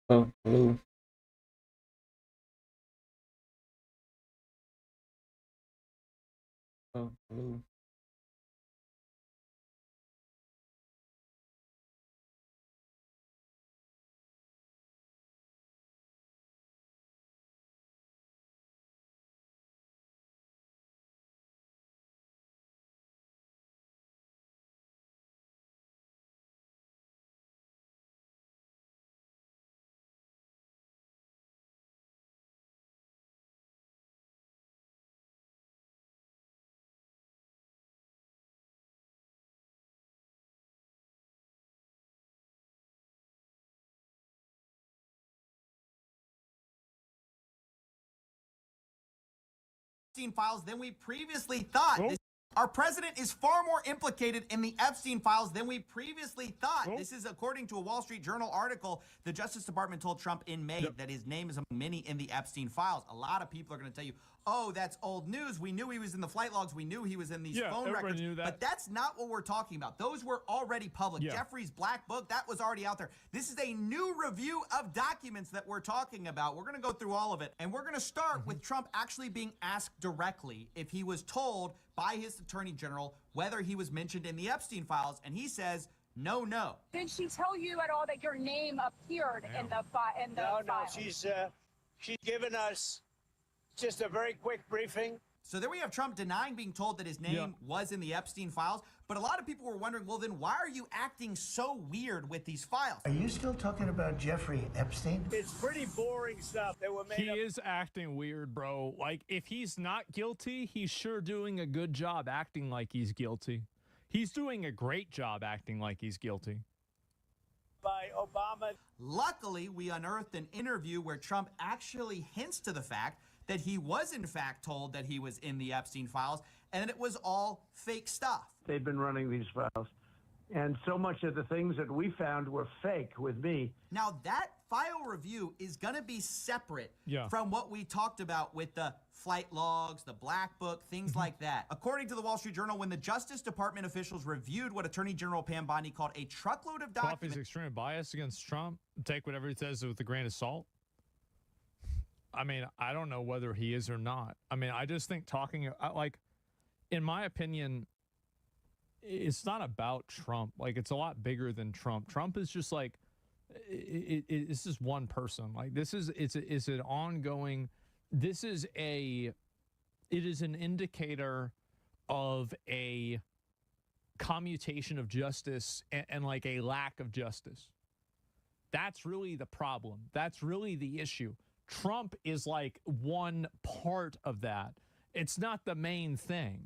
Oh, hello. Oh, hello. Files than we previously thought. Our president is far more implicated in the Epstein files than we previously thought. This is according to a Wall Street Journal article. The Justice Department told Trump in May that his name is among many in the Epstein files. A lot of people are going to tell you, oh, that's old news. We knew he was in the flight logs. We knew he was in these phone records. Knew that. But that's not what we're talking about. Those were already public. Jeffrey's Black Book, that was already out there. This is a new review of documents that we're talking about. We're going to go through all of it. And we're going to start with Trump actually being asked directly if he was told by his attorney general whether he was mentioned in the Epstein files. And he says, no. Did she tell you at all that your name appeared in the No, file? she's given us just a very quick briefing. So there we have Trump denying being told that his name was in the Epstein files. But a lot of people were wondering, well, then why are you acting so weird with these files? Are you still talking about Jeffrey Epstein? It's pretty boring stuff that were made He up. is acting weird, bro. Like, if he's not guilty, he's sure doing a good job acting like he's guilty. He's doing a great job acting like he's guilty. By Obama. Luckily, we unearthed an interview where Trump actually hints to the fact that he was in fact told that he was in the Epstein files and that it was all fake stuff. They've been running these files. And so much of the things that we found were fake with me. Now, that file review is going to be separate from what we talked about with the flight logs, the Black Book, things like that. According to the Wall Street Journal, when the Justice Department officials reviewed what Attorney General Pam Bondi called a truckload of documents. Coffee's extremely biased against Trump. Take whatever he says with a grain of salt. I mean, I don't know whether he is or not. I mean, I just think talking, like, in my opinion, it's not about Trump. Like, it's a lot bigger than Trump. Trump is just like, it's just one person. Like, this is, it's an ongoing, it is an indicator of a commutation of justice and like a lack of justice. That's really the problem. That's really the issue. Trump is like one part of that. It's not the main thing.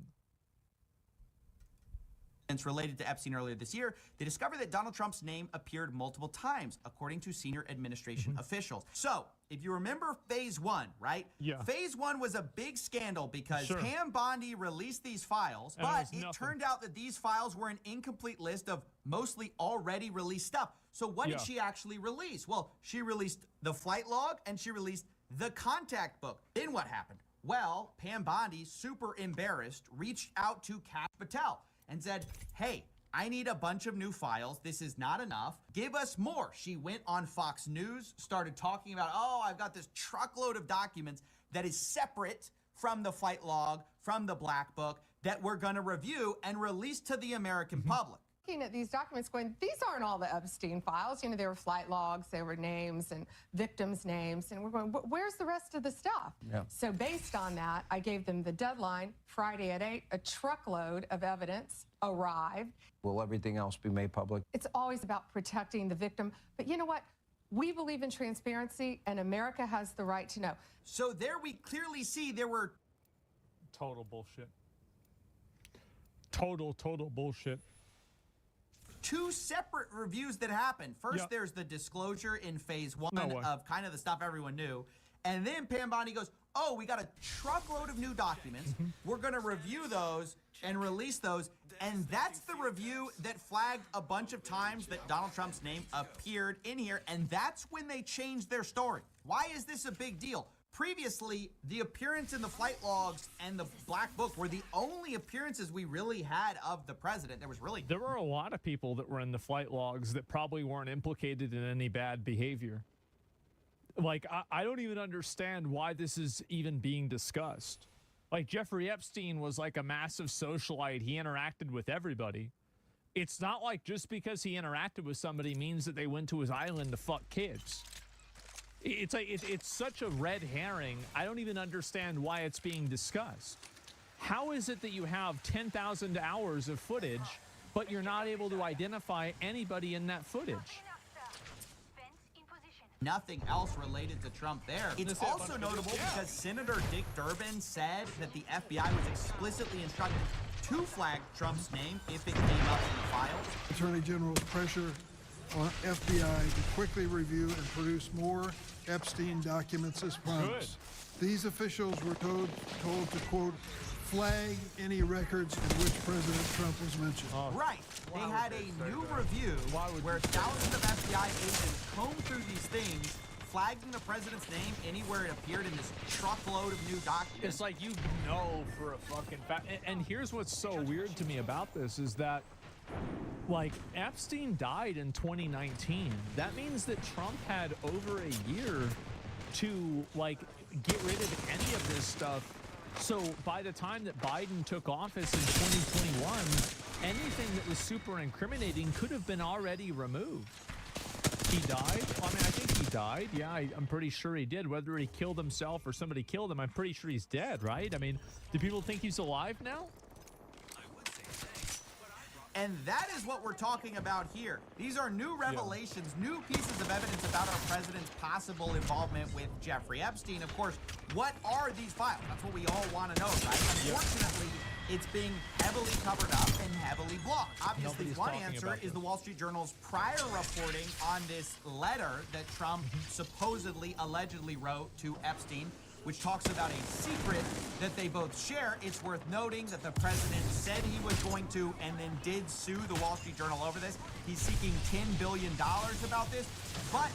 Related to Epstein earlier this year, they discovered that Donald Trump's name appeared multiple times, according to senior administration officials. So, if you remember phase one, right? Yeah. Phase one was a big scandal because Pam Bondi released these files, And but it it turned out that these files were an incomplete list of mostly already released stuff. So what did she actually release? Well, she released the flight log and she released the contact book. Then what happened? Well, Pam Bondi, super embarrassed, reached out to Kash Patel and said, hey, I need a bunch of new files. This is not enough. Give us more. She went on Fox News, started talking about, oh, I've got this truckload of documents that is separate from the flight log, from the Black Book, that we're going to review and release to the American public. Looking at these documents going, these aren't all the Epstein files. You know, there were flight logs, there were names and victims' names. And we're going, where's the rest of the stuff? So based on that, I gave them the deadline, Friday at 8, a truckload of evidence arrived. Will everything else be made public? It's always about protecting the victim. But you know what? We believe in transparency, and America has the right to know. So there we clearly see there were total bullshit. Total bullshit. two separate reviews that happened. First, there's the disclosure in phase one of kind of the stuff everyone knew. And then Pam Bondi goes, oh, we got a truckload of new documents. We're going to review those and release those. And that's the review that flagged a bunch of times that Donald Trump's name appeared in here. And that's when they changed their story. Why is this a big deal? Previously, the appearance in the flight logs and the Black Book were the only appearances we really had of the president. There were a lot of people that were in the flight logs that probably weren't implicated in any bad behavior. Like, I don't even understand why this is even being discussed. Like, Jeffrey Epstein was like a massive socialite. He interacted with everybody. It's not like just because he interacted with somebody means that they went to his island to fuck kids. It's like it's such a red herring. I don't even understand why it's being discussed. How is it that you have 10,000 hours of footage, but you're not able to identify anybody in that footage? Nothing else related to Trump there. It's also notable because Senator Dick Durbin said that the FBI was explicitly instructed to flag Trump's name if it came up in the files. Attorney General's pressure on FBI to quickly review and produce more Epstein documents as promised. These officials were told to, quote, flag any records in which President Trump was mentioned. Right. They had a new review where thousands of FBI agents combed through these things, flagging the president's name anywhere it appeared in this truckload of new documents. It's like you know for a fucking fact. And here's what's so weird to me about this is that, like, Epstein died in 2019. That means that Trump had over a year to, like, get rid of any of this stuff. So by the time that Biden took office in 2021, anything that was super incriminating could have been already removed. He died? Well, I mean, I think he died. Yeah, I'm pretty sure he did. Whether he killed himself or somebody killed him, I'm pretty sure he's dead, right? I mean, do people think he's alive now? And that is what we're talking about here. These are new revelations, new pieces of evidence about our president's possible involvement with Jeffrey Epstein. Of course, what are these files? That's what we all want to know, right? Unfortunately, it's being heavily covered up and heavily blocked. Obviously, one answer is the Wall Street Journal's prior reporting on this letter that Trump supposedly, allegedly wrote to Epstein, which talks about a secret that they both share. It's worth noting that the president said he was going to and then did sue the Wall Street Journal over this. He's seeking $10 billion about this, but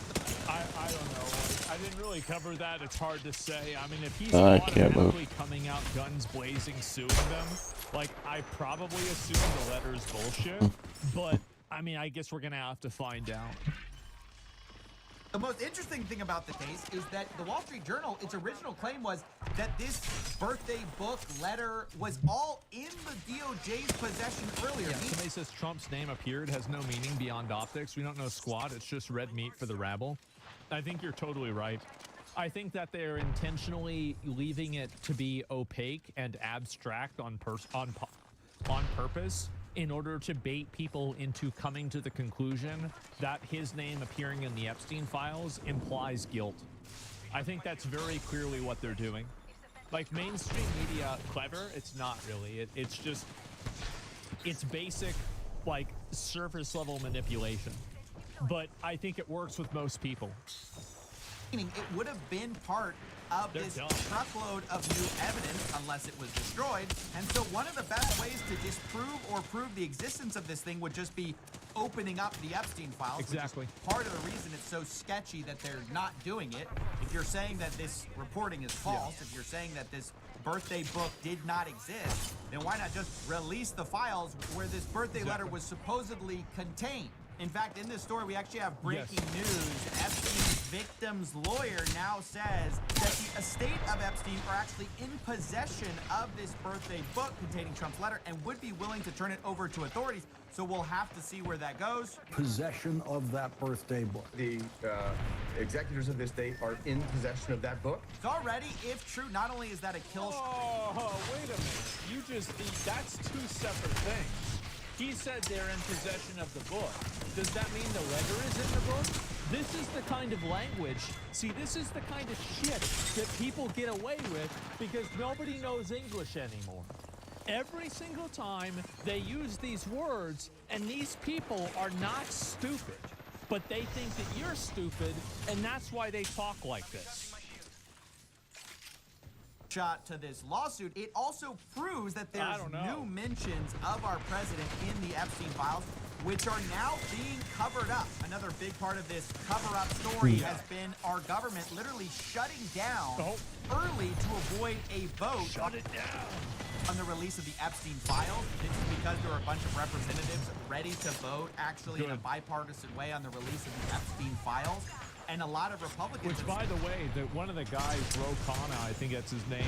I don't know. I didn't really cover that. It's hard to say. I mean, if he's automatically coming out guns blazing suing them, like, I probably assume the letter's bullshit. But, I mean, I guess we're going to have to find out. the most interesting thing about the case is that the Wall Street Journal, its original claim was that this birthday book letter was all in the DOJ's possession earlier. Yeah, somebody says Trump's name appeared has no meaning beyond optics. We don't know squat. It's just red meat for the rabble. I think you're totally right. I think that they're intentionally leaving it to be opaque and abstract on purpose in order to bait people into coming to the conclusion that his name appearing in the Epstein files implies guilt. I think that's very clearly what they're doing. Like, mainstream media, clever, it's not really. It's just, it's basic, like, surface level manipulation. But I think it works with most people. It would have been part of this truckload of new evidence unless it was destroyed. And so one of the best ways to disprove or prove the existence of this thing would just be opening up the Epstein files. Exactly. Which is part of the reason it's so sketchy that they're not doing it. If you're saying that this reporting is false, if you're saying that this birthday book did not exist, then why not just release the files where this birthday letter was supposedly contained? In fact, in this story, we actually have breaking news. Epstein's victim's lawyer now says that the estate of Epstein are actually in possession of this birthday book containing Trump's letter and would be willing to turn it over to authorities. So we'll have to see where that goes. Possession of that birthday book. The executors of this estate are in possession of that book. It's already, if true, not only is that a kill... Oh, wait a minute. You just think that's two separate things. He said they're in possession of the book. Does that mean the letter is in the book? This is the kind of language, see, this is the kind of shit that people get away with because nobody knows English anymore. Every single time they use these words, and these people are not stupid, but they think that you're stupid, and that's why they talk like this. Shot to this lawsuit, it also proves that there's new mentions of our president in the Epstein files, which are now being covered up. Another big part of this cover-up story has been our government literally shutting down early to avoid a vote. Shut it down. On the release of the Epstein files. This is because there were a bunch of representatives ready to vote actually in a bipartisan way on the release of the Epstein files. And a lot of Republicans... Which, by the way, one of the guys, Ro Khanna, I think that's his name,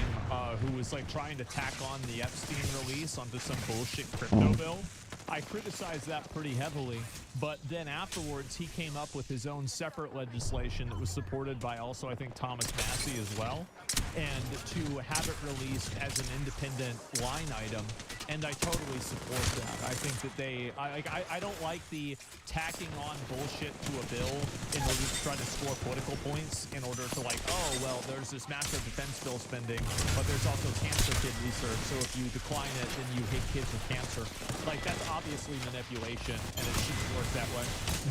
who was like trying to tack on the Epstein release onto some bullshit crypto bill. I criticized that pretty heavily, but then afterwards he came up with his own separate legislation that was supported by also, I think, Thomas Massey as well, and to have it released as an independent line item, and I totally support that. I think that I don't like the tacking on bullshit to a bill in order to try to score political points in order to like, oh, well, there's this massive defense bill spending, but there's also cancer kid research, so if you decline it, then you hate kids with cancer. Like, that's obviously manipulation, and it shouldn't work that way.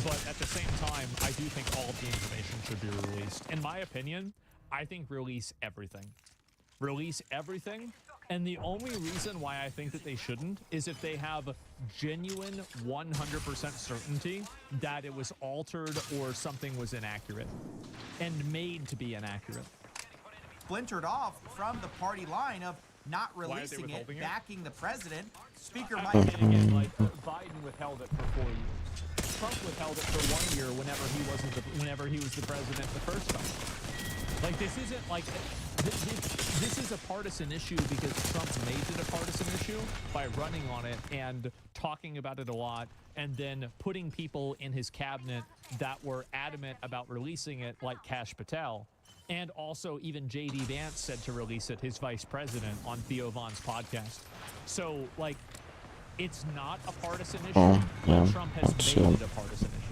But at the same time, I do think all of the information should be released. In my opinion, I think release everything. Release everything. And the only reason why I think that they shouldn't is if they have genuine 100% certainty that it was altered or something was inaccurate and made to be inaccurate. Splintered off from the party line of not releasing it, backing the president. Speaker Mike... Again, like, Biden withheld it for 4 years. Trump withheld it for 1 year whenever he was the president the first time. Like, this isn't like... This is a partisan issue because Trump made it a partisan issue by running on it and talking about it a lot, and then putting people in his cabinet that were adamant about releasing it, like Kash Patel. And also even J.D. Vance said to release it, his vice president, on Theo Von's podcast. So, like, it's not a partisan issue, but Trump has made it a partisan issue.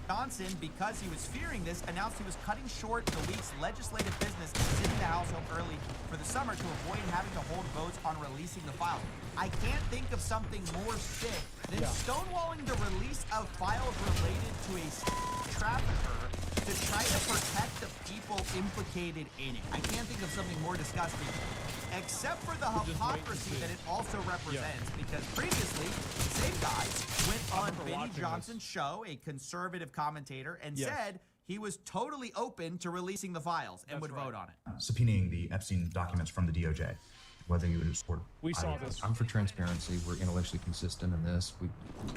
Johnson, because he was fearing this, announced he was cutting short the week's legislative business and sitting the House home early for the summer to avoid having to hold votes on releasing the file. I can't think of something more sick than stonewalling the release of files related to a trafficker to try to protect the people implicated in it. I can't think of something more disgusting, except for the hypocrisy that it also represents, because previously, the same guy went on Benny Johnson's show, a conservative commentator, and said he was totally open to releasing the files and would vote on it. Subpoenaing the Epstein documents from the DOJ, whether you would support... We saw this. I'm for transparency. We're intellectually consistent in this.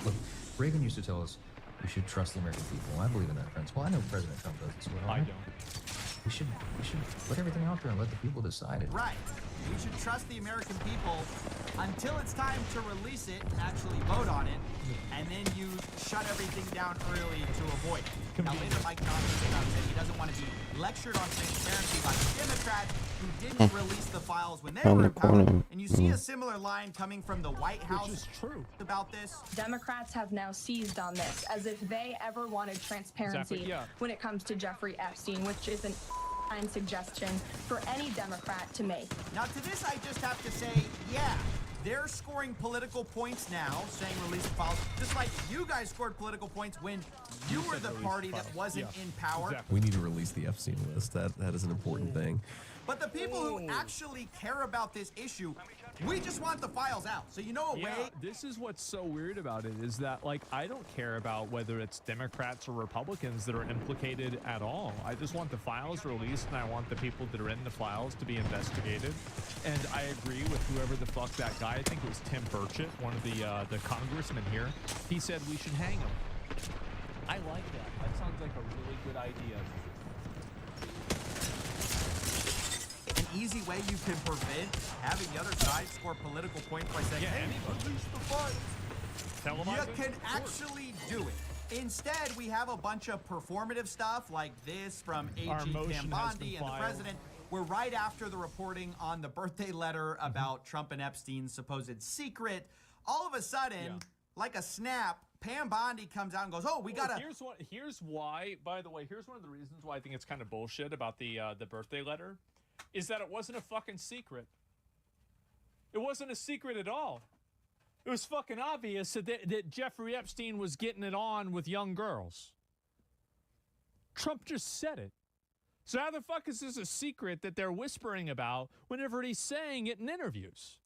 Look, Reagan used to tell us we should trust the American people. I believe in that principle. I know President Trump does as well. I don't. We should put everything out there and let the people decide it. Right. We should trust the American people until it's time to release it and actually vote on it, and then you shut everything down early to avoid it. Now later, Mike Johnson came out and said he doesn't want to be lectured on transparency by the Democrats who didn't release the files when they were in power. And you see a similar line coming from the White House. Which is true. About this. Democrats have now seized on this as if they ever wanted transparency when it comes to Jeffrey Epstein, which is an suggestion for any Democrat to make. Now to this I just have to say, yeah, they're scoring political points now, saying release the files, just like you guys scored political points when you were the party that wasn't in power. We need to release the Epstein list. That is an important thing. But the people who actually care about this issue, we just want the files out. So you know a way... this is what's so weird about it, is that, like, I don't care about whether it's Democrats or Republicans that are implicated at all. I just want the files released, and I want the people that are in the files to be investigated. And I agree with whoever the fuck that guy, I think it was Tim Burchett, one of the congressmen here, he said we should hang him. I like that. That sounds like a really good idea. An easy way you can prevent having the other side score political points by saying, hey, release the files. You can actually do it. Instead, we have a bunch of performative stuff like this from AG Pam Bondi and the president, where right after the reporting on the birthday letter about Trump and Epstein's supposed secret, all of a sudden, like a snap, Pam Bondi comes out and goes, oh, we gotta... Here's why, by the way, here's one of the reasons why I think it's kind of bullshit about the birthday letter, is that it wasn't a fucking secret. It wasn't a secret at all. It was fucking obvious that Jeffrey Epstein was getting it on with young girls. Trump just said it. So how the fuck is this a secret that they're whispering about whenever he's saying it in interviews?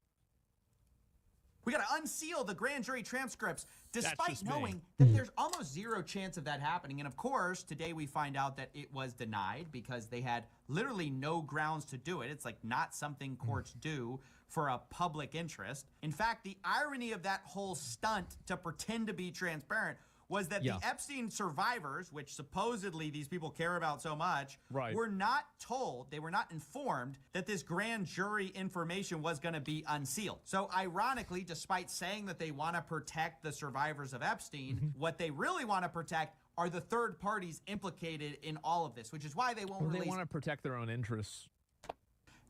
We got to unseal the grand jury transcripts, despite knowing that there's almost zero chance of that happening. And of course, today we find out that it was denied because they had literally no grounds to do it. It's like not something courts do for a public interest. In fact, the irony of that whole stunt to pretend to be transparent was that the Epstein survivors, which supposedly these people care about so much, were not told, they were not informed that this grand jury information was going to be unsealed. So ironically, despite saying that they want to protect the survivors of Epstein, what they really want to protect are the third parties implicated in all of this, which is why they won't release. They want to protect their own interests.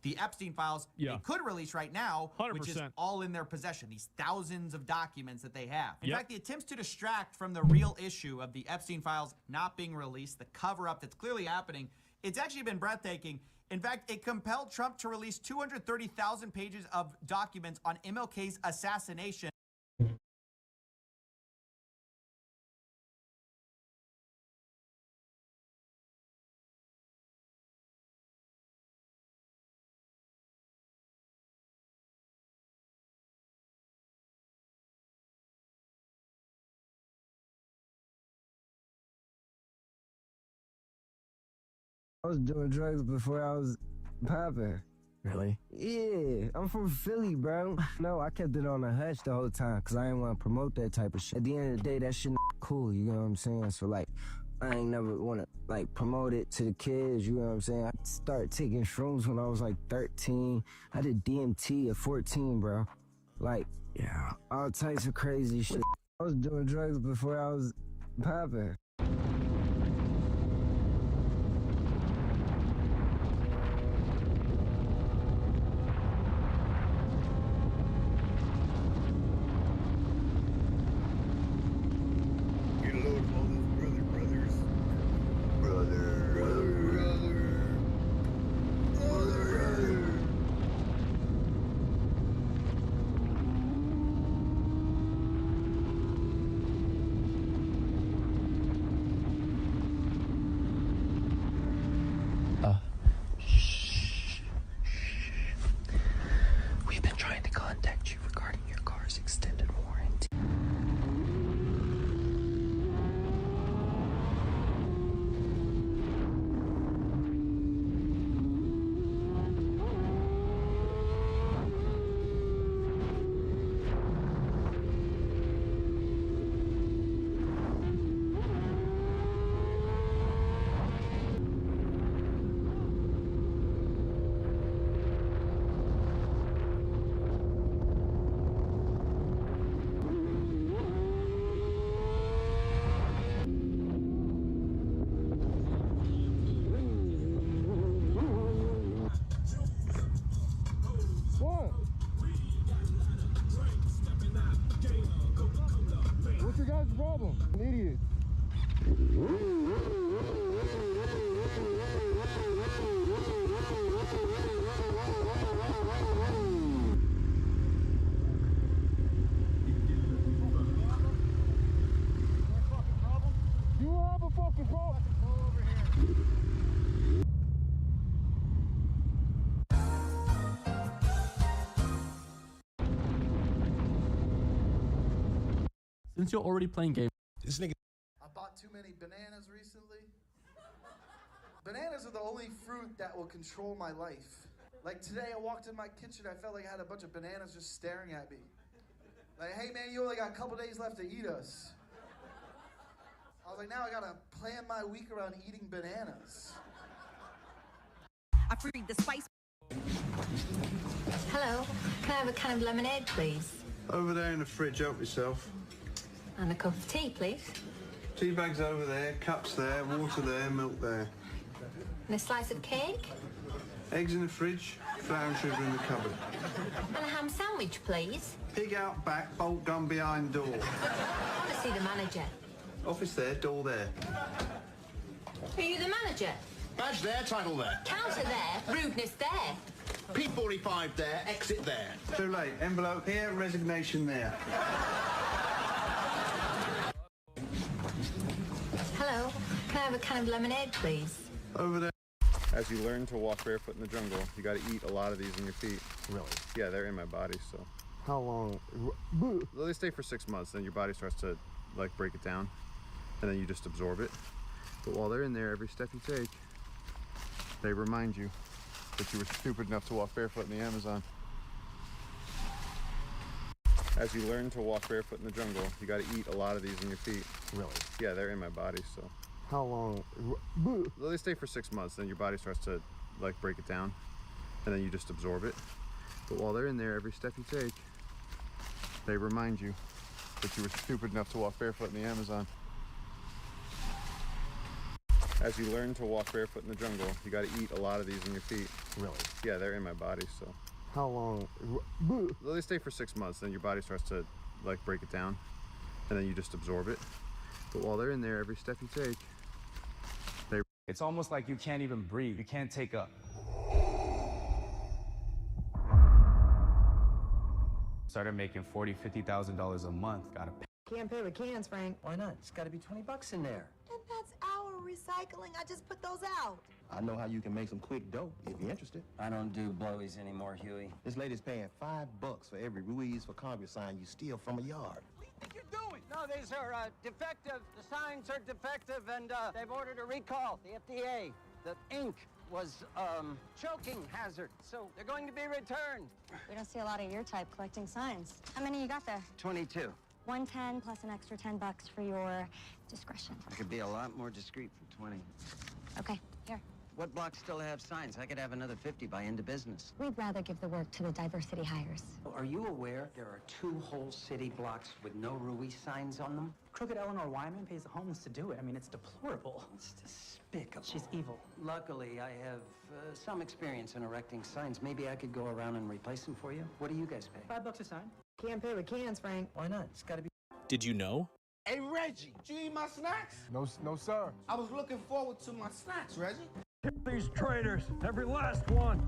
The Epstein files they could release right now, 100%. which is all in their possession, these thousands of documents that they have. In fact, the attempts to distract from the real issue of the Epstein files not being released, the cover-up that's clearly happening, it's actually been breathtaking. In fact, it compelled Trump to release 230,000 pages of documents on MLK's assassination. I was doing drugs before I was popping. Really? Yeah, I'm from Philly, bro. No, I kept it on the hush the whole time because I didn't want to promote that type of shit. At the end of the day, that shit not cool, you know what I'm saying? So, like, I ain't never want to, like, promote it to the kids, you know what I'm saying? I started taking shrooms when I was, like, 13. I did DMT at 14, bro. Like, yeah, all types of crazy shit. I was doing drugs before I was popping. We've been trying to contact you regarding your car's extended warranty. What's your guys' problem? An idiot. You have a fucking problem. Since you're already playing games, this nigga. I bought too many bananas recently. Bananas are the only fruit that will control my life. Like today, I walked in my kitchen, I felt like I had a bunch of bananas just staring at me. Like, hey man, you only got a couple days left to eat us. I was like, now I gotta plan my week around eating bananas. I freed the spice. Hello, can I have a can of lemonade, please? Over there in the fridge, help yourself. And a cup of tea, please. Tea bags over there, cups there, water there, milk there. And a slice of cake? Eggs in the fridge, flour and sugar in the cupboard. And a ham sandwich, please. Pig out back, bolt gun behind door. I want to see the manager. Office there, door there. Are you the manager? Badge there, title there. Counter there, rudeness there. P45 there, exit there. Too late, envelope here, resignation there. Hello, can I have a can of lemonade, please? Over there. As you learn to walk barefoot in the jungle, you got to eat a lot of these in your feet. Really? Yeah, they're in my body, so. How long? Well, they stay for 6 months, then your body starts to like break it down, and then you just absorb it. But while they're in there, every step you take, they remind you that you were stupid enough to walk barefoot in the Amazon. As you learn to walk barefoot in the jungle, you got to eat a lot of these in your feet. Really? Yeah, they're in my body, so. How long? They stay for 6 months, then your body starts to like break it down, and then you just absorb it. But while they're in there, every step you take, they remind you that you were stupid enough to walk barefoot in the Amazon. As you learn to walk barefoot in the jungle, you got to eat a lot of these in your feet. Really? Yeah, they're in my body, so. How long? They stay for 6 months, then your body starts to like break it down, and then you just absorb it. But while they're in there, every step you take, they. It's almost like you can't even breathe. You can't take a. Started making $40,000, $50,000 a month. Gotta pay. Can't pay with cans, Frank. Why not? It's got to be $20 in there. And that's our recycling. I just put those out. I know how you can make some quick dough if you're interested. I don't do blowies anymore, Huey. This lady's paying $5 for every Ruiz for Congress sign you steal from a yard. What do you think you're doing? No, these are defective. The signs are defective, and they've ordered a recall. The FDA. The ink was choking hazard, so they're going to be returned. We don't see a lot of your type collecting signs. How many you got there? 22. 110 plus an extra $10 for your discretion. I could be a lot more discreet for 20. Okay, here. What blocks still have signs? I could have another 50 by end of business. We'd rather give the work to the diversity hires. Are you aware there are 2 whole city blocks with no Ruiz signs on them? Crooked Eleanor Wyman pays the homeless to do it. I mean, it's deplorable. It's despicable. She's evil. Luckily, I have some experience in erecting signs. Maybe I could go around and replace them for you. What do you guys pay? $5 a sign. Can't pay with cans, Frank. Why not? It's got to be. Did you know? Hey, Reggie, did you eat my snacks? No, sir. I was looking forward to my snacks, Reggie. Kill these traitors, every last one.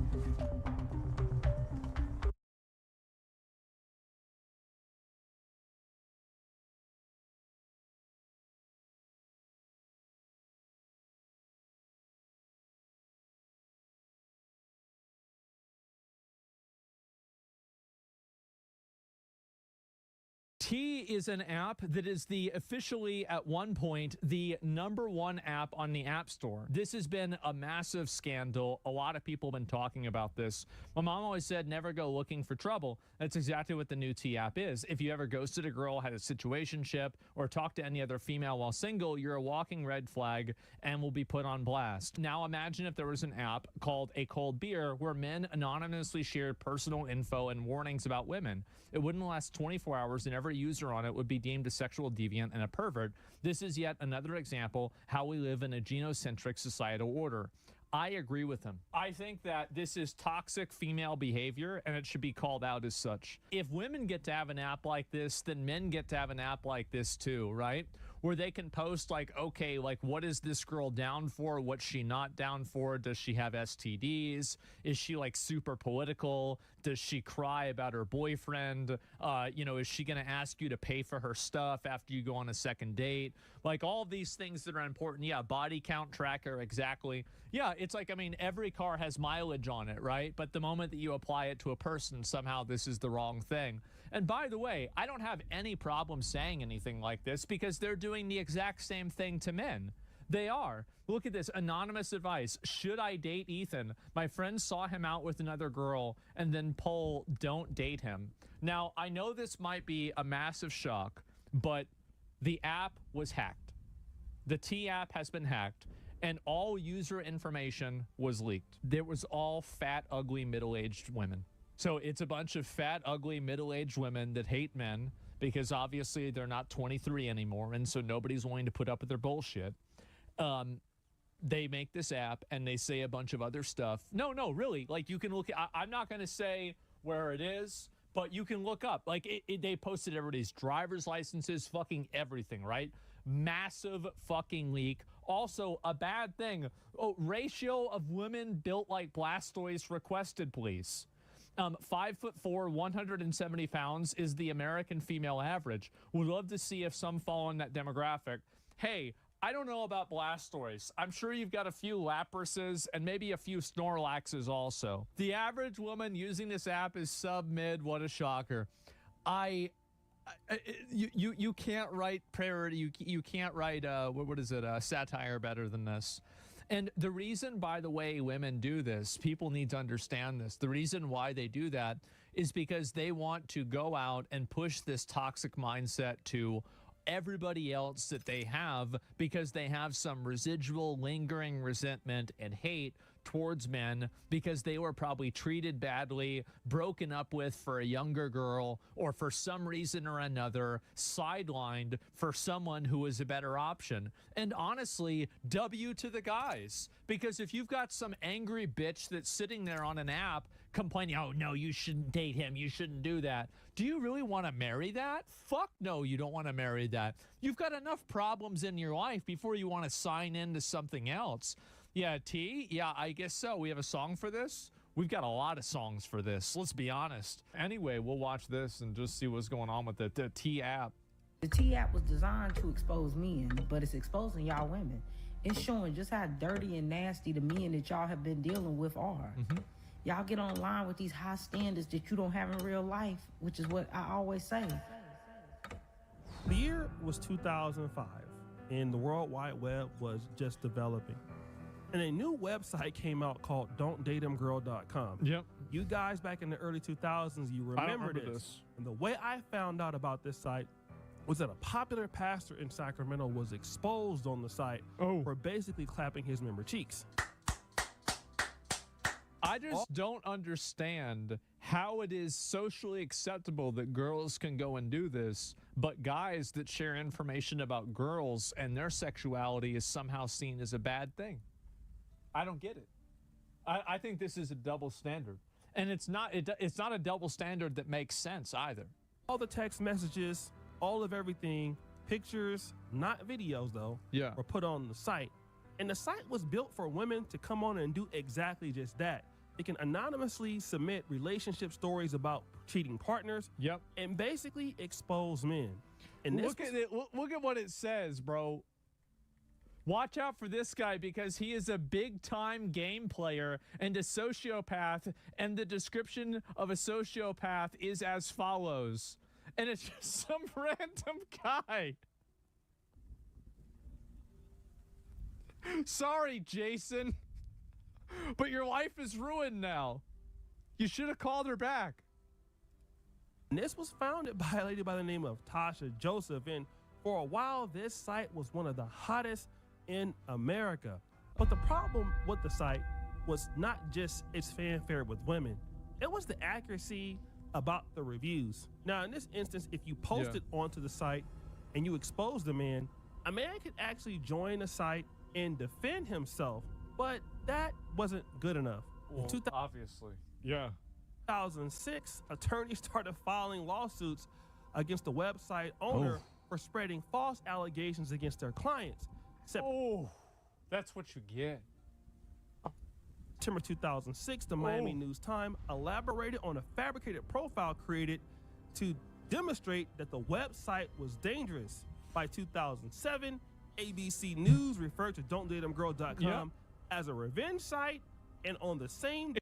T is an app that is officially at one point the #1 app on the App Store. This has been a massive scandal. A lot of people have been talking about this. My mom always said never go looking for trouble. That's exactly what the new T app is. If you ever ghosted a girl, had a situationship, or talked to any other female while single, you're a walking red flag and will be put on blast. Now imagine if there was an app called A Cold Beer where men anonymously shared personal info and warnings about women. It wouldn't last 24 hours and every user on it would be deemed a sexual deviant and a pervert. This is yet another example how we live in a genocentric societal order. I agree with him. I think that this is toxic female behavior and it should be called out as such. If women get to have an app like this, then men get to have an app like this too, right? Where they can post like, okay, like what is this girl down for? What's she not down for? Does she have STDs? Is she like super political? Does she cry about her boyfriend? Is she going to ask you to pay for her stuff after you go on a second date? Like all of these things that are important. Yeah, body count tracker, exactly. Yeah, it's like, I mean, every car has mileage on it, right? But the moment that you apply it to a person, somehow this is the wrong thing. And by the way, I don't have any problem saying anything like this because they're doing the exact same thing to men. They are. Look at this. Anonymous advice. Should I date Ethan? My friend saw him out with another girl and then poll, don't date him. Now, I know this might be a massive shock, but the app was hacked. The T app has been hacked and all user information was leaked. There was all fat, ugly, middle-aged women. So it's a bunch of fat, ugly, middle-aged women that hate men because obviously they're not 23 anymore, and so nobody's willing to put up with their bullshit. They make this app, and they say a bunch of other stuff. No, really. Like, you can look – I'm not going to say where it is, but you can look up. Like, they posted everybody's driver's licenses, fucking everything, right? Massive fucking leak. Also, a bad thing. Oh, ratio of women built like Blastoise requested, please. 5'4", 170 pounds is the American female average. Would love to see if some fall in that demographic. Hey, I don't know about Blastoise. I'm sure you've got a few Laprases and maybe a few Snorlaxes also. The average woman using this app is sub-mid. What a shocker. You can't write parody. You can't write what is it? Satire better than this. And the reason, by the way, women do this, people need to understand this. The reason why they do that is because they want to go out and push this toxic mindset to everybody else that they have, because they have some residual lingering resentment and hate towards men because they were probably treated badly, broken up with for a younger girl, or for some reason or another sidelined for someone who was a better option. And honestly, W to the guys, because if you've got some angry bitch that's sitting there on an app complaining, oh no, you shouldn't date him, you shouldn't do that, do you really want to marry that? Fuck no, you don't want to marry that. You've got enough problems in your life before you want to sign into something else. Yeah, T? Yeah, I guess so. We have a song for this? We've got a lot of songs for this, let's be honest. Anyway, we'll watch this and just see what's going on with the T app. The T app was designed to expose men, but it's exposing y'all women. It's showing just how dirty and nasty the men that y'all have been dealing with are. Y'all get online with these high standards that you don't have in real life, which is what I always say. The year was 2005, and the World Wide Web was just developing. And a new website came out called don'tdateemgirl.com. Yep. You guys back in the early 2000s, you remember this. And the way I found out about this site was that a popular pastor in Sacramento was exposed on the site for basically clapping his member cheeks. I just don't understand how it is socially acceptable that girls can go and do this, but guys that share information about girls and their sexuality is somehow seen as a bad thing. I don't get it. I think this is a double standard, and it's not a double standard that makes sense either. All the text messages, all of everything, pictures, not videos though, were put on the site. And the site was built for women to come on and do exactly just that. They can anonymously submit relationship stories about cheating partners, and basically expose men. And look at what it says, bro. Watch out for this guy because he is a big-time game player and a sociopath, and the description of a sociopath is as follows. And it's just some random guy. Sorry, Jason, but your life is ruined now. You should have called her back. And this was founded by a lady by the name of Tasha Joseph, and for a while this site was one of the hottest in America. But the problem with the site was not just its fanfare with women, it was the accuracy about the reviews. Now in this instance, if you post it onto the site and you expose the man, a man could actually join the site and defend himself, but that wasn't good enough. Well, obviously. 2006, attorneys started filing lawsuits against the website owner for spreading false allegations against their clients. That's what you get. September 2006, the Miami News Times elaborated on a fabricated profile created to demonstrate that the website was dangerous. By 2007, ABC News referred to don'tdateemgirl.com as a revenge site, and on the same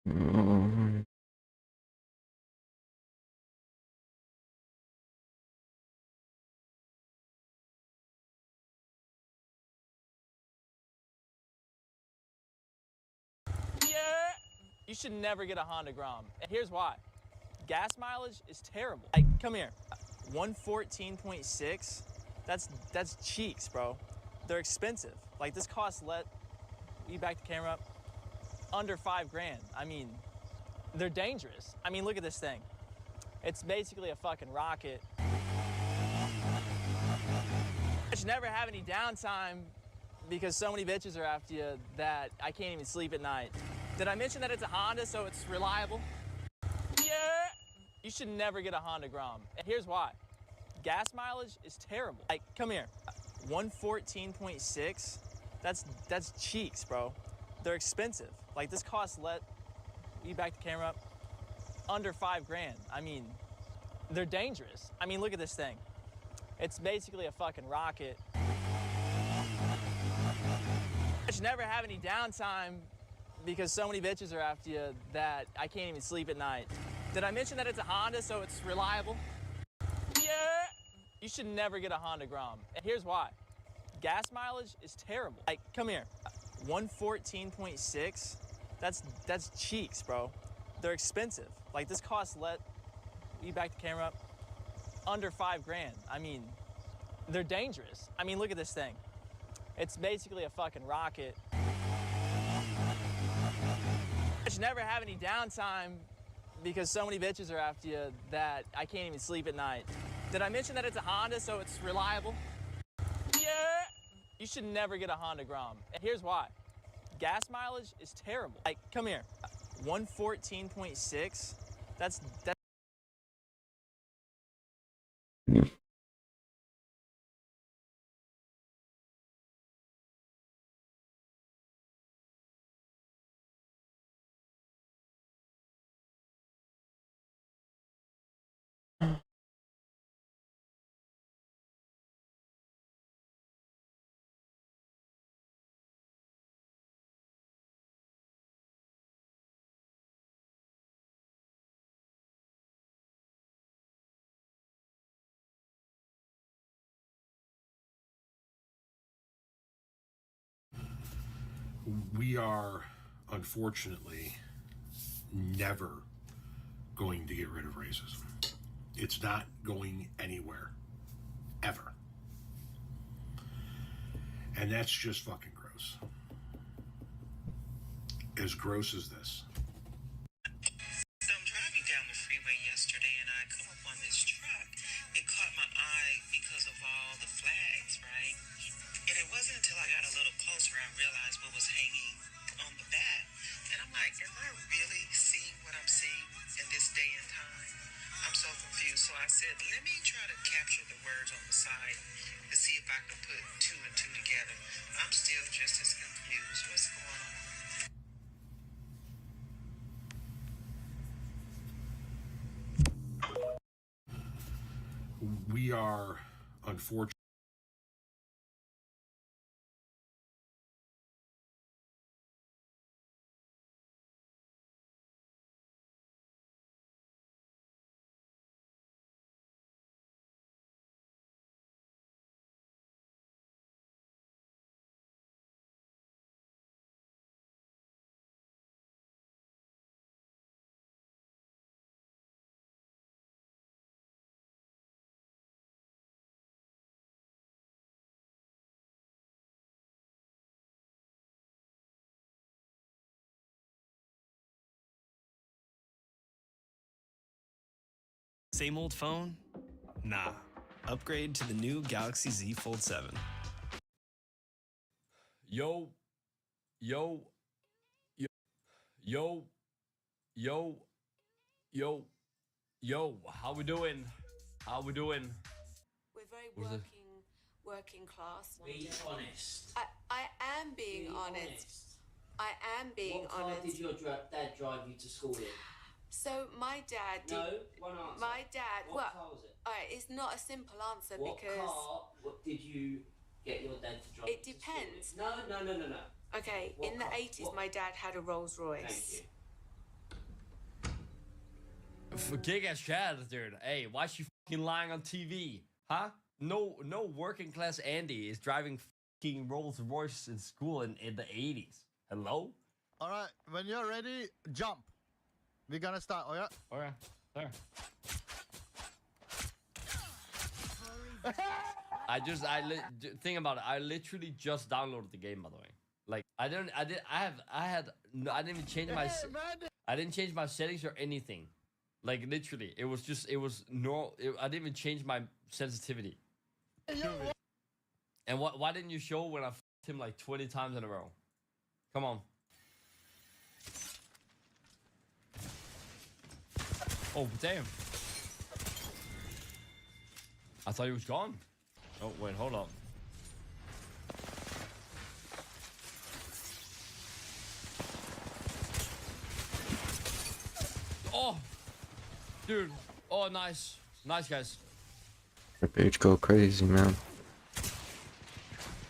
You should never get a Honda Grom. And here's why. Gas mileage is terrible. Like, come here. 114.6? That's cheeks, bro. They're expensive. Like, this costs you back the camera up, under $5 grand. I mean, they're dangerous. I mean, look at this thing. It's basically a fucking rocket. You should never have any downtime because so many bitches are after you that I can't even sleep at night. Did I mention that it's a Honda, so it's reliable? Yeah! You should never get a Honda Grom. And here's why. Gas mileage is terrible. Like, come here. 114.6? That's cheeks, bro. They're expensive. Like, this costs you back the camera up, under $5 grand. I mean, they're dangerous. I mean, look at this thing. It's basically a fucking rocket. You should never have any downtime because so many bitches are after you that I can't even sleep at night. Did I mention that it's a Honda, so it's reliable? Yeah! You should never get a Honda Grom. And here's why. Gas mileage is terrible. Like, come here. 114.6? That's cheeks, bro. They're expensive. Like, this costs you back the camera up, under $5 grand. I mean, they're dangerous. I mean, look at this thing. It's basically a fucking rocket. You should never have any downtime because so many bitches are after you that I can't even sleep at night. Did I mention that it's a Honda, so it's reliable? Yeah! You should never get a Honda Grom. And here's why. Gas mileage is terrible. Like, come here. 114.6? That's We are, unfortunately, never going to get rid of racism. It's not going anywhere, ever. And that's just fucking gross. As gross as this. So I'm driving down the freeway yesterday and I come up on this truck. It caught my eye because of all the flags, right? And it wasn't until I got a little closer I realized what was hanging on the back. And I'm like, am I really seeing what I'm seeing in this day and time? I'm so confused. So I said, let me try to capture the words on the side to see if I can put two and two together. I'm still just as confused. What's going on? We are, unfortunately, Same old phone? Nah. Upgrade to the new Galaxy Z Fold 7. Yo, yo, yo, yo, yo, yo, yo, how we doing? How we doing? We're very Where's the- working class. Be honest. I am being honest. I am being What car honest. did your dad drive you to school in? So my dad did. No, one answer. My dad. What car was it? All right, it's not a simple answer What because car did you get your dad to drive it you to school in? depends. No. Okay, What in the car? 80s, What? my dad had a Rolls Royce. Thank you. Gig ass Chad, dude. Hey, why is she fucking lying on TV? Huh? No working class Andy is driving fucking Rolls Royce in school in the 80s. Hello? All right, when you're ready, jump. We're gonna start, oh yeah? Okay, there. Think about it. I literally just downloaded the game, by the way. Like, I didn't even change my, I didn't change my settings or anything. Like, literally, it was normal. I didn't even change my sensitivity. And why didn't you show when I f***ed him like 20 times in a row? Come on. Oh, damn. I thought he was gone. Oh, wait, hold up. Oh, dude. Oh, nice. Nice, guys. The page go crazy, man.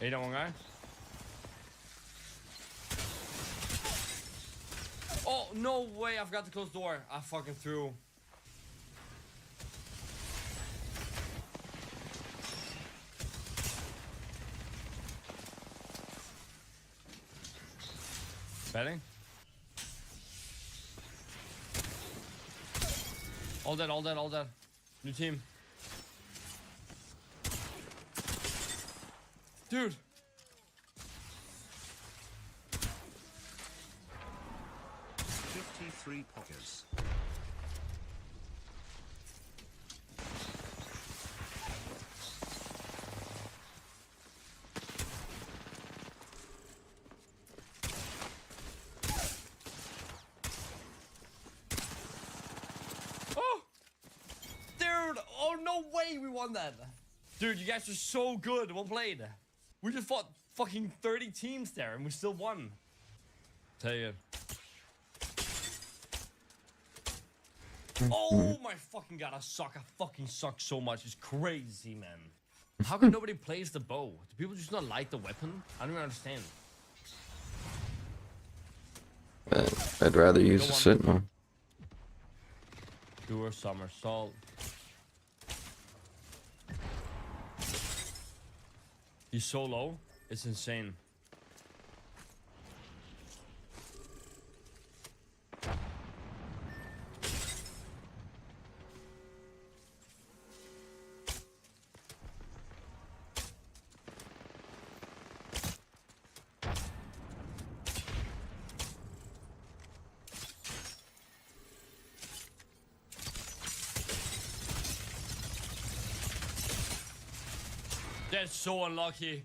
Hey, that one guy. Oh, no way. I forgot to close the door. I fucking threw. Betting? All dead, all dead, all dead. New team. Dude. Three pockets. Oh, dude! Oh, no way we won that. Dude, you guys are so good. Well played. We just fought fucking 30 teams there and we still won. Tell you. Oh my fucking god, I suck. I fucking suck so much. It's crazy, man. How come nobody plays the bow? Do people just not like the weapon? I don't even understand. I'd rather use a sentinel. Do a somersault. He's so low, it's insane. That's so unlucky.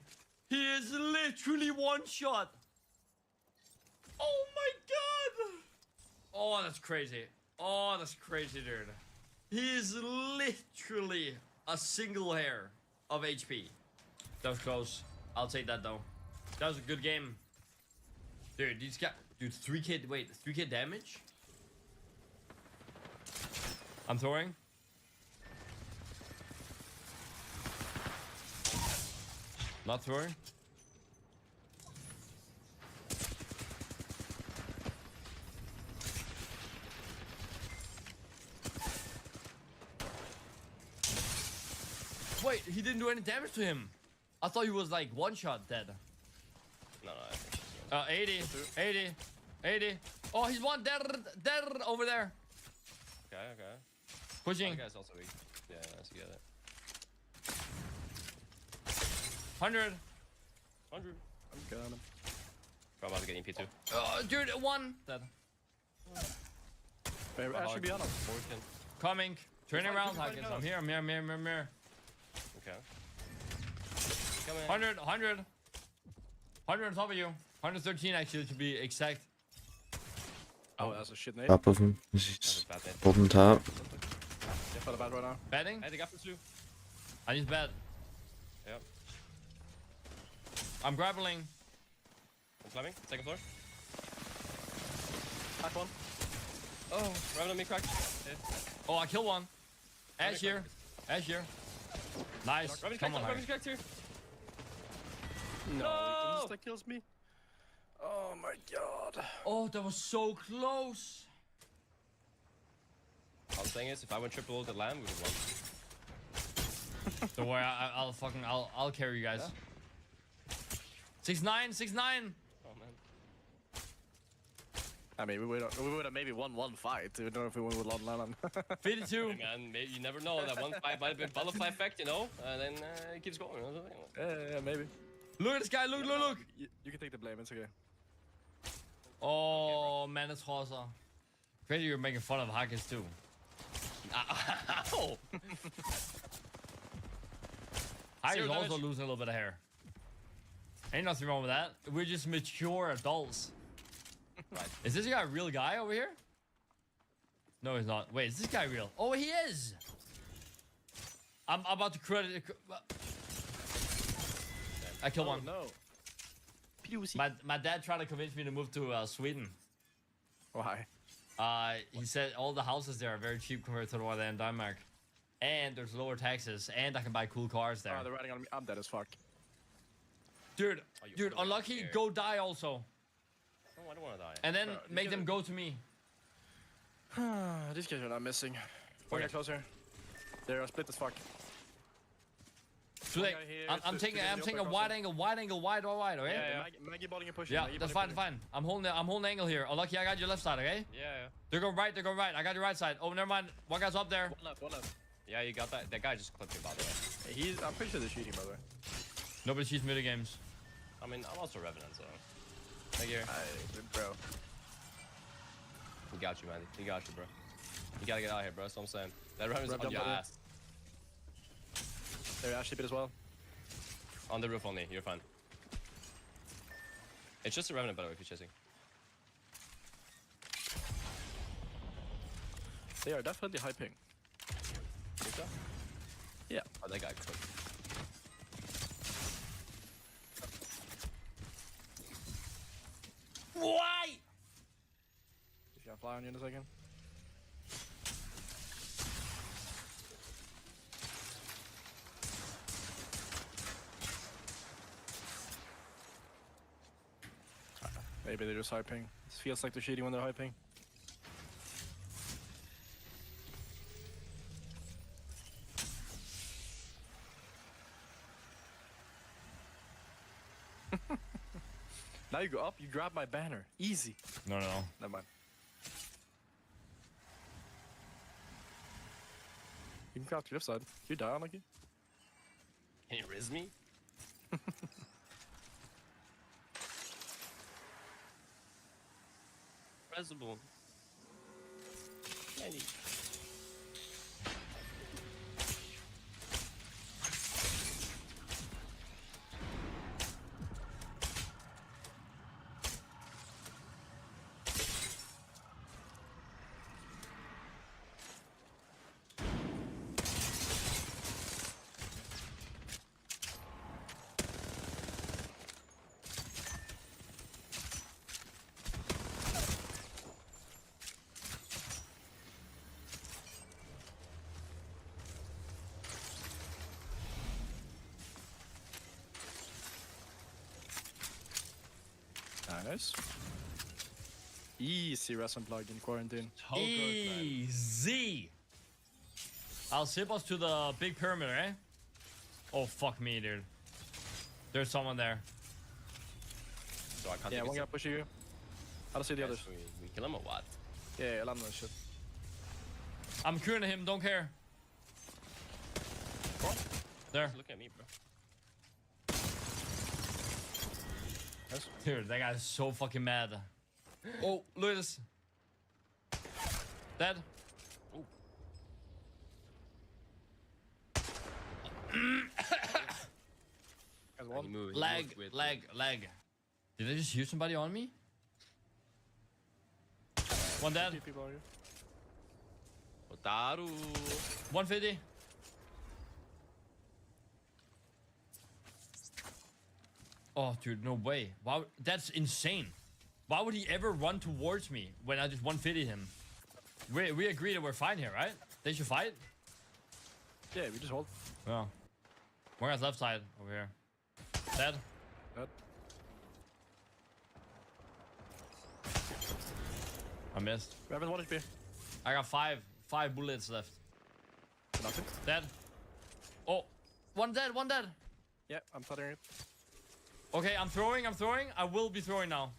He is literally one shot. Oh my god. Oh, that's crazy. Oh, that's crazy, dude. He is literally a single hair of HP. That was close. I'll take that though. That was a good game. Dude, these guys, dude, 3k damage? I'm throwing. Not throwing. Wait, he didn't do any damage to him. I thought he was like one shot dead. No, I think so. 80, 80, 80. Oh, he's one dead over there. Okay. Pushing. That guy's also weak. Yeah, nice, you get it. 100. 100. I'm got him. Probably about to get EP too. Dude, one. Dead. Wait, actually be on him. Coming. Turning around, Hackers. I'm here. I'm here. Okay. 100. 100 on top of you. 113 actually to be exact. Oh, that's a shit name. Top of him. He's holding top. Yeah, for the bad right now. Betting? Hey, they got for two. I need bad. Yep. I'm grappling. I'm climbing. Second floor. Back one. Oh, rabbit on me, cracked. Yeah. Oh, I killed one. Ash here. Ash here. Nice. Come on, Rabbit's cracked here. No! That kills me. Oh my god. Oh, that was so close. All I'm saying is, if I went triple ult at land, we would have won. Don't worry, I'll carry you guys. Yeah. 6-9, 6-9. Oh man. I mean, we would have maybe won one fight. I don't know if we won with Lon Lennon. 52. Hey, man, maybe you never know. That one fight might have been butterfly effect, you know? And then it keeps going. Yeah, maybe. Look at this guy, look. You can take the blame, it's okay. Oh, man, it's Rosa. Crazy you're making fun of Hackers too. Ow! Hackers also losing a little bit of hair. Ain't nothing wrong with that. We're just mature adults. Right. Is this guy a real guy over here? No, he's not. Wait, is this guy real? Oh, he is! I'm about to credit... I killed one. No. My dad tried to convince me to move to Sweden. Why? He said all the houses there are very cheap compared to the one in Denmark. And there's lower taxes, and I can buy cool cars there. Oh, they're riding on me. I'm dead as fuck. Dude, unlucky, go die also. Oh, I don't want to die. And then make them go to me. These guys are not missing. One guy closer. They're split as fuck. Too late. I'm taking a wide angle, wide, okay? Yeah. Maggie botting and pushing. Yeah, that's fine. I'm holding angle here. Unlucky, I got your left side, okay? Yeah. They're going right. I got your right side. Oh, never mind. One guy's up there. One left. Yeah, you got that. That guy just clipped me, by the way. I'm pretty sure they're cheating, by the way. Nobody cheats mid games. I mean, I'm also Revenant, so. Thank you. Bro. We got you, man. We got you, bro. You gotta get out of here, bro. That's what I'm saying. That Revenant's on your ass. They're actually bit as well. On the roof only. You're fine. It's just a Revenant, by the way, if you're chasing. They are definitely high ping. Think so? Yeah. Oh, that guy clipped. Why? He's gonna fly on you in a second. Maybe they're just high ping. It feels like they're cheating when they're high ping. Now you go up, you grab my banner. Easy. No. Never mind. You can craft to your left side. You die, unlucky. Can you riz me? Reservoir. Candy. Nice. Easy rest unplug in quarantine. Easy. I'll zip us to the big pyramid, eh? Oh, fuck me, dude. There's someone there. So I can't Yeah, one guy pushing you. I don't see the others. We kill him or what? Yeah, land that shit. I'm curing him, don't care. There. Look at me, bro. Dude, that guy's so fucking mad. Oh, look at this. Dead. Oh. Lag. Did I just hear somebody on me? One dead. Otaru. 150. Oh, dude, no way. Wow, that's insane. Why would he ever run towards me when I just 150 him? We agree that we're fine here, right? They should fight? Yeah, we just hold. Oh. One guy's left side over here. Dead. I missed. We have 1 HP. I got 5 5 bullets left. Nothing. Dead. Oh, one dead, one dead. Yeah, I'm stuttering it. Okay, I'm throwing. I will be throwing now.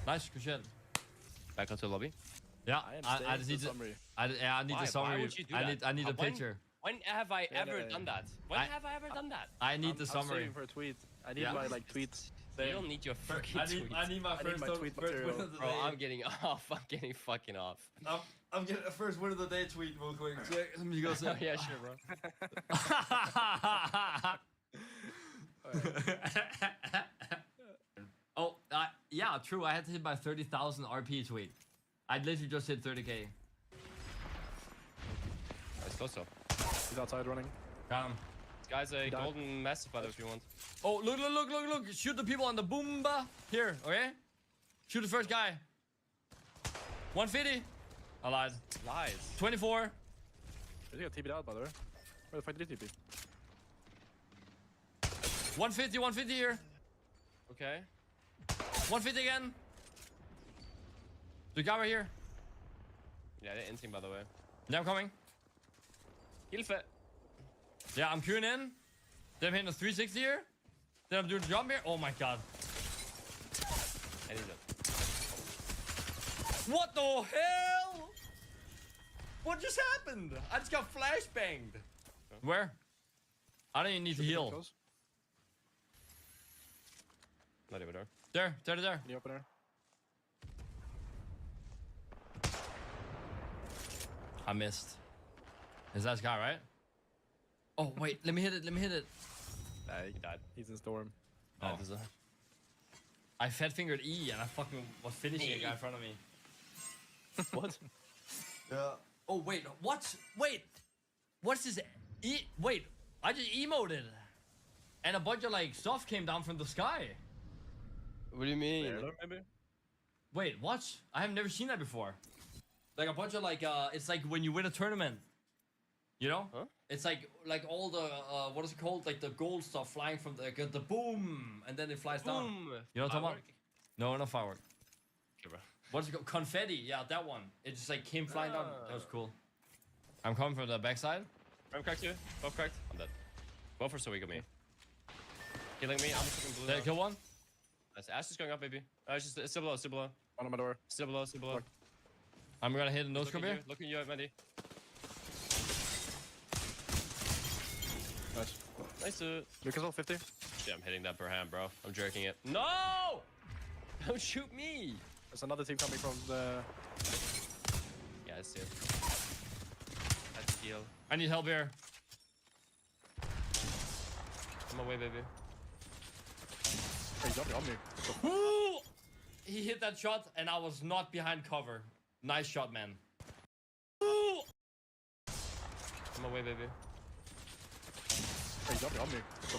Nice, good shit. Back onto the lobby. Yeah, I just need the summary. I need the summary. Why would you do that? I need a When- picture. When have I ever yeah. done that? When have I ever done that? I need the I'm summary. saving for a tweet. I need Yeah. my like tweets. You don't need your fucking tweet. I need my I need first, my first tweet win material. of the Bro, day. I'm getting off. I'm getting fucking off. I'm getting a first win of the day tweet real quick. Let me go Oh, say. yeah, sure, bro. Oh, yeah, true. I had to hit my 30,000 RP tweet. I literally just hit 30k. That's close up. He's outside running. Got him. This guy's a golden massive butter if you want. Oh, look. Shoot the people on the boomba. Here, okay? Shoot the first guy. 150. I lied. Lies. 24. He got TP'd out, by the way. Where the fuck did he TP? 150 here. Okay. 150 again. The guy right here. Yeah, they're in team, by the way. Yeah, I'm coming. Heal fit. Yeah, I'm queuing in. Then I'm hitting a 360 here. Then I'm doing the jump here. Oh my god. I need it. What the hell? What just happened? I just got flashbanged. Where? I don't even need to heal. Not even there. There. Can you open her? I missed. Is that guy, right? Oh, wait. Let me hit it. Nah, he died. He's in storm. Oh. I fat fingered E and I fucking was finishing a guy in front of me. What? Yeah. Oh, wait. What? Wait. What's this? Wait. I just emoted. And a bunch of like stuff came down from the sky. What do you mean? Maybe? Wait, what? I have never seen that before. Like a bunch of like, it's like when you win a tournament. You know? Huh? It's like all the, what is it called? Like the gold stuff flying from the boom. And then it flies down. Boom. You know what I'm talking about? Firework? No, not firework. Okay, bro. What's it called? Confetti. Yeah, that one. It just like came flying down. That was cool. I'm coming from the backside. I'm cracked too. Both cracked. I'm dead. Both are so weak at me. Killing me. I'm fucking blue. Did I kill one? That's Ash is going up, baby. It's still below. One on my door. Still below. I'm gonna hit a nose Looking scope here. Looking you, Mandy. Nice. Nice dude. Lucas all 50. Shit, I'm hitting that per hand, bro. I'm jerking it. No! Don't shoot me! There's another team coming from the... Yeah, I see it. That's a heal. I need help here. On my way, baby. Hey, jumping on me. Woo! He hit that shot and I was not behind cover. Nice shot, man. Woo! On my way, baby. Hey, jumping on me.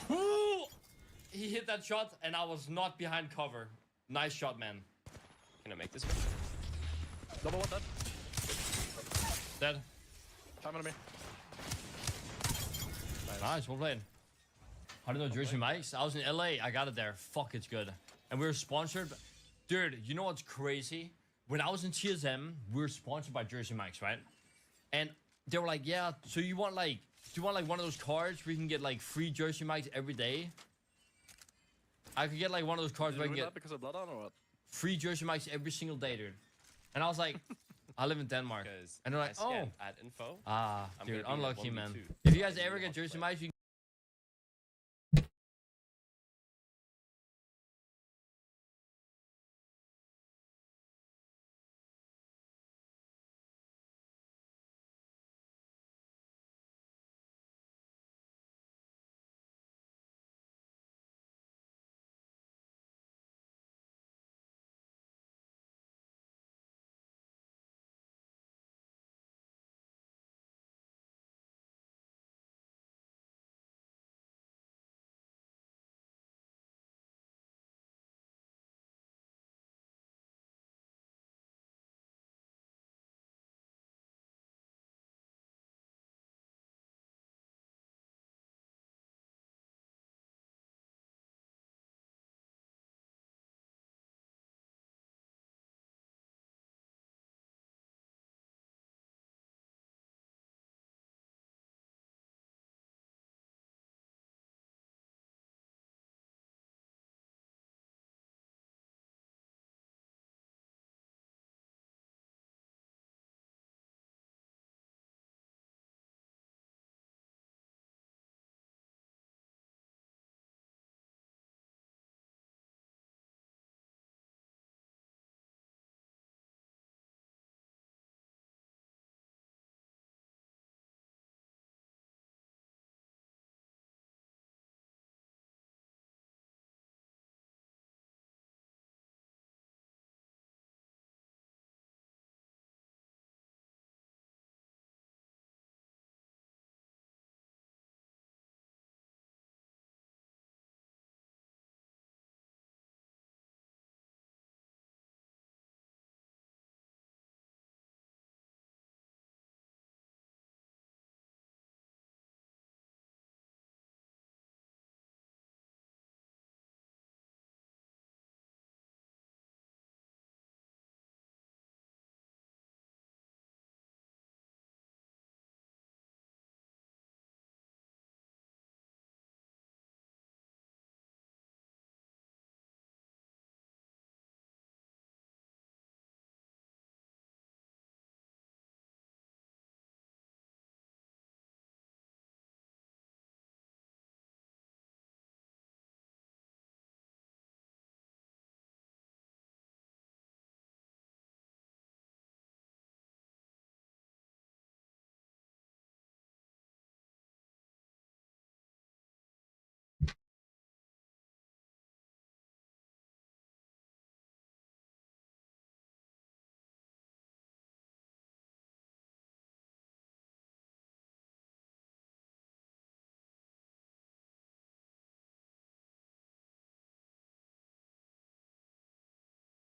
Woo! He hit that shot and I was not behind cover. Nice shot, man. Can I make this? Double one dead. Dead. Time on me. Nice, well played. I don't know Jersey Mike's. I was in LA. I got it there. Fuck, it's good. And we were sponsored. Dude, you know what's crazy? When I was in TSM, we were sponsored by Jersey Mike's, right? And they were like, yeah, so you want like, do you want like one of those cards where you can get like free Jersey Mike's every day? I could get like one of those cards where I can get because of blood on or what? free Jersey Mike's every single day, dude. And I was like, I live in Denmark. And they're like, oh. At info. Dude, gonna be unlucky, at man. 1v2. If you guys ever get Jersey Mike's, you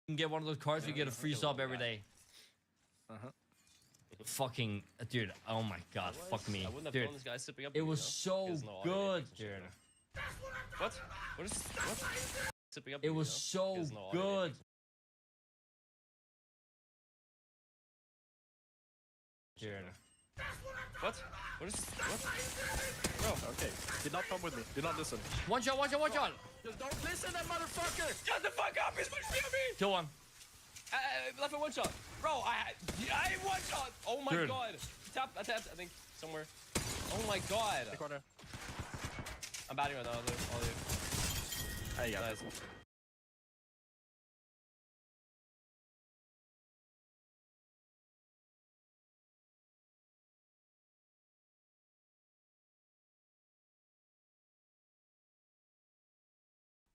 can get one of those cards, you get a free sub every day. Fucking dude, oh my god, fuck me, I wouldn't have dude. thrown this guy sipping up. It was so good, dude. What? What is what? Sipping up. It was so good. Dude. What? What is what? Oh, okay. Did not come with me. Did not listen. One shot, one shot, one shot. Just don't listen, that motherfucker. Shut the fuck up! He's pushing me. Kill one. Left with one shot. Bro, I one shot. Oh my Dude. god. I tapped, I think, somewhere. Oh my god. Corner. I'm batting with all you. Hey, yeah.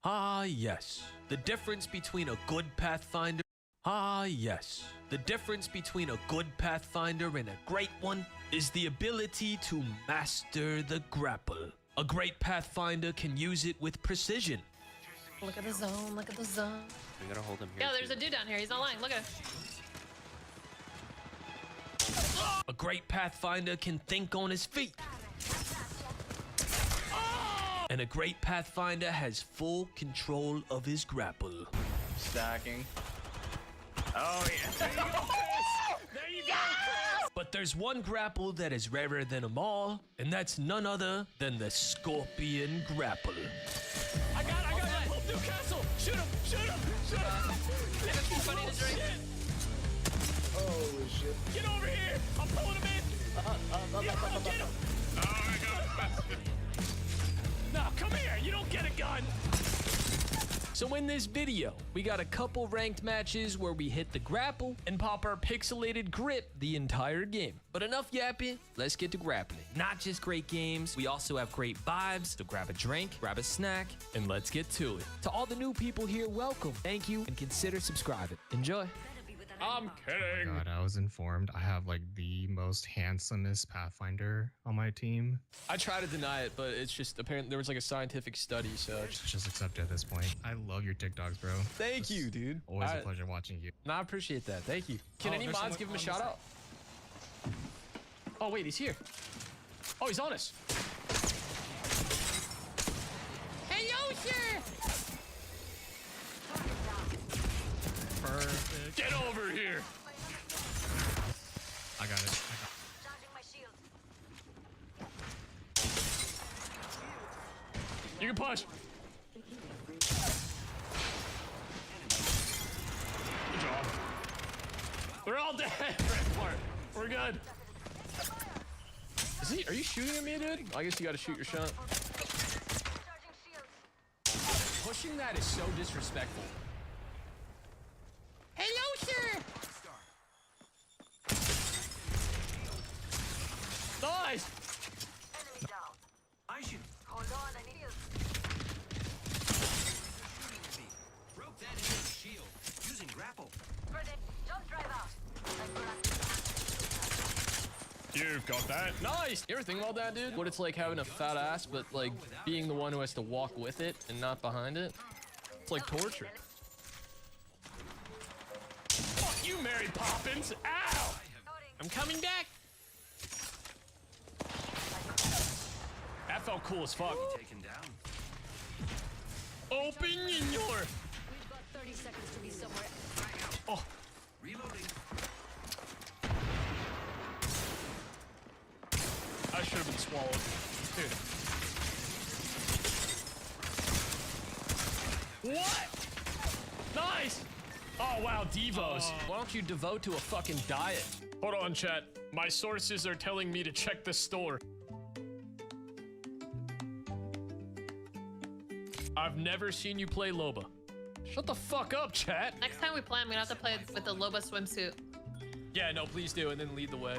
Ah, yes. The difference between a good Pathfinder. Ah, yes. The difference between a good Pathfinder and a great one is the ability to master the grapple. A great Pathfinder can use it with precision. Look at the zone. Look at the zone. We gotta hold him here. Yeah, there's a dude down here. He's not lying. Look at him. A great Pathfinder can think on his feet. And a great Pathfinder has full control of his grapple. Stacking. Oh, yeah. There you go. There you go. But there's one grapple that is rarer than them all, and that's none other than the Scorpion Grapple. I got it. Pull through castle. Shoot him. Funny to drink. Holy shit. Get over here. I'm pulling him in. Get him. Oh, my God. No, come here. You don't get a gun. So in this video, we got a couple ranked matches where we hit the grapple and pop our pixelated grip the entire game. But enough yapping, let's get to grappling. Not just great games, we also have great vibes, so grab a drink, grab a snack, and let's get to it. To all the new people here, welcome, thank you, and consider subscribing. Enjoy. I'm kidding. God, I was informed I have like the most handsomest Pathfinder on my team. I try to deny it, but it's just apparently there was like a scientific study, so Just accept it at this point. I love your TikToks, bro. Thank you, dude. Always a pleasure watching you. No, I appreciate that. Thank you. Can any mods give him a shout out? Oh wait, he's here. Oh, he's on us. Hey, yo, sir. Perfect. Get over here. I got it. You can push. Good job. They're all dead. We're good. Is he? Are you shooting at me, dude? I guess you got to shoot your shot. Pushing that is so disrespectful. Hello, sir. Nice. I shoot. Hold on, I need you. Broke that enemy's shield. Using grapple. Jump drive out. You've got that. Nice. You ever think about that, dude? What it's like having a fat ass, but like being the one who has to walk with it and not behind it. It's like torture. Fuck you, Mary Poppins. Ow! I'm coming back. That felt cool as fuck. Taken down. Open in your. We've got 30 seconds to be somewhere. Oh. Reloading. I should have been swallowed. Dude. What? Nice. Oh, wow, Devos. Why don't you devote to a fucking diet? Hold on, chat. My sources are telling me to check the store. I've never seen you play Loba. Shut the fuck up, chat. Next time we play, I'm gonna have to play with the Loba swimsuit. Yeah, no, please do, and then lead the way.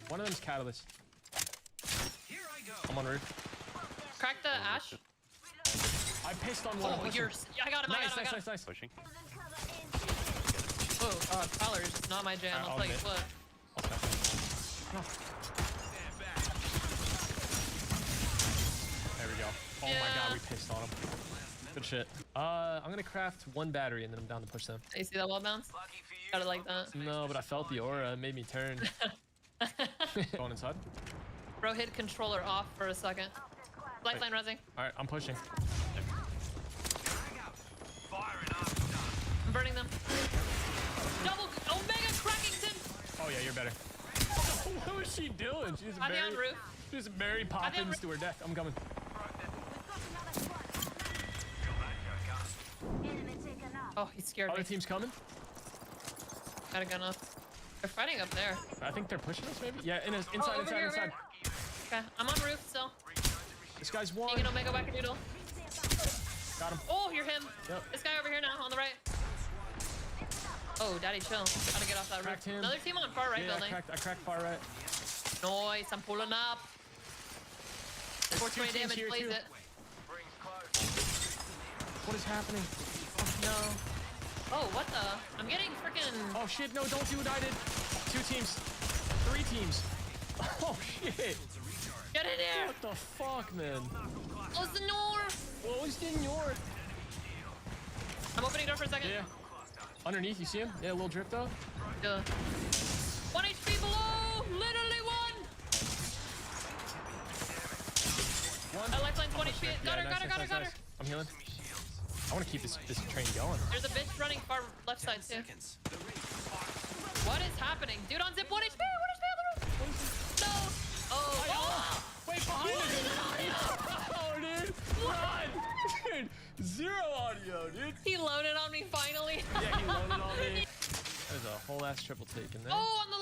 One of them's Catalyst. Here I go. I'm on roof. Crack the ash. I pissed on one. Oh, you're. I got him. I got him. I got him. Nice. Pushing. Oh, colors, not my jam. I'll tell you what. There we go. Oh my god, we pissed on him. Good shit. I'm gonna craft 1 battery and then I'm down to push them. You see that wall bounce? Gotta like that. No, but I felt the aura. It made me turn. Going inside. Bro, hit controller off for a second. Lifeline resing. All right, I'm pushing. I'm burning them. Double Omega Crackington. Oh yeah, you're better. What was she doing? She's On the roof. She's Mary Poppins to her death. I'm coming. Oh, he scared Other me. team's coming. Got a gun up. They're fighting up there. I think they're pushing us maybe. Yeah, inside, over inside, here, inside. Okay, I'm on roof still. This guy's one. Taking Omega Wackadoodle. Got him. Oh, you're him. Yep. This guy over here now, on the right. Oh, daddy, chill. Gotta get off that roof. Him. Another team on far right Yeah, building. I cracked far right. Nice, I'm pulling up. 420 damage, here, plays too. it. What is happening? No. Oh, what the? I'm getting freaking. Oh shit, no, don't do what I did. 2 teams. 3 teams. Oh shit. Get in here. What the fuck, man? Close the door. Close the door. I'm opening door for a second. Yeah. Underneath, you see him? Yeah, a little drip though. Yeah. 1 HP below. Literally 1. Lifeline's 1 HP. Got her, got her. I'm healing. I want to keep this train going. There's a bitch running far left side too. What is happening? Dude on zip, 1 HP, 1 HP on the roof. No. Oh. Wait, behind us. Oh, dude. Run. Dude, 0 audio, dude. He loaded on me finally. Yeah, he loaded on me. There's a whole ass triple take in there. Oh, on the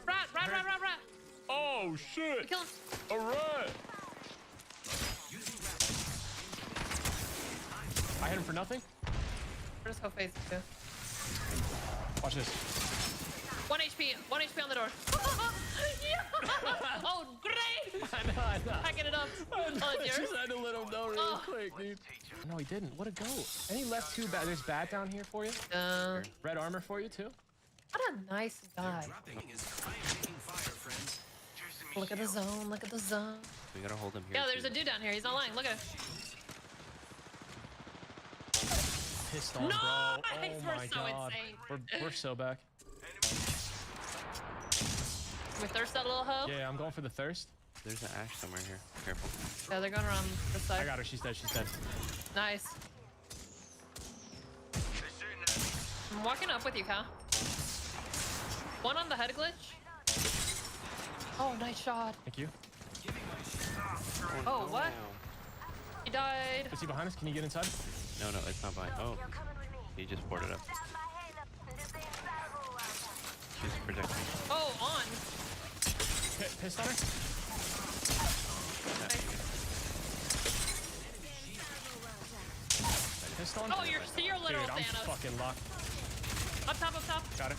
rat. Oh, shit. Kill him. A rat. I hit him for nothing. Just go face it too. Watch this. 1 HP on the door. Yeah. Oh, great! I know. Packing it up. Oh, it's yours? Just had to let him know really quick, dude. No, he didn't. What a goat. And he left 2 bat. There's bat down here for you. Red armor for you too. What a nice guy. Look at the zone. Look at the zone. We gotta hold him here. Yeah, there's a dude down here. He's not lying. Look at him. Pissed on, No! bro. Oh We're my so god. insane. We're so back. We thirst that little hoe? Yeah, I'm going for the thirst. There's an Ash somewhere here. Careful. Yeah, they're going around this side. I got her. She's dead. She's dead. Nice. I'm walking up with you, Kyle. 1 on the head glitch. Oh, nice shot. Thank you. Oh, what? He died. Is he behind us? Can you get inside? No, it's not behind. Oh, he just boarded up. She's protecting. Oh, on. Pissed on her? Pissed on? Oh, you're literal Dude, I'm Thanos. fucking locked. Up top. Got it.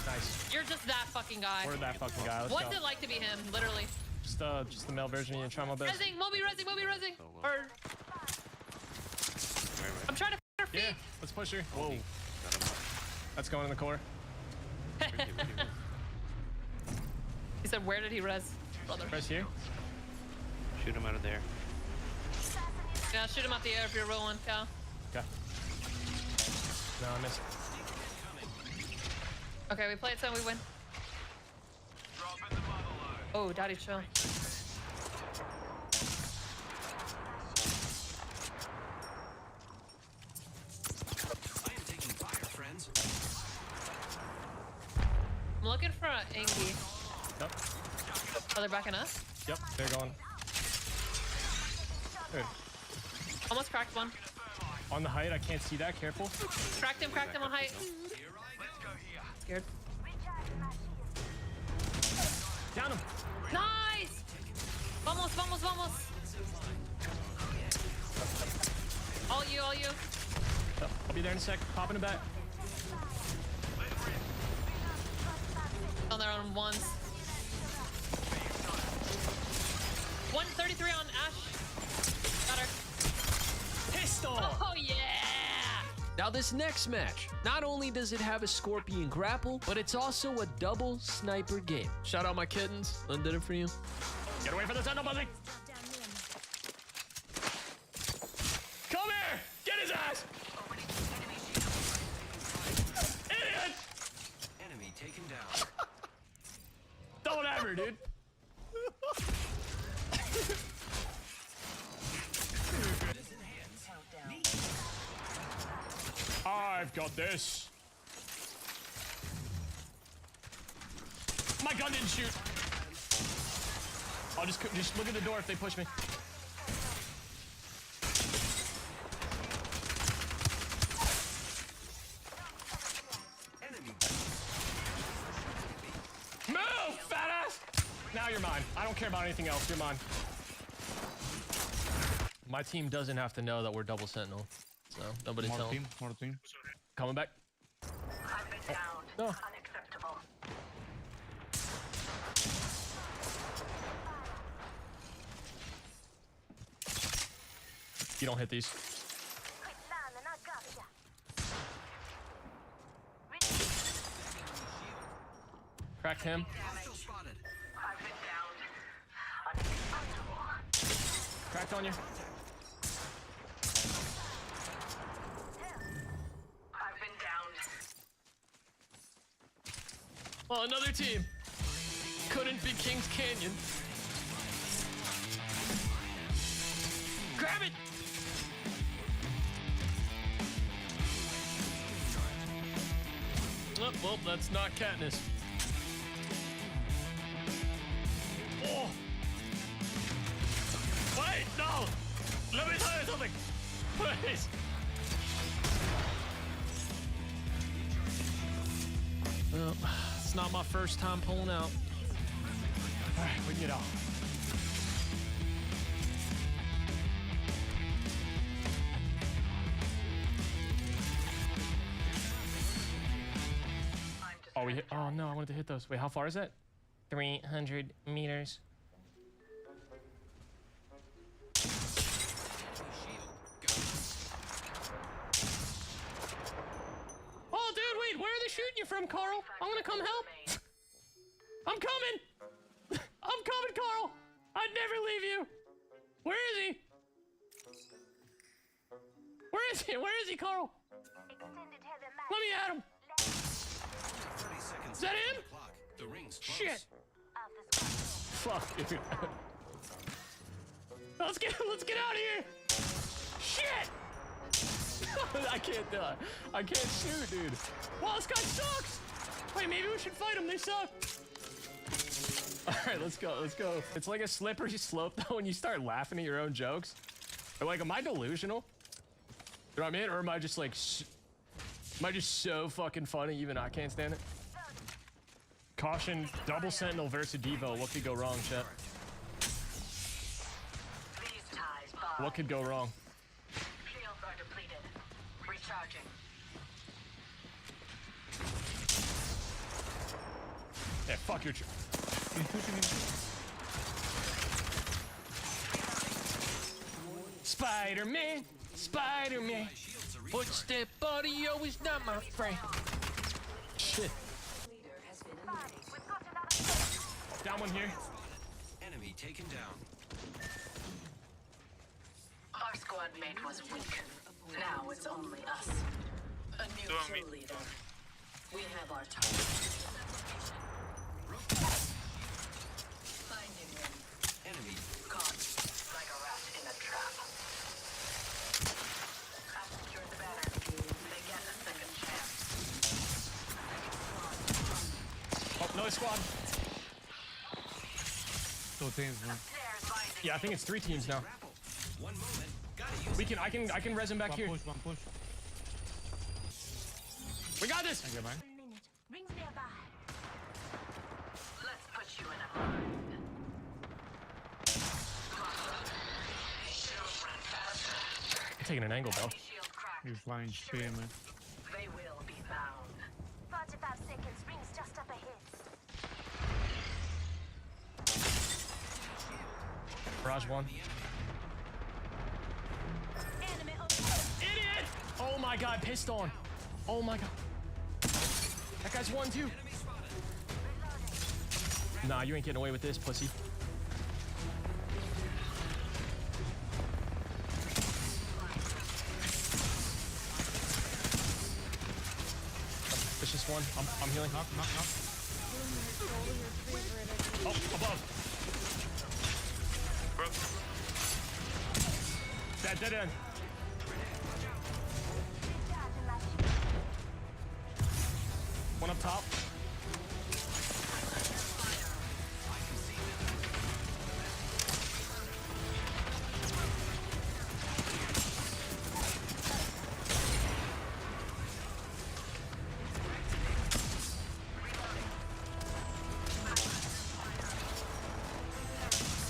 Nice. You're just that fucking guy. We're that fucking guy. Let's What's go. it like to be him? Literally. Just the male version of you and try my best. Resing, Moby resing. Or I'm trying to f her feet. Yeah, let's push her. Whoa. That's going in the core. He said, where did he res? Brother. Res here. Shoot him out of there. Yeah, shoot him out the air if you're rolling, Cal. Okay. No, I missed. Okay, we play it so we win. Oh, daddy, chill. I'm looking for an Angie. Yep. Oh, they're backing up? Yep, they're going. Good. Almost cracked one. On the height, I can't see that. Careful. Cracked him on height. Scared. Down him. Nice! Vamos. All you. Yep, I'll be there in a sec. Popping it back. On their own ones. 133 on Ash. Got her. Pistol! Oh, yeah! Now this next match, not only does it have a scorpion grapple, but it's also a double sniper game. Shout out my kittens. Lynn did it for you. Get away from the tunnel, Buzzy! taken down. Don't ever, dude. I've got this. My gun didn't shoot. I'll just look at the door if they push me. Move, fat ass! Now you're mine. I don't care about anything else. You're mine. My team doesn't have to know that we're double sentinel, so nobody tell them. More team. Coming back. I've been down. No. Unacceptable. You don't hit these. Cracked him. I've been down. Unacceptable. Cracked on you. I've been down. Well, another team. Couldn't be Kings Canyon. Grab it! Oh, well, that's not Katniss. Oh! Wait, no! Let me tell you something! Please! Well, it's not my first time pulling out. Alright, we can get out. Oh, we hit. Oh no, I wanted to hit those. Wait, how far is that? 300 meters. Oh, dude, wait, where are they shooting you from, Carl? I'm gonna come help. I'm coming. I'm coming, Carl. I'd never leave you. Where is he? Where is he? Where is he, Carl? Let me at him. Is that him? The ring's close. Shit. Fuck, dude. Let's get out of here. Shit. I can't do it. I can't shoot, dude. Wow, this guy sucks. Wait, maybe we should fight him. They suck. All right, let's go. Let's go. It's like a slippery slope though when you start laughing at your own jokes. Or like, am I delusional? You know what I mean? Or am I just like, am I just so fucking funny even I can't stand it? Caution, double sentinel versus Devo. What could go wrong, chat? What could go wrong? Shields are depleted. Recharging. Yeah, fuck your. Spider-Man, Spider-Man. Footstep audio is not my friend. Shit. Down one here. Enemy taken down. Our squad mate was weak. Now it's only us. A new kill leader. We have our target. Finding him. Enemy Caught like a rat in a trap. I secured the banner. They get a second chance. Oh, another squad. 2 teams, man. Yeah, I think it's 3 teams now. One moment. Gotta use We can, I can res him back here. One push. We got this. Thank you, man. Rings nearby. Let's put you in a bind. Shields run faster. I'm taking an angle, bro. Shield cracked. He's flying spear, man. They will be bound. 45 seconds. Rings just up ahead. Barrage one. Idiot! Oh my god, pissed on. Oh my god. That guy's 1 too. Nah, you ain't getting away with this, pussy. Vicious one. I'm healing. Knock. Oh, above. Dead end. One up top.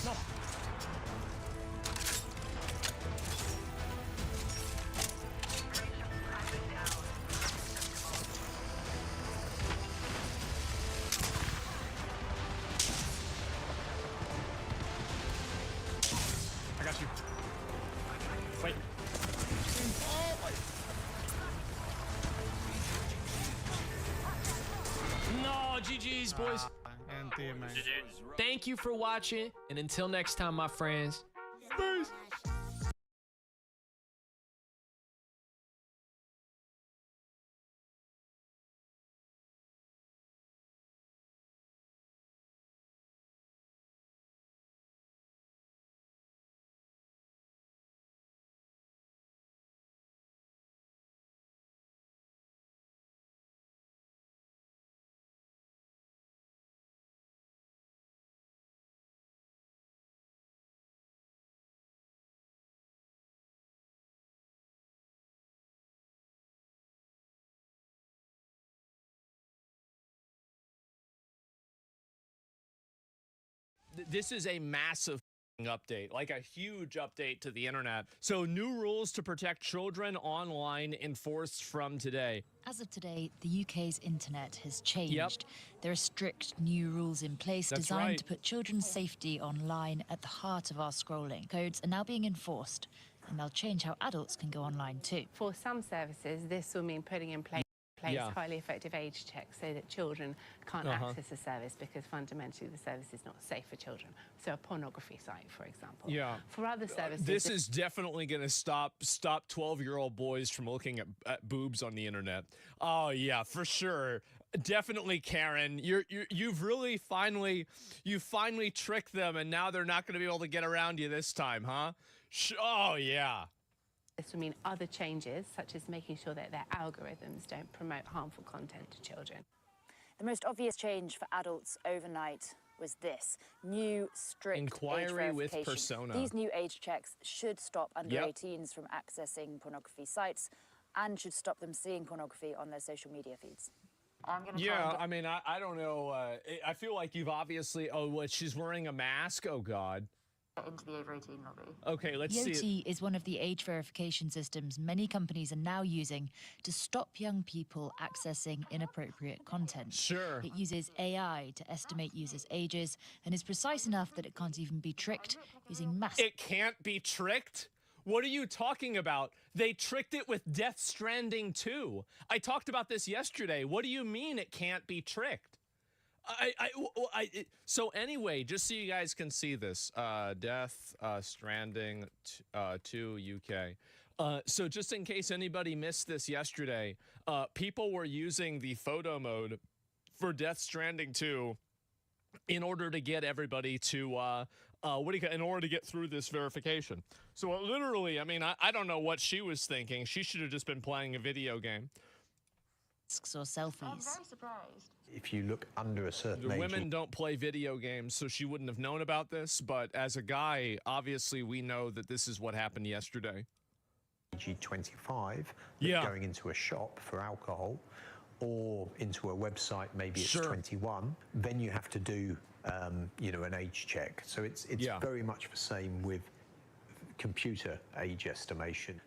No. I got you. Wait. Oh my. No, GG's, boys. Thank you for watching, and until next time, my friends. Peace. This is a massive update, like a huge update to the internet. So new rules to protect children online enforced from today. As of today, the UK's internet has changed. There are strict new rules in place designed to put children's safety online at the heart of our scrolling. Codes are now being enforced, and they'll change how adults can go online too. For some services, this will mean putting in place highly effective age checks so that children can't access the service because fundamentally the service is not safe for children. So a pornography site, for example. For other services... This is definitely going to stop 12-year-old boys from looking at boobs on the internet. Oh, yeah, for sure. Definitely, Karen. You've really finally tricked them, and now they're not going to be able to get around you this time, huh? Oh, yeah. This will mean other changes, such as making sure that their algorithms don't promote harmful content to children. The most obvious change for adults overnight was this new strict Inquiry age with verification. persona. These new age checks should stop under 18s from accessing pornography sites and should stop them seeing pornography on their social media feeds. I mean, I don't know. I feel like you've obviously... Oh, what, she's wearing a mask? Oh, God. Into the over 18 lobby. Okay, let's see. Yoti is one of the age verification systems many companies are now using to stop young people accessing inappropriate content. Sure. It uses AI to estimate users' ages and is precise enough that it can't even be tricked using massive... It can't be tricked? What are you talking about? They tricked it with Death Stranding 2. I talked about this yesterday. What do you mean it can't be tricked? So anyway, just so you guys can see this, Death Stranding 2 UK. So just in case anybody missed this yesterday, people were using the photo mode for Death Stranding 2 in order to get everybody to, in order to get through this verification. So literally, I mean, I don't know what she was thinking. She should have just been playing a video game. Or selfies. I'm very surprised. If you look under a certain The age... women don't play video games, so she wouldn't have known about this, but as a guy, obviously we know that this is what happened yesterday. 25, going into a shop for alcohol or into a website, maybe it's 21, then you have to do, you know, an age check. So it's very much the same with computer age estimation.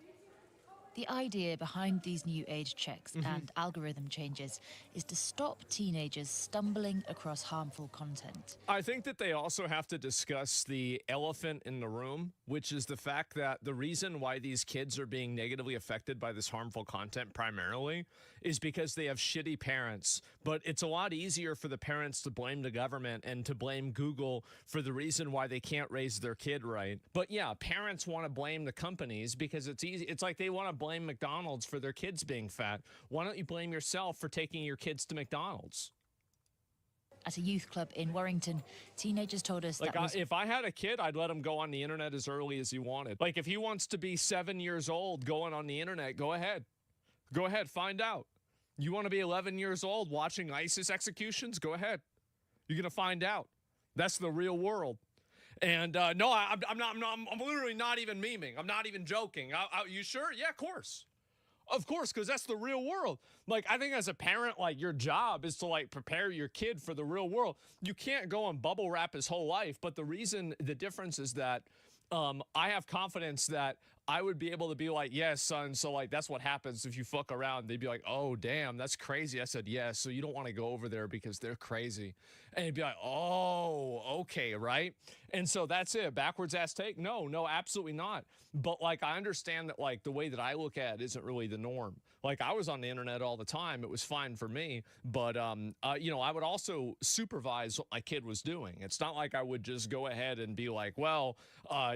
The idea behind these new age checks and algorithm changes is to stop teenagers stumbling across harmful content. I think that they also have to discuss the elephant in the room, which is the fact that the reason why these kids are being negatively affected by this harmful content primarily is because they have shitty parents. But it's a lot easier for the parents to blame the government and to blame Google for the reason why they can't raise their kid right. But yeah, parents want to blame the companies because it's easy. It's like they want to blame McDonald's for their kids being fat? Why don't you blame yourself for taking your kids to McDonald's? At a youth club in Warrington, teenagers told us Like, that was... if I had a kid, I'd let him go on the internet as early as he wanted. Like, if he wants to be 7 years old going on the internet, go ahead. Go ahead, find out. You want to be 11 years old watching ISIS executions? Go ahead. You're going to find out. That's the real world. And no, I'm literally not even memeing. I'm not even joking. You sure? Yeah, of course. Of course, because that's the real world. Like, I think as a parent, like, your job is to, like, prepare your kid for the real world. You can't go and bubble wrap his whole life. But the difference is that I have confidence that I would be able to be like, yes, son, so, like, that's what happens if you fuck around. They'd be like, oh, damn, that's crazy. I said, yes, so you don't want to go over there because they're crazy. And he'd be like, oh, okay, right? And so that's it. Backwards ass take? No, absolutely not. But, like, I understand that, like, the way that I look at it isn't really the norm. Like, I was on the internet all the time. It was fine for me. But, you know, I would also supervise what my kid was doing. It's not like I would just go ahead and be like, well,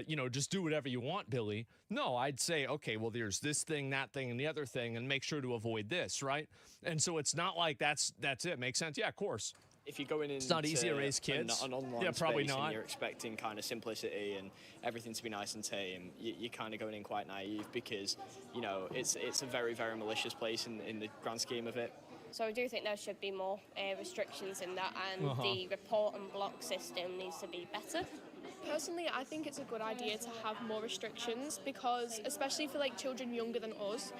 you know, just do whatever you want, Billy. No, I'd say, okay, well, there's this thing, that thing, and the other thing, and make sure to avoid this, right? And so it's not like that's it. Makes sense? Yeah, of course. If you're going in, it's not easy to raise kids. An online yeah, probably space not. And you're expecting kind of simplicity and everything to be nice and tame. You're kind of going in quite naive because, you know, it's a very, very malicious place in the grand scheme of it. So I do think there should be more restrictions in that, and the report and block system needs to be better. Personally, I think it's a good idea to have more restrictions because, especially for like children younger than us,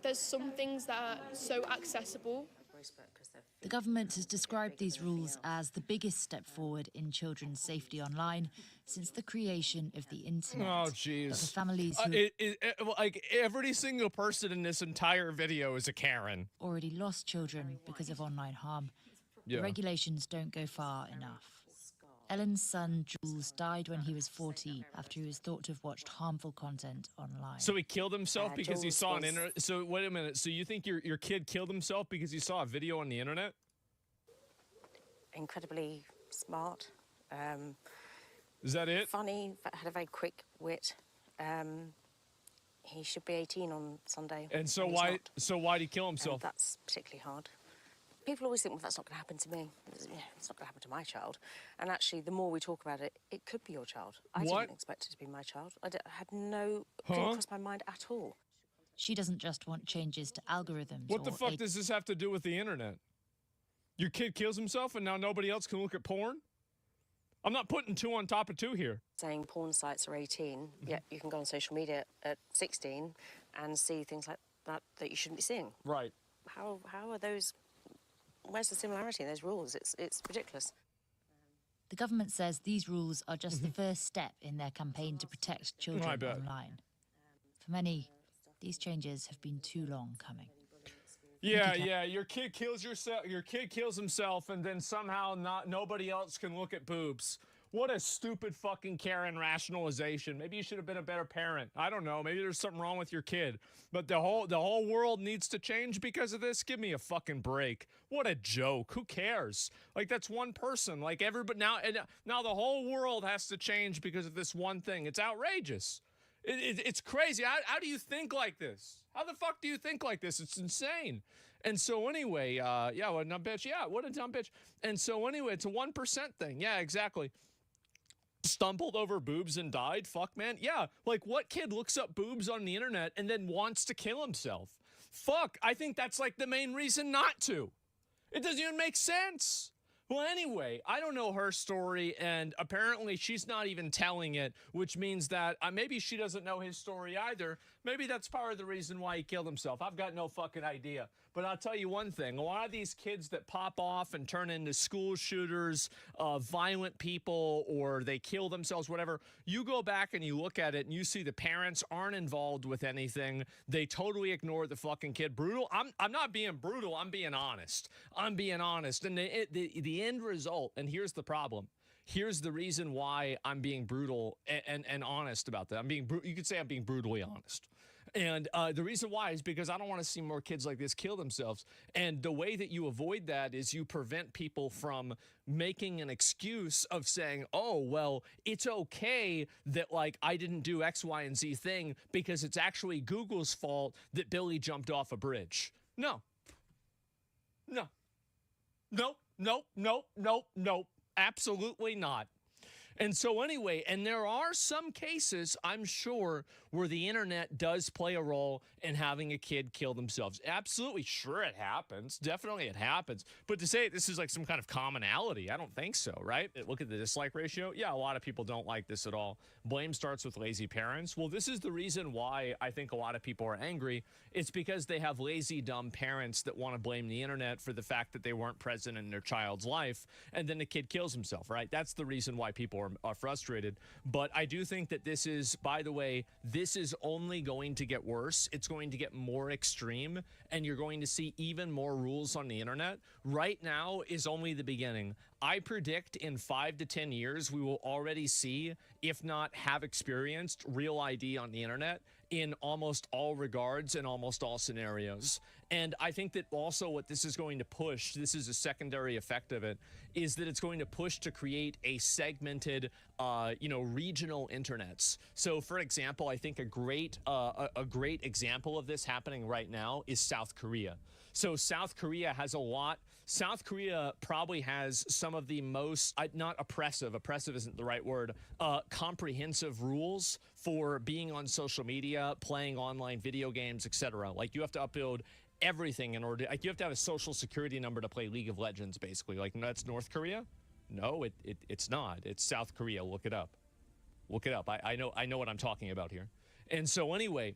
there's some things that are so accessible. The government has described these rules as the biggest step forward in children's safety online since the creation of the internet. Oh, jeez. The families who like, every single person in this entire video is a Karen. Already lost children because of online harm. The regulations don't go far enough. Ellen's son, Jules, died when he was 40 after he was thought to have watched harmful content online. So he killed himself because he saw an internet... So, wait a minute. So you think your kid killed himself because he saw a video on the internet? Incredibly smart. Is that it? Funny, but had a very quick wit. He should be 18 on Sunday. And so why did he kill himself? That's particularly hard. People always think, well, that's not going to happen to me. It's not going to happen to my child. And actually, the more we talk about it, it could be your child. I didn't expect it to be my child. I had no... Couldn't cross my mind at all. She doesn't just want changes to algorithms. What the fuck does this have to do with the internet? Your kid kills himself and now nobody else can look at porn? I'm not putting two on top of two here. Saying porn sites are 18, yet you can go on social media at 16 and see things like that you shouldn't be seeing. Right. How are those... Where's the similarity in those rules? It's ridiculous. The government says these rules are just the first step in their campaign to protect children online. For many, these changes have been too long coming. Yeah. Your kid kills yourself. Your kid kills himself, and then somehow nobody else can look at boobs. What a stupid fucking Karen rationalization. Maybe you should have been a better parent. I don't know. Maybe there's something wrong with your kid. But the whole world needs to change because of this. Give me a fucking break. What a joke. Who cares? Like, that's one person. Like, everybody now the whole world has to change because of this one thing. It's outrageous. It's crazy. How do you think like this? How the fuck do you think like this? It's insane. And so anyway, yeah, what a dumb bitch. Yeah, what a dumb bitch. And so anyway, it's a 1% thing. Yeah, exactly. Stumbled over boobs and died? Fuck, man. Yeah, like, what kid looks up boobs on the internet and then wants to kill himself? Fuck, I think that's, like, the main reason not to. It doesn't even make sense. Well, anyway, I don't know her story, and apparently she's not even telling it, which means that maybe she doesn't know his story either. Maybe that's part of the reason why he killed himself. I've got no fucking idea. But I'll tell you one thing. A lot of these kids that pop off and turn into school shooters, violent people, or they kill themselves, whatever, you go back and you look at it and you see the parents aren't involved with anything. They totally ignore the fucking kid. Brutal. I'm not being brutal. I'm being honest. I'm being honest. And the end result, and here's the problem. Here's the reason why I'm being brutal and honest about that. You could say I'm being brutally honest. And the reason why is because I don't want to see more kids like this kill themselves. And the way that you avoid that is you prevent people from making an excuse of saying, oh, well, it's okay that like I didn't do X, Y, and Z thing because it's actually Google's fault that Billy jumped off a bridge. No. No. Nope, nope, nope, nope, nope. Absolutely not. And so anyway, and there are some cases, I'm sure, where the internet does play a role in having a kid kill themselves. Absolutely, sure it happens. Definitely it happens. But to say this is like some kind of commonality, I don't think so, right? Look at the dislike ratio. Yeah, a lot of people don't like this at all. Blame starts with lazy parents. Well, this is the reason why I think a lot of people are angry. It's because they have lazy, dumb parents that want to blame the internet for the fact that they weren't present in their child's life, and then the kid kills himself, right? That's the reason why people are frustrated. But I do think that this is, by the way, this is only going to get worse. It's going to get more extreme, and you're going to see even more rules on the internet. Right now is only the beginning. I predict in 5 to 10 years, we will already see, if not have experienced, real ID on the internet in almost all regards and almost all scenarios. And I think that also what this is going to push, this is a secondary effect of it, is that it's going to push to create a segmented, regional internets. So for example, I think a great example of this happening right now is South Korea. So South Korea has a lot. South Korea probably has some of the most, not oppressive isn't the right word, comprehensive rules for being on social media, playing online video games, etc. Like you have to upload everything in order, like you have to have a social security number to play League of Legends, basically. Like that's North Korea? No, it's not. It's South Korea. Look it up. Look it up. I know what I'm talking about here. And so anyway,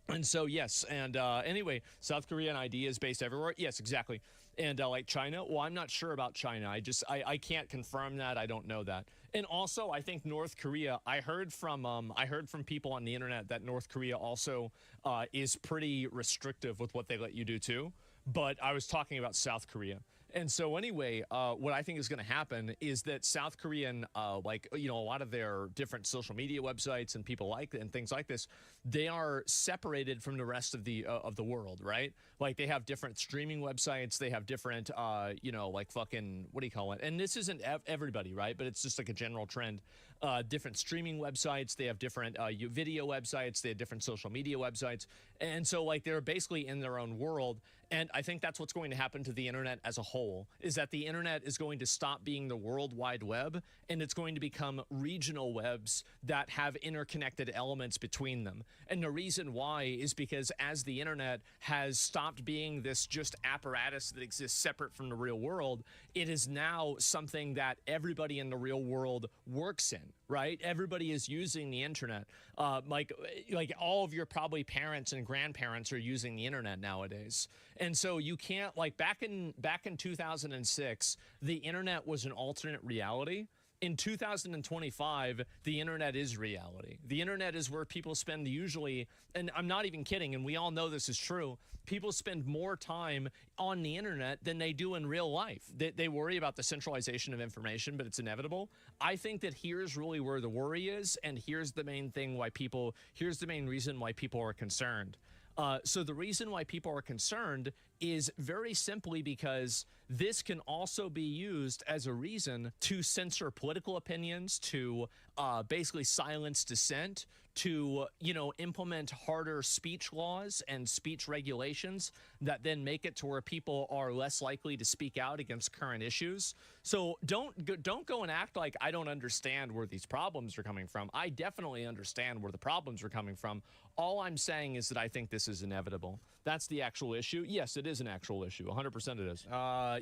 and so yes, and anyway, South Korean ID is based everywhere. Yes, exactly. And like China, well, I'm not sure about China. I can't confirm that. I don't know that. And also, I think North Korea. I heard from people on the internet that North Korea also is pretty restrictive with what they let you do too. But I was talking about South Korea. And so anyway, what I think is going to happen is that South Korean, a lot of their different social media websites and people and things like this, they are separated from the rest of the world, right? Like they have different streaming websites, they have different, fucking, what do you call it? And this isn't everybody, right? But it's just like a general trend. Different streaming websites, they have different video websites, they have different social media websites. And so like they're basically in their own world. And I think that's what's going to happen to the internet as a whole, is that the internet is going to stop being the World Wide Web, and it's going to become regional webs that have interconnected elements between them. And the reason why is because as the internet has stopped being this just apparatus that exists separate from the real world, it is now something that everybody in the real world works in, right? Everybody is using the internet. Like all of your probably parents and grandparents are using the internet nowadays. And so you can't, like back in 2006, the internet was an alternate reality. In 2025, the internet is reality. The internet is where people spend usually, and I'm not even kidding, and we all know this is true, people spend more time on the internet than they do in real life. They worry about the centralization of information, but it's inevitable. I think that here's really where the worry is, and here's the main reason why people are concerned. So the reason why people are concerned is very simply because this can also be used as a reason to censor political opinions, to basically silence dissent, to, implement harder speech laws and speech regulations that then make it to where people are less likely to speak out against current issues. So don't go and act like I don't understand where these problems are coming from. I definitely understand where the problems are coming from. All I'm saying is that I think this is inevitable. That's the actual issue. Yes, it is an actual issue. 100% it is.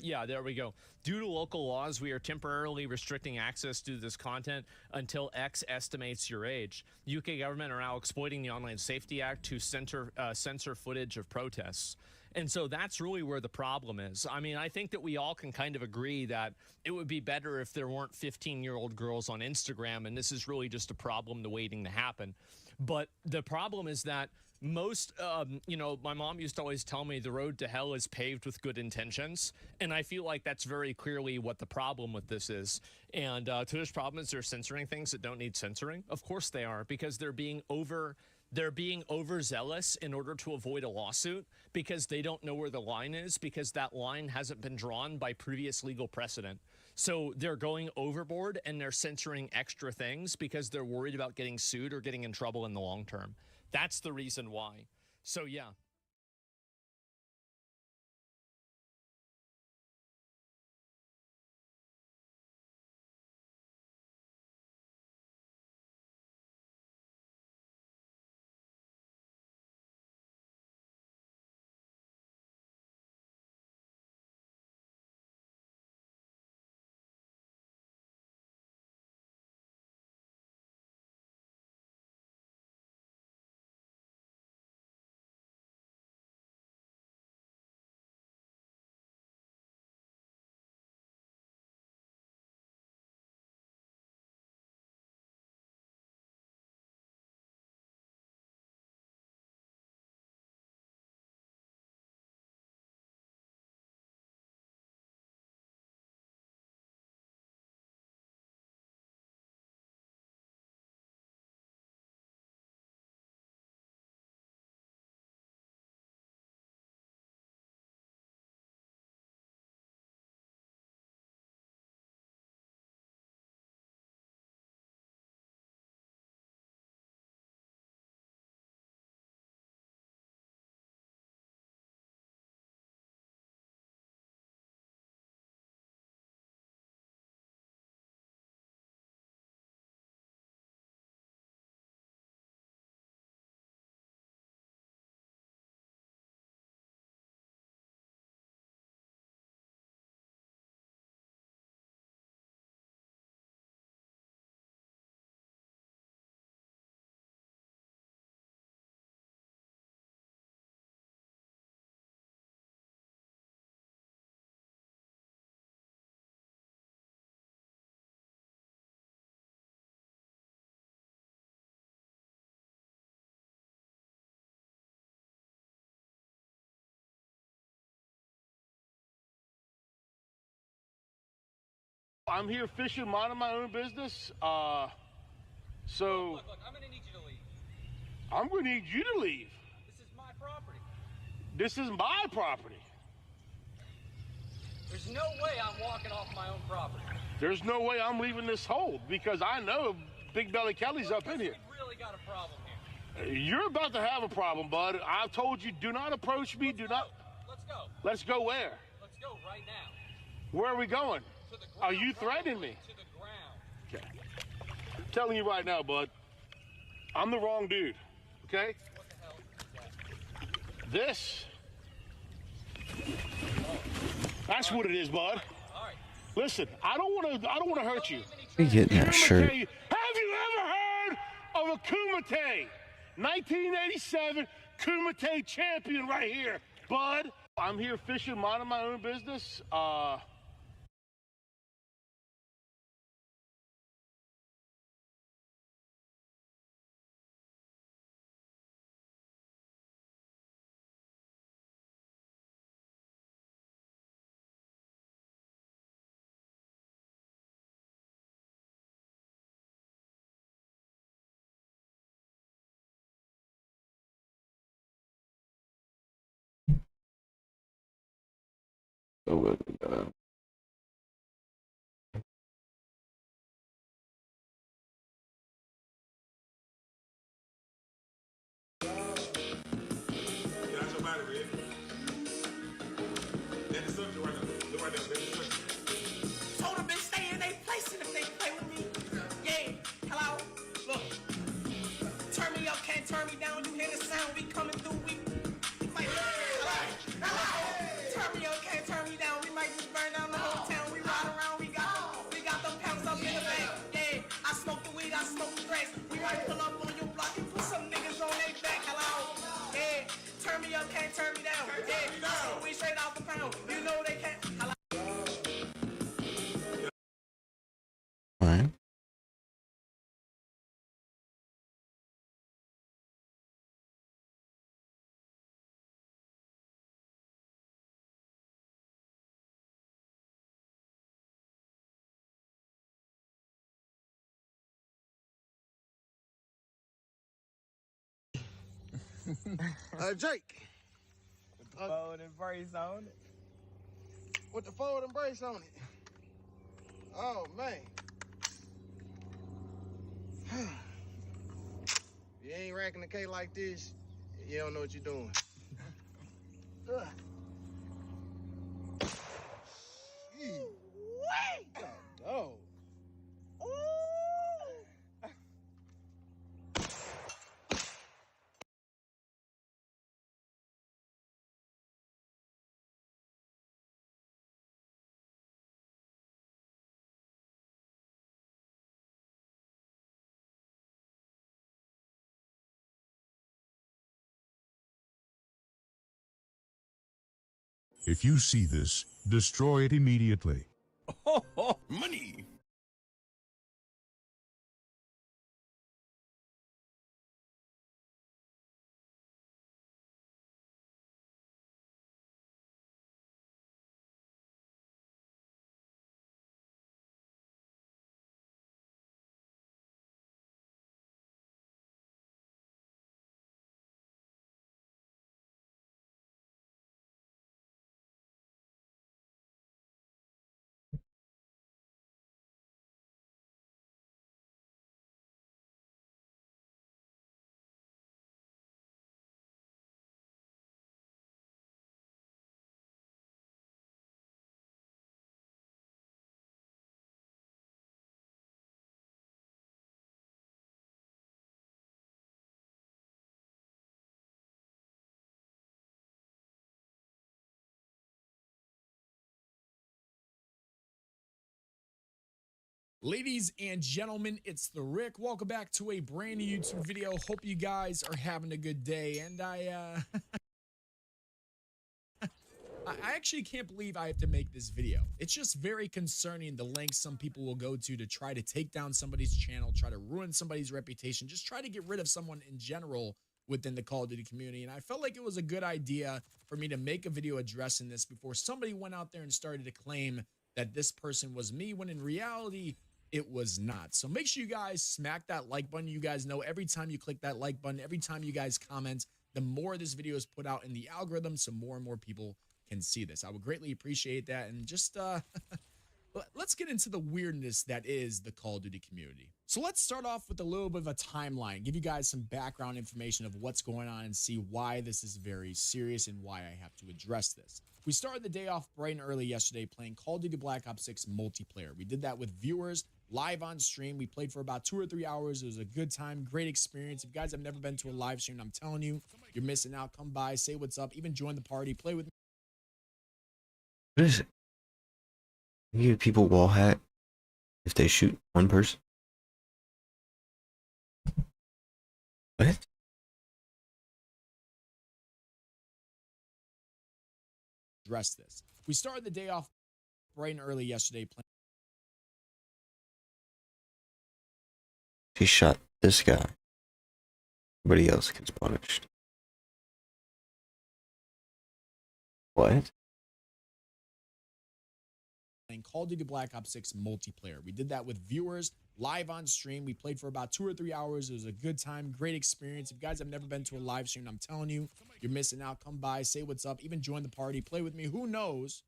Yeah, there we go. Due to local laws, we are temporarily restricting access to this content until X estimates your age. UK government are now exploiting the Online Safety Act to censor footage of protests. And so that's really where the problem is. I mean, I think that we all can kind of agree that it would be better if there weren't 15-year-old girls on Instagram, and this is really just a problem waiting to happen. But the problem is that most, my mom used to always tell me the road to hell is paved with good intentions. And I feel like that's very clearly what the problem with this is. And today's problem is they're censoring things that don't need censoring. Of course they are, because they're being they're being overzealous in order to avoid a lawsuit because they don't know where the line is, because that line hasn't been drawn by previous legal precedent. So they're going overboard and they're censoring extra things because they're worried about getting sued or getting in trouble in the long term. That's the reason why. So yeah. I'm here fishing, minding my own business. So look, I'm gonna need you to leave. I'm gonna need you to leave. This is my property. This is my property. There's no way I'm walking off my own property. There's no way I'm leaving this hold because I know Big Belly Kelly's up in here. We really got a problem here. You're about to have a problem, bud. I've told you, do not approach me. Do not. Let's go. Let's go where? Let's go right now. Where are we going? To the ground. Are you threatening me? To the ground. Okay. I'm telling you right now, bud. I'm the wrong dude. Okay? What the hell is that? This. That's what it is, bud. All right. Listen, I don't want to hurt you. You getting that shirt? Have you ever heard of a Kumite? 1987 Kumite champion right here, bud. I'm here fishing, minding my own business. Told them they stay in their place and if they play with me, yeah, hello, look, turn me up, can't turn me down, you hear the sound, we coming through, we might, hello, turn me up, can't turn me down, we might just burn down the whole town, we ride around, we got them pounds up in the bank, yeah, I smoke the weed, I smoke the grass, we might pull up on your block and put some niggas on their back, hello, yeah, turn me up, can't turn me down, yeah, I smoke weed straight out the pound, you know they can't, hello. Fine. Jake. With the forward embrace on it. With the forward embrace on it. Oh, man. You ain't racking the K like this, you don't know what you're doing. Oh. If you see this, destroy it immediately. Money. Ladies and gentlemen, it's the Rick. Welcome back to a brand new YouTube video. Hope you guys are having a good day. And I actually can't believe I have to make this video. It's just very concerning the lengths some people will go to try to take down somebody's channel, try to ruin somebody's reputation, just try to get rid of someone in general within the Call of Duty community. And I felt like it was a good idea for me to make a video addressing this before somebody went out there and started to claim that this person was me, when in reality, it was not. So make sure you guys smack that like button. You guys know every time you click that like button, every time you guys comment, the more this video is put out in the algorithm, so more and more people can see this. I would greatly appreciate that. And just let's get into the weirdness that is the Call of Duty community. So let's start off with a little bit of a timeline, give you guys some background information of what's going on and see why this is very serious and why I have to address this. We started the day off bright and early yesterday playing Call of Duty Black Ops 6 multiplayer. We did that with viewers live on stream. We played for about 2 or 3 hours. It was a good time, great experience. If you guys have never been to a live stream, I'm telling you, you're missing out. Come by, say what's up, even join the party, play with me. What is it? You give people wall hack if they shoot one person? What? Address this. We started the day off bright and early yesterday playing. He shot this guy. Everybody else gets punished. What? Playing Call of Duty Black Ops 6 multiplayer. We did that with viewers live on stream. We played for about 2 or 3 hours. It was a good time, great experience. If you guys have never been to a live stream, I'm telling you, you're missing out. Come by, say what's up, even join the party, play with me. Who knows?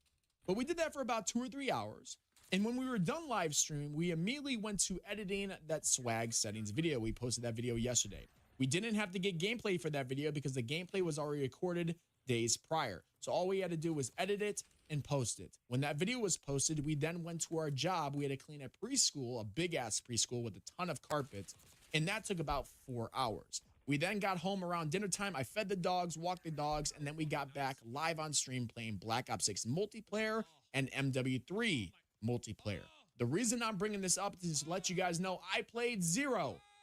But we did that for about 2 or 3 hours. And when we were done live stream, we immediately went to editing that swag settings video. We posted that video yesterday. We didn't have to get gameplay for that video because the gameplay was already recorded days prior. So all we had to do was edit it and post it. When that video was posted, we then went to our job. We had to clean a preschool, a big ass preschool with a ton of carpet. And that took about 4 hours. We then got home around dinner time. I fed the dogs, walked the dogs, and then we got back live on stream playing Black Ops 6 multiplayer and MW3 multiplayer. The reason I'm bringing this up is to let you guys know I played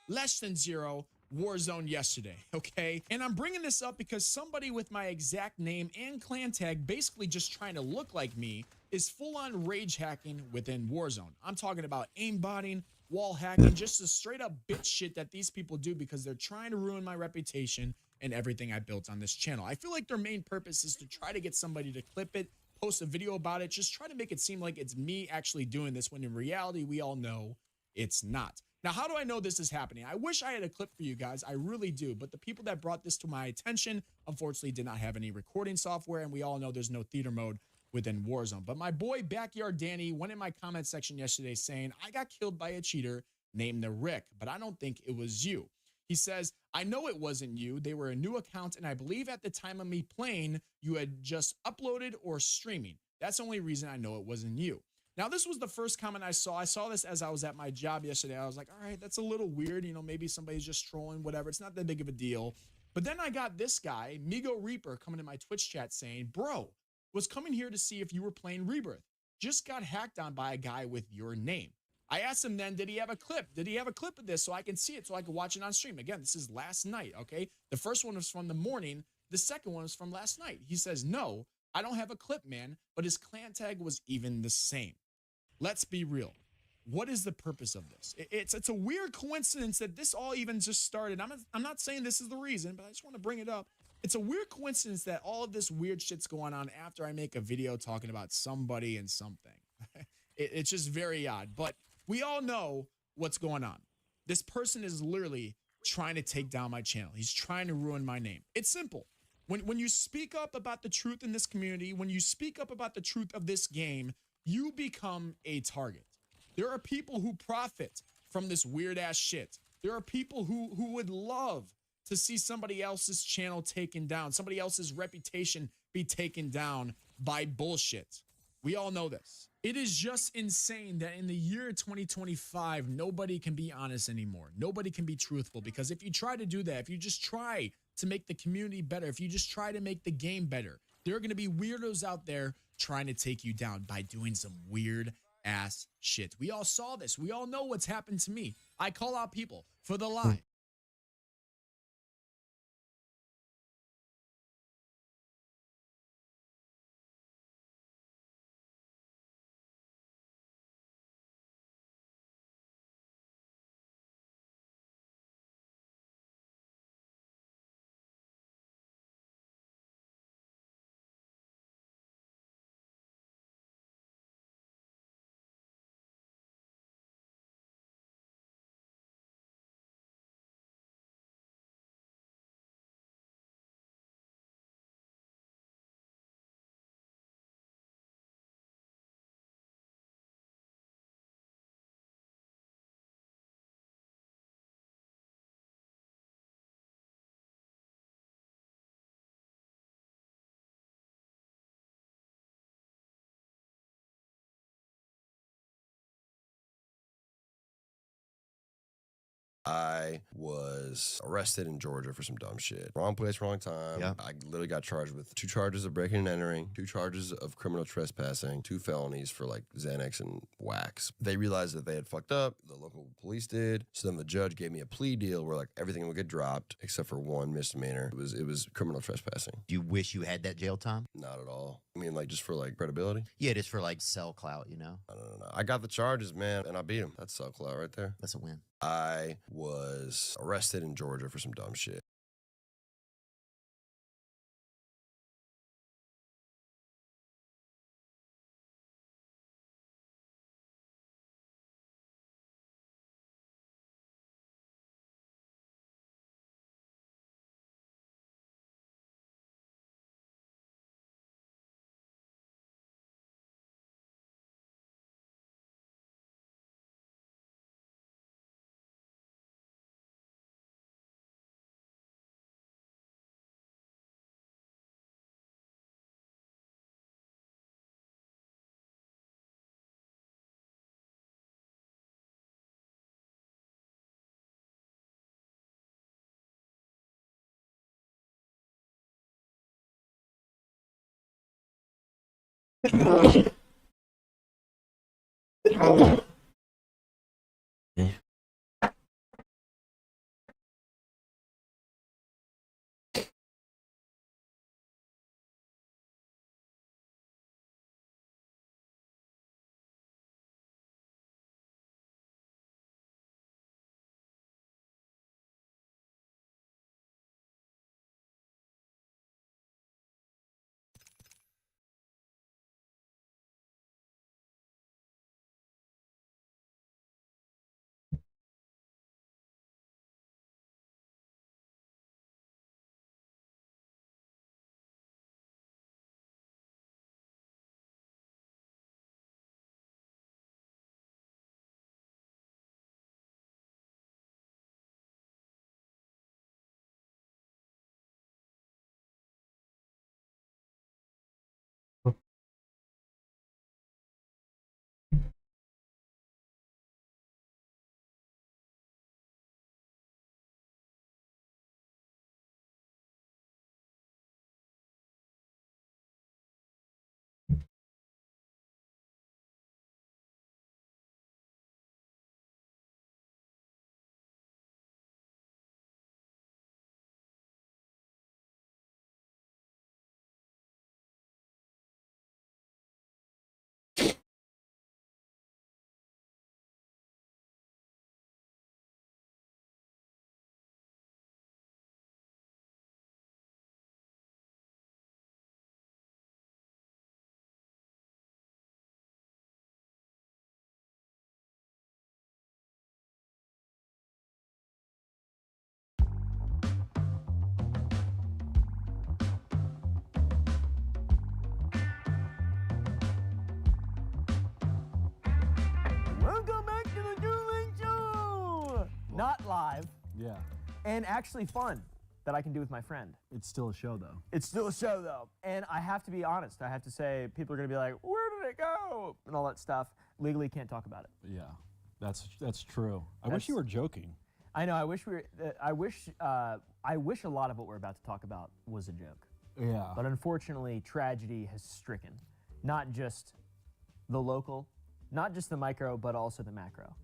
less than zero Warzone yesterday, okay? And I'm bringing this up because somebody with my exact name and clan tag, basically just trying to look like me, is full-on rage hacking within Warzone. I'm talking about aimbotting, wall hacking, just the straight up bitch shit that these people do because they're trying to ruin my reputation and everything I built on this channel. I feel like their main purpose is to try to get somebody to clip it, post a video about it, just try to make it seem like it's me actually doing this, when in reality, we all know it's not. Now, how do I know this is happening? I wish I had a clip for you guys. I really do. But the people that brought this to my attention, unfortunately, did not have any recording software. And we all know there's no theater mode within Warzone. But my boy Backyard Danny went in my comment section yesterday saying, I got killed by a cheater named the Rick, but I don't think it was you. He says, I know it wasn't you. They were a new account, and I believe at the time of me playing, you had just uploaded or streaming. That's the only reason I know it wasn't you. Now, this was the first comment I saw. I saw this as I was at my job yesterday. I was like, all right, that's a little weird. You know, maybe somebody's just trolling, whatever. It's not that big of a deal. But then I got this guy, Migo Reaper, coming to my Twitch chat saying, bro, was coming here to see if you were playing Rebirth. Just got hacked on by a guy with your name. I asked him then, did he have a clip? Did he have a clip of this so I can see it, so I can watch it on stream? Again, this is last night, okay? The first one was from the morning. The second one was from last night. He says, no, I don't have a clip, man, but his clan tag was even the same. Let's be real. What is the purpose of this? It's a weird coincidence that this all even just started. I'm not saying this is the reason, but I just want to bring it up. It's a weird coincidence that all of this weird shit's going on after I make a video talking about somebody and something. It's just very odd, but we all know what's going on. This person is literally trying to take down my channel. He's trying to ruin my name. It's simple. When you speak up about the truth in this community, when you speak up about the truth of this game, you become a target. There are people who profit from this weird ass shit. There are people who would love to see somebody else's channel taken down, somebody else's reputation be taken down by bullshit. We all know this. It is just insane that in the year 2025, nobody can be honest anymore. Nobody can be truthful, because if you try to do that, if you just try to make the community better, if you just try to make the game better, there are going to be weirdos out there trying to take you down by doing some weird ass shit. We all saw this. We all know what's happened to me. I call out people for the lie. I was arrested in Georgia for some dumb shit. Wrong place, wrong time. Yeah. I literally got charged with 2 charges of breaking and entering, 2 charges of criminal trespassing, 2 felonies for like Xanax and wax. They realized that they had fucked up. The local police did. So then the judge gave me a plea deal where like everything would get dropped except for 1 misdemeanor. It was criminal trespassing. Do you wish you had that jail time? Not at all. I mean, like just for like credibility. Yeah, just for like cell clout, you know? No. I got the charges, man, and I beat him. That's cell clout right there. That's a win. I was arrested in Georgia for some dumb shit. not live, Yeah. and actually fun that I can do with my friend. It's still a show, though. It's still a show, though. And I have to be honest. I have to say, people are going to be like, where did it go? And all that stuff. Legally can't talk about it. Yeah, that's true. I wish you were joking. I know. I wish we were. I wish a lot of what we're about to talk about was a joke. Yeah. But unfortunately, tragedy has stricken not just the local, not just the micro, but also the macro.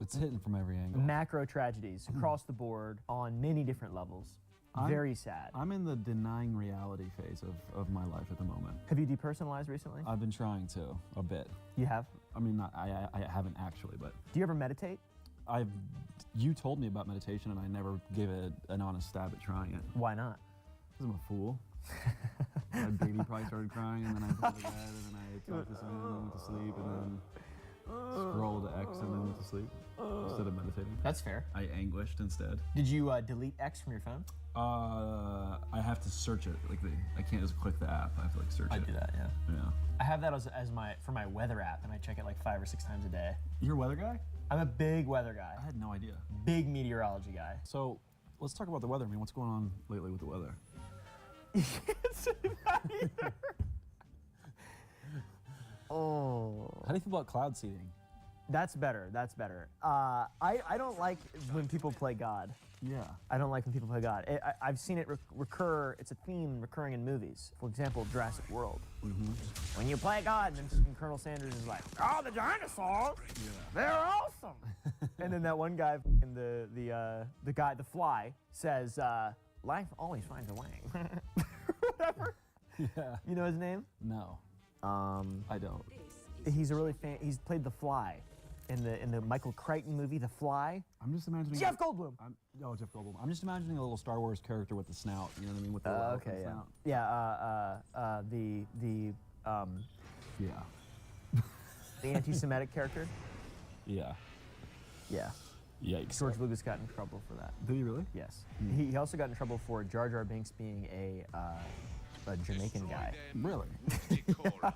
It's hitting from every angle. Macro tragedies across the board on many different levels. Very sad. I'm in the denying reality phase of my life at the moment. Have you depersonalized recently? I've been trying to, a bit. You have? I mean, I haven't actually, but... Do you ever meditate? You told me about meditation, and I never gave it an honest stab at trying it. Why not? Because I'm a fool. My baby probably started crying, and then I put it to bed, and then I talked to someone, and then went to sleep, and then scrolled to X, and then went to sleep instead of meditating. That's fair. I anguished instead. Did you delete X from your phone? I have to search it. I can't just click the app. I have to search it. I do that, yeah. Yeah. I have that for my weather app, and I check it like 5 or 6 times a day. You're a weather guy? I'm a big weather guy. I had no idea. Big meteorology guy. So let's talk about the weather. I mean, what's going on lately with the weather? You can't say that either. Oh. How do you feel about cloud seeding? That's better. That's better. I don't like when people play God. Yeah. I don't like when people play God. I've seen it recur. It's a theme recurring in movies. For example, Jurassic World. Mm-hmm. When you play God, and Colonel Sanders is like, "Oh, the dinosaurs, they're awesome." And then that one guy, the guy, the fly, says, "Life always finds a way." Whatever. Yeah. You know his name? No. I don't. He's a really he's played the Fly in the Michael Crichton movie, The Fly. I'm just imagining Jeff Goldblum. Jeff Goldblum. I'm just imagining a little Star Wars character with the snout. You know what I mean? With the okay, yeah. snout. Yeah. The anti-Semitic character. Yeah. Yeah. Yikes. George Lucas got in trouble for that. Did he really? Yes. He also got in trouble for Jar Jar Binks being a Jamaican guy. Really? Yeah.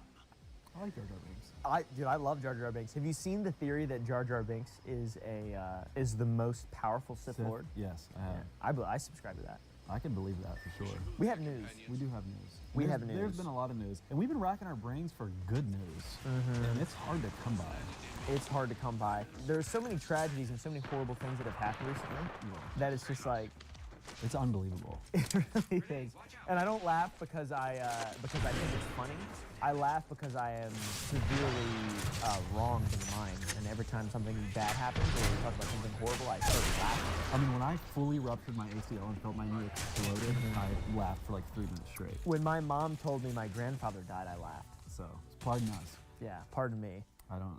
I like Jar Jar Binks. I love Jar Jar Binks. Have you seen the theory that Jar Jar Binks is the most powerful Sith Lord? Yes, I have. I subscribe to that. I can believe that for sure. We have news. We do have news. We have news. There's been a lot of news, and we've been racking our brains for good news, and it's hard to come by. It's hard to come by. There's so many tragedies and so many horrible things that have happened recently that it's just like... It's unbelievable. It really is. And I don't laugh because I think it's funny. I laugh because I am severely wronged in the mind. And every time something bad happens or we talk about something horrible, I start laughing. I mean, when I fully ruptured my ACL and felt my knee exploded, I laughed for like 3 minutes straight. When my mom told me my grandfather died, I laughed. So, pardon us. Yeah, pardon me.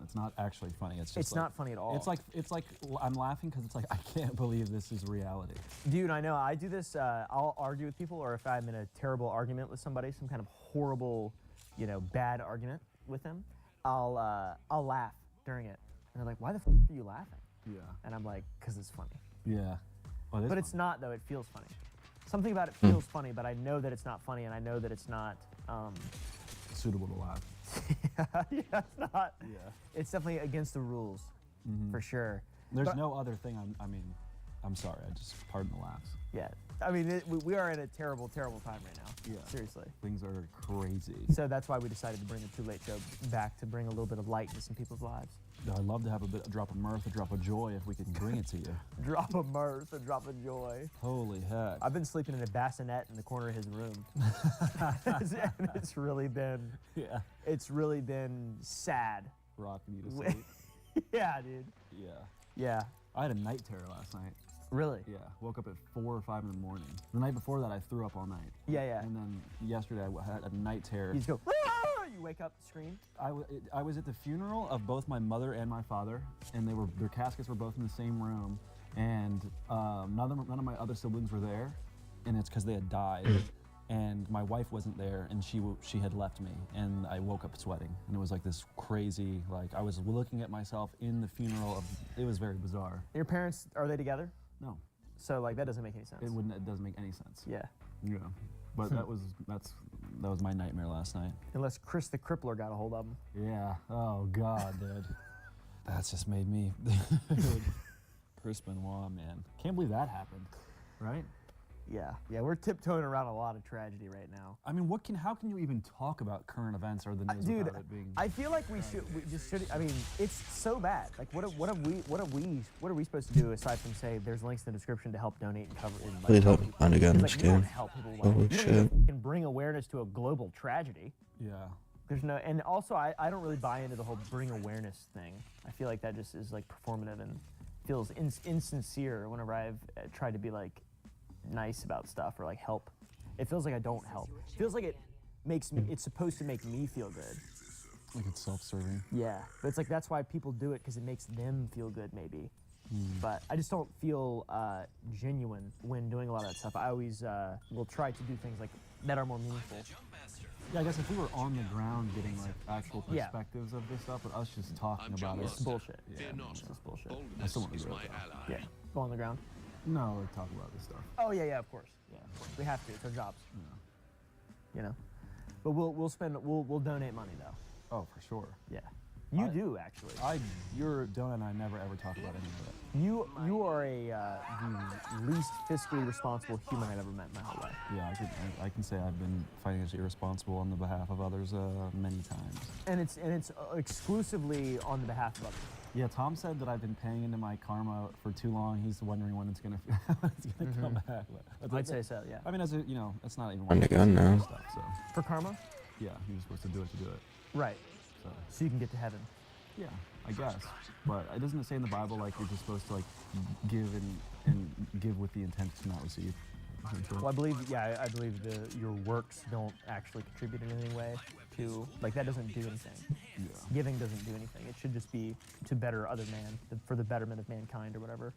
It's not actually funny. It's just it's not funny at all. It's like I'm laughing because it's like, I can't believe this is reality. Dude, I know. I do this, I'll argue with people, or if I'm in a terrible argument with somebody, some kind of horrible, bad argument with them, I'll laugh during it. And they're like, why the f are you laughing? Yeah. And I'm like, because it's funny. Yeah. Well, but it's not, though. It feels funny. Something about it feels funny, but I know that it's not funny, and I know that it's not... suitable to laugh. Yeah, it's not. Yeah. It's definitely against the rules, for sure. There's no other thing. I'm sorry. I just pardon the laughs. Yeah. I mean, we are in a terrible, terrible time right now. Yeah. Seriously. Things are crazy. So that's why we decided to bring the Too Late Show back, to bring a little bit of light into some people's lives. I'd love to have a drop of mirth, a drop of joy, if we can bring it to you. Drop of mirth, a drop of joy. Holy heck. I've been sleeping in a bassinet in the corner of his room. And it's really been... Yeah. It's really been sad. Rocking you to sleep. Yeah, dude. Yeah. Yeah. I had a night terror last night. Really? Yeah. Woke up at 4 or 5 in the morning. The night before that, I threw up all night. Yeah, yeah. And then yesterday, I had a night terror. You just go, "Ah!" You wake up, scream? I was at the funeral of both my mother and my father, and their caskets were both in the same room, and none of my other siblings were there, and it's because they had died. And my wife wasn't there, and she had left me, and I woke up sweating, and it was like this crazy, I was looking at myself in the funeral. It was very bizarre. Your parents, are they together? No. So that doesn't make any sense. It doesn't make any sense. Yeah. Yeah. But that was my nightmare last night. Unless Chris the Crippler got a hold of him. Yeah. Oh God, dude. That's just made me. Chris Benoit, man. Can't believe that happened, right? Yeah, we're tiptoeing around a lot of tragedy right now. I mean, how can you even talk about current events or the news Dude, without it being? I feel like we just should. I mean, it's so bad. Like, what are we supposed to do aside from say there's links in the description to help donate and cover? And, like, Please help me find a gun like, this we don't game. help people. Holy You shit. don't even bring awareness to a global tragedy. Yeah. There's no, and also I don't really buy into the whole bring awareness thing. I feel like that just is like performative and feels insincere whenever I've tried to be like nice about stuff or like help. It feels like I don't help. It feels like it makes me, it's supposed to make me feel good. Like it's self-serving. Yeah, but it's like that's why people do it, because it makes them feel good maybe. But I just don't feel genuine when doing a lot of that stuff. I always will try to do things like that are more meaningful. Yeah, I guess if we were on the ground getting like actual perspectives of this stuff, but us just talking about it, It's bullshit. Yeah, It's just bullshit. I still want to do it though. Yeah, go on the ground. No, like talk about this stuff. Oh yeah, of course. Yeah, of course. We have to. It's our jobs. You know, but we'll donate money though. Oh, for sure. Yeah, you do actually. You're Donut and I never ever talk about any of it. You are the least fiscally responsible human I've ever met in my whole life. Yeah, I can say I've been financially irresponsible on the behalf of others many times. And it's exclusively on the behalf of others. Yeah, Tom said that I've been paying into my karma for too long. He's wondering when it's gonna come back. But I'd say so. Yeah. I mean, it's not even. Find a gun now. Stuff, so. For karma? Yeah, he was supposed to do it. Right. So you can get to heaven. Yeah, I guess. But it doesn't say in the Bible like you're just supposed to like give and give with the intent to not receive. Well, I believe your works don't actually contribute in any way to, like, that doesn't do anything. Yeah. Giving doesn't do anything. It should just be to better other man, for the betterment of mankind or whatever.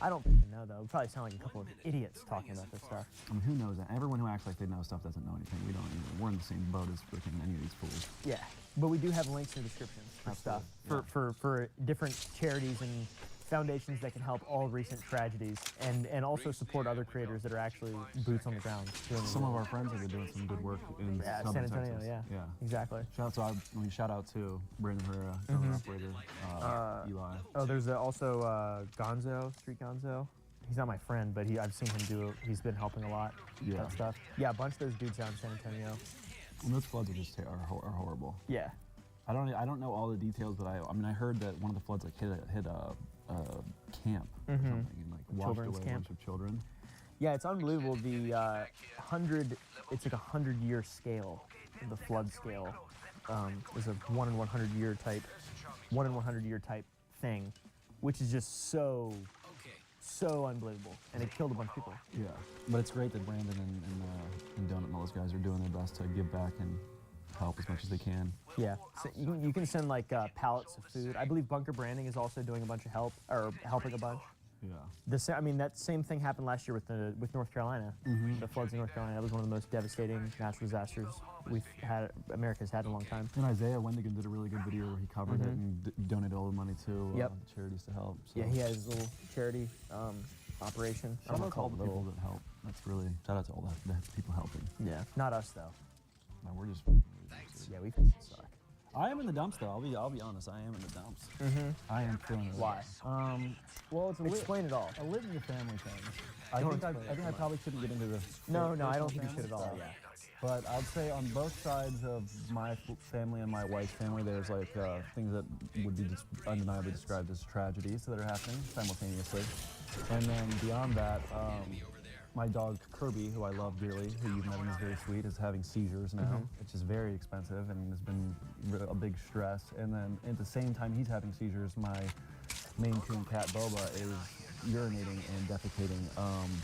I don't know though. We probably sound like a couple of idiots talking about this stuff. I mean, who knows that? Everyone who acts like they know stuff doesn't know anything. We don't even. We're in the same boat as freaking any of these fools. Yeah, but we do have links in the description for stuff for different charities and foundations that can help all recent tragedies and also support other creators that are actually boots on the ground. Some of our friends have been doing some good work in San Antonio. Texas. Yeah, exactly. Shout out to Brandon Herrera, our operator, Eli. Oh, there's also Gonzo, Street Gonzo. He's not my friend, but I've seen him do it. He's been helping a lot. Yeah. That stuff. Yeah, a bunch of those dudes out in San Antonio. And those floods are horrible. Yeah. I don't know all the details, but I mean I heard that one of the floods like hit a camp or something and like washed Children's away camp. a bunch of children. Yeah, it's unbelievable. The it's like a 100-year scale. The flood scale is a 1 in 100 year type thing, which is just so unbelievable, and it killed a bunch of people. Yeah, but it's great that Brandon and Donut and all those guys are doing their best to give back and help as much as they can. Yeah, so you can send like pallets of food. I believe Bunker Branding is also doing a bunch of help, or helping a bunch. Yeah. I mean, that same thing happened last year with North Carolina. The floods in North Carolina. That was one of the most devastating natural disasters America's had in a long time. And Isaiah Wendigan did a really good video where he covered it and donated all the money to charities to help. So. Yeah, he has his little charity operation. Shout out to all the people that help. That's really, shout out to all the people helping. Yeah, not us though. No, we're just. Yeah, we suck. I am in the dumps though. I'll be honest. I am in the dumps. I am feeling it. Why? Well, it's explain it all. A live in your family thing. I Don't think explain it. I probably shouldn't get into this. No, I don't think you should at all. Yeah. But I'd say on both sides of my family and my wife's family, there's like things that would be undeniably described as tragedies that are happening simultaneously. And then beyond that, my dog Kirby, who I love dearly, who you've met and is very sweet, is having seizures now, which is very expensive and has been a big stress. And then at the same time he's having seizures, my Maine Coon cat Boba is urinating and defecating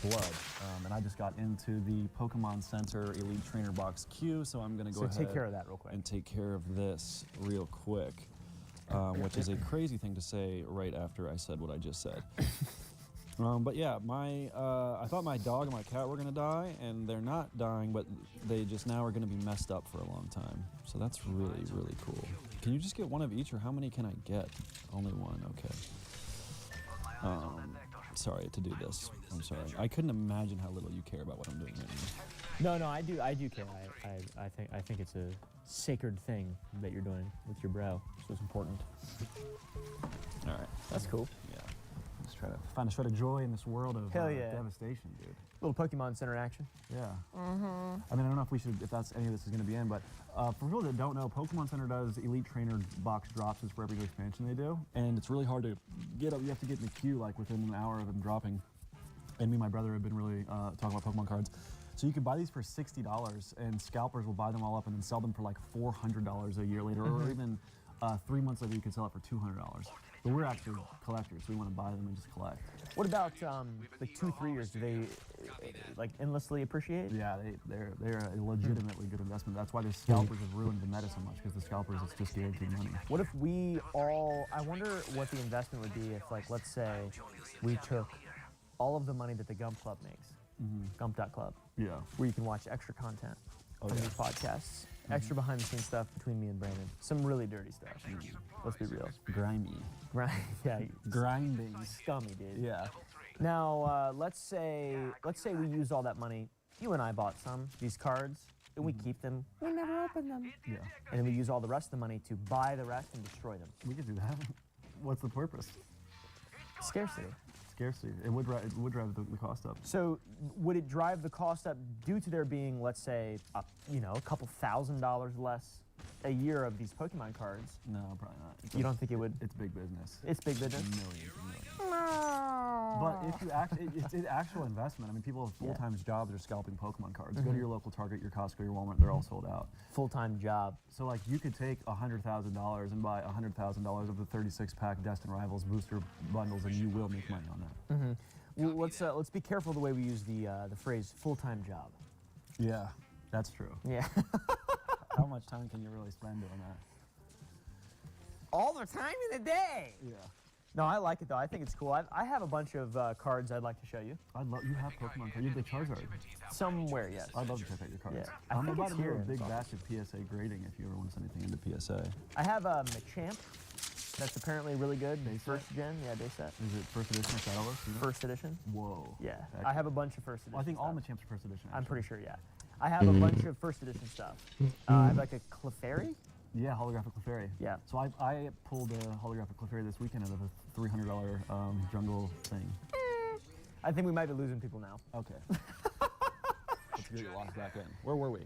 blood. And I just got into the Pokemon Center Elite Trainer Box queue, so I'm going to go ahead take care of that real quick. and take care of this real quick, which is a crazy thing to say right after I said what I just said. But yeah, I thought my dog and my cat were gonna die, and they're not dying, but they just now are gonna be messed up for a long time. So that's really, really cool. Can you just get one of each, or how many can I get? Only one, okay. Sorry to do this. I'm sorry. I couldn't imagine how little you care about what I'm doing right now. No, I do care. I think it's a sacred thing that you're doing with your bro. So it's important. All right. That's cool. Yeah. just try to find a shred of joy in this world of Hell yeah. devastation, dude. Little Pokemon Center action. Yeah. Mm-hmm. I mean, I don't know if that's any of this is going to be in, but for people that don't know, Pokemon Center does Elite Trainer box drops for every expansion they do, and it's really hard to get up. You have to get in the queue like within an hour of them dropping. And me and my brother have been really talking about Pokemon cards. So you can buy these for $60, and scalpers will buy them all up and then sell them for like $400 a year later, or even 3 months later you can sell it for $200. But we're actually collectors, so we want to buy them and just collect. What about like 2-3 years? Do they like endlessly appreciate? Yeah, they're a legitimately good investment. That's why the scalpers have ruined the meta so much, because the scalpers, it's just guaranteed money. What if we all? I wonder what the investment would be if, like, let's say we took all of the money that the Gump Club makes, Gump.club, yeah, where you can watch extra content from these podcasts, extra behind-the-scenes stuff between me and Brandon, some really dirty stuff. Let's be real. Grimy. Yeah. Grinding. Scummy, dude. Yeah. Now, let's say we use all that money. You and I bought these cards, and we keep them. We never open them. Yeah. And then we use all the rest of the money to buy the rest and destroy them. We could do that. What's the purpose? Scarcity. Scarcity. It would drive the cost up. So would it drive the cost up due to there being, let's say, a couple $1,000s less a year of these Pokemon cards? No, probably not. You don't think it would? It's big business. It's big business? Millions and millions. But if you it's an actual investment. I mean, people have full-time jobs are scalping Pokemon cards. Go to your local Target, your Costco, your Walmart, they're all sold out. Full-time job. So like you could take $100,000 and buy $100,000 of the 36-pack Destin Rivals booster bundles, and you will make money on that. Well, let's be careful the way we use the phrase full-time job. Yeah, that's true. Yeah. How much time can you really spend doing that? All the time in the day. Yeah. No, I like it though. I think it's cool. I have a bunch of cards I'd like to show you. You have Pokemon cards. You have the Charizard. Somewhere, yes. I'd love to check out your cards. Yeah. I'm about to do here a in big this batch of PSA grading if you ever want to send anything into PSA. I have a Machamp. That's apparently really good. First gen, yeah, day set. Is it first edition or Shadowless? First edition. Whoa. Yeah, I have a bunch of first edition. Well, I think all stuff. Machamps are first edition. I'm pretty sure, yeah. I have a bunch of first edition stuff. I have like a Clefairy. Yeah, holographic Clefairy. Yeah. So I pulled a holographic Clefairy this weekend out of a $300 jungle thing. I think we might be losing people now. Okay. Let's get your lost back in. Where were we?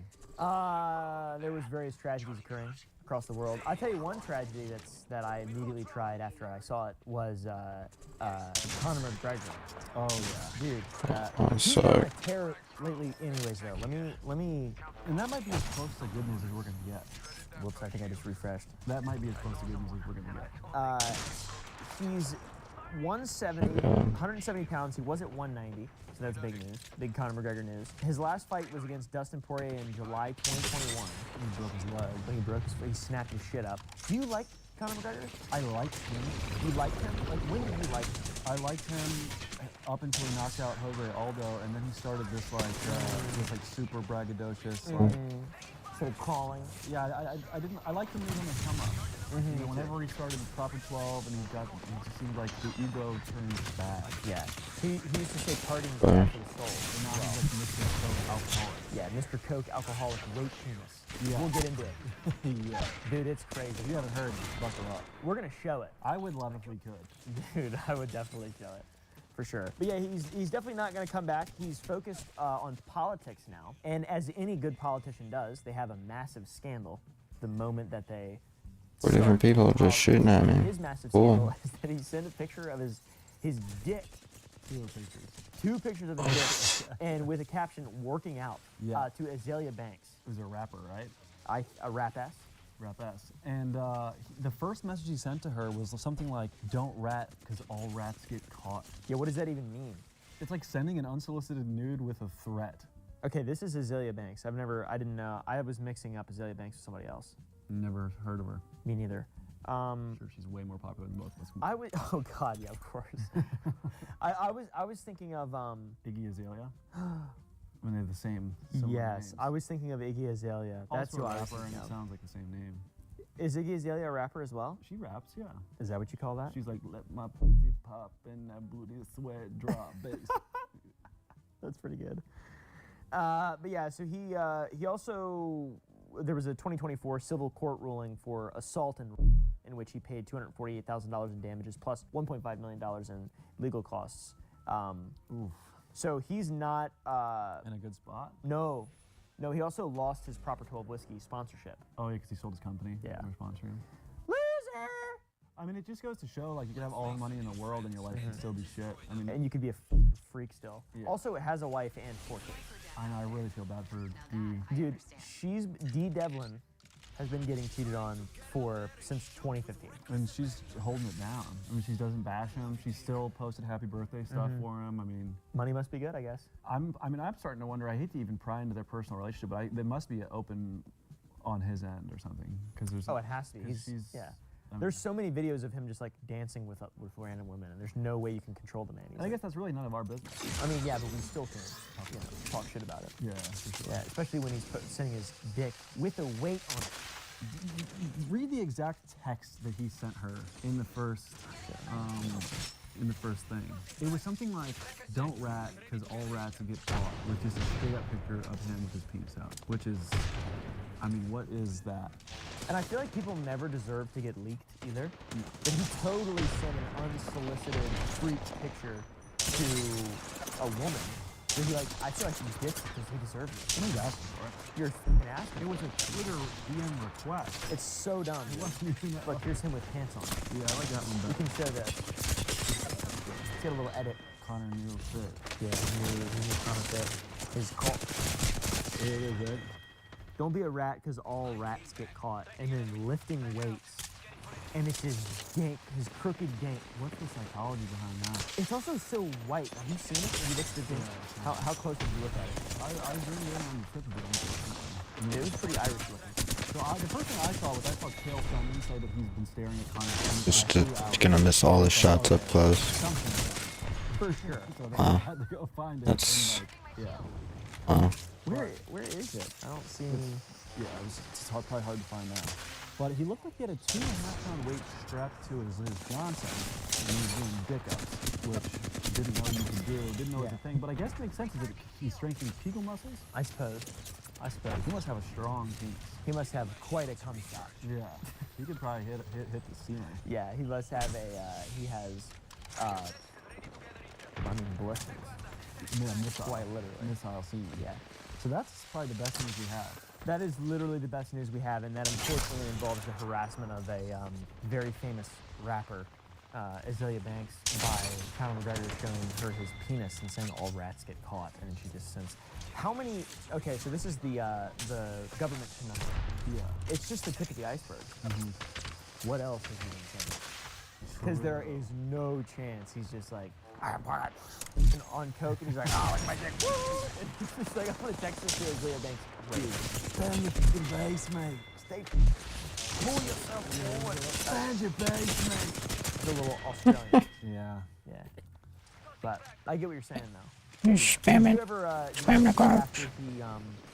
There was various tragedies occurring across the world. I'll tell you one tragedy that I immediately tried after I saw it was Conor McGregor. Oh yeah, dude. He's on a tear lately, anyways. Though, let me. And that might be as close to good news as we're gonna get. Whoops, I think I just refreshed. That might be as close to good news as we're gonna get. He's 170 pounds. He was at 190. So that's big news. Big Conor McGregor news. His last fight was against Dustin Poirier in July 2021. He broke his leg. When he snapped his shit up. Do you like Conor McGregor? I liked him. You liked him? Like, when did you like him? I liked him up until he knocked out Jose Aldo, and then he started this super braggadocious. Sort of crawling. Yeah, I liked him even in the come up. You know, whenever he started proper 12, and it just seemed like the ego turned bad. Yeah. He used to say partying is bad for the soul. And now he's like Mr. Coke alcoholic. Yeah, Mr. Coke alcoholic weight penis. Yeah. We'll get into it. Yeah. Dude, it's crazy. If you haven't heard, buckle up. We're gonna show it. I would love if we could. Dude, I would definitely show it. For sure. But yeah, he's definitely not going to come back. He's focused on politics now. And as any good politician does, they have a massive scandal the moment that they... 4 different people just shooting at me. His massive scandal is that he sent a picture of his dick. 2 pictures of his dick. And with a caption, working out, to Azalea Banks. Who's a rapper, right? A rap-ass. Rap-ass. And the first message he sent to her was something like, don't rat, because all rats get caught. Yeah, what does that even mean? It's like sending an unsolicited nude with a threat. Okay, this is Azalea Banks. I didn't know. I was mixing up Azalea Banks with somebody else. Never heard of her. Me neither. I'm sure she's way more popular than both of us. Oh God, yeah, of course. I was thinking of Iggy Azalea. When they're the same. Yes, names. I was thinking of Iggy Azalea. That's also who a I was rapper, and thinking it of. sounds like the same name. Is Iggy Azalea a rapper as well? She raps, yeah. Is that what you call that? She's like, let my pussy pop and that booty sweat drop bass. That's pretty good. But yeah, so he also, there was a 2024 civil court ruling for assault in which he paid $248,000 in damages plus $1.5 million in legal costs. So he's not in a good spot. No, he also lost his Proper 12 whiskey sponsorship. Oh yeah, because he sold his company. Yeah, they're sponsoring. Loser. I mean, it just goes to show, like, you can have all the money in the world and your life can still be shit. I mean, and you could be a freak still. Yeah. Also, it has a wife and 4 kids. I know. I really feel bad for Dee. Dude, Dee Devlin has been getting cheated on since 2015. And she's holding it down. I mean, she doesn't bash him. She still posted happy birthday stuff for him. I mean, money must be good, I guess. I'm starting to wonder. I hate to even pry into their personal relationship, but there must be an open on his end or something. Because there's. Oh, it has to be. Yeah. There's so many videos of him just like dancing with random women, and there's no way you can control the man. I guess that's really none of our business. I mean, yeah, but we still can talk shit about it. Yeah, for sure. Yeah, especially when he's sending his dick with a weight on it. Read the exact text that he sent her in the first thing. It was something like, "Don't rat, because all rats will get caught," with just a straight up picture of him with his penis out, which is, I mean, what is that? And I feel like people never deserve to get leaked either. No. But he totally sent an unsolicited freak picture to a woman. So I feel like he gets it because he deserves it. Somebody's asking for it. You're f***ing asking. It was a Twitter DM request. It's so dumb. Look, here's him with pants on. Yeah, I like that one better. You can show this. Let's get a little edit. Connor Neal fit. Yeah, he's Connor fit. His call. It is it. Don't be a rat because all rats get caught. And then lifting weights. And it's his gank, his crooked gank. What's the psychology behind that? It's also so white. Have you seen it? When you look at the gank? Yeah, how close did you look at it? I zoomed in on the tip of it, unfortunately. It was pretty Irish looking. So the first thing I saw was Kale Sumlin say that he's been staring at Connor. Just gonna miss all his shots up close. For sure. So they had to go find it. That's. And yeah. Wow. Where is it? I don't see any. Yeah, it's probably hard to find out. But he looked like he had a 2.5 pound weight strapped to his Johnson, and he was doing dick ups, which didn't know you could do, didn't know it was a thing. But I guess it makes sense that he strengthens Kegel muscles. I suppose. He must have a strong penis. He must have quite a cum shot. Yeah, he could probably hit the ceiling. Yeah, he must have he has, ballistics. Yeah, missile. Quite literally. Missile semen. Yeah. So that's probably the best news we have. That is literally the best news we have, and that unfortunately involves the harassment of a very famous rapper, Azealia Banks, by Conor McGregor showing her his penis and saying all rats get caught, and she just sends. How many? Okay, so this is the government number. Yeah. It's just the tip of the iceberg. What else has he been saying? Because there is no chance he's just like, I'm on coke, and he's like, oh, look at my dick. Woo! And he's just like, I'm gonna text this to Azealia Banks. Stand your fucking base, mate. Pull yourself forward. Stand your base, mate. The little Australian. Yeah. Yeah. But I get what you're saying, though. You're spamming. Did you ever, Spamming the garbage. after he,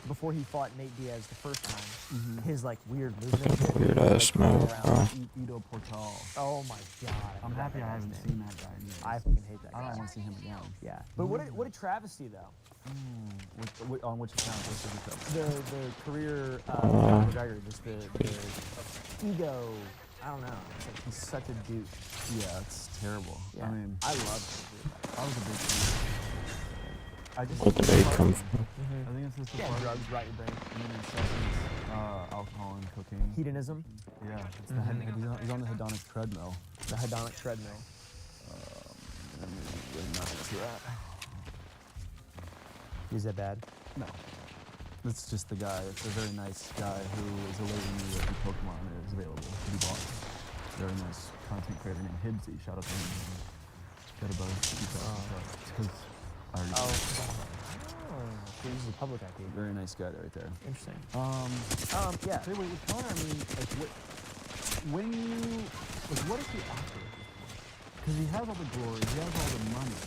before he fought Nate Diaz the first time, his like weird movement. Weird ass move, bro. Ido Portal. Oh my god. I'm happy I haven't seen that guy. I fucking hate that guy. I don't want to see him again. Yeah. But what a travesty though. On which account? The career of McGregor, just the ego. I don't know. It's like he's such a douche. Yeah, it's terrible. Yeah. I mean, I love him. I was a big fan. Where'd the bait come from? I think it's just the drugs right your brain. And then substance, alcohol and cocaine. Hedonism. Yeah, it's he's on the hedonic treadmill. The hedonic treadmill. Let me get not into that. Is that bad? No. It's just the guy. It's a very nice guy who is awaiting you if the Pokemon is available to be bought. Very nice content creator named Hibsy. Shout out to him. Got a buzz. Because I already so he's a public IP. Very nice guy right there. Interesting. Yeah. So wait, with Connor, I mean, like, when you, like, what is he after? Because he has all the glory, he has all the money.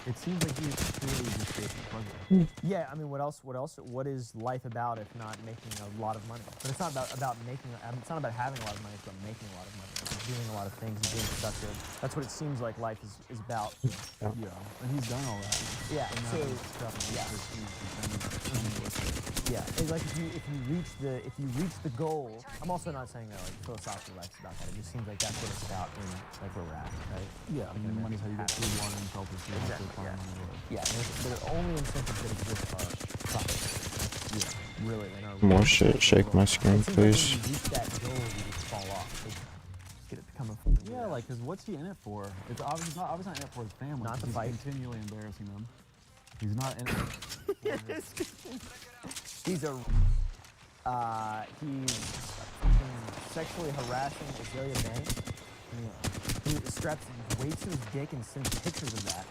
It seems like he's clearly just chasing pleasure. Yeah, I mean, what else? What is life about if not making a lot of money? But it's not about making. It's not about having a lot of money. It's about making a lot of money. It's doing a lot of things and being productive. That's what it seems like life is about. Yeah, and he's done all that. Yeah. And now So he's stuffing yeah. Yeah. Yeah. It's like if you reach the goal. I'm also not saying that like philosophically life's about that. It just seems like that's what it's about in like where we're at, right? Yeah, I mean, money's how you get food, water, and shelter. So you have to find money to live. Yeah, the only incentives that exist are profit. Yeah, really. More shit. Shake my screen, please. When you reach that goal, you just fall off. Just get it become a. Yeah, like, cause what's he in it for? It's obviously not in it for his family. Not to he's fight. Continually embarrassing them. He's not in it. He's sexually harassing Azalea Banks. He straps weights to his dick and sends pictures of that.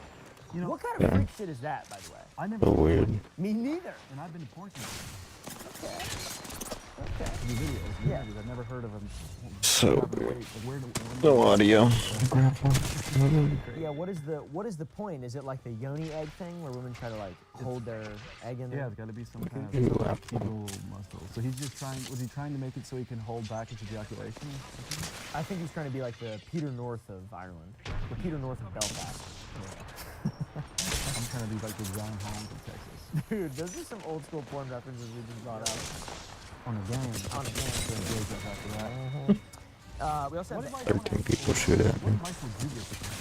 You know, what kind of freak shit is that, by the way? I never. So weird. Me neither. And I've been to porn camps. Okay. The videos. Yeah. I've never heard of him. So weird. No audio. Yeah, what is the point? Is it like the yoni egg thing where women try to like hold their egg in there? Yeah, it's got to be some kind of evil muscle. So he's just trying. Was he trying to make it so he can hold back his ejaculation? I think he's trying to be like the Peter North of Ireland, the Peter North of Belfast. I'm trying to be like the John Holmes of Texas. Dude, those are some old school porn references we just brought up. On a game. On a game. So it goes up after that. We also have 13 people shoot at me. What advice would you give to people?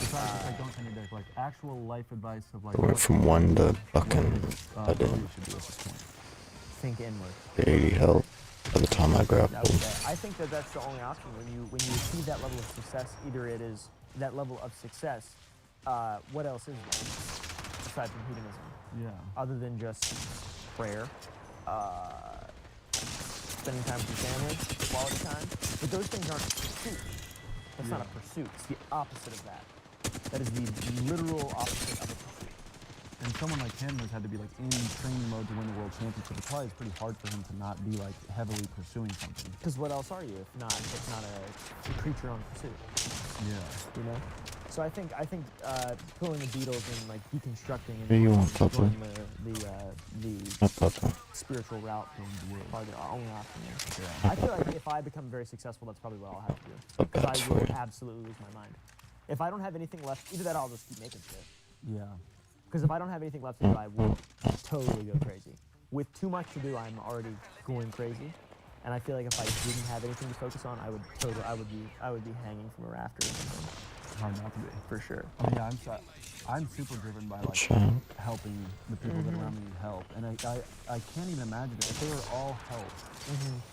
Besides like don't send your dick, like actual life advice of like. I went from 1 to fucking. I did. Should do at this point. Think inward. 80 health by the time I grappled. I think that's the only option when you achieve that level of success. Either it is that level of success. What else is there aside from hedonism? Yeah. Other than just prayer, spending time with your family, quality time. But those things aren't a pursuit. That's not a pursuit. It's the opposite of that. That is the literal opposite of a pursuit. And someone like him has had to be like in training mode to win the world championship. It probably is pretty hard for him to not be like heavily pursuing something. Because what else are you if not a creature on pursuit? Yeah. You know. So I think pulling the Beatles and like deconstructing and Hey, you want purple? the spiritual route is probably the only option. Yeah. I feel like if I become very successful, that's probably what I'll have to do. Because I will absolutely lose my mind. If I don't have anything left, either that or I'll just keep making shit. Yeah. Because if I don't have anything left to do, I will totally go crazy. With too much to do, I'm already going crazy. And I feel like if I didn't have anything to focus on, I would be hanging from a rafter or something. Hard not to be. For sure. Yeah, I'm super driven by like helping the people that around me need help, and I can't even imagine it. If they were all help,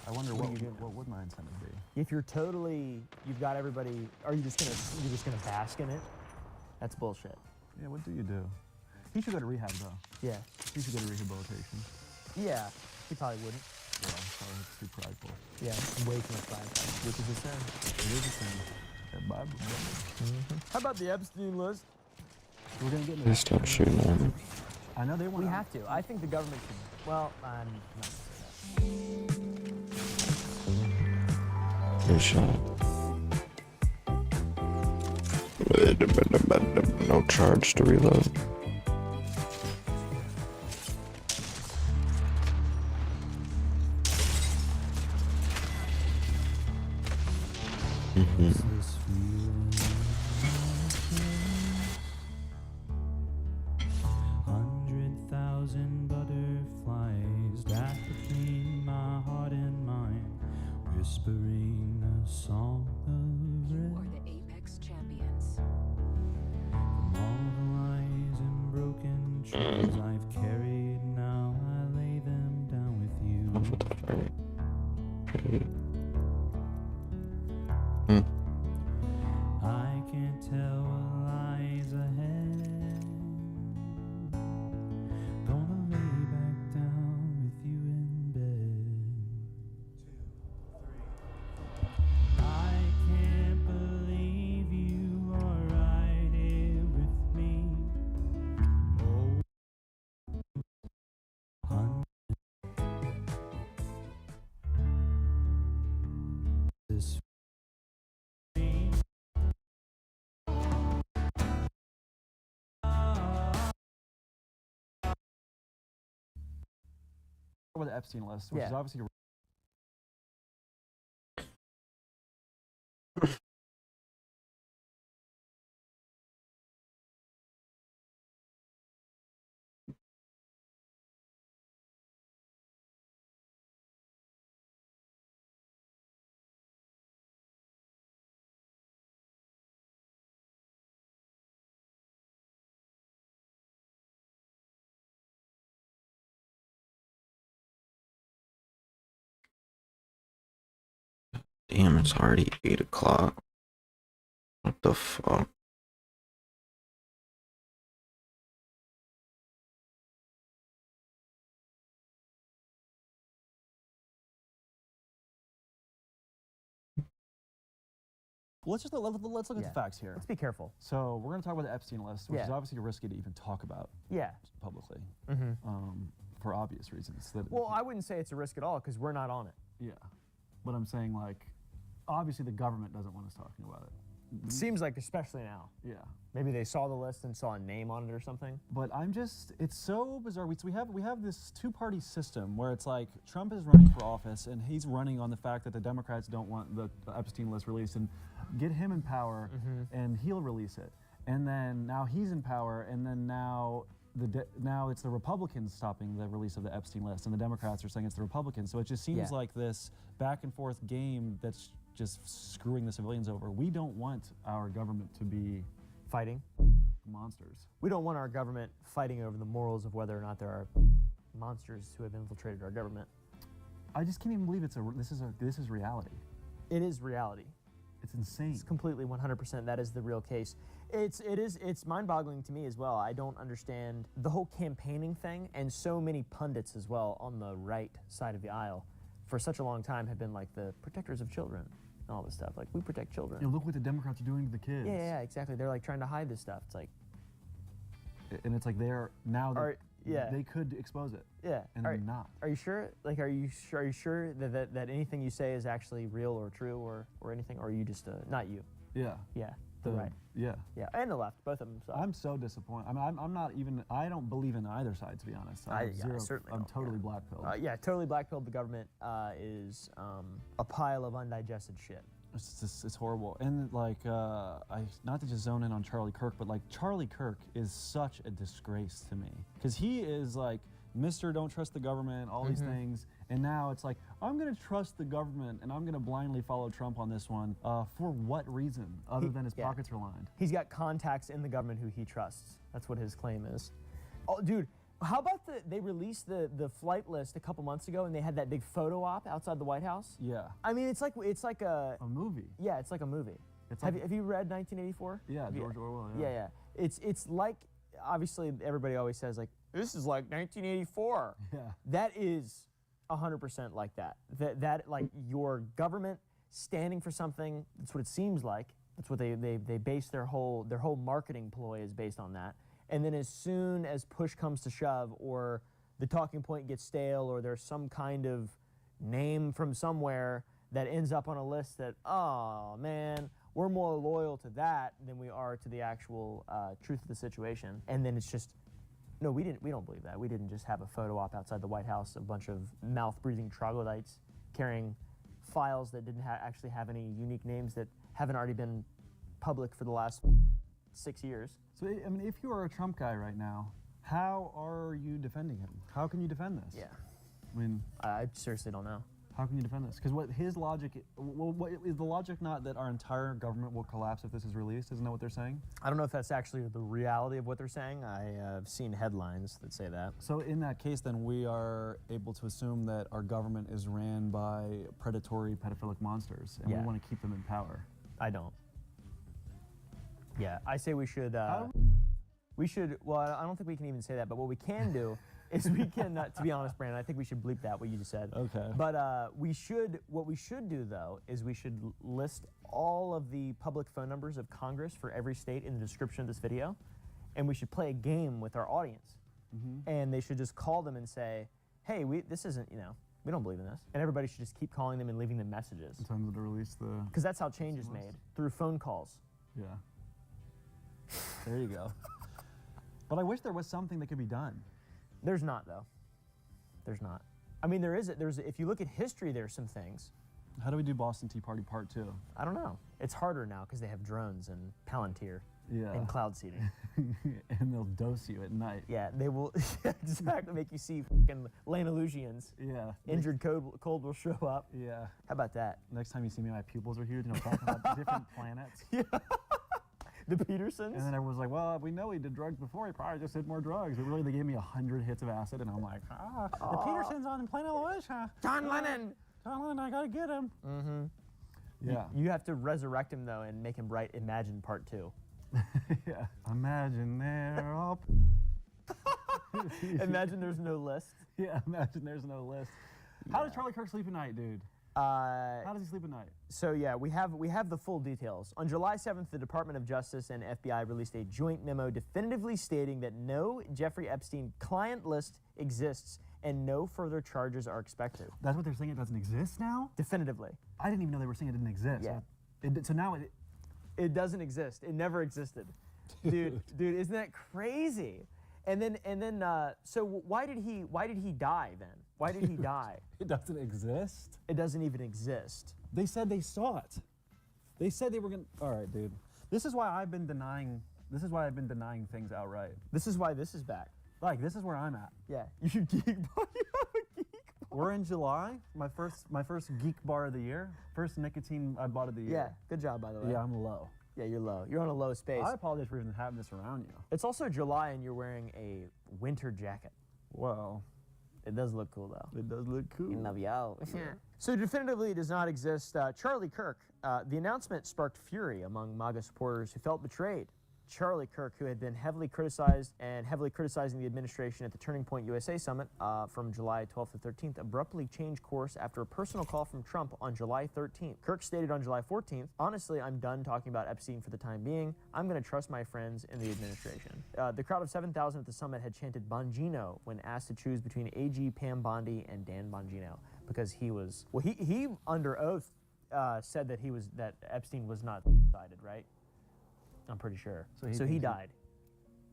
I wonder what would my incentive be? If you've got everybody, are you just gonna bask in it? That's bullshit. Yeah, what do you do? He should go to rehab though. Yeah. He should go to rehabilitation. Yeah, he probably wouldn't. Yeah, probably too prideful. Yeah, way too much pride, which is a sin. It is a sin. Bible. How about the Epstein list? We're gonna get. They stop shooting at me. I know they want. We have to. I think the government should. Well, I'm not. Good shot. No charge to reload. I've carried, now I lay them down with you. I can't tell what lies ahead. Gonna lay back down with you in bed. I can't believe you are right here with me. This with the Epstein list, which is obviously Damn, it's already 8 o'clock. What the fuck? let's look at the facts here. Let's be careful. So we're going to talk about the Epstein list, which is Yeah. obviously risky to even talk about. Yeah. Publicly. Mhm. For obvious reasons. Well, I wouldn't say it's a risk at all because we're not on it. Yeah. But I'm saying, like, obviously the government doesn't want us talking about it. It seems like especially now. Yeah. Maybe they saw the list and saw a name on it or something. But it's so bizarre. We have this two-party system where it's like Trump is running for office and he's running on the fact that the Democrats don't want the Epstein list released, and get him in power and he'll release it. And then now he's in power, and then now it's the Republicans stopping the release of the Epstein list, and the Democrats are saying it's the Republicans. So it just seems like this back and forth game that's just screwing the civilians over. We don't want our government to be fighting monsters. We don't want our government fighting over the morals of whether or not there are monsters who have infiltrated our government. I just can't even believe this is reality. It is reality. It's insane. It's completely 100%. That is the real case. It's mind-boggling to me as well. I don't understand the whole campaigning thing, and so many pundits as well on the right side of the aisle for such a long time have been like the protectors of children and all this stuff. Like, we protect children. You know, look what the Democrats are doing to the kids. Yeah, exactly. They're like trying to hide this stuff. It's like, and it's like they could expose it. Yeah, and they're not. Are you sure? Like, are you sure that anything you say is actually real or true or anything, or are you just not you? Yeah. Yeah. The right. Yeah. Yeah, and the left, both of them. So. I'm so disappointed. I mean, I'm not even. I don't believe in either side, to be honest. I zero. Certainly I'm don't. totally black-pilled. Yeah, totally black-pilled. The government is a pile of undigested shit. It's horrible. And like, not to just zone in on Charlie Kirk, but like Charlie Kirk is such a disgrace to me, because he is like Mr. Don't Trust the Government, all these things, and now it's like, I'm gonna trust the government and I'm gonna blindly follow Trump on this one. For what reason, other than his pockets are lined? He's got contacts in the government who he trusts. That's what his claim is. Oh, dude, how about they released the flight list a couple months ago, and they had that big photo op outside the White House? Yeah. I mean, it's like a movie. Yeah, it's like a movie. Have you read 1984? Yeah, George Orwell. Yeah. It's like, obviously everybody always says like, this is like 1984. Yeah. That is 100% like that. That like your government standing for something. That's what it seems like. That's what they base their whole marketing ploy is based on that. And then as soon as push comes to shove, or the talking point gets stale, or there's some kind of name from somewhere that ends up on a list that, oh man, we're more loyal to that than we are to the actual truth of the situation. And then it's just, no, we don't believe that. We didn't just have a photo op outside the White House, a bunch of mouth-breathing troglodytes carrying files that didn't actually have any unique names that haven't already been public for the last 6 years. So, I mean, if you are a Trump guy right now, how are you defending him? How can you defend this? Yeah. I mean, I seriously don't know. How can you defend this? Because what his logic, what is the logic not that our entire government will collapse if this is released? Isn't that what they're saying? I don't know if that's actually the reality of what they're saying. I've seen headlines that say that. So in that case, then we are able to assume that our government is ran by predatory, pedophilic monsters, and we want to keep them in power. I don't. Yeah, I say we should, well, I don't think we can even say that, but what we can do is we can, to be honest, Brandon, I think we should bleep that, what you just said. Okay. But what we should do, though, is we should list all of the public phone numbers of Congress for every state in the description of this video, and we should play a game with our audience. And they should just call them and say, hey, this isn't, we don't believe in this. And everybody should just keep calling them and leaving them messages. In time to release the... Because that's how change is made, through phone calls. Yeah. There you go. But I wish there was something that could be done. There's not, though. There's not. I mean, there's if you look at history, there's some things. How do we do Boston Tea Party Part 2? I don't know. It's harder now because they have drones and Palantir and cloud seeding. And they'll dose you at night. Yeah, they will exactly make you see fucking Lanolusians. Yeah. Injured cold will show up. Yeah. How about that? Next time you see me, my pupils are huge, and I'm talking about different planets. Yeah. The Petersons? And then everyone's like, well, we know he did drugs before. He probably just did more drugs. But really, they gave me 100 hits of acid, and I'm like, the Petersons on Planet Lois, huh? John Lennon! John Lennon, I gotta get him. Mm-hmm. Yeah. You have to resurrect him, though, and make him write Imagine Part 2. Yeah. Imagine they're all... Imagine there's no list. Yeah, imagine there's no list. How does Charlie Kirk sleep at night, dude? How does he sleep at night? So yeah, we have the full details. On July 7th, the Department of Justice and FBI released a joint memo definitively stating that no Jeffrey Epstein client list exists and no further charges are expected. That's what they're saying, it doesn't exist now? Definitively. I didn't even know they were saying it didn't exist. Yeah. So now it doesn't exist. It never existed. Dude, isn't that crazy? And then so why did he die then? Why did he die? It doesn't exist? It doesn't even exist. They said they saw it. They said they were gonna. All right, dude. This is why I've been denying things outright. This is why this is back. Like, this is where I'm at. Yeah. You should geek bar. You have a geek bar. We're in July. My first geek bar of the year. First nicotine I bought of the year. Yeah. Good job, by the way. Yeah, I'm low. Yeah, you're low. You're on a low space. I apologize for even having this around you. It's also July and you're wearing a winter jacket. Well, it does look cool though. It does look cool. So definitively it does not exist. Charlie Kirk. The announcement sparked fury among MAGA supporters who felt betrayed. Charlie Kirk, who had been heavily criticized and heavily criticizing the administration at the Turning Point USA Summit from July 12th to 13th, abruptly changed course after a personal call from Trump on July 13th. Kirk stated on July 14th, honestly, I'm done talking about Epstein for the time being. I'm going to trust my friends in the administration. The crowd of 7,000 at the summit had chanted Bongino when asked to choose between AG Pam Bondi and Dan Bongino because he was, well, he under oath said that Epstein was not decided, right? I'm pretty sure. So he died.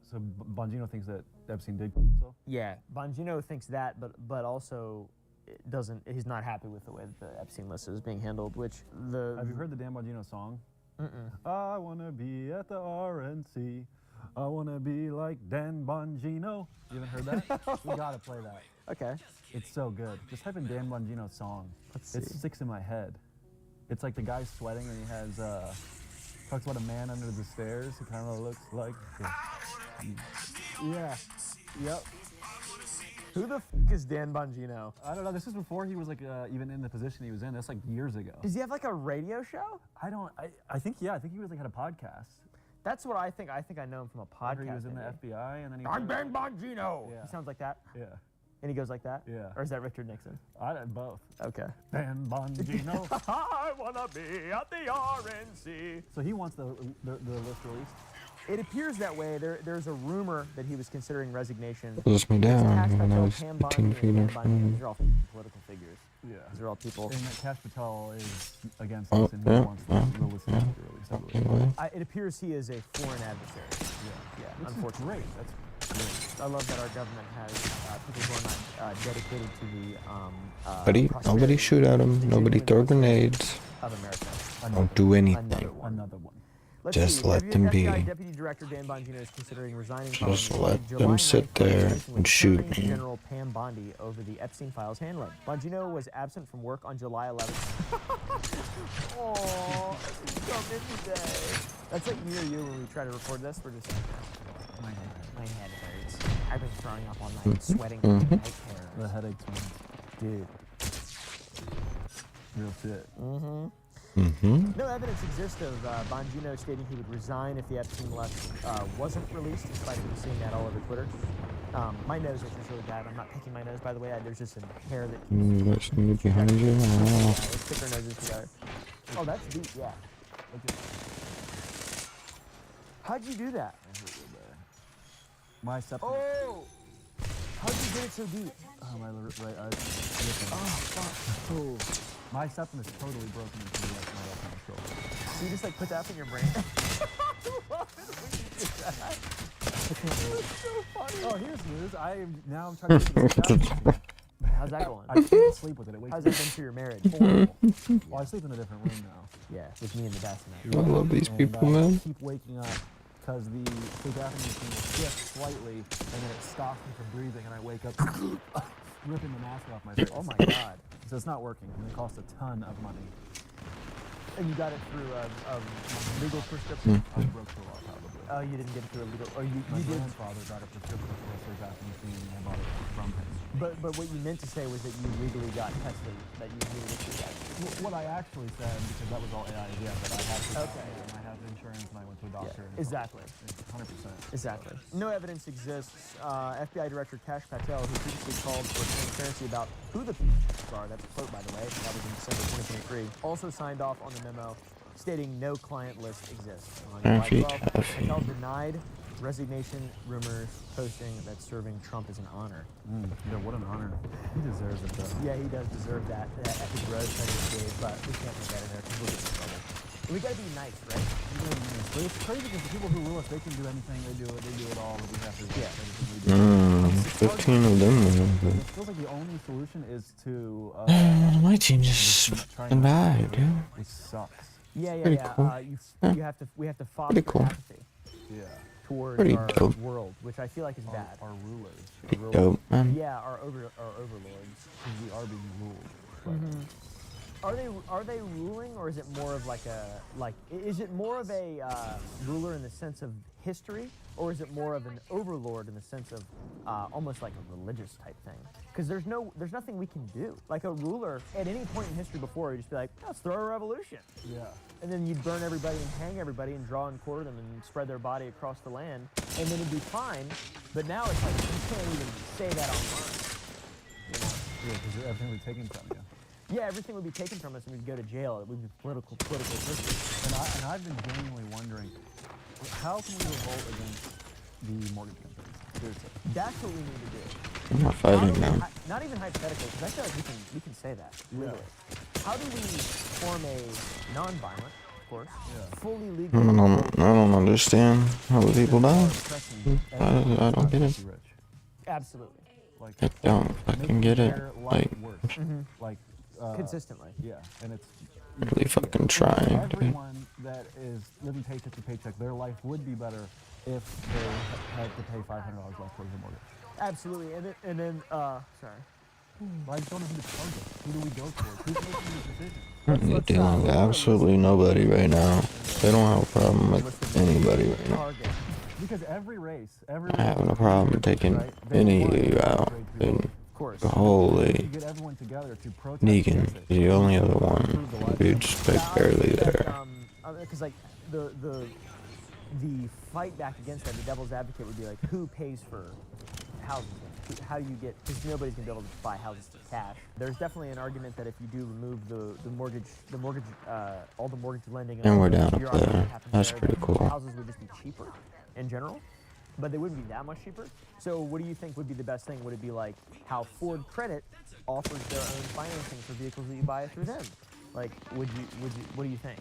So Bongino thinks that Epstein did so? Yeah, Bongino thinks that, but also he's not happy with the way that the Epstein list is being handled, which Have you heard the Dan Bongino song? I wanna be at the RNC. I wanna be like Dan Bongino. You haven't heard that? We gotta play that. Okay. It's so good. Just type in Dan Bongino song. Let's It see. sticks in my head. It's like the guy's sweating and he has talks about a man under the stairs. It kind of looks like. Yeah. Yep. Who the f is Dan Bongino? I don't know. This is before he was like even in the position he was in. That's like years ago. Does he have like a radio show? I think yeah. I think he was like had a podcast. That's what I think. I think I know him from a podcast. After he was in the FBI and then he. I'm Dan Bongino. Yeah. He sounds like that. Yeah. And he goes like that? Yeah. Or is that Richard Nixon? Both. Okay. Dan Bongino. I wanna be at the RNC. So he wants the list released? It appears that way. There's a rumor that he was considering resignation. Closed me down Cash when I Patel, was Pam 15 Bondi, feet and in Dan front Bongino. of These me. are all political figures. Yeah. These are all people. And that Cash Patel is against Oh, us and he yeah, wants the list to be released. I believe. Anyway. It appears he is a foreign adversary. Yeah, Which is unfortunately. great. That's great. I love that our government has people who are not dedicated to the Nobody shoot at him. Nobody throw grenades. of America. Don't do anything. Another one. Let's Just see. let them be. FBI Deputy Director Dan Bongino is considering resigning. Just following let July them 9th sit there conversation with and shoot Attorney me. General Pam Bondi over the Epstein files handling. Bongino was absent from work on July 11th. Oh, come in today. That's like me or you when we try to record this. We're just like, my head hurts. I've been throwing up all night, sweating. My head hurts. The headaches, man. Dude. Real shit. No evidence exists of Bongino stating he would resign if the Epstein list wasn't released, despite me seeing that all over Twitter. My nose is just really bad. I'm not picking my nose, by the way. There's just some hair that keeps... Got somebody behind you? Yeah, Oh. let's stick our noses together. Oh, that's deep, yeah. How'd you do that? My septum. Oh! How'd you get it so deep? Oh, my right eye. Oh, fuck. Oh. My septum is totally broken into the left, my left nostril. So you just like put that up in your brain? I love it when you do that. It's so funny. Oh, here's news. I'm trying to figure this out. How's that going? I can't sleep with it. It wakes How's me that been for your marriage? Horrible. Well, I sleep in a different room now. Yeah, with me in the bassinet. I love these And people, I man. keep waking up because the sleep apnea machine will shift slightly, and then it stops me from breathing, and I wake up ripping the mask off my face. Oh my God. So it's not working, and it costs a ton of money. And you got it through a legal prescription? I broke the law, probably. Oh, you didn't get it through a legal, or you My did. grandfather got a prescription for a sleep apnea machine, and I bought it from him. But what you meant to say was that you legally got tested, that you needed it through that. What I actually said, because that was all AI, yeah, but I had to Okay. and I have insurance, and I went to a doctor. and Exactly. 100%. Exactly. No evidence exists. FBI Director Kash Patel, who previously called for transparency about who the people are, that's a quote, by the way, that was in December 2023, also signed off on the memo stating no client list exists. On July 12th, Patel denied resignation rumors, posting that serving Trump is an honor. Yeah, what an honor. He deserves it, though. Yeah, he does deserve that epic road that he gave, but we can't put that in there because we'll get in trouble. We gotta be nice, right? But it's crazy because the people who rule us, they can do anything, they do it all, but we have to Yeah. everything we do. 15 of them. It feels like the only solution is to My team just fucking died, dude. which sucks. Yeah, Pretty cool. We have to foster cool. apathy Yeah. towards Pretty our dope. world, which I feel like is bad. Our rulers. Pretty dope, man. Yeah, our overlords. Because we are being ruled. Are they ruling, or is it more of is it more of a ruler in the sense of history, or is it more of an overlord in the sense of almost like a religious type thing? Because there's nothing we can do. Like a ruler at any point in history before, would just be like, let's throw a revolution. Yeah. And then you'd burn everybody and hang everybody and draw and quarter them and spread their body across the land, and then it'd be fine. But now it's like you can't even say that online. You know? Yeah, because everything we're taking from you. Yeah, everything would be taken from us and we'd go to jail. It would be political prisoners. And I've been genuinely wondering, how can we revolt against the mortgage companies? Seriously. That's what we need to do. I'm not fighting now. Not even hypothetically, because I feel like we can say that. Literally. How do we form a non-violent, of course, fully legal? I don't understand how the people die. I don't get it. Absolutely. I don't fucking get it. Like, Consistently. Yeah, and it's really fucking trying, dude. everyone that is living paycheck to paycheck, their life would be better if they had to pay $500 less towards their mortgage. Absolutely. And then sorry. I just don't know who to target. Who do we go towards? Who's making these decisions? You're dealing with absolutely nobody right now. They don't have a problem with anybody right now. Because every race, I'm having a problem with taking any of you out. And holy, get everyone together to protest Negan is the only other one. Dude's like barely there. Because like the fight back against that, the devil's advocate would be like, who pays for houses? How do you get? Because nobody's gonna be able to buy houses for cash. There's definitely an argument that if you do remove the mortgage, all the mortgage lending, And we're down bureaucracy there. that happens That's there, pretty that cool. Houses would just be cheaper in general, but they wouldn't be that much cheaper. So what do you think would be the best thing? Would it be like how Ford Credit offers their own financing for vehicles that you buy through them? Like, what do you think?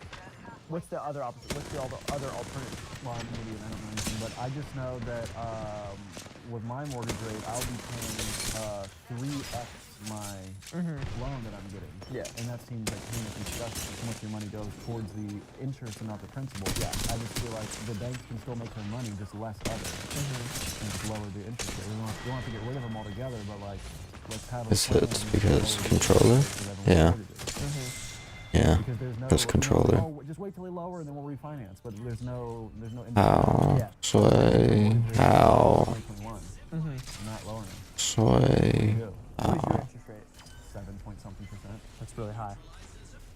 What's the other opposite? What's the other alternative? Well, I'm an idiot, I don't know anything, but I just know that with my mortgage rate, I'll be paying 3x my loan that I'm getting. Yeah. And that seems like painfully disgusting. So much of your money goes towards the interest and not the principal. Yeah. I just feel like the banks can still make their money, just less of it. And just lower the interest rate. We don't have to get rid of them altogether, but like, let's have a It's because controller? Yeah. Yeah, because controller. Just wait till they lower and then we'll refinance. But there's no How? Sway. How? Not lowering it. Sway. What is your interest rate? 7-point-something%. That's really high.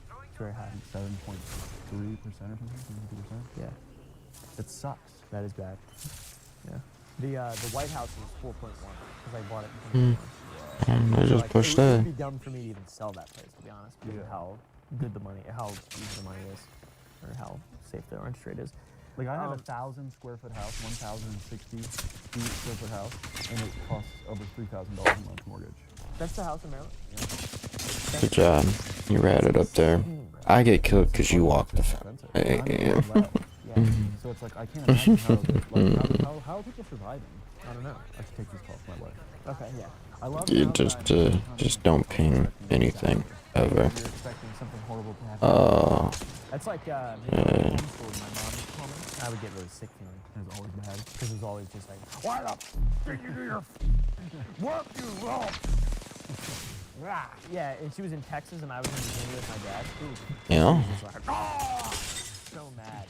It's very high. 7.3% or something. 72%. Yeah. It sucks. That is bad. Yeah. The White House is 4.1 because I bought it. I just pushed that. It would be dumb for me to even sell that place, to be honest, because of how good the money, how easy the money is, or how safe the interest rate is. Like I have a 1,000 square foot house, 1,060 square foot house, and it costs over $3,000 a month mortgage. That's the house in Maryland. Yeah. Good job. You ratted up there. I get killed because you walked the fence. Yeah, So it's like I can't imagine how are people surviving? I don't know. I should take this call from my wife. Okay, yeah. I love You how just don't ping anything ever. you're expecting something horrible to happen. That's like me homeschooling my mom told me. I would get really sick feeling. It was always bad. Because it was always just like, why the f did you do your work, you lump? Yeah, and she was in Texas and I was in Virginia with my dad. Yeah. She was like, oh, so mad.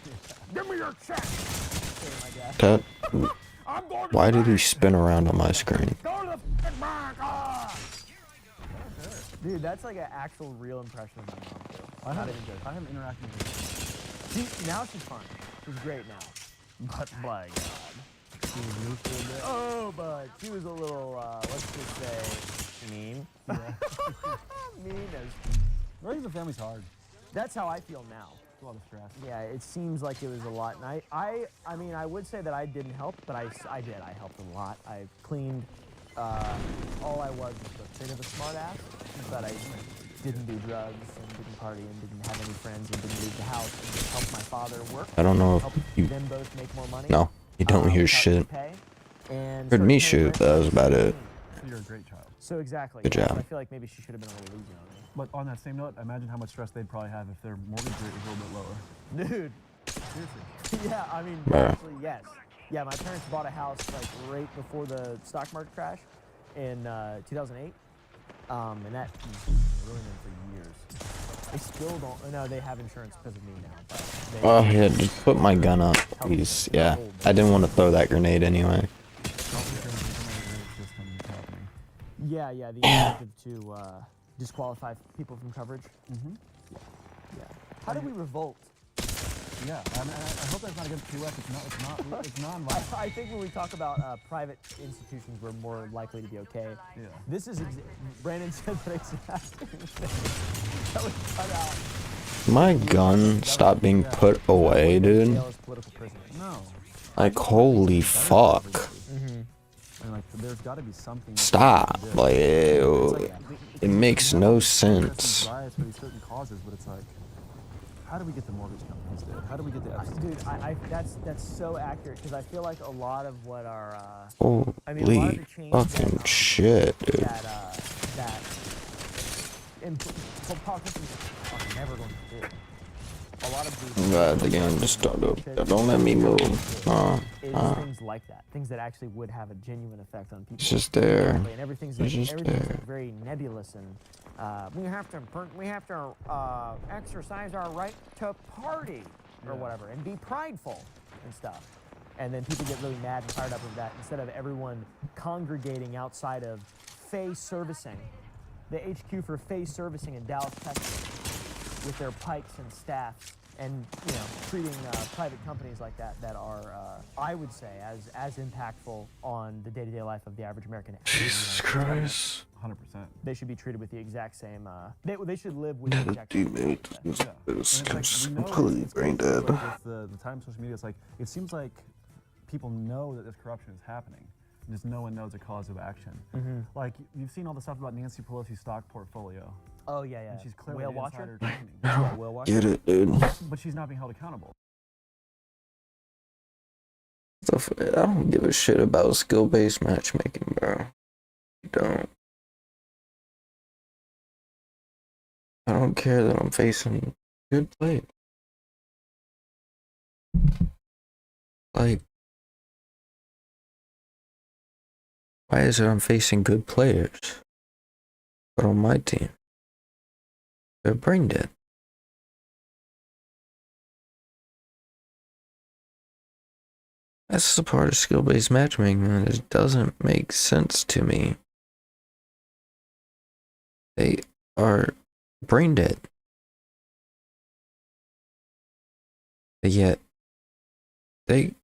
Give me your check. My dad. That. Why did he spin around on my screen? Go to the bank. Dude, that's like an actual real impression of my mom too. I haven't interacted with her. Now she's fine. She's great now. But my God. She was used to it. Oh, but she was a little, let's just say, mean. Yeah. Mean as... Raising a family's hard. That's how I feel now. It's a lot of stress. Yeah, it seems like it was a lot. And I mean, I would say that I didn't help, but I did. I helped a lot. I cleaned. All I was a bit of a smart ass, but I didn't do drugs and didn't party and didn't have any friends and didn't leave the house and just helped my father work. I don't know if you... Them both make more money. No, you don't hear shit. And Heard me shoot, but that was about it. You're a great child. So exactly. Good job. I feel like maybe she should have been a little easier on me. But on that same note, imagine how much stress they'd probably have if their mortgage rate was a little bit lower. Dude. Seriously. Yeah, I mean, Bruh. actually, yes. Yeah, my parents bought a house like right before the stock market crash in 2008. And that ruined them for years. They still don't, no, they have insurance because of me now. But Oh, yeah, just put my gun up, please. Yeah, I didn't want to throw that grenade anyway. yeah, the incentive to disqualify people from coverage. Mm-hmm. Yeah. How do we revolt? Yeah, I mean, I hope that's not against the U.S. It's non-violent. I think when we talk about private institutions, we're more likely to be okay. Yeah. This is Brandon said that exactly. That was cut out. My gun stopped being put away, dude. No. Like, holy fuck. And like, there's got to be something. Stop. Like, it makes no sense. Riots for these certain causes, but it's like, how do we get the mortgage companies dead? How do we get the Epstein? Dude, that's so accurate because I feel like a lot of what our Holy fucking shit, dude. That politicians are never going to do. A lot of these. I'm glad the game just don't let me move. Things like that, things that actually would have a genuine effect on people. It's just there. And everything's It's just there. like very nebulous and we have to exercise our right to party or whatever and be prideful and stuff. And then people get really mad and fired up with that instead of everyone congregating outside of Fay Servicing, the HQ for Fay Servicing in Dallas, Texas, with their pikes and staffs, and treating private companies like that are, I would say, as impactful on the day-to-day life of the average American. Jesus Christ. 100%. They should be treated with the exact same. They should live with the exact same. Teammate is Like, completely brain dead. With the time of social media, it's like it seems like people know that this corruption is happening. Just no one knows a cause of action. Mm-hmm. Like you've seen all the stuff about Nancy Pelosi's stock portfolio. Oh yeah. And she's clearly Whale an watcher. insider trading. Whale watcher. Get it, dude. But she's not being held accountable. I don't give a shit about skill-based matchmaking, bro. I don't. I don't care that I'm facing good players. Like, why is it I'm facing good players? But on my team, they're brain dead. That's the part of skill-based matchmaking that it doesn't make sense to me. They are brain dead. Yet, they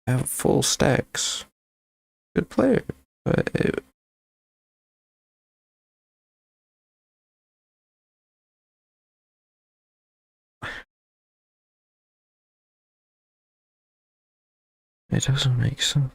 have full stacks. Good player. But it doesn't make sense.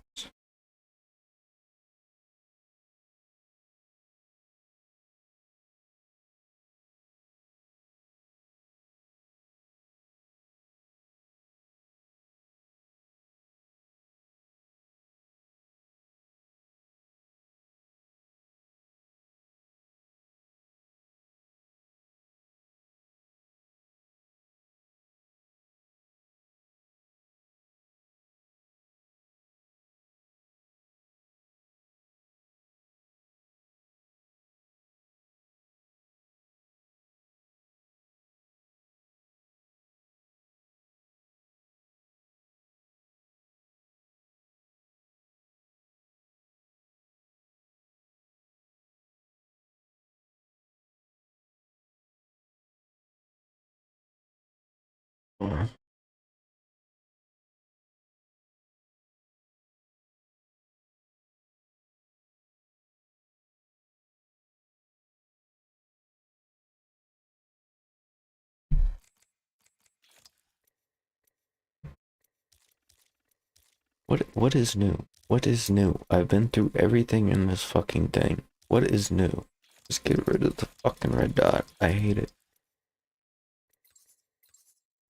What is new? What is new? I've been through everything in this fucking thing. What is new? Just get rid of the fucking red dot. I hate it.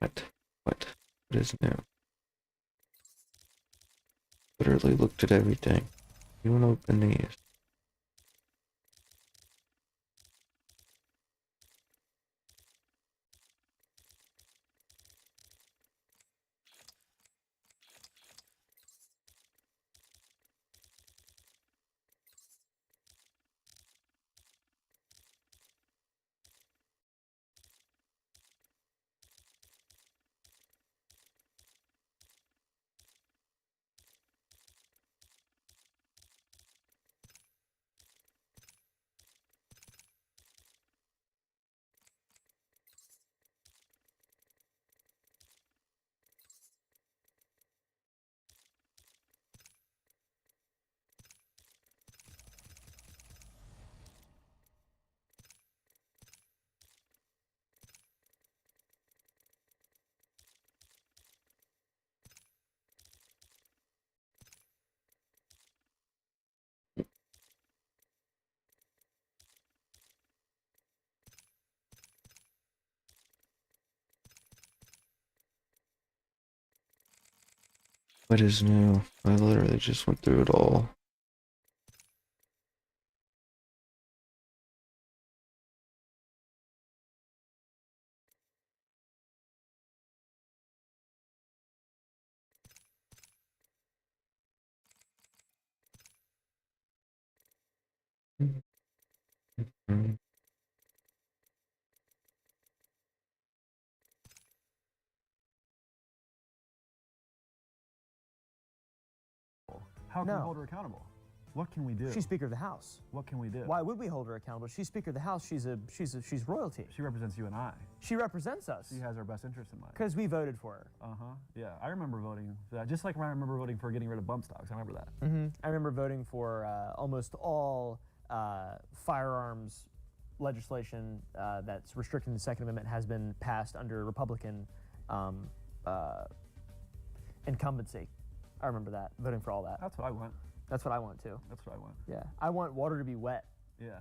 What? What is new? Literally looked at everything. You wanna open these? What is new? I literally just went through it all. How can we hold her accountable? What can we do? She's Speaker of the House. What can we do? Why would we hold her accountable? She's Speaker of the House. She's royalty. She represents you and I. She represents us. She has our best interest in mind. Because we voted for her. Yeah, I remember voting for that. Just like when I remember voting for getting rid of bump stocks. I remember that. I remember voting for almost all firearms legislation that's restricting the Second Amendment has been passed under Republican incumbency. I remember that, voting for all that. That's what I want. That's what I want too. That's what I want. Yeah, I want water to be wet. Yeah.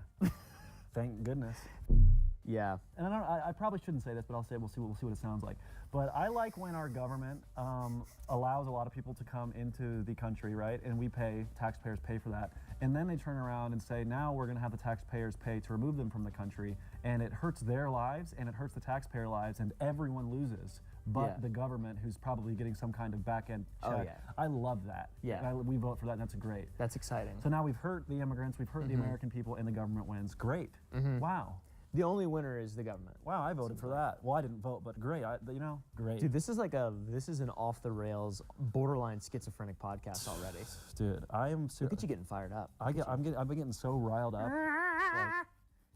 Thank goodness. Yeah. And I probably shouldn't say this, but I'll say we'll see what it sounds like. But I like when our government allows a lot of people to come into the country, right? And we taxpayers pay for that. And then they turn around and say, now we're going to have the taxpayers pay to remove them from the country. And it hurts their lives and it hurts the taxpayer lives and everyone loses. But the government, who's probably getting some kind of back-end check. Oh, yeah. I love that. Yeah. We vote for that, and that's great. That's exciting. So now we've hurt the immigrants, we've hurt the American people, and the government wins. Great. Wow. The only winner is the government. Wow, I voted for that. Well, I didn't vote, but great. Great. Dude, this is an off-the-rails, borderline schizophrenic podcast already. Dude, I am. Look at you getting fired up. I've been getting so riled up.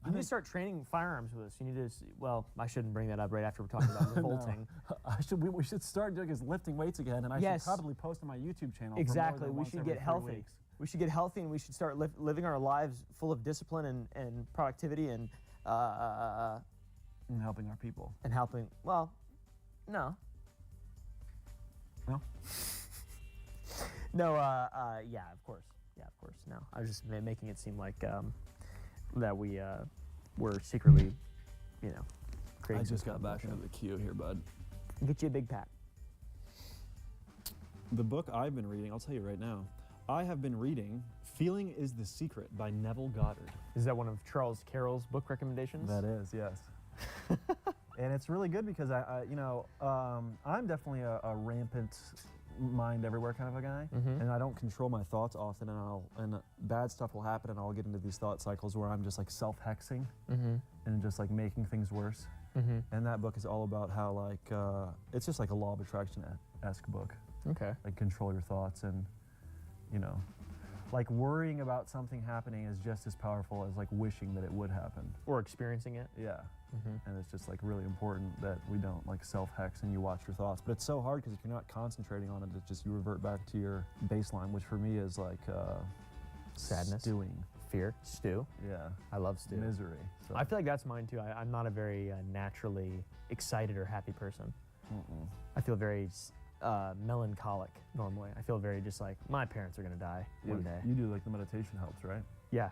You need to start training firearms with us. You need to. Well, I shouldn't bring that up right after we're talking about revolting. We should start doing is lifting weights again, and I should probably post on my YouTube channel. Exactly. We should get healthy. We should get healthy, and we should start living our lives full of discipline and productivity and helping our people. And helping. Well, no. No. No. Yeah. Of course. Yeah. Of course. No. I was just making it seem like that we were secretly, creating. I just got back into the queue here, bud. Get you a big pack. The book I've been reading, I'll tell you right now, I have been reading Feeling is the Secret by Neville Goddard. Is that one of Charles Carroll's book recommendations? That is, yes. And it's really good because I'm definitely a rampant mind everywhere kind of a guy, and I don't control my thoughts often, and bad stuff will happen, and I'll get into these thought cycles where I'm just like self-hexing and just like making things worse. And that book is all about how it's just like a law of attraction-esque book. Okay. Like control your thoughts and Like worrying about something happening is just as powerful as like wishing that it would happen. Or experiencing it. Yeah. And it's just like really important that we don't like self-hex and you watch your thoughts. But it's so hard because if you're not concentrating on it, it's just you revert back to your baseline, which for me is like sadness, stewing. Fear, stew. Yeah. I love stew. Misery. So. I feel like that's mine too. I'm not a very naturally excited or happy person. I feel very melancholic normally. I feel very just like my parents are gonna die one day. You do like the meditation helps, right? Yeah,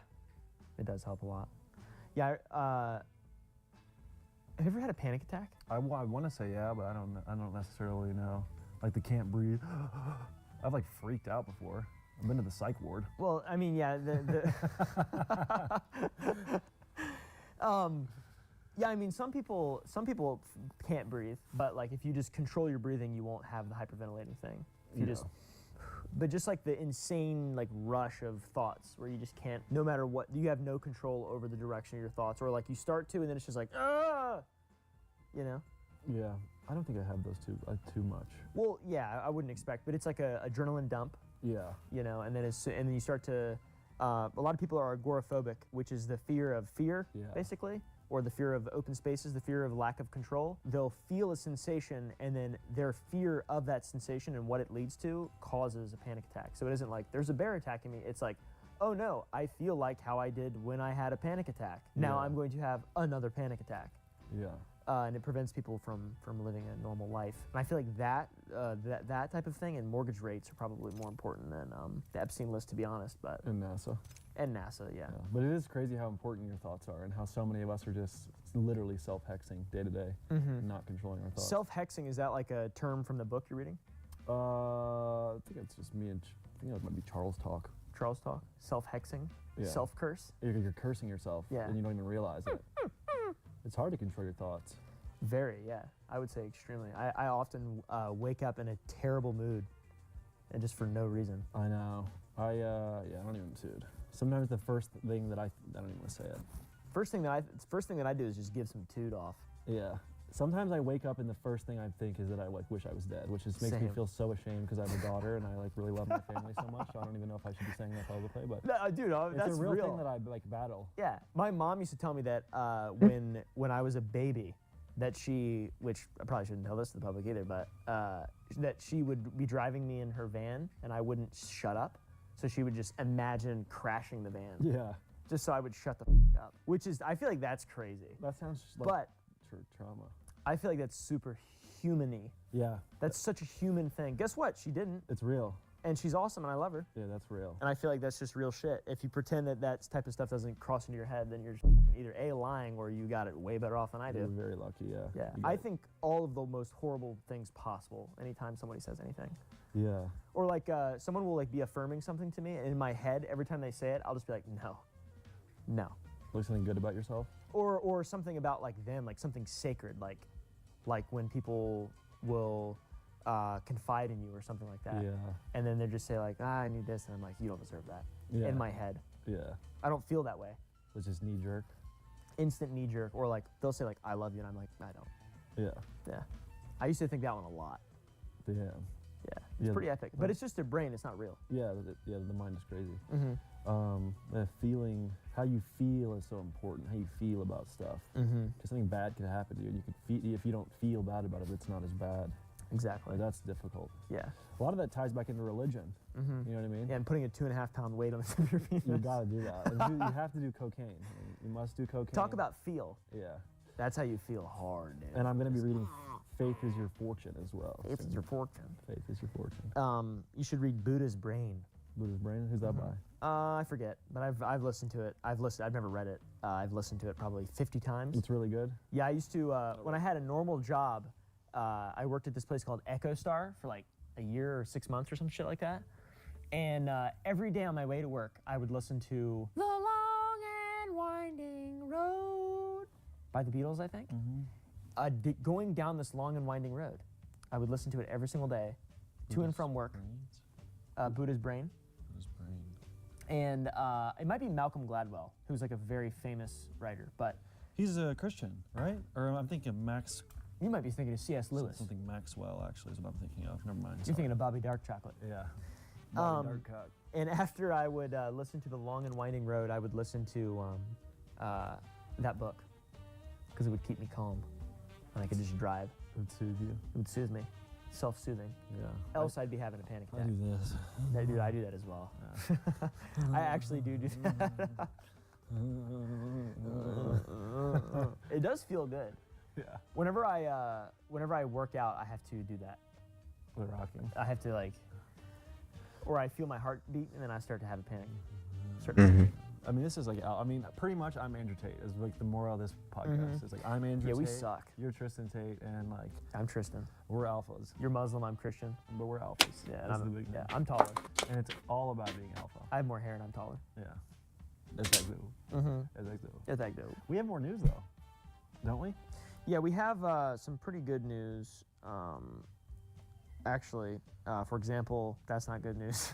it does help a lot. Yeah. Have you ever had a panic attack? I want to say yeah, but I don't necessarily know. Like the can't breathe. I've like freaked out before. I've been to the psych ward. Well, I mean, yeah. Yeah, I mean, some people can't breathe, but like if you just control your breathing, you won't have the hyperventilating thing. If you but just like the insane like rush of thoughts where you just can't, no matter what, you have no control over the direction of your thoughts, or like you start to and then it's just like, you know? Yeah, I don't think I have those too much. Well, yeah, I wouldn't expect, but it's like a adrenaline dump. Yeah. You know, and then you start to, a lot of people are agoraphobic, which is the fear of fear, basically, or the fear of open spaces, the fear of lack of control. They'll feel a sensation, and then their fear of that sensation and what it leads to causes a panic attack. So it isn't like, there's a bear attacking me. It's like, oh no, I feel like how I did when I had a panic attack. Now I'm going to have another panic attack. Yeah. And it prevents people from living a normal life. And I feel like that type of thing and mortgage rates are probably more important than the Epstein list, to be honest. But And NASA. And NASA, yeah. But it is crazy how important your thoughts are and how so many of us are just literally self-hexing day to day, not controlling our thoughts. Self-hexing, is that like a term from the book you're reading? I think it's just me and I think it might be Charles talk. Charles talk? Self-hexing? Yeah. Self-curse? You're cursing yourself and you don't even realize it. It's hard to control your thoughts. Very, yeah. I would say extremely. I often wake up in a terrible mood, and just for no reason. I know. I don't even, dude. Sometimes the first thing that I don't even want to say it. First thing that I do is just give some toot off. Yeah. Sometimes I wake up and the first thing I think is that I like wish I was dead, which just makes me feel so ashamed because I have a daughter and I like really love my family so much. So I don't even know if I should be saying that publicly, but dude, that's it's a real thing that I like battle. Yeah, my mom used to tell me that when I was a baby, that she, which I probably shouldn't tell this to the public either, but that she would be driving me in her van and I wouldn't shut up, so she would just imagine crashing the van. Yeah. Just so I would shut the up, which is, I feel like that's crazy. That sounds like trauma. I feel like that's super human-y. Yeah. That's such a human thing. Guess what? She didn't. It's real. And she's awesome and I love her. Yeah, that's real. And I feel like that's just real shit. If you pretend that type of stuff doesn't cross into your head, then you're just either A, lying, or you got it way better off than I do. You're very lucky, yeah. Yeah. I think all of the most horrible things possible anytime somebody says anything. Yeah. Or like someone will like be affirming something to me, and in my head, every time they say it, I'll just be like, no. Like something good about yourself? Or something about like them, like something sacred, like when people will confide in you or something like that. Yeah. And then they just say like, I need this, and I'm like, you don't deserve that. Yeah. In my head. Yeah. I don't feel that way. It's just knee jerk. Instant knee jerk, or like they'll say like, I love you, and I'm like, I don't. Yeah. Yeah. I used to think that one a lot. Yeah. Yeah. It's pretty epic, but it's just their brain. It's not real. Yeah. The mind is crazy. Mm-hmm. The feeling, how you feel is so important. How you feel about stuff. Because something bad could happen to you, and you could feel, if you don't feel bad about it, it's not as bad. Exactly. Like, that's difficult. Yeah. A lot of that ties back into religion. You know what I mean? Yeah, and putting a 2.5-pound weight on the tip of your penis. You gotta do that. And you have to do cocaine. You must do cocaine. Talk about feel. Yeah. That's how you feel hard, dude. And I'm gonna be reading Faith is Your Fortune as well. Faith is Your Fortune. Faith is Your Fortune. You should read Buddha's Brain. Buddha's Brain? Who's that by? I forget, but I've listened to it. I've never read it. I've listened to it probably 50 times. It's really good? Yeah, I used to, when I had a normal job, I worked at this place called Echo Star for like a year or 6 months or some shit like that. And every day on my way to work, I would listen to The Long and Winding Road by the Beatles, I think. Going down this long and winding road, I would listen to it every single day, to and from work. Buddha's Brain. Buddha's Brain. And it might be Malcolm Gladwell, who's like a very famous writer, but he's a Christian, right? Or I'm thinking Max. You might be thinking of C.S. Lewis. Something Maxwell, actually, is what I'm thinking of. Never mind. You're thinking of Bobby Dark Chocolate. Yeah. Bobby Dark Cock. And after I would listen to The Long and Winding Road, I would listen to that book because it would keep me calm and I could just drive. It would soothe you. It would soothe me. Self-soothing. Yeah. Else I'd be having a panic I attack. do this. I do that as well. I actually do that. It does feel good. Yeah. Whenever I work out, I have to do that. We're rocking. I have to like, or I feel my heart beat and then I start to have a panic. I mean, this is like, I mean, pretty much I'm Andrew Tate is like the moral of this podcast. It's like, I'm Andrew Tate. Yeah, we suck. You're Tristan Tate, and like, I'm Tristan. we're alphas. You're Muslim, I'm Christian. But we're alphas. Yeah, That's and the big thing. I'm taller. And it's all about being alpha. I have more hair and I'm taller. Yeah. That's like That's like dope. We have more news though, don't we? Yeah, we have some pretty good news. Actually, for example, that's not good news.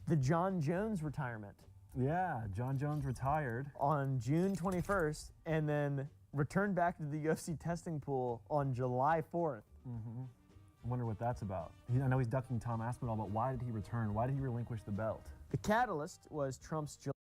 The John Jones retirement. Yeah, John Jones retired on June 21st and then returned back to the UFC testing pool on July 4th. I wonder what that's about. I know he's ducking Tom Aspinall, but why did he return? Why did he relinquish the belt? The catalyst was Trump's July.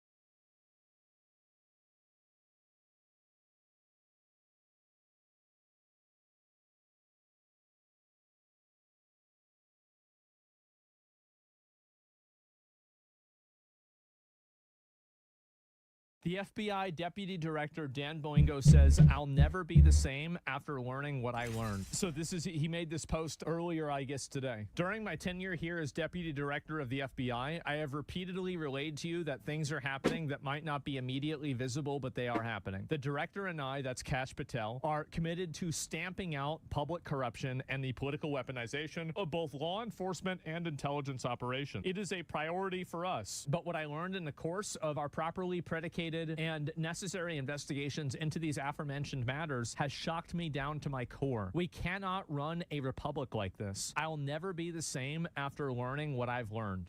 The FBI Deputy Director Dan Boingo says, "I'll never be the same after learning what I learned." So he made this post earlier, I guess today. "During my tenure here as Deputy Director of the FBI, I have repeatedly relayed to you that things are happening that might not be immediately visible, but they are happening. The Director and I," that's Kash Patel, "are committed to stamping out public corruption and the political weaponization of both law enforcement and intelligence operations. It is a priority for us. But what I learned in the course of our properly predicated and necessary investigations into these aforementioned matters has shocked me down to my core. We cannot run a republic like this. I'll never be the same after learning what I've learned."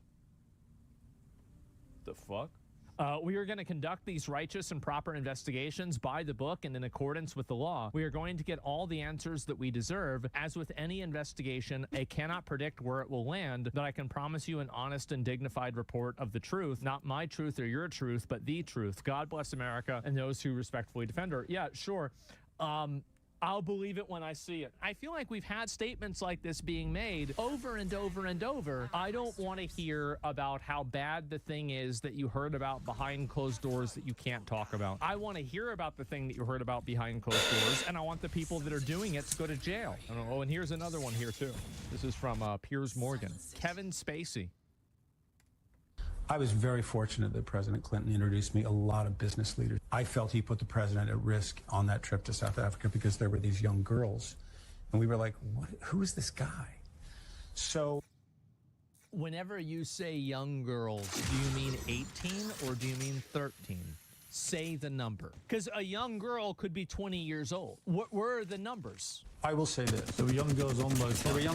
The fuck? "We are going to conduct these righteous and proper investigations by the book and in accordance with the law. We are going to get all the answers that we deserve. As with any investigation, I cannot predict where it will land, but I can promise you an honest and dignified report of the truth, not my truth or your truth, but the truth. God bless America and those who respectfully defend her." Yeah, sure. I'll believe it when I see it. I feel like we've had statements like this being made over and over and over. I don't want to hear about how bad the thing is that you heard about behind closed doors that you can't talk about. I want to hear about the thing that you heard about behind closed doors, and I want the people that are doing it to go to jail. Oh, and here's another one here, too. This is from Piers Morgan. Kevin Spacey. I was very fortunate that President Clinton introduced me a lot of business leaders. I felt he put the president at risk on that trip to South Africa because there were these young girls. And we were like, who is this guy? So Whenever you say young girls, do you mean 18 or do you mean 13? Say the number. Because a young girl could be 20 years old. What were the numbers? I will say this. There were young girls on those flights.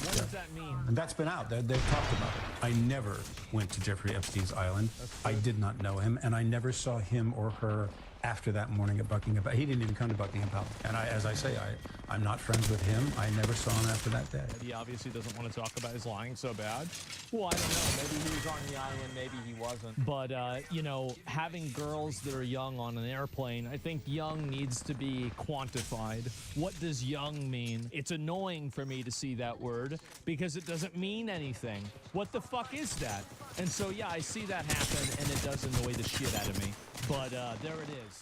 What does that mean? And that's been out. They've talked about it. I never went to Jeffrey Epstein's island. I did not know him, and I never saw him or her after that morning at Buckingham Palace. He didn't even come to Buckingham Palace. And as I say, I'm not friends with him. I never saw him after that day. He obviously doesn't want to talk about his lying so bad. Well, I don't know. Maybe he was on the island. Maybe he wasn't. But, you know, having girls that are young on an airplane, I think young needs to be quantified. What does young mean? It's annoying for me to see that word because it doesn't mean anything. What the fuck is that? And so, yeah, I see that happen, and it does annoy the shit out of me. But there it is.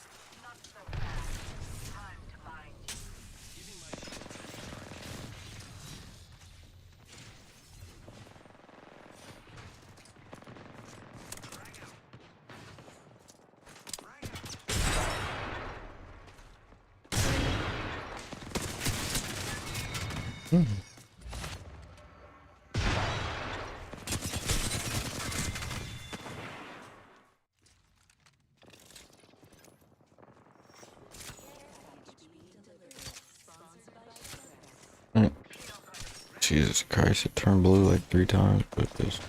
Jesus Christ, it turned blue like 3 times with this.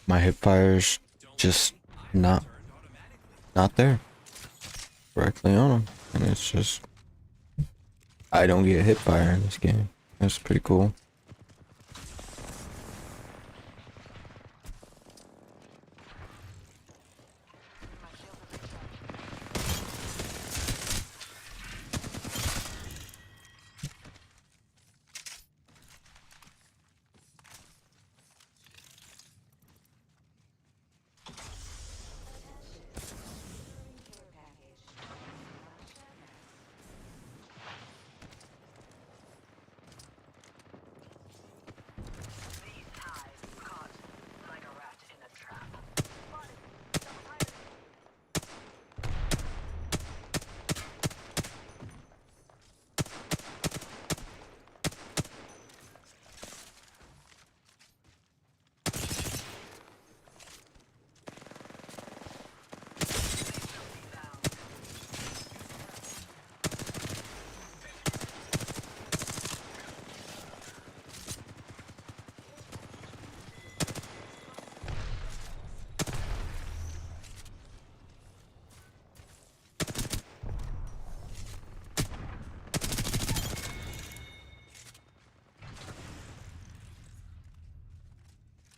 My hip fire's just not there directly on him, and it's just I don't get hip fire in this game. That's pretty cool.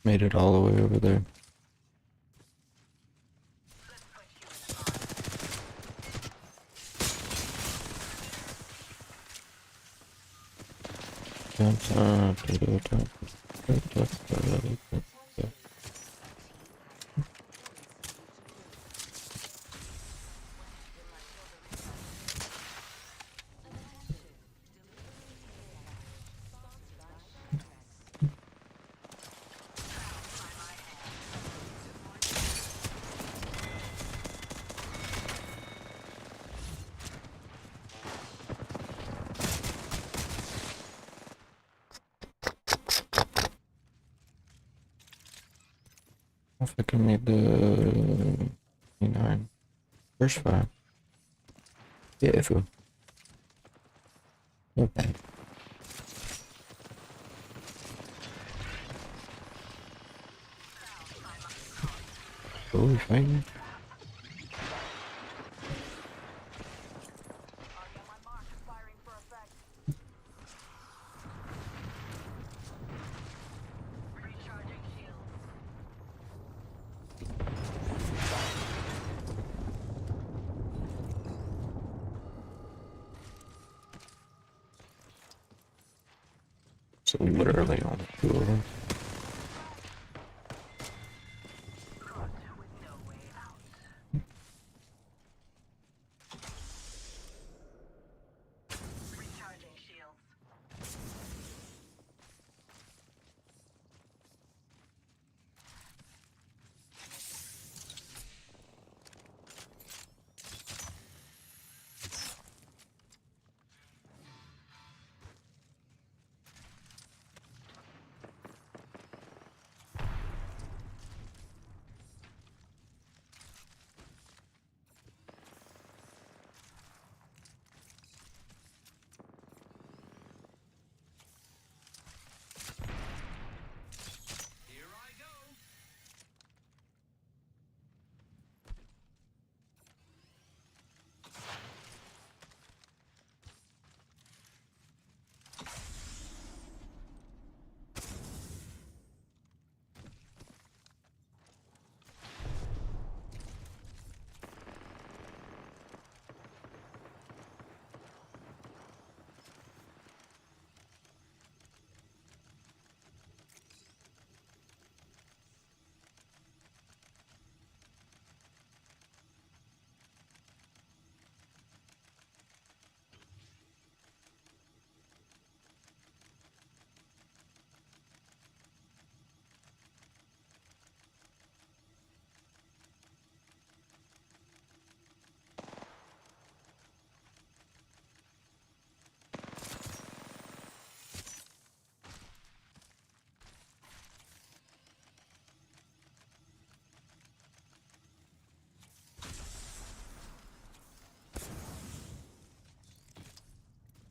Made it all the way over there. If I can make the 9 first fire. Yeah, if we. Okay. Oh, fine. So literally on the two of them.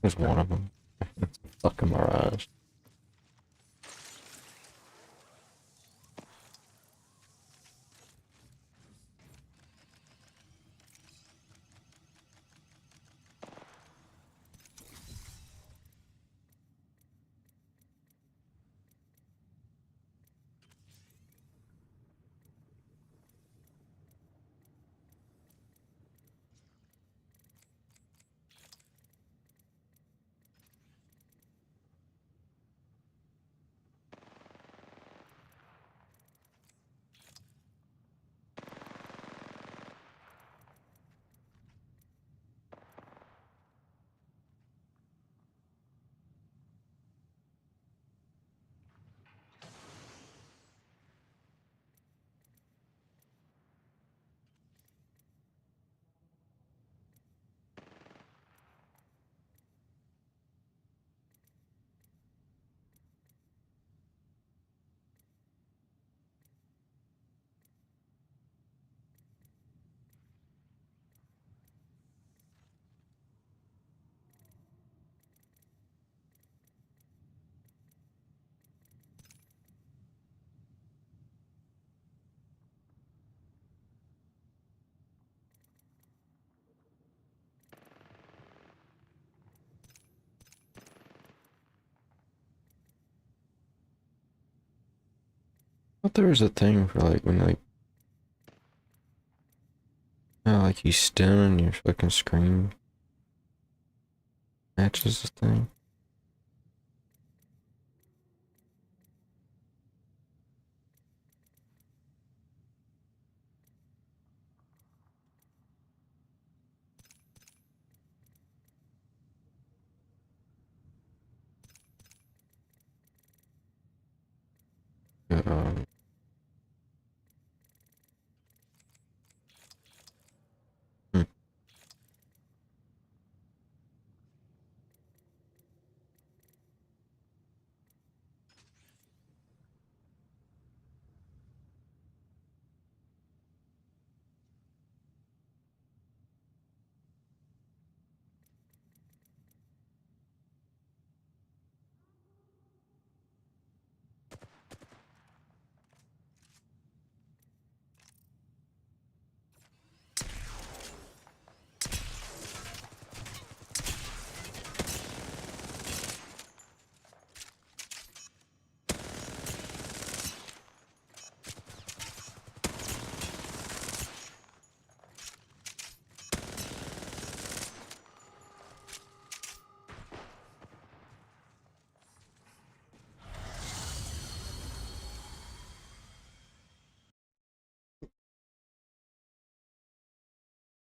There's one of them. Fucking mirage. thought there was a thing for like when like, like you stim and your fucking screen matches the thing. Um,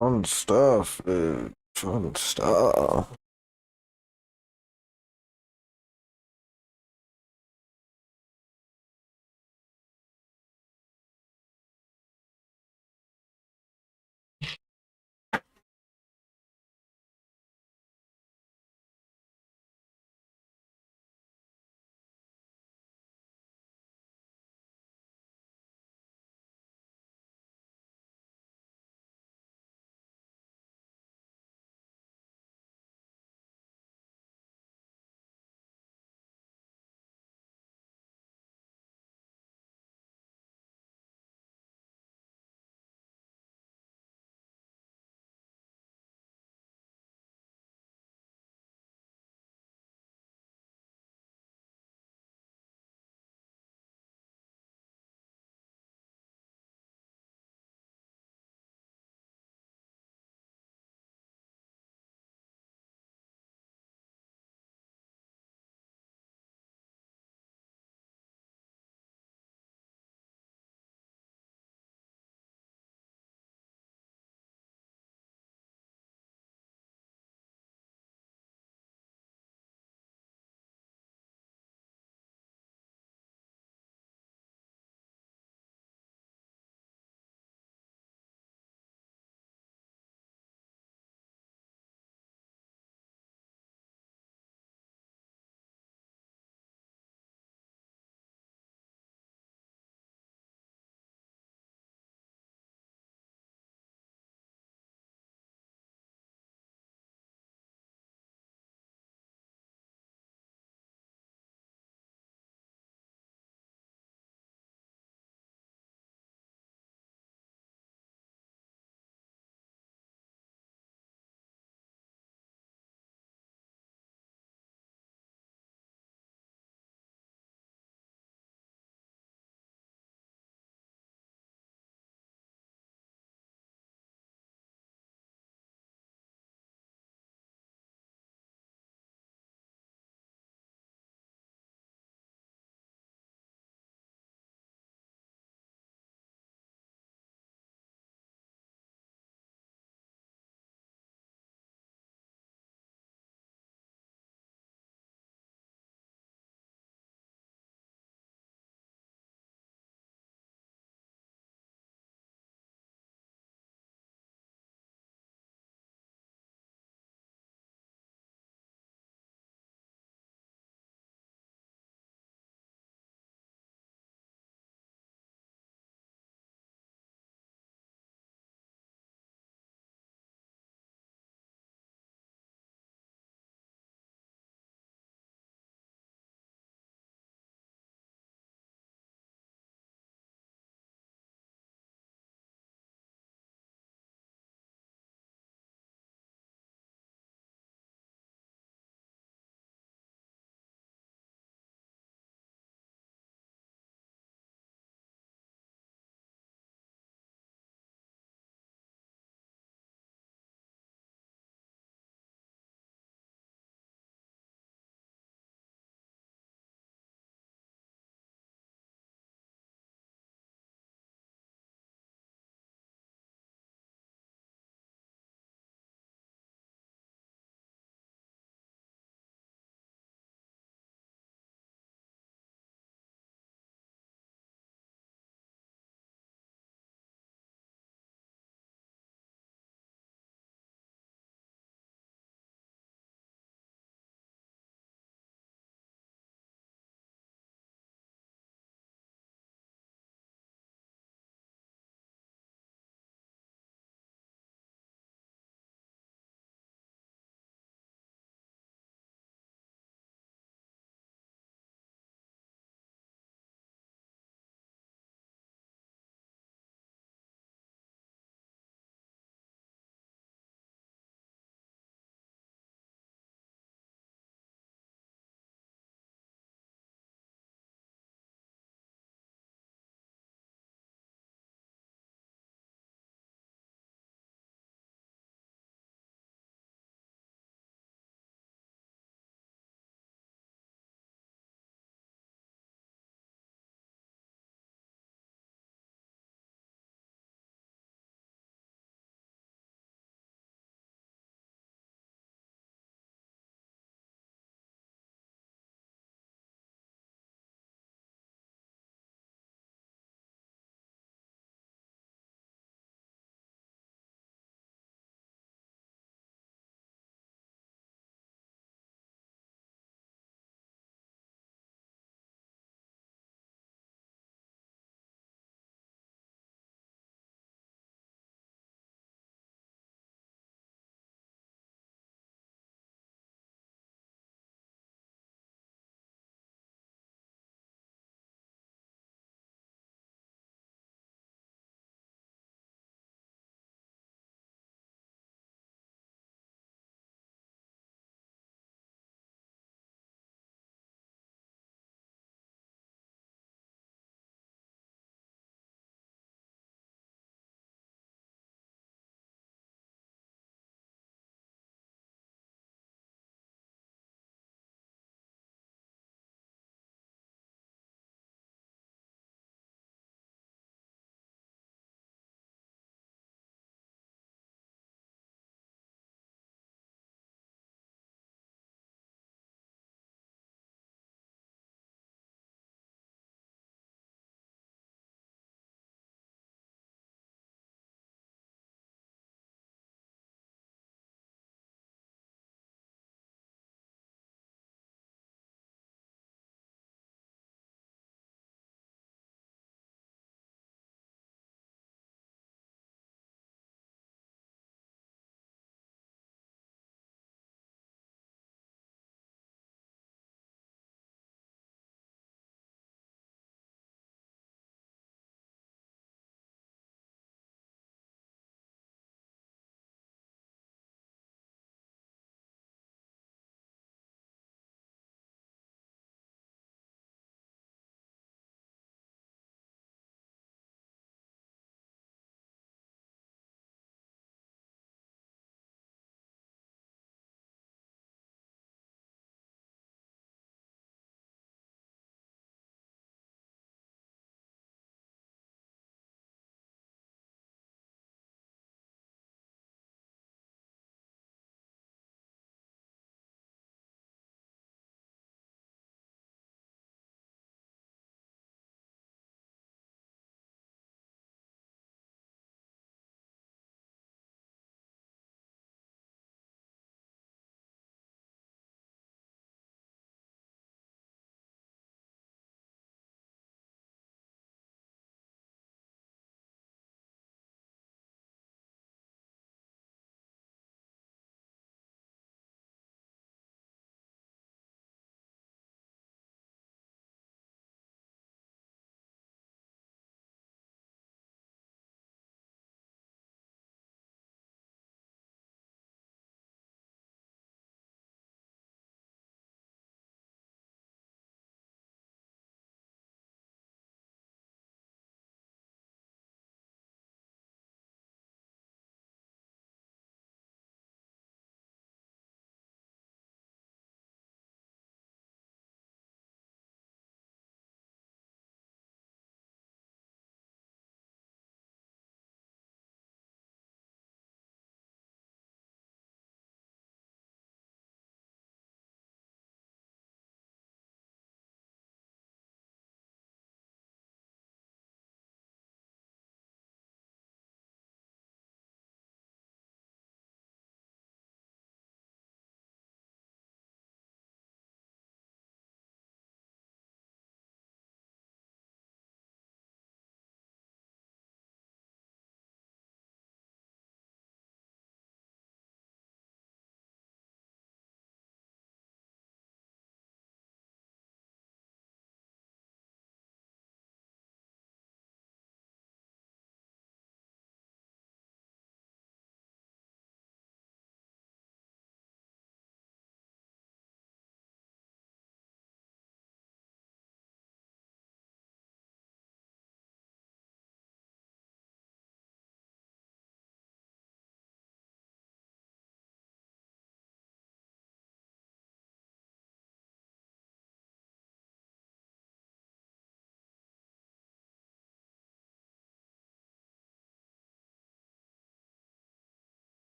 Fun stuff, dude. Fun stuff.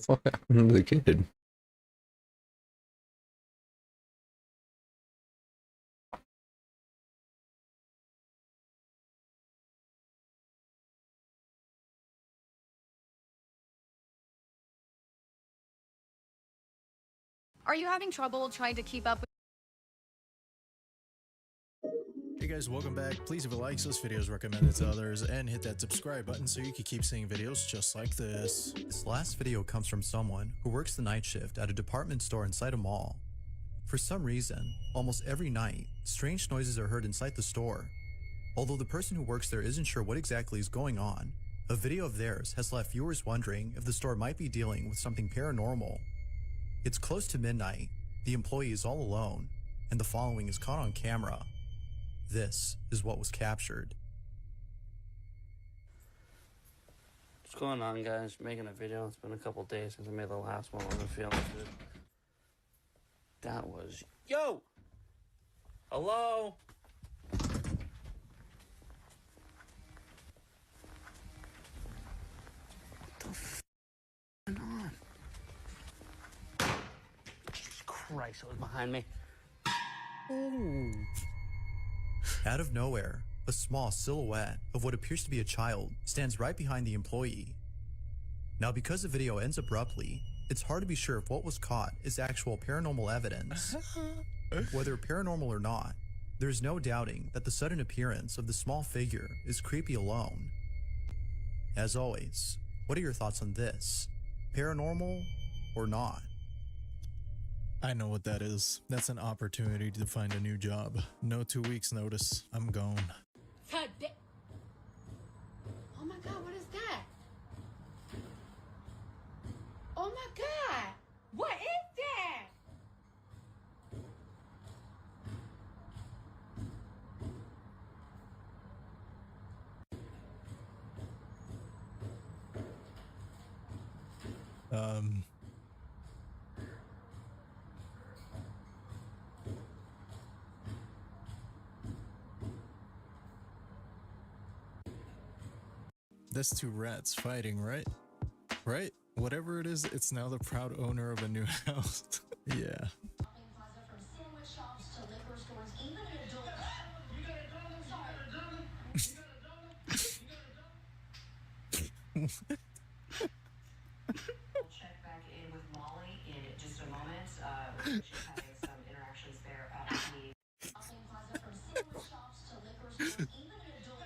fuck happened to the kid? Are you having trouble trying to keep up with... Hey guys, welcome back. Please leave a like so this video is recommended to others and hit that subscribe button so you can keep seeing videos just like this. This last video comes from someone who works the night shift at a department store inside a mall. For some reason, almost every night, strange noises are heard inside the store. Although the person who works there isn't sure what exactly is going on, a video of theirs has left viewers wondering if the store might be dealing with something paranormal. It's close to midnight, the employee is all alone, and the following is caught on camera. This is what was captured. What's going on, guys? Making a video. It's been a couple days since I made the last one. I'm feeling good. That was... Yo! Hello? What the f*** going on? Jesus Christ, it was behind me. Ooh. Out of nowhere, a small silhouette of what appears to be a child stands right behind the employee. Now, because the video ends abruptly, it's hard to be sure if what was caught is actual paranormal evidence. Whether paranormal or not, there's no doubting that the sudden appearance of the small figure is creepy alone. As always, what are your thoughts on this? Paranormal or not? I know what that is. That's an opportunity to find a new job. No 2 weeks notice. I'm gone. Oh my God, what is that? Oh my God, what is that? That's two rats fighting, right? Right? Whatever it is, it's now the proud owner of a new house. Yeah. We'll check back in with Molly in just a moment. She's having some interactions there at the shopping plaza from sandwich shops to liquor stores, even an adult.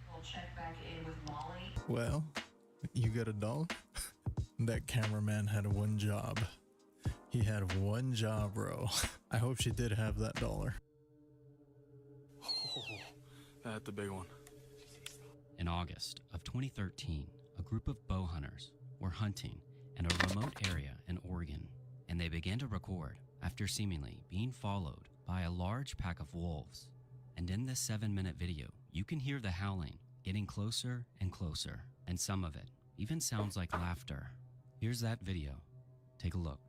We'll check back in with Molly. Well, you got a dog? That cameraman had one job. He had one job, bro. I hope she did have that dollar. Oh, that's the big one. In August of 2013, a group of bow hunters were hunting in a remote area in Oregon, and they began to record after seemingly being followed by a large pack of wolves. And in this 7-minute video, you can hear the howling getting closer and closer, and some of it even sounds like laughter. Here's that video. Take a look.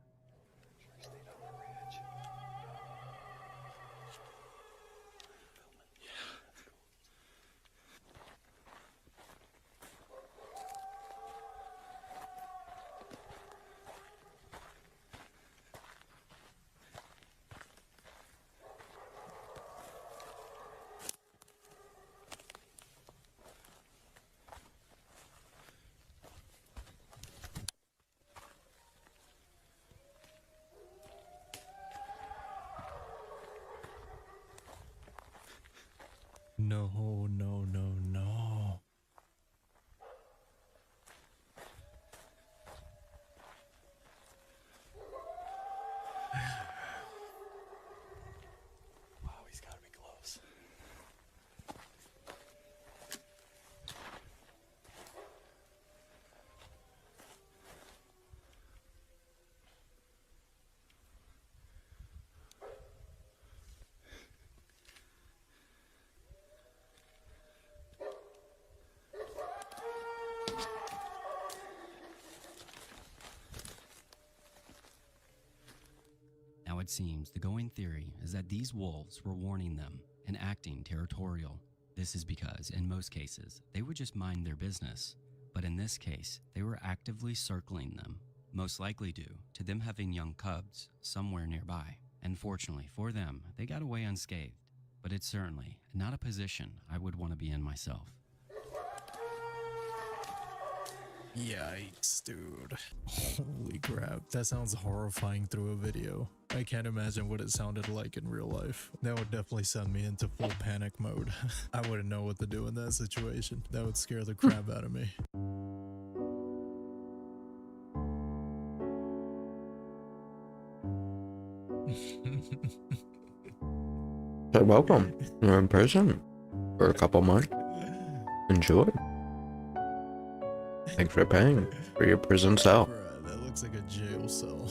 No, no, no, no. Wow, he's got to be close. Now it seems the going theory is that these wolves were warning them and acting territorial. This is because, in most cases, they would just mind their business. But in this case, they were actively circling them, most likely due to them having young cubs somewhere nearby. And fortunately for them, they got away unscathed. But it's certainly not a position I would want to be in myself. Yikes, dude. Holy crap. That sounds horrifying through a video. I can't imagine what it sounded like in real life. That would definitely send me into full panic mode. I wouldn't know what to do in that situation. That would scare the crap out of me. So welcome. You're in prison for a couple months. Enjoy. Thanks for paying for your prison cell. Bruh, that looks like a jail cell.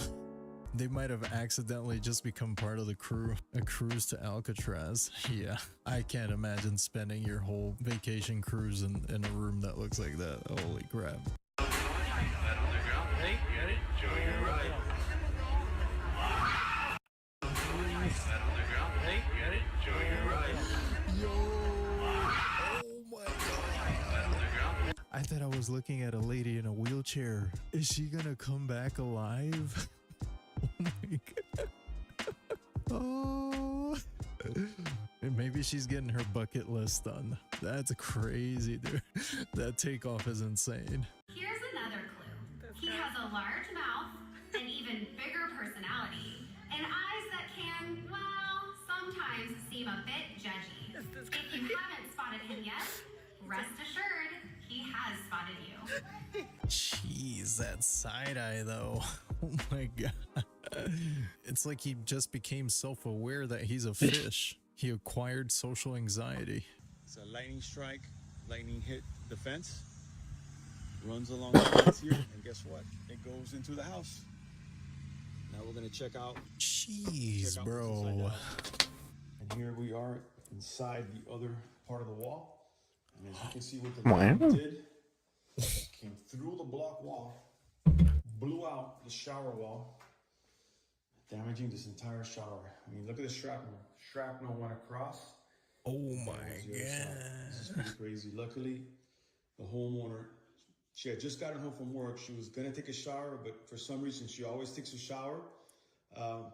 They might have accidentally just become part of the crew. A cruise to Alcatraz. Yeah, I can't imagine spending your whole vacation cruise in a room that looks like that. Holy crap. Hey, get it? Show your right. Hey, get it? Show your right. Yo! Oh my god! I thought I was looking at a lady in a wheelchair. Is she gonna come back alive? Oh my god. Oh. And maybe she's getting her bucket list done. That's crazy, dude. That takeoff is insane. Here's another clue. He has a large mouth, an even bigger personality, and eyes that can, well, sometimes seem a bit judgy. If you haven't spotted him yet, rest assured, he has spotted you. Jeez, that side eye though. Oh my god. It's like he just became self-aware that he's a fish. He acquired social anxiety. It's a lightning strike. Lightning hit the fence. Runs along the fence here, and guess what? It goes into the house. Now we're gonna check out. Jeez, bro. And here we are inside the other part of the wall. And as you can see what the Wow. lightning did, came through the block wall, blew out the shower wall, damaging this entire shower. I mean, look at the shrapnel. Shrapnel went across. Oh my god. This is pretty crazy. Luckily, the homeowner, she had just gotten home from work. She was gonna take a shower, but for some reason, she always takes a shower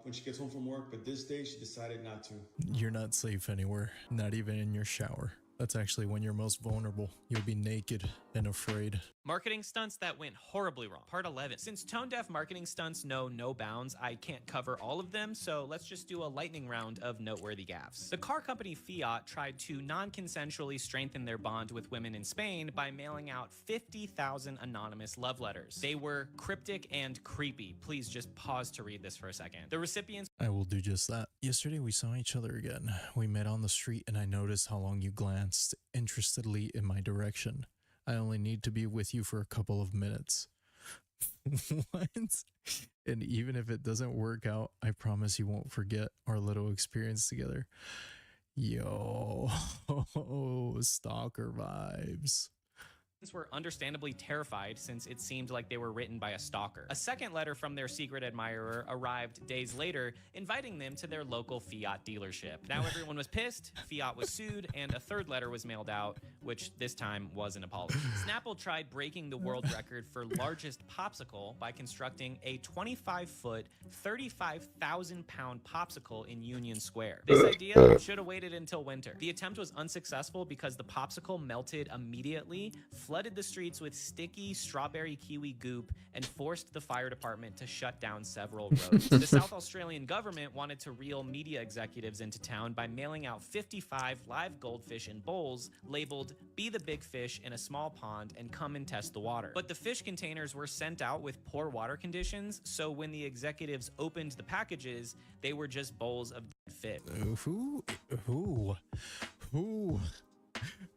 when she gets home from work. But this day, she decided not to. You're not safe anywhere, not even in your shower. That's actually when you're most vulnerable. You'll be naked and afraid. Marketing stunts that went horribly wrong. Part 11. Since tone deaf marketing stunts know no bounds, I can't cover all of them, so let's just do a lightning round of noteworthy gaffes. The car company Fiat tried to non-consensually strengthen their bond with women in Spain by mailing out 50,000 anonymous love letters. They were cryptic and creepy. Please just pause to read this for a second. The recipients I will do just that. Yesterday we saw each other again. We met on the street and I noticed how long you glanced interestedly in my direction. I only need to be with you for a couple of minutes. What? And even if it doesn't work out, I promise you won't forget our little experience together. Yo, stalker vibes. were understandably terrified since it seemed like they were written by a stalker. A second letter from their secret admirer arrived days later, inviting them to their local Fiat dealership. Now everyone was pissed, Fiat was sued, and a third letter was mailed out, which this time was an apology. Snapple tried breaking the world record for largest popsicle by constructing a 25-foot, 35,000-pound popsicle in Union Square. This idea should have waited until winter. The attempt was unsuccessful because the popsicle melted immediately, flooded the streets with sticky strawberry kiwi goop, and forced the fire department to shut down several roads. The South Australian government wanted to reel media executives into town by mailing out 55 live goldfish in bowls labeled "Be the big fish in a small pond and come and test the water." But the fish containers were sent out with poor water conditions, so when the executives opened the packages, they were just bowls of dead fish.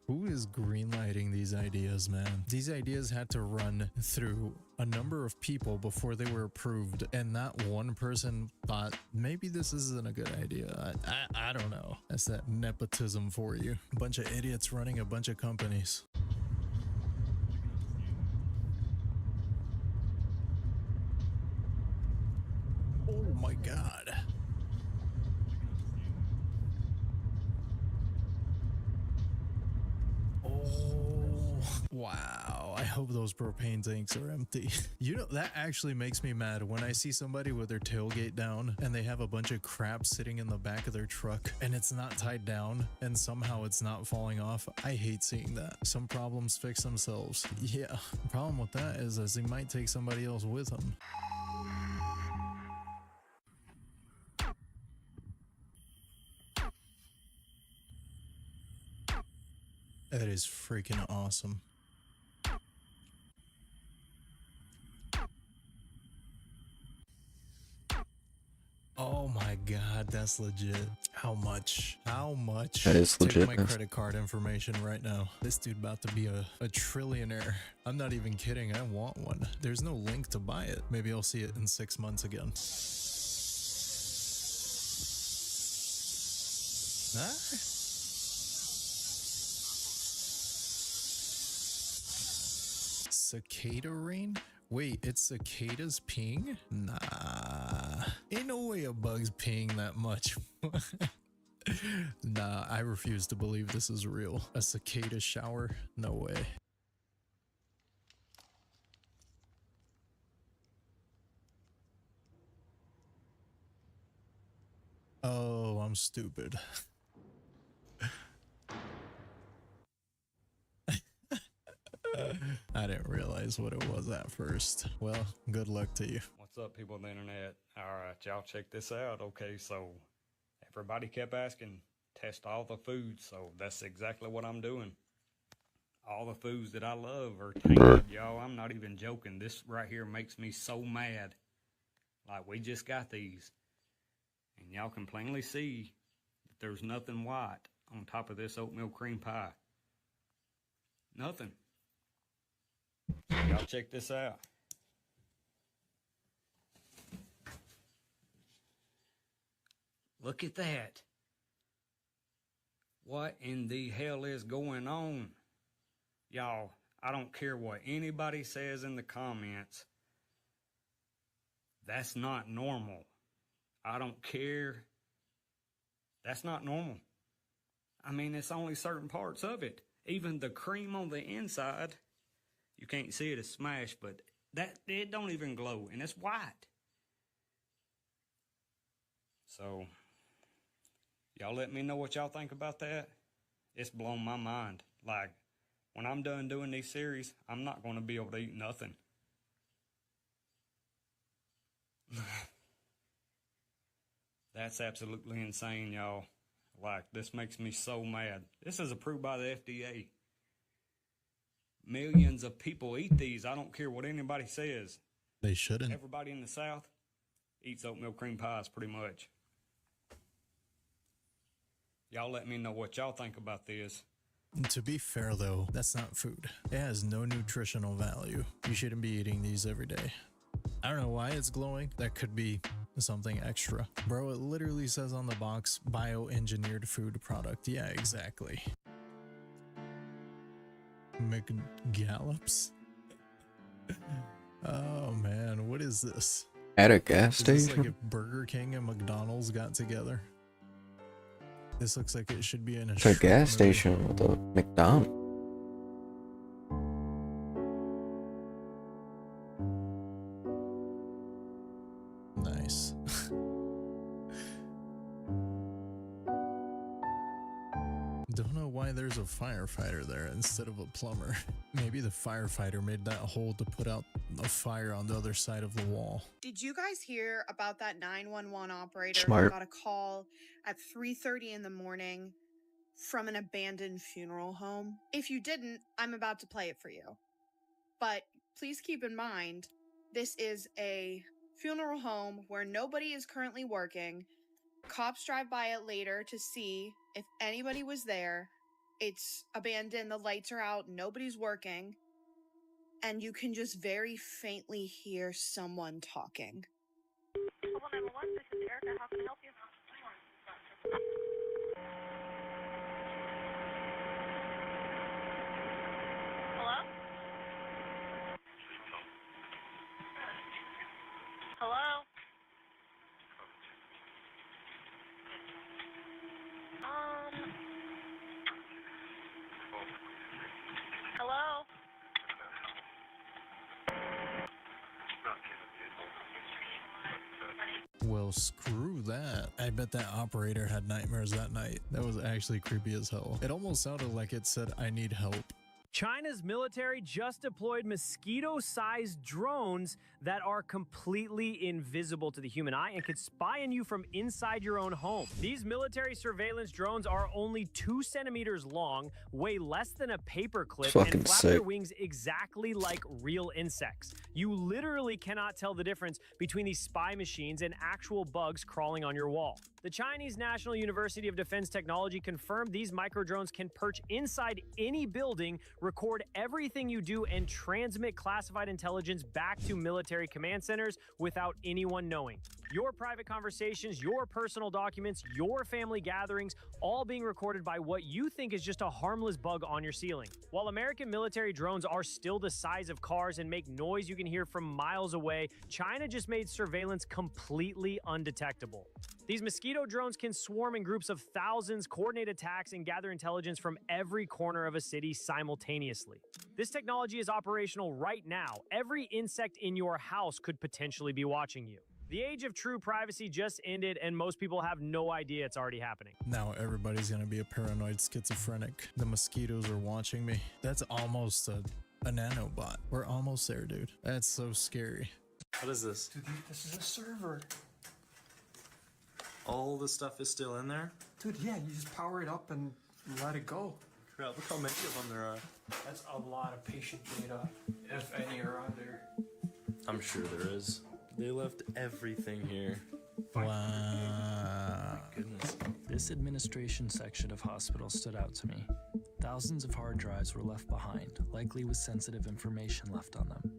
Who is greenlighting these ideas, man? These ideas had to run through a number of people before they were approved, and not one person thought maybe this isn't a good idea. I don't know. That's that nepotism for you. A bunch of idiots running a bunch of companies. Oh my god. Wow, I hope those propane tanks are empty. You know, that actually makes me mad when I see somebody with their tailgate down and they have a bunch of crap sitting in the back of their truck and it's not tied down and somehow it's not falling off. I hate seeing that. Some problems fix themselves. Yeah, the problem with that is he might take somebody else with him. That is freaking awesome. Oh my god, that's legit. How much? How much? That is legit. Take my credit card information right now. This dude about to be a trillionaire. I'm not even kidding. I want one. There's no link to buy it. Maybe I'll see it in 6 months again. Huh? Cicada rain? Wait, it's cicadas peeing? Nah. Ain't no way a bug's peeing that much. Nah, I refuse to believe this is real. A cicada shower? No way. Oh, I'm stupid. I didn't realize what it was at first. Well, good luck to you. What's up, people on the internet? All right, y'all check this out. Okay, so everybody kept asking, test all the foods, so that's exactly what I'm doing. All the foods that I love are tainted, y'all. I'm not even joking. This right here makes me so mad. Like, we just got these, and y'all can plainly see that there's nothing white on top of this oatmeal cream pie. Nothing. Y'all check this out. Look at that. What in the hell is going on? Y'all, I don't care what anybody says in the comments. That's not normal. I don't care. That's not normal. I mean, it's only certain parts of it. Even the cream on the inside, you can't see it as smashed, but it don't even glow, and it's white. So, y'all let me know what y'all think about that. It's blown my mind. Like, when I'm done doing these series, I'm not going to be able to eat nothing. That's absolutely insane, y'all. Like, this makes me so mad. This is approved by the FDA. Millions of people eat these. I don't care what anybody says. They shouldn't. Everybody in the South eats oatmeal cream pies pretty much. Y'all let me know what y'all think about this. To be fair though, that's not food. It has no nutritional value. You shouldn't be eating these every day. I don't know why it's glowing. That could be something extra. Bro, it literally says on the box, bioengineered food product. Yeah, exactly. McGallops? Oh man, what is this? At a gas Is this station? like if Burger King and McDonald's got together? This looks like it should be in a It's a Shrek gas movie. station with a McDonald's. Nice. Don't know why there's a firefighter there instead of a plumber. Maybe the firefighter made that hole to put out a fire on the other side of the wall. Did you guys hear about that 911 operator Smart. who got a call at 3:30 in the morning from an abandoned funeral home? If you didn't, I'm about to play it for you. But please keep in mind, this is a funeral home where nobody is currently working. Cops drive by it later to see if anybody was there. It's abandoned, the lights are out, nobody's working. And you can just very faintly hear someone talking. 911, this is Erica. How can I help you? Hello? Hello? Hello? Well, screw that. I bet that operator had nightmares that night. That was actually creepy as hell. It almost sounded like it said, I need help. China's military just deployed mosquito-sized drones that are completely invisible to the human eye and could spy on you from inside your own home. These military surveillance drones are only 2 centimeters long, weigh less than a paperclip, and flap their wings exactly like real insects. You literally cannot tell the difference between these spy machines and actual bugs crawling on your wall. The Chinese National University of Defense Technology confirmed these microdrones can perch inside any building, record everything you do, and transmit classified intelligence back to military command centers without anyone knowing. Your private conversations, your personal documents, your family gatherings, all being recorded by what you think is just a harmless bug on your ceiling. While American military drones are still the size of cars and make noise you can hear from miles away, China just made surveillance completely undetectable. These mosquito drones can swarm in groups of thousands, coordinate attacks, and gather intelligence from every corner of a city simultaneously. This technology is operational right now. Every insect in your house could potentially be watching you. The age of true privacy just ended, and most people have no idea it's already happening. Now everybody's gonna be a paranoid schizophrenic. The mosquitoes are watching me. That's almost a nanobot. We're almost there, dude. That's so scary. What is this? Dude, this is a server. All the stuff is still in there? Dude, yeah, you just power it up and let it go. Crap, look how many of them there are. That's a lot of patient data, if any are on there. I'm sure there is. They left everything here. Wow. My goodness. This administration section of hospital stood out to me. Thousands of hard drives were left behind, likely with sensitive information left on them.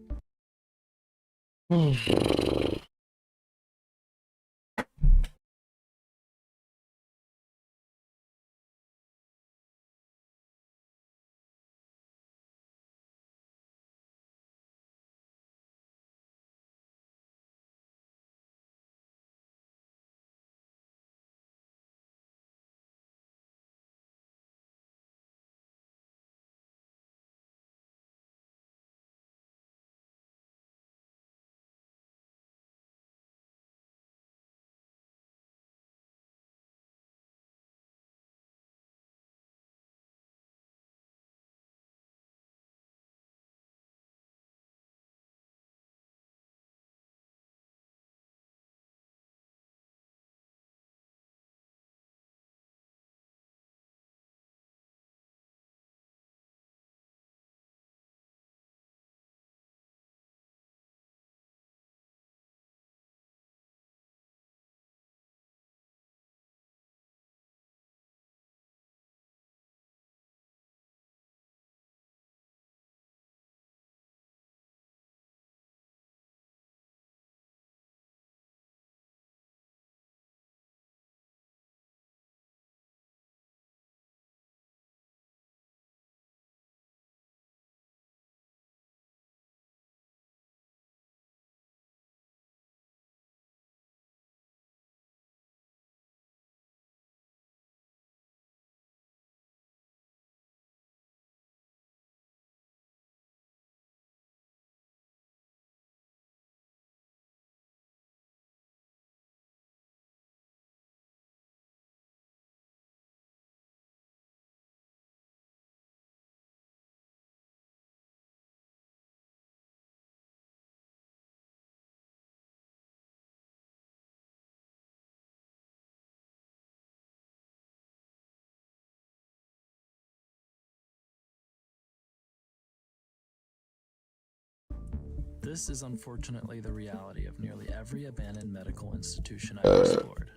This is unfortunately the reality of nearly every abandoned medical institution I've explored.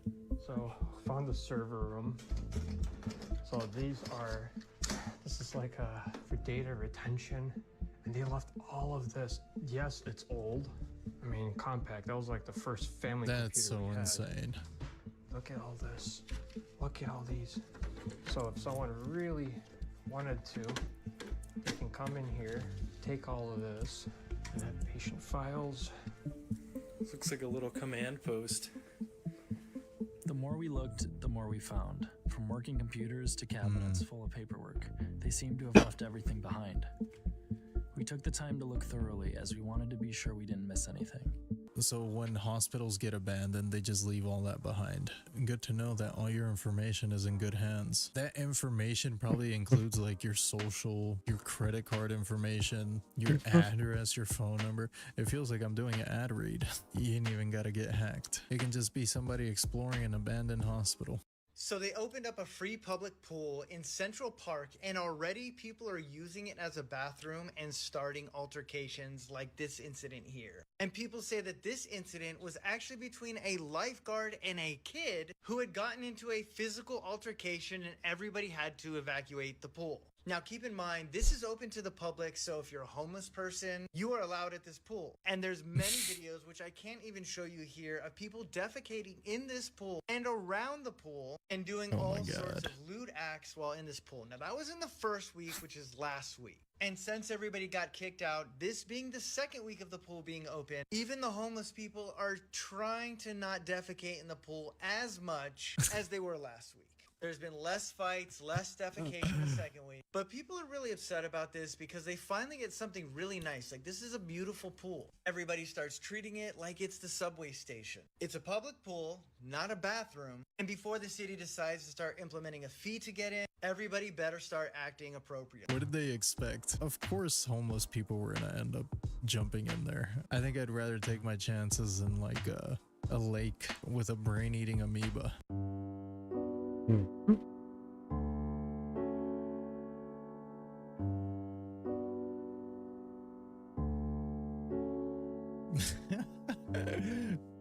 So, found the server room. So this is like for data retention. And they left all of this. Yes, it's old. I mean, compact. That was like the first family computer That's so we had. insane. Look at all this. Look at all these. So if someone really wanted to, they can come in here, take all of this, and have patient files. This looks like a little command post. The more we looked, the more we found. From working computers to cabinets full of paperwork, they seemed to have left everything behind. We took the time to look thoroughly as we wanted to be sure we didn't miss anything. So when hospitals get abandoned, they just leave all that behind. Good to know that all your information is in good hands. That information probably includes like your social, your credit card information, your address, your phone number. It feels like I'm doing an ad read. You ain't even gotta get hacked. It can just be somebody exploring an abandoned hospital. So they opened up a free public pool in Central Park, and already people are using it as a bathroom and starting altercations like this incident here. And people say that this incident was actually between a lifeguard and a kid who had gotten into a physical altercation, and everybody had to evacuate the pool. Now keep in mind, this is open to the public, so if you're a homeless person, you are allowed at this pool. And there's many videos, which I can't even show you here, of people defecating in this pool and around the pool and doing all sorts of lewd acts while in this pool. Now that was in the first week, which is last week. And since everybody got kicked out, this being the second week of the pool being open, even the homeless people are trying to not defecate in the pool as much as they were last week. There's been less fights, less defecation the second week. But people are really upset about this because they finally get something really nice. Like, this is a beautiful pool. Everybody starts treating it like it's the subway station. It's a public pool, not a bathroom. And before the city decides to start implementing a fee to get in, everybody better start acting appropriately. What did they expect? Of course, homeless people were gonna end up jumping in there. I think I'd rather take my chances in like a lake with a brain-eating amoeba.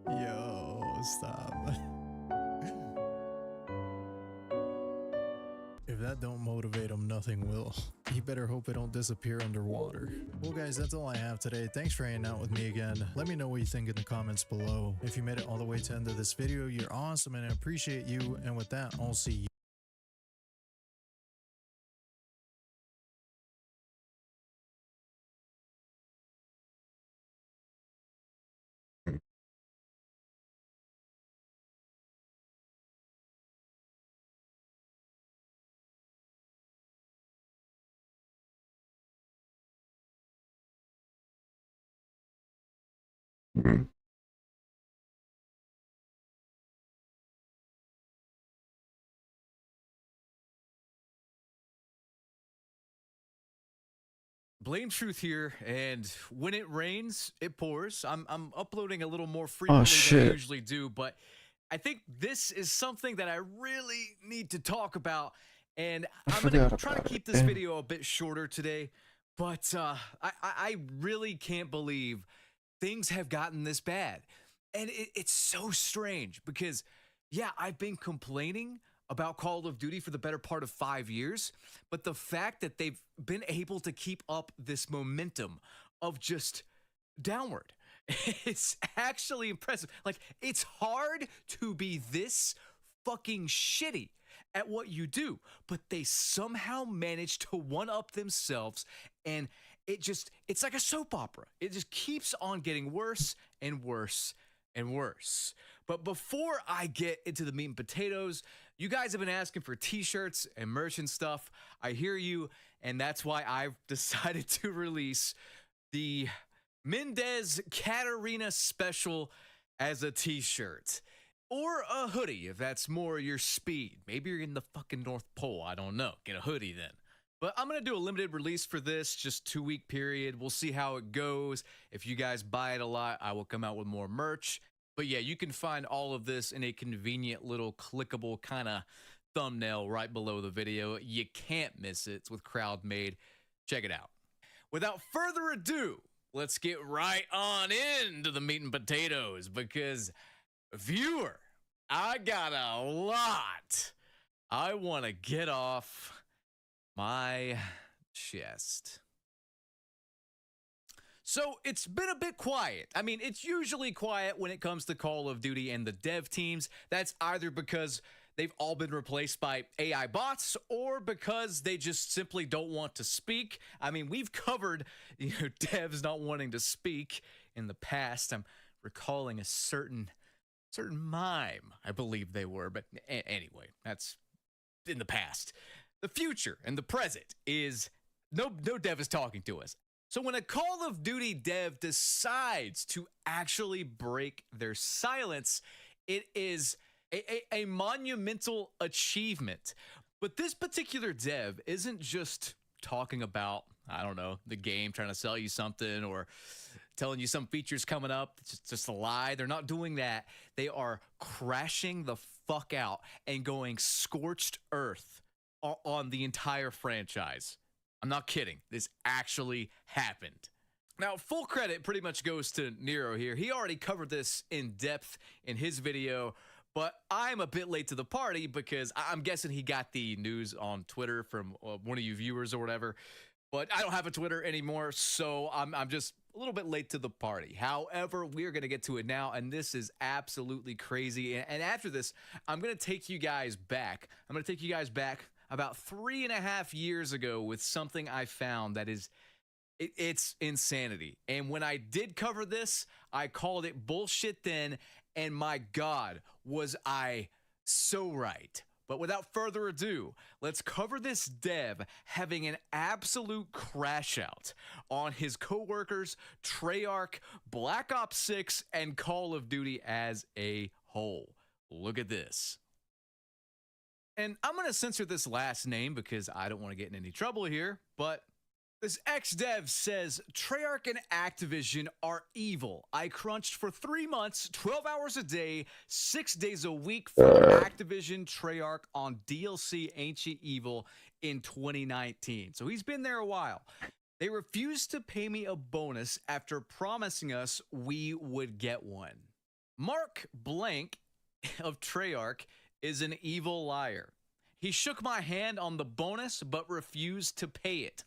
Yo, stop. If that don't motivate him, nothing will. He better hope it don't disappear underwater. Well guys, that's all I have today. Thanks for hanging out with me again. Let me know what you think in the comments below. If you made it all the way to the end of this video, you're awesome and I appreciate you. And with that, I'll see you. Blame Truth here, and when it rains, it pours. I'm uploading a little more frequently than I usually do, but I think this is something that I really need to talk about, and I'm going to try to keep this video a bit shorter today, but I really can't believe things have gotten this bad, and it's so strange because, yeah, I've been complaining about Call of Duty for the better part of 5 years, but the fact that they've been able to keep up this momentum of just downward, it's actually impressive. Like, it's hard to be this fucking shitty at what you do, but they somehow manage to one-up themselves, and it's like a soap opera. It just keeps on getting worse and worse and worse. But before I get into the meat and potatoes, you guys have been asking for t-shirts and merch and stuff. I hear you, and that's why I've decided to release the Mendez Katarina special as a t-shirt. Or a hoodie, if that's more your speed. Maybe you're in the fucking North Pole, I don't know. Get a hoodie then. But I'm going to do a limited release for this, just 2-week period. We'll see how it goes. If you guys buy it a lot, I will come out with more merch. But yeah, you can find all of this in a convenient little clickable kind of thumbnail right below the video. You can't miss it. It's with CrowdMade. Check it out. Without further ado, let's get right on into the meat and potatoes because, viewer, I got a lot I want to get off my chest. So it's been a bit quiet. I mean, it's usually quiet when it comes to Call of Duty and the dev teams. That's either because they've all been replaced by AI bots or because they just simply don't want to speak. I mean, we've covered, devs not wanting to speak in the past. I'm recalling a certain mime, I believe they were, but anyway, that's in the past. The future and the present is no dev is talking to us. So when a Call of Duty dev decides to actually break their silence, it is a monumental achievement. But this particular dev isn't just talking about, I don't know, the game, trying to sell you something or telling you some features coming up. It's just a lie. They're not doing that. They are crashing the fuck out and going scorched earth on the entire franchise. I'm not kidding. This actually happened. Now, full credit pretty much goes to Nero here. He already covered this in depth in his video, but I'm a bit late to the party because I'm guessing he got the news on Twitter from one of you viewers or whatever. But I don't have a Twitter anymore, so I'm just a little bit late to the party. However, we're going to get to it now, and this is absolutely crazy. And after this, I'm going to take you guys back. I'm going to take you guys back about 3.5 years ago with something I found that is, it's insanity. And when I did cover this, I called it bullshit then, and my God, was I so right. But without further ado, let's cover this dev having an absolute crash out on his coworkers, Treyarch, Black Ops 6, and Call of Duty as a whole. Look at this. And I'm going to censor this last name because I don't want to get in any trouble here, but this ex-dev says, Treyarch and Activision are evil. I crunched for 3 months, 12 hours a day, 6 days a week for Activision Treyarch on DLC Ancient Evil in 2019. So he's been there a while. They refused to pay me a bonus after promising us we would get one. Mark Blank of Treyarch is an evil liar. He shook my hand on the bonus but refused to pay it.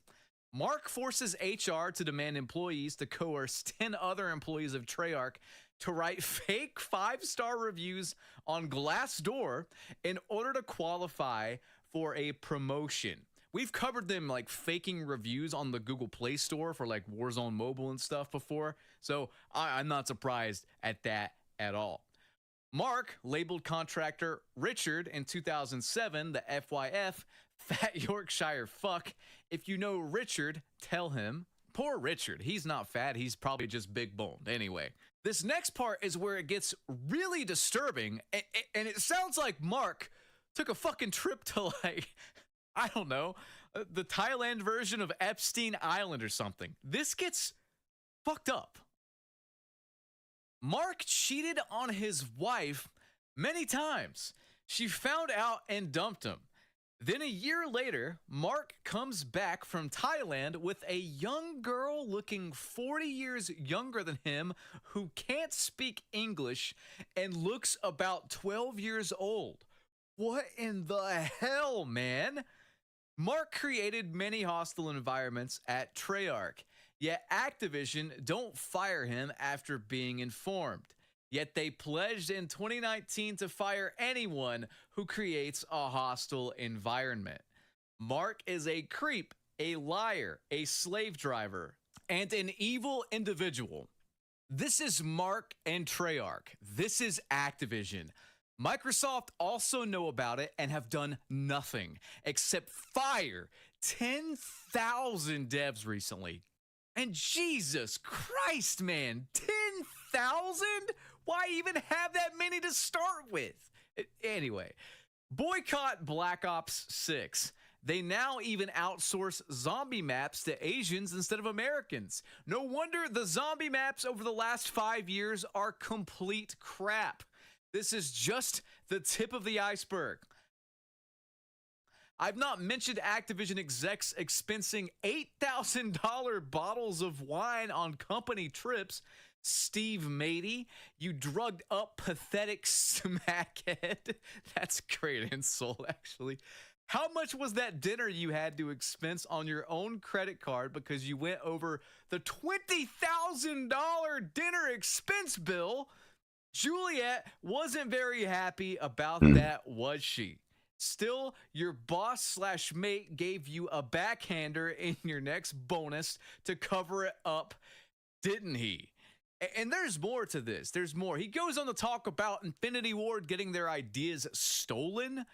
Mark forces HR to demand employees to coerce 10 other employees of Treyarch to write fake 5-star reviews on Glassdoor in order to qualify for a promotion. We've covered them like faking reviews on the Google Play Store for like Warzone Mobile and stuff before, so I'm not surprised at that at all. Mark labeled contractor Richard in 2007 the FYF, Fat Yorkshire fuck. If you know Richard, tell him. Poor Richard, he's not fat, he's probably just big boned. Anyway, this next part is where it gets really disturbing, and it sounds like Mark took a fucking trip to like, I don't know, the Thailand version of Epstein Island or something. This gets fucked up. Mark cheated on his wife many times. She found out and dumped him. Then a year later, Mark comes back from Thailand with a young girl looking 40 years younger than him who can't speak English and looks about 12 years old. What in the hell, man? Mark created many hostile environments at Treyarch, yet Activision don't fire him after being informed. Yet they pledged in 2019 to fire anyone who creates a hostile environment. Mark is a creep, a liar, a slave driver, and an evil individual. This is Mark and Treyarch. This is Activision. Microsoft also know about it and have done nothing except fire 10,000 devs recently. And Jesus Christ, man, 10,000? Why even have that many to start with? Anyway, boycott Black Ops 6. They now even outsource zombie maps to Asians instead of Americans. No wonder the zombie maps over the last 5 years are complete crap. This is just the tip of the iceberg. I've not mentioned Activision execs expensing $8,000 bottles of wine on company trips. Steve Matey, you drugged up pathetic smackhead. That's a great insult, actually. How much was that dinner you had to expense on your own credit card because you went over the $20,000 dinner expense bill? Juliet wasn't very happy about that, was she? Still, your boss/mate gave you a backhander in your next bonus to cover it up, didn't he? And there's more to this. There's more. He goes on to talk about Infinity Ward getting their ideas stolen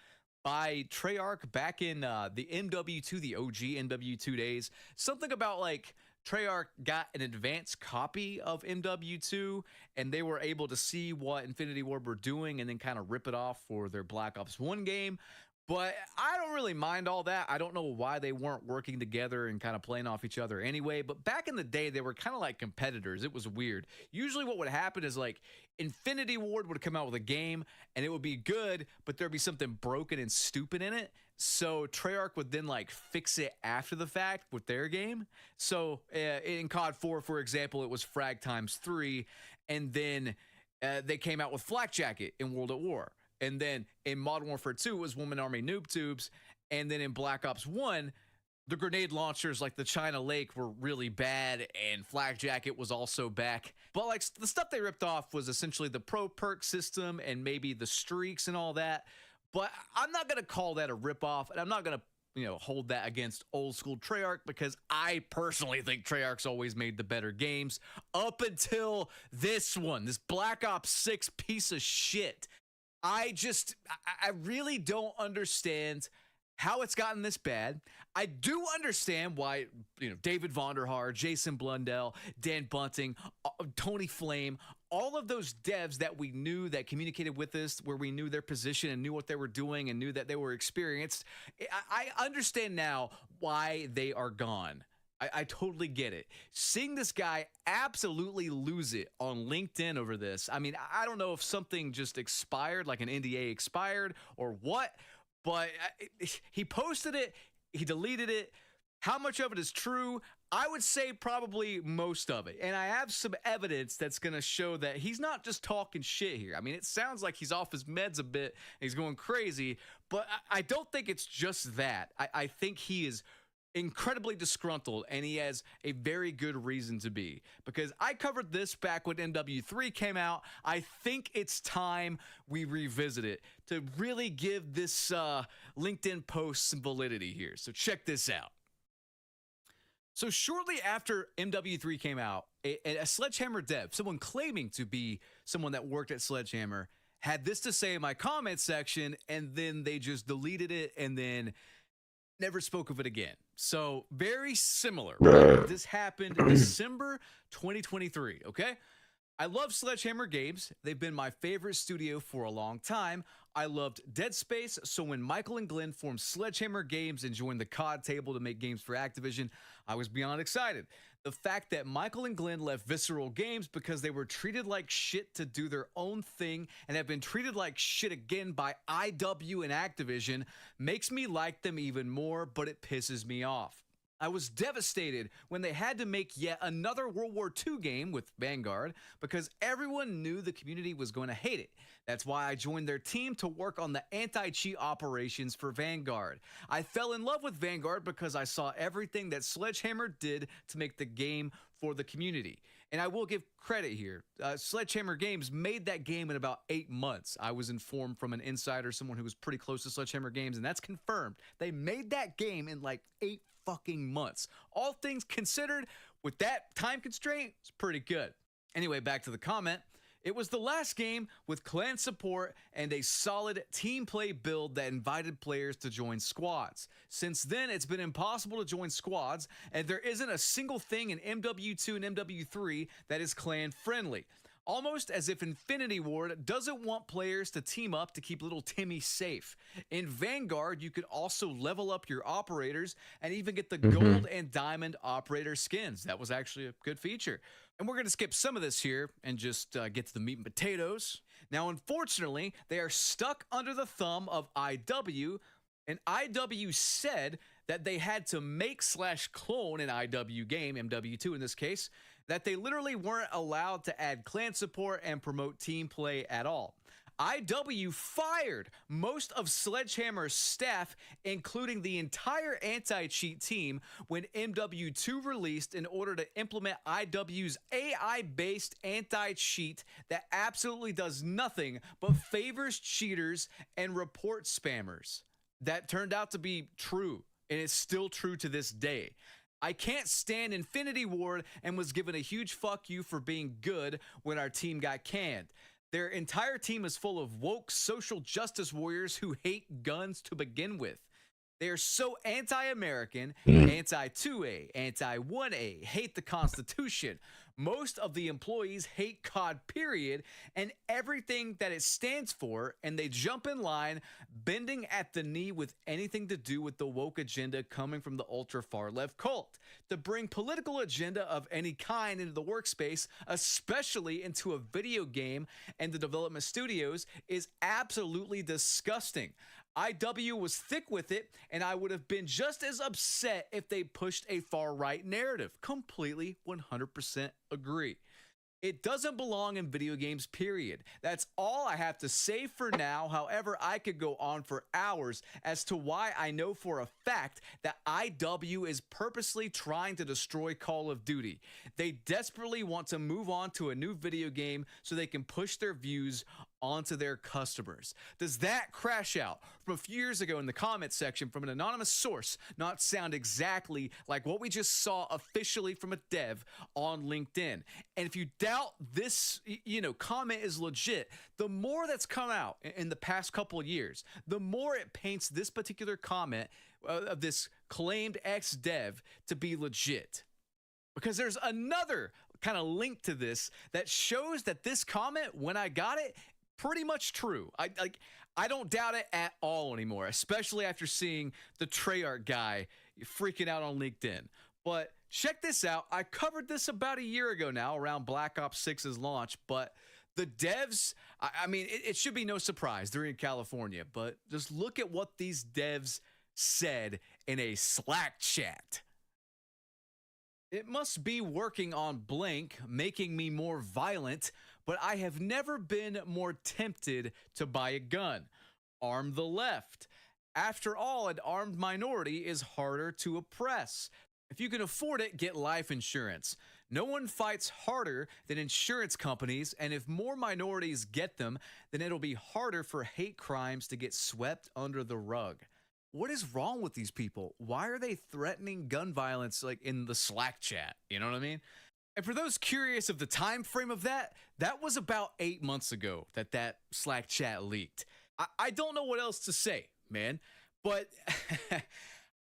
by Treyarch back in the MW2, the OG MW2 days. Something about like Treyarch got an advanced copy of MW2, and they were able to see what Infinity Ward were doing and then kind of rip it off for their Black Ops 1 game. But I don't really mind all that. I don't know why they weren't working together and kind of playing off each other anyway. But back in the day, they were kind of like competitors. It was weird. Usually what would happen is like Infinity Ward would come out with a game and it would be good, but there'd be something broken and stupid in it. So Treyarch would then like fix it after the fact with their game. So in COD 4, for example, it was Frag times 3. And then they came out with Flak Jacket in World at War. And then in Modern Warfare 2, it was Woman Army Noob Tubes. And then in Black Ops 1, the grenade launchers like the China Lake were really bad, and Flak Jacket was also back. But like the stuff they ripped off was essentially the pro perk system and maybe the streaks and all that. But I'm not going to call that a ripoff, and I'm not going to hold that against old school Treyarch, because I personally think Treyarch's always made the better games up until this one, this Black Ops 6 piece of shit. I really don't understand how it's gotten this bad. I do understand why, David Vonderhaar, Jason Blundell, Dan Bunting, Tony Flame, all of those devs that we knew that communicated with us, where we knew their position and knew what they were doing and knew that they were experienced. I understand now why they are gone. I totally get it. Seeing this guy absolutely lose it on LinkedIn over this, I mean, I don't know if something just expired, like an NDA expired or what, but he posted it, he deleted it. How much of it is true? I would say probably most of it. And I have some evidence that's going to show that he's not just talking shit here. I mean, it sounds like he's off his meds a bit, and he's going crazy, but I don't think it's just that. I think he is incredibly disgruntled, and he has a very good reason to be, because I covered this back when MW3 came out. I think it's time we revisit it to really give this LinkedIn post some validity here. So check this out. So shortly after MW3 came out, a Sledgehammer dev, someone claiming to be someone that worked at Sledgehammer, had this to say in my comment section, and then they just deleted it and then never spoke of it again. So very similar. Right? This happened December 2023, okay? I love Sledgehammer Games. They've been my favorite studio for a long time. I loved Dead Space, so when Michael and Glenn formed Sledgehammer Games and joined the COD table to make games for Activision, I was beyond excited. The fact that Michael and Glenn left Visceral Games because they were treated like shit to do their own thing and have been treated like shit again by IW and Activision makes me like them even more, but it pisses me off. I was devastated when they had to make yet another World War II game with Vanguard because everyone knew the community was going to hate it. That's why I joined their team to work on the anti-cheat operations for Vanguard. I fell in love with Vanguard because I saw everything that Sledgehammer did to make the game for the community. And I will give credit here. Sledgehammer Games made that game in about 8 months. I was informed from an insider, someone who was pretty close to Sledgehammer Games, and that's confirmed. They made that game in like 8 fucking months. All things considered, with that time constraint, it's pretty good. Anyway, back to the comment. It was the last game with clan support and a solid team play build that invited players to join squads. Since then, it's been impossible to join squads, and there isn't a single thing in MW2 and MW3 that is clan friendly. Almost as if Infinity Ward doesn't want players to team up to keep little Timmy safe. In Vanguard, you could also level up your operators and even get the gold and diamond operator skins. That was actually a good feature. And we're going to skip some of this here and just get to the meat and potatoes. Now, unfortunately, they are stuck under the thumb of IW, and IW said that they had to make/clone an IW game, MW2 in this case, that they literally weren't allowed to add clan support and promote team play at all. IW fired most of Sledgehammer's staff, including the entire anti-cheat team, when MW2 released in order to implement IW's AI-based anti-cheat that absolutely does nothing but favors cheaters and reports spammers. That turned out to be true, and it's still true to this day. I can't stand Infinity Ward and was given a huge fuck you for being good when our team got canned. Their entire team is full of woke social justice warriors who hate guns to begin with. They are so anti-American, anti-2A, anti-1A, hate the Constitution. Most of the employees hate COD, period, and everything that it stands for, and they jump in line, bending at the knee with anything to do with the woke agenda coming from the ultra-far-left cult. To bring political agenda of any kind into the workspace, especially into a video game and the development studios, is absolutely disgusting. IW was thick with it, and I would have been just as upset if they pushed a far-right narrative. Completely, 100% agree. It doesn't belong in video games, period. That's all I have to say for now. However, I could go on for hours as to why I know for a fact that IW is purposely trying to destroy Call of Duty. They desperately want to move on to a new video game so they can push their views onto their customers. Does that crash out from a few years ago in the comment section from an anonymous source not sound exactly like what we just saw officially from a dev on LinkedIn? And if you doubt this, comment is legit, the more that's come out in the past couple of years, the more it paints this particular comment of this claimed ex-dev to be legit. Because there's another kind of link to this that shows that this comment, when I got it, pretty much true. I don't doubt it at all anymore, especially after seeing the Treyarch guy freaking out on LinkedIn. But check this out. I covered this about a year ago now, around Black Ops 6's launch, but the devs, I mean, it should be no surprise. They're in California, but just look at what these devs said in a Slack chat. It must be working on blank, making me more violent, but I have never been more tempted to buy a gun. Arm the left. After all, an armed minority is harder to oppress. If you can afford it, get life insurance. No one fights harder than insurance companies, and if more minorities get them, then it'll be harder for hate crimes to get swept under the rug. What is wrong with these people? Why are they threatening gun violence like in the Slack chat? You know what I mean? And for those curious of the time frame of that was about 8 months ago that Slack chat leaked. I don't know what else to say, man, but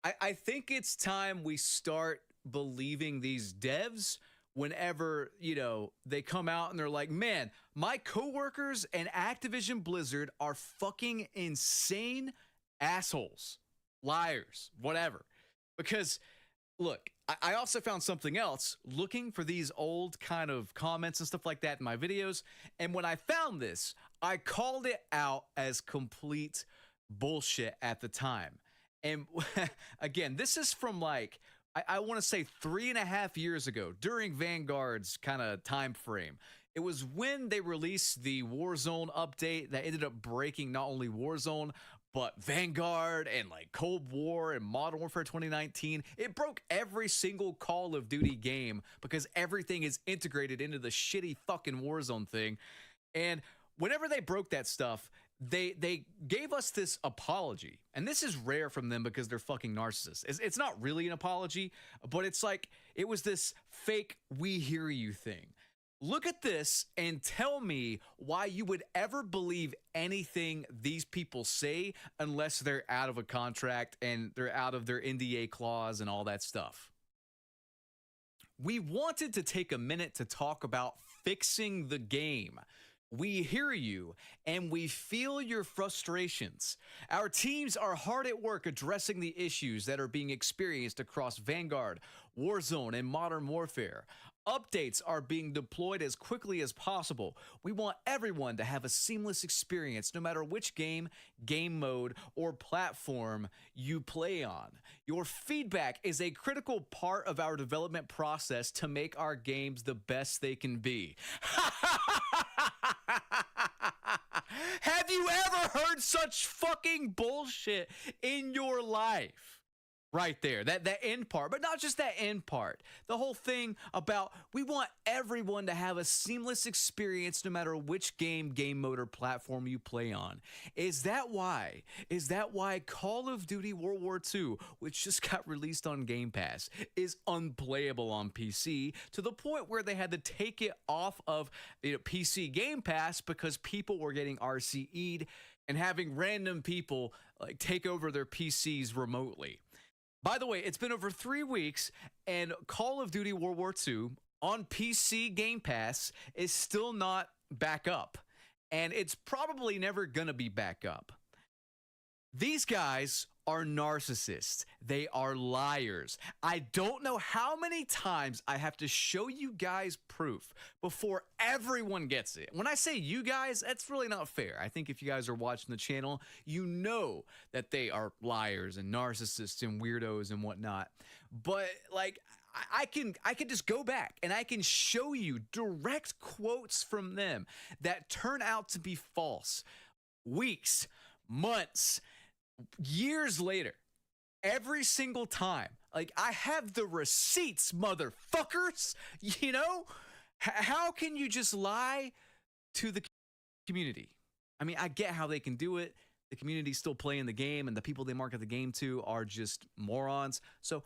I think it's time we start believing these devs whenever, they come out and they're like, man, my coworkers and Activision Blizzard are fucking insane assholes, liars, whatever. Because look, I also found something else looking for these old kind of comments and stuff like that in my videos, and when I found this, I called it out as complete bullshit at the time. And again, this is from like, I want to say 3.5 years ago, during Vanguard's kind of time frame. It was when they released the Warzone update that ended up breaking not only Warzone, but Vanguard and like Cold War and Modern Warfare 2019. It broke every single Call of Duty game because everything is integrated into the shitty fucking Warzone thing. And whenever they broke that stuff, they gave us this apology. And this is rare from them because they're fucking narcissists. It's not really an apology, but it's like, it was this fake "we hear you" thing. Look at this and tell me why you would ever believe anything these people say unless they're out of a contract and they're out of their NDA clause and all that stuff. We wanted to take a minute to talk about fixing the game. We hear you, and we feel your frustrations. Our teams are hard at work addressing the issues that are being experienced across Vanguard, Warzone, and Modern Warfare. Updates are being deployed as quickly as possible. We want everyone to have a seamless experience no matter which game, game mode, or platform you play on. Your feedback is a critical part of our development process to make our games the best they can be. Have you ever heard such fucking bullshit in your life? Right there, that end part, but not just that end part. The whole thing about we want everyone to have a seamless experience no matter which game, game mode, or platform you play on. Is that why? Is that why Call of Duty World War II, which just got released on Game Pass, is unplayable on PC to the point where they had to take it off of PC Game Pass because people were getting RCE'd and having random people like take over their PCs remotely. By the way, it's been over 3 weeks, and Call of Duty World War II on PC Game Pass is still not back up, and it's probably never gonna be back up. These guys are narcissists. They are liars. I don't know how many times I have to show you guys proof before everyone gets it. When I say you guys, that's really not fair. I think if you guys are watching the channel, you know that they are liars and narcissists and weirdos and whatnot. But like, I can just go back and I can show you direct quotes from them that turn out to be false. Weeks, months, years later, every single time. Like, I have the receipts, motherfuckers. You know, how can you just lie to the community? I mean, I get how they can do it. The community's still playing the game, and the people they market the game to are just morons. So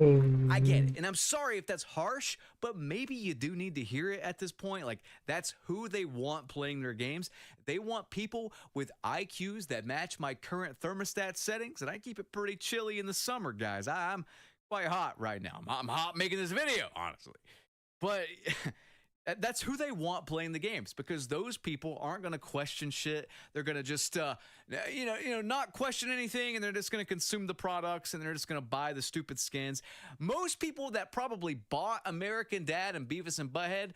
I get it. And I'm sorry if that's harsh, but maybe you do need to hear it at this point. Like, that's who they want playing their games. They want people with IQs that match my current thermostat settings, and I keep it pretty chilly in the summer, guys. I'm quite hot right now. I'm hot making this video, honestly. But that's who they want playing the games, because those people aren't going to question shit. They're going to just, not question anything, and they're just going to consume the products, and they're just going to buy the stupid skins. Most people that probably bought American Dad and Beavis and Butthead,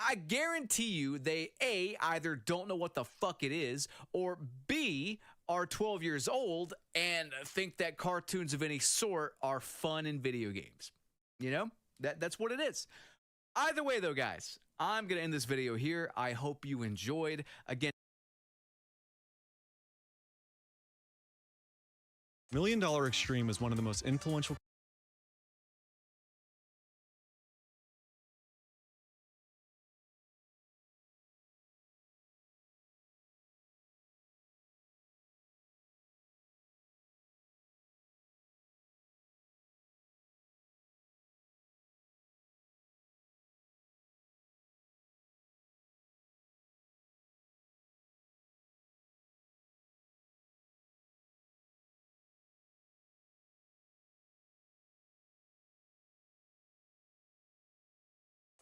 I guarantee you they A, either don't know what the fuck it is, or B, are 12 years old and think that cartoons of any sort are fun in video games. You know, that's what it is. Either way, though, guys, I'm going to end this video here. I hope you enjoyed. Again, $1 Million Extreme is one of the most influential.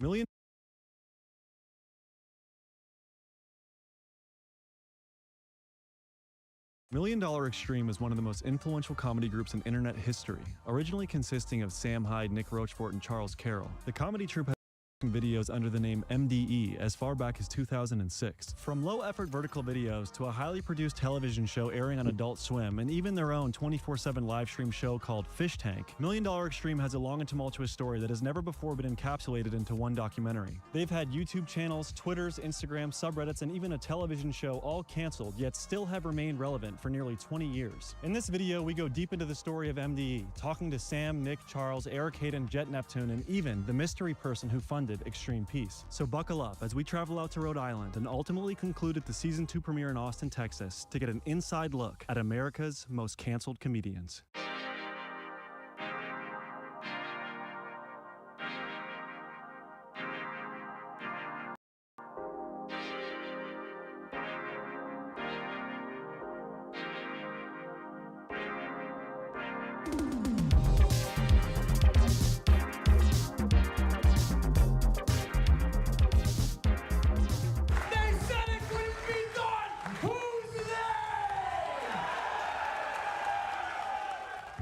$1 Million Extreme is one of the most influential comedy groups in internet history, originally consisting of Sam Hyde, Nick Rochefort, and Charles Carroll. The comedy troupe has videos under the name MDE as far back as 2006. From low-effort vertical videos to a highly produced television show airing on Adult Swim, and even their own 24/7 live stream show called Fish Tank, $1 Million Extreme has a long and tumultuous story that has never before been encapsulated into one documentary. They've had YouTube channels, Twitters, Instagram, subreddits, and even a television show all canceled, yet still have remained relevant for nearly 20 years. In this video, we go deep into the story of MDE, talking to Sam, Nick, Charles, Eric Hayden, Jet Neptune, and even the mystery person who funded Extreme Peace. So buckle up as we travel out to Rhode Island and ultimately conclude at the Season 2 premiere in Austin, Texas, to get an inside look at America's most canceled comedians.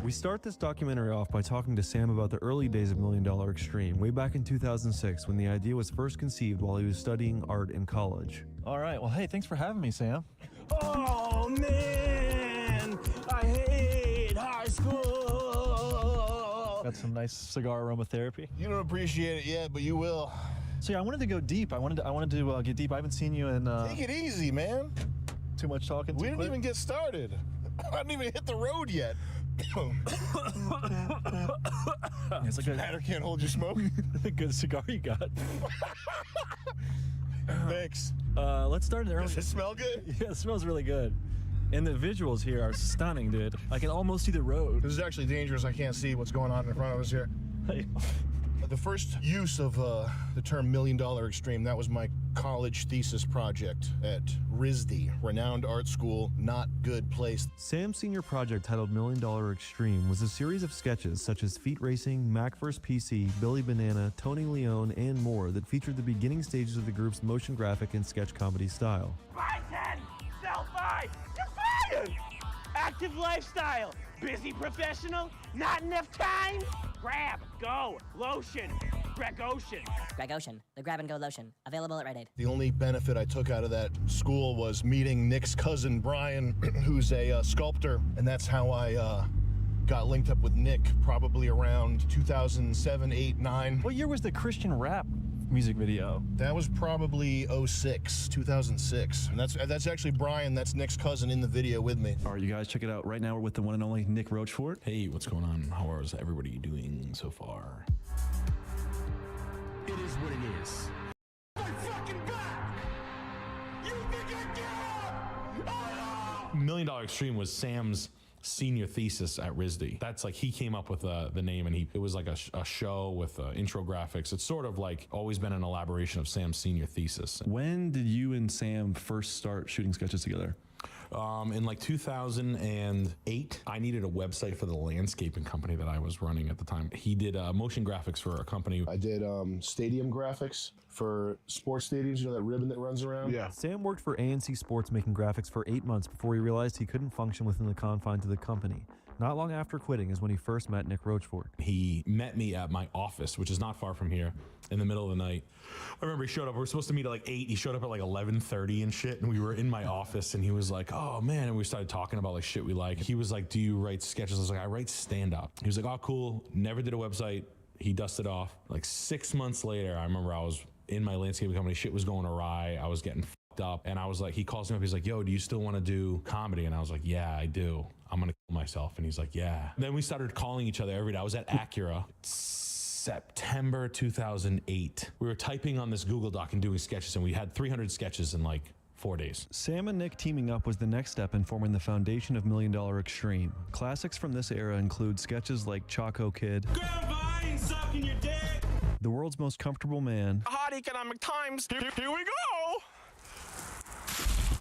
We start this documentary off by talking to Sam about the early days of $1 Million Extreme, way back in 2006 when the idea was first conceived while he was studying art in college. All right, well, hey, thanks for having me, Sam. Oh, man! I hate high school! Got some nice cigar aromatherapy. You don't appreciate it yet, but you will. So yeah, I wanted to go deep. I wanted to get deep. I haven't seen you in... Take it easy, man. Too much talking. We didn't even get started. I didn't even hit the road yet. It's like a matter, can't hold your smoke. Good cigar you got. Thanks. Let's start there. Does it smell good? Yeah, it smells really good. And the visuals here are stunning, dude. I can almost see the road. This is actually dangerous. I can't see what's going on in front of us here. Hey. The first use of the term $1 Million Extreme, that was my college thesis project at RISD, renowned art school, not good place. Sam's senior project titled $1 Million Extreme was a series of sketches such as feet racing, Mac vs. PC, Billy Banana, Tony Leone, and more that featured the beginning stages of the group's motion graphic and sketch comedy style. Buy 10, sell 5, you're fired! Active lifestyle, busy professional, not enough time? Grab, go, lotion, Greg Ocean. Greg Ocean, the grab and go lotion, available at Rite Aid. The only benefit I took out of that school was meeting Nick's cousin, Brian, who's a sculptor, and that's how I got linked up with Nick probably around 2007, 8, 9. What year was the Christian rap music video? That was probably 06, 2006. And that's actually Brian, that's Nick's cousin in the video with me. All right, you guys, check it out. Right now we're with the one and only Nick Rochefort. Hey, what's going on? How is everybody doing so far? It is what it is. My fucking back! You think I care? Oh, $1 Million Extreme was Sam's senior thesis at RISD. That's like, he came up with the name, and it was like a show with intro graphics. It's sort of like always been an elaboration of Sam's senior thesis. When did you and Sam first start shooting sketches together? In like 2008, I needed a website for the landscaping company that I was running at the time. He did motion graphics for a company. I did stadium graphics for sports stadiums, you know that ribbon that runs around? Yeah. Sam worked for ANC Sports making graphics for 8 months before he realized he couldn't function within the confines of the company. Not long after quitting is when he first met Nick Rochefort. He met me at my office, which is not far from here, in the middle of the night. I remember he showed up. We were supposed to meet at like 8. He showed up at like 11:30 and shit, and we were in my office, and he was like, oh man, and we started talking about like shit we like. He was like, do you write sketches? I was like, I write stand-up. He was like, oh cool, never did a website. He dusted off. Like 6 months later, I remember I was in my landscaping company, shit was going awry, I was getting fucked up, and I was like, he calls me up, he's like, yo, do you still want to do comedy? And I was like, yeah, I do. I'm gonna kill myself. And he's like, yeah. Then we started calling each other every day. I was at Acura. September 2008. We were typing on this Google Doc and doing sketches, and we had 300 sketches in like 4 days. Sam and Nick teaming up was the next step in forming the foundation of $1 Million Extreme. Classics from this era include sketches like Choco Kid, sucking your dick. The World's Most Comfortable Man, Hot economic times. Here we go.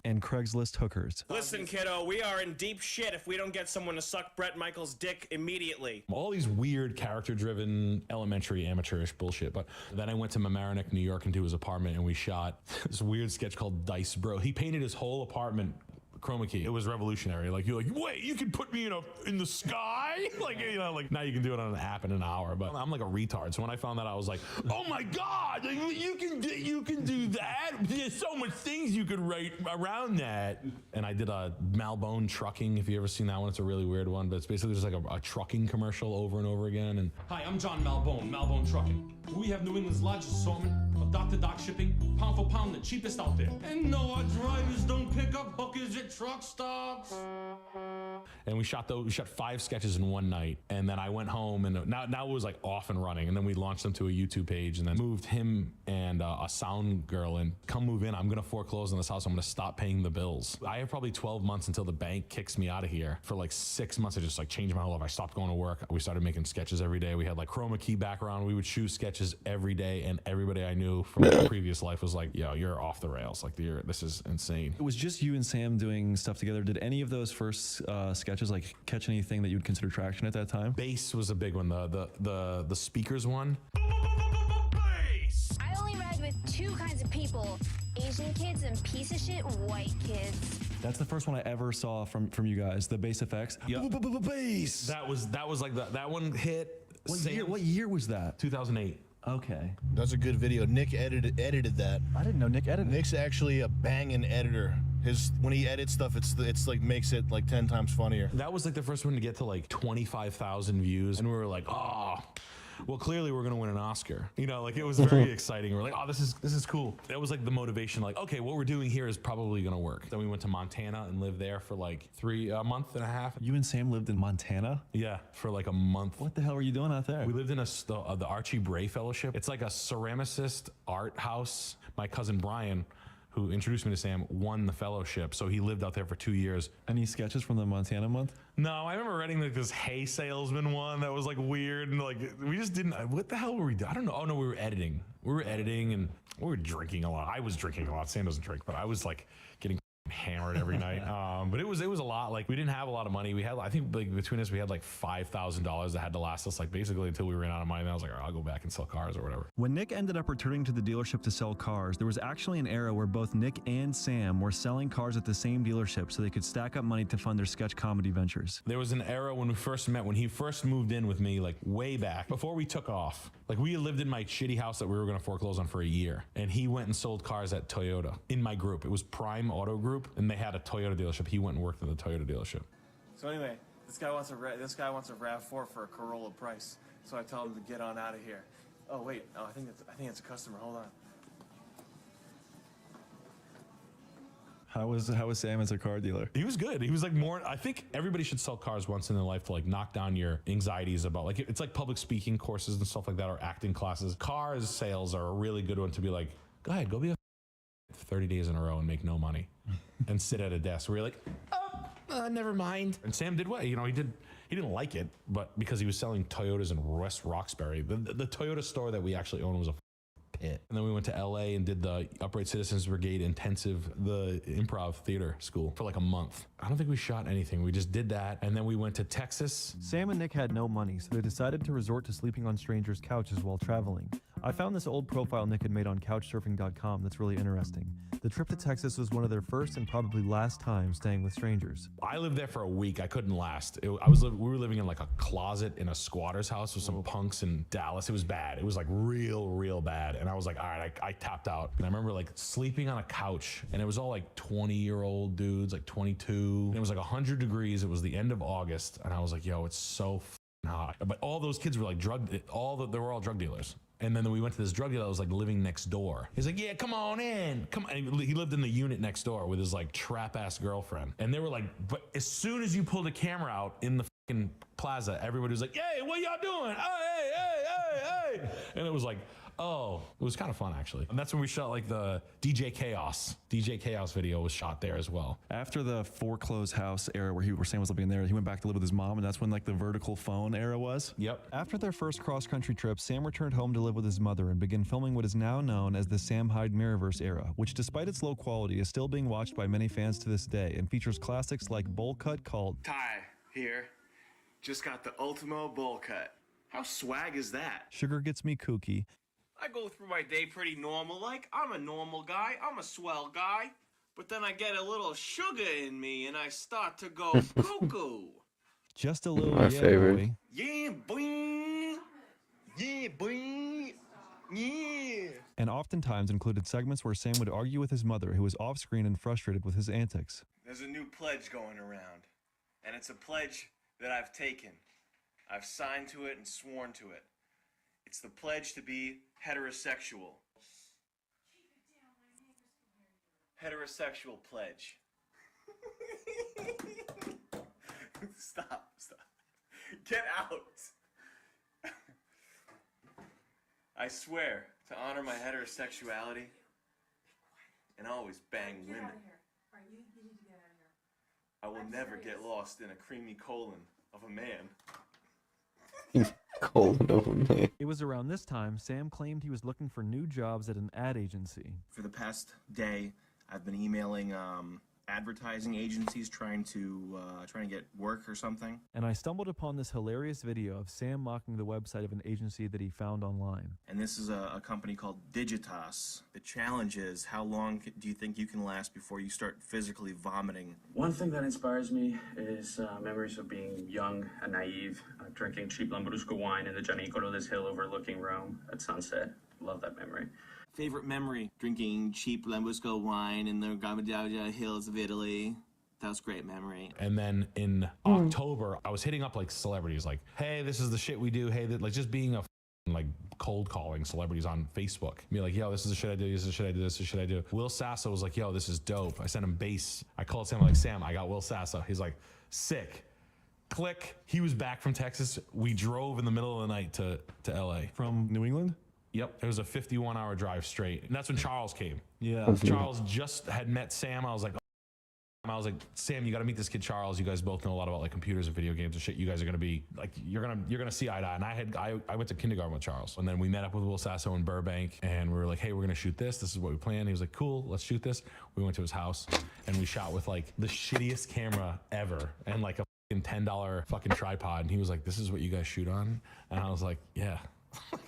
and Craigslist Hookers. Listen, kiddo, we are in deep shit if we don't get someone to suck Bret Michaels' dick immediately. All these weird character-driven, elementary, amateurish bullshit. But then I went to Mamaroneck, New York, into his apartment, and we shot this weird sketch called Dice Bro. He painted his whole apartment chroma key. It was revolutionary. Like, you're like, wait, you can put me in the sky? Like, you know, like now you can do it on an app in an hour. But I'm like a retard. So when I found that, I was like, oh my God, like, you can do that. There's so much things you could write around that. And I did a Malbone trucking. If you ever seen that one, it's a really weird one. But it's basically just like a trucking commercial over and over again. And hi, I'm John Malbone, Malbone Trucking. We have New England's largest assortment of dock-to-dock shipping, pound for pound, the cheapest out there. And no, our drivers don't pick up hookers at truck stops. And we shot 5 sketches in one night, and then I went home, and now it was like off and running, and then we launched them to a YouTube page, and then moved him and a sound girl in. Come move in, I'm gonna foreclose on this house, I'm gonna stop paying the bills. I have probably 12 months until the bank kicks me out of here. For like 6 months, I just like changed my whole life. I stopped going to work. We started making sketches every day. We had like chroma key background. We would shoot sketches every day, and everybody I knew from my previous life was like, yo, you're off the rails. Like, this is insane. It was just you and Sam doing stuff together. Did any of those first sketches like catch anything that you would consider traction at that time? Bass was a big one. The speakers one. I only ride with 2 kinds of people: Asian kids and piece of shit white kids. That's the first one I ever saw from you guys. The bass effects. Bass. That was like that one hit. What year was that? 2008. Okay. That's a good video. Nick edited that. I didn't know Nick edited. Nick's actually a banging editor. When he edits stuff, it's like makes it like 10 times funnier. That was like the first one to get to like 25,000 views, and we were like, oh, well, clearly we're gonna win an Oscar. You know, like it was very exciting. We're like, oh, this is cool. That was like the motivation. Like, okay, what we're doing here is probably gonna work. Then we went to Montana and lived there for like a month and a half. You and Sam lived in Montana? Yeah, for like a month. What the hell were you doing out there? We lived in the Archie Bray Fellowship. It's like a ceramicist art house. My cousin Brian, who introduced me to Sam, won the fellowship. So he lived out there for 2 years. Any sketches from the Montana month? No, I remember writing like this hay salesman one that was like weird, and like we just didn't. What the hell were we doing? I don't know. Oh no, we were editing. We were editing and we were drinking a lot. I was drinking a lot. Sam doesn't drink, but I was like getting hammered every night. But it was a lot. Like we didn't have a lot of money. We had, I think, like between us, we had like $5,000 that had to last us like basically until we ran out of money. And I was like, all right, I'll go back and sell cars or whatever. When Nick ended up returning to the dealership to sell cars, there was actually an era where both Nick and Sam were selling cars at the same dealership so they could stack up money to fund their sketch comedy ventures. There was an era when we first met, when he first moved in with me, like way back before we took off. Like we lived in my shitty house that we were going to foreclose on for a year, and he went and sold cars at Toyota in my group. It was Prime Auto Group, and they had a Toyota dealership. He went and worked at the Toyota dealership. So anyway, this guy wants a RAV4 for a Corolla price. So I tell him to get on out of here. Oh wait, no, I think it's a customer. Hold on. How was Sam as a car dealer? He was good. He was like more, I think everybody should sell cars once in their life to like knock down your anxieties about like, it's like public speaking courses and stuff like that, or acting classes. Cars sales are a really good one to be like, go ahead, go be a 30 days in a row and make no money and sit at a desk where you're like, never mind. And Sam did what? You know, he didn't like it, but because he was selling Toyotas in West Roxbury, the Toyota store that we actually owned was a pit. And then we went to LA and did the Upright Citizens Brigade intensive, the improv theater school for like a month. I don't think we shot anything. We just did that. And then we went to Texas. Sam and Nick had no money, so they decided to resort to sleeping on strangers' couches while traveling. I found this old profile Nick had made on couchsurfing.com that's really interesting. The trip to Texas was one of their first and probably last time staying with strangers. I lived there for a week. I couldn't last. We were living in like a closet in a squatter's house with some punks in Dallas. It was bad. It was like real bad. And I was like, all right, I tapped out. And I remember like sleeping on a couch, and it was all like 20-year-old dudes, like 22. And it was like 100 degrees. It was the end of August. And I was like, yo, it's so hot. But all those kids were like they were all drug dealers. And then we went to this drug dealer that was like living next door. He's like, yeah, come on in. Come on. And he lived in the unit next door with his like trap ass girlfriend. And they were like, but as soon as you pulled a camera out in the fucking plaza, everybody was like, hey, what y'all doing? Hey. And it was like, oh, it was kind of fun actually. And that's when we shot like the DJ Chaos video was shot there as well. After the foreclosed house era where Sam was living there, he went back to live with his mom, and that's when like the vertical phone era was. Yep. After their first cross-country trip, Sam returned home to live with his mother and began filming what is now known as the Sam Hyde Mirrorverse era, which despite its low quality is still being watched by many fans to this day and features classics like Bowl Cut called Ty here. Just got the Ultimo bowl cut. How swag is that? Sugar Gets Me Kooky. I go through my day pretty normal, like I'm a normal guy, I'm a swell guy. But then I get a little sugar in me and I start to go cuckoo. Just a little My favorite. boy. Yeah, boy. Yeah, boy. Yeah. And oftentimes included segments where Sam would argue with his mother, who was off-screen and frustrated with his antics. There's a new pledge going around, and it's a pledge that I've taken. I've signed to it and sworn to it. It's the pledge to be heterosexual. Heterosexual pledge. Stop. Get out. I swear to honor my heterosexuality and always bang women. I will never get lost in a creamy colon of a man. It was around this time Sam claimed he was looking for new jobs at an ad agency. For the past day, I've been emailing advertising agencies trying to get work or something. And I stumbled upon this hilarious video of Sam mocking the website of an agency that he found online. And this is a company called Digitas. The challenge is, how long do you think you can last before you start physically vomiting? One thing that inspires me is memories of being young and naive, drinking cheap Lambrusco wine in the Gianicolo Hill overlooking Rome at sunset. Love that memory. Favorite memory? Drinking cheap Lambrusco wine in the Gamadoja hills of Italy. That was a great memory. And then in October, I was hitting up like celebrities, like, hey, this is the shit we do. Hey, like just being a like cold calling celebrities on Facebook. Be like, yo, this is the shit I do. This is the shit I do. This is the shit I do. Will Sasso was like, yo, this is dope. I sent him bass. I called Sam, like, Sam, I got Will Sasso. He's like, sick. Click. He was back from Texas. We drove in the middle of the night to LA. From New England? Yep, it was a 51-hour drive straight. And that's when Charles came. Yeah. Charles just had met Sam. I was like, Sam, you got to meet this kid Charles. You guys both know a lot about like computers and video games and shit. You guys are gonna be like, you're gonna see eye to eye. And I went to kindergarten with Charles, and then we met up with Will Sasso in Burbank, and we were like, hey, we're gonna shoot this. This is what we planned. He was like, cool, let's shoot this. We went to his house, and we shot with like the shittiest camera ever, and like a $10 fucking tripod. And he was like, this is what you guys shoot on, and I was like, yeah.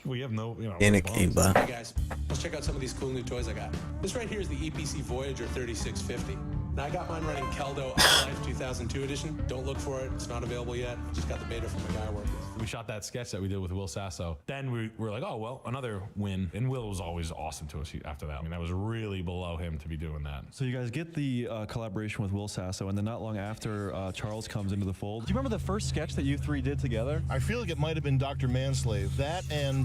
We have no, Hey guys, let's check out some of these cool new toys I got. This right here is the EPC Voyager 3650. Now I got mine running Keldo Life 2002 edition. Don't look for it, it's not available yet. I just got the beta from the guy I work with. We shot that sketch that we did with Will Sasso. Then we were like, oh, well, another win. And Will was always awesome to us after that. I mean, that was really below him to be doing that. So you guys get the collaboration with Will Sasso, and then not long after, Charles comes into the fold. Do you remember the first sketch that you three did together? I feel like it might have been Dr. Manslave. That and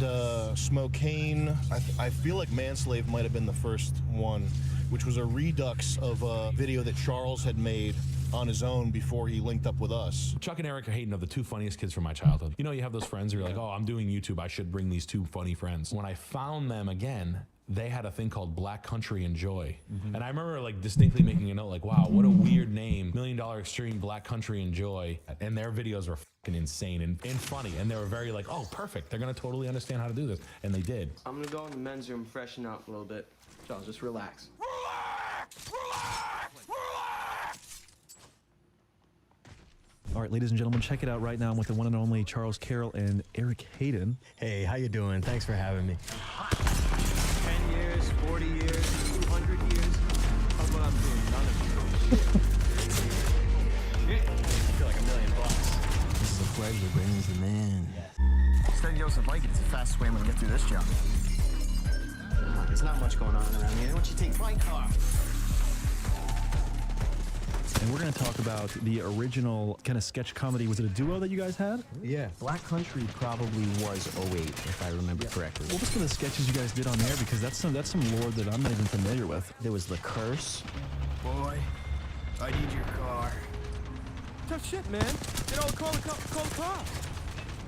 Smokane. I feel like Manslave might have been the first one, which was a redux of a video that Charles had made on his own before he linked up with us. Chuck and Eric Hayden are the two funniest kids from my childhood. You know, you have those friends who are like, oh, I'm doing YouTube, I should bring these two funny friends. When I found them again, they had a thing called Black Country Enjoy. And I remember like distinctly making a note like, wow, what a weird name, $1 Million Extreme Black Country Enjoy. And their videos were fucking insane and funny. And they were very like, oh, perfect. They're gonna totally understand how to do this. And they did. I'm gonna go in the men's room, freshen up a little bit. Charles, just relax. All right, ladies and gentlemen, check it out right now. I'm with the one and only Charles Carroll and Eric Hayden. Hey, how you doing? Thanks for having me. 10 years, 40 years, 200 years. How about I'm doing none of you? Shit. I feel like $1 million. This is a pleasure, brings the man. Yes. Steady Joseph Mike, it's the fastest way I'm gonna get through this job. There's not much going on around here. Why don't you take my car? And we're going to talk about the original kind of sketch comedy. Was it a duo that you guys had? Yeah, Black Country probably was 08, if I remember correctly. What was some of the sketches you guys did on there? Because that's some lore that I'm not even familiar with. There was The Curse. Boy, I need your car. Tough shit, man. You know, call the cops.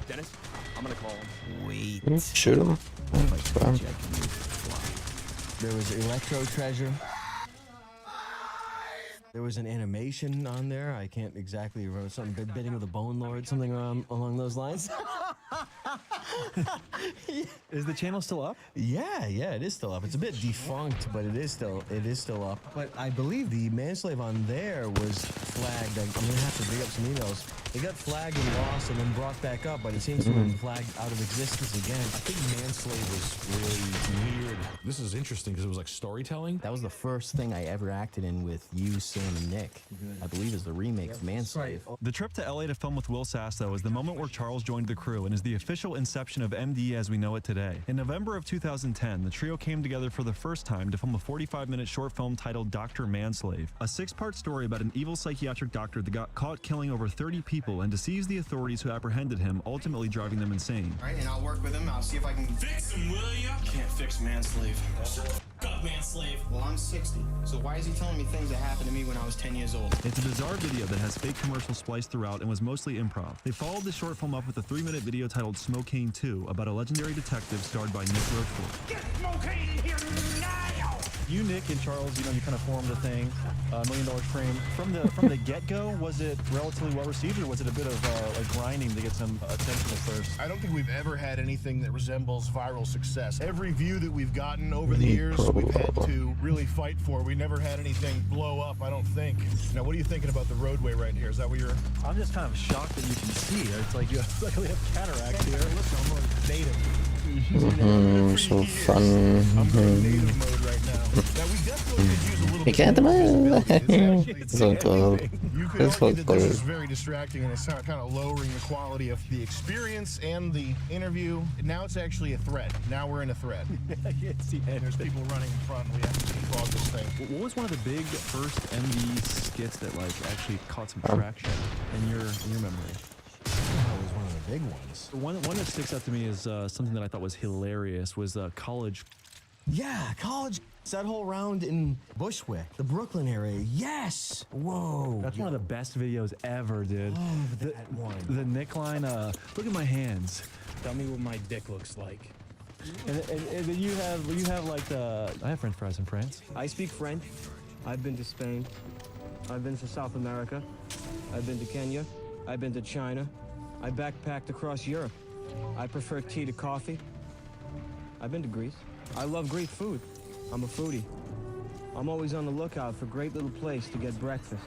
Dennis, I'm gonna call him. Wait. Shoot him. There was Electro Treasure. There was an animation on there. I can't exactly remember. Something bidding of the Bone Lord, something along those lines. Is the channel still up? Yeah, it is still up. It's a bit defunct, but it is still up. But I believe the Manslave on there was flagged. I'm gonna have to dig up some emails. It got flagged and lost and then brought back up, but it seems to have been flagged out of existence again. I think Manslave was really weird. This is interesting because it was like storytelling. That was the first thing I ever acted in with you, Sam, and Nick. I believe is the remake of Manslave. The trip to LA to film with Will Sasso is the moment where Charles joined the crew and is the official inception of MD as we know it today. In November of 2010, the trio came together for the first time to film a 45-minute short film titled Dr. Manslave, a 6-part story about an evil psychiatric doctor that got caught killing over 30 people and deceives the authorities who apprehended him, ultimately driving them insane. All right, and I'll work with him. I'll see if I can Fix him, will ya? Can't fix Manslave. God, man, slave. Well, I'm 60, so why is he telling me things that happened to me when I was 10 years old? It's a bizarre video that has fake commercials spliced throughout and was mostly improv. They followed the short film up with a 3-minute video titled Smokane 2 about a legendary detective starred by Nick Rochefort. Get Smokane in here now! You, Nick, and Charles, you kind of formed a thing, $1 Million Frame. From the get-go, was it relatively well received, or was it a bit of like grinding to get some attention at first? I don't think we've ever had anything that resembles viral success. Every view that we've gotten over the years, we've had to really fight for. We never had anything blow up, I don't think. Now, what are you thinking about the roadway right here? Is that what you're... I'm just kind of shocked that you can see. It's like you luckily have cataracts here. Listen, I'm going native. So fun. I'm going native mode right now. Now, we definitely could use a little You can't bit so cool. You could argue that this is very distracting and it's kind of lowering the quality of the experience and the interview. Now it's actually a thread. Now we're in a thread. I can't see it. There's people running in front and we have to defrog this thing. What was one of the big first MD skits that like actually caught some traction in your memory? That was one of the big ones. One that sticks out to me is something that I thought was hilarious was college. Yeah, college. That whole round in Bushwick, the Brooklyn area. Yes. Whoa. That's one of the best videos ever, dude. Oh, that one. The Nick line. Look at my hands. Tell me what my dick looks like. And then you have like the. I have French fries in France. I speak French. I've been to Spain. I've been to South America. I've been to Kenya. I've been to China. I backpacked across Europe. I prefer tea to coffee. I've been to Greece. I love Greek food. I'm a foodie. I'm always on the lookout for a great little place to get breakfast.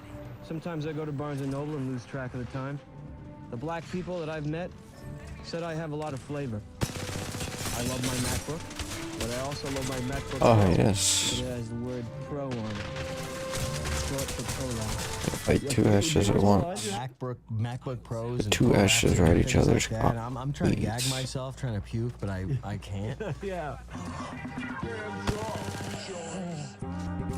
Sometimes I go to Barnes & Noble and lose track of the time. The black people that I've met said I have a lot of flavor. I love my MacBook, but I also love my MacBook Pro. Yes. It has the word Pro on it. Short for Pro. Fight two ashes at once. MacBook Pros. And Two ashes right each other's like that. I'm trying to gag myself, trying to puke, but I can't. Yeah.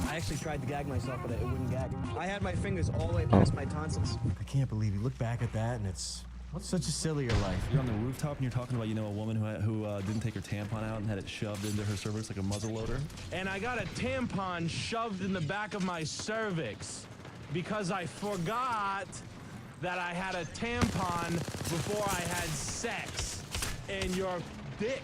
I actually tried to gag myself, but it wouldn't gag. I had my fingers all the way past my tonsils. I can't believe you look back at that and it's such a sillier life. You're on the rooftop and you're talking about, a woman who didn't take her tampon out and had it shoved into her cervix like a muzzle loader. And I got a tampon shoved in the back of my cervix because I forgot that I had a tampon before I had sex. And your dick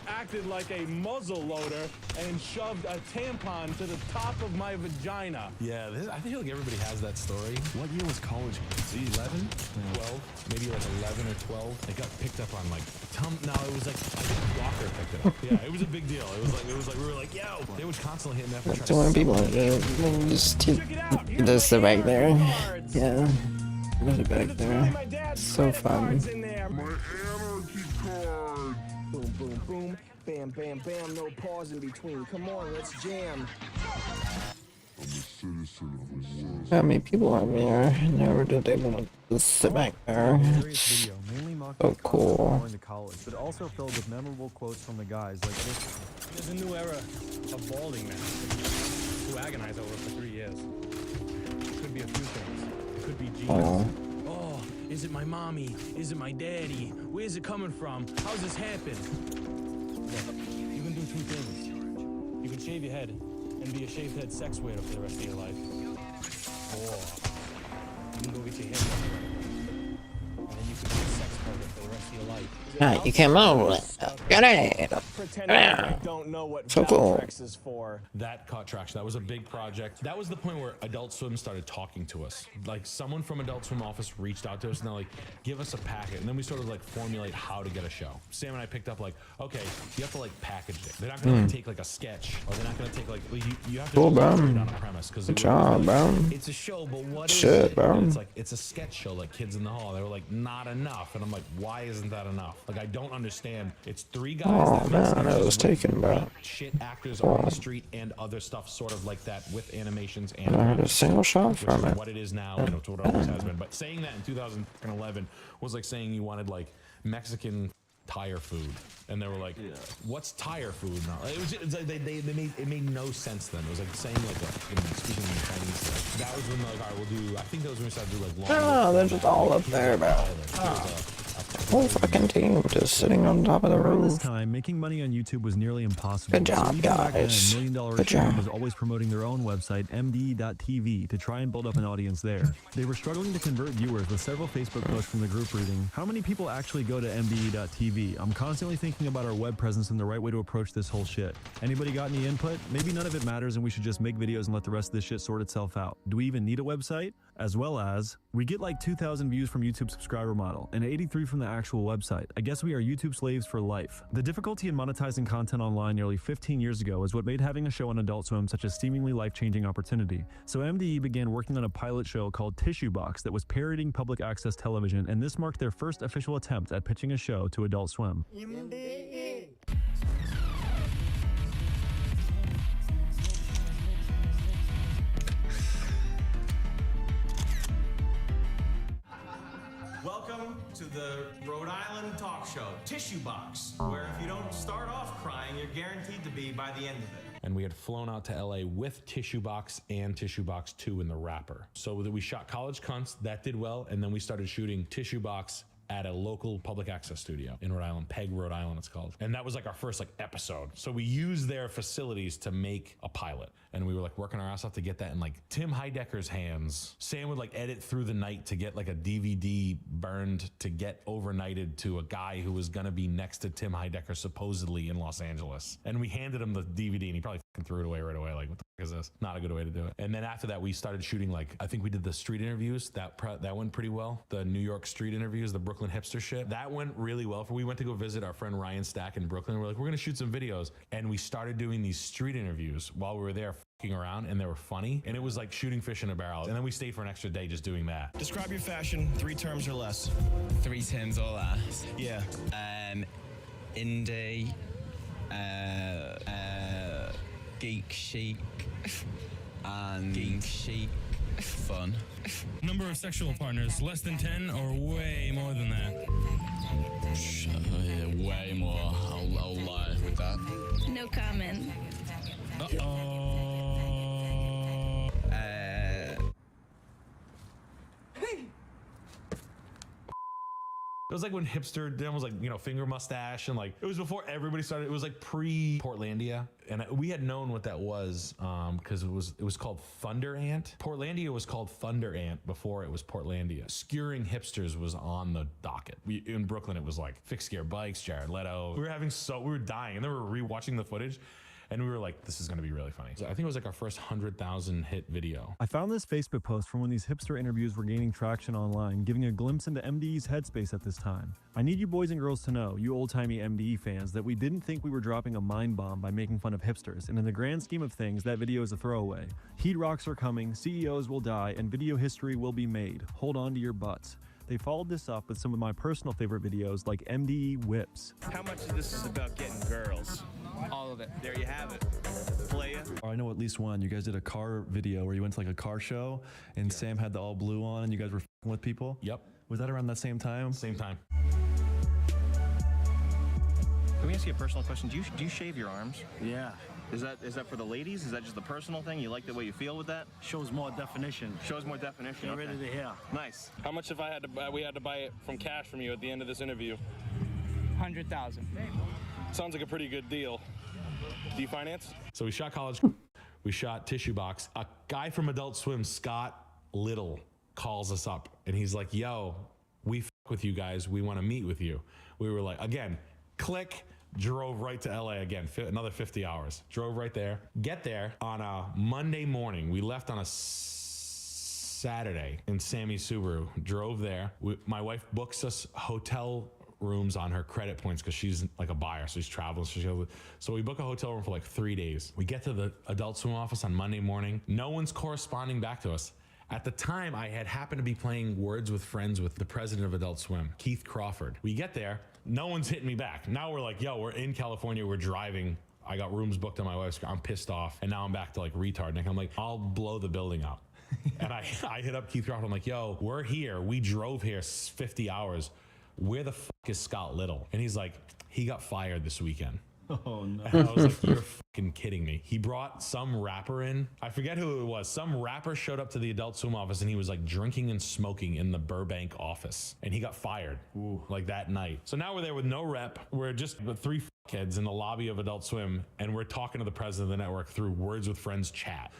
acted like a muzzle loader and shoved a tampon to the top of my vagina. Yeah, I feel like everybody has that story. What year was college? 11, 12, maybe like 11 or 12. It got picked up on like no, it was like I think Walker picked it up. Yeah, it was a big deal. It was like we were like, yo, they would constantly hit me up and try So when people just sit back there. Yeah. Just back there. So fun. Boom, boom, boom. Bam, bam, bam. No pause in between. Come on, let's jam. How many people are there? Never did they want to sit back there. So cool. Going to college, but also filled with memorable quotes from the guys like this. There's a new era of balding men who agonize over for 3 years. It could be a few things. It could be genes. Oh, is it my mommy? Is it my daddy? Where's it coming from? How's this happen? Look, you can do 2 things. You can shave your head and be a shaved head sex waiter for the rest of your life. Or you can go get your hair cut. And then you can be a sex worker for the rest of your life. You came over. Get it. I don't know what So cool. Valtrex is for. That caught traction. That was a big project. That was the point where Adult Swim started talking to us. Like someone from Adult Swim office reached out to us and they're like, give us a packet. And then we sort of like formulate how to get a show. Sam and I picked up like, okay, you have to like package it. They're not gonna like, take like a sketch, or they're not gonna take like you have to Cool, just bro. it on a premise. Good job, bro. It's a show, but what is Shit, it? bro. And it's like it's a sketch show, like Kids in the Hall. They were like, not enough. And I'm like, why isn't that enough? Like I don't understand. It's 3 guys. Oh man, it was taken, bro. Shit actors on the street and other stuff sort of like that with animations and I heard a single shot which from is it. what it is now and it's what it always has been. But saying that in 2011 was like saying you wanted like Mexican tire food, and they were like, what's tire food now? It was just, it made no sense then. It was like saying like speaking in Chinese. That was when like, all right, we'll do. I think that was when we started to do like long. Oh, they're just all up there, bro. Whole fucking team just sitting on top of the Around this roof. time, making money on YouTube was nearly impossible. Good job, so even back then, guys. $1 Million Good Stream job. was always promoting their own website, MDE.TV, to try and build up an audience there. They were struggling to convert viewers with several Facebook posts from the group reading, how many people actually go to MDE.TV? I'm constantly thinking about our web presence and the right way to approach this whole shit. Anybody got any input? Maybe none of it matters and we should just make videos and let the rest of this shit sort itself out. Do we even need a website? As well as, we get like 2,000 views from YouTube subscriber model and 83 from the actual website. I guess we are YouTube slaves for life. The difficulty in monetizing content online nearly 15 years ago is what made having a show on Adult Swim such a seemingly life-changing opportunity. So MDE began working on a pilot show called Tissue Box that was parodying public access television, and this marked their first official attempt at pitching a show to Adult Swim. Welcome to the Rhode Island talk show, Tissue Box, where if you don't start off crying, you're guaranteed to be by the end of it. And we had flown out to LA with Tissue Box and Tissue Box 2 in the wrapper. So we shot College Cunts, that did well, and then we started shooting Tissue Box at a local public access studio in Rhode Island, Peg, Rhode Island it's called. And that was like our first like episode. So we used their facilities to make a pilot. And we were like working our ass off to get that in like Tim Heidecker's hands. Sam would like edit through the night to get like a DVD burned to get overnighted to a guy who was gonna be next to Tim Heidecker supposedly in Los Angeles. And we handed him the DVD and he probably fucking threw it away right away. Like, what the fuck is this? Not a good way to do it. And then after that, we started shooting like, I think we did the street interviews. That went pretty well. The New York street interviews, the Brooklyn hipster shit. That went really well. We went to go visit our friend Ryan Stack in Brooklyn. We're like, we're gonna shoot some videos. And we started doing these street interviews while we were there fucking around, and they were funny. And it was like shooting fish in a barrel. And then we stayed for an extra day just doing that. Describe your fashion, 3 terms or less. 3 terms or less. Yeah. Indie, geek chic, and geek chic, fun. Number of sexual partners, less than 10 or way more than that? Way more. I'll lie with that. No comment. It was like when hipster then was like, you know, finger mustache, and like it was before everybody started. It was like pre Portlandia, and we had known what that was because it was called Thunder Ant. Portlandia was called Thunder Ant before it was Portlandia. Skewering hipsters was on the docket. In Brooklyn, it was like Fixed Gear Bikes, Jared Leto. We were dying, and then we were rewatching the footage. And we were like, this is going to be really funny. So I think it was like our first 100,000 hit video. I found this Facebook post from when these hipster interviews were gaining traction online, giving a glimpse into MDE's headspace at this time. I need you boys and girls to know, you old-timey MDE fans, that we didn't think we were dropping a mind bomb by making fun of hipsters, and in the grand scheme of things, that video is a throwaway. Heat rocks are coming, CEOs will die, and video history will be made. Hold on to your butts. They followed this up with some of my personal favorite videos like MDE Whips. How much of this is about getting girls? All of it. There you have it. Play it. I know at least one. You guys did a car video where you went to like a car show and Sam had the all blue on and you guys were f***ing with people? Yep. Was that around that same time? Same time. Can we ask you a personal question? Do you shave your arms? Yeah. Is that for the ladies? Is that just a personal thing? You like the way you feel with that? Shows more definition. Shows more definition. Get rid of the hair. Nice. How much if we had to buy it from cash from you at the end of this interview? 100,000. Sounds like a pretty good deal. Do you finance? So we shot College. We shot Tissue Box. A guy from Adult Swim, Scott Little, calls us up and he's like, yo, we f with you guys. We want to meet with you. We were like, again, click. Drove right to LA again, another 50 hours. Drove right there. Get there on a Monday morning. We left on a Saturday in Sammy Subaru. Drove there. My wife books us hotel rooms on her credit points because she's like a buyer, so she's traveling. So we book a hotel room for like 3 days. We get to the Adult Swim office on Monday morning. No one's corresponding back to us. At the time, I had happened to be playing Words with Friends with the president of Adult Swim, Keith Crawford. We get there. No one's hitting me back. Now we're like, yo, we're in California, we're driving. I got rooms booked on my wife's car. I'm pissed off. And now I'm back to like retard. And I'm like, I'll blow the building up. And I hit up Keith Crawford. I'm like, yo, we're here. We drove here 50 hours. Where the fuck is Scott Little? And he's like, he got fired this weekend. Oh no. And I was like, you're fucking kidding me. He brought some rapper in. I forget who it was. Some rapper showed up to the Adult Swim office and he was like drinking and smoking in the Burbank office. And he got fired like that night. So now we're there with no rep. We're just the 3 kids in the lobby of Adult Swim and we're talking to the president of the network through Words with Friends chat.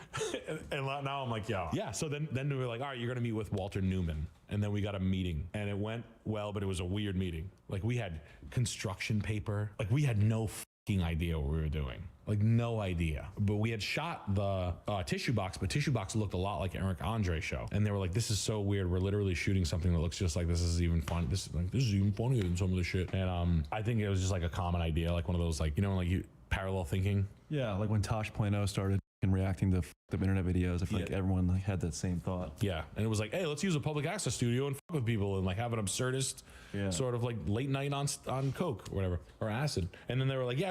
and now I'm like, yo. Yeah, so then we were like, all right, you're gonna meet with Walter Newman. And then we got a meeting and it went well, but it was a weird meeting. Like we had construction paper. Like we had no idea what we were doing. Like no idea. But we had shot the Tissue Box, but Tissue Box looked a lot like Eric Andre show. And they were like, this is so weird. We're literally shooting something that looks just like this. Is even fun. This is even funnier than some of the shit. And I think it was just like a common idea, like one of those like, you know, like you parallel thinking. Yeah, like when Tosh.0 started reacting to the internet videos, I feel like everyone like had that same thought. Yeah, and it was like, hey, let's use a public access studio and fuck with people and like have an absurdist sort of like late night on coke or whatever, or acid. And then they were like,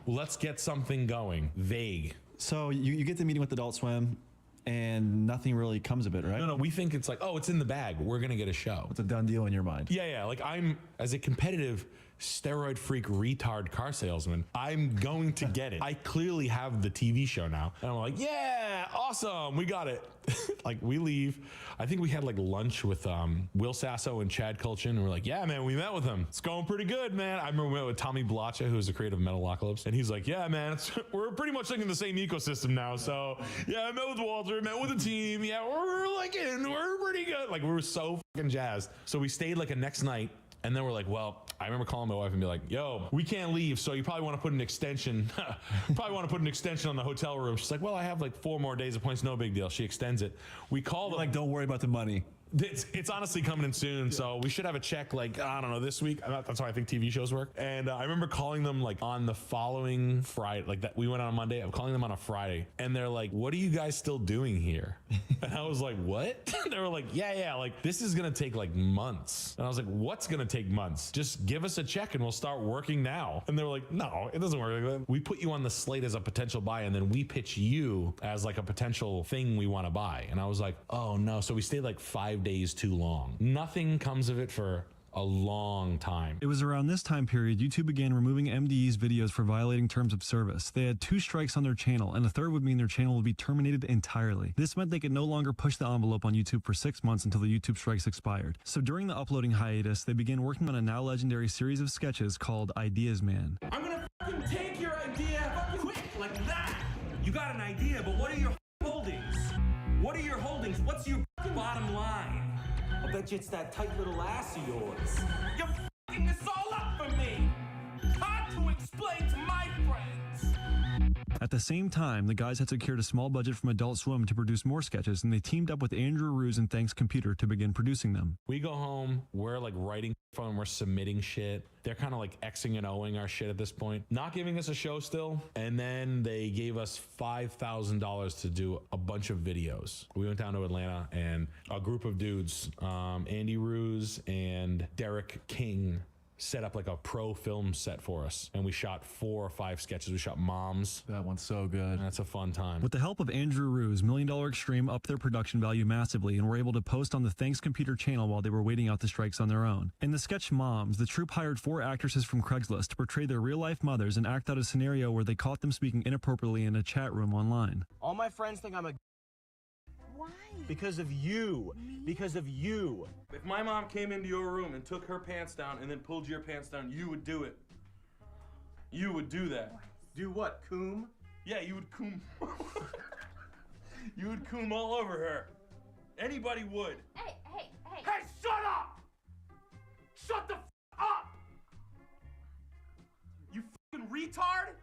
let's get something going. Vague. So you get the meeting with Adult Swim, and nothing really comes of it, right? No, we think it's like, oh, it's in the bag. We're going to get a show. It's a done deal in your mind. Yeah. Like I'm, as a competitive steroid freak retard car salesman, I'm going to get it. I clearly have the TV show now. And I'm like, yeah, awesome. We got it. Like we leave. I think we had like lunch with Will Sasso and Chad Kulchin. And we're like, yeah, man, we met with him. It's going pretty good, man. I remember we met with Tommy Blacha, who's the creator of Metalocalypse. And he's like, yeah, man, we're pretty much like in the same ecosystem now. So yeah, I met with Walter, met with the team. Yeah, we're pretty good. Like we were so fucking jazzed. So we stayed like a next night. And then we're like, well, I remember calling my wife and be like, yo, we can't leave. So you probably want to put an extension. On the hotel room. She's like, well, I have like 4 more days of points. No big deal. She extends it. We call them. Like, don't worry about the money. It's honestly coming in soon, so we should have a check like, I don't know, this week. That's how I think TV shows work. And I remember calling them like on the following Friday, like that we went on a Monday. I'm calling them on a Friday, and they're like, "What are you guys still doing here?" And I was like, "What?" They were like, "Yeah, like this is gonna take like months." And I was like, "What's gonna take months? Just give us a check and we'll start working now." And they were like, "No, it doesn't work like that. We put you on the slate as a potential buy, and then we pitch you as like a potential thing we want to buy." And I was like, "Oh no!" So we stayed like 5 days too long. Nothing comes of it for a long time. It was around this time period YouTube began removing MDE's videos for violating terms of service. They had 2 strikes on their channel, and a third would mean their channel would be terminated entirely. This meant they could no longer push the envelope on YouTube for 6 months until the YouTube strikes expired. So during the uploading hiatus, they began working on a now legendary series of sketches called Ideas Man. I'm gonna fucking take your idea quick like that. You got an idea, but what are your holdings? What are your holdings? What's your bottom line? I bet you it's that tight little ass of yours. You're fucking this all up for me. Hard to explain to my friends. At the same time, the guys had secured a small budget from Adult Swim to produce more sketches, and they teamed up with Andrew Ruse and Thanks Computer to begin producing them. We go home, we're like writing phone, we're submitting shit. They're kind of like Xing and O'ing our shit at this point, not giving us a show still. And then they gave us $5,000 to do a bunch of videos. We went down to Atlanta, and a group of dudes, Andy Ruse and Derek King, set up like a pro film set for us, and we shot 4 or 5 sketches. We shot Moms. That one's so good. That's a fun time. With the help of Andrew Ruse, $1 Million Extreme upped their production value massively and were able to post on the Thanks Computer channel while they were waiting out the strikes on their own. In the sketch Moms, the troupe hired 4 actresses from Craigslist to portray their real-life mothers and act out a scenario where they caught them speaking inappropriately in a chat room online. All my friends think I'm a... Why? Because of you. Because of you. If my mom came into your room and took her pants down and then pulled your pants down, you would do it. You would do that. Do what, coom? Yeah, you would coom. You would coom all over her. Anybody would. Hey! Hey, shut up! Shut the f up! You fucking retard!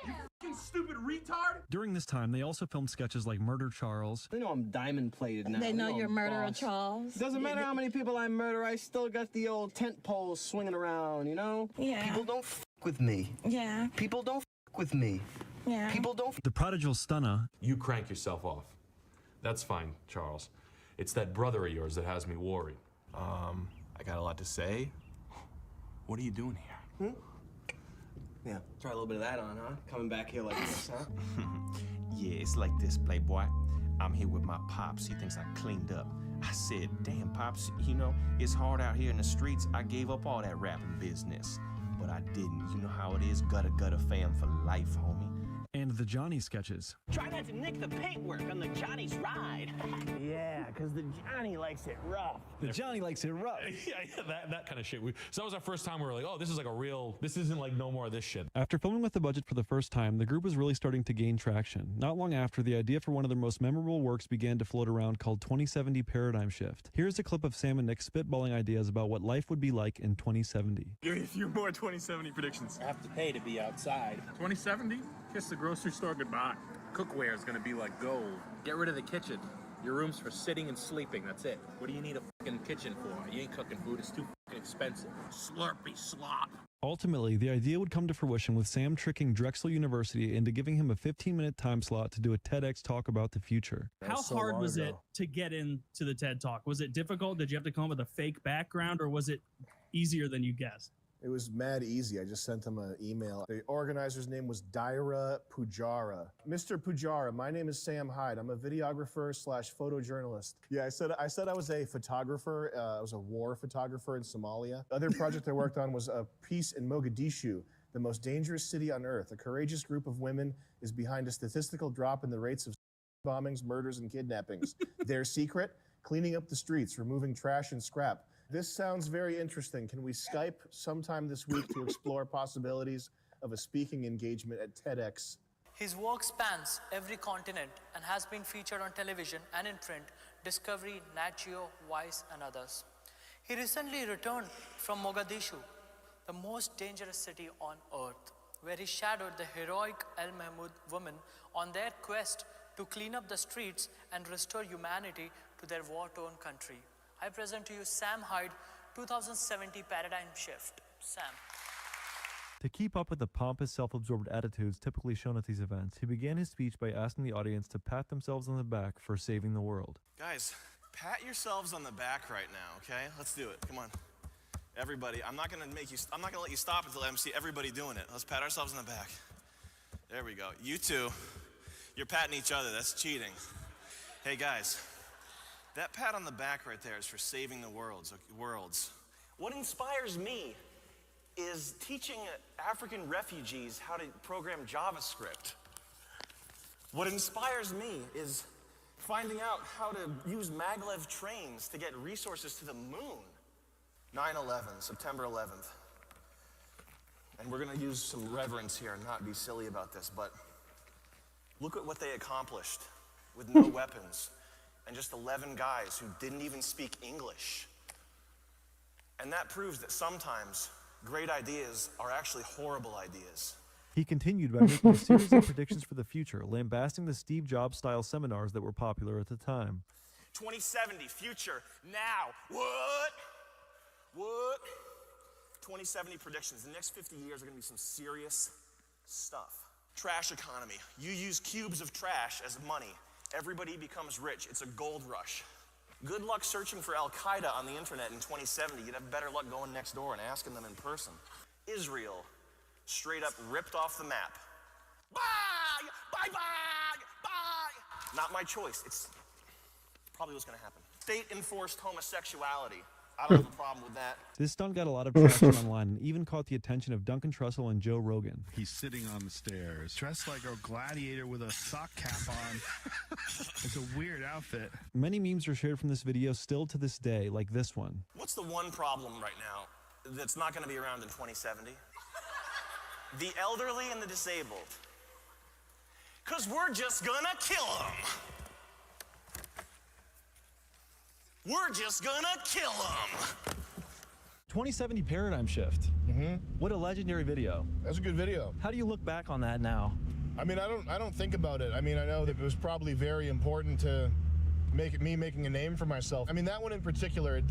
You fucking stupid retard! During this time, they also filmed sketches like Murder Charles. They know I'm diamond plated now. They know I'm you're murderer, boss. Charles. Doesn't matter how many people I murder, I still got the old tent poles swinging around, you know? Yeah. People don't f with me. Yeah. People don't f with me. Yeah. People don't f The prodigal Stunna. You crank yourself off. That's fine, Charles. It's that brother of yours that has me worried. I got a lot to say. What are you doing here? Yeah, try a little bit of that on, huh? Coming back here like this, huh? Yeah, it's like this, Playboy. I'm here with my pops. He thinks I cleaned up. I said, damn, Pops, you know, it's hard out here in the streets. I gave up all that rapping business. But I didn't. You know how it is, gutter fam for life, homie. And the Johnny sketches. Try not to nick the paintwork on the Johnny's ride. Yeah, because the Johnny likes it rough. The Johnny likes it rough. Yeah, that kind of shit. So that was our first time we were like, oh, this is like a real, this isn't like no more of this shit. After filming with the budget for the first time, the group was really starting to gain traction. Not long after, the idea for one of their most memorable works began to float around called 2070 Paradigm Shift. Here's a clip of Sam and Nick spitballing ideas about what life would be like in 2070. Give me a few more 2070 predictions. I have to pay to be outside. 2070? Kiss the grocery store goodbye. Cookware is gonna be like gold. Get rid of the kitchen. Your room's for sitting and sleeping, that's it. What do you need a fucking kitchen for? You ain't cooking food, it's too fucking expensive. Slurpy slop. Ultimately, the idea would come to fruition with Sam tricking Drexel University into giving him a 15-minute time slot to do a TEDx talk about the future. How hard was it to get into the TED Talk? Was it difficult? Did you have to come up with a fake background, or was it easier than you guessed? It was mad easy. I just sent him an email. The organizer's name was Daira Pujara. Mr. Pujara, my name is Sam Hyde. I'm a videographer / photojournalist. Yeah, I said I was a photographer. I was a war photographer in Somalia. The other project I worked on was a piece in Mogadishu, the most dangerous city on earth. A courageous group of women is behind a statistical drop in the rates of bombings, murders, and kidnappings. Their secret? Cleaning up the streets, removing trash and scrap. This sounds very interesting. Can we Skype sometime this week to explore possibilities of a speaking engagement at TEDx? His work spans every continent and has been featured on television and in print, Discovery, Nat Geo, Vice, and others. He recently returned from Mogadishu, the most dangerous city on earth, where he shadowed the heroic El Mahmoud women on their quest to clean up the streets and restore humanity to their war-torn country. I present to you Sam Hyde, 2070 Paradigm Shift. Sam. To keep up with the pompous, self-absorbed attitudes typically shown at these events, he began his speech by asking the audience to pat themselves on the back for saving the world. Guys, pat yourselves on the back right now, okay? Let's do it. Come on. Everybody, I'm not gonna let you stop until I see everybody doing it. Let's pat ourselves on the back. There we go. You two, you're patting each other. That's cheating. Hey guys, that pat on the back right there is for saving the worlds. What inspires me is teaching African refugees how to program JavaScript. What inspires me is finding out how to use maglev trains to get resources to the moon. 9/11, September 11th. And we're gonna use some reverence here and not be silly about this, but look at what they accomplished with no weapons and just 11 guys who didn't even speak English. And that proves that sometimes great ideas are actually horrible ideas. He continued by making a series of predictions for the future, lambasting the Steve Jobs-style seminars that were popular at the time. 2070, future, now. What? 2070 predictions. The next 50 years are gonna be some serious stuff. Trash economy. You use cubes of trash as money. Everybody becomes rich. It's a gold rush. Good luck searching for Al-Qaeda on the internet in 2070. You'd have better luck going next door and asking them in person. Israel, straight up ripped off the map. Bye! Not my choice. It's probably what's gonna happen. State-enforced homosexuality. I don't have a problem with that. This stunt got a lot of traction online and even caught the attention of Duncan Trussell and Joe Rogan. He's sitting on the stairs, dressed like a gladiator with a sock cap on. It's a weird outfit. Many memes are shared from this video still to this day, like this one. What's the one problem right now that's not going to be around in 2070? The elderly and the disabled. Because we're just going to kill them. We're just gonna kill them. 2070 Paradigm Shift. What a legendary video. That's a good video. How do you look back on that now? I mean, I don't think about it. I mean, I know that it was probably very important to me making a name for myself. I mean, that one in particular,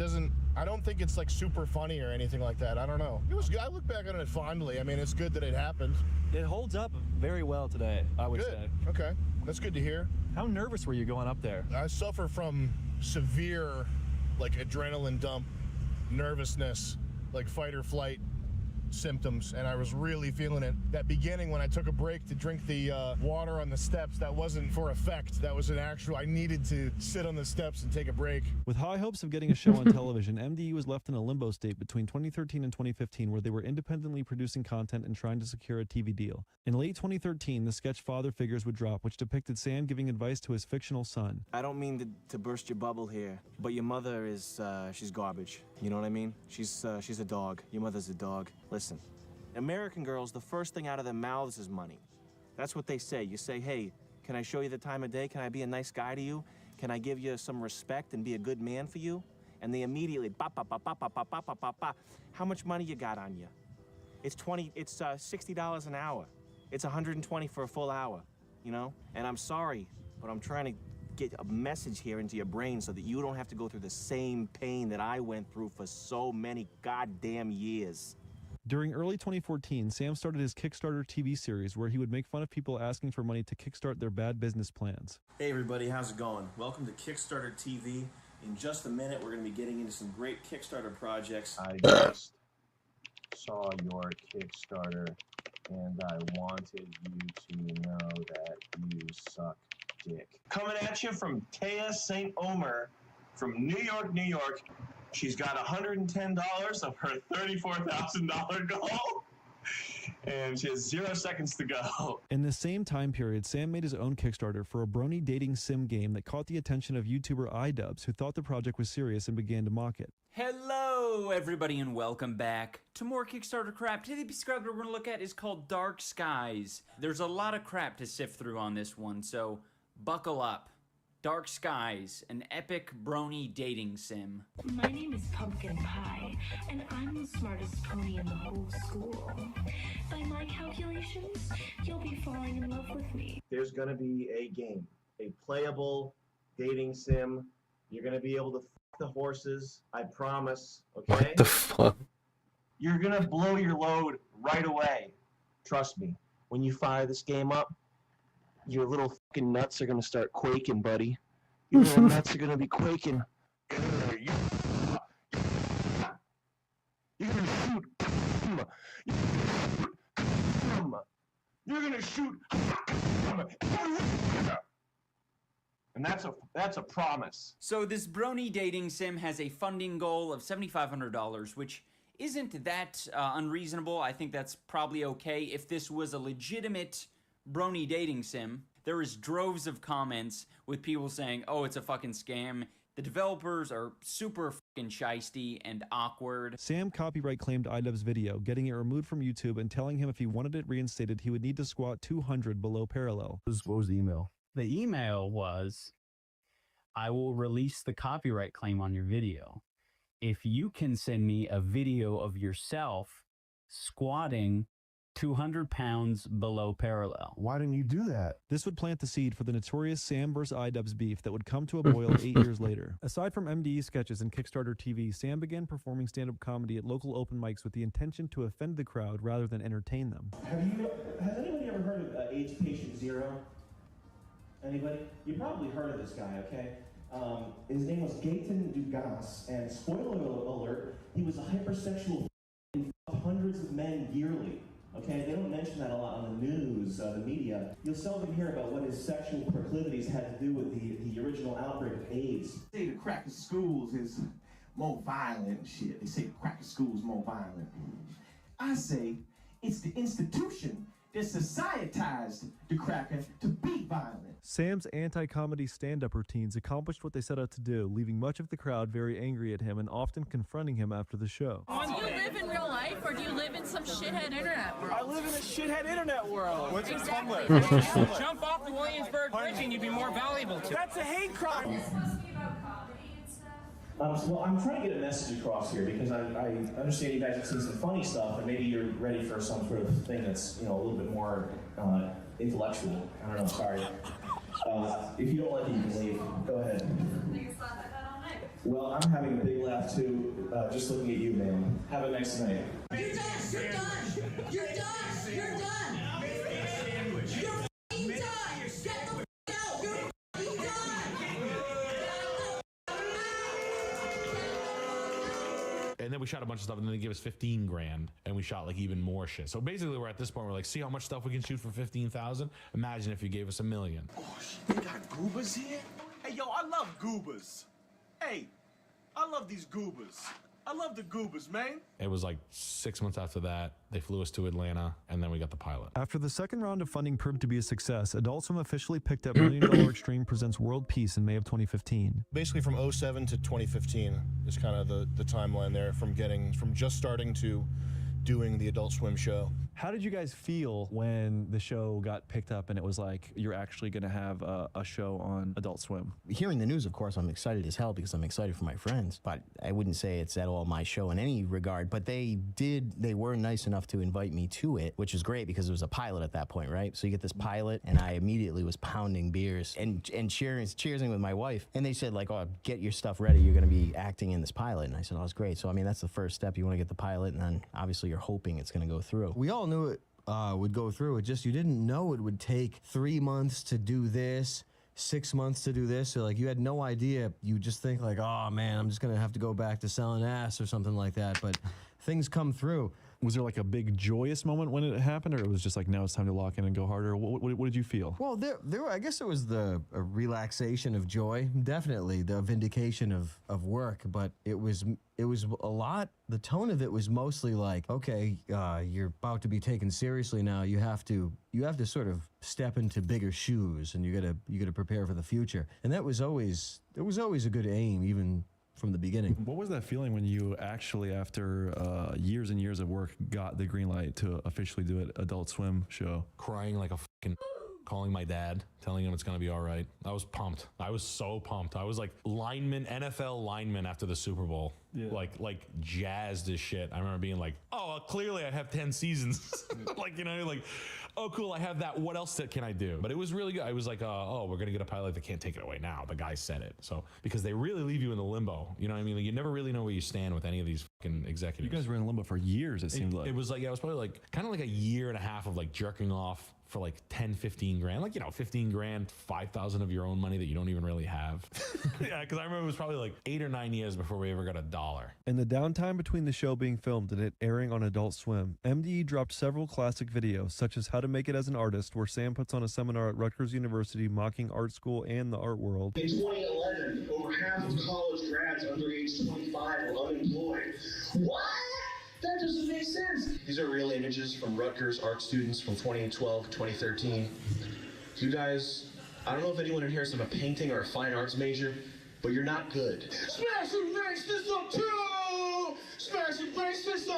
I don't think it's like super funny or anything like that. I don't know. It was good. I look back on it fondly. I mean, it's good that it happened. It holds up very well today, I would say. Okay, that's good to hear. How nervous were you going up there? I suffer from severe, like, adrenaline dump, nervousness, like fight or flight symptoms, and I was really feeling it. That beginning when I took a break to drink the water on the steps, that wasn't for effect. That was an actual, I needed to sit on the steps and take a break. With high hopes of getting a show on television, MDE was left in a limbo state between 2013 and 2015 where they were independently producing content and trying to secure a TV deal. In late 2013, the sketch Father Figures would drop, which depicted Sam giving advice to his fictional son. I don't mean to burst your bubble here, but your mother is, she's garbage. You know what I mean? She's a dog. Your mother's a dog. Listen, American girls, the first thing out of their mouths is money. That's what they say. You say, hey, can I show you the time of day? Can I be a nice guy to you? Can I give you some respect and be a good man for you? And they immediately, ba ba ba ba ba ba ba ba ba ba. How much money you got on you? It's $60 an hour. It's $120 for a full hour, you know? And I'm sorry, but I'm trying to get a message here into your brain so that you don't have to go through the same pain that I went through for so many goddamn years. During early 2014, Sam started his Kickstarter TV series where he would make fun of people asking for money to kickstart their bad business plans. Hey everybody, how's it going? Welcome to Kickstarter TV. In just a minute, we're going to be getting into some great Kickstarter projects. I just saw your Kickstarter, and I wanted you to know that you suck dick. Coming at you from Taya St. Omer from New York, New York. She's got $110 of her $34,000 goal, and she has 0 seconds to go. In the same time period, Sam made his own Kickstarter for a brony dating sim game that caught the attention of YouTuber iDubbbz, who thought the project was serious and began to mock it. Hello, everybody, and welcome back to more Kickstarter crap. Today, the piece of crap we're going to look at is called Dark Skies. There's a lot of crap to sift through on this one, so buckle up. Dark Skies, an epic brony dating sim. My name is Pumpkin Pie, and I'm the smartest pony in the whole school. By my calculations, you'll be falling in love with me. There's going to be a game, a playable dating sim. You're going to be able to f the horses, I promise, okay? What the fuck? You're going to blow your load right away. Trust me. When you fire this game up, your little fucking nuts are going to start quaking, buddy. Your little nuts are going to be quaking. You're going to shoot. You're going to shoot. And that's a promise. So this brony dating sim has a funding goal of $7,500, which isn't that unreasonable. I think that's probably okay. If this was a legitimate brony dating sim, there is droves of comments with people saying, oh, it's a fucking scam. The developers are super fucking shisty and awkward. Sam copyright claimed iDubbbz's video, getting it removed from YouTube and telling him if he wanted it reinstated, he would need to squat 200 below parallel. What was the email? The email was, I will release the copyright claim on your video if you can send me a video of yourself squatting 200 pounds below parallel. Why didn't you do that? This would plant the seed for the notorious Sam vs. iDubbbz beef that would come to a boil 8 years later. Aside from MDE sketches and Kickstarter TV, Sam began performing stand-up comedy at local open mics with the intention to offend the crowd rather than entertain them. Has anybody ever heard of AIDS Patient Zero? Anybody? You probably heard of this guy, okay? His name was Gaten Dugas, and spoiler alert, he was a hypersexual and hundreds of men yearly. Okay, they don't mention that a lot on the news, the media. You'll seldom hear about what his sexual proclivities had to do with the original outbreak of AIDS. They say the cracker schools is more violent and shit. They say the cracker schools more violent. I say it's the institution that societized the cracker to be violent. Sam's anti-comedy stand-up routines accomplished what they set out to do, leaving much of the crowd very angry at him and often confronting him after the show. Do you live in real life or do you live in some shithead internet world? I live in a shithead internet world. What's exactly. Tumblr? Jump off the Williamsburg Bridge and you'd be more valuable to. That's a hate crime. Well, I'm trying to get a message across here because I understand you guys have seen some funny stuff and maybe you're ready for some sort of thing that's, you know, a little bit more intellectual. I don't know, sorry. If you don't like it, you can leave. Go ahead. Well, I'm having a big laugh too, just looking at you, man. Have a nice night. You're done! You're done! You're done! You're done! You're f***ing done! Get the f*** out! You're f***ing done! And then we shot a bunch of stuff, and then they gave us 15 grand, and we shot like even more shit. So basically, we're at this point, we're like, see how much stuff we can shoot for 15,000? Imagine if you gave us $1 million. Oh, shit, they got goobers here? Hey, yo, I love goobers. Hey, I love these goobers. I love the goobers, man. It was like 6 months after that, they flew us to Atlanta, and then we got the pilot. After the second round of funding proved to be a success, Adult Swim officially picked up $1 Million Extreme Presents World Peace in May of 2015. Basically from 07 to 2015 is kind of the timeline there, from just starting to doing the Adult Swim show. How did you guys feel when the show got picked up and it was like, you're actually going to have a show on Adult Swim? Hearing the news, of course, I'm excited as hell because I'm excited for my friends, but I wouldn't say it's at all my show in any regard, but they were nice enough to invite me to it, which is great because it was a pilot at that point, right? So you get this pilot, and I immediately was pounding beers and cheersing with my wife, and they said like, oh, get your stuff ready, you're going to be acting in this pilot, and I said, oh, it's great. So I mean, that's the first step. You want to get the pilot, and then obviously you're hoping it's going to go through. We all knew it would go through. It just, you didn't know it would take 3 months to do this, 6 months to do this. So like, you had no idea. You just think like, oh man, I'm just gonna have to go back to selling ass or something like that. But things come through. Was there like a big joyous moment when it happened, or it was just like, now it's time to lock in and go harder? What did you feel? Well, I guess it was a relaxation of joy, definitely the vindication of work, but it was a lot. The tone of it was mostly like, okay, you're about to be taken seriously now. You have to sort of step into bigger shoes, and you gotta prepare for the future. And it was always a good aim, even from the beginning. What was that feeling when you actually, after years and years of work, got the green light to officially do an Adult Swim show? Crying like a fucking, calling my dad, telling him it's gonna be all right. I was pumped. I was so pumped. I was like NFL lineman after the Super Bowl. Yeah. Like jazzed as shit. I remember being like, oh, clearly I have 10 seasons. Like, you know, like, oh, cool, I have that. What else can I do? But it was really good. I was like, oh, we're going to get a pilot that can't take it away now. The guy said it. So, because they really leave you in the limbo. You know what I mean? Like, you never really know where you stand with any of these fucking executives. You guys were in limbo for years, it seemed like. It was like, yeah, it was probably like, kind of like a year and a half of like jerking off for like 10, 15 grand. Like, you know, 15 grand, 5,000 of your own money that you don't even really have. Yeah, because I remember it was probably like 8 or 9 years before we ever got $1. In the downtime between the show being filmed and it airing on Adult Swim, MDE dropped several classic videos, such as How to Make It as an Artist, where Sam puts on a seminar at Rutgers University mocking art school and the art world. In 2011, over half of college grads under age 25 were unemployed. What? That doesn't make sense. These are real images from Rutgers art students from 2012, 2013. You guys, I don't know if anyone in here is a painting or a fine arts major, but you're not good. Smash and break system 2! Smash and break system!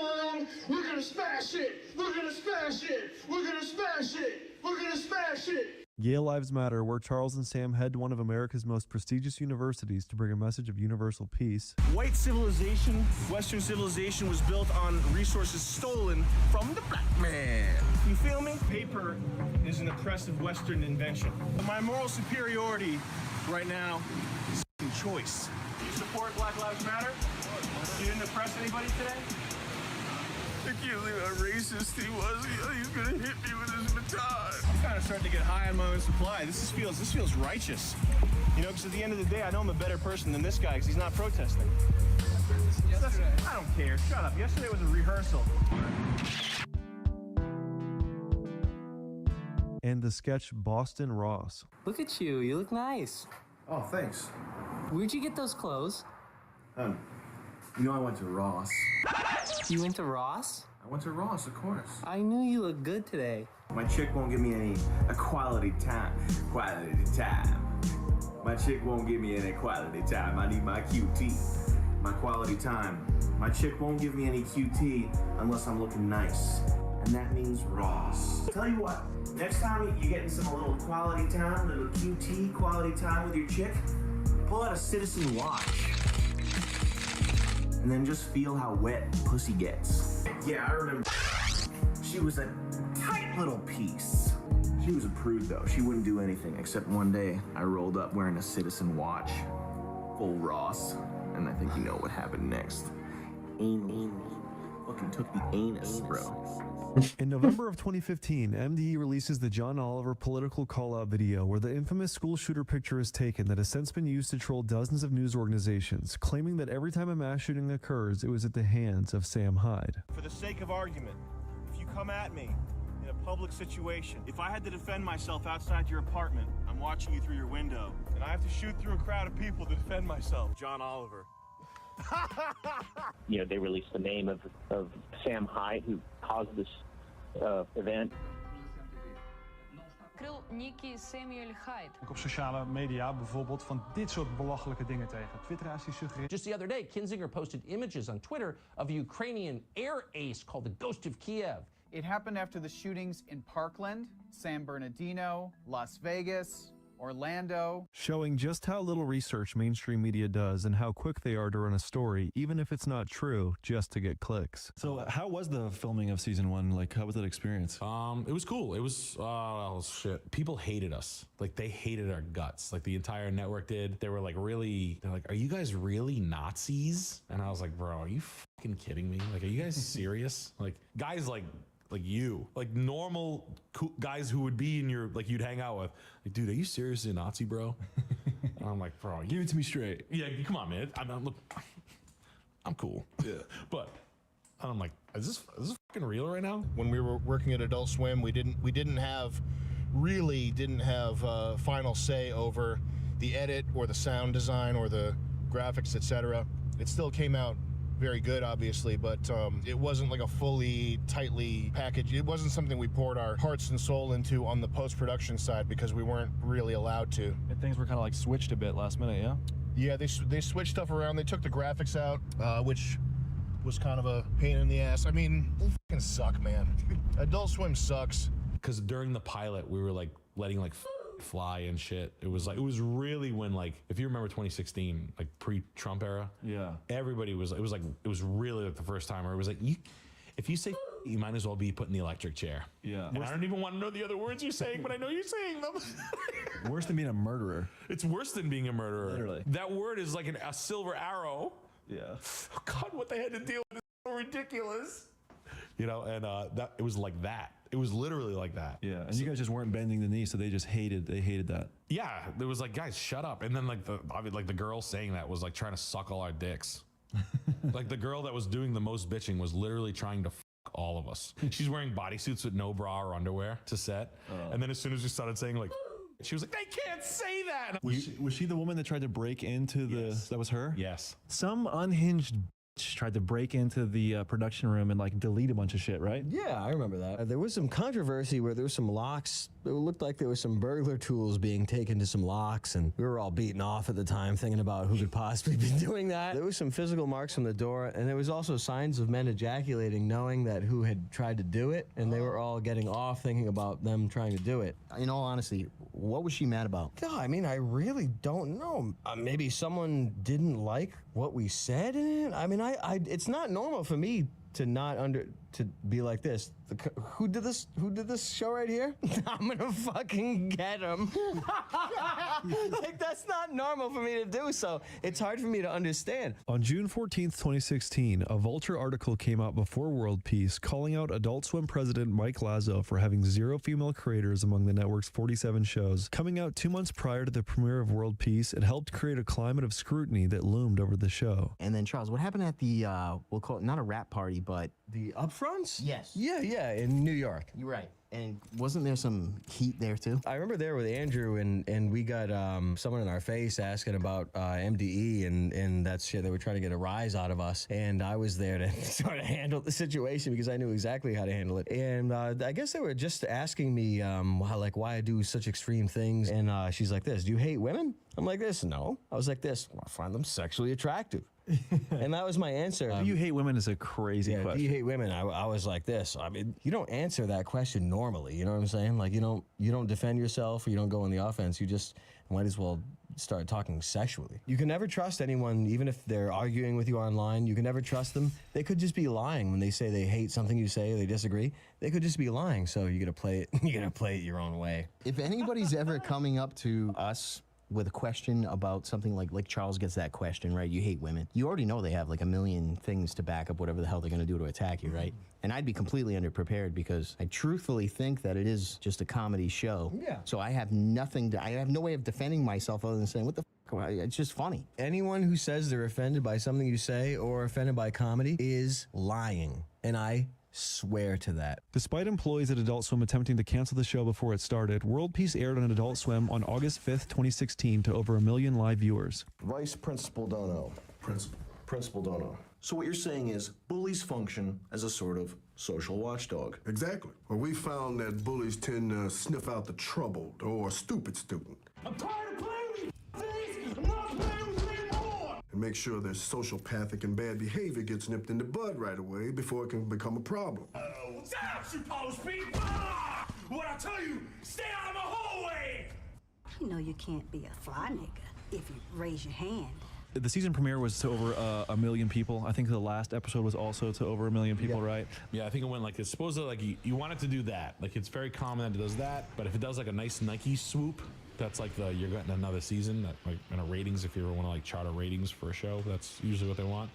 We're gonna smash it! We're gonna smash it! We're gonna smash it! We're gonna smash it! Yale Lives Matter, where Charles and Sam head to one of America's most prestigious universities to bring a message of universal peace. White civilization, Western civilization was built on resources stolen from the black man. You feel me? Paper is an oppressive Western invention. My moral superiority right now is choice. Do you support Black Lives Matter? You didn't oppress anybody today? I can't believe how racist he was. He's gonna hit me with his baton. I'm kind of starting to get high on my own supply. This feels righteous. You know, because at the end of the day, I know I'm a better person than this guy because he's not protesting. I don't care. Shut up. Yesterday was a rehearsal. And the sketch Boston Ross. Look at you. You look nice. Oh, thanks. Where'd you get those clothes? You know I went to Ross. You went to Ross? I went to Ross, of course. I knew you looked good today. My chick won't give me any quality time. Quality time. My chick won't give me any quality time. I need my QT. My quality time. My chick won't give me any QT unless I'm looking nice. And that means Ross. Tell you what, next time you're getting some little quality time, little QT quality time with your chick, pull out a Citizen watch. And then just feel how wet pussy gets. Yeah, I remember. She was a tight little piece. She was a prude though. She wouldn't do anything except one day I rolled up wearing a Citizen watch. Full Ross. And I think you know what happened next. Fucking took the anus, bro. In November of 2015, MDE releases the John Oliver political call-out video where the infamous school shooter picture is taken that has since been used to troll dozens of news organizations, claiming that every time a mass shooting occurs, it was at the hands of Sam Hyde. For the sake of argument, if you come at me in a public situation, if I had to defend myself outside your apartment, I'm watching you through your window, and I have to shoot through a crowd of people to defend myself. John Oliver. You know, they released the name of Sam Hyde, who caused this event. Op sociale media bijvoorbeeld van dit soort belachelijke dingen tegen. Twitteraars die suggereren. Just the other day, Kinzinger posted images on Twitter of a Ukrainian air ace called the Ghost of Kiev. It happened after the shootings in Parkland, San Bernardino, Las Vegas, Orlando. Showing just how little research mainstream media does and how quick they are to run a story, even if it's not true, just to get clicks. So how was the filming of season 1? Like, how was that experience? It was cool. It was, shit. People hated us. Like, they hated our guts. Like, the entire network did. They were like, they're like, are you guys really Nazis? And I was like, bro, are you fucking kidding me? Like, are you guys serious? Like, guys like you, like normal guys who would be in your, like you'd hang out with, like, dude, are you seriously a Nazi, bro? And I'm like, bro, give it to me straight. Yeah, come on, man. I'm cool. Yeah. But And I'm like, is this fucking real right now? When we were working at Adult Swim, we didn't have final say over the edit or the sound design or the graphics, etc. It still came out very good, obviously, but it wasn't like a fully, tightly packaged. It wasn't something we poured our hearts and soul into on the post-production side because we weren't really allowed to. And things were kind of like switched a bit last minute, yeah? Yeah, they switched stuff around. They took the graphics out, which was kind of a pain in the ass. I mean, they fucking suck, man. Adult Swim sucks. Because during the pilot, we were like letting like fly and shit. It was really when, like, if you remember 2016, like pre-Trump era, yeah, everybody was, it was really like the first time where it was like, if you say you might as well be put in the electric chair. Yeah. And I don't even want to know the other words you're saying, but I know you're saying them. Worse than being a murderer. It's worse than being a murderer. Literally. That word is like a silver arrow. Yeah. Oh God, what they had to deal with is so ridiculous. You know, and it was like that. It was literally like that. Yeah, and you guys just weren't bending the knee, so they hated that. Yeah, there was like, guys, shut up. And then like the girl saying that was like trying to suck all our dicks. Like the girl that was doing the most bitching was literally trying to fuck all of us. She's wearing bodysuits with no bra or underwear to set. And then as soon as we started saying like, she was like, they can't say that. Was she the woman that tried to break into the? Yes. That was her. Yes. Some unhinged tried to break into the production room and like delete a bunch of shit, right? Yeah, I remember that. There was some controversy where there was some locks. It looked like there was some burglar tools being taken to some locks, and we were all beaten off at the time thinking about who could possibly be doing that. There was some physical marks on the door, and there was also signs of men ejaculating, knowing that who had tried to do it, and they were all getting off thinking about them trying to do it. In all honesty, what was she mad about? God, I mean, I really don't know. Maybe someone didn't like what we said in it. I mean, it's not normal for me to be like this. Who did this show right here? I'm gonna fucking get him. Like, that's not normal for me to do, so it's hard for me to understand. On June 14th, 2016, a Vulture article came out before World Peace calling out Adult Swim president Mike Lazo for having 0 female creators among the network's 47 shows. Coming out 2 months prior to the premiere of World Peace, it helped create a climate of scrutiny that loomed over the show. And then, Charles, what happened at the, we'll call it not a rap party, but... The upfronts? Yes. Yeah, in New York. You're right. And wasn't there some heat there too? I remember there with Andrew, and we got someone in our face asking about MDE and that shit. They were trying to get a rise out of us, and I was there to sort of handle the situation because I knew exactly how to handle it. And I guess they were just asking me why I do such extreme things. And she's like this, do you hate women? I'm like this, no. I was like this, I find them sexually attractive. And that was my answer. Do you hate women is a crazy question. Do you hate women? I was like this. I mean, you don't answer that question normally. You know what I'm saying? Like, you don't defend yourself, or you don't go on the offense. You just might as well start talking sexually. You can never trust anyone, even if they're arguing with you online. You can never trust them. They could just be lying when they say they hate something you say, they disagree. They could just be lying. So you gotta play it. You gotta play it your own way. If anybody's ever coming up to us with a question about something like Charles gets that question, right? You hate women. You already know they have like a million things to back up whatever the hell they're gonna do to attack you, right? And I'd be completely underprepared because I truthfully think that it is just a comedy show. Yeah. So I have I have no way of defending myself other than saying, what the f***? It's just funny. Anyone who says they're offended by something you say or offended by comedy is lying. And I swear to that. Despite employees at Adult Swim attempting to cancel the show before it started, World Peace aired on Adult Swim on August 5th, 2016 to over 1 million live viewers. Vice Principal Dono. Principal Dono. So what you're saying is bullies function as a sort of social watchdog. Exactly. Well, we found that bullies tend to sniff out the troubled or stupid student. I'm tired of playing with things. I'm not playing with you anymore. And make sure their sociopathic and bad behavior gets nipped in the bud right away before it can become a problem. Stop, you post people! Ah! What I tell you, stay out of my hallway! You know you can't be a fly nigga if you raise your hand. The season premiere was to over 1 million people. I think the last episode was also to over 1 million people, right? Yeah, I think it went like, it's supposed to, like, you want it to do that. Like, it's very common that it does that, but if it does like a nice Nike swoop, that's like you're getting another season, that like ratings, if you ever want to like chart ratings for a show, that's usually what they want.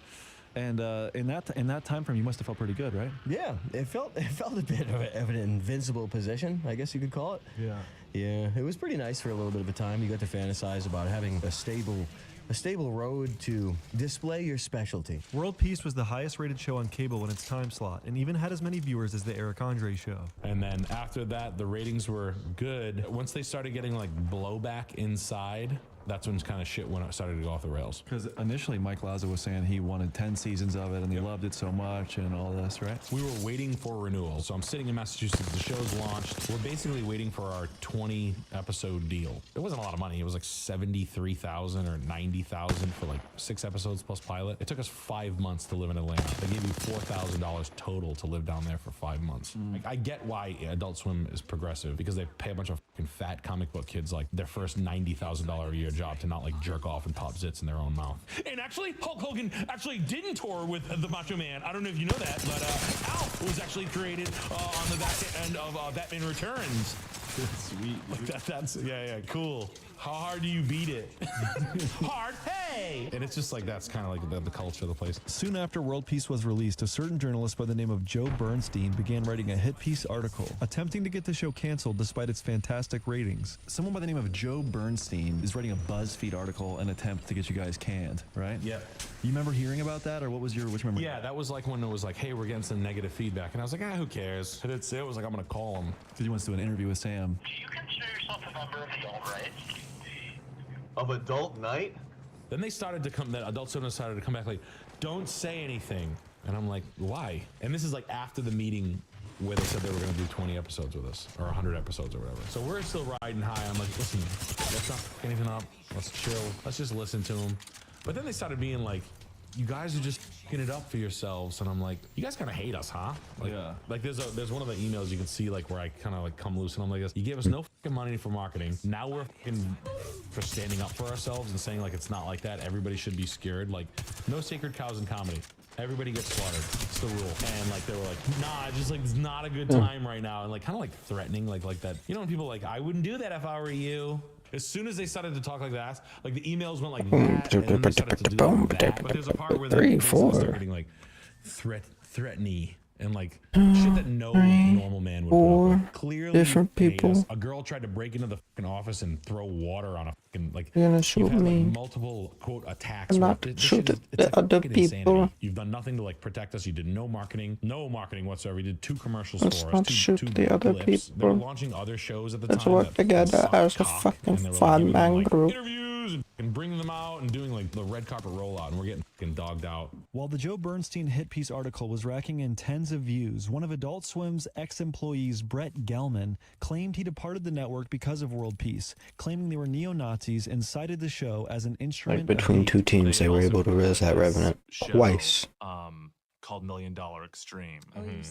And in that time frame, you must have felt pretty good, right? Yeah, it felt a bit of an invincible position, I guess you could call it. Yeah. Yeah, it was pretty nice for a little bit of a time. You got to fantasize about having a stable a stable road to display your specialty. World Peace was the highest rated show on cable in its time slot, and even had as many viewers as the Eric Andre show. And then after that, the ratings were good. Once they started getting like blowback inside, that's when kind of shit started to go off the rails. Because initially Mike Lazo was saying he wanted 10 seasons of it and he loved it so much and all this, right? We were waiting for renewal. So I'm sitting in Massachusetts, the show's launched. We're basically waiting for our 20 episode deal. It wasn't a lot of money. It was like 73,000 or 90,000 for like 6 episodes plus pilot. It took us 5 months to live in Atlanta. They gave you $4,000 total to live down there for 5 months. I get why Adult Swim is progressive, because they pay a bunch of fucking fat comic book kids like their first $90,000 a year job to not like jerk off and pop zits in their own mouth. And actually, Hulk Hogan actually didn't tour with the Macho Man. I don't know if you know that, but Alf was actually created on the back end of Batman Returns. Sweet. Like that's yeah, cool. How hard do you beat it? Hard, hey! And it's just like, that's kind of like the culture of the place. Soon after World Peace was released, a certain journalist by the name of Joe Bernstein began writing a hit piece article, attempting to get the show canceled despite its fantastic ratings. Someone by the name of Joe Bernstein is writing a BuzzFeed article in attempt to get you guys canned, right? Yeah. You remember hearing about that, or which memory? Yeah, that was like when it was like, hey, we're getting some negative feedback. And I was like, who cares? And it was like, I'm going to call him. Because he wants to do an interview with Sam. Do you consider yourself a member of Adult Right? Of Adult Night? Then they started to come, that Adult Swim started to come back like, don't say anything. And I'm like, why? And this is like after the meeting where they said they were going to do 20 episodes with us, or 100 episodes or whatever. So we're still riding high. I'm like, listen, let's not fuck anything up. Let's chill. Let's just listen to them. But then they started being like, you guys are just fucking it up for yourselves. And I'm like, you guys kind of hate us, huh? Like, yeah. Like there's one of the emails you can see like where I kind of like come loose and I'm like, you gave us no fucking money for marketing. Now we're fucking for standing up for ourselves and saying like, it's not like that. Everybody should be scared. Like, no sacred cows in comedy. Everybody gets slaughtered. It's the rule. And like, they were like, nah, just like, it's not a good time right now. And like, kind of like threatening, like that. You know, when people are like, I wouldn't do that if I were you. As soon as they started to talk like that, like the emails went like that, and then they started to do like that. But there's a part where they start getting like threatening and like shit that no normal man would put up with. Clearly, different people. A girl tried to break into the fucking office and throw water on a fucking like. You're gonna shoot me. Like, multiple quote attacks. I'm not shooting the other people. Insanity. You've done nothing to like protect us. You did no marketing whatsoever. You did 2 commercials Let's for not us. shoot the other clips. people. They were launching other shows at the Let's time. work together as a fucking five-man group. Interviews and bringing them out and doing like the red carpet rollout, and we're getting fucking dogged out. While the Joe Bernstein hit piece article was racking in tens of views, one of Adult Swim's ex-employees, Brett Gelman, claimed he departed the network because of World Peace, claiming they were neo-Nazis and cited the show as an instrument. Like between 2 teams, they were able to raise that revenue twice. Called $1 Million Extreme. And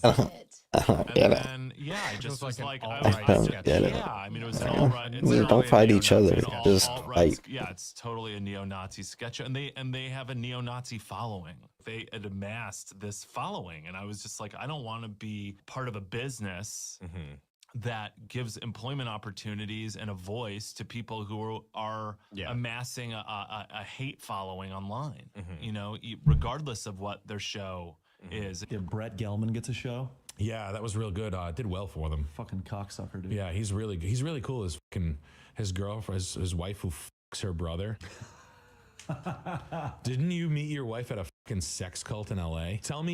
then I just was like, I mean, it was all right. Don't fight each other. Just fight. Yeah, it's totally a neo-Nazi sketch, and they have a neo-Nazi following. They had amassed this following, and I was just like, I don't want to be part of a business that gives employment opportunities and a voice to people who are amassing a hate following online. You know, regardless of what their show is. If Brett Gelman gets a show. Yeah, that was real good. It did well for them. Fucking cocksucker, dude. Yeah, he's really cool. His girlfriend, his wife who fucks her brother. Didn't you meet your wife at a fucking sex cult in LA? Call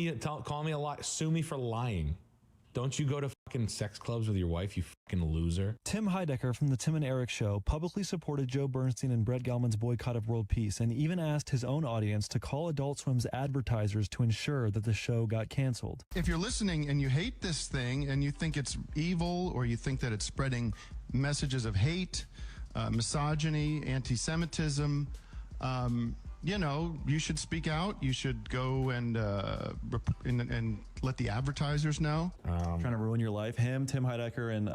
me a lie. Sue me for lying. Don't you go to fucking sex clubs with your wife, you fucking loser? Tim Heidecker from the Tim and Eric Show publicly supported Joe Bernstein and Brett Gelman's boycott of World Peace, and even asked his own audience to call Adult Swim's advertisers to ensure that the show got canceled. If you're listening and you hate this thing and you think it's evil, or you think that it's spreading messages of hate, misogyny, anti-Semitism, you know, you should speak out. You should go and let the advertisers know. Trying to ruin your life. Him, Tim Heidecker, and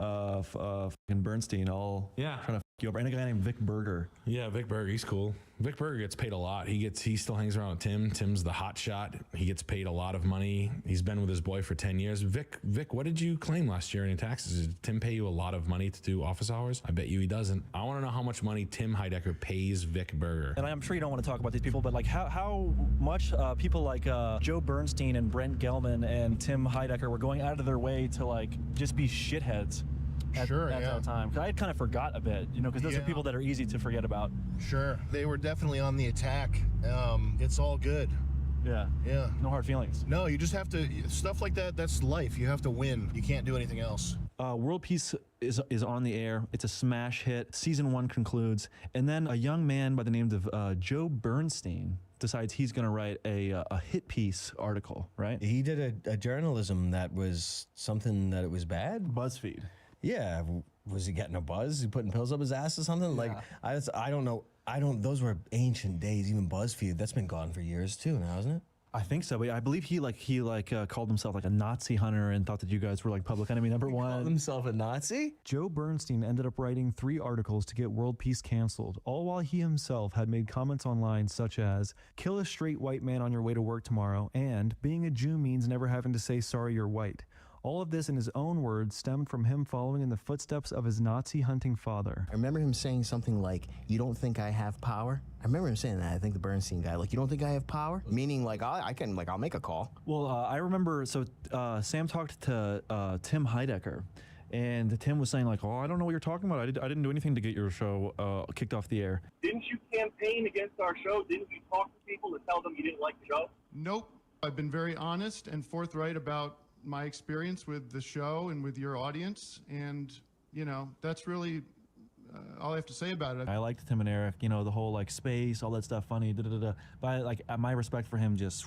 fucking Bernstein all trying to fuck you over. And a guy named Vic Berger. Yeah, Vic Berger, he's cool. Vic Berger gets paid a lot. He still hangs around with Tim. Tim's the hot shot. He gets paid a lot of money. He's been with his boy for 10 years. Vic, what did you claim last year in your taxes? Did Tim pay you a lot of money to do office hours? I bet you he doesn't. I want to know how much money Tim Heidecker pays Vic Berger. And I'm sure you don't want to talk about these people, but like how much people like Joe Bernstein and Brent Gelman and Tim Heidecker were going out of their way to like just be shitheads. at that time. 'Cause I had kind of forgot a bit, you know, because those are people that are easy to forget about. Sure. They were definitely on the attack. It's all good. Yeah. Yeah. No hard feelings. No, you just have to, stuff like that, that's life. You have to win. You can't do anything else. World Peace is on the air. It's a smash hit. Season 1 concludes. And then a young man by the name of Joe Bernstein decides he's going to write a hit piece article, right? He did a journalism that was something that it was bad? BuzzFeed. Yeah. Was he getting a buzz? He putting pills up his ass or something? Like, I don't know. Those were ancient days. Even BuzzFeed, that's been gone for years too now, isn't it? I think so, but I believe he called himself like a Nazi hunter and thought that you guys were like public enemy number one. Called himself a Nazi? Joe Bernstein ended up writing 3 articles to get World Peace canceled, all while he himself had made comments online such as, kill a straight white man on your way to work tomorrow, and being a Jew means never having to say sorry you're white. All of this, in his own words, stemmed from him following in the footsteps of his Nazi hunting father. I remember him saying something like, you don't think I have power? I remember him saying that. I think the Bernstein guy, like, you don't think I have power? Meaning, like, I'll make a call. Well, I remember, Sam talked to Tim Heidecker, and Tim was saying, like, oh, I don't know what you're talking about. I didn't do anything to get your show kicked off the air. Didn't you campaign against our show? Didn't you talk to people to tell them you didn't like the show? Nope. I've been very honest and forthright about my experience with the show and with your audience, and you know, that's really all I have to say about it. I liked Tim and Eric, you know, the whole like space, all that stuff, funny, but like my respect for him just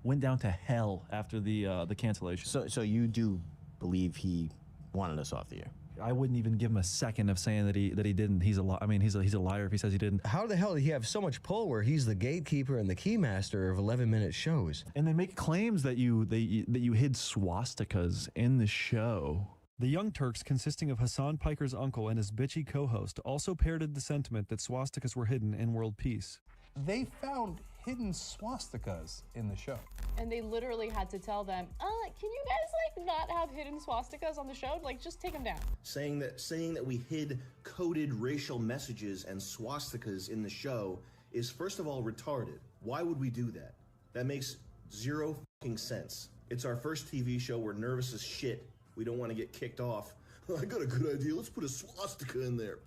went down to hell after the cancellation. So you do believe he wanted us off the air? I wouldn't even give him a second of saying that he didn't. He's a liar if he says he didn't. How the hell did he have so much pull where he's the gatekeeper and the keymaster of 11-minute shows? And they make claims that you hid swastikas in the show. The Young Turks, consisting of Hassan Piker's uncle and his bitchy co-host, also parroted the sentiment that swastikas were hidden in world peace. They found hidden swastikas in the show. And they literally had to tell them, can you guys like not have hidden swastikas on the show? Like, just take them down. Saying that we hid coded racial messages and swastikas in the show is, first of all, retarded. Why would we do that? That makes zero fucking sense. It's our first TV show. We're nervous as shit. We don't want to get kicked off. I got a good idea. Let's put a swastika in there.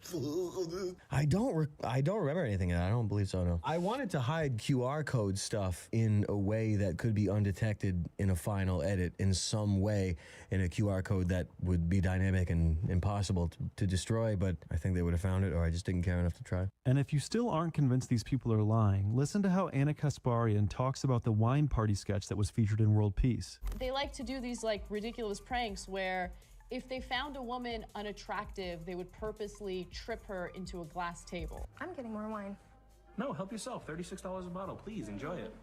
I don't remember anything of that. I don't believe so, no. I wanted to hide QR code stuff in a way that could be undetected in a final edit in some way, in a QR code that would be dynamic and impossible to destroy, but I think they would have found it, or I just didn't care enough to try. And if you still aren't convinced these people are lying, listen to how Anna Kasparian talks about the wine party sketch that was featured in World Peace. They like to do these like ridiculous pranks where if they found a woman unattractive, they would purposely trip her into a glass table. I'm getting more wine. No, help yourself. $36 a bottle. Please enjoy it.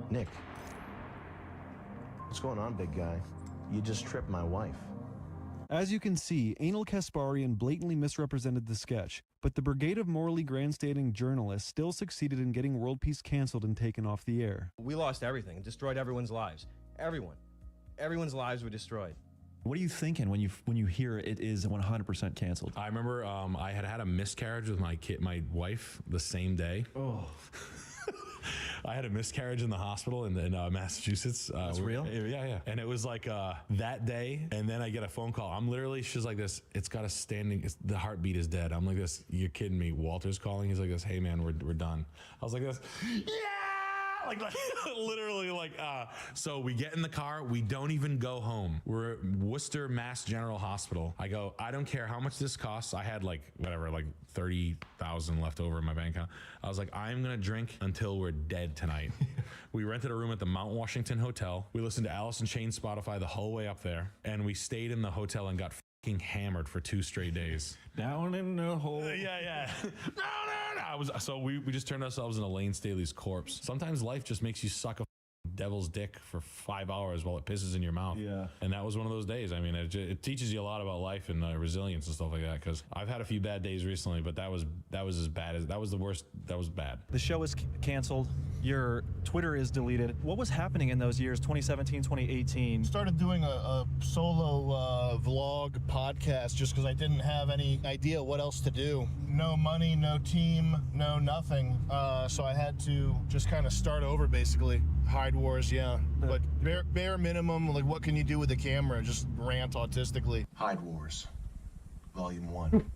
Nick, what's going on, big guy? You just tripped my wife. As you can see, Anal Kasparian blatantly misrepresented the sketch, but the brigade of morally grandstanding journalists still succeeded in getting World Peace canceled and taken off the air. We lost everything, destroyed everyone's lives. Everyone's lives were destroyed. What are you thinking when you hear it is 100% canceled? I remember I had a miscarriage with my wife the same day. Oh. I had a miscarriage in the hospital in Massachusetts. That's real? Yeah. And it was like that day, and then I get a phone call. She's like this, the heartbeat is dead. I'm like this, you're kidding me. Walter's calling. He's like this, hey man, we're done. I was like this, yeah! Like literally so we get in the car, we don't even go home. We're at Worcester Mass General Hospital. I go, I don't care how much this costs. I had like 30,000 left over in my bank account. I was like, I'm gonna drink until we're dead tonight. We rented a room at the Mount Washington Hotel. We listened to Alice in Chains Spotify the whole way up there, and we stayed in the hotel and got fucking hammered for 2 straight days. Down in the hole. Yeah. No. So we just turned ourselves into Lane Staley's corpse. Sometimes life just makes you suck a devil's dick for 5 hours while it pisses in your mouth. Yeah. And that was one of those days. I mean, it teaches you a lot about life and resilience and stuff like that. Because I've had a few bad days recently, but that was as bad as that was the worst. That was bad. The show is canceled. Your Twitter is deleted. What was happening in those years, 2017, 2018? Started doing a solo vlog podcast just because I didn't have any idea what else to do. No money, no team, no nothing. So I had to just kind of start over, basically. Hide Wars, yeah. But bare minimum, like what can you do with a camera? Just rant autistically. Hide Wars, Volume 1.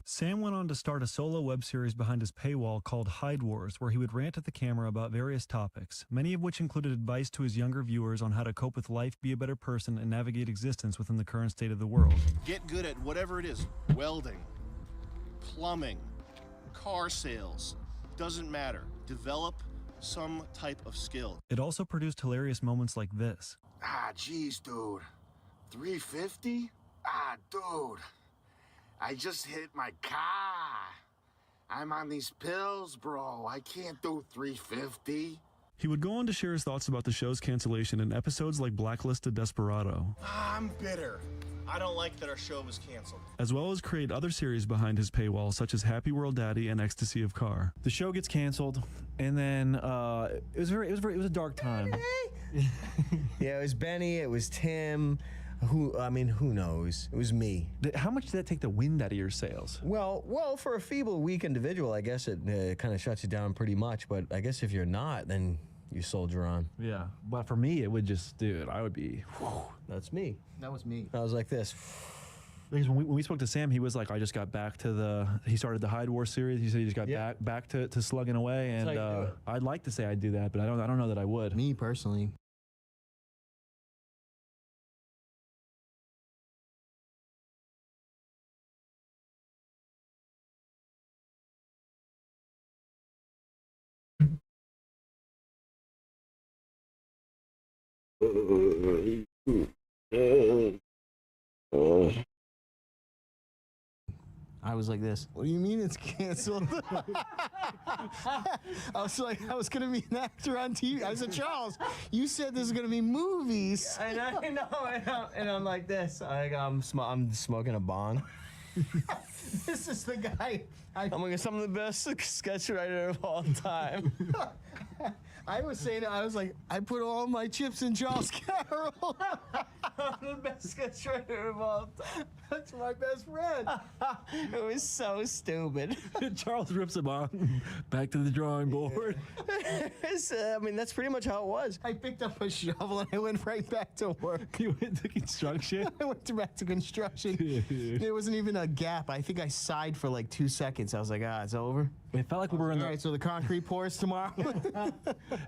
Sam went on to start a solo web series behind his paywall called Hide Wars, where he would rant at the camera about various topics, many of which included advice to his younger viewers on how to cope with life, be a better person, and navigate existence within the current state of the world. Get good at whatever it is. Welding, plumbing, car sales, doesn't matter. Develop some type of skill. It also produced hilarious moments like this. Ah, geez, dude. 350? Ah, dude. I just hit my car. I'm on these pills, bro. I can't do 350. He would go on to share his thoughts about the show's cancellation in episodes like Blacklisted Desperado, I'm bitter. I don't like that our show was canceled. as well as create other series behind his paywall, such as Happy World Daddy and Ecstasy of Car. The show gets canceled, and then it was a dark time. Yeah, it was Benny, it was Tim. Who knows? It was me. How much did that take the wind out of your sails? Well, for a feeble, weak individual, I guess it kind of shuts you down pretty much. But I guess if you're not, then you soldier on. Yeah, but for me, it would just, dude, I would be. Whew. That's me. That was me. I was like this. Because when we spoke to Sam, he was like, I just got back to he started the Hide War series. He said he just got back to slugging away, and I'd like to say I'd do that, but I don't know that I would. Me personally. I was like this. What do you mean it's canceled? I was gonna be an actor on TV. I said, Charles, you said this is gonna be movies. I know, and I'm like this. I'm smoking a bong. This is the guy. I'm like, some of the best sketch writer of all time. I was saying, I was like, I put all my chips in Charles Carroll. I'm the best sketch writer of all time. That's my best friend. It was so stupid. Charles rips him off. Back to the drawing board. I mean, that's pretty much how it was. I picked up a shovel and I went right back to work. You went to construction? I went back to construction. There wasn't even a gap. I think I sighed for like 2 seconds. I was like, it's over. It felt like we were in All right, so the concrete pours tomorrow.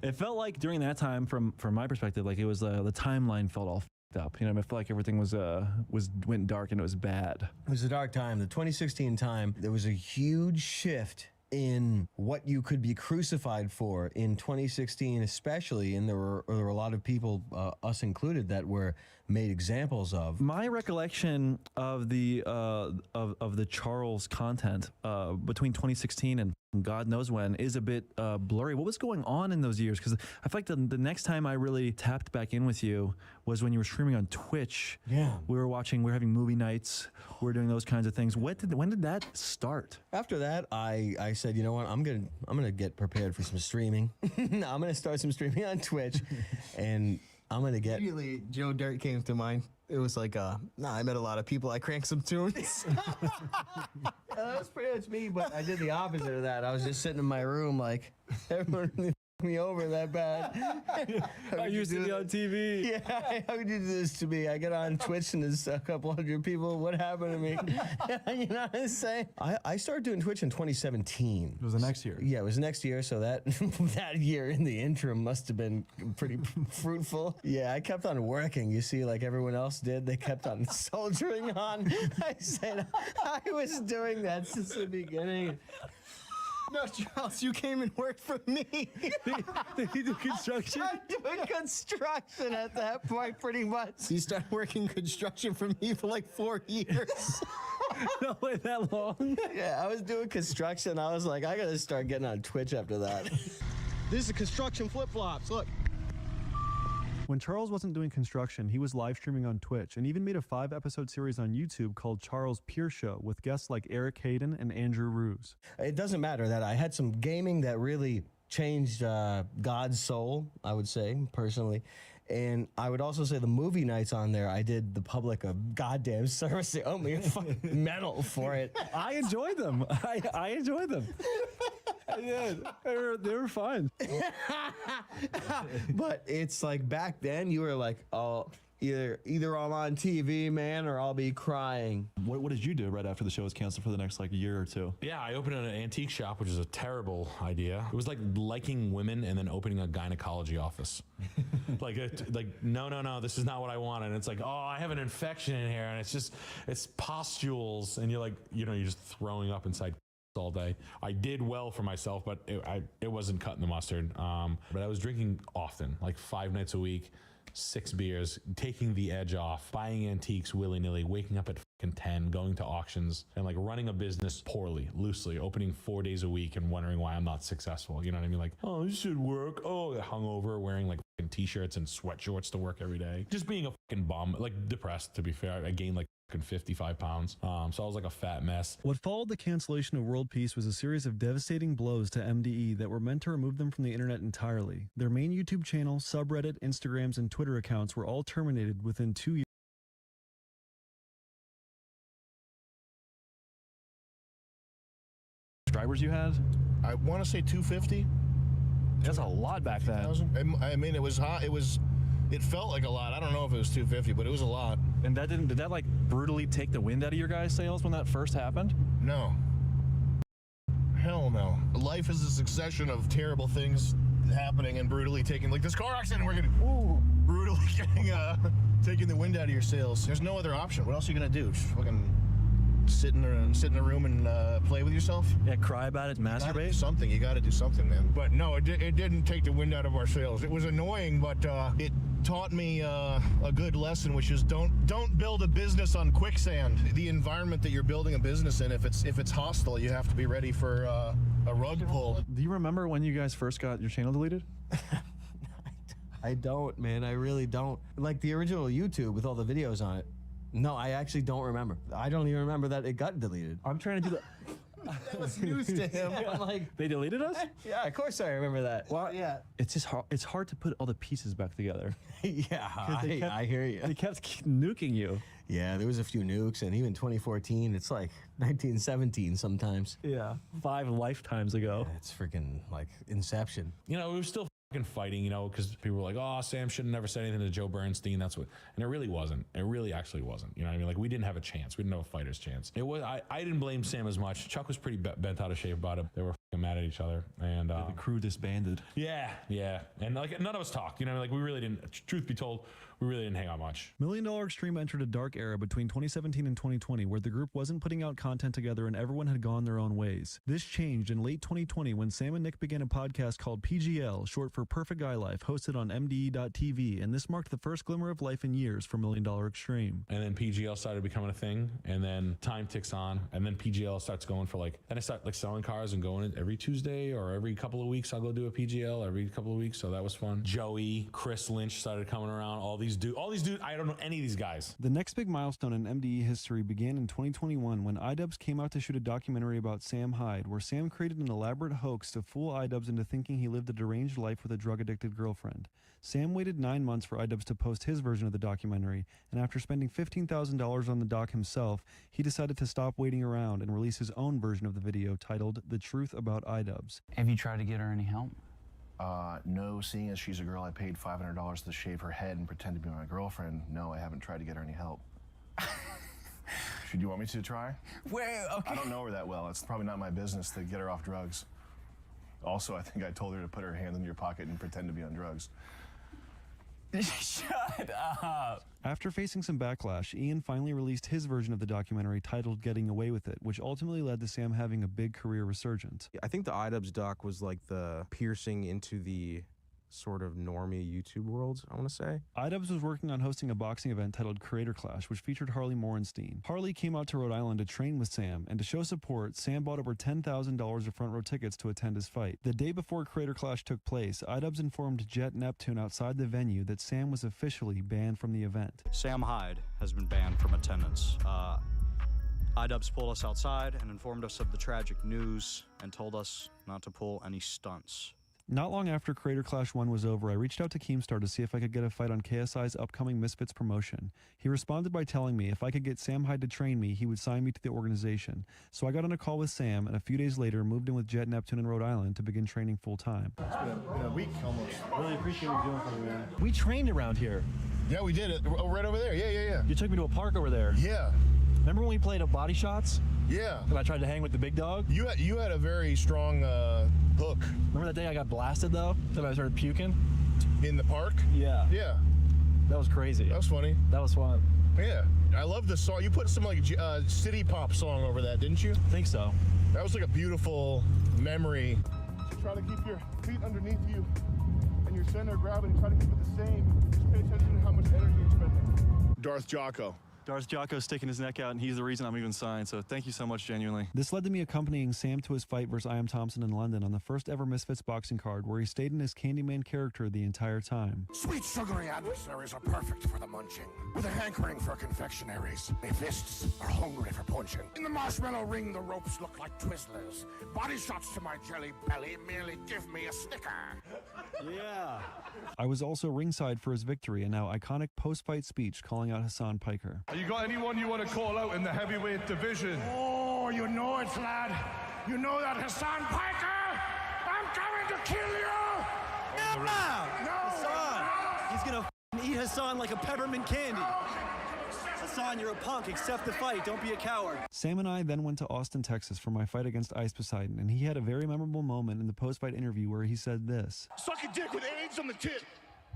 It felt like during that time, from my perspective, like it was the timeline felt all up. You know, I felt like everything went dark and it was bad. It was a dark time. The 2016 time, there was a huge shift in what you could be crucified for in 2016, especially, and there were a lot of people, us included, that were made examples of. My recollection of the Charles content between 2016 and God knows when is a bit blurry. What was going on in those years? Because I feel like the next time I really tapped back in with you was when you were streaming on Twitch. Yeah. We were having movie nights. We were doing those kinds of things. When did that start? After that, I said, you know what, I'm gonna get prepared for some streaming. I'm gonna start some streaming on Twitch, and I'm gonna get. Immediately, Joe Dirt came to mind. It was like, I met a lot of people. I cranked some tunes. That's pretty much me, but I did the opposite of that. I was just sitting in my room like, everyone really me over that bad. I used to be on TV. Yeah, how could you do this to me? I get on Twitch and there's a couple hundred people. What happened to me? You know what I'm saying? I started doing Twitch in 2017. It was the next year. Yeah, it was the next year, so that that year in the interim must have been pretty fruitful. Yeah, I kept on working. You see, like everyone else did, they kept on soldiering on. I said I was doing that since the beginning. No, Charles, you came and worked for me. Did you do construction? I'm doing construction at that point, pretty much. So you started working construction for me for like 4 years. No way that long. Yeah, I was doing construction. I was like, I gotta start getting on Twitch after that. This is construction flip-flops, look. When Charles wasn't doing construction, he was live streaming on Twitch and even made a 5-episode series on YouTube called Charles Peer Show with guests like Eric Hayden and Andrew Ruse. It doesn't matter that I had some gaming that really changed God's soul, I would say, personally. And I would also say the movie nights on there, I did the public a goddamn service. They owe me a fucking medal for it. I enjoyed them. I enjoyed them. I did. They were fun. But it's like back then you were like, oh, either I'm on TV, man, or I'll be crying. What did you do right after the show was canceled for the next like year or two? Yeah, I opened an antique shop, which is a terrible idea. It was like liking women and then opening a gynecology office. like no, this is not what I want. And it's like, oh, I have an infection in here, and it's pustules, and you're like, you're just throwing up inside all day. I did well for myself, but it wasn't cutting the mustard. But I was drinking often, like 5 nights a week. 6 beers, taking the edge off, buying antiques willy-nilly, waking up at fucking 10, going to auctions, and like running a business poorly, loosely, opening 4 days a week and wondering why I'm not successful. You know what I mean? Like, oh, this should work. Oh, hungover, wearing like fucking t-shirts and sweatshorts to work every day. Just being a fucking bum, like depressed, to be fair. I gained like 55 pounds. So I was like a fat mess. What followed the cancellation of World Peace was a series of devastating blows to MDE that were meant to remove them from the internet entirely. Their main YouTube channel, subreddit, Instagrams, and Twitter accounts were all terminated within 2 years. Subscribers you had? I want to say 250. That's a lot back then. I mean, it was hot. It felt like a lot. I don't know if it was 250, but it was a lot. And did that like brutally take the wind out of your guys' sails when that first happened? No. Hell no. Life is a succession of terrible things happening and brutally taking, like this car accident, we're gonna brutally taking the wind out of your sails. There's no other option. What else are you gonna do? Just fucking sit in a room and play with yourself? Yeah, cry about it, masturbate? Something. You got to do something, man. But no, it didn't take the wind out of our sails. It was annoying, but it taught me a good lesson, which is don't build a business on quicksand. The environment that you're building a business in, if it's hostile, you have to be ready for a rug pull. Do you remember when you guys first got your channel deleted? I don't, man. I really don't. Like the original YouTube with all the videos on it. No, I actually don't remember. I don't even remember that it got deleted. I'm trying to do that. That was news to him. I'm like, they deleted us? Yeah, of course I remember that. Well, yeah. It's just hard. It's hard to put all the pieces back together. Yeah, I hear you. They kept nuking you. Yeah, there was a few nukes, and even 2014, it's like 1917 sometimes. Yeah, 5 lifetimes ago. Yeah, it's freaking like Inception. We were still fucking fighting, because people were like, oh, Sam should have never said anything to Joe Bernstein. That's what, and it really wasn't. It really actually wasn't. You know what I mean? Like, we didn't have a chance. We didn't have a fighter's chance. It was. I didn't blame Sam as much. Chuck was pretty bent out of shape about it. They were fucking mad at each other, and the crew disbanded. Yeah, and like none of us talked. Like we really didn't. Truth be told, we really didn't hang out much. $1 Million Extreme entered a dark era between 2017 and 2020 where the group wasn't putting out content together and everyone had gone their own ways. This changed in late 2020 when Sam and Nick began a podcast called PGL, short for Perfect Guy Life, hosted on MDE.TV, and this marked the first glimmer of life in years for $1 Million Extreme. And then PGL started becoming a thing, and then time ticks on, and then PGL starts going for then I start selling cars and going every Tuesday or every couple of weeks. I'll go do a PGL every couple of weeks, so that was fun. Joey, Chris Lynch started coming around. All these dudes, I don't know any of these guys. The next big milestone in MDE history began in 2021 when iDubbbz came out to shoot a documentary about Sam Hyde, where Sam created an elaborate hoax to fool iDubbbz into thinking he lived a deranged life with a drug-addicted girlfriend. Sam waited 9 months for iDubbbz to post his version of the documentary, and after spending $15,000 on the doc himself, he decided to stop waiting around and release his own version of the video titled The Truth About iDubbbz. Have you tried to get her any help? No, seeing as she's a girl I paid $500 to shave her head and pretend to be my girlfriend, no, I haven't tried to get her any help. Should you want me to try? Wait, okay. I don't know her that well. It's probably not my business to get her off drugs. Also, I think I told her to put her hand in your pocket and pretend to be on drugs. Shut up. After facing some backlash, Ian finally released his version of the documentary titled Getting Away With It, which ultimately led to Sam having a big career resurgence. I think the iDubbbz doc was like the piercing into the sort of normie YouTube world, I want to say. iDubbbz was working on hosting a boxing event titled Creator Clash, which featured Harley Morenstein. Harley came out to Rhode Island to train with Sam, and to show support, Sam bought over $10,000 of front row tickets to attend his fight. The day before Creator Clash took place, iDubbbz informed Jet Neptune outside the venue that Sam was officially banned from the event. Sam Hyde has been banned from attendance. iDubbbz pulled us outside and informed us of the tragic news and told us not to pull any stunts. Not long after Creator Clash 1 was over, I reached out to Keemstar to see if I could get a fight on KSI's upcoming Misfits promotion. He responded by telling me if I could get Sam Hyde to train me, he would sign me to the organization. So I got on a call with Sam, and a few days later moved in with Jet Neptune in Rhode Island to begin training full-time. It's been a week almost. Really appreciate what you're doing for me, man. We trained around here. Yeah, we did it. Right over there. Yeah. You took me to a park over there. Yeah. Remember when we played Body Shots? Yeah. And I tried to hang with the big dog? You had a very strong hook. Remember that day I got blasted, though? That I started puking? In the park? Yeah. Yeah. That was crazy. That was funny. That was fun. Yeah. I love the song. You put some like city pop song over that, didn't you? I think so. That was like a beautiful memory. Try to keep your feet underneath you and your center of gravity. Try to keep it the same. Just pay attention to how much energy you're spending. Darth Jocko. Darth Jocko's sticking his neck out, and he's the reason I'm even signed, so thank you so much, genuinely. This led to me accompanying Sam to his fight versus I Am Thompson in London on the first ever Misfits boxing card, where he stayed in his Candyman character the entire time. Sweet sugary adversaries are perfect for the munching. With a hankering for confectionaries, their fists are hungry for punching. In the marshmallow ring, the ropes look like Twizzlers. Body shots to my jelly belly merely give me a snicker. Yeah. I was also ringside for his victory and now iconic post-fight speech calling out Hassan Piker. You got anyone you want to call out in the heavyweight division? Oh, you know it, lad. You know that Hassan Piker. I'm coming to kill you. Hassan! He's gonna eat Hassan like a peppermint candy. Hassan, you're a punk. Accept the fight. Don't be a coward. Sam and I then went to Austin, Texas for my fight against Ice Poseidon, and he had a very memorable moment in the post-fight interview where he said this. Suck a dick with AIDS on the tip.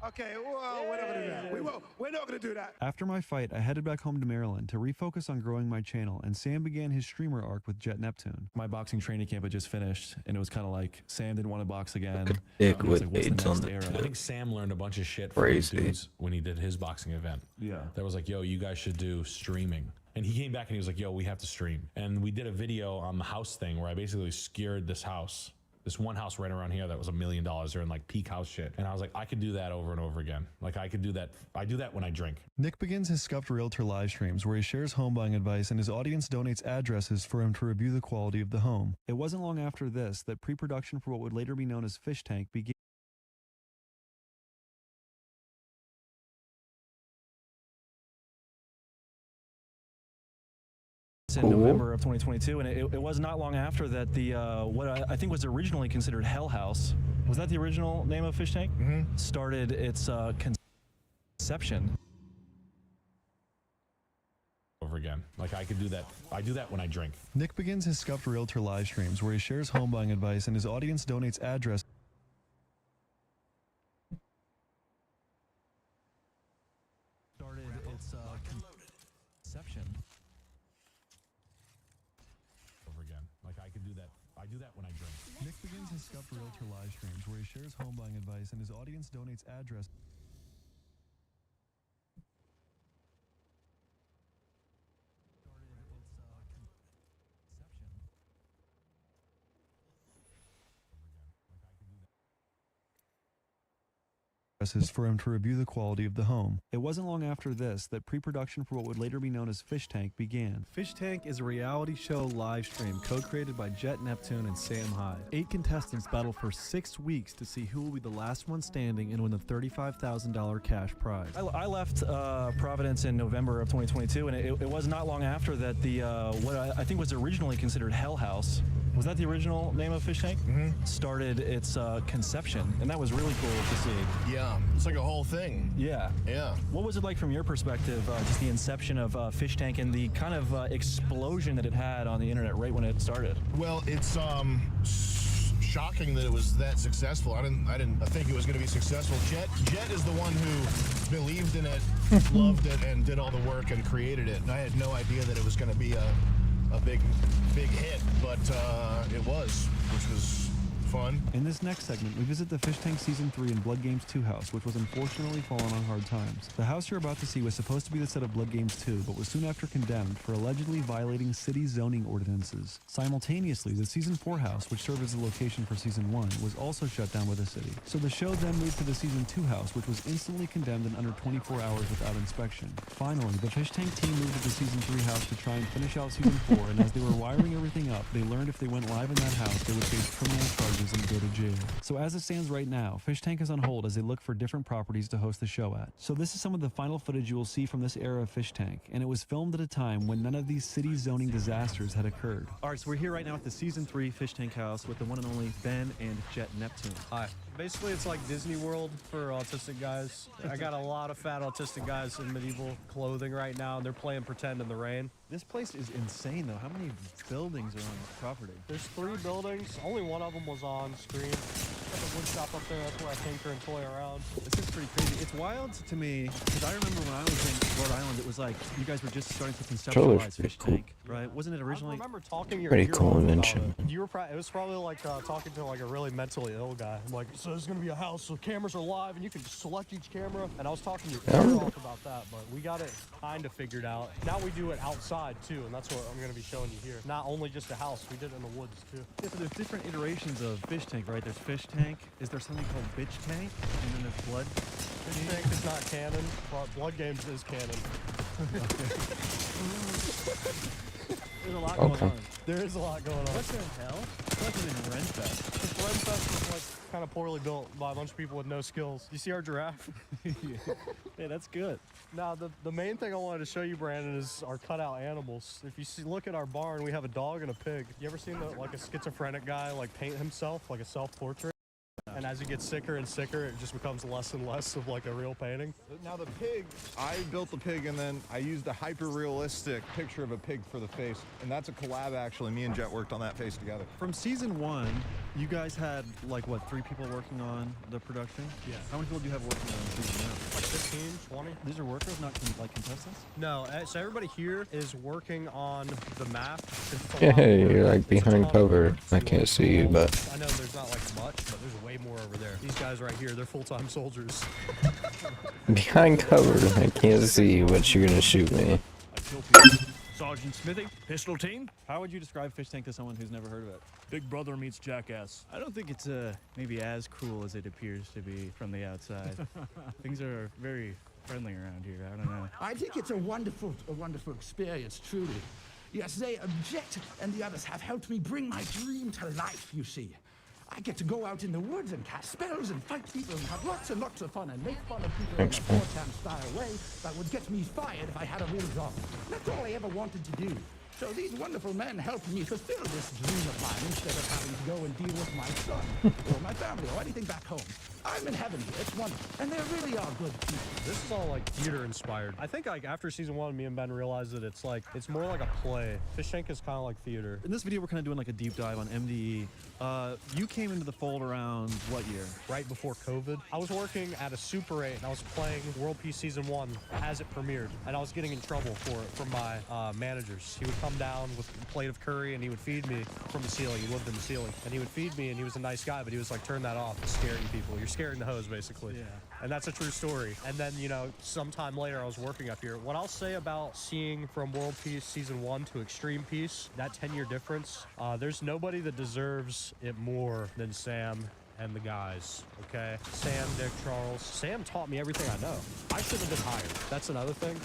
Okay, well, we're not going to do that. We're not going to do that. After my fight, I headed back home to Maryland to refocus on growing my channel, and Sam began his streamer arc with Jet Neptune. My boxing training camp had just finished, and it was kind of like Sam didn't want to box again. Dick It was with like, what's the AIDS on next the era? I think Sam learned a bunch of shit from Crazy. dudes when he did his boxing event. Yeah. That was like, yo, you guys should do streaming. And he came back and he was like, yo, we have to stream. And we did a video on the house thing where I basically scared this house. This one house right around here that was $1 million. They're in like peak house shit. And I was like, I could do that over and over again. Like I could do that. I do that when I drink. Nick begins his Scuffed Realtor live streams where he shares home buying advice and his audience donates addresses for him to review the quality of the home. It wasn't long after this that pre-production for what would later be known as Fish Tank began. In November of 2022, and it was not long after that the what I think was originally considered Hell House, was that the original name of Fish Tank? Mm-hmm. Started its conception. Over again. Like I could do that. I do that when I drink. Nick begins his Scuffed Realtor live streams where he shares home buying advice and his audience donates addresses. Started its conception. Over again. Like I could do that. I do that when I drink. Nick begins his Scuffed Realtor live streams where he shares home buying advice and his audience donates address. For him to review the quality of the home. It wasn't long after this that pre-production for what would later be known as Fish Tank began. Fish Tank is a reality show live stream co-created by Jet Neptune and Sam Hyde. 8 contestants battle for 6 weeks to see who will be the last one standing and win the $35,000 cash prize. I left Providence in November of 2022, and it was not long after that the what I think was originally considered Hell House, was that the original name of Fish Tank? Mm-hmm. Started its conception, and that was really cool to see. Yeah, it's like a whole thing. Yeah. Yeah. What was it like from your perspective, just the inception of Fish Tank and the kind of explosion that it had on the internet right when it started? Well, it's shocking that it was that successful. I didn't think it was going to be successful. Jet is the one who believed in it, loved it, and did all the work and created it. And I had no idea that it was going to be a big hit, but it was, which was fun. In this next segment, we visit the Fish Tank Season 3 and Blood Games 2 house, which was unfortunately fallen on hard times. The house you're about to see was supposed to be the set of Blood Games 2, but was soon after condemned for allegedly violating city zoning ordinances. Simultaneously, the Season 4 house, which served as the location for Season 1, was also shut down by the city. So the show then moved to the Season 2 house, which was instantly condemned in under 24 hours without inspection. Finally, the Fish Tank team moved to the Season 3 house to try and finish out Season 4, and as they were wiring everything up, they learned if they went live in that house, they would face criminal charges and go to jail. So as it stands right now, Fish Tank is on hold as they look for different properties to host the show at. So this is some of the final footage you will see from this era of Fish Tank, and it was filmed at a time when none of these city zoning disasters had occurred. All right, so we're here right now at the Season 3 Fish Tank house with the one and only Ben and Jet Neptune. Hi. Basically, it's like Disney World for autistic guys. I got a lot of fat autistic guys in medieval clothing right now, and they're playing pretend in the rain. This place is insane, though. How many buildings are on this property? There's 3 buildings. Only one of them was on screen. Got the wood shop up there. That's where I tinker and toy around. This is pretty crazy. It's wild to me, because I remember when I was in Rhode Island, it was like you guys were just starting to conceptualize Fish Tank, right? Wasn't it originally? I remember talking your Pretty ear cool off about invention. it. You were it was probably like talking to like a really mentally ill guy. I'm like, so there's gonna be a house, so cameras are live, and you can select each camera. And I was talking your ear off about that, but we got it kind of figured out. Now we do it outside too, and that's what I'm gonna be showing you here. Not only just a house, we did it in the woods too. Yeah, so there's different iterations of Fish Tank, right? There's Fish Tank. Is there something called Bitch Tank? And then there's Blood Fish Tank is not canon, but Blood Games is canon. There's a lot going on. There is a lot going on. What the hell? It's like in Renfest. This Renfest is like kind of poorly built by a bunch of people with no skills. You see our giraffe? Yeah, that's good. Now, the main thing I wanted to show you, Brandon, is our cutout animals. If you look at our barn, we have a dog and a pig. You ever seen like a schizophrenic guy like paint himself, like a self-portrait? And as he gets sicker and sicker, it just becomes less and less of like a real painting. Now the pig, I built the pig and then I used a hyper-realistic picture of a pig for the face. And that's a collab, actually. Me and Jet worked on that face together. From Season 1, you guys had like what, 3 people working on the production? Yeah. How many people do you have working on Season 1? Like 15, 20. These are workers, not like contestants? No, so everybody here is working on the map. Hey, you're like behind cover. I can't see you, but I know there's not like much, but there's way more over there. These guys right here, they're full-time soldiers. behind cover, I can't see you, but you're gonna shoot me. Sergeant Smithy, pistol team. How would you describe Fish Tank to someone who's never heard of it? Big brother meets jackass. I don't think it's maybe as cool as it appears to be from the outside. Things are very friendly around here. I don't know. I think it's a wonderful experience, truly. Yes, they object, and the others have helped me bring my dream to life, you see. I get to go out in the woods and cast spells and fight people and have lots and lots of fun and make fun of people in a 4chan style way that would get me fired if I had a real job. That's all I ever wanted to do. So these wonderful men helped me fulfill this dream of mine instead of having to go and deal with my son or my family or anything back home. I'm in heaven here. It's wonderful. And they really are good people. This is all like theater inspired. I think like after Season 1, me and Ben realized that it's more like a play. Fish Tank is kind of like theater. In this video, we're kind of doing like a deep dive on MDE. You came into the fold around what year? Right before COVID. I was working at a Super 8 and I was playing World Peace Season 1 as it premiered. And I was getting in trouble for it from my managers. He would come down with a plate of curry and he would feed me from the ceiling. He lived in the ceiling. And he would feed me and he was a nice guy, but he was like, turn that off. It's scaring people. You're scaring the hose, basically. Yeah. And that's a true story. And then, you know, sometime later I was working up here. What I'll say about seeing from World Peace Season 1 to Extreme Peace, that 10-year difference, there's nobody that deserves it more than Sam and the guys, okay? Sam, Dick, Charles. Sam taught me everything I know. I should have been hired. That's another thing.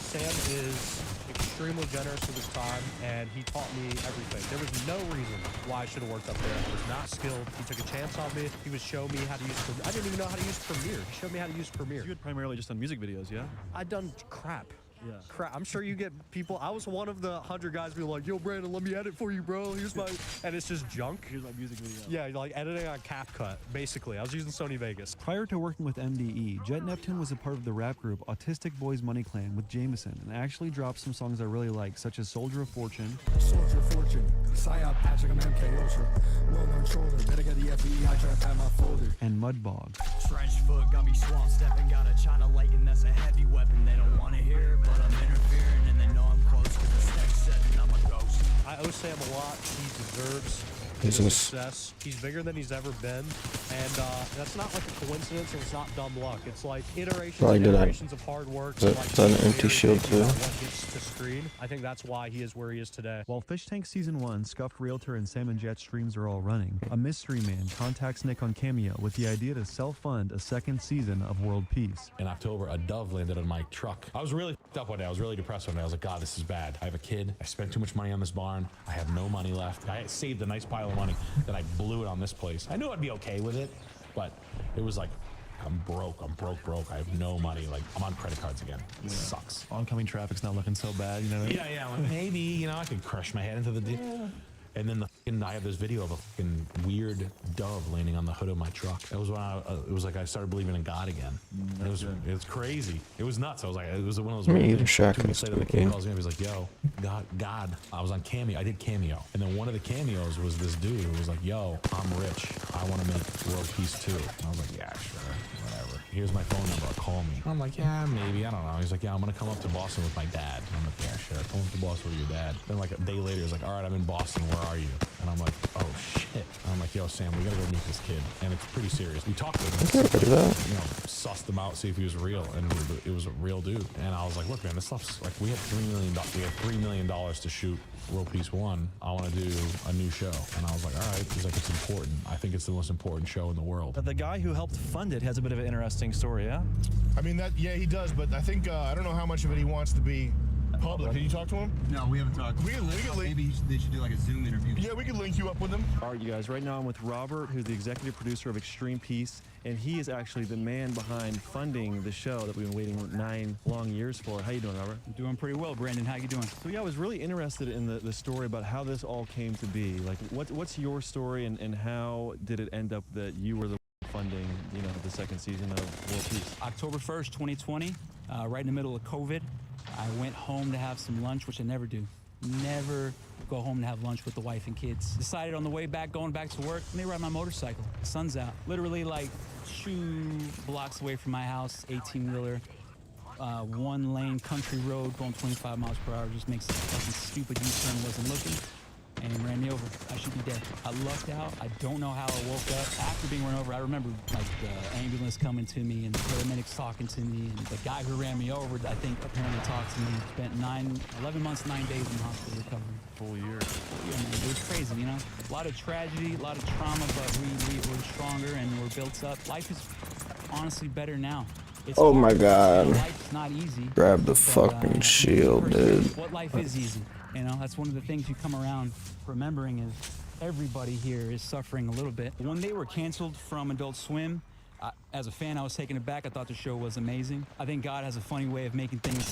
Sam is extremely generous with his time, and he taught me everything. There was no reason why I should have worked up there. I was not skilled. He took a chance on me. He would show me how to use Premiere. I didn't even know how to use Premiere. He showed me how to use Premiere. You had primarily just done music videos, yeah? I'd done crap. Yeah. Crap. I'm sure you get people. I was one of the 100 guys who were like, yo, Brandon, let me edit for you, bro. Here's my... And it's just junk. Here's my music video. Yeah, like editing on CapCut, basically. I was using Sony Vegas. Prior to working with MDE, Jet Neptune was a part of the rap group Autistic Boys Money Clan with Jameson and actually dropped some songs I really like, such as Soldier of Fortune. Soldier of Fortune, Psyop, Patrick, I'm MK Ultra. Well-known shoulder, better get the FE, I trap out my folder. And Mudbog. Trench foot, got me swamp stepping, got a China light, and that's a heavy weapon. They don't want to hear it, but I'm interfering, and they know I'm close, cause the stack's setting, I'm a ghost. I owe Sam a lot. He deserves is his this? success. He's bigger than he's ever been, and that's not like a coincidence, and it's not dumb luck. It's like iterations Like, and did I- iterations of hard work. is that- like is that an being empty very shield picky too? about what gets to screen. I think that's why he is where he is today. While Fish Tank Season 1, Scuffed Realtor, and Sam and Jet streams are all running, a mystery man contacts Nick on Cameo with the idea to self-fund a second season of World Peace. In October, a dove landed on my truck. I was really f***ed up one day. I was really depressed one day. I was like, God, this is bad. I have a kid. I spent too much money on this barn. I have no money left. I saved a nice pile of money, then I blew it on this place. I knew I'd be okay with it, but it was like, I'm broke. I have no money. Like, I'm on credit cards again. It sucks. Oncoming traffic's not looking so bad, you know? Yeah, like, maybe, you know, I could crush my head into the deal. And then I have this video of a fucking weird dove landing on the hood of my truck. That was when it was like I started believing in God again. It was crazy. It was nuts. I was like, it was one of those Me weird either, things. Shaq 2 weeks later, the must kid be. calls me up. He's like, yo, God. I was on Cameo. I did Cameo. And then one of the cameos was this dude who was like, yo, I'm rich. I want to make World Peace 2. And I was like, yeah, sure, whatever. Here's my phone number. Call me. I'm like, yeah, maybe. I don't know. He's like, yeah, I'm going to come up to Boston with my dad. I'm like, yeah, sure. Come up to Boston with your dad. Then like a day later, he's like, all right, I'm in Boston. Where are you? And I'm like, oh shit. And I'm like, yo, Sam, we gotta go meet this kid. And it's pretty serious. We talked to him, you know, sussed him out, see if he was real. And it was a real dude. And I was like, look, man, this stuff's like, we had $3 million to shoot World Peace 1. I want to do a new show. And I was like, all right. He's like, it's important. I think it's the most important show in the world. The guy who helped fund it has a bit of an interesting story, yeah? I mean, yeah, he does, but I think, I don't know how much of it he wants to be public. Did you talk to him? No, we haven't talked. Maybe they should do like a Zoom interview. Yeah, we could link you up with him. All right, you guys, right now I'm with Robert, who's the executive producer of Extreme Peace, and he is actually the man behind funding the show that we've been waiting 9 long years for. How you doing, Robert? I'm doing pretty well, Brandon. How you doing? So yeah, I was really interested in the story about how this all came to be. Like, what's your story, and how did it end up that you were the funding, you know, the second season of World Peace? October 1st, 2020, right in the middle of COVID, I went home to have some lunch, which I never do. Never go home to have lunch with the wife and kids. Decided on the way back, going back to work, let me ride my motorcycle. The sun's out. Literally like 2 blocks away from my house, 18-wheeler, 1-lane country road, going 25 miles per hour, just makes a fucking stupid U-turn, wasn't looking, and ran me over. I should be dead. I lucked out. I don't know how I woke up. After being run over, I remember like the ambulance coming to me and the paramedics talking to me, and the guy who ran me over, I think apparently talked to me. Spent 11 months, 9 days in hospital recovering. Full year. Yeah, man, it was crazy, you know? A lot of tragedy, a lot of trauma, but we're stronger and we're built up. Life is honestly better now. It's Oh my hard. God. Life's not easy. Grab the but, fucking shield, dude. What life is easy, you know? That's one of the things you come around remembering is everybody here is suffering a little bit. When they were canceled from Adult Swim, as a fan, I was taken aback. I thought the show was amazing. I think God has a funny way of making things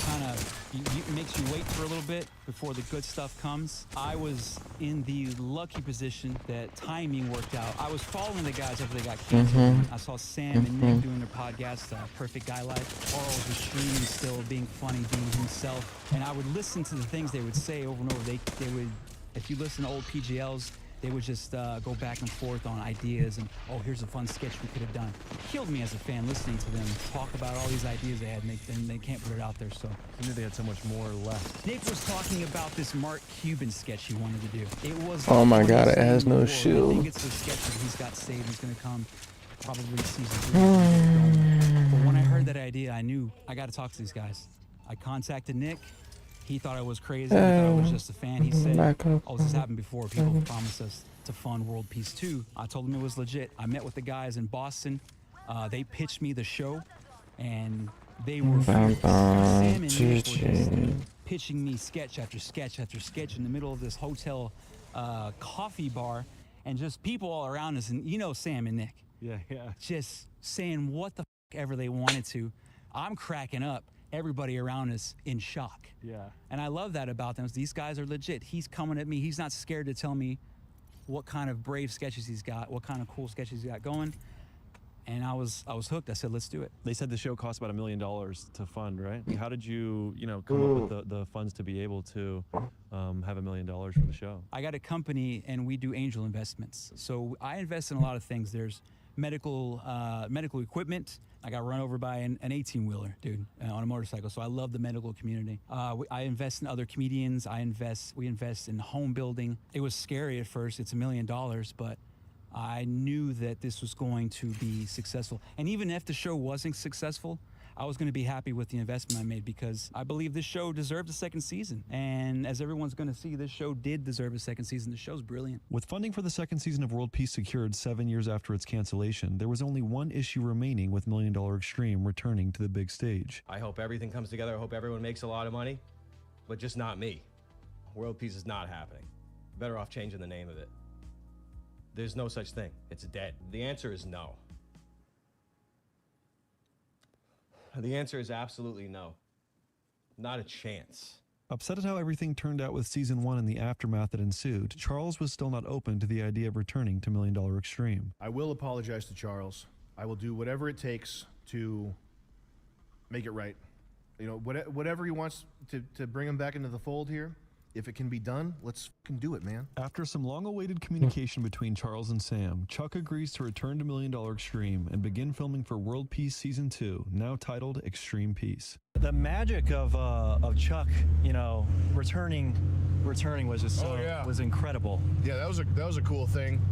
kind of, makes you wait for a little bit before the good stuff comes. I was in the lucky position that timing worked out. I was following the guys after they got canceled. I saw Sam and Nick doing their podcast, Perfect Guy Life. Carl was streaming still, being funny, being himself. And I would listen to the things they would say over and over. They would, if you listen to old PGLs, they would just go back and forth on ideas and, oh, here's a fun sketch we could have done. It killed me as a fan listening to them talk about all these ideas they had, and they can't put it out there, so. I knew they had so much more left. Nick was talking about this Mark Cuban sketch he wanted to do. It was Oh my the God, it funniest has thing in no the world. I shield. think it's the sketch that he's got saved. He's going to come probably season 3. But when I heard that idea, I knew I got to talk to these guys. I contacted Nick. He thought I was crazy. He thought I was just a fan. He said, oh, this has happened before. People promised us to fund World Peace 2. I told him it was legit. I met with the guys in Boston. They pitched me the show, and they were Sam and Nick were just pitching me sketch after sketch after sketch in the middle of this hotel coffee bar, and just people all around us. And you know Sam and Nick. Yeah. Just saying what the fuck ever they wanted to. I'm cracking up. Everybody around us in shock. Yeah. And I love that about them. These guys are legit. He's coming at me. He's not scared to tell me what kind of brave sketches he's got, what kind of cool sketches he's got going. And I was hooked. I said, let's do it. They said the show cost about $1 million to fund, right? How did you come up with the funds to be able to have $1 million for the show? I got a company and we do angel investments. So I invest in a lot of things. There's medical equipment. I got run over by an 18-wheeler, dude, on a motorcycle. So I love the medical community. I invest in other comedians. We invest in home building. It was scary at first. It's $1 million, but I knew that this was going to be successful. And even if the show wasn't successful, I was going to be happy with the investment I made because I believe this show deserved a second season. And as everyone's going to see, this show did deserve a second season. The show's brilliant. With funding for the second season of World Peace secured 7 years after its cancellation, there was only one issue remaining with $1 Million Extreme returning to the big stage. I hope everything comes together. I hope everyone makes a lot of money, but just not me. World Peace is not happening. Better off changing the name of it. There's no such thing. It's dead. The answer is no. The answer is absolutely no. Not a chance. Upset at how everything turned out with season 1 and the aftermath that ensued, Charles was still not open to the idea of returning to $1 Million Extreme. I will apologize to Charles. I will do whatever it takes to make it right. You know, whatever he wants to bring him back into the fold here. If it can be done, let's fucking do it, man. After some long-awaited communication between Charles and Sam, Chuck agrees to return to $1 Million Extreme and begin filming for World Peace Season 2, now titled Extreme Peace. The magic of Chuck, you know, returning was just was incredible. Yeah, that was a cool thing.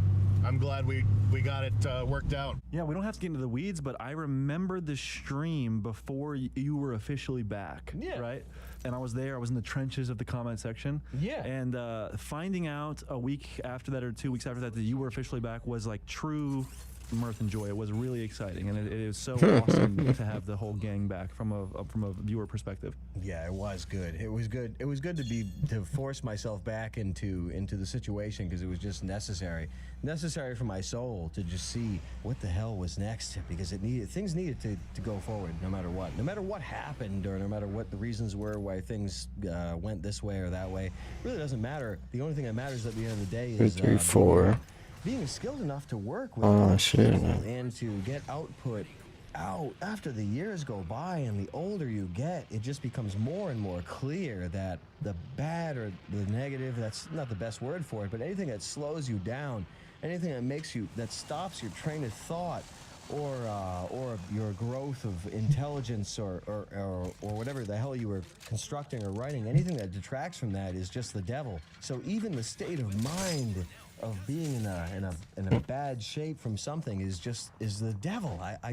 I'm glad we got it worked out. Yeah, we don't have to get into the weeds, but I remember the stream before you were officially back. Yeah. Right? And I was there. I was in the trenches of the comment section. Yeah. And finding out a week after that or 2 weeks after that you were officially back was like true mirth and joy. It was really exciting, and it was so awesome to have the whole gang back from a viewer perspective. Yeah, it was good. It was good. It was good to force myself back into the situation because it was just necessary for my soul to just see what the hell was next, because things needed to go forward no matter what happened, or no matter what the reasons were why things went this way or that way. It really doesn't matter. The only thing that matters at the end of the day is 3, 4. being skilled enough to work with people and to get output out. After the years go by and the older you get, it just becomes more and more clear that the bad or the negative, that's not the best word for it, but anything that slows you down, anything that stops your train of thought, or your growth of intelligence, or whatever the hell you were constructing or writing, anything that detracts from that is just the devil. So even the state of mind of being in a bad shape from something is the devil. I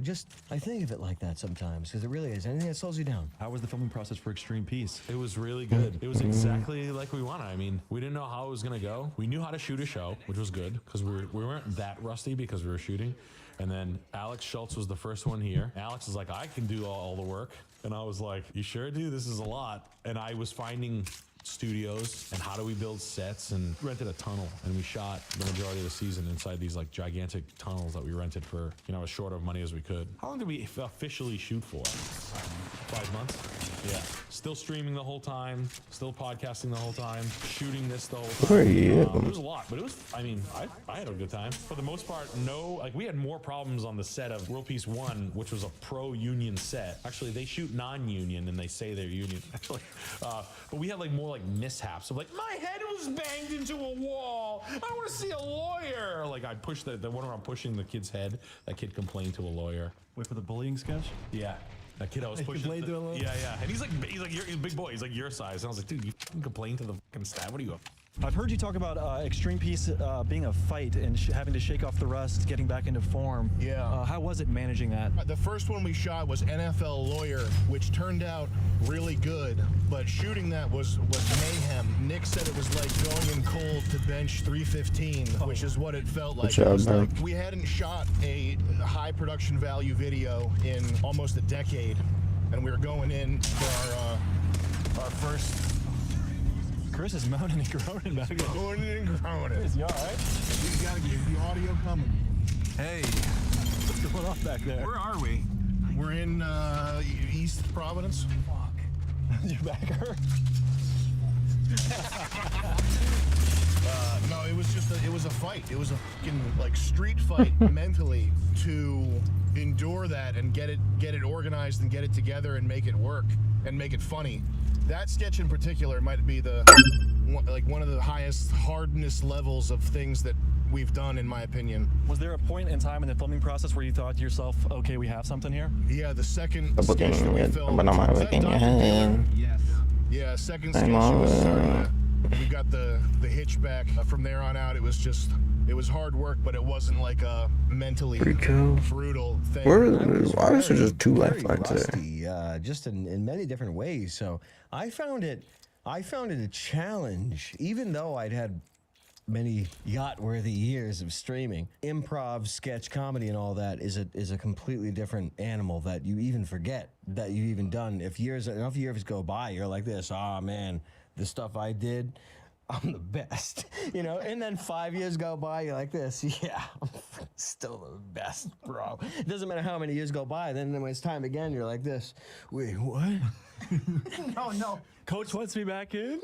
think of it like that sometimes, because it really is. Anything that slows you down. How was the filming process for Extreme Peace? It was really good. It was exactly like we wanted. I mean, we didn't know how it was gonna go. We knew how to shoot a show, which was good, because we weren't that rusty because we were shooting. And then Alex Schultz was the first one here. Alex was like, I can do all the work. And I was like, you sure do? This is a lot. And I was finding studios and how do we build sets, and rented a tunnel, and we shot the majority of the season inside these like gigantic tunnels that we rented for, you know, as short of money as we could. How long did we officially shoot for? 5 months? Yeah. Still streaming the whole time, still podcasting the whole time, shooting this the whole time. Where are you? It was a lot, but it was, I mean, I had a good time. For the most part, we had more problems on the set of World Peace 1, which was a pro-union set. Actually, they shoot non-union and they say they're union, actually. But we had like more like mishaps of like, my head was banged into a wall. I want to see a lawyer. Like I pushed the one where I'm pushing the kid's head. That kid complained to a lawyer. Wait, for the bullying sketch? Yeah. That kid I was pushing. Yeah. And he's a big boy. He's like your size. And I was like, dude, you fucking complain to the fucking staff. What are you? I've heard you talk about Extreme Peace being a fight and having to shake off the rust, getting back into form. Yeah. How was it managing that? The first one we shot was NFL Lawyer, which turned out really good, but shooting that was mayhem. Nick said it was like going in cold to bench 315, which is what it felt like. Good job, man. We hadn't shot a high production value video in almost a decade, and we were going in for our first. Chris is moaning and groaning back there. Moaning and groaning. Is he all right? You gotta get the audio coming. Hey, what's going on back there? where are we? We're in East Providence. Fuck. Your back hurt? No, it was a fight. It was a fucking like street fight mentally to endure that and get it organized and get it together and make it work and make it funny. That sketch in particular might be one of the highest hardness levels of things that we've done, in my opinion. Was there a point in time in the filming process where you thought to yourself, okay, we have something here? Yeah, the second Apa sketch that we filmed. Yes. Yeah, second sketch was we got the hitch back. From there on out, it was hard work, but it wasn't like a mentally brutal thing. Why is there just 2 lifelines there? Rusty, just in many different ways. So I found it a challenge, even though I'd had many yacht-worthy years of streaming. Improv, sketch comedy, and all that is a completely different animal that you even forget that you've even done. If enough years go by, you're like this, oh man, the stuff I did, I'm the best, you know? And then 5 years go by, you're like this, yeah, I'm still the best, bro. It doesn't matter how many years go by, then when it's time again, you're like this, wait, what? No. Coach wants me back in?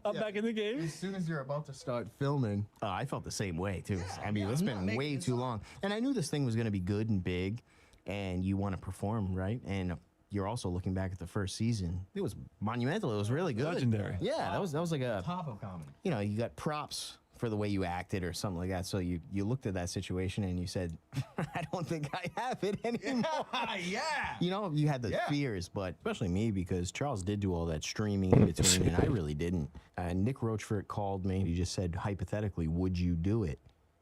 I'm back in the game? As soon as you're about to start filming, I felt the same way, too. I mean, it's been way too long. And I knew this thing was going to be good and big, and you want to perform, right? And you're also looking back at the first season. It was monumental. It was really good. Legendary. Yeah, that was like a top of comedy. You know, you got props for the way you acted or something like that. So you looked at that situation and you said, I don't think I have it anymore. Yeah. You know, you had the fears, but especially me, because Charles did do all that streaming in between and I really didn't. Nick Rochefort called me. He just said, hypothetically, would you do it?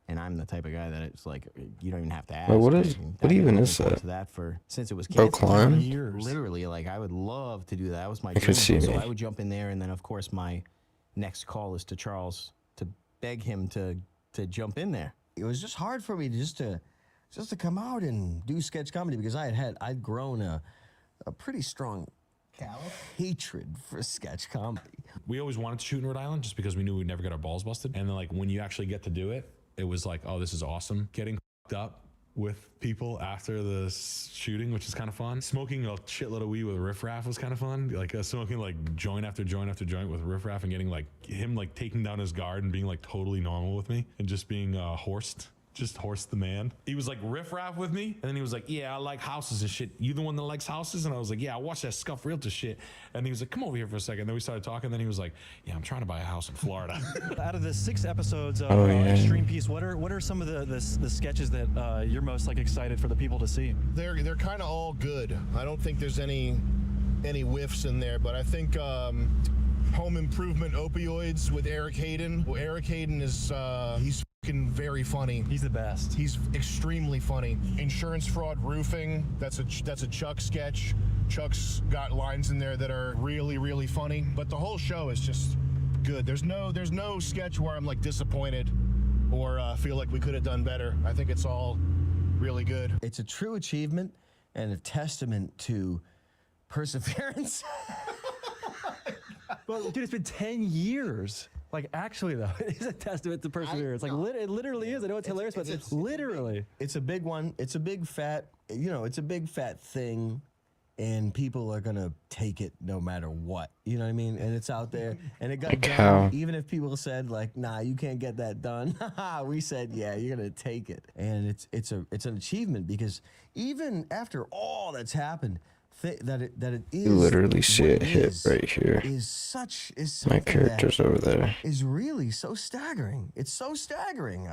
And I'm the type of guy that it's like, you don't even have to ask. Wait, what even is that? Since it was Bro, canceled climb? years. Literally, like, I would love to do that. That was my I could see So me. I would jump in there, and then, of course, my next call is to Charles to beg him to jump in there. It was just hard for me just to come out and do sketch comedy because I'd grown a pretty strong hatred for sketch comedy. We always wanted to shoot in Rhode Island just because we knew we'd never get our balls busted. And then like when you actually get to do it, it was like, oh, this is awesome. Getting up with people after the shooting, which is kind of fun. Smoking a shitload of weed with Riff Raff was kind of fun. Like smoking like joint after joint after joint with Riff Raff and getting like him like taking down his guard and being like totally normal with me and just being horsed. Just Horse the man. He was like riff raff with me, and then he was like, yeah, I like houses and shit. You the one that likes houses? And I was like, yeah, I watch that Scuff Realtor shit. And he was like, come over here for a second. Then we started talking, and then he was like, yeah, I'm trying to buy a house in Florida. Out of the 6 episodes of yeah. Extreme Peace, what are some of the sketches that you're most like excited for the people to see? They're kind of all good. I don't think there's any whiffs in there, but I think Home Improvement Opioids with Eric Hayden. Well, Eric Hayden is he's fucking very funny. He's the best. He's extremely funny. Insurance Fraud Roofing. That's a Chuck sketch. Chuck's got lines in there that are really, really funny. But the whole show is just good. There's no sketch where I'm like disappointed or feel like we could have done better. I think it's all really good. It's a true achievement and a testament to perseverance. But dude, it's been 10 years. Like actually though, it is a testament to perseverance. Like it literally is. I know it's hilarious, but it's literally. It's a big one. It's a big fat, it's a big fat thing. And people are gonna take it no matter what. You know what I mean? And it's out there. And it got done. Even if people said like, nah, you can't get that done. We said, yeah, you're gonna take it. And it's an achievement because even after all that's happened, that it is. You literally see it hit right here. Is My character's over there. Is really so staggering. It's so staggering.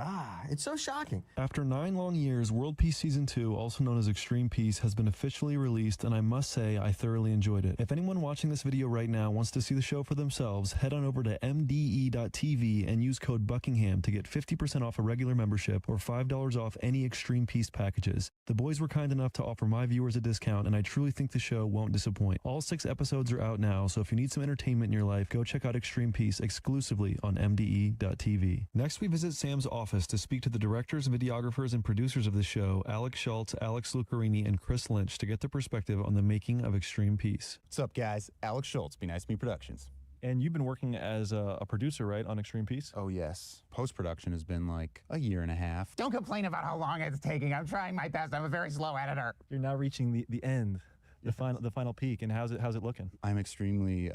It's so shocking. After 9 long years, World Peace Season 2, also known as Extreme Peace, has been officially released, and I must say I thoroughly enjoyed it. If anyone watching this video right now wants to see the show for themselves, head on over to mde.tv and use code Buckingham to get 50% off a regular membership or $5 off any Extreme Peace packages. The boys were kind enough to offer my viewers a discount, and I truly think the show won't disappoint. All 6 episodes are out now, so if you need some entertainment in your life, go check out Extreme Peace exclusively on mde.tv. Next, we visit Sam's office to speak to the directors, videographers, and producers of the show, Alex Schultz, Alex Lucarini, and Chris Lynch, to get their perspective on the making of Extreme Peace. What's up, guys? Alex Schultz, Be Nice to Me Productions. And you've been working as a producer, right, on Extreme Peace? Oh, yes. Post-production has been like a year and a half. Don't complain about how long it's taking. I'm trying my best. I'm a very slow editor. You're now reaching the end, the final peak, and how's it looking? I'm extremely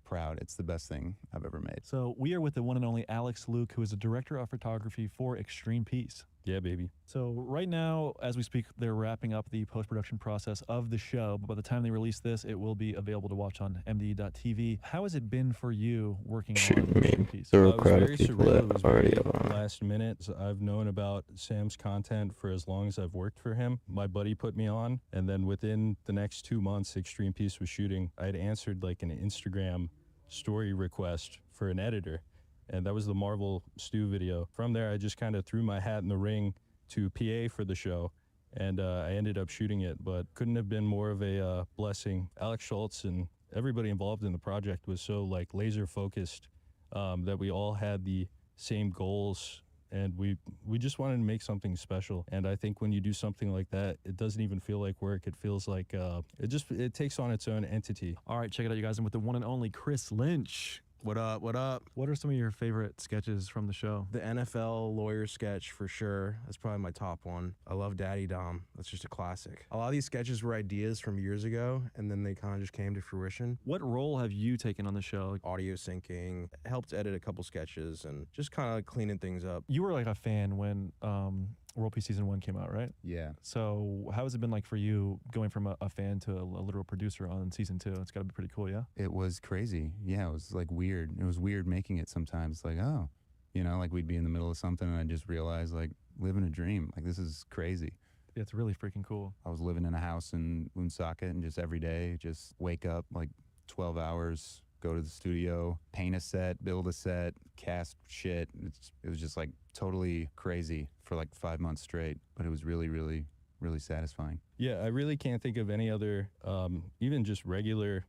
proud. It's the best thing I've ever made. So we are with the one and only Alex Luke, who is the director of photography for Extreme Peace. Yeah, baby. So right now, as we speak, they're wrapping up the post-production process of the show. But by the time they release this, it will be available to watch on MDE.TV. How has it been for you working on One Piece? There were It was quite a very people surreal. It that was already very have on. last minute. So I've known about Sam's content for as long as I've worked for him. My buddy put me on, and then within the next 2 months, Extreme Peace was shooting. I had answered like an Instagram story request for an editor, and that was the Marvel Stew video. From there, I just kind of threw my hat in the ring to PA for the show, and I ended up shooting it, but couldn't have been more of a blessing. Alex Schultz and everybody involved in the project was so like laser focused that we all had the same goals, and we just wanted to make something special. And I think when you do something like that, it doesn't even feel like work. It feels like it takes on its own entity. All right, check it out, you guys. I'm with the one and only Chris Lynch. What up? What up? What are some of your favorite sketches from the show? The NFL lawyer sketch for sure. That's probably my top one. I love Daddy Dom. That's just a classic. A lot of these sketches were ideas from years ago, and then they kind of just came to fruition. What role have you taken on the show? Audio syncing, helped edit a couple sketches, and just kind of cleaning things up. You were like a fan when World Peace Season 1 came out, right? Yeah. So how has it been like for you going from a fan to a literal producer on Season 2? It's got to be pretty cool, yeah? It was crazy. Yeah, it was like weird. It was weird making it sometimes. Like, oh, you know, like we'd be in the middle of something and I just realized like living a dream. Like this is crazy. Yeah, it's really freaking cool. I was living in a house in Woonsocket and just every day, just wake up like 12 hours, go to the studio, paint a set, build a set, cast shit. It was just like totally crazy for like 5 months straight, but it was really, really, really satisfying. Yeah, I really can't think of any other, even just regular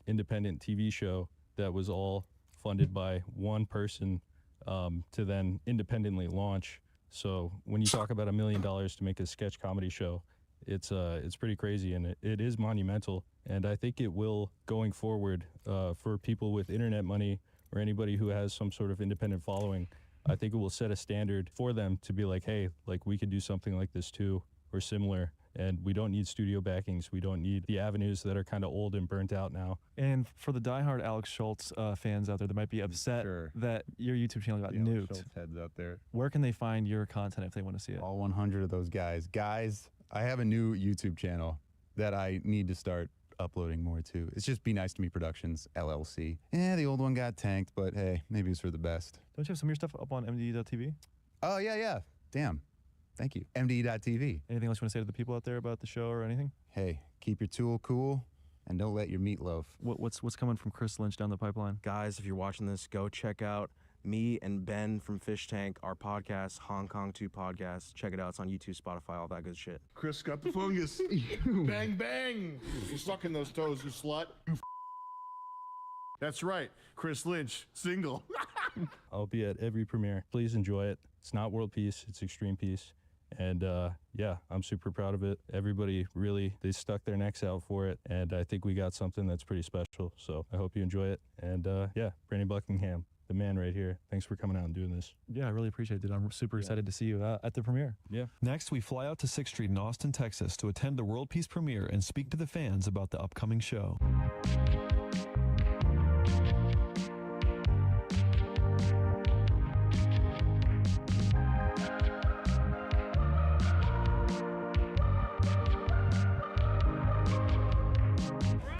independent TV show that was all funded by one person to then independently launch. So when you talk about $1 million to make a sketch comedy show, it's pretty crazy, and it is monumental. And I think it will, going forward, for people with internet money or anybody who has some sort of independent following, I think it will set a standard for them to be like, hey, like we could do something like this too, or similar. And we don't need studio backings. We don't need the avenues that are kind of old and burnt out now. And for the diehard Alex Schultz fans out there that might be upset that your YouTube channel got nuked, Schultz heads out there. Where can they find your content if they want to see it? All 100 of those guys. Guys, I have a new YouTube channel that I need to start uploading more to. It's just Be Nice to Me Productions, LLC. Yeah, the old one got tanked, but hey, maybe it's for the best. Don't you have some of your stuff up on MDE.TV? Oh, yeah. Damn. Thank you. MDE.TV. Anything else you want to say to the people out there about the show or anything? Hey, keep your tool cool and don't let your meat loaf. What's coming from Chris Lynch down the pipeline? Guys, if you're watching this, go check out me and Ben from Fish Tank, our podcast, Hong Kong 2 Podcast. Check it out. It's on YouTube, Spotify, all that good shit. Chris got the fungus. Bang, bang. You're sucking those toes, you slut. That's right. Chris Lynch, single. I'll be at every premiere. Please enjoy it. It's not World Peace, it's Extreme Peace. And yeah, I'm super proud of it. Everybody really, they stuck their necks out for it. And I think we got something that's pretty special. So I hope you enjoy it. And yeah, Brandon Buckingham, the man right here. Thanks for coming out and doing this. Yeah, I really appreciate it. I'm super excited to see you at the premiere. Yeah. Next, we fly out to 6th Street in Austin, Texas to attend the World Peace premiere and speak to the fans about the upcoming show.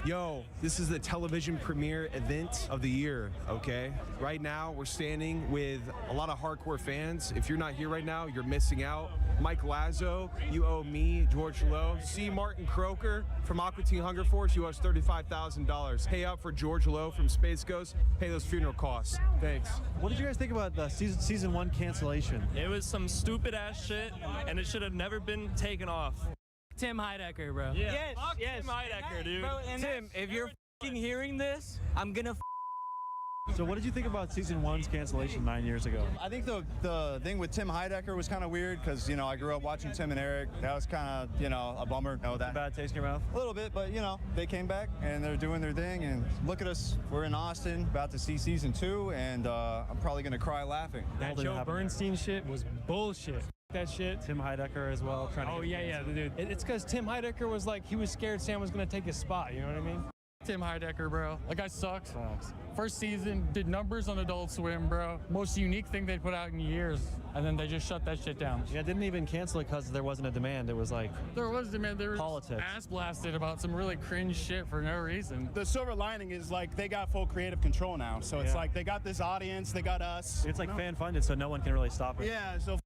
Yo, this is the television premiere event of the year, okay? Right now, we're standing with a lot of hardcore fans. If you're not here right now, you're missing out. Mike Lazo, you owe me. George Lowe. C. Martin Croker from Aqua Teen Hunger Force, you owe us $35,000. Pay up for George Lowe from Space Ghost. Pay those funeral costs. Thanks. What did you guys think about the season 1 cancellation? It was some stupid ass shit, and it should have never been taken off. Tim Heidecker, bro. Yeah. Yes. Tim Heidecker, dude. Bro, Tim, if you're hearing this, I'm gonna So what did you think about season 1's cancellation 9 years ago? I think the thing with Tim Heidecker was kind of weird because, you know, I grew up watching Tim and Eric. That was kind of, you know, a bummer. You know, that bad taste in your mouth? A little bit, but, you know, they came back and they're doing their thing. And look at us. We're in Austin, about to see season 2, and I'm probably going to cry laughing. That Joe Bernstein shit was bullshit. That shit. Tim Heidecker as well. Oh, yeah, dude. It's because Tim Heidecker was like, he was scared Sam was going to take his spot. You know what I mean? Tim Heidecker, bro. That guy sucks. First season, did numbers on Adult Swim, bro. Most unique thing they put out in years. And then they just shut that shit down. Yeah, didn't even cancel it because there wasn't a demand. It was like there was demand. There was politics. Ass blasted about some really cringe shit for no reason. The silver lining is like they got full creative control now. So it's like they got this audience, they got us. It's like fan funded, so no one can really stop it. Yeah, so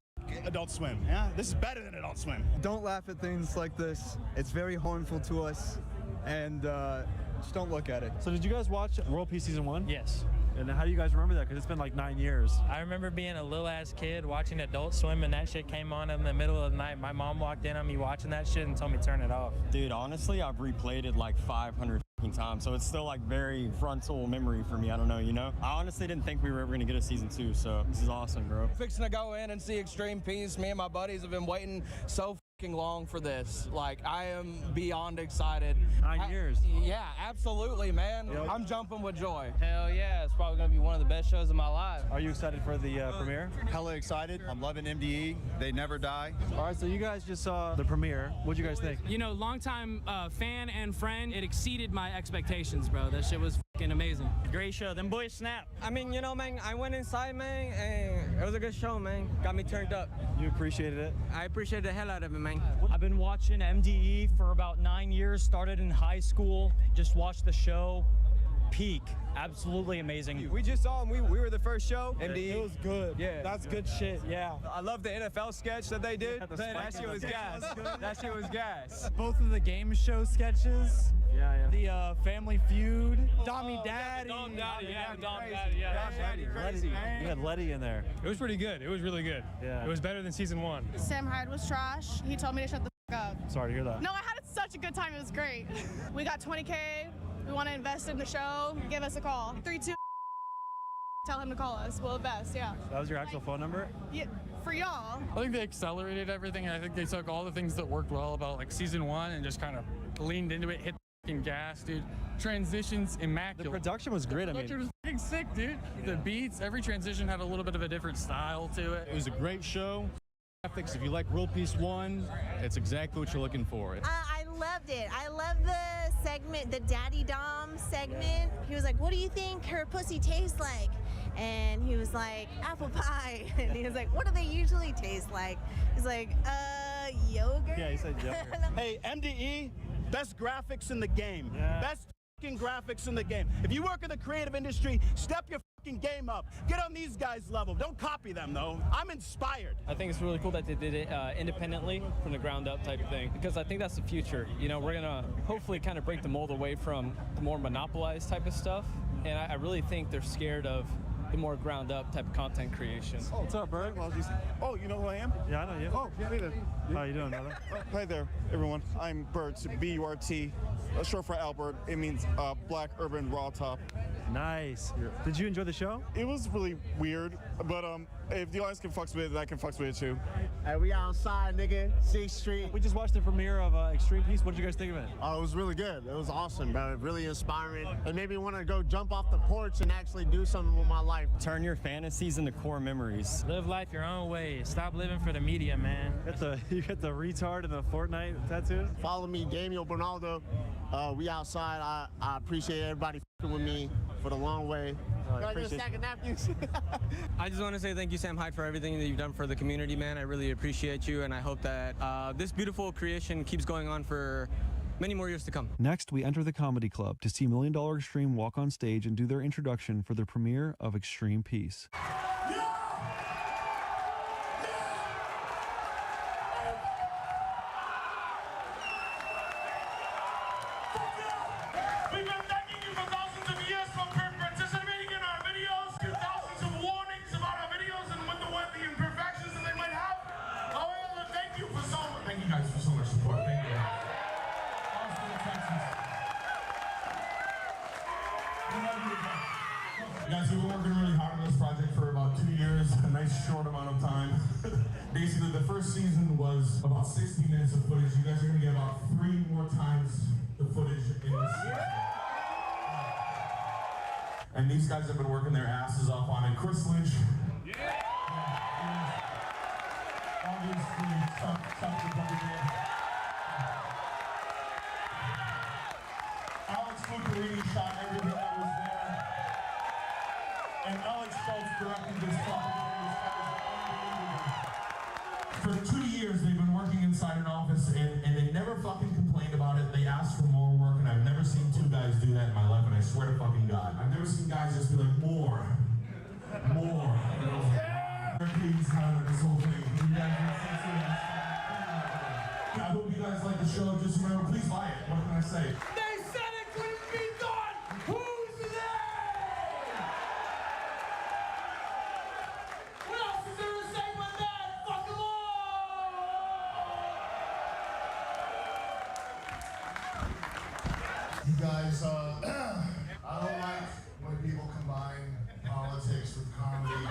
Adult Swim. Yeah, this is better than Adult Swim. Don't laugh at things like this. It's very harmful to us, and just don't look at it. So did you guys watch World Peace Season 1? Yes. And how do you guys remember that? Because it's been like 9 years. I remember being a little ass kid watching Adult Swim, and that shit came on in the middle of the night. My mom walked in on me watching that shit and told me to turn it off. Dude, honestly, I've replayed it like 500 times, so it's still like very frontal memory for me. I don't know, you know? I honestly didn't think we were ever gonna get a season 2, so this is awesome, bro. Fixing to go in and see Extreme Peace. Me and my buddies have been waiting so long for this. Like, I am beyond excited. 9 years. Yeah, absolutely, man. I'm jumping with joy. Hell yeah, it's probably gonna be one of the best shows of my life. Are you excited for the premiere? Hella excited. I'm loving MDE. They never die. All right, so you guys just saw the premiere. What'd you guys think? You know, longtime fan and friend, it exceeded my expectations, bro. That shit was fucking amazing. Great show. Them boys snap. I mean, you know, man, I went inside, man, and it was a good show, man. Got me turned up. You appreciated it? I appreciate the hell out of it, man. I've been watching MDE for about 9 years, started in high school, just watched the show. Peak. Absolutely amazing. We just saw him. We were the first show. MDE. It was good. Yeah. That's good shit, yeah. I love the NFL sketch that they did. That shit was gas. That shit was gas. Both of the game show sketches. Yeah. The Family Feud. Dommy Daddy. Dom Daddy, yeah. Crazy. You had Letty in there. It was pretty good. It was really good. Yeah. It was better than season 1. Sam Hyde was trash. He told me to shut the up. Sorry to hear that. No, I had such a good time. It was great. We got 20K. We want to invest in the show. Give us a call. 32. Tell him to call us. We'll invest, yeah. That was your actual phone number? Yeah, for y'all. I think they accelerated everything. I think they took all the things that worked well about like season 1 and just kind of leaned into it, hit the fucking gas, dude. Transitions immaculate. The production was great. The production was fucking sick, dude. The beats, every transition had a little bit of a different style to it. It was a great show. If you like World Peace 1, it's exactly what you're looking for. I loved it. I love the segment, the Daddy Dom segment. He was like, what do you think her pussy tastes like? And he was like, apple pie. And he was like, what do they usually taste like? He's like, yogurt. Yeah, he said yogurt. Hey, MDE, best graphics in the game. Yeah. Best fucking graphics in the game. If you work in the creative industry, step your fucking game up. Get on these guys' level. Don't copy them, though. I'm inspired. I think it's really cool that they did it independently from the ground up type of thing, because I think that's the future. You know, we're gonna hopefully kind of break the mold away from the more monopolized type of stuff, and I really think they're scared of the more ground up type of content creation. Oh, what's up, Bert? Oh, you know who I am? Yeah, I know you. Oh, hey there. How you doing, brother? Hi there, everyone. I'm Bert, B-U-R-T, short for Albert. It means Black Urban Raw Top. Nice. Did you enjoy the show? It was really weird, but if the audience can fucks with it, I can fucks with it too. Hey, we outside, nigga, 6th Street. We just watched the premiere of Extreme Peace. What did you guys think of it? Oh, it was really good. It was awesome, bro. Really inspiring. It made me want to go jump off the porch and actually do something with my life. Turn your fantasies into core memories. Live life your own way. Stop living for the media, man. You got the retard and the Fortnite tattoos? Follow me, Daniel Bernaldo. We outside. I appreciate everybody f***ing with me for the long way. Can I get a stack of napkins? I just want to say thank you, Sam Hyde, for everything that you've done for the community, man. I really appreciate you, and I hope that this beautiful creation keeps going on for many more years to come. Next, we enter the Comedy Club to see $1 Million Extreme walk on stage and do their introduction for the premiere of Extreme Peace. Guys, we've been working really hard on this project for about 2 years, a nice short amount of time. Basically, the first season was about 60 minutes of footage. You guys are going to get about 3 more times the footage in this season. And these guys have been working their asses off on it. Chris Lynch. Obviously, Alex Zuccarini shot everything that was there. And Alex Schultz directed this fucking thing. For 2 years, they've been working inside an office, and they never fucking complained about it. They asked for more work, and I've never seen two guys do that in my life, and I swear to fucking God. I've never seen guys just be like, more. Please, this whole thing. You guys I hope you guys like the show. Just remember, please buy it. What can I say? They said it couldn't be done! Who's there? What else is there to say but that? Fuck them all! You guys, I don't like when people combine politics with comedy.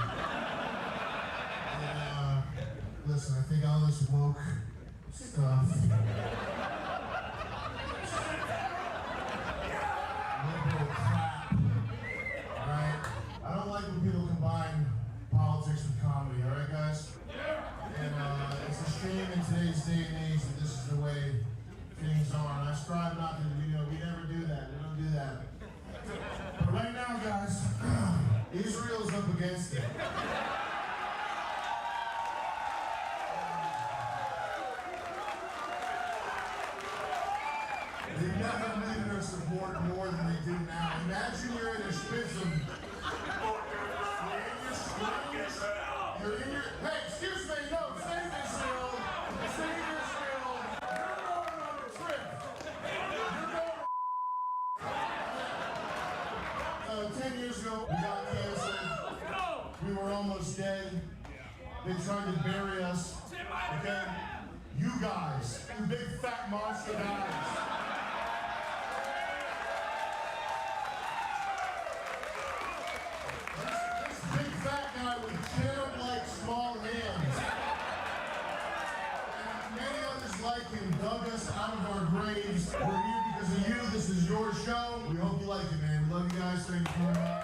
And, listen, I think all this woke stuff. Liberal crap. Alright? I don't like when people combine politics with comedy, alright guys? And it's a shame in today's day and age that this is the way things are. And I strive not to, we never do that. We don't do that. But right now, guys, Israel's up against it. They've never needed our support more than they do now. Imagine you're in a schism. You're in your, hey, excuse me, no, save Israel. Save Israel. You're going on a trip. You're going 10 years ago, we got canceled. We were almost dead. They tried to bury us. Okay? You guys, you big fat monster guys. This big fat guy with cherub-like small hands. And many others like him dug us out of our graves. We're here because of you. This is your show. We hope you like it, man. We love you guys. Thank you very much.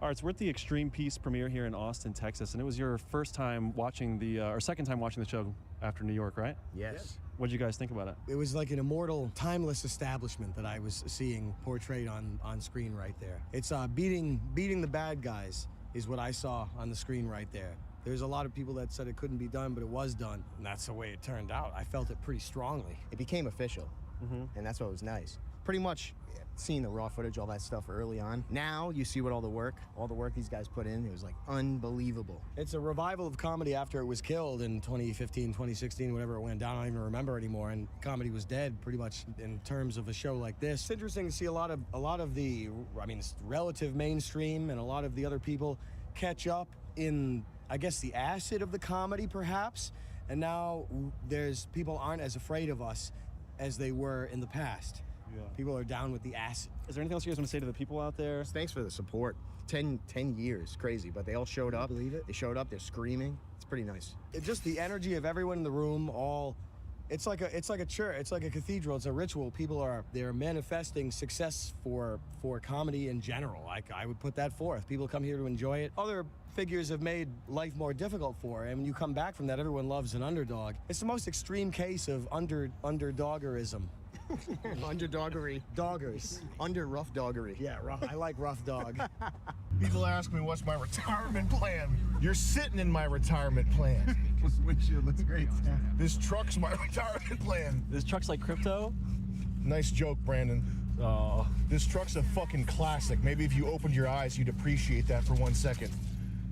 All right, so we're at the Extreme Peace premiere here in Austin, Texas, and it was your first time watching the, or second time watching the show after New York, right? Yes. What did you guys think about it? It was like an immortal, timeless establishment that I was seeing portrayed on screen right there. It's beating the bad guys is what I saw on the screen right there. There's a lot of people that said it couldn't be done, but it was done, and that's the way it turned out. I felt it pretty strongly. It became official, and that's what was nice. Pretty much seeing the raw footage, all that stuff early on. Now you see what all the work these guys put in, it was like unbelievable. It's a revival of comedy after it was killed in 2015, 2016, whatever it went down. I don't even remember anymore, and comedy was dead pretty much in terms of a show like this. It's interesting to see a lot of the, I mean, relative mainstream and a lot of the other people catch up in, I guess, the acid of the comedy perhaps, and now people aren't as afraid of us as they were in the past. Yeah. People are down with the acid. Is there anything else you guys want to say to the people out there? Thanks for the support. 10 years, crazy, but they all showed up. Believe it? They showed up, they're screaming. It's pretty nice. Just the energy of everyone in the room, it's like a church, it's like a cathedral, it's a ritual. They're manifesting success for comedy in general. I would put that forth. People come here to enjoy it. Other figures have made life more difficult for, and when you come back from that, everyone loves an underdog. It's the most extreme case of underdoggerism. Underdoggery. Doggers. Under rough doggery. Yeah, rough. I like rough dog. People ask me what's my retirement plan. You're sitting in my retirement plan. This windshield looks great. This truck's my retirement plan. This truck's like crypto? Nice joke, Brandon. Oh. This truck's a fucking classic. Maybe if you opened your eyes, you'd appreciate that for 1 second.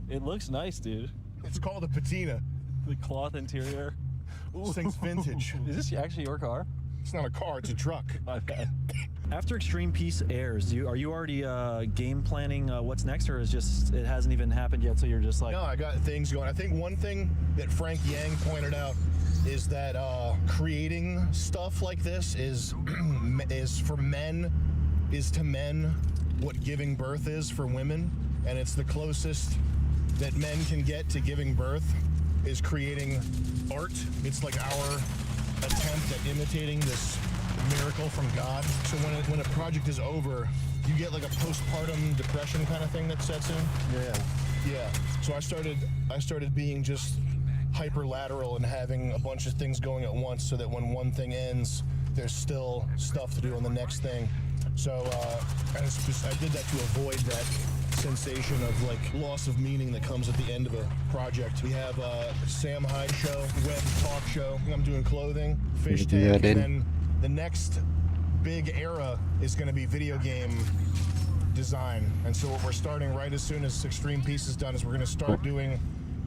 It looks nice, dude. It's called a patina. The cloth interior. This thing's vintage. Is this actually your car? It's not a car, it's a truck. My bad. After Extreme Peace airs, are you already game planning what's next, or is it hasn't even happened yet, so you're just like... No, I got things going. I think one thing that Frank Yang pointed out is that creating stuff like this is to men what giving birth is for women, and it's the closest that men can get to giving birth is creating art. It's like our attempt at imitating this miracle from God. So when a project is over, you get like a postpartum depression kind of thing that sets in. Yeah. So I started being just hyperlateral and having a bunch of things going at once, so that when one thing ends, there's still stuff to do on the next thing. So I did that to avoid that sensation of like loss of meaning that comes at the end of a project. We have a Sam Hyde show, web talk show. I'm doing clothing, fish tank, and then the next big era is going to be video game design. And so what we're starting right as soon as Extreme Peace is done is we're going to start doing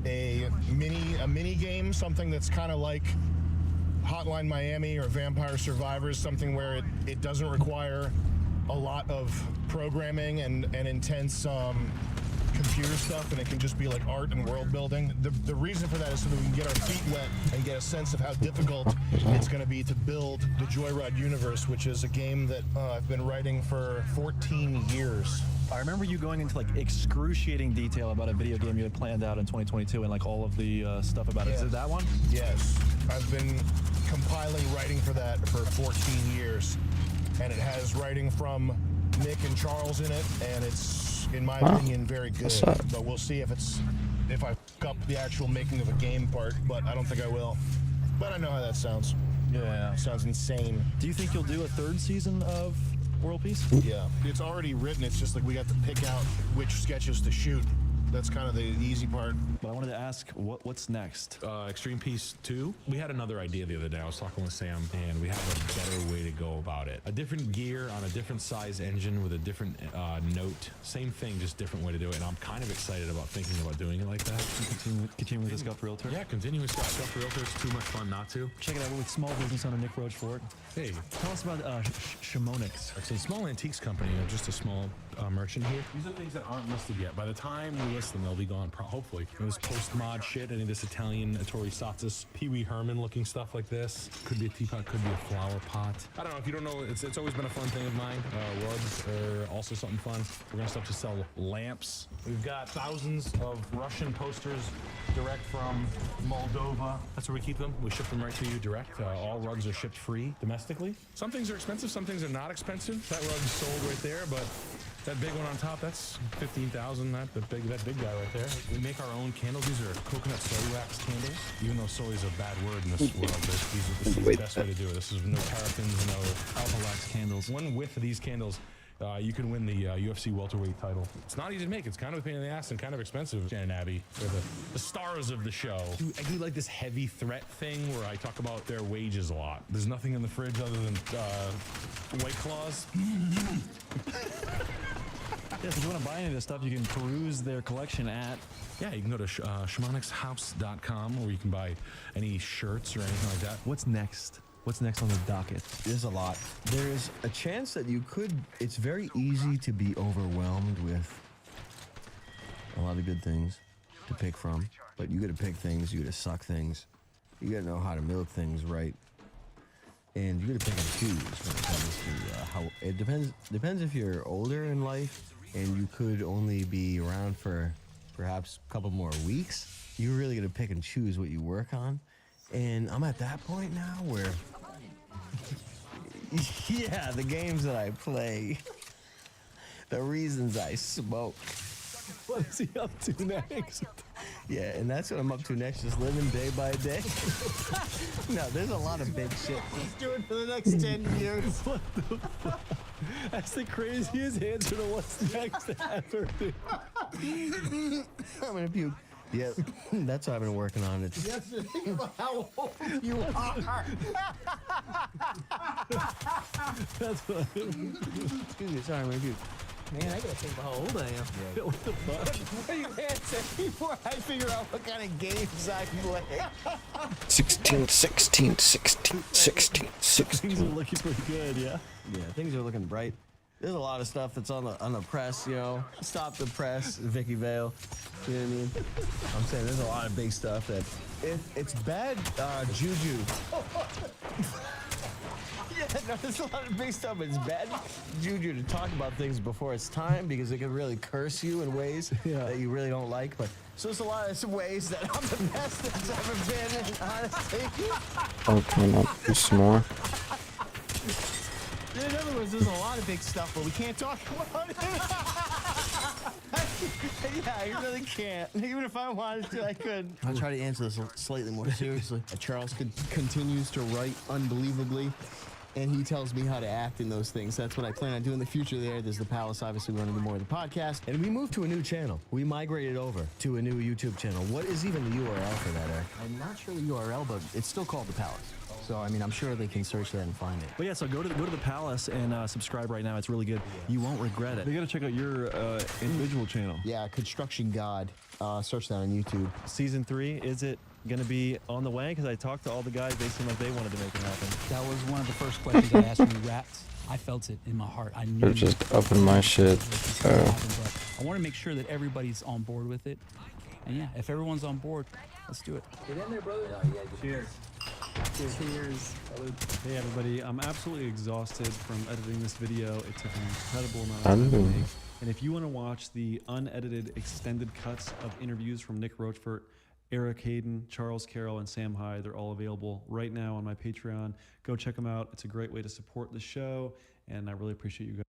a mini game, something that's kind of like Hotline Miami or Vampire Survivors, something where it doesn't require a lot of programming and intense computer stuff, and it can just be like art and world building. The reason for that is so that we can get our feet wet and get a sense of how difficult it's going to be to build the Joyride universe, which is a game that I've been writing for 14 years. I remember you going into like excruciating detail about a video game you had planned out in 2022 and like all of the stuff about it. Is it that one? Yes. I've been compiling writing for that for 14 years. And it has writing from Nick and Charles in it, and it's, in my opinion, very good. But we'll see if I fuck up the actual making of a game part, but I don't think I will. But I know how that sounds. Yeah. It sounds insane. Do you think you'll do a third season of World Peace? Yeah. It's already written. It's just like we got to pick out which sketches to shoot. That's kind of the easy part. But I wanted to ask, what's next? Extreme Peace 2. We had another idea the other day. I was talking with Sam, and we have a better way to go about it. A different gear on a different size engine with a different note. Same thing, just different way to do it. And I'm kind of excited about thinking about doing it like that. Continue with the Scuffed Realtor? Yeah, continue with Scuffed Realtor. It's too much fun not to. Check it out with small business owner Nick Rochefort. Hey. Tell us about Shimonix. It's a small antiques company, just a small merchant here. These are things that aren't listed yet. By the time we list them, they'll be gone, hopefully. This post-mod shit, any of this Italian Ettore Satzis, Pee Wee Herman looking stuff like this. Could be a teapot, could be a flower pot. I don't know, if you don't know, it's always been a fun thing of mine. Rugs are also something fun. We're gonna start to sell lamps. We've got thousands of Russian posters direct from Moldova. That's where we keep them. We ship them right to you direct. All rugs are shipped free domestically. Some things are expensive, some things are not expensive. That rug's sold right there, but that big one on top, that's $15,000. That big guy right there. We make our own candles. These are coconut soy wax candles. Even though soy is a bad word in this world, this is the best way to do it. This is no paraffins, no alpha wax candles. One whiff of these candles, you can win the UFC welterweight title. It's not easy to make. It's kind of a pain in the ass and kind of expensive. Jan and Abby, they're the stars of the show. I do like this heavy threat thing where I talk about their wages a lot. There's nothing in the fridge other than White Claws. Yes, if you want to buy any of this stuff, you can peruse their collection at... Yeah, you can go to shimonixhouse.com, where you can buy any shirts or anything like that. What's next? What's next on the docket? There's a lot. There's a chance that you could... It's very easy to be overwhelmed with a lot of good things to pick from. But you got to pick things, you got to suck things. You got to know how to milk things right. And you got to pick and choose when it comes to how... It depends if you're older in life and you could only be around for perhaps a couple more weeks. You really got to pick and choose what you work on. And I'm at that point now where... yeah, the games that I play. The reasons I smoke. What is he up to next? Yeah, and that's what I'm up to next, just living day by day. No, there's a lot of big shit. Let's do it for the next 10 years. What the fuck? That's the craziest answer to what's next ever, dude. I'm gonna puke. Yeah, that's what I've been working on. It's... You have to think about how old you are. That's what Excuse me, sorry, I'm gonna puke. Man, I gotta think about how old I am. Yeah. What the fuck? What do you answer before I figure out what kind of games I play? 16. Things are looking pretty good, yeah? Yeah, things are looking bright. There's a lot of stuff that's on the press, you know. Stop the press, Vicky Vale. You know what I mean? I'm saying there's a lot of big stuff that if it's bad juju. Yeah, no, there's a lot of big stuff, but it's bad juju to talk about things before it's time because it can really curse you in ways that you really don't like. But so there's a lot of ways that I'm the best that's ever been in, honestly. Oh, can I not do some more? In other words, there's a lot of big stuff, but we can't talk about it. Yeah, I really can't. Even if I wanted to, I couldn't. I'll try to answer this slightly more seriously. Charles continues to write unbelievably, and he tells me how to act in those things. That's what I plan on doing in the future there. There's the Palace, obviously, we want to do more of the podcast. And we moved to a new channel. We migrated over to a new YouTube channel. What is even the URL for that, Eric? I'm not sure the URL, but it's still called the Palace. So, I mean, I'm sure they can search that and find it. But yeah, so go to the Palace and subscribe right now. It's really good. You won't regret it. You got to check out your individual channel. Yeah, Construction God. Search that on YouTube. Season 3, is it going to be on the way? Because I talked to all the guys. They seemed like they wanted to make it happen. That was one of the first questions I asked when we wrapped. I felt it in my heart. I knew. They're just upping my shit. I want to make sure that everybody's on board with it. And yeah, if everyone's on board, let's do it. Get in there, brother. Cheers. Cheers. Hey everybody, I'm absolutely exhausted from editing this video. It took an incredible amount of time to make. And if you want to watch the unedited extended cuts of interviews from Nick Rochefort, Eric Hayden, Charles Carroll, and Sam Hyde, they're all available right now on my Patreon. Go check them out. It's a great way to support the show, and I really appreciate you guys.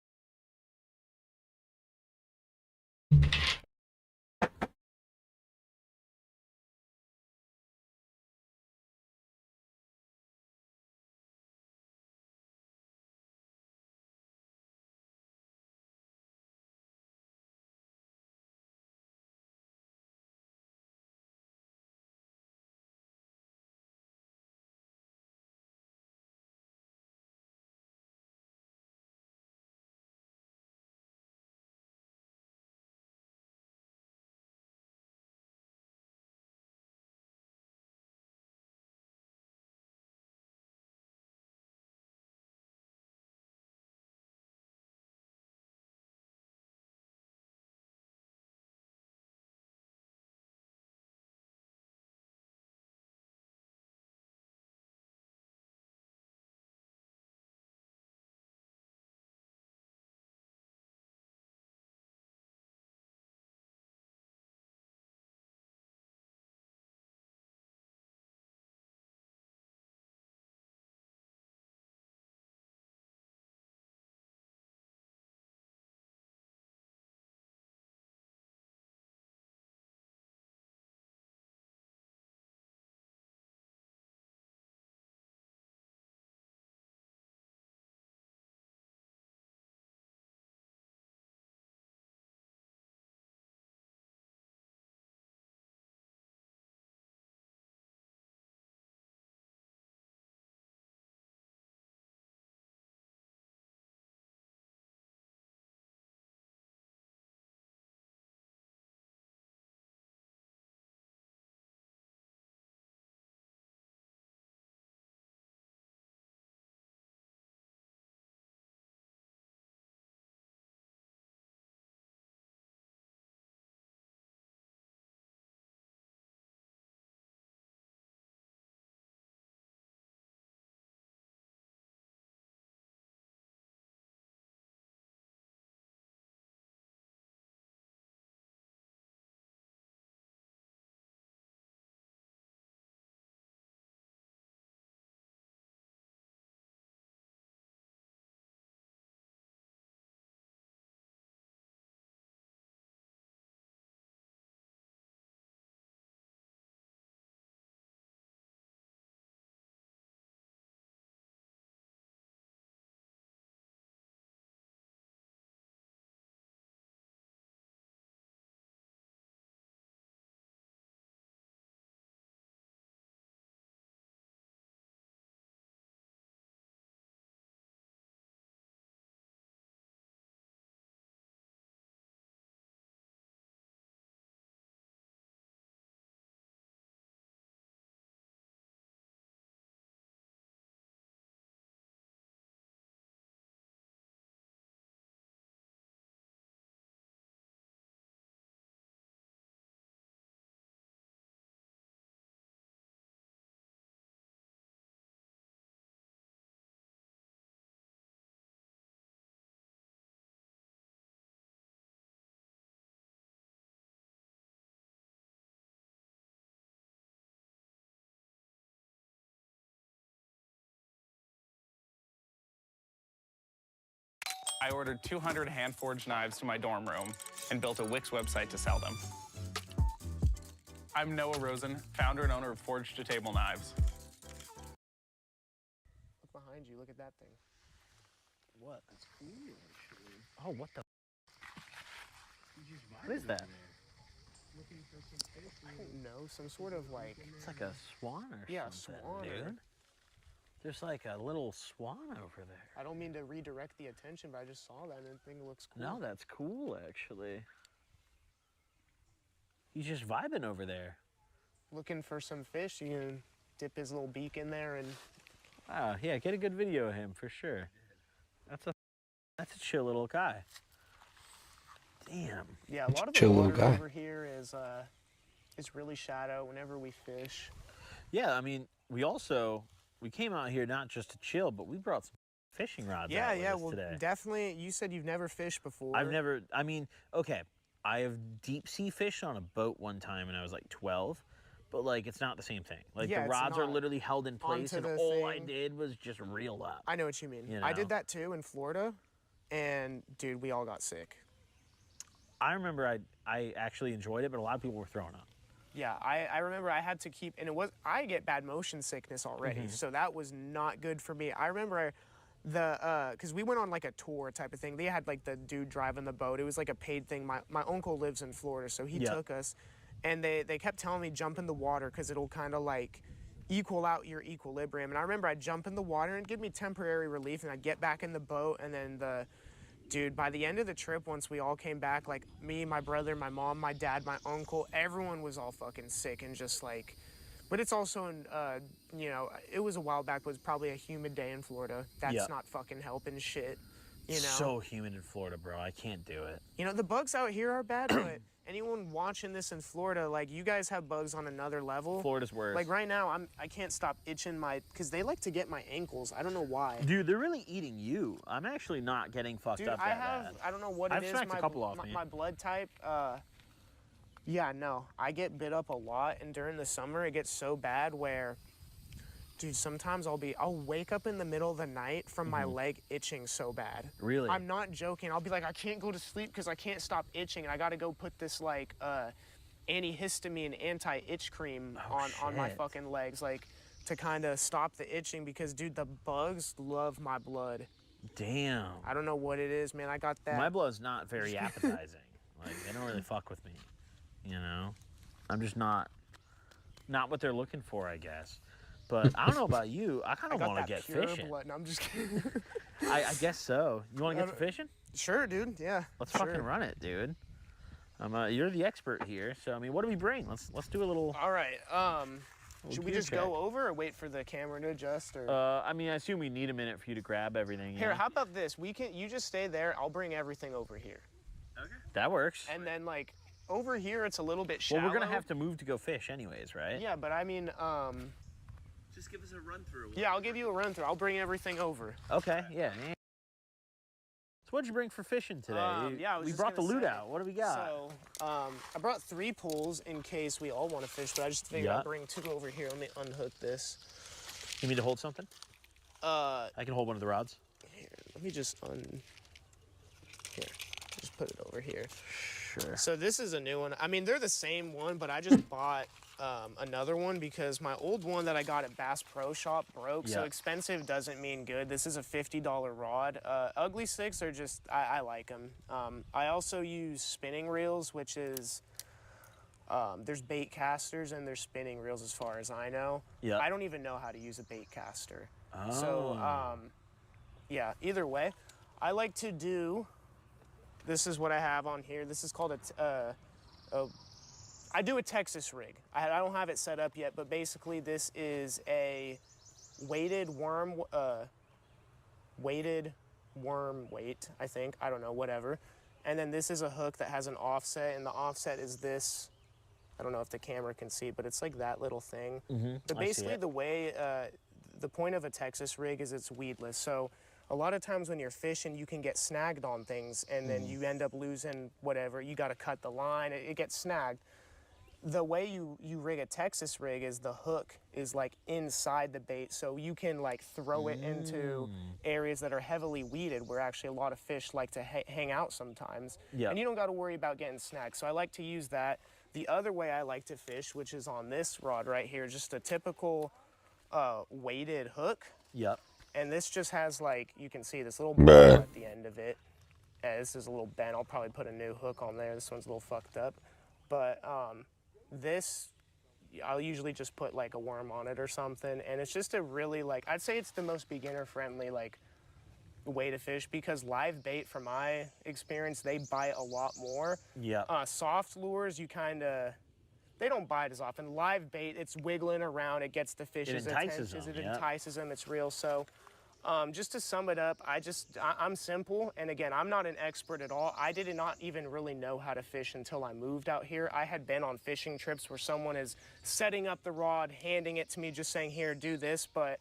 I ordered 200 hand-forged knives to my dorm room and built a Wix website to sell them. I'm Noah Rosen, founder and owner of Forged to Table Knives. Look behind you, look at that thing. What? That's cool, actually. Oh, what the? What is that? I don't know, some sort of like... It's like a swan or yeah, something, swan. dude. There's like a little swan over there. I don't mean to redirect the attention, but I just saw that and the thing looks cool. No, that's cool, actually. He's just vibing over there. Looking for some fish, you can dip his little beak in there and... Wow, yeah, get a good video of him for sure. That's a chill little guy. Damn. Yeah, a lot of the water over here is really shallow whenever we fish. Yeah, I mean, we came out here not just to chill, but we brought some fishing rods Yeah, out with yeah, us well, today. definitely. You said you've never fished before. I mean, okay, I have deep sea fished on a boat one time when I was like 12, but like it's not the same thing. Like Yeah, the it's rods are not. literally held in place, Onto and the all I thing. did was just reel up. I know what you mean. You I know? did that too in Florida, and dude, we all got sick. I remember I actually enjoyed it, but a lot of people were throwing up. Yeah, I remember I had to keep, and I get bad motion sickness already, so that was not good for me. I remember because we went on like a tour type of thing. They had like the dude driving the boat. It was like a paid thing. My uncle lives in Florida, so he took us, and they kept telling me jump in the water because it'll kind of like equal out your equilibrium. And I remember I'd jump in the water and give me temporary relief, and I'd get back in the boat, and then dude, by the end of the trip, once we all came back, like me, my brother, my mom, my dad, my uncle, everyone was all fucking sick and just like, but it's also, you know, it was a while back, but it was probably a humid day in Florida. That's not fucking helping shit, you know? So humid in Florida, bro. I can't do it. You know, the bugs out here are bad, but anyone watching this in Florida, like, you guys have bugs on another level. Florida's worse. Like, right now, I can't stop itching because they like to get my ankles. I don't know why. Dude, they're really eating you. I'm actually not getting fucked up that bad. I don't know what it is. I've smacked a couple off me. My blood type, yeah, no. I get bit up a lot, and during the summer, it gets so bad where, dude, sometimes I'll wake up in the middle of the night from my leg itching so bad. Really? I'm not joking. I'll be like, I can't go to sleep because I can't stop itching, and I gotta go put this, like, antihistamine anti-itch cream on my fucking legs, like, to kind of stop the itching because, dude, the bugs love my blood. Damn. I don't know what it is, man. I got that. My blood's not very appetizing. Like, they don't really fuck with me, you know? I'm just not what they're looking for, I guess. But I don't know about you. I kind of want to get fishing. Blood. No, I'm just kidding. I guess so. You want to get to fishing? Sure, dude. Yeah. Let's fucking run it, dude. You're the expert here, so I mean, what do we bring? Let's do a little. All right. Should we just go over or wait for the camera to adjust? Or? I mean, I assume we need a minute for you to grab everything. Here, how about this? You just stay there. I'll bring everything over here. Okay. That works. And then like over here, it's a little bit shallow. Well, we're gonna have to move to go fish, anyways, right? Yeah, but I mean, just give us a run through. Yeah, I'll give you a run through. I'll bring everything over. Okay. Yeah. So what'd you bring for fishing today? Yeah, we brought the loot out. What do we got? So, I brought 3 pools in case we all want to fish, but I just figured I'll bring 2 over here. Let me unhook this. You need to hold something? I can hold one of the rods. Here, let me just Here, just put it over here. Sure. So this is a new one. I mean, they're the same one, but I just bought another one because my old one that I got at Bass Pro Shop broke. So expensive doesn't mean good. This is a $50 rod. Ugly sticks are just, I like them. I also use spinning reels, which is, there's bait casters and there's spinning reels as far as I know. Yeah. I don't even know how to use a bait caster. Oh. So, yeah, either way, I like to do, this is what I have on here. This is called I do a Texas rig. I don't have it set up yet, but basically this is a weighted worm weight, I think. I don't know, whatever. And then this is a hook that has an offset, and the offset is this. I don't know if the camera can see, but it's like that little thing. But basically the way, the point of a Texas rig is it's weedless. So a lot of times when you're fishing, you can get snagged on things, and then you end up losing whatever. You got to cut the line. It gets snagged. the way you rig a Texas rig is the hook is like inside the bait, so you can like throw it into areas that are heavily weeded where actually a lot of fish like to hang out sometimes. Yep. And you don't got to worry about getting snagged. So I like to use that. The other way I like to fish, which is on this rod right here, just a typical weighted hook. Yep. And this just has, like, you can see this little ball at the end of it. This is a little bent. I'll probably put a new hook on there. This one's a little fucked up. But this, I'll usually just put like a worm on it or something. And it's just a really, like, I'd say it's the most beginner friendly, like, way to fish, because live bait, from my experience, they bite a lot more. Yeah. Soft lures, you kind of, they don't bite as often. Live bait, it's wiggling around, it gets the fish's attention, it entices them, it's real. So just to sum it up, I'm simple, and again, I'm not an expert at all. I did not even really know how to fish until I moved out here. I had been on fishing trips where someone is setting up the rod, handing it to me, just saying, here, do this, but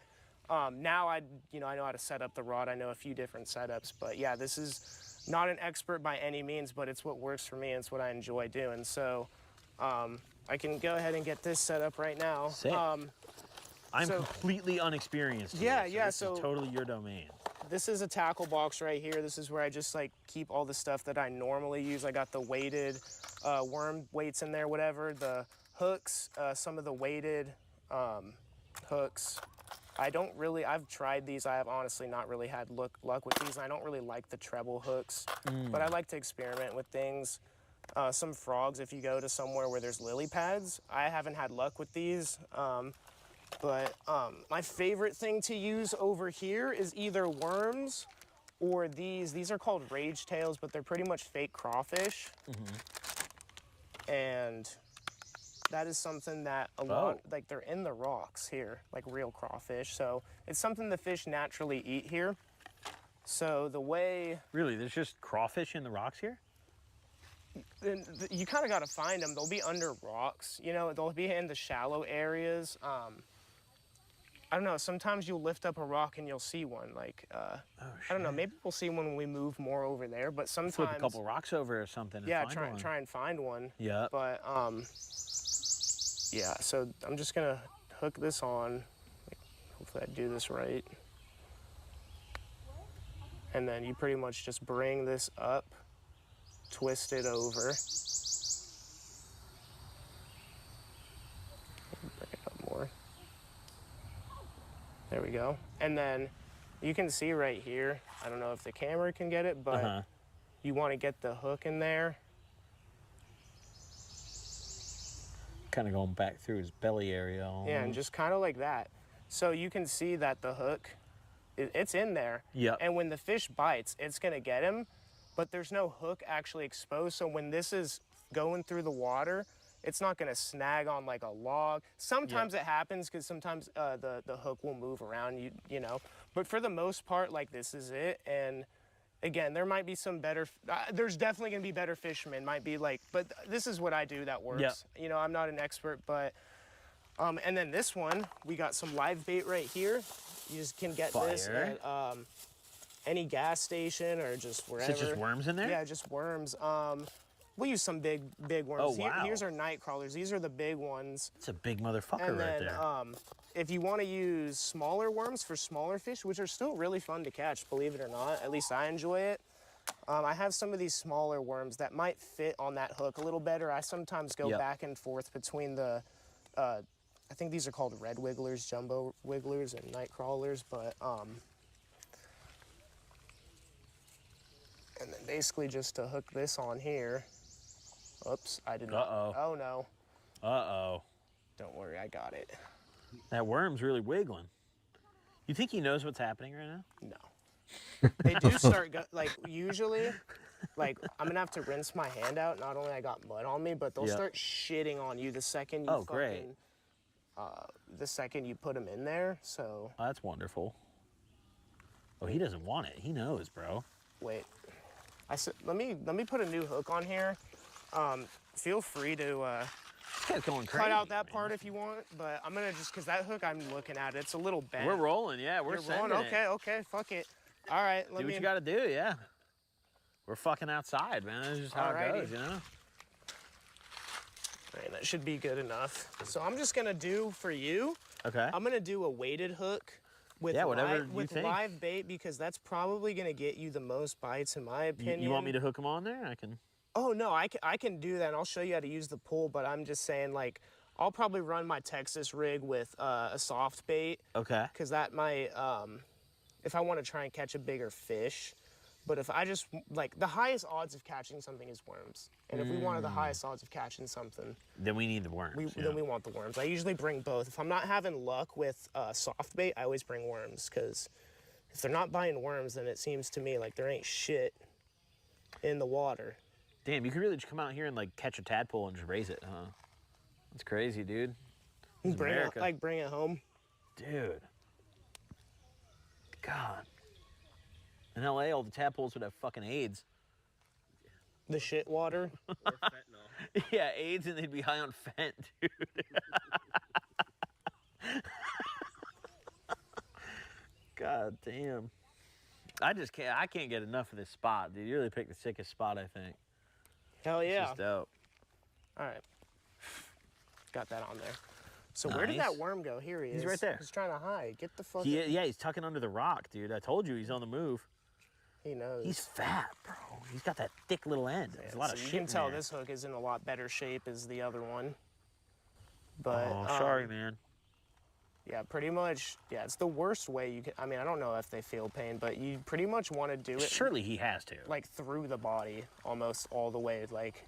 now I know how to set up the rod. I know a few different setups, but yeah, this is not an expert by any means, but it's what works for me and it's what I enjoy doing. So I can go ahead and get this set up right now. Sick. I'm completely unexperienced. Yeah, this is totally your domain. This is a tackle box right here. This is where I just like keep all the stuff that I normally use. I got the weighted worm weights in there, whatever. The hooks, some of the weighted hooks. I've tried these. I have honestly not really had luck with these. I don't really like the treble hooks, but I like to experiment with things. Some frogs, if you go to somewhere where there's lily pads, I haven't had luck with these. But my favorite thing to use over here is either worms or these. These are called rage tails, but they're pretty much fake crawfish. And that is something that a lot, like they're in the rocks here, like real crawfish. So it's something the fish naturally eat here. So the way... Really, there's just crawfish in the rocks here? You kind of got to find them. They'll be under rocks. You know, they'll be in the shallow areas. I don't know, sometimes you'll lift up a rock and you'll see one. Like, I don't know, maybe we'll see one when we move more over there, but sometimes... Flip a couple rocks over or something and yeah, find one. try and find one. Yeah. But, yeah, so I'm just gonna hook this on. Hopefully I do this right. And then you pretty much just bring this up, twist it over. Bring it up more. There we go. And then you can see right here, I don't know if the camera can get it, but you want to get the hook in there. Kind of going back through his belly area. Almost. Yeah, and just kind of like that. So you can see that the hook, it's in there. Yep. And when the fish bites, it's going to get him, but there's no hook actually exposed. So when this is going through the water, it's not going to snag on like a log. Sometimes it happens because sometimes the hook will move around, you know. But for the most part, like this is it. And again, there might be some better, there's definitely going to be better fishermen, might be like, but this is what I do that works. Yep. You know, I'm not an expert, but, and then this one, we got some live bait right here. You just can get this at any gas station or just wherever. Is it just worms in there? Yeah, just worms. We'll use some big worms. Oh, wow. Here's our night crawlers. These are the big ones. It's a big motherfucker and right then, there. If you want to use smaller worms for smaller fish, which are still really fun to catch, believe it or not, at least I enjoy it. I have some of these smaller worms that might fit on that hook a little better. I sometimes go back and forth between the, I think these are called red wigglers, jumbo wigglers, and night crawlers, but, and then basically just to hook this on here. Oops, I did not. Oh, no. Uh-oh. Don't worry, I got it. That worm's really wiggling. You think he knows what's happening right now? No. They do start, like, usually, like, I'm going to have to rinse my hand out. Not only I got mud on me, but they'll start shitting on you the second you the second you put them in there, so. Oh, that's wonderful. Oh, he doesn't want it. He knows, bro. Wait. I said, let me put a new hook on here. Feel free to cut out that part if you want, but I'm gonna just, cause that hook I'm looking at, it's a little bent. We're rolling, yeah, we're sending rolling. Okay, fuck it. All right, do what you gotta do, yeah. We're fucking outside, man. That's just how it goes, you know? Right, that should be good enough. So I'm just gonna do for you. Okay. I'm gonna do a weighted hook with whatever you with think. live bait because that's probably gonna get you the most bites in my opinion. You want me to hook them on there? I can. Oh no, I can do that. And I'll show you how to use the pole. But I'm just saying, like, I'll probably run my Texas rig with a soft bait. Okay. Because that might, if I want to try and catch a bigger fish. But if I just, like, the highest odds of catching something is worms. And if we wanted the highest odds of catching something, then we need the worms. Then we want the worms. I usually bring both. If I'm not having luck with soft bait, I always bring worms. Because if they're not biting worms, then it seems to me like there ain't shit in the water. Damn, you could really just come out here and, like, catch a tadpole and just raise it, huh? That's crazy, dude. Bring it home. Dude. God. In LA, all the tadpoles would have fucking AIDS. The shit water? Or fentanyl. Yeah, AIDS, and they'd be high on fent, dude. God damn. I can't get enough of this spot, dude. You really picked the sickest spot, I think. Hell yeah. This is dope. All right. Got that on there. So where did that worm go? Here he is. He's right there. He's trying to hide. Get the fuck. Yeah, he's tucking under the rock, dude. I told you he's on the move. He knows. He's fat, bro. He's got that thick little end. There's a lot of shit You can tell in there. this hook is in a lot better shape as the other one. But sorry, man. Yeah, pretty much. Yeah, it's the worst way you can. I mean, I don't know if they feel pain, but you pretty much want to do it. Surely he has to. Like through the body, almost all the way. Like.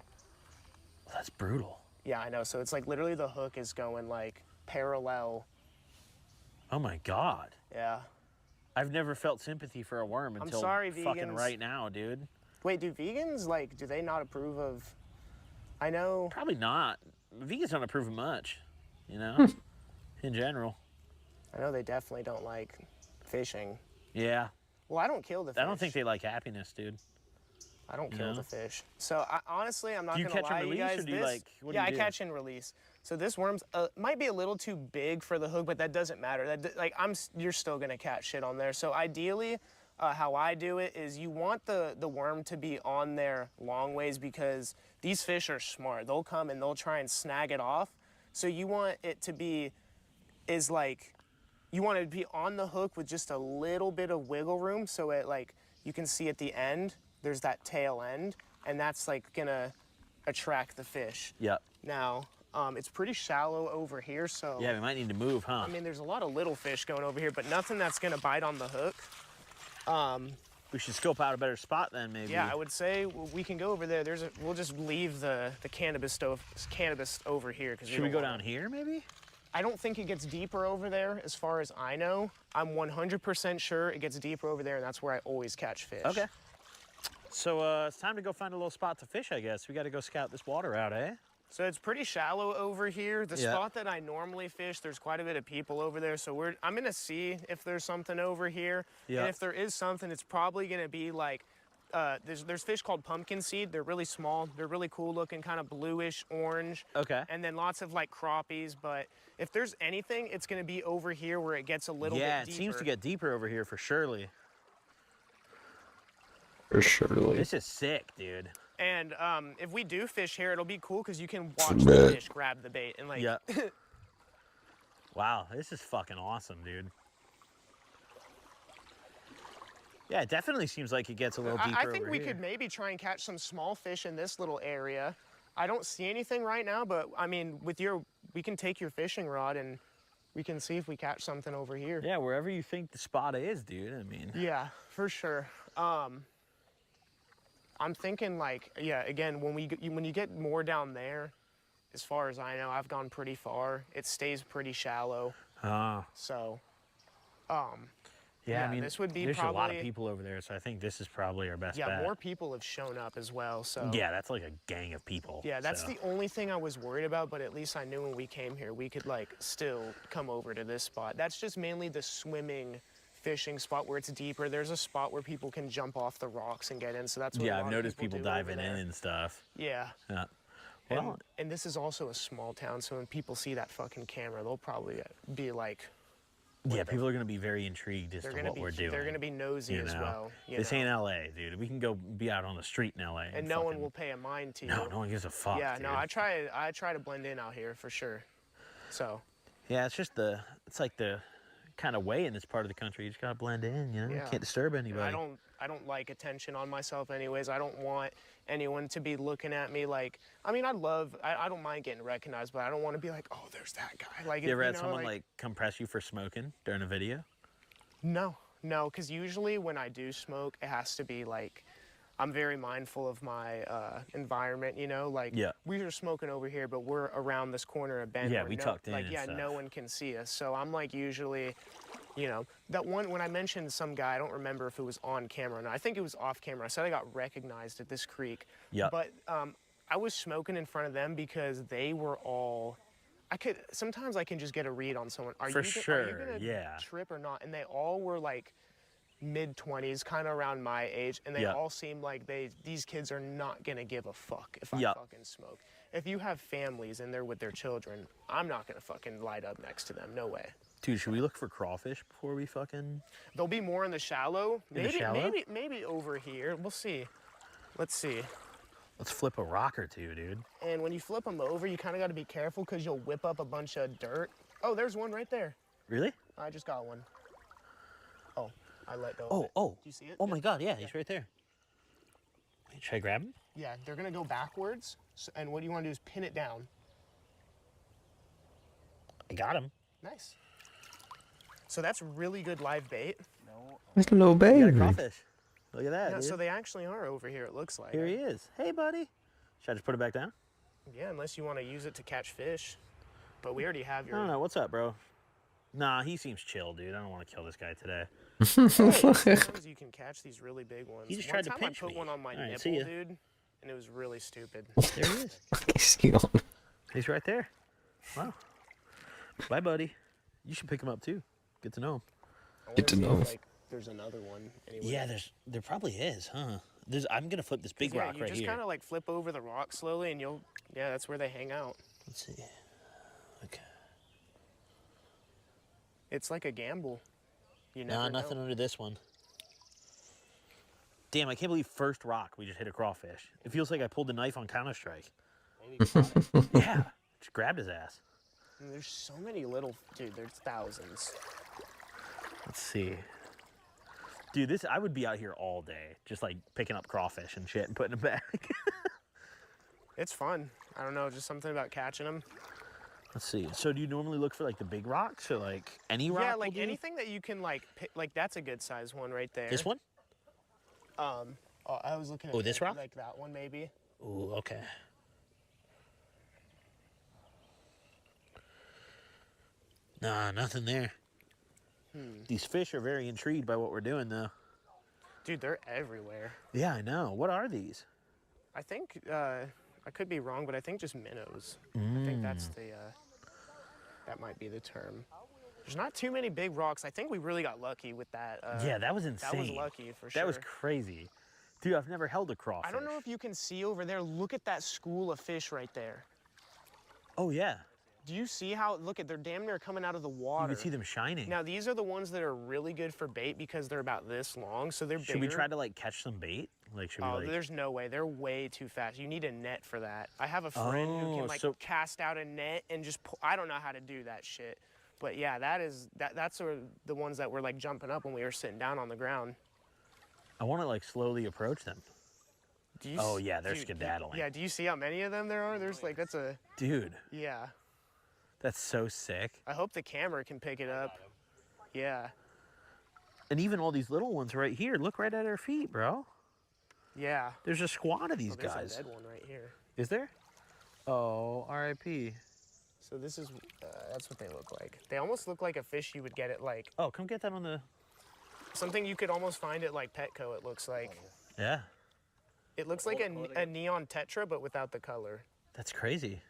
Well, that's brutal. Yeah, I know. So it's like literally the hook is going like parallel. Oh my God. Yeah. I've never felt sympathy for a worm until fucking right now, dude. Wait, do vegans, like, do they not approve of, I know. Probably not. Vegans don't approve of much, you know, in general. I know they definitely don't like fishing. Yeah. Well, I don't kill the fish. I don't think they like happiness, dude. I don't kill the fish. So honestly, I'm not Do you gonna catch lie and to you release, guys. or do you like? What do Yeah, you I do? catch and release. So this worm's might be a little too big for the hook, but that doesn't matter. That you're still gonna catch shit on there. So ideally, how I do it is you want the worm to be on there long ways because these fish are smart. They'll come and they'll try and snag it off. So you want it to be you want it to be on the hook with just a little bit of wiggle room, so it you can see at the end there's that tail end, and that's gonna attract the fish. Yep. Now, it's pretty shallow over here, so. Yeah, we might need to move, huh? I mean, there's a lot of little fish going over here, but nothing that's gonna bite on the hook. We should scope out a better spot then, maybe. Yeah, I would say we can go over there. We'll just leave the cannabis over here. Should we go down here, maybe? I don't think it gets deeper over there, as far as I know. I'm 100% sure it gets deeper over there, and that's where I always catch fish. Okay. So it's time to go find a little spot to fish, I guess. We got to go scout this water out, eh? So it's pretty shallow over here. The spot that I normally fish, there's quite a bit of people over there. So I'm gonna see if there's something over here. Yeah. And if there is something, it's probably gonna be there's fish called pumpkin seed. They're really small. They're really cool looking, kind of bluish orange. Okay. And then lots of crappies. But if there's anything, it's gonna be over here where it gets a little bit deeper. Yeah, it seems to get deeper over here for surely. For surely. This is sick, dude. And if we do fish here, it'll be cool because you can watch the fish grab the bait and Yeah. Wow, this is fucking awesome, dude. Yeah, it definitely seems like it gets a little deeper I think over we here. could maybe try and catch some small fish in this little area. I don't see anything right now, but I mean, we can take your fishing rod and we can see if we catch something over here. Yeah, wherever you think the spot is, dude. I mean. Yeah, for sure. I'm thinking again, when you get more down there, as far as I know, I've gone pretty far. It stays pretty shallow. So, yeah, I mean, this would be there's probably a lot of people over there, so I think this is probably our best bet. Yeah, more people have shown up as well. So yeah, that's like a gang of people. Yeah, that's the only thing I was worried about, but at least I knew when we came here, we could still come over to this spot. That's just mainly the swimming fishing spot where it's deeper. There's a spot where people can jump off the rocks and get in, so that's what I've noticed people do diving over in there. and stuff. Yeah. Yeah. Well, and this is also a small town, so when people see that fucking camera, they'll probably be like, Yeah, people are going to be very intrigued as to what we're doing. They're going to be nosy as well. This ain't LA, dude. We can go be out on the street in LA. And no one will pay a mind to you. No, no one gives a fuck. Yeah, dude. no, I try to blend in out here for sure. So. Yeah, it's like the kind of way in this part of the country. You just gotta blend in, you know. Yeah. You can't disturb anybody. I don't like attention on myself anyways. I don't want anyone to be looking at me like, I mean, I don't mind getting recognized, but I don't want to be like, oh, there's that guy. Like, you ever had someone like come press you for smoking during a video? No, because usually when I do smoke, it has to be like, I'm very mindful of my environment, you know, like we are smoking over here, but we're around this corner of Bend. Yeah, we tucked in. Like, yeah, no one can see us. So I'm like usually, you know, that one, when I mentioned some guy, I don't remember if it was on camera or not. I think it was off camera. I said I got recognized at this creek. Yeah. But I was smoking in front of them because they were all, sometimes I can just get a read on someone. Are you gonna trip or not? And they all were like, mid-20s, kind of around my age, and they all seem like these kids are not gonna give a fuck if I fucking smoke. If you have families and they're with their children, I'm not gonna fucking light up next to them. No way. Dude, should we look for crawfish before we fucking? There'll be more in the shallow. Maybe over here. We'll see. Let's see. Let's flip a rock or two, dude. And when you flip them over, you kind of got to be careful because you'll whip up a bunch of dirt. Oh, there's one right there. Really? I just got one. Oh. I let go of it. Oh, do you see it? Oh my God, yeah, he's right there. Wait, should I grab him? Yeah, they're gonna go backwards, and what you wanna do is pin it down. I got him. Nice. So that's really good live bait. It's a little baby. You got a crawfish. Look at that, No, dude. so they actually are over here, it looks like. Here he is. Hey, buddy. Should I just put it back down? Yeah, unless you wanna use it to catch fish. But we already have your... I don't know, what's up, bro? Nah, he seems chill, dude. I don't want to kill this guy today. Sometimes you can catch these really big ones. He just tried to pinch I put me. one on my All right, nipple, dude, and it was really stupid. There he is. He's right there. Wow. Bye, buddy. You should pick him up too. Get to know him. Get to know him. Like, there's another one. Anyway. Yeah, there probably is, huh? I'm gonna flip this big rock right here. You just kind of like flip over the rock slowly, and that's where they hang out. Let's see. Okay. It's like a gamble. You never Nah, nothing under this one. Damn, I can't believe first rock we just hit a crawfish. It feels like I pulled the knife on Counter-Strike. Yeah, just grabbed his ass. And there's so many little, dude, there's thousands. Let's see. Dude, I would be out here all day, just like picking up crawfish and shit and putting them back. It's fun. I don't know, just something about catching them. Let's see. So do you normally look for like the big rocks or like any rock? Yeah, like anything that you can like pick, like that's a good size one right there. This one? I was looking at this rock? Like that one maybe. Ooh, okay. Nah, nothing there. These fish are very intrigued by what we're doing though. Dude, they're everywhere. Yeah, I know. What are these? I think I could be wrong, but I think just minnows. I think that's that might be the term. There's not too many big rocks. I think we really got lucky with that. Yeah, that was insane. That was lucky for sure. That was crazy. Dude, I've never held a crawfish. I don't know if you can see over there. Look at that school of fish right there. Oh, yeah. Do you see how, they're damn near coming out of the water. You can see them shining. Now, these are the ones that are really good for bait because they're about this long, so they're bigger. Should we try to, like, catch some bait? Like, should we, like... there's no way. They're way too fast. You need a net for that. I have a friend who can, like, cast out a net and just pull. I don't know how to do that shit. But, yeah, that's sort of the ones that were, like, jumping up when we were sitting down on the ground. I want to, like, slowly approach them. Oh, yeah, they're skedaddling. Yeah, do you see how many of them there are? There's, like, that's a... Dude. Yeah. That's so sick. I hope the camera can pick it up. Yeah. And even all these little ones right here. Look right at our feet, bro. Yeah. There's a squad of these there's guys. There's a dead one right here. Is there? Oh, R.I.P. So this is, that's what they look like. They almost look like a fish you would get at, like... Oh, come get that on the... Something you could almost find at, like, Petco, it looks like. Yeah. It looks like a neon tetra, but without the color. That's crazy.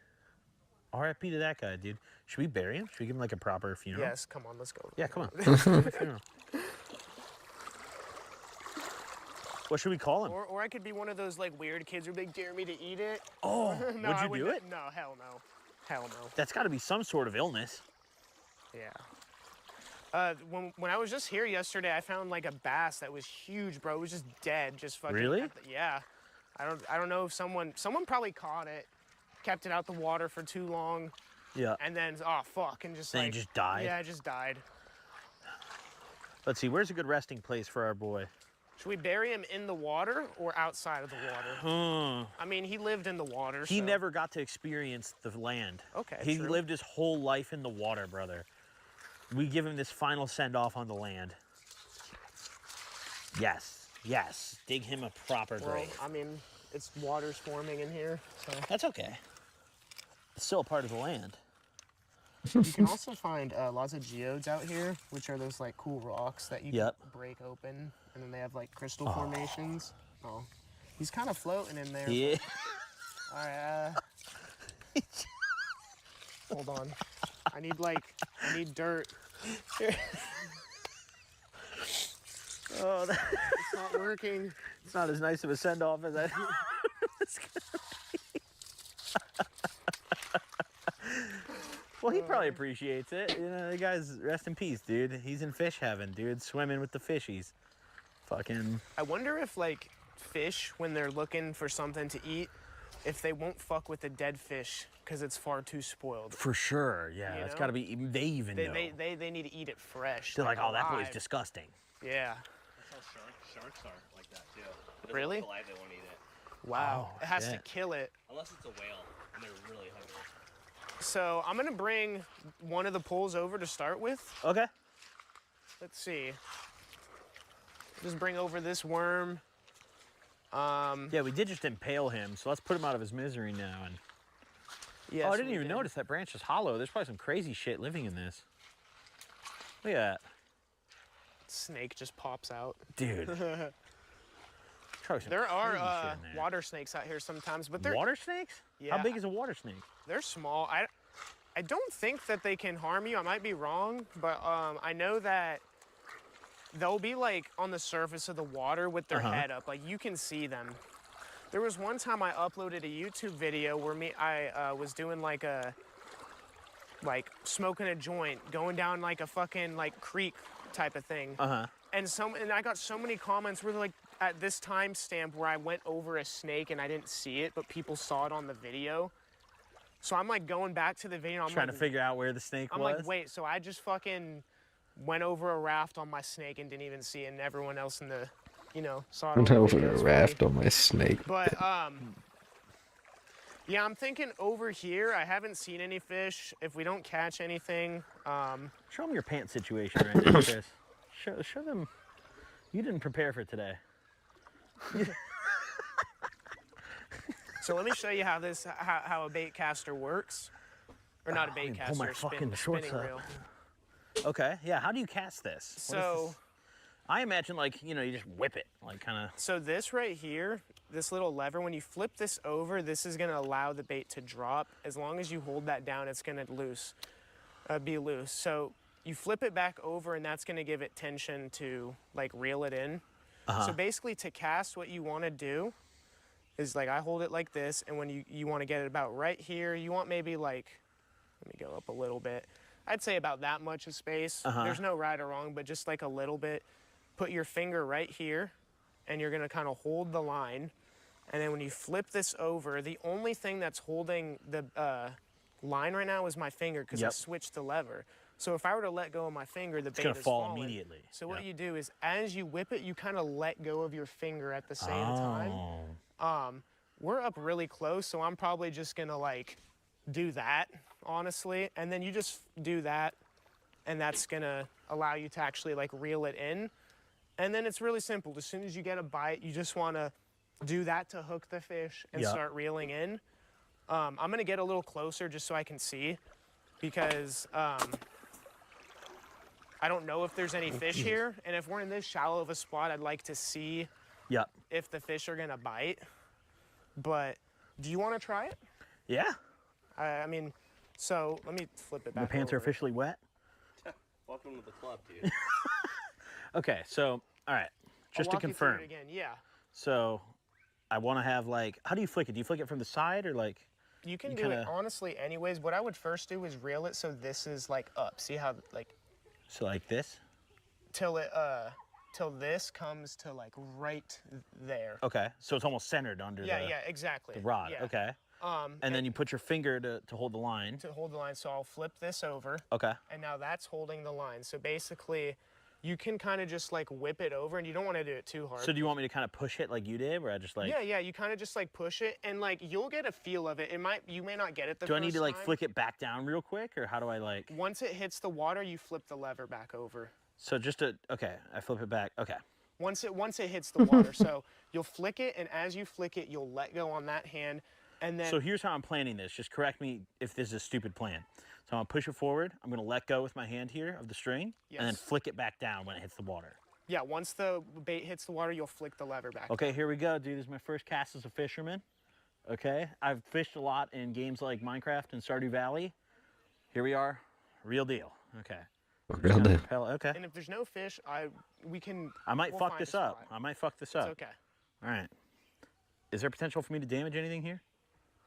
R.I.P. to that guy, dude. Should we bury him? Should we give him like a proper funeral? Yes, come on, let's go. Yeah, come on. What should we call him? Or I could be one of those like weird kids who like dare me to eat it. Oh, no, would you do it? No, hell no. Hell no. That's got to be some sort of illness. Yeah. When I was just here yesterday, I found like a bass that was huge, bro. It was just dead, just fucking. Really? Yeah. I don't know if someone probably caught it, kept it out the water for too long. Yeah. And then oh fuck, and just then like. It just died. Yeah, it just died. Let's see. Where's a good resting place for our boy? Should we bury him in the water or outside of the water? I mean, he lived in the water. He so. never got to experience the land. Okay. He true. lived his whole life in the water, brother. We give him this final send-off on the land. Yes, yes. Dig him a proper grave. I mean, it's water's forming in here, so. That's okay. It's still a part of the land. You can also find lots of geodes out here, which are those like cool rocks that you can break open, and then they have like crystal formations. Oh, he's kind of floating in there. Yeah. All right. Hold on. I need dirt. Oh, it's not working. It's not as nice of a send-off as I thought it was gonna be. Well, he probably appreciates it. You know, the guy's rest in peace, dude. He's in fish heaven, dude. Swimming with the fishies. Fucking. I wonder if like fish, when they're looking for something to eat, if they won't fuck with the dead fish because it's far too spoiled. For sure, yeah. It's got to be. They even know. They need to eat it fresh. They're like, oh, that boy's alive. disgusting. Yeah. That's how sharks are like that too. If it Really? alive, they won't eat it. Wow. Oh, it has to shit. kill it. Unless it's a whale and they're really hungry. So I'm gonna bring one of the poles over to start with. Okay. Let's see. Just bring over this worm. Yeah, we did just impale him, so let's put him out of his misery now. And Yes, oh, I didn't we even did. notice that branch is hollow. There's probably some crazy shit living in this. Look at that. Snake just pops out. Dude. There are water snakes out here sometimes, but they're water snakes? Yeah. How big is a water snake? They're small. I don't think that they can harm you. I might be wrong, but I know that they'll be like on the surface of the water with their head up. Like you can see them. There was one time I uploaded a YouTube video where I was doing like smoking a joint, going down like a fucking like creek type of thing. And I got so many comments where they're like, at this timestamp where I went over a snake and I didn't see it, but people saw it on the video. So I'm like going back to the video. I'm trying to figure out where the snake was. I'm like, wait, so I just fucking went over a raft on my snake and didn't even see it, and everyone else in the, saw it. Went over a raft on my snake. But yeah, I'm thinking over here. I haven't seen any fish. If we don't catch anything, show them your pants situation right now, Chris. Show them. You didn't prepare for today. So let me show you how a bait caster works, or not a bait caster. Pull my fucking shorts spinning up. reel. Okay, yeah. How do you cast this? So, I imagine like you just whip it, like kind of. So this right here, this little lever, when you flip this over, this is gonna allow the bait to drop. As long as you hold that down, it's gonna be loose. So you flip it back over, and that's gonna give it tension to like reel it in. So basically, to cast, what you want to do is like I hold it like this, and when you want to get it about right here, you want maybe like, let me go up a little bit. I'd say about that much of space. There's no right or wrong, but just like a little bit. Put your finger right here, and you're gonna kind of hold the line. And then when you flip this over, the only thing that's holding the line right now is my finger because I switched the lever. So if I were to let go of my finger, the bait is fall falling. immediately. So what you do is, as you whip it, you kind of let go of your finger at the same time. We're up really close, so I'm probably just gonna like do that, honestly. And then you just do that, and that's gonna allow you to actually like reel it in. And then it's really simple. As soon as you get a bite, you just wanna do that to hook the fish and start reeling in. I'm gonna get a little closer just so I can see, because I don't know if there's any fish here, and if we're in this shallow of a spot, I'd like to see if the fish are gonna bite. But do you want to try it? Yeah. I mean, so let me flip it back. The pants are officially wet. Welcome to the club, dude. Okay, so all right, just to confirm. It again, yeah. So I want to have like, how do you flick it? Do you flick it from the side or like? You can do it honestly anyways. What I would first do is reel it so this is like up. See how like So like this? Till this comes to like right there. Okay, so it's almost centered under Yeah, exactly. the rod. Yeah. Okay. And then you put your finger to hold the line. To hold the line, so I'll flip this over. Okay. And now that's holding the line. So basically, you can kind of just like whip it over, and you don't want to do it too hard. So do you want me to kind of push it like you did, where I just like? Yeah, you kind of just like push it, and like you'll get a feel of it. You may not get it the first Do I need to like time. flick it back down real quick, or how do I like? Once it hits the water, you flip the lever back over. So just okay, I flip it back. Okay. Once it hits the water, so you'll flick it, and as you flick it, you'll let go on that hand, and then. So here's how I'm planning this. Just correct me if this is a stupid plan. So I'm gonna push it forward. I'm gonna let go with my hand here of the string, and then flick it back down when it hits the water. Yeah, once the bait hits the water, you'll flick the lever back. Okay, here we go, dude. This is my first cast as a fisherman. Okay, I've fished a lot in games like Minecraft and Stardew Valley. Here we are, real deal. Okay. Real deal. Okay. And if there's no fish, we can. I might we'll fuck find this a up. spot. I might fuck this up. It's okay. All right. Is there potential for me to damage anything here?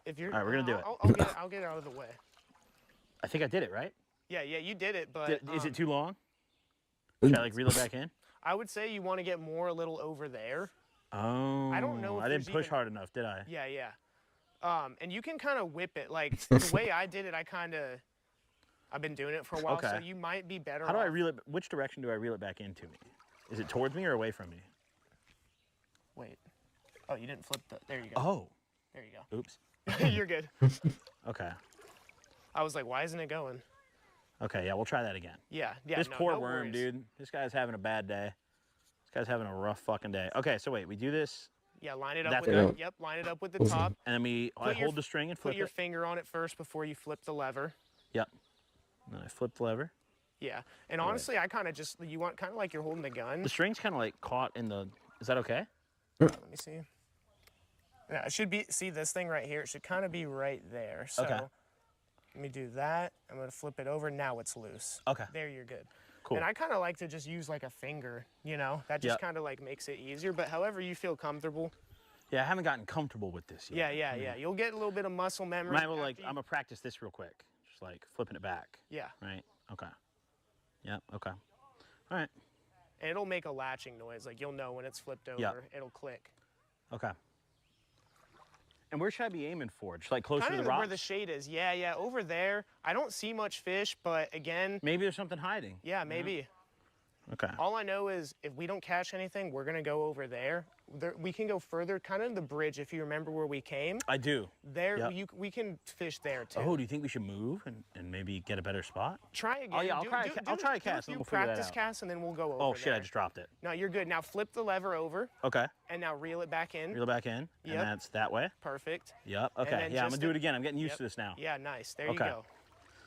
If you're. All right, we're gonna do it. I'll get it out of the way. I think I did it right. Yeah, you did it, but. Is it too long? Should I like reel it back in? I would say you want to get more a little over there. Oh. I don't know if I didn't there's push even- hard enough, did I? Yeah. And you can kind of whip it. Like, the way I did it, I've been doing it for a while, so Okay. you might be better How do I off- reel it? Which direction do I reel it back into me? Is it towards me or away from me? Wait. Oh, you didn't flip the... There you go. Oh. There you go. Oops. You're good. Okay. I was like, why isn't it going? Okay, yeah, we'll try that again. Yeah. This no, poor no worm, worries. dude. This guy's having a bad day. This guy's having a rough fucking day. Okay, so wait, we do this. Yeah, line it up That's with it. Yep, line it up with the top. And then I hold the string and flip Put your it. finger on it first before you flip the lever. Yep. And then I flip the lever. Yeah. And All right. honestly, I kind of just, you want kind of like you're holding the gun. The string's kind of like caught in the, is that okay? Let me see. Yeah, it should be, see this thing right here? It should kind of be right there. So Okay. let me do that. I'm going to flip it over. Now it's loose. Okay. There, you're good. Cool. And I kind of like to just use like a finger, you know? That just Yep. kind of like makes it easier. But however you feel comfortable. Yeah, I haven't gotten comfortable with this yet. Yeah. You'll get a little bit of muscle memory. I'm gonna practice this real quick. Just like flipping it back. Yeah. Right? Okay. Yep, okay. All right. And it'll make a latching noise. Like you'll know when it's flipped over. Yep. It'll click. Okay. And where should I be aiming for? Just like closer Kind to of the rocks? where the shade is. Yeah. Over there. I don't see much fish, but again. Maybe there's something hiding. Yeah, maybe. Okay. All I know is if we don't catch anything, we're gonna go over there. We can go further, kind of the bridge, if you remember where we came. I do. There, Yep. we can fish there too. Oh, do you think we should move and maybe get a better spot? Try again. Oh, yeah, I'll try a do cast few and we'll figure that practice out. casts and then we'll go over Oh, shit, there. I just dropped it. No, you're good. Now flip the lever over. Okay. And now reel it back in. Reel it back in. Yep. And that's that way? Perfect. Yep. And Okay. then Yeah, I'm just going to do it again. I'm getting used to this now. Yeah, nice. There Okay. you go.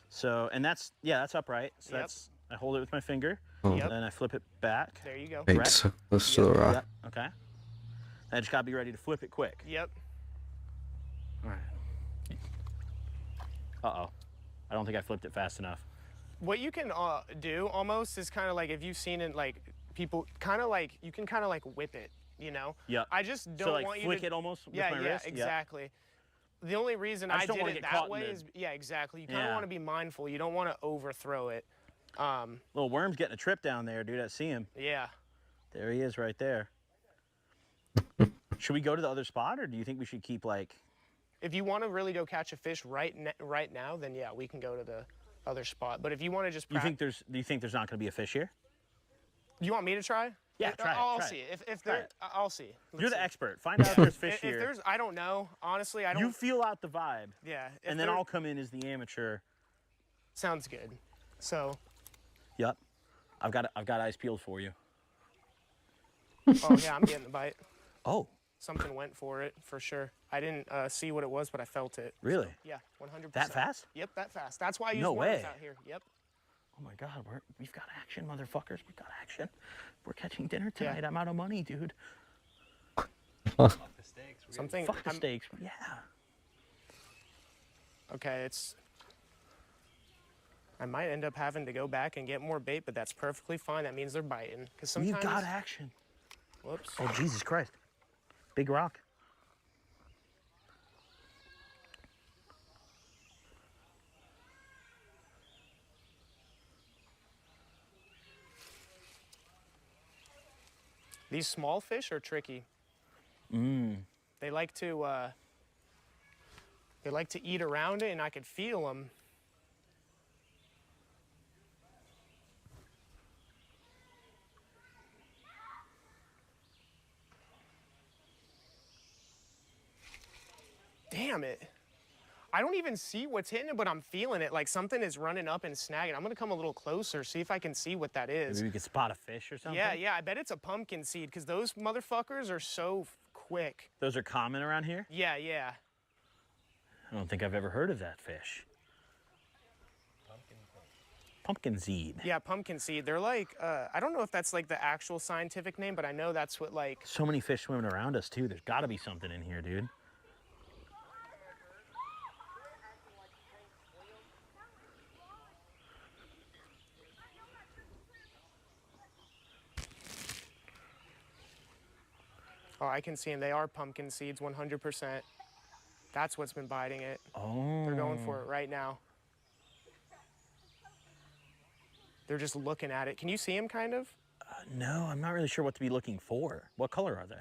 So, and that's upright. So Yep. that's, I hold it with my finger. Oh. And then I flip it back. There you go. Thanks. Correct? Close to the rock. Yep. Okay. I just got to be ready to flip it quick. Yep. All right. Uh-oh. I don't think I flipped it fast enough. What you can do almost is kind of like if you've seen it, like people kind of like you can kind of like whip it, you know? Yep. I just don't So, like, want you flick to it almost with yeah, my yeah, wrist? Yep. exactly. The only reason I I, just don't did wanna it get that caught in way the- is yeah, exactly. You kind of Yeah. want to be mindful. You don't want to overthrow it. Little worm's getting a trip down there, dude. I see him. Yeah. There he is right there. Should we go to the other spot, or do you think we should keep, like... If you want to really go catch a fish right now, then yeah, we can go to the other spot. But if you want to just Do you think there's not going to be a fish here? You want me to try? Yeah, try it, I'll try see. it. If Try there, it. I'll see. You're the expert. Find out if there's fish If here. there's, I don't know. Honestly, I don't. You feel out the vibe. Yeah. if And then there- I'll come in as the amateur. Sounds good. So. Yep. I've got eyes peeled for you. Oh yeah, I'm getting the bite. Oh. Something went for it for sure. I didn't see what it was, but I felt it. Really? So, yeah, 100%. That fast? Yep, that fast. That's why I use No worms way. out here. Yep. Oh my God, we've got action, motherfuckers. We've got action. We're catching dinner tonight. I'm out of money, dude. Fuck the steaks. Something. Fuck the steaks. Yeah. Okay, it's. I might end up having to go back and get more bait, but that's perfectly fine. That means they're biting. Because sometimes. We've got action. Whoops. Oh, Jesus Christ. Big rock. These small fish are tricky. They like to eat around it, and I could feel them. Damn it. I don't even see what's hitting it, but I'm feeling it. Like something is running up and snagging. I'm gonna come a little closer, see if I can see what that is. Maybe we could spot a fish or something? Yeah, I bet it's a pumpkin seed because those motherfuckers are so quick. Those are common around here? Yeah. I don't think I've ever heard of that fish. Pumpkin seed. Yeah, pumpkin seed. They're like, I don't know if that's like the actual scientific name, but I know that's what like... So many fish swimming around us too. There's gotta be something in here, dude. Oh, I can see them. They are pumpkin seeds, 100%. That's what's been biting it. Oh. They're going for it right now. They're just looking at it. Can you see them, kind of? No, I'm not really sure what to be looking for. What color are they?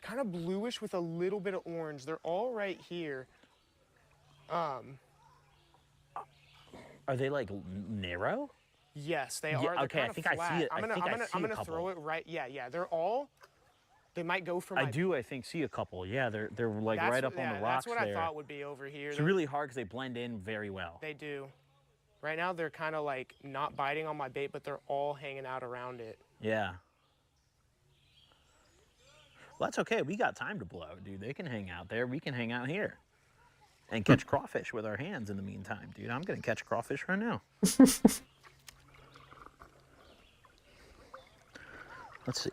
Kind of bluish with a little bit of orange. They're all right here. Are they like narrow? Yes, they Yeah, are. They're okay, kind I think of I flat. see it. I'm I think I see gonna a couple. throw it right. Yeah. They're all. They might go for my. I think see a couple. Yeah, they're like That's right what- up on yeah, the rocks That's what there. I thought would be over here. It's really hard because they blend in very well. They do. Right now, they're kind of like not biting on my bait, but they're all hanging out around it. Yeah. Well, that's okay. We got time to blow, dude. They can hang out there. We can hang out here and catch crawfish with our hands in the meantime, dude. I'm going to catch crawfish right now. Let's see.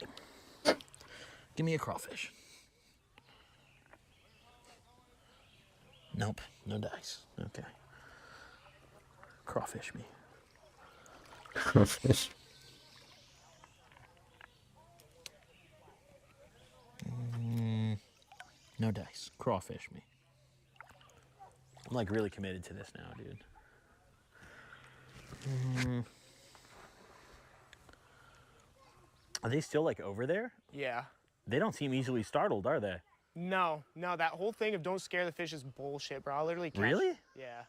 Give me a crawfish. Nope, no dice. Okay. Crawfish me. Crawfish. No dice. Crawfish me. I'm like really committed to this now, dude. Are they still like over there? Yeah. They don't seem easily startled, are they? No, that whole thing of don't scare the fish is bullshit, bro. I'll literally catch. Really? Yeah.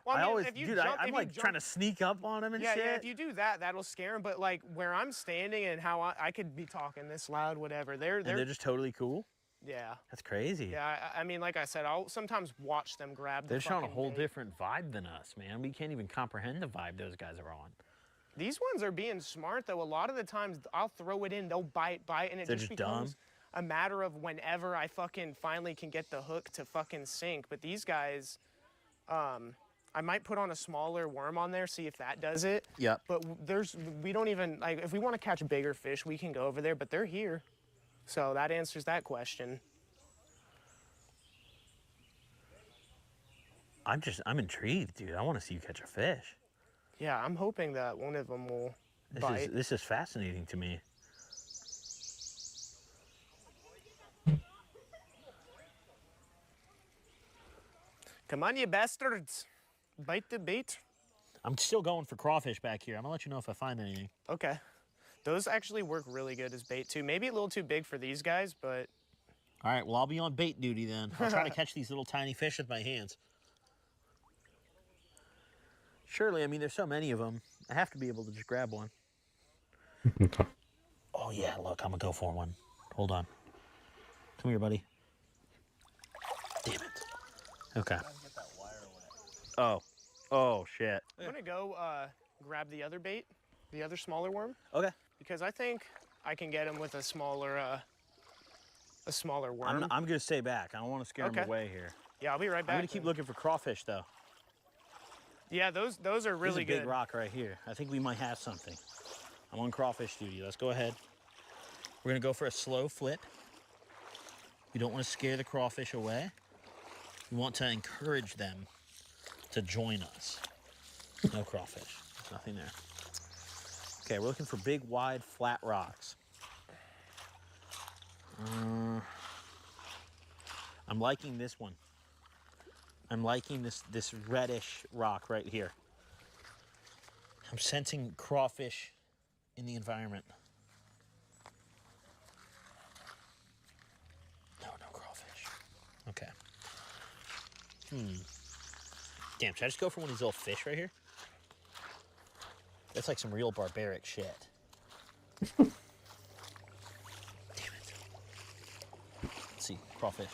Well, I mean, if you jump, I'm like trying to sneak up on them and shit. Yeah, if you do that, that'll scare them. But like where I'm standing and how I could be talking this loud, whatever. They're just totally cool. Yeah. That's crazy. Yeah, I mean, like I said, I'll sometimes watch them grab. They're showing a fucking whole bait. different vibe than us, man. We can't even comprehend the vibe those guys are on. These ones are being smart though. A lot of the times I'll throw it in, they'll bite, and it They're just just becomes dumb? a matter of whenever I fucking finally can get the hook to fucking sink. But these guys, I might put on a smaller worm on there, see if that does it. Yep. But we don't even, like, if we want to catch bigger fish, we can go over there, but they're here. So that answers that question. I'm intrigued, dude. I want to see you catch a fish. Yeah, I'm hoping that one of them will bite. This is fascinating to me. Come on, you bastards. Bite the bait. I'm still going for crawfish back here. I'm gonna let you know if I find anything. Okay. Those actually work really good as bait too. Maybe a little too big for these guys, but... All right, well, I'll be on bait duty then. I'll try to catch these little tiny fish with my hands. Surely, I mean, there's so many of them. I have to be able to just grab one. Oh, yeah, look, I'm gonna go for one. Hold on. Come here, buddy. Damn it. Okay. Oh, shit. I'm gonna go grab the other bait, the other smaller worm. Okay. Because I think I can get him with a smaller worm. I'm gonna stay back. I don't want to scare them away here. Yeah, I'll be right back. I'm gonna keep looking for crawfish, though. Yeah, those are really There's a big good. rock right here. I think we might have something. I'm on crawfish duty. Let's go ahead. We're gonna go for a slow flip. We don't want to scare the crawfish away. We want to encourage them to join us. No crawfish. There's nothing there. Okay, we're looking for big, wide, flat rocks. I'm liking this one. I'm liking this reddish rock right here. I'm sensing crawfish in the environment. Okay. Damn, should I just go for one of these little fish right here? That's like some real barbaric shit. Damn it. Let's see, crawfish.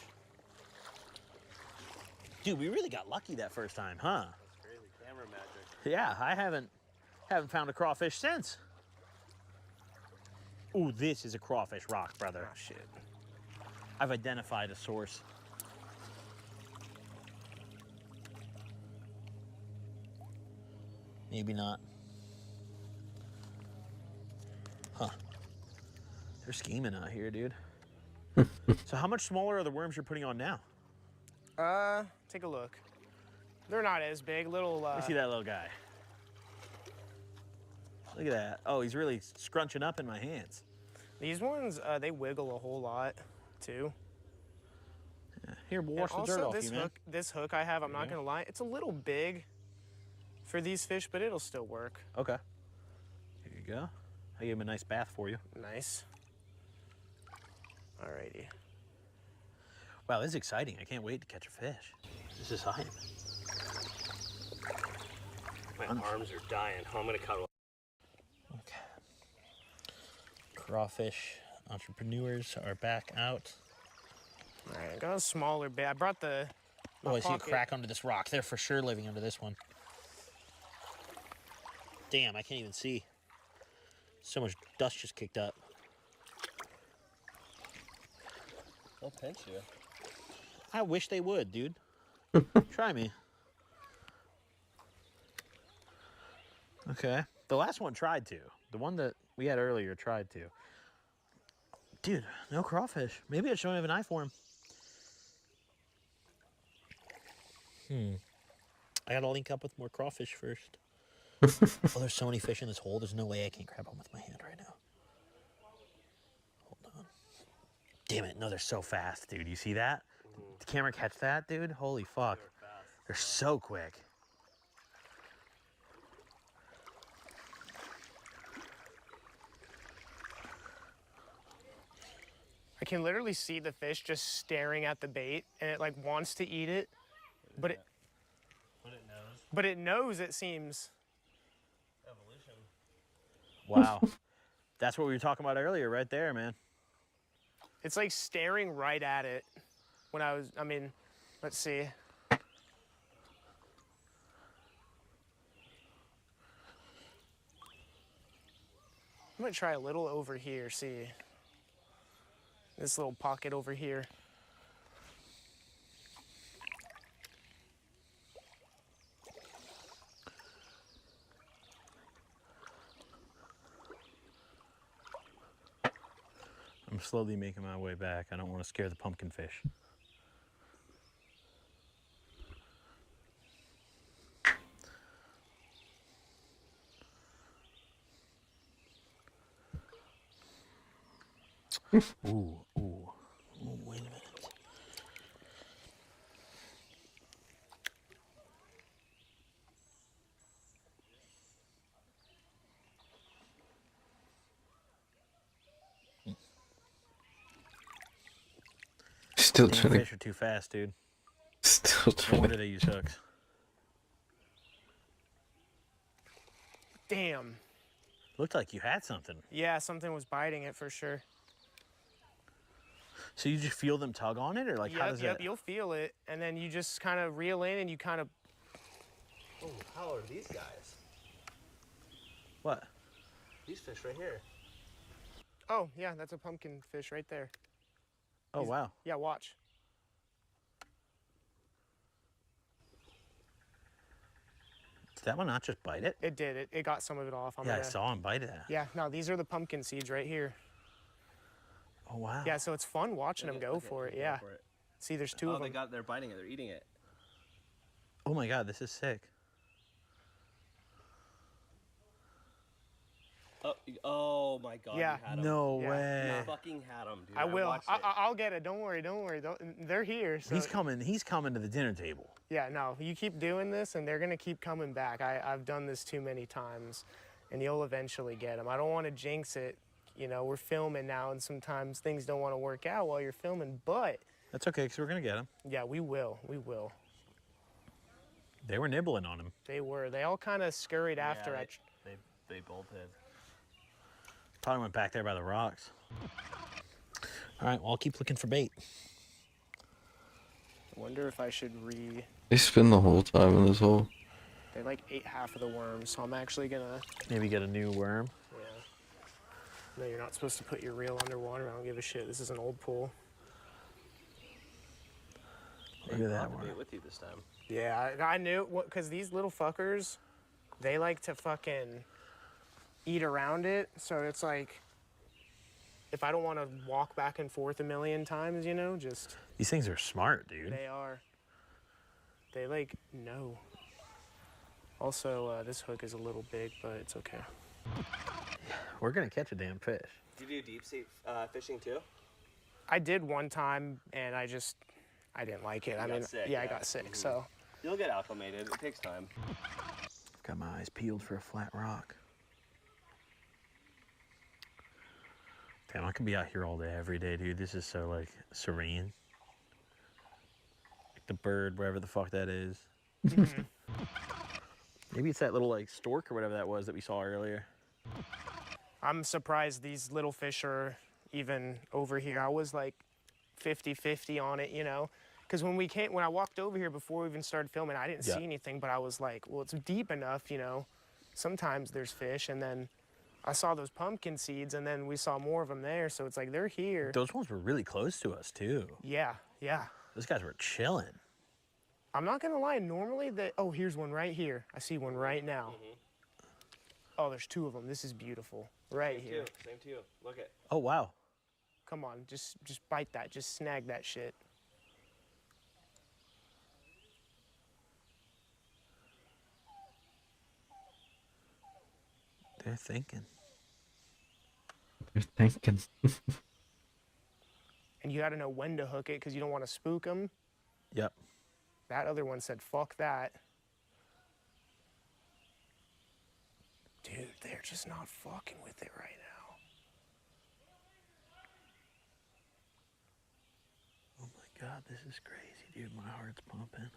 Dude, we really got lucky that first time, huh? That's crazy. Camera magic. Yeah, I haven't found a crawfish since. Ooh, this is a crawfish rock, brother. Oh, shit. I've identified a source. Maybe not. Huh. They're scheming out here, dude. So how much smaller are the worms you're putting on now? Take a look. They're not as big. Little. Let me see that little guy. Look at that. Oh, he's really scrunching up in my hands. These ones, they wiggle a whole lot, too. Yeah. Here, we'll wash the dirt off you, man. This hook I have, I'm not gonna lie, it's a little big for these fish, but it'll still work. Okay. Here you go. I gave him a nice bath for you. Nice. Alrighty. Wow, this is exciting. I can't wait to catch a fish. This is hype. My arms are dying. I'm gonna cuddle. Okay. Crawfish entrepreneurs are back out. All right, I got a smaller bit. I brought the. Oh, I see a crack under this rock. They're for sure living under this one. Damn, I can't even see. So much dust just kicked up. They'll pinch you. I wish they would, dude. Try me. Okay. The last one tried to. The one that we had earlier tried to. Dude, no crawfish. Maybe I shouldn't have an eye for him. I gotta link up with more crawfish first. Oh, there's so many fish in this hole. There's no way I can grab them with my hand right now. Hold on. Damn it. No, they're so fast, dude. You see that? Did the camera catch that, dude? Holy fuck. They're so quick. I can literally see the fish just staring at the bait, and it like wants to eat it, but it knows, it seems. Evolution. Wow. That's what we were talking about earlier right there, man. It's like staring right at it when I mean, let's see. I'm gonna try a little over here, see. This little pocket over here. I'm slowly making my way back. I don't want to scare the pumpkin fish. Ooh, wait a minute. Still Damn, trying fish are too fast, dude. Still No trying. wonder they use hooks. Damn. Looked like you had something. Yeah, something was biting it for sure. So you just feel them tug on it, or like how does Yep, it? you'll feel it, and then you just kind of reel in and you kind of. Oh, how are these guys? What? These fish right here. Oh, yeah, that's a pumpkin fish right there. Oh, wow. Yeah, watch. Did that one not just bite it? It did. It got some of it off. Yeah, I saw him bite it. Yeah, no, these are the pumpkin seeds right here. Oh, wow. Yeah, so it's fun watching them go for it. Yeah. See, there's two of them. They're biting it. They're eating it. Oh my God, this is sick. Oh my God. Yeah. You had 'em. No way. You fucking had them, dude. I will. watched it. I'll get it. Don't worry. They're here. So. He's coming to the dinner table. Yeah, no, you keep doing this and they're going to keep coming back. I've done this too many times and you'll eventually get them. I don't want to jinx it. You know, we're filming now and sometimes things don't want to work out while you're filming, but That's okay, because we're going to get them. Yeah, we will. We will. They were nibbling on him. They were. They all kind of scurried after. They bolted. Probably went back there by the rocks. All right, well, I'll keep looking for bait. I wonder if I should They spin the whole time in this hole. They like ate half of the worms, so I'm actually gonna... Maybe get a new worm. Yeah. No, you're not supposed to put your reel underwater. I don't give a shit. This is an old pool. Look at that one. With you this time. Yeah, I knew, because these little fuckers, they like to fucking eat around it. So it's like, if I don't want to walk back and forth a million times, you know, just... These things are smart, dude. They are. They like know. Also, this hook is a little big, but it's okay. We're gonna catch a damn fish. Do you do deep sea fishing too? I did one time, and I didn't like it. I mean, Sick, I got sick, so. You'll get acclimated. It takes time. Got my eyes peeled for a flat rock. Damn, I could be out here all day, every day, dude. This is so, like, serene. Like the bird, wherever the fuck that is. Maybe it's that little, like, stork or whatever that was that we saw earlier. I'm surprised these little fish are even over here. I was like 50-50 on it, you know? Because when I walked over here before we even started filming, I didn't see anything, but I was like, well, it's deep enough, you know? Sometimes there's fish, and then I saw those pumpkin seeds, and then we saw more of them there, so it's like, they're here. Those ones were really close to us, too. Yeah, yeah. Those guys were chilling. I'm not gonna lie, normally oh, here's one right here. I see one right now. Oh, there's two of them. This is beautiful. Right here. Same to you. Look at. Oh, wow. Come on, just bite that. Just snag that shit. They're thinking. They're thinking. And you gotta know when to hook it, because you don't want to spook them. Yep. That other one said, fuck that. Dude, they're just not fucking with it right now. Oh my God, this is crazy, dude. My heart's pumping.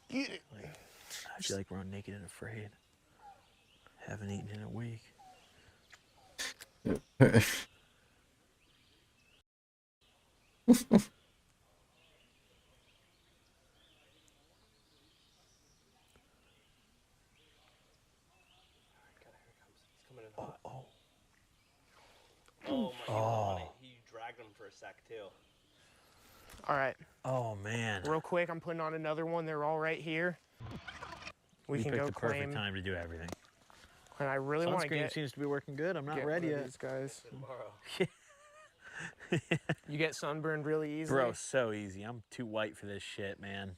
I feel like we're on Naked and Afraid. Haven't eaten in a week. Oh my God. He dragged him for a sec too. All right. Oh man. Real quick, I'm putting on another one. They're all right here. We can picked go the claim. perfect time to do everything. And I really want to Sunscreen get. seems to be working good. I'm not ready yet. These guys. Tomorrow. You get sunburned really easily. Bro, so easy. I'm too white for this shit, man.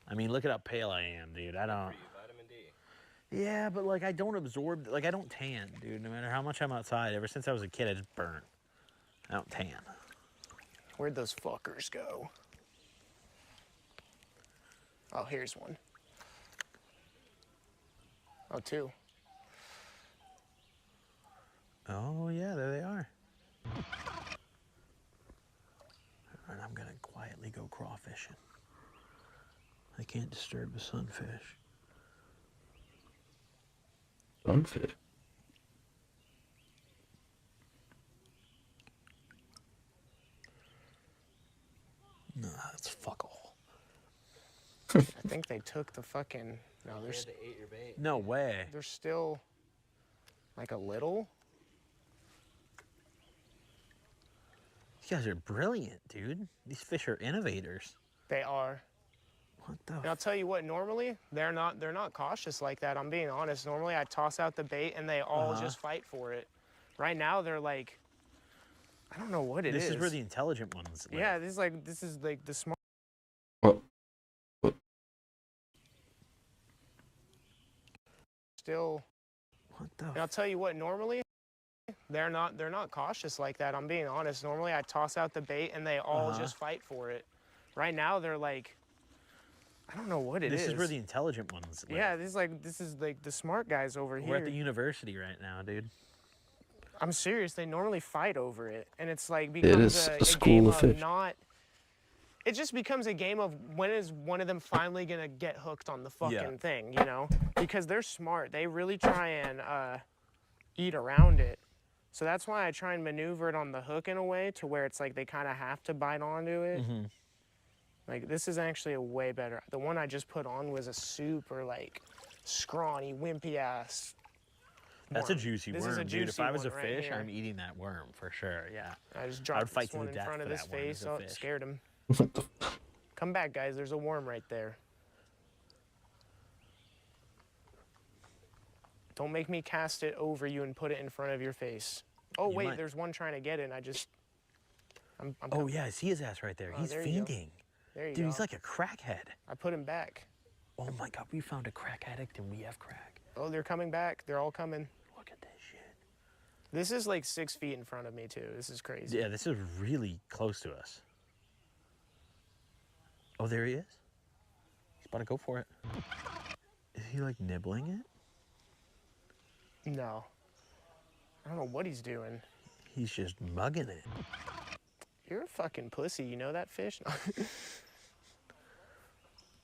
I mean, look at how pale I am, dude. I don't. Vitamin D. Yeah, but like I don't absorb. Like I don't tan, dude. No matter how much I'm outside. Ever since I was a kid, I just burn. I don't tan. Where'd those fuckers go? Oh, here's one. Oh, two. Oh yeah, there they are. Alright, I'm gonna quietly go crawfishing. I can't disturb the sunfish. Sunfish? No, that's fuck all. I think they took the fucking. No, They ate your bait. No way. They're still like a little. You guys are brilliant, dude. These fish are innovators. They are. What the? And I'll tell you what. Normally, they're not cautious like that. I'm being honest. Normally, I toss out the bait and they all just fight for it. Right now, they're like, I don't know what it is. This is where the intelligent ones live. Yeah, this is like the smart. What? Still. What the? And I'll tell you what. Normally, they're not cautious like that. I'm being honest. Normally, I toss out the bait and they all just fight for it. Right now, they're like, I don't know what it is. This is where the intelligent ones live. Yeah, this is like the smart guys over here. We're at the university right now, dude. I'm serious. They normally fight over it, and it's like It becomes is a a school game of of fish. not. It just becomes a game of when is one of them finally gonna get hooked on the fucking thing, you know? Because they're smart. They really try and eat around it. So that's why I try and maneuver it on the hook in a way to where it's like they kind of have to bite onto it. Like this is actually a way better. The one I just put on was a super like scrawny, wimpy ass. That's a worm. juicy This worm, is a dude. If juicy I was a one right fish, here. I'm eating that worm for sure. Yeah. I just I dropped would fight this to one the in death front of for his that worm face. as a Oh, fish. scared him. What the Come back, guys. There's a worm right there. Don't make me cast it over you and put it in front of your face. Oh, You wait, might. there's one trying to get it, and I just... I'm Oh, yeah, I see his ass right there. Oh, He's there you go. fiending. There you Dude, go. he's like a crackhead. I put him back. Oh my God, we found a crack addict and we have crack. Oh, they're coming back. They're all coming. Look at this shit. This is like 6 feet in front of me, too. This is crazy. Yeah, this is really close to us. Oh, there he is. He's about to go for it. Is he like nibbling it? No. I don't know what he's doing. He's just mugging it. You're a fucking pussy. You know that fish?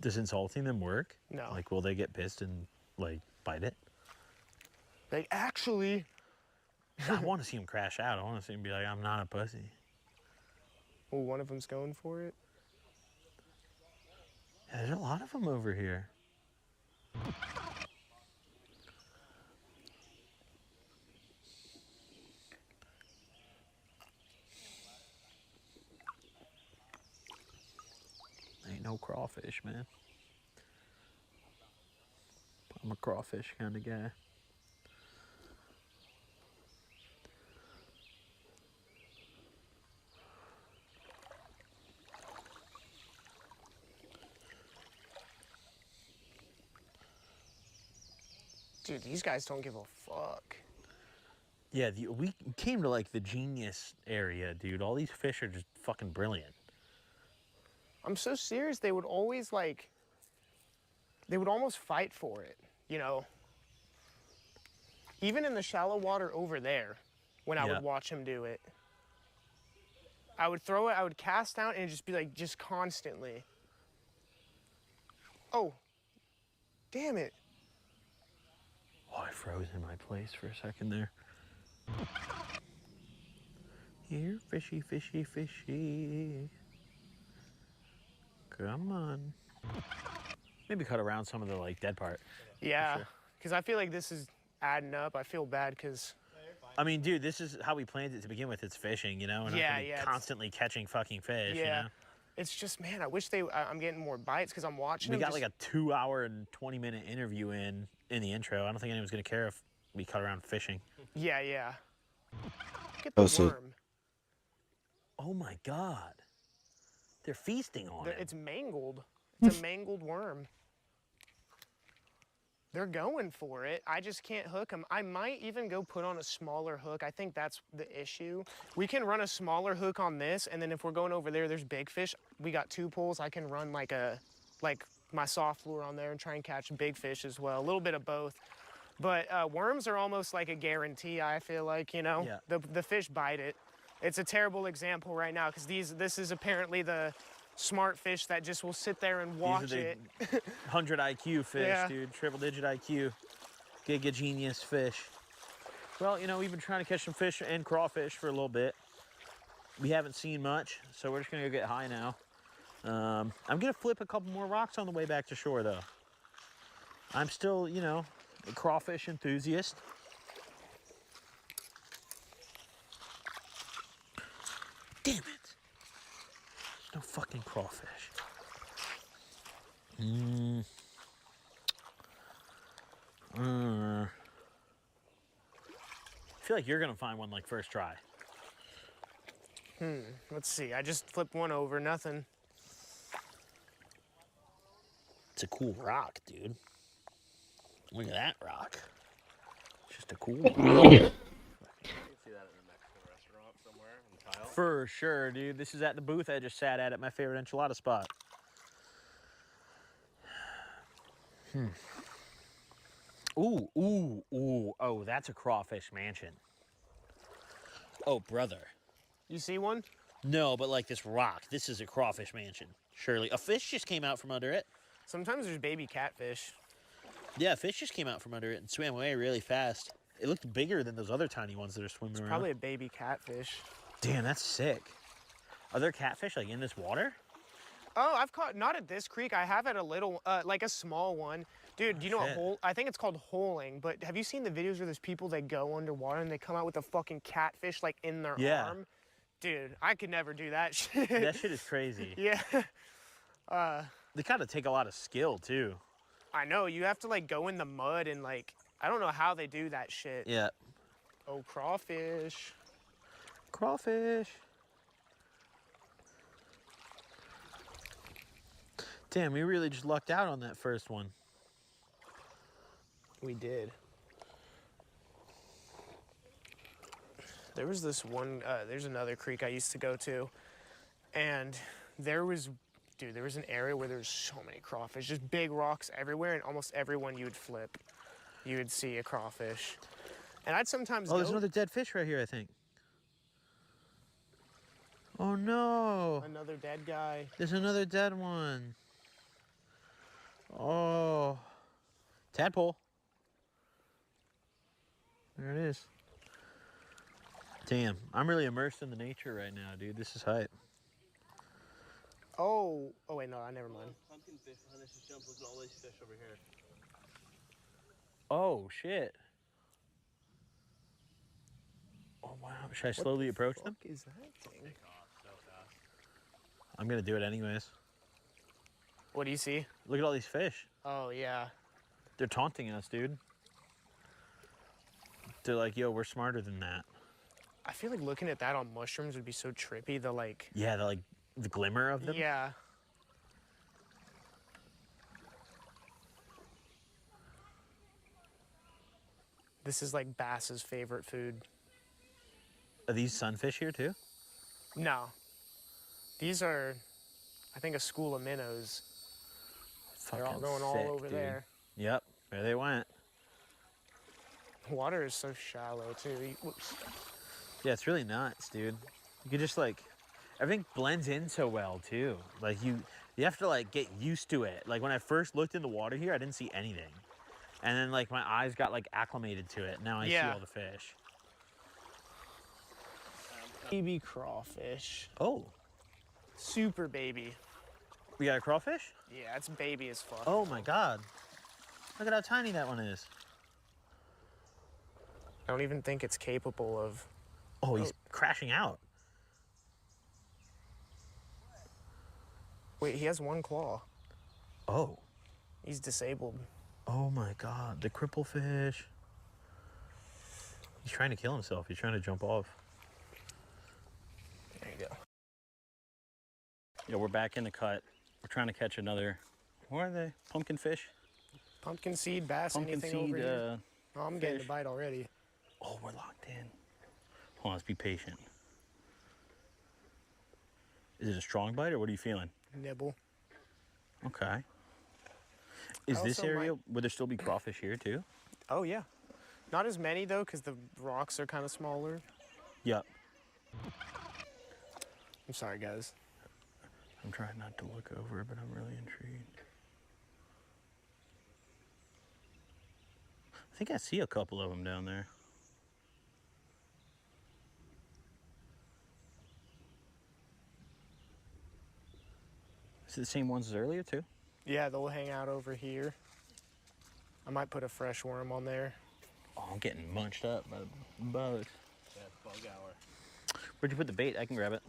Does insulting them work? No. Like, will they get pissed and, like, bite it? They actually... I want to see him crash out. I want to see him be like, I'm not a pussy. Oh, one of them's going for it. Yeah, there's a lot of them over here. Ain't no crawfish, man. I'm a crawfish kind of guy. Dude, these guys don't give a fuck. Yeah, we came to like the genius area, dude. All these fish are just fucking brilliant. I'm so serious. They would always like, they would almost fight for it, you know? Even in the shallow water over there, when I would watch him do it. I would throw it, I would cast out, and it'd just be like, just constantly. Oh, damn it. Oh, I froze in my place for a second there. Here, fishy, fishy, fishy. Come on. Maybe cut around some of the like dead part. Yeah, sure. because I feel like this is adding up. I feel bad because... I mean, dude, this is how we planned it to begin with. It's fishing, you know? We're not gonna be constantly catching fucking fish, you know? It's just, man, I wish I'm getting more bites because I'm watching We them got like a 2-hour and 20-minute interview in the intro. I don't think anyone's gonna care if we cut around fishing. Yeah, yeah. Look at the worm. Oh my God. They're feasting on it. It's mangled. It's a mangled worm. They're going for it. I just can't hook them. I might even go put on a smaller hook. I think that's the issue. We can run a smaller hook on this, and then if we're going over there, there's big fish. We got 2 poles. I can run like my soft lure on there and try and catch big fish as well. A little bit of both. But worms are almost like a guarantee, I feel like, you know? Yeah. The fish bite it. It's a terrible example right now because this is apparently the smart fish that just will sit there and watch it. 100 IQ fish, Yeah. dude. Triple-digit IQ. Giga genius fish. Well, you know, we've been trying to catch some fish and crawfish for a little bit. We haven't seen much, so we're just going to go get high now. I'm going to flip a couple more rocks on the way back to shore, though. I'm still, you know, a crawfish enthusiast. Damn it. There's no fucking crawfish. I feel like you're gonna find one like first try. Let's see. I just flipped one over. Nothing. It's a cool rock, dude. Look at that rock. It's just a cool rock. For sure, dude. This is at the booth I just sat at my favorite enchilada spot. Ooh, ooh, ooh. Oh, that's a crawfish mansion. Oh, brother. You see one? No, but like this rock. This is a crawfish mansion. Surely. A fish just came out from under it. Sometimes there's baby catfish. Yeah, a fish just came out from under it and swam away really fast. It looked bigger than those other tiny ones that are swimming around. Probably a baby catfish. Damn, that's sick. Are there catfish like in this water? Oh, I've caught, not at this creek. I have at a little, like a small one. Dude, do you know what I think it's called holing, but have you seen the videos where there's people that go underwater and they come out with a fucking catfish like in their arm? Dude, I could never do that shit. That shit is crazy. Yeah. They kind of take a lot of skill too. I know, you have to like go in the mud and like, I don't know how they do that shit. Yeah. Oh, crawfish. Crawfish. Damn, we really just lucked out on that first one. We did. There was this one, there's another creek I used to go to, and there was, dude, there was an area where there's so many crawfish, just big rocks everywhere, and almost everyone you would flip, you would see a crawfish. And I'd sometimes there's another dead fish right here, I think. Oh no. Another dead guy. There's another dead one. Oh. Tadpole. There it is. Damn, I'm really immersed in the nature right now, dude. This is hype. Oh wait, no, never mind. Pumpkin fish behind us just jump. Look at all these fish over here. Oh, shit. Oh, wow. Should I slowly approach them? What is that thing? I'm going to do it anyways. What do you see? Look at all these fish. Oh, yeah. They're taunting us, dude. They're like, yo, we're smarter than that. I feel like looking at that on mushrooms would be so trippy. The like... Yeah, the glimmer of them. Yeah. This is like Bass's favorite food. Are these sunfish here too? No. These are, I think, a school of minnows. They're all going all over there. Yep, there they went. Water is so shallow too. Whoops. Yeah, it's really nuts, dude. You could just like, everything blends in so well too. Like you have to like get used to it. Like when I first looked in the water here, I didn't see anything. And then like my eyes got like acclimated to it. Now I see all the fish. Baby crawfish. Oh. Super baby. We got a crawfish? Yeah, it's baby as fuck. Oh my God. Look at how tiny that one is. I don't even think it's capable of... Oh, he's crashing out. Wait, he has one claw. Oh. He's disabled. Oh my God, the cripple fish. He's trying to kill himself. He's trying to jump off. There you go. Yeah, we're back in the cut. We're trying to catch another, what are they? Pumpkin fish? Pumpkin seed, bass, Pumpkin anything seed, over here? Oh, I'm getting fish. a bite already. Oh, we're locked in. Hold on, let's be patient. Is it a strong bite or what are you feeling? Nibble. Okay. Is this area, would there still be crawfish here too? Oh, yeah. Not as many though, because the rocks are kind of smaller. Yep. I'm sorry, guys. I'm trying not to look over, but I'm really intrigued. I think I see a couple of them down there. Is it the same ones as earlier too? Yeah, they'll hang out over here. I might put a fresh worm on there. Oh, I'm getting munched up by the bugs. Yeah, it's bug hour. Where'd you put the bait? I can grab it.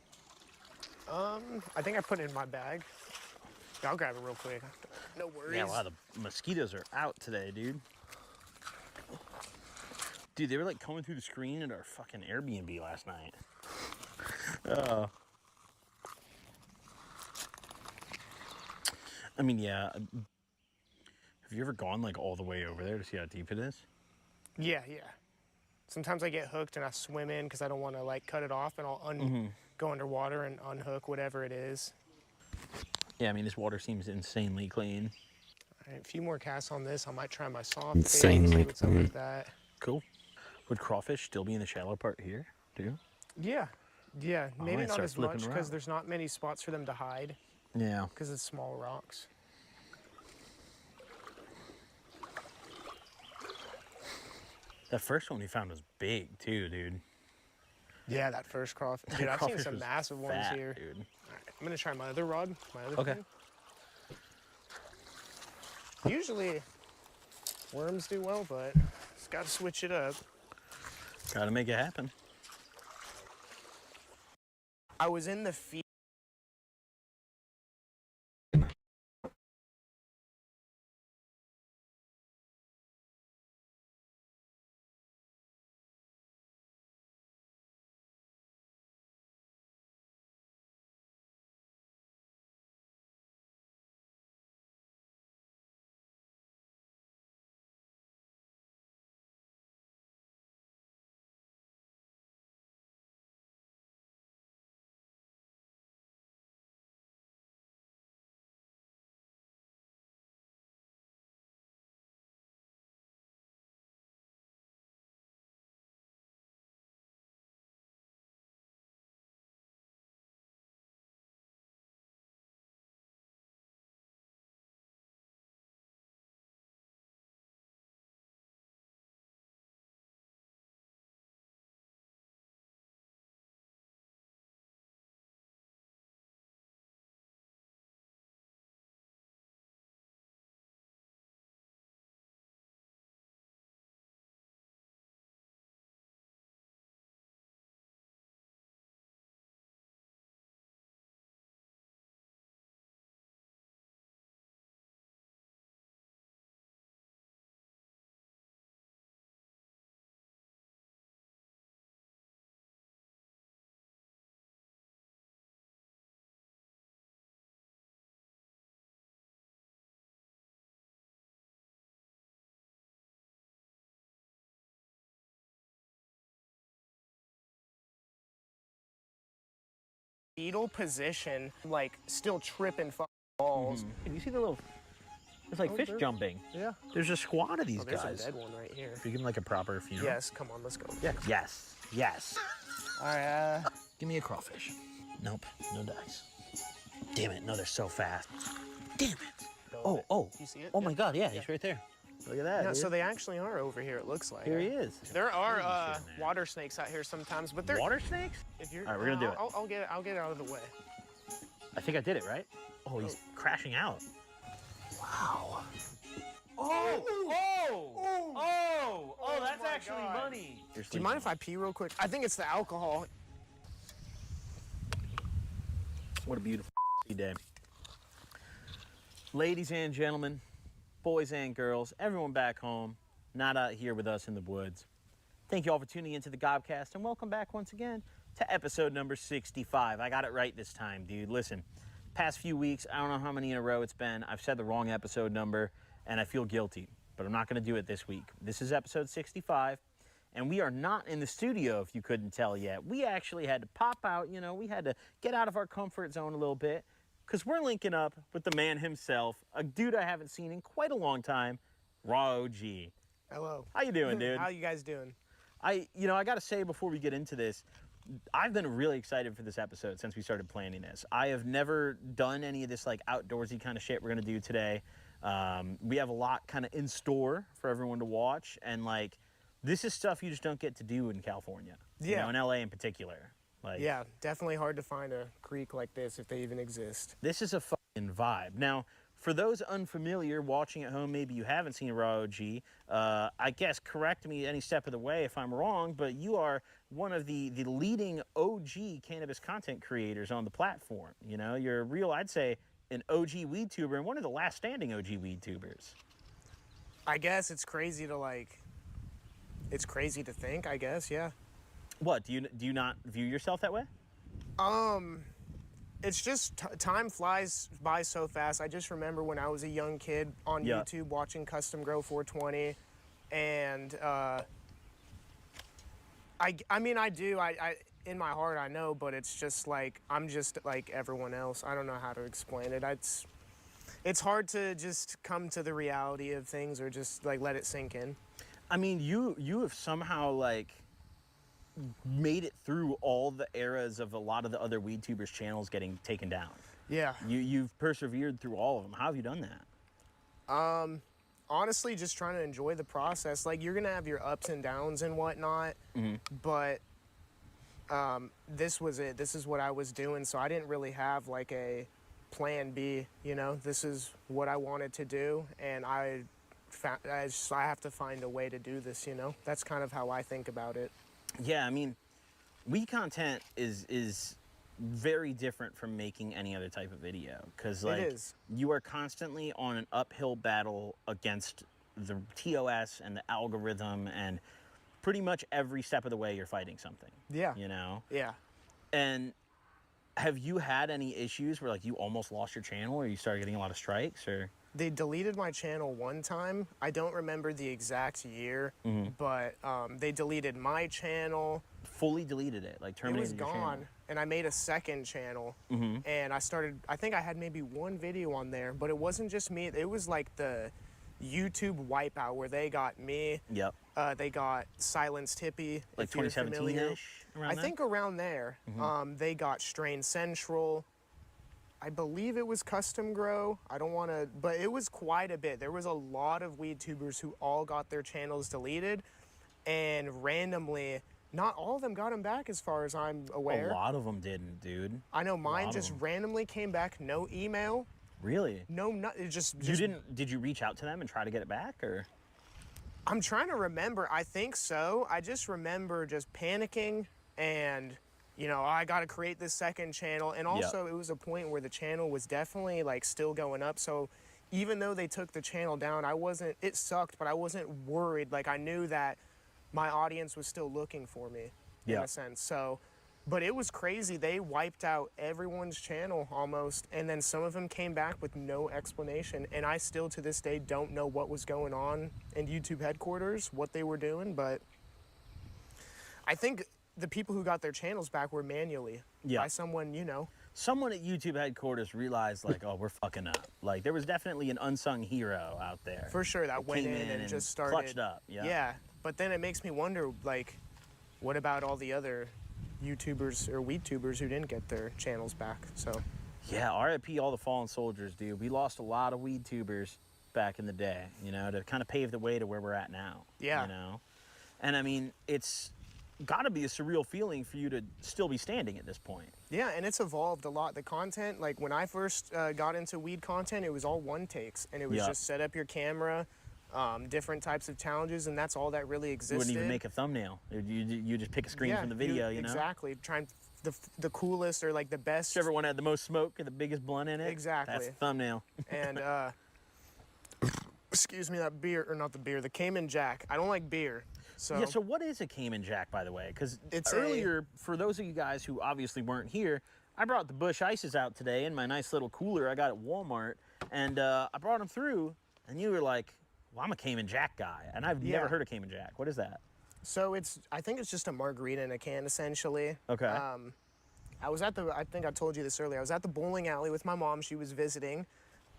I think I put it in my bag. Yeah, I'll grab it real quick. No worries. Yeah, wow, the mosquitoes are out today, dude. Dude, they were like coming through the screen at our fucking Airbnb last night. I mean, yeah. Have you ever gone like all the way over there to see how deep it is? Yeah. Sometimes I get hooked and I swim in because I don't want to like cut it off, and I'll go underwater and unhook whatever it is. Yeah, I mean, this water seems insanely clean. All right, a few more casts on this. I might try my soft Insanely bait, something like that. Cool. Would crawfish still be in the shallow part here, too? Yeah, yeah. I Maybe might not start as much flipping because around. there's not many spots for them to hide. Yeah. Because it's small rocks. That first one we found was big too, dude. Yeah, that first crawfish. That Dude, I've seen crawfish some was massive ones fat, here. dude. All right, I'm gonna try my other rod, my other Okay. thing. Usually, worms do well, but just gotta switch it up. Gotta make it happen. I was in the field. Fetal position, like still tripping balls. And you see the little, it's like Oh, fish there- jumping. Yeah. There's a squad of these Oh, there's guys. a dead one right here. If you give them like a proper funeral. Yes, come on, let's go. Yeah. Yes. Yes. All right. Give me a crawfish. Nope. No dice. Damn it. No, they're so fast. Damn it. Oh. You see it? Oh my God. Yeah, he's right there. Look at that. Yeah, dude. so they actually are over here, it looks like. Here he is. There are water snakes out here sometimes, but they're Water snakes? If you're, All right, we're gonna do it. I'll get it out of the way. I think I did it, right? Oh, he's crashing out. Wow. Oh, that's my actually God. money. Do you mind if I pee real quick? I think it's the alcohol. What a beautiful day. Ladies and gentlemen, boys and girls, everyone back home, not out here with us in the woods. Thank you all for tuning into the Gobcast, and welcome back once again to episode number 65. I got it right this time, dude. Listen, past few weeks, I don't know how many in a row it's been, I've said the wrong episode number, and I feel guilty, but I'm not going to do it this week. This is episode 65, and we are not in the studio, if you couldn't tell yet. We actually had to pop out, you know, we had to get out of our comfort zone a little bit, because we're linking up with the man himself, a dude I haven't seen in quite a long time, Raw OG. Hello. How you doing, dude? How you guys doing? I got to say before we get into this, I've been really excited for this episode since we started planning this. I have never done any of this like outdoorsy kind of shit we're gonna do today. We have a lot kind of in store for everyone to watch, and like this is stuff you just don't get to do in California. You Yeah. know, in LA in particular. Like, Yeah, definitely hard to find a creek like this if they even exist. this is a fucking vibe. Now, for those unfamiliar watching at home, maybe you haven't seen Raw OG, I guess correct me any step of the way if I'm wrong, but you are one of the leading OG cannabis content creators on the platform. You know, you're a real, I'd say, an OG weed tuber and one of the last standing OG weed tubers. I guess it's crazy to it's crazy to think, I guess, yeah. What, do you not view yourself that way? It's just time flies by so fast. I just remember when I was a young kid on Yeah. YouTube watching Custom Grow 420, and I mean I do. I in my heart I know, but it's just like I'm just like everyone else. I don't know how to explain it. It's hard to just come to the reality of things or just like let it sink in. I mean, you have somehow like made it through all the eras of a lot of the other weed tubers channels getting taken down. Yeah. You've persevered through all of them. How have you done that? Honestly, just trying to enjoy the process. Like, you're gonna have your ups and downs and whatnot, but this was it. This is what I was doing, so I didn't really have like a plan B. You know, this is what I wanted to do, and I have to find a way to do this. You know, that's kind of how I think about it. Yeah, I mean, weed content is very different from making any other type of video, because like you are constantly on an uphill battle against the TOS and the algorithm, and pretty much every step of the way you're fighting something. Yeah. You know? Yeah. And have you had any issues where like you almost lost your channel, or you started getting a lot of strikes, or? They deleted my channel one time. I don't remember the exact year, but they deleted my channel. Fully deleted it, like terminated your channel. It was gone, and I made a second channel, and I think I had maybe one video on there, but it wasn't just me. It was like the YouTube wipeout where they got me. Yep. They got Silenced Hippie, like 2017-ish? I think around there. They got Strain Central. I believe it was Custom Grow. I don't want to, but it was quite a bit. There was a lot of weed tubers who all got their channels deleted, and randomly, not all of them got them back as far as I'm aware. A lot of them didn't, dude. I know mine just randomly came back, no email. Really? No, it just Did you reach out to them and try to get it back, or? I'm trying to remember. I think so. I just remember just panicking and, you know, I got to create this second channel. And also it was a point where the channel was definitely like still going up. So even though they took the channel down, it sucked, but I wasn't worried. Like, I knew that my audience was still looking for me in a sense. So, but it was crazy. They wiped out everyone's channel almost. And then some of them came back with no explanation. And I still to this day don't know what was going on in YouTube headquarters, what they were doing. But I think the people who got their channels back were manually by someone, you know. Someone at YouTube headquarters realized, like, oh, we're fucking up. Like, there was definitely an unsung hero out there. For sure, that went in and just started. Clutched up, Yeah, but then it makes me wonder, like, what about all the other YouTubers or weed tubers who didn't get their channels back? So. Yeah, RIP all the fallen soldiers, dude. We lost a lot of weed tubers back in the day, you know, to kind of pave the way to where we're at now. Yeah. You know? And I mean, it's got to be a surreal feeling for you to still be standing at this point. Yeah, and it's evolved a lot. The content, like when I first got into weed content, it was all one takes, and it was just set up your camera, different types of challenges, and that's all that really existed. You wouldn't even make a thumbnail. You just pick a screen from the video, you know? Exactly. Trying the coolest or like the best. Whichever one had the most smoke and the biggest blunt in it. Exactly. That's the thumbnail. And, excuse me, that beer, or not the beer, the Cayman Jack. I don't like beer. So. Yeah, so what is a Cayman Jack, by the way? Because earlier, for those of you guys who obviously weren't here, I brought the Busch Ices out today in my nice little cooler I got at Walmart, and I brought them through, and you were like, well, I'm a Cayman Jack guy, and I've never heard of Cayman Jack. What is that? So I think it's just a margarita in a can, essentially. Okay. I think I told you this earlier, I was at the bowling alley with my mom, she was visiting,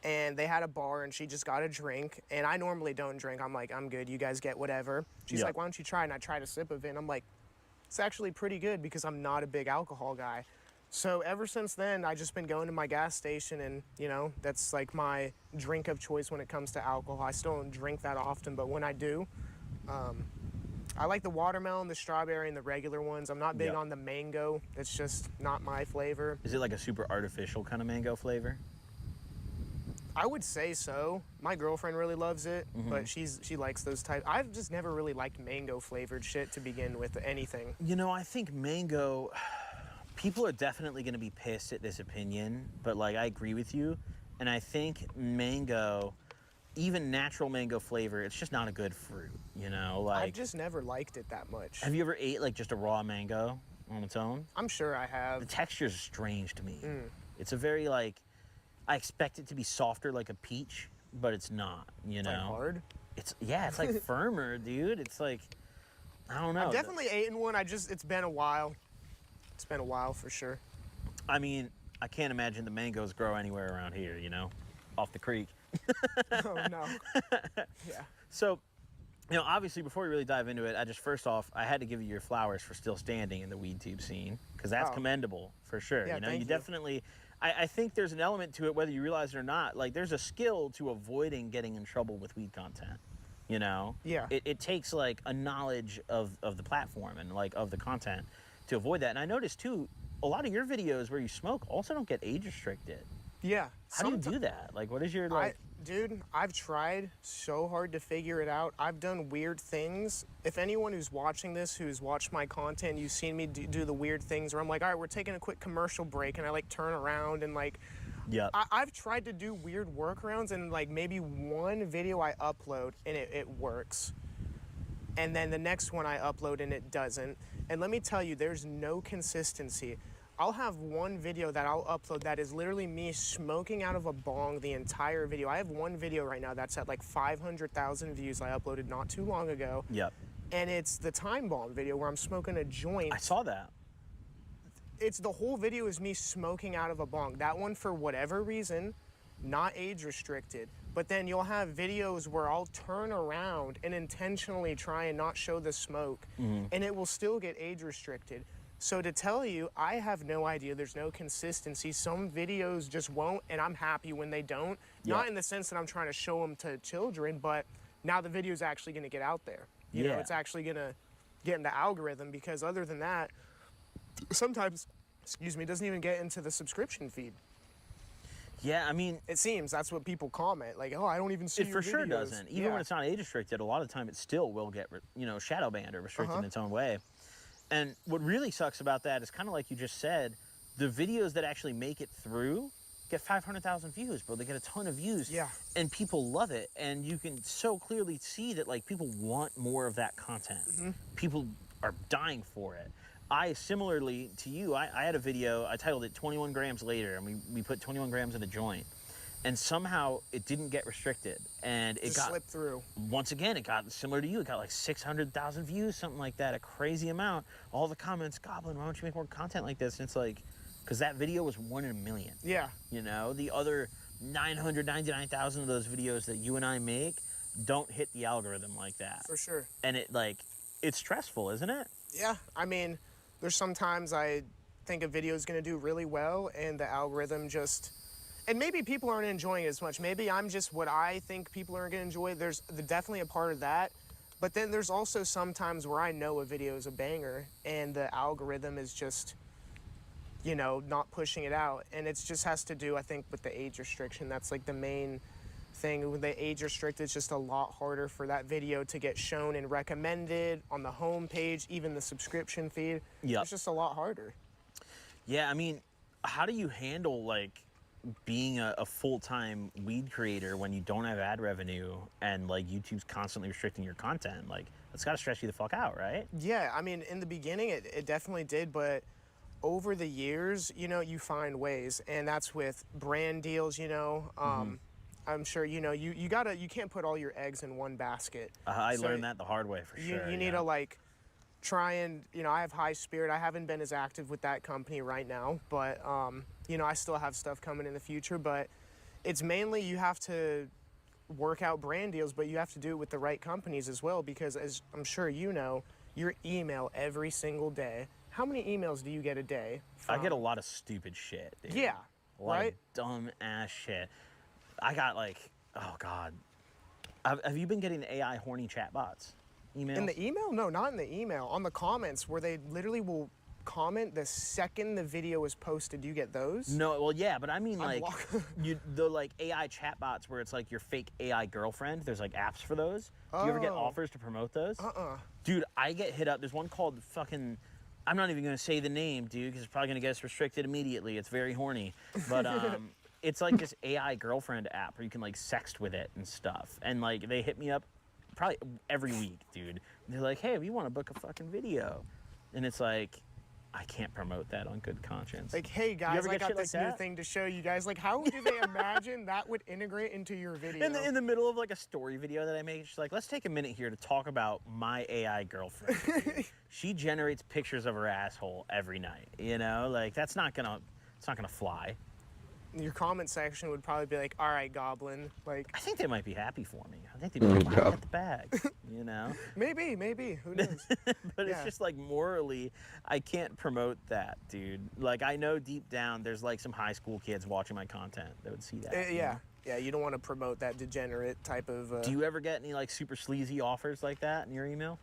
and they had a bar, and she just got a drink, and I normally don't drink. I'm like, I'm good, you guys get whatever. She's like, why don't you try? And I tried a sip of it, and I'm like, it's actually pretty good because I'm not a big alcohol guy. So ever since then, I've just been going to my gas station, and, you know, that's like my drink of choice when it comes to alcohol. I still don't drink that often, but when I do, I like the watermelon, the strawberry, and the regular ones. I'm not big on the mango. It's just not my flavor. Is it like a super artificial kind of mango flavor? I would say so. My girlfriend really loves it, but she likes those types. I've just never really liked mango flavored shit to begin with, anything. You know, I think mango, people are definitely going to be pissed at this opinion, but like, I agree with you. And I think mango, even natural mango flavor, it's just not a good fruit, you know? Like, I've just never liked it that much. Have you ever ate like just a raw mango on its own? I'm sure I have. The texture is strange to me. It's a very like, I expect it to be softer like a peach, but it's not, you know? Like hard? It's like firmer, dude. It's like, I don't know. I've definitely eaten one. It's been a while. It's been a while for sure. I mean, I can't imagine the mangoes grow anywhere around here, you know? Off the creek. Oh, no. Yeah. So, You know, obviously, before we really dive into it, first off, I had to give you your flowers for still standing in the WeedTube scene, because that's commendable for sure. Yeah, you know, thank you you. definitely. I think there's an element to it, whether you realize it or not. Like, there's a skill to avoiding getting in trouble with weed content. You know, Yeah. It takes like a knowledge of the platform and like of the content to avoid that. And I noticed too, a lot of your videos where you smoke also don't get age restricted. Yeah. How do you do that? Like, what is your like? Dude, I've tried so hard to figure it out. I've done weird things. If anyone who's watching this, who's watched my content, you've seen me do the weird things where I'm like, all right, we're taking a quick commercial break, and I like turn around and like, yeah. I've tried to do weird workarounds, and like maybe one video I upload and it works. And then the next one I upload and it doesn't. And let me tell you, there's no consistency. I'll have one video that I'll upload that is literally me smoking out of a bong the entire video. I have one video right now that's at like 500,000 views I uploaded not too long ago. Yep. And it's the time bomb video where I'm smoking a joint. I saw that. It's the whole video is me smoking out of a bong. That one, for whatever reason, not age restricted. But then you'll have videos where I'll turn around and intentionally try and not show the smoke, and it will still get age restricted. So to tell you, I have no idea. There's no consistency. Some videos just won't, and I'm happy when they don't. Yeah. Not in the sense that I'm trying to show them to children, but now the video is actually going to get out there. You know, it's actually going to get in the algorithm, because other than that, sometimes, excuse me, it doesn't even get into the subscription feed. Yeah, I mean, it seems that's what people comment, like, oh, I don't even see it your for sure videos. doesn't. Even when it's not age restricted, a lot of the time it still will get, you know, shadow banned or restricted in its own way. And what really sucks about that is kind of like you just said, the videos that actually make it through get 500,000 views, bro. They get a ton of views. Yeah. And people love it. And you can so clearly see that, like, people want more of that content. People are dying for it. Similarly to you, I had a video, I titled it 21 grams later, and we put 21 grams in a joint. And somehow it didn't get restricted, and it got slipped through. Once again, it got similar to you. It got like 600,000 views, something like that, a crazy amount. All the comments, Goblin, why don't you make more content like this? And it's like, because that video was 1 in a million. Yeah. You know, the other 999,000 of those videos that you and I make don't hit the algorithm like that. For sure. And it's stressful, isn't it? Yeah. I mean, there's sometimes I think a video is going to do really well, and the algorithm just. And maybe people aren't enjoying it as much. Maybe I'm just what I think people are going to enjoy. There's definitely a part of that. But then there's also some times where I know a video is a banger and the algorithm is just, you know, not pushing it out. And it just has to do, I think, with the age restriction. That's like the main thing. With the age restricted, it's just a lot harder for that video to get shown and recommended on the home page, even the subscription feed. Yep. It's just a lot harder. Yeah, I mean, how do you handle, like, being a full-time weed creator when you don't have ad revenue and like YouTube's constantly restricting your content? Like, that's got to stress you the fuck out, right? Yeah, I mean, in the beginning it definitely did, but over the years, you know, you find ways, and that's with brand deals, you know. I'm sure, you know, you can't put all your eggs in one basket. I learned that the hard way, for sure. You need to like try and, you know, I have High Spirit. I haven't been as active with that company right now, but you know, I still have stuff coming in the future, but it's mainly you have to work out brand deals, but you have to do it with the right companies as well, because as I'm sure you know, your email every single day. How many emails do you get a day? I get a lot of stupid shit, dude. Yeah, a lot right? of dumb ass shit. I got like, oh God. Have you been getting the AI horny chatbots? Emails? In the email? No, not in the email. On the comments, where they literally will comment the second the video is posted. Do you get those? No, well, yeah, but I mean, like, the like AI chatbots where it's like your fake AI girlfriend. There's like apps for those. Do you ever get offers to promote those? Dude, I get hit up. There's one called fucking, I'm not even gonna say the name, dude, because it's probably gonna get us restricted immediately. It's very horny, but it's like this AI girlfriend app where you can like sext with it and stuff. And like they hit me up probably every week, dude. They're like, hey, if you want to book a fucking video, and it's like, I can't promote that on good conscience. Like, hey guys, I got this new thing to show you guys. Like, how do they imagine that would integrate into your video? In the middle of like a story video that I made, she's like, let's take a minute here to talk about my AI girlfriend. She generates pictures of her asshole every night. You know, like it's not gonna fly. your comment section would probably be like, all right, Goblin. Like, I think they might be happy for me. I think they'd be like, wow, get the bag, you know? Maybe. Who knows? But it's just like morally, I can't promote that, dude. Like, I know deep down there's like some high school kids watching my content that would see that. Yeah. Yeah, you don't want to promote that degenerate type of... Do you ever get any like super sleazy offers like that in your email?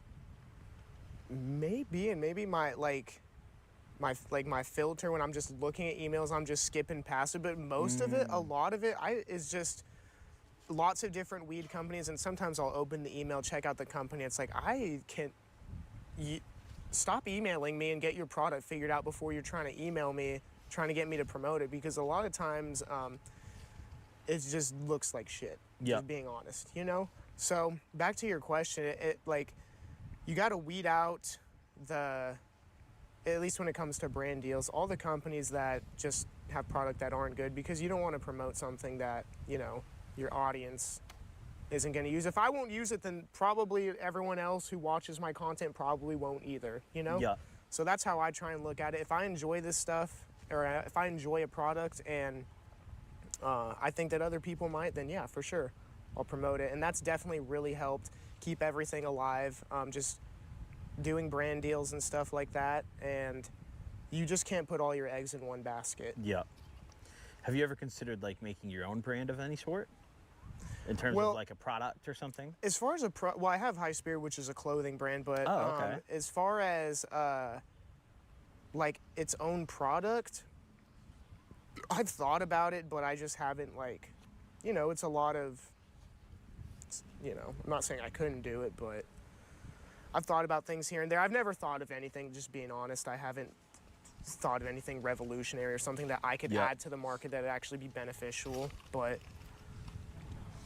Maybe, and maybe my filter when I'm just looking at emails, I'm just skipping past it. But most of it, a lot of it, is just lots of different weed companies. And sometimes I'll open the email, check out the company. It's like, I can't... stop emailing me and get your product figured out before you're trying to email me, trying to get me to promote it. Because a lot of times... it just looks like shit, just being honest, you know? So back to your question, it like, you got to weed out at least when it comes to brand deals, all the companies that just have product that aren't good, because you don't want to promote something that, you know, your audience isn't going to use. If I won't use it, then probably everyone else who watches my content probably won't either, you know? Yeah. So that's how I try and look at it. If I enjoy this stuff, or if I enjoy a product and I think that other people might, then yeah, for sure, I'll promote it. And that's definitely really helped keep everything alive, just doing brand deals and stuff like that. And you just can't put all your eggs in one basket. Yeah. Have you ever considered like making your own brand of any sort? In terms of like a product or something? As far as well, I have High Spirit, which is a clothing brand, but as far as like its own product, I've thought about it, but I just haven't, like, you know, it's a lot of, you know, I'm not saying I couldn't do it, but I've thought about things here and there. I've never thought of anything, just being honest. I haven't thought of anything revolutionary or something that I could add to the market that would actually be beneficial, but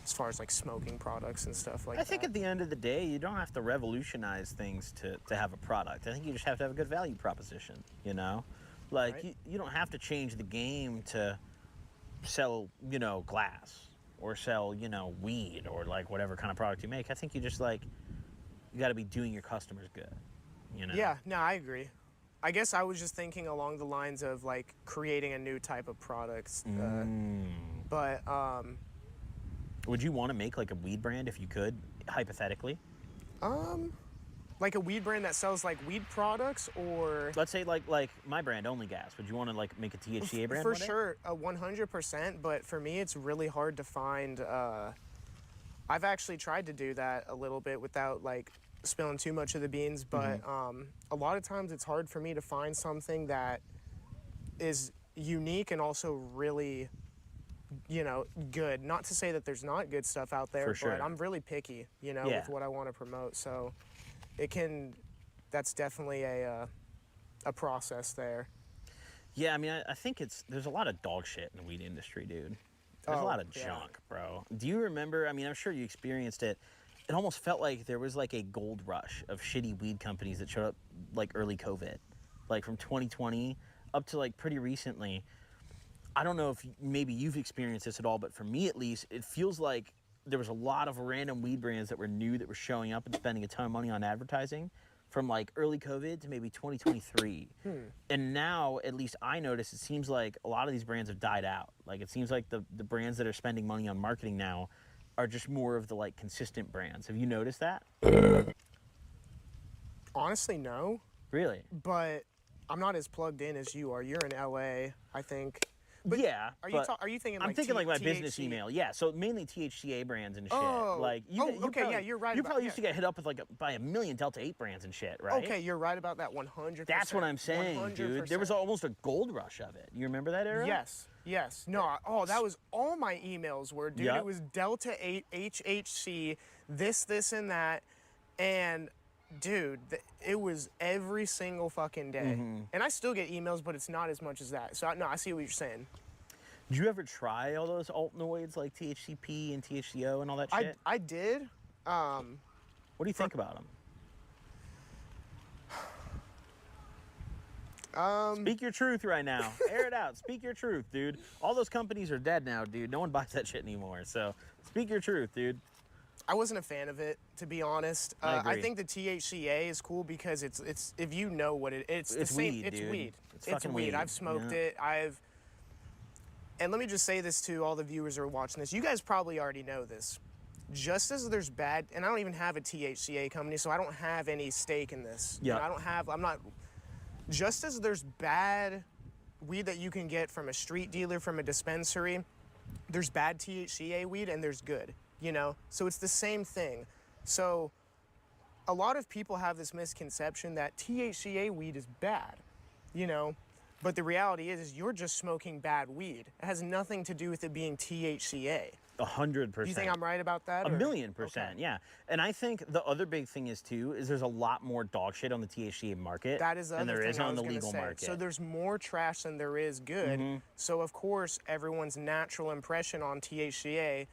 as far as, like, smoking products and stuff like that. I think at the end of the day, you don't have to revolutionize things to have a product. I think you just have to have a good value proposition, you know? Like, you don't have to change the game to sell, you know, glass or sell, you know, weed or, like, whatever kind of product you make. I think you just, like, you got to be doing your customers good, you know? Yeah, no, I agree. I guess I was just thinking along the lines of, like, creating a new type of product. But, would you want to make, like, a weed brand if you could, hypothetically? Like a weed brand that sells like weed products, or let's say like my brand, Only Gas. Would you want to like make a THCA brand? For sure, 100%. But for me, it's really hard to find. I've actually tried to do that a little bit without like spilling too much of the beans. But a lot of times, it's hard for me to find something that is unique and also really, you know, good. Not to say that there's not good stuff out there, but I'm really picky, you know, with what I want to promote. So. That's definitely a process there. Yeah, I mean, I think there's a lot of dog shit in the weed industry, dude. There's a lot of junk, bro. Do you remember, I mean, I'm sure you experienced it. It almost felt like there was like a gold rush of shitty weed companies that showed up like early COVID. Like from 2020 up to like pretty recently. I don't know if maybe you've experienced this at all, but for me at least, it feels like there was a lot of random weed brands that were new that were showing up and spending a ton of money on advertising from like early COVID to maybe 2023. And now, at least I notice, it seems like a lot of these brands have died out. Like it seems like the brands that are spending money on marketing now are just more of the like consistent brands. Have you noticed that? Honestly, no. Really? But I'm not as plugged in as you are. You're in LA, I think. But yeah, are you thinking? I'm like thinking like my THC? business email. Yeah, so mainly THCA brands and shit. Oh, like okay, you're right. You probably used to get hit up with like by a million Delta 8 brands and shit, right? Okay, you're right about that 100%. That's what I'm saying, 100%. dude. There was almost a gold rush of it. You remember that era? Yes. No, that was all my emails were, dude. It was Delta 8, HHC, this, and that, and. Dude, it was every single fucking day. And I still get emails, but it's not as much as that. So, no, I see what you're saying. Did you ever try all those altnoids like THCP and THCO and all that shit? I did. What do you think about them? Speak your truth right now. Air it out. Speak your truth, dude. All those companies are dead now, dude. No one buys that shit anymore. So, speak your truth, dude. I wasn't a fan of it, to be honest. I think the THCA is cool because it's if you know what it's the same. Weed, it's dude. weed. It's fucking weed. I've smoked it. And let me just say this to all the viewers who are watching this. You guys probably already know this. Just as there's bad, and I don't even have a THCA company, so I don't have any stake in this. Yeah. You know, I'm not, just as there's bad weed that you can get from a street dealer, from a dispensary, there's bad THCA weed and there's good, you know? So it's the same thing. So a lot of people have this misconception that THCA weed is bad, you know? But the reality is you're just smoking bad weed. It has nothing to do with it being THCA. 100%. Do you think I'm right about that? A million percent, yeah. And I think the other big thing is too, is there's a lot more dog shit on the THCA market That is the than other there thing is I on was the gonna legal say. market. So there's more trash than there is good. So of course, everyone's natural impression on THCA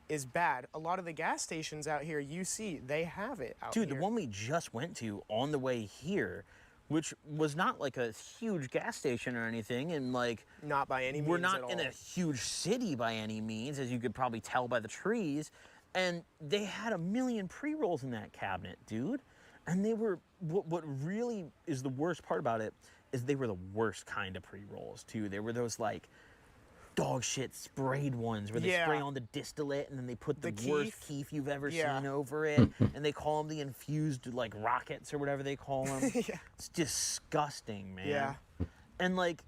is bad. A lot of the gas stations out here, you see, they have it out Dude, here. the one we just went to on the way here, which was not like a huge gas station or anything, and like not by any means we're not at in all. a huge city by any means, as you could probably tell by the trees, and they had a million pre-rolls in that cabinet, dude. And they were, what really is the worst part about it is they were the worst kind of pre-rolls too. They were those like dog shit sprayed ones where they spray on the distillate and then they put the worst keef you've ever seen over it, and they call them the infused like rockets or whatever they call them. It's disgusting, man. Yeah. And like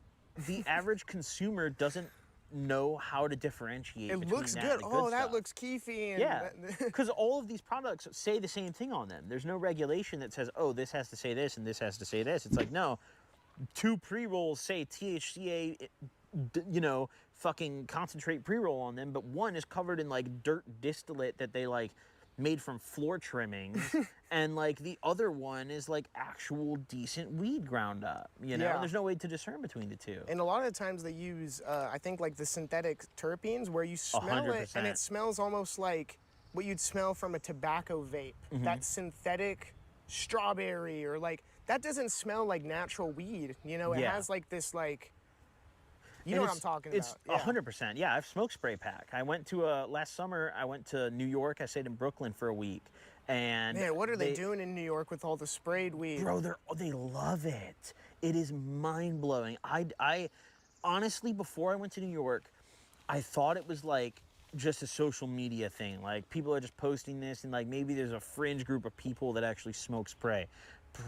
the average consumer doesn't know how to differentiate. It between looks that good. and the Oh, that stuff. looks keefy. And Yeah, because all of these products say the same thing on them. There's no regulation that says, oh, this has to say this and this has to say this. It's like, no, 2 pre-rolls say THCA, you know, fucking concentrate pre-roll on them, but one is covered in like dirt distillate that they like made from floor trimmings, and like the other one is like actual decent weed ground up, you know? Yeah. There's no way to discern between the two. And a lot of the times they use, I think, like the synthetic terpenes where you smell it and 100%. it smells almost like what you'd smell from a tobacco vape. That synthetic strawberry, or like, that doesn't smell like natural weed. You know, it has like this like, you know what I'm talking it's about. 100%. Yeah, I've smoked spray pack. I went to last summer. I went to New York. I stayed in Brooklyn for a week, and Man, what are they doing in New York with all the sprayed weed? Bro, they love it. It is mind blowing. I honestly, before I went to New York, I thought it was like just a social media thing. Like people are just posting this, and like maybe there's a fringe group of people that actually smoke spray.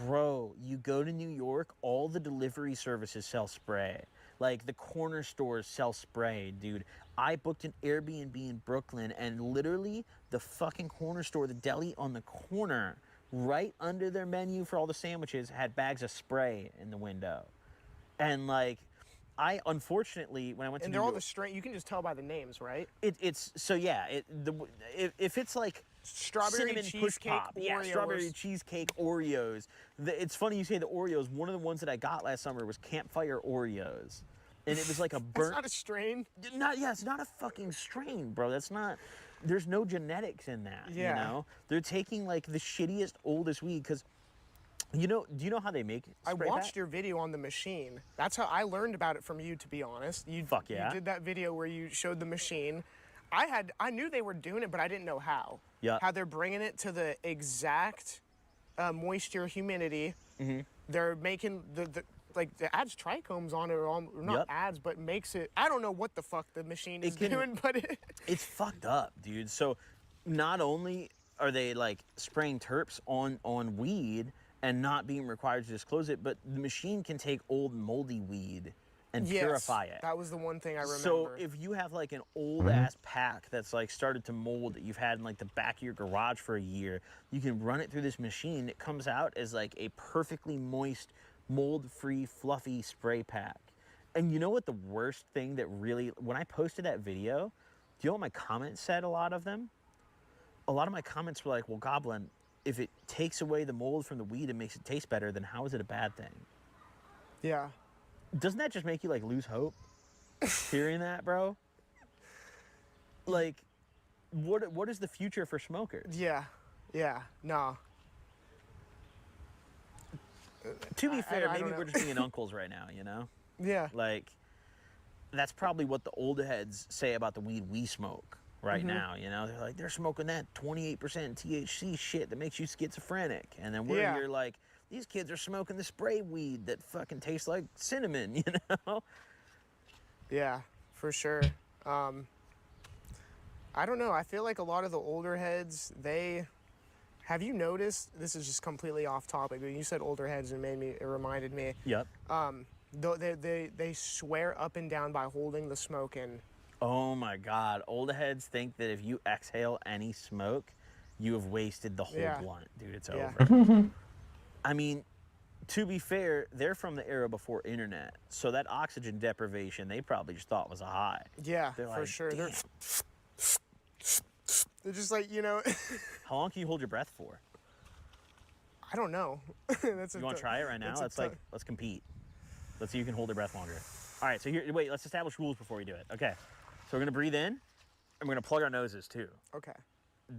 Bro, you go to New York, all the delivery services sell spray. Like the corner stores sell spray, dude. I booked an Airbnb in Brooklyn, and literally the fucking corner store, the deli on the corner, right under their menu for all the sandwiches, had bags of spray in the window. And like, I unfortunately, when I went to And New they're all York, the straight, you can just tell by the names, right? it's so yeah. If it's like Strawberry cinnamon push cheesecake pop, yeah, Oreos. strawberry cheesecake Oreos. It's funny you say the Oreos. One of the ones that I got last summer was campfire Oreos, and it was like a burnt. That's not a strain. It's not a fucking strain, bro. That's not. There's no genetics in that. Yeah. You know, they're taking like the shittiest, oldest weed because. You know, do you know how they make I spray watched pack? your video on the machine. That's how I learned about it from you, to be honest. Fuck yeah. You did that video where you showed the machine. I knew they were doing it, but I didn't know how. Yeah. How they're bringing it to the exact moisture, humidity. They're making the like the adds trichomes on it, or not Yep. adds, but makes it. I don't know what the fuck the machine is can- doing, but It's fucked up, dude. So not only are they like spraying terps on weed and not being required to disclose it, but the machine can take old moldy weed and yes, purify it. That was the one thing I remember. So if you have like an old ass pack that's like started to mold that you've had in like the back of your garage for a year, you can run it through this machine. It comes out as like a perfectly moist, mold-free, fluffy spray pack. And you know what the worst thing that really, when I posted that video, do you know what my comments said, a lot of them? A lot of my comments were like, well, Goblin, if it takes away the mold from the weed and makes it taste better, then how is it a bad thing? yeah. Doesn't that just make you like lose hope? Hearing that, bro? Like, what is the future for smokers? Yeah. No. To be fair, I maybe don't we're know. just being uncles right now, you know? Yeah. Like, that's probably what the old heads say about the weed we smoke right now, you know? They're like, they're smoking that 28% THC shit that makes you schizophrenic. And then we're here like, these kids are smoking the spray weed that fucking tastes like cinnamon, you know? Yeah. for sure. I don't know. I feel like a lot of the older heads, have you noticed, this is just completely off topic, but you said older heads and it reminded me. Yep. They swear up and down by holding the smoke in. Oh my God. Old heads think that if you exhale any smoke, you have wasted the whole blunt, dude. It's over. I mean, to be fair, they're from the era before internet, so that oxygen deprivation they probably just thought was a high. Yeah, they're for like, sure. Damn. They're just like, you know. How long can you hold your breath for? I don't know. You want to try it right now? Let's compete. Let's see who can hold their breath longer. All right, so here, wait, let's establish rules before we do it. Okay, so we're gonna breathe in, and we're gonna plug our noses too. Okay.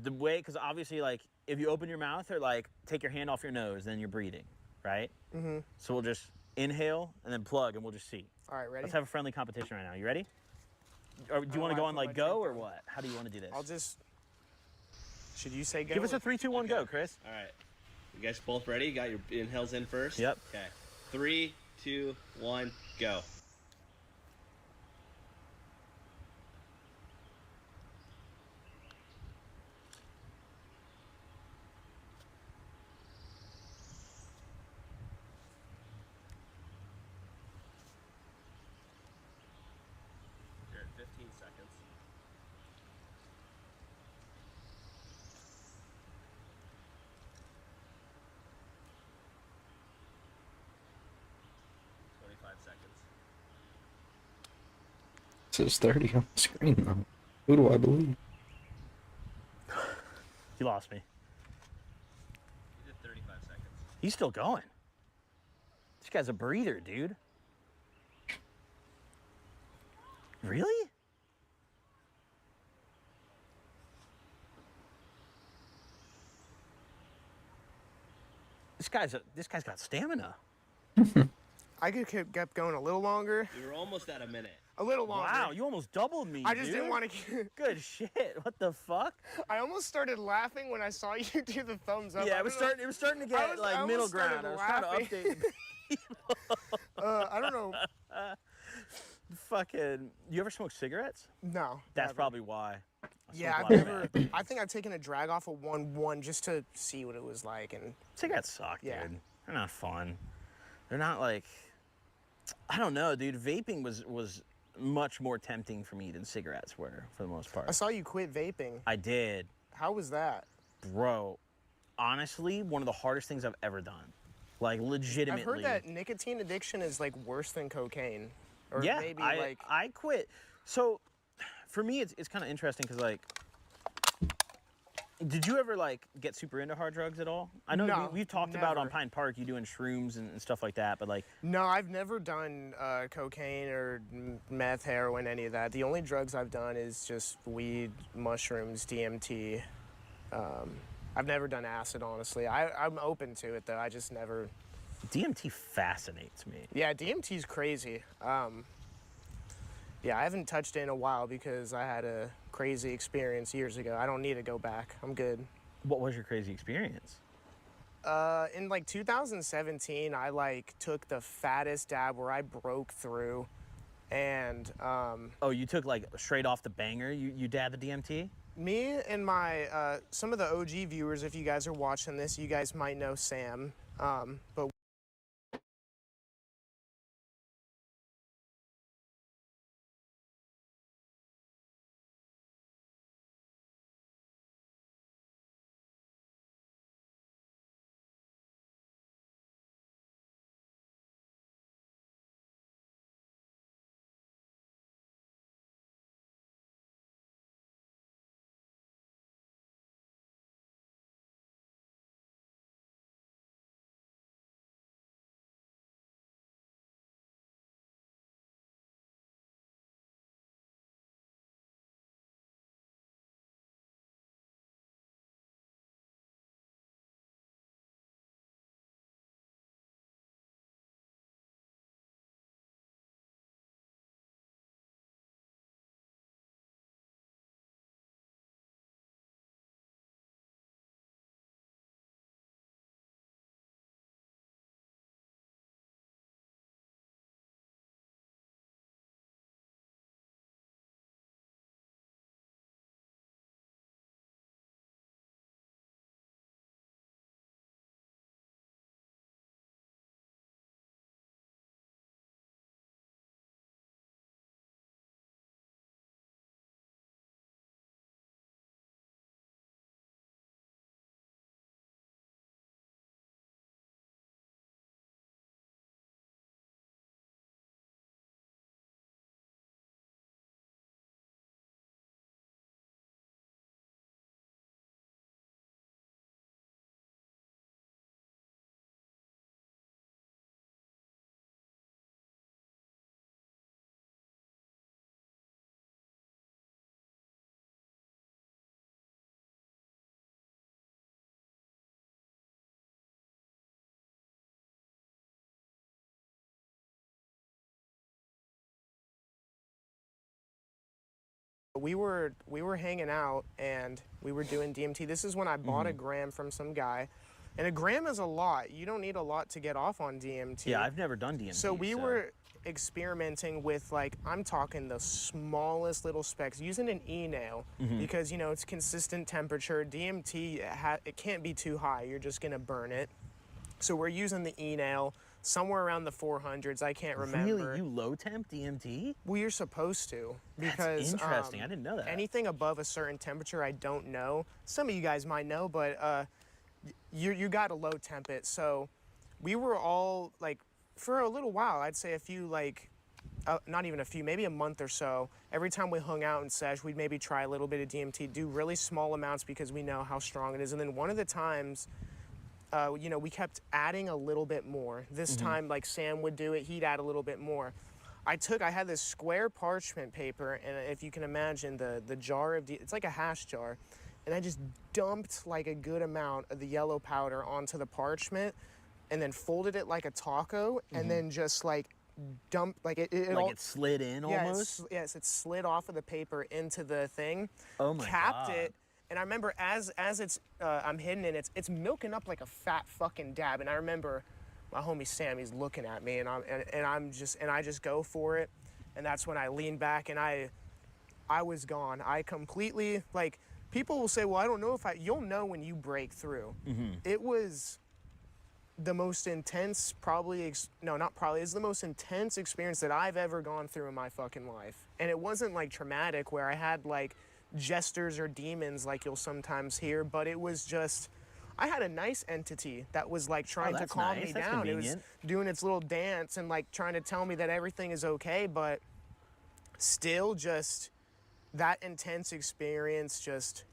The way, because obviously, like, if you open your mouth or like take your hand off your nose, then you're breathing, right? Mm-hmm. So we'll just inhale and then plug, and we'll just see. All right, ready? Let's have a friendly competition right now. You ready? Or do you want to go on like go or what? How do you want to do this? I'll just. Should you say go? Give us a 3, 2, 1, go, Chris. All right. You guys both ready? You got your inhales in first? Yep. Okay. 3, 2, 1, go. You're at 15 seconds. It says 30 on the screen though. Who do I believe? You lost me. You did 35 seconds. He's still going. This guy's a breather, dude. Really? This guy's got stamina. I could have kept going a little longer. You were almost at a minute. A little longer. Wow, you almost doubled me, I just dude. didn't want to. Good shit. What the fuck? I almost started laughing when I saw you do the thumbs up. Yeah, it was starting to get like middle ground. I was trying to update the people. I don't know. Fucking. You ever smoke cigarettes? No. That's never. probably why. Yeah, I've never. I think I've taken a drag off of one just to see what it was like, and cigarettes suck, dude. They're not fun. They're not like. I don't know, dude. Vaping was much more tempting for me than cigarettes were, for the most part. I saw you quit vaping. I did. How was that? Bro, honestly, one of the hardest things I've ever done. Like, legitimately. I've heard that nicotine addiction is, like, worse than cocaine. Or yeah, maybe, I quit. So, for me, it's kind of interesting because, like, did you ever, like, get super into hard drugs at all? I know no, we've talked about on Pine Park, you doing shrooms and stuff like that, but, like... No, I've never done cocaine or meth, heroin, any of that. The only drugs I've done is just weed, mushrooms, DMT. I've never done acid, honestly. I'm open to it, though. I just never... DMT fascinates me. Yeah, DMT's crazy. Yeah, I haven't touched it in a while because I had a crazy experience years ago. I don't need to go back. I'm good. What was your crazy experience? In like 2017, I like took the fattest dab where I broke through, and oh, you took like straight off the banger? You dabbed the DMT? Me and my some of the OG viewers, if you guys are watching this, you guys might know Sam, but we were hanging out and we were doing DMT. This is when I bought a gram from some guy. And a gram is a lot. You don't need a lot to get off on DMT. Yeah, I've never done DMT. So we were experimenting with, like, I'm talking the smallest little specks, using an e-nail because, you know, it's consistent temperature. DMT, it can't be too high. You're just going to burn it. So we're using the e-nail somewhere around the 400s. I can't remember. Really? You low temp DMT? Well, you're supposed to. That's Because interesting. I didn't know that. Anything above a certain temperature, I don't know. Some of you guys might know, but you got to low temp it. So we were all, like, for a little while, I'd say a few, like, not even a few, maybe a month or so, every time we hung out in sesh, we'd maybe try a little bit of DMT, do really small amounts because we know how strong it is. And then one of the times, you know, we kept adding a little bit more. This time, like, Sam would do it, he'd add a little bit more. I had this square parchment paper, and if you can imagine the jar of, it's like a hash jar, and I just dumped, like, a good amount of the yellow powder onto the parchment, and then folded it like a taco, and then just, like, dumped, like, it slid in almost? Yes, it slid off of the paper into the thing. Oh my capped God. it. And I remember as it's I'm hidden in it's milking up like a fat fucking dab. And I remember my homie Sam, he's looking at me, and I just go for it. And that's when I lean back, and I was gone. I completely, like, people will say, well, I don't know if you'll know when you break through. It was the most intense, it's the most intense experience that I've ever gone through in my fucking life. And it wasn't, like, traumatic where I had, like, jesters or demons like you'll sometimes hear, but it was just, I had a nice entity that was, like, trying to calm me down. It was doing its little dance and, like, trying to tell me that everything is okay, but still just that intense experience just,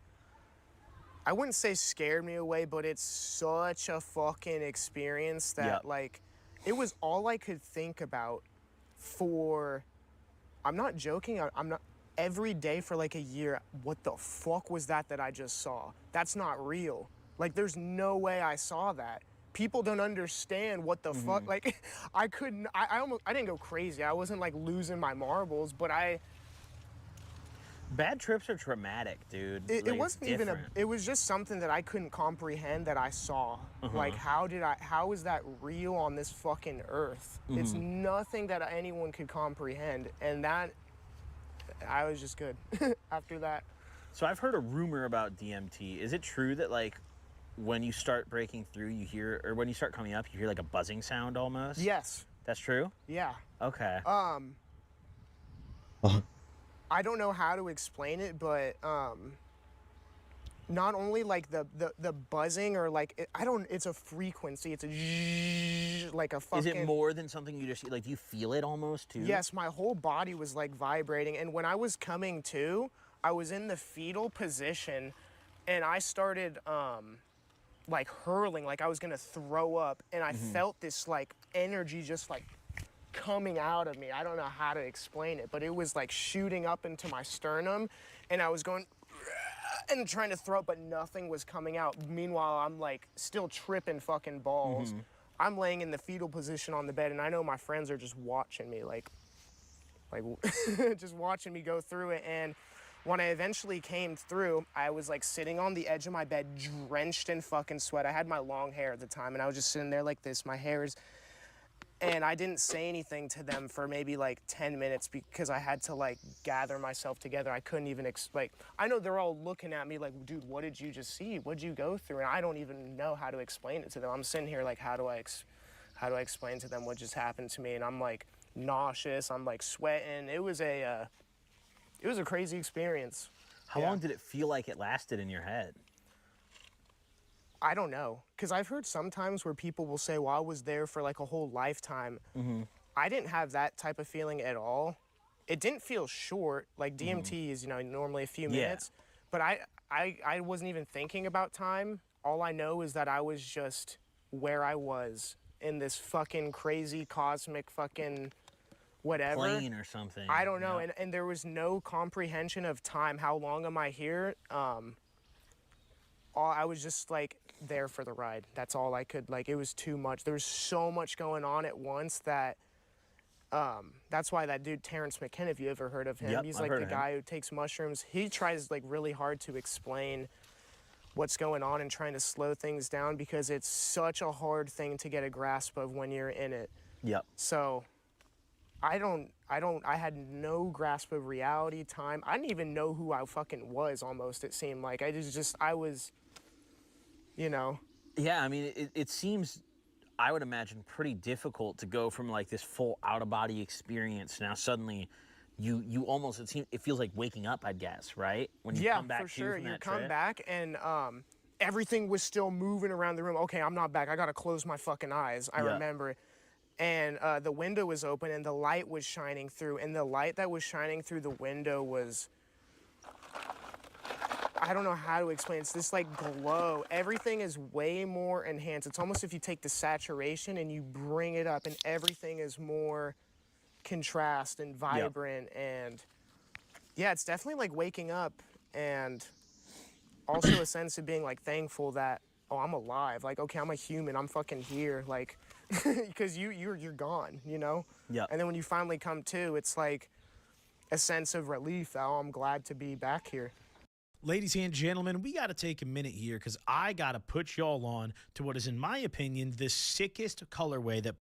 I wouldn't say scared me away, but it's such a fucking experience that, like, it was all I could think about for, I'm not joking, I'm not, every day for like a year. What the fuck was that I just saw? That's not real. Like, there's no way I saw that. People don't understand what the fuck, like, I didn't go crazy. I wasn't, like, losing my marbles, but Bad trips are traumatic, dude. It wasn't even it was just something that I couldn't comprehend that I saw. Like, how is that real on this fucking earth? It's nothing that anyone could comprehend, and that, I was just good after that. So I've heard a rumor about DMT. Is it true that, like, when you start breaking through, you hear, or when you start coming up, you hear like a buzzing sound almost? Yes. That's true? Yeah. Okay. I don't know how to explain it, but not only like the buzzing or like, it's a frequency. It's a zzz, like a fucking. Is it more than something you just, like, do you feel it almost too? Yes, my whole body was like vibrating. And when I was coming to, I was in the fetal position and I started like hurling, like I was gonna throw up. And I felt this like energy just like coming out of me. I don't know how to explain it, but it was like shooting up into my sternum, and I was going and trying to throw up, but nothing was coming out. Meanwhile, I'm like still tripping fucking balls. I'm laying in the fetal position on the bed, and I know my friends are just watching me, like just watching me go through it. And when I eventually came through, I was like sitting on the edge of my bed, drenched in fucking sweat. I had my long hair at the time, and I was just sitting there like this. My hair is. And I didn't say anything to them for maybe like 10 minutes because I had to like gather myself together. I couldn't even, I know they're all looking at me like, dude, what did you just see? What'd you go through? And I don't even know how to explain it to them. I'm sitting here like, how do I explain to them what just happened to me? And I'm like nauseous, I'm like sweating. It was a crazy experience. How long did it feel like it lasted in your head? I don't know, because I've heard sometimes where people will say, well, I was there for like a whole lifetime. I didn't have that type of feeling at all. It didn't feel short, like DMT is, normally a few minutes, but I wasn't even thinking about time. All I know is that I was just where I was in this fucking crazy cosmic fucking whatever. Plane or something. I don't know, and there was no comprehension of time. How long am I here? I was just like there for the ride. That's all I could, like, it was too much. There was so much going on at once that That's why that dude Terrence McKenna, if you ever heard of him, Yep, he's I've like heard the of him. guy who takes mushrooms. He tries like really hard to explain what's going on and trying to slow things down because it's such a hard thing to get a grasp of when you're in it. Yep. So I had no grasp of reality, time. I didn't even know who I fucking was almost, it seemed like. I was, you know. Yeah, I mean, it seems, I would imagine, pretty difficult to go from like this full out-of-body experience. Now suddenly, you almost, it feels like waking up, I guess, right? When you come back for sure. from You that come trip. back and everything was still moving around the room. Okay, I'm not back. I gotta close my fucking eyes. I remember. And the window was open and the light was shining through. And the light that was shining through the window was, I don't know how to explain. It's this like glow. Everything is way more enhanced. It's almost if you take the saturation and you bring it up and everything is more contrast and vibrant. And yeah, it's definitely like waking up and also a sense of being like thankful that, oh, I'm alive. Like, okay, I'm a human. I'm fucking here. Like, because you're gone, you know? Yeah. And then when you finally come to, it's like a sense of relief that, oh, I'm glad to be back here. Ladies and gentlemen, we got to take a minute here because I got to put y'all on to what is, in my opinion, the sickest colorway that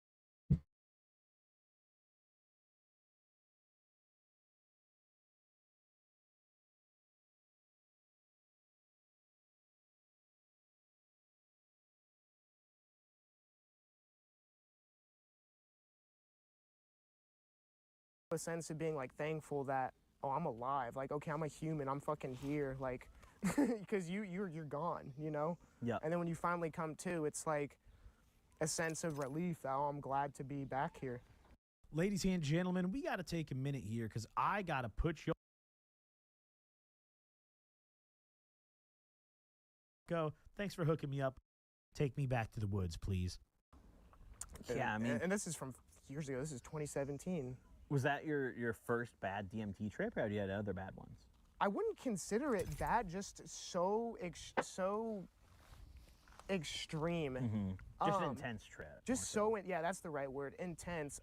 A sense of being like thankful that, oh, I'm alive. Like, okay, I'm a human. I'm fucking here. Like, because you're gone, you know? Yeah. And then when you finally come to, it's like a sense of relief that, oh, I'm glad to be back here. Ladies and gentlemen, we got to take a minute here because I got to put y'all. Go. Thanks for hooking me up. Take me back to the woods, please. Yeah, I mean, and this is from years ago. This is 2017. Was that your first bad DMT trip, or have you had other bad ones? I wouldn't consider it bad, just so extreme. Just an intense trip. Just so, yeah, that's the right word, intense.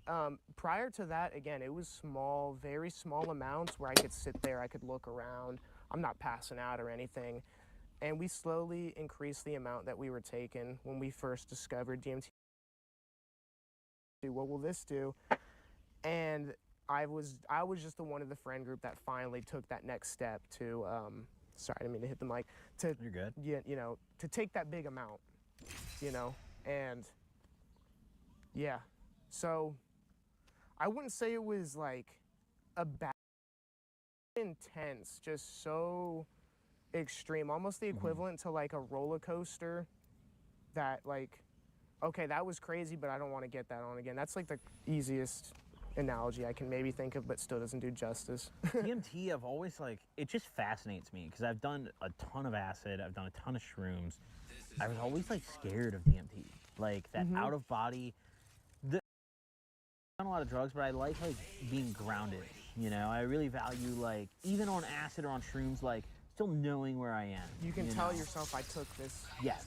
Prior to that, again, it was small, very small amounts where I could sit there, I could look around. I'm not passing out or anything. And we slowly increased the amount that we were taking when we first discovered DMT. What will this do? And I was just the one of the friend group that finally took that next step to, sorry, I didn't mean to hit the mic. You're good. You know, to take that big amount, you know, and yeah. So I wouldn't say it was like a bad, intense, just so extreme, almost the equivalent to like a roller coaster that like, okay, that was crazy, but I don't want to get that on again. That's like the easiest analogy I can maybe think of, but still doesn't do justice. DMT, I've always like, it just fascinates me because I've done a ton of acid, I've done a ton of shrooms. I was always like scared of DMT, like that out of body. I've done a lot of drugs, but I like being grounded. You know, I really value like even on acid or on shrooms, like still knowing where I am. You can tell yourself I took this. Yes.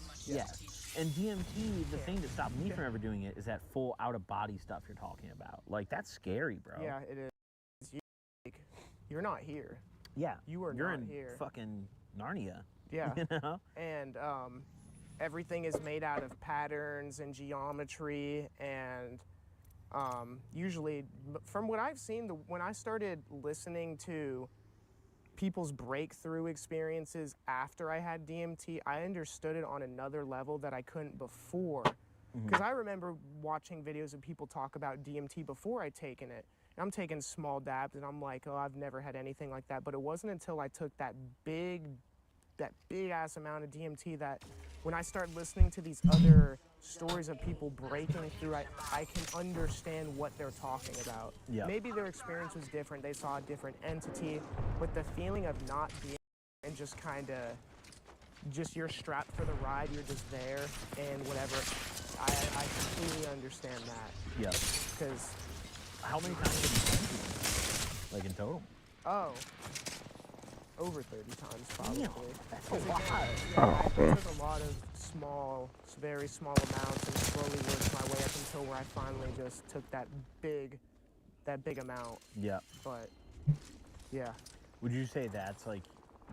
And DMT, the thing that stopped me from ever doing it is that full out-of-body stuff you're talking about. Like, that's scary, bro. Yeah, it is. You're not here. Yeah. You're not in here. Fucking Narnia. Yeah. You know? And everything is made out of patterns and geometry, and usually, from what I've seen, when I started listening to people's breakthrough experiences after I had DMT, I understood it on another level that I couldn't before. Because I remember watching videos of people talk about DMT before I'd taken it. And I'm taking small dabs and I'm like, oh, I've never had anything like that. But it wasn't until I took that big ass amount of DMT that when I start listening to these other stories of people breaking through, I can understand what they're talking about. Yeah. Maybe their experience was different, they saw a different entity, but the feeling of not being and just kind of, just you're strapped for the ride, you're just there and whatever, I completely understand that. Yeah. Because how many times have you done it? Like in total? Oh. Over 30 times, probably. Damn, that's a lot. I took a lot of small, very small amounts and slowly worked my way up until where I finally just took that big that big amount. Yeah. But yeah. Would you say that's like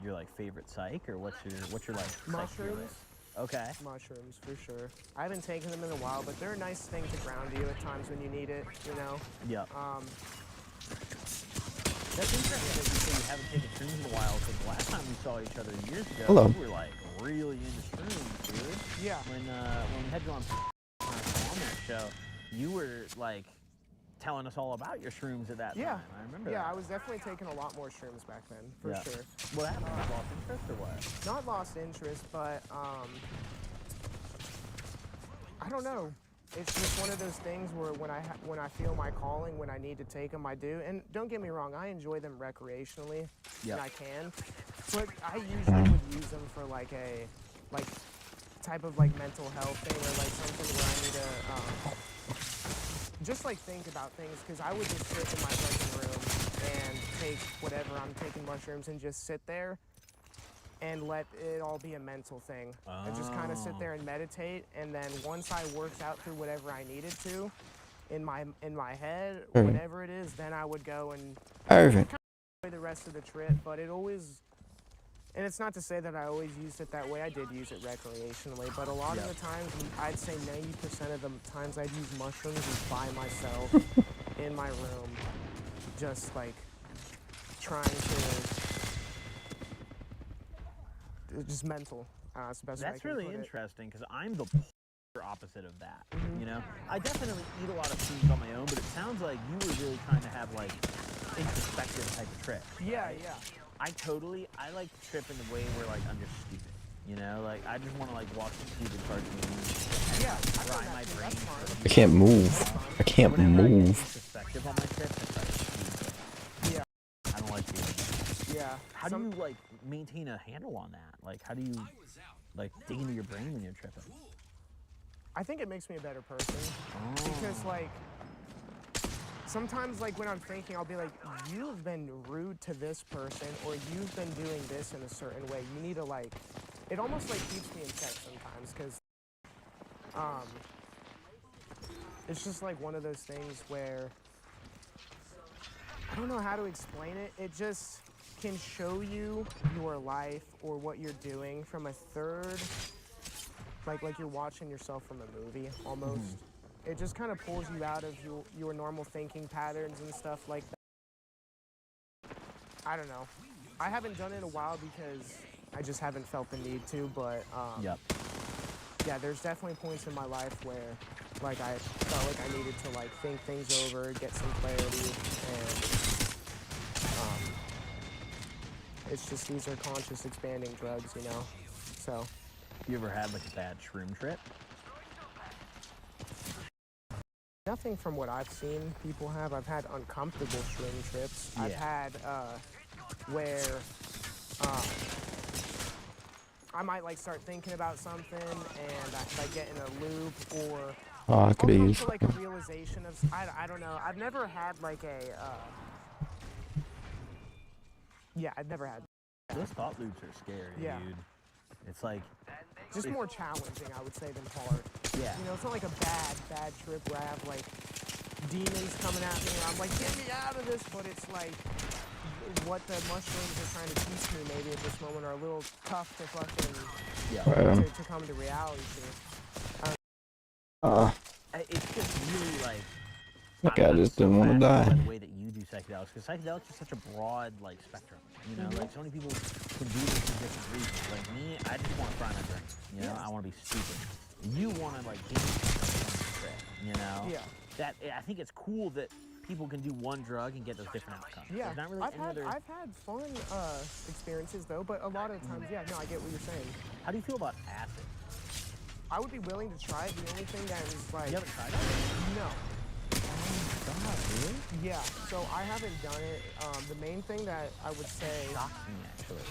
your like favorite psych, or what's your like psych Mushrooms? list? Okay. Mushrooms, for sure. I haven't taken them in a while, but they're a nice thing to ground you at times when you need it, you know? Yeah. That's interesting that you say you haven't taken shrooms in a while, because the last time we saw each other years ago, Hello. you were like really into shrooms, dude. Yeah. When we had you on that show, you were like telling us all about your shrooms at that time. I remember Yeah, that. I was definitely taking a lot more shrooms back then, for sure. What happened? Lost interest or what? Not lost interest, but I don't know. It's just one of those things where when I feel my calling, when I need to take them, I do. And don't get me wrong, I enjoy them recreationally when I can. But I usually would use them for like a type of like mental health thing, or like something where I need to just like think about things, because I would just sit in my living room and take whatever I'm taking mushrooms and just sit there and let it all be a mental thing. I just kind of sit there and meditate, and then once I worked out through whatever I needed to in my head, whatever it is, then I would go and Irvin. enjoy the rest of the trip. But it always, and it's not to say that I always used it that way. I did use it recreationally, but a lot of the times, I'd say 90% of the times I'd use mushrooms is by myself in my room, just like trying to, just mental. That's the best way I That's can really put it. interesting, because I'm the opposite of that. You know, I definitely eat a lot of foods on my own, but it sounds like you were really trying to have like introspective type of trip. Yeah, right? yeah. I like to trip in the way where like I'm just stupid. You know, like I just want to like watch the stupid cartoons. Yeah, fry my brain. I can't move. I can't move. Introspective on my trip, it's like stupid. Yeah. I don't like doing that. Yeah. How do you like maintain a handle on that? Like, how do you like dig into your brain when you're tripping? I think it makes me a better person. Because like, sometimes like when I'm thinking, I'll be like, you've been rude to this person, or you've been doing this in a certain way. You need to like, it almost like keeps me in check sometimes, because it's just like one of those things where, I don't know how to explain it. It just can show you your life or what you're doing from a third, like you're watching yourself from a movie almost. It just kind of pulls you out of your normal thinking patterns and stuff like that. I don't know. I haven't done it in a while because I just haven't felt the need to, but yeah, there's definitely points in my life where like I felt like I needed to like think things over, get some clarity, and it's just, these are conscious expanding drugs, you know? So. You ever had like a bad shroom trip? Nothing from what I've seen people have. I've had uncomfortable shroom trips. I've had where I might like start thinking about something and I like get in a loop, or I could have come used. to like a realization of, I don't know. I've never had like a I've never had. Those thought loops are scary, dude. It's like just more challenging, I would say, than hard. Yeah. You know, it's not like a bad trip where I have like demons coming at me and I'm like, get me out of this, but it's like what the mushrooms are trying to teach me maybe at this moment are a little tough to fucking to come to reality to. It's just really like That guy just didn't want to die. the way that you do psychedelics, because psychedelics is such a broad like spectrum. You know, like so many people can do this for different reasons. Like me, I just want to fry my brain. You know, I want to be stupid. You want to like gain something, you know? Yeah. That I think it's cool that people can do one drug and get those different outcomes. Yeah, There's not really I've any other. had fun experiences though, but a lot of times, no, I get what you're saying. How do you feel about acid? I would be willing to try it. The only thing that is like, You haven't tried it? No. God, really? Yeah, so I haven't done it. The main thing that I would say, shocked me actually,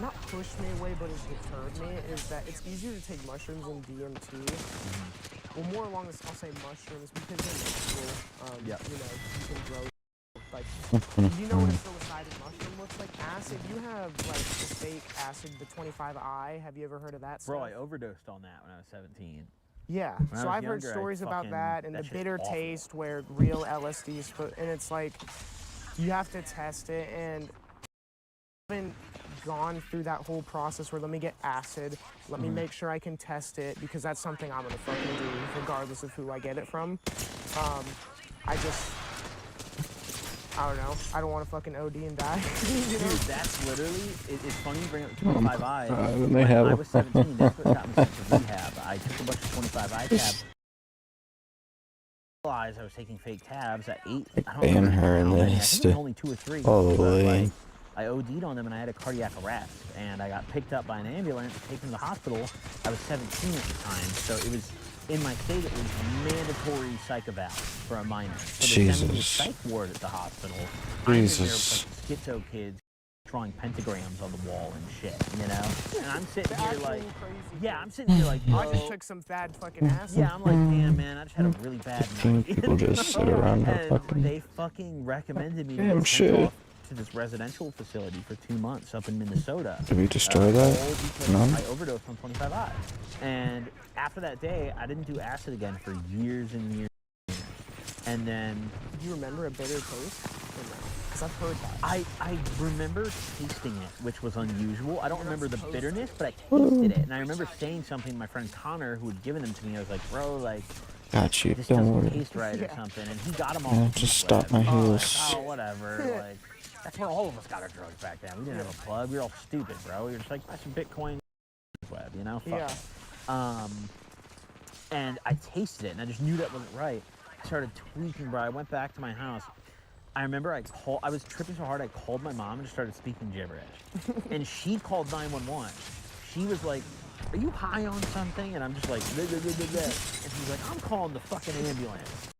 not pushed me away, but has deterred me, is that it's easier to take mushrooms than DMT. Well, more along this, I'll say mushrooms, because they're natural. You know, you can grow. Like, you know what a psilocybin mushroom looks like? Acid. You have like the fake acid, the 25I. Have you ever heard of that stuff? Bro, I overdosed on that when I was 17. Yeah, When I so was I've heard younger, I stories about fucking- that and that the shit's bitter awful. taste where real LSD's, and it's like, you have to test it, and I haven't gone through that whole process where let me get acid, let me make sure I can test it, because that's something I'm gonna fucking do regardless of who I get it from. I don't know, I don't want to fucking OD and die. You know? Dude, that's literally, it's funny you bring up 25i. They When have I a- was 17, that's what got me sent to rehab. I took a bunch of 25i tabs. I was taking fake tabs at 8. I don't Ban remember her in how many. I this. think it was only 2 or 3. Holy. But, like, I OD'd on them and I had a cardiac arrest. And I got picked up by an ambulance, taken to the hospital. I was 17 at the time, so it was, in my state, it was mandatory psych eval for a minor. So they sent me to a Jesus. psych ward at the hospital. I'm in there Jesus. with like schizo kids drawing pentagrams on the wall and shit, you know? And I'm sitting here like, yeah, I'm sitting here like, I just bro. took some bad fucking acid. Yeah, I'm like, damn, man, I just had a really bad 15 night. people just sit around and And fucking. they fucking recommended me to Damn get sent shit. off to this residential facility for 2 months up in Minnesota. Did we destroy that? All because None? I overdosed on 25i. And after that day, I didn't do acid again for years and years. And then... Do you remember a bitter taste? Because I've heard that. I remember tasting it, which was unusual. I don't remember the bitterness, but I tasted it. And I remember saying something to my friend Connor, who had given them to me. I was like, bro, like, Got you. this Don't doesn't worry. taste right or something. And he got them all. Yeah, just stop my heels. Oh, whatever. Like, that's where all of us got our drugs back then. We didn't have a plug. We were all stupid, bro. We were just like, buy some Bitcoin, web, you know? Fuck it. And I tasted it, and I just knew that wasn't right. I started tweaking, bro. I went back to my house. I remember I was tripping so hard, I called my mom and just started speaking gibberish. And she called 911. She was like, are you high on something? And I'm just like, bleh, bleh, bleh, bleh, bleh. And she's like, I'm calling the fucking ambulance.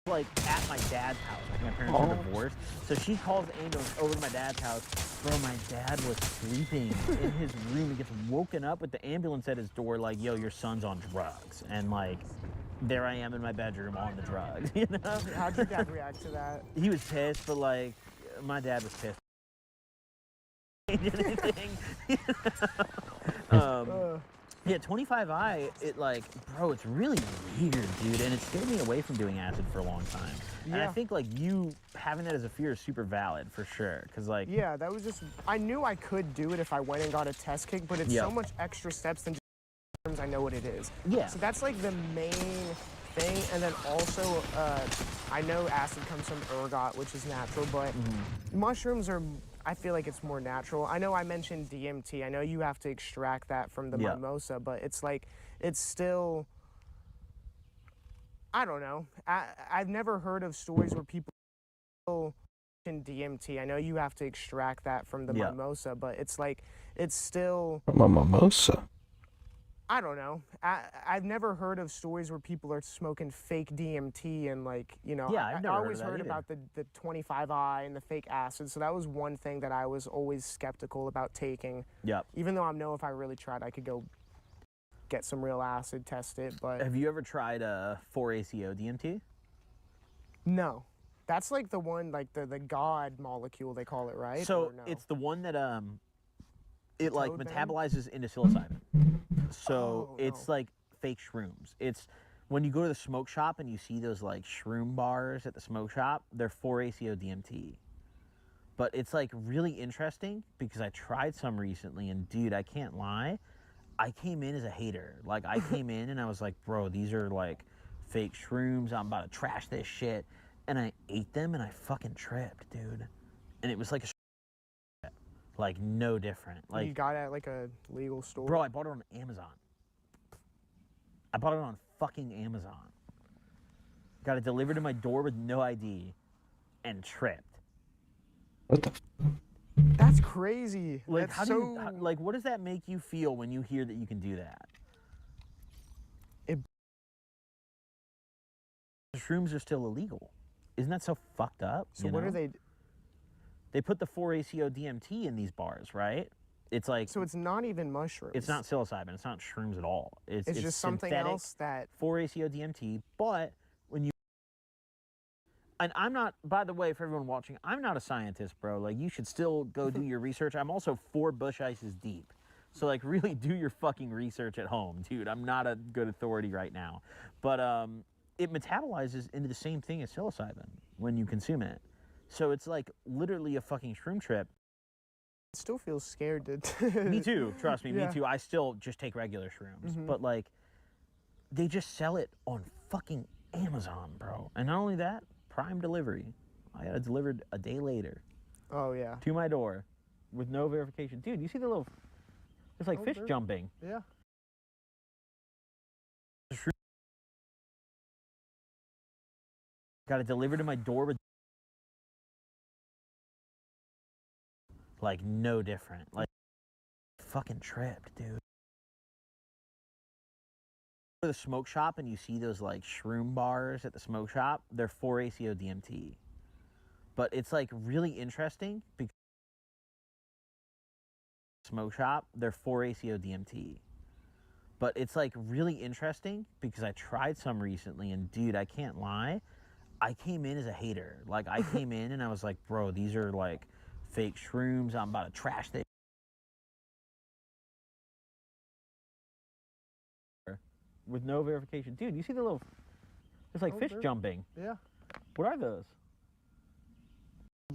Like at my dad's house, like my parents are divorced. So she calls the ambulance over to my dad's house. Bro, my dad was sleeping in his room. He gets woken up with the ambulance at his door like, yo, your son's on drugs. And like, there I am in my bedroom on the drugs, you know? How'd your dad react to that? He was pissed, but like, my dad was pissed. Anything, you know? Yeah, 25i, it like, bro, it's really weird, dude, and it scared me away from doing acid for a long time. And I think like you having that as a fear is super valid for sure, because like... Yeah, that was just, I knew I could do it if I went and got a test kick, but it's so much extra steps than just I know what it is. Yeah. So that's like the main thing, and then also, I know acid comes from ergot, which is natural, but mushrooms are... I feel like it's more natural. I know I mentioned DMT. I know you have to extract that from the mimosa, but it's like, it's still, I don't know. I've never heard of stories where people in DMT. I know you have to extract that from the mimosa, but it's like, it's still... From a mimosa. I don't know. I've never heard of stories where people are smoking fake DMT and like, you know, yeah, I've never I always heard about the 25i and the fake acid. So that was one thing that I was always skeptical about taking. Yep. Even though I know if I really tried, I could go get some real acid, test it. But have you ever tried 4-ACO DMT? No. That's like the one, like the God molecule, they call it, right? So no? it's the one that it like Toad metabolizes into psilocybin. So it's like fake shrooms. It's when you go to the smoke shop and you see those like shroom bars at the smoke shop, they're 4-ACO DMT. But it's like really interesting because I tried some recently and dude, I can't lie, I came in as a hater. Like I came in and I was like, bro, these are like fake shrooms. I'm about to trash this shit. And I ate them and I fucking tripped, dude. And it was like like no different. Like you got it at like a legal store? Bro, I bought it on Amazon. I bought it on fucking Amazon. Got it delivered to my door with no ID and tripped. What the? That's crazy. Like, That's so... like, what does that make you feel when you hear that you can do that? Shrooms are still illegal. Isn't that so fucked up? So what are they... They put the 4-ACO DMT in these bars, right? It's like... So it's not even mushrooms. It's not psilocybin. It's not shrooms at all. It's just something else that... 4-ACO DMT, but when you... And I'm not, by the way, for everyone watching, I'm not a scientist, bro. Like, you should still go do your research. I'm also 4 bush ices deep. So like really do your fucking research at home, dude. I'm not a good authority right now. But it metabolizes into the same thing as psilocybin when you consume it. So it's like literally a fucking shroom trip. Still feel scared to. Me too, trust me, Yeah. me too. I still just take regular shrooms. Mhm. But like, they just sell it on fucking Amazon, bro. And not only that, Prime delivery. I got it delivered a day later. Oh, yeah. To my door with no verification. Dude, you see the little, it's like Oh, fish they're- jumping. Yeah. Got it delivered to my door with like no different. Like fucking tripped, dude. Go to the smoke shop and you see those like shroom bars at the smoke shop, they're 4-ACO DMT. But it's like really interesting because smoke shop, they're 4-ACO DMT. But it's like really interesting because I tried some recently and dude, I can't lie. I came in as a hater. Like I came in and I was like, bro, these are like fake shrooms. I'm about to trash this. With no verification. Dude, you see the little, it's like Oh, fish they're- jumping. Yeah. What are those?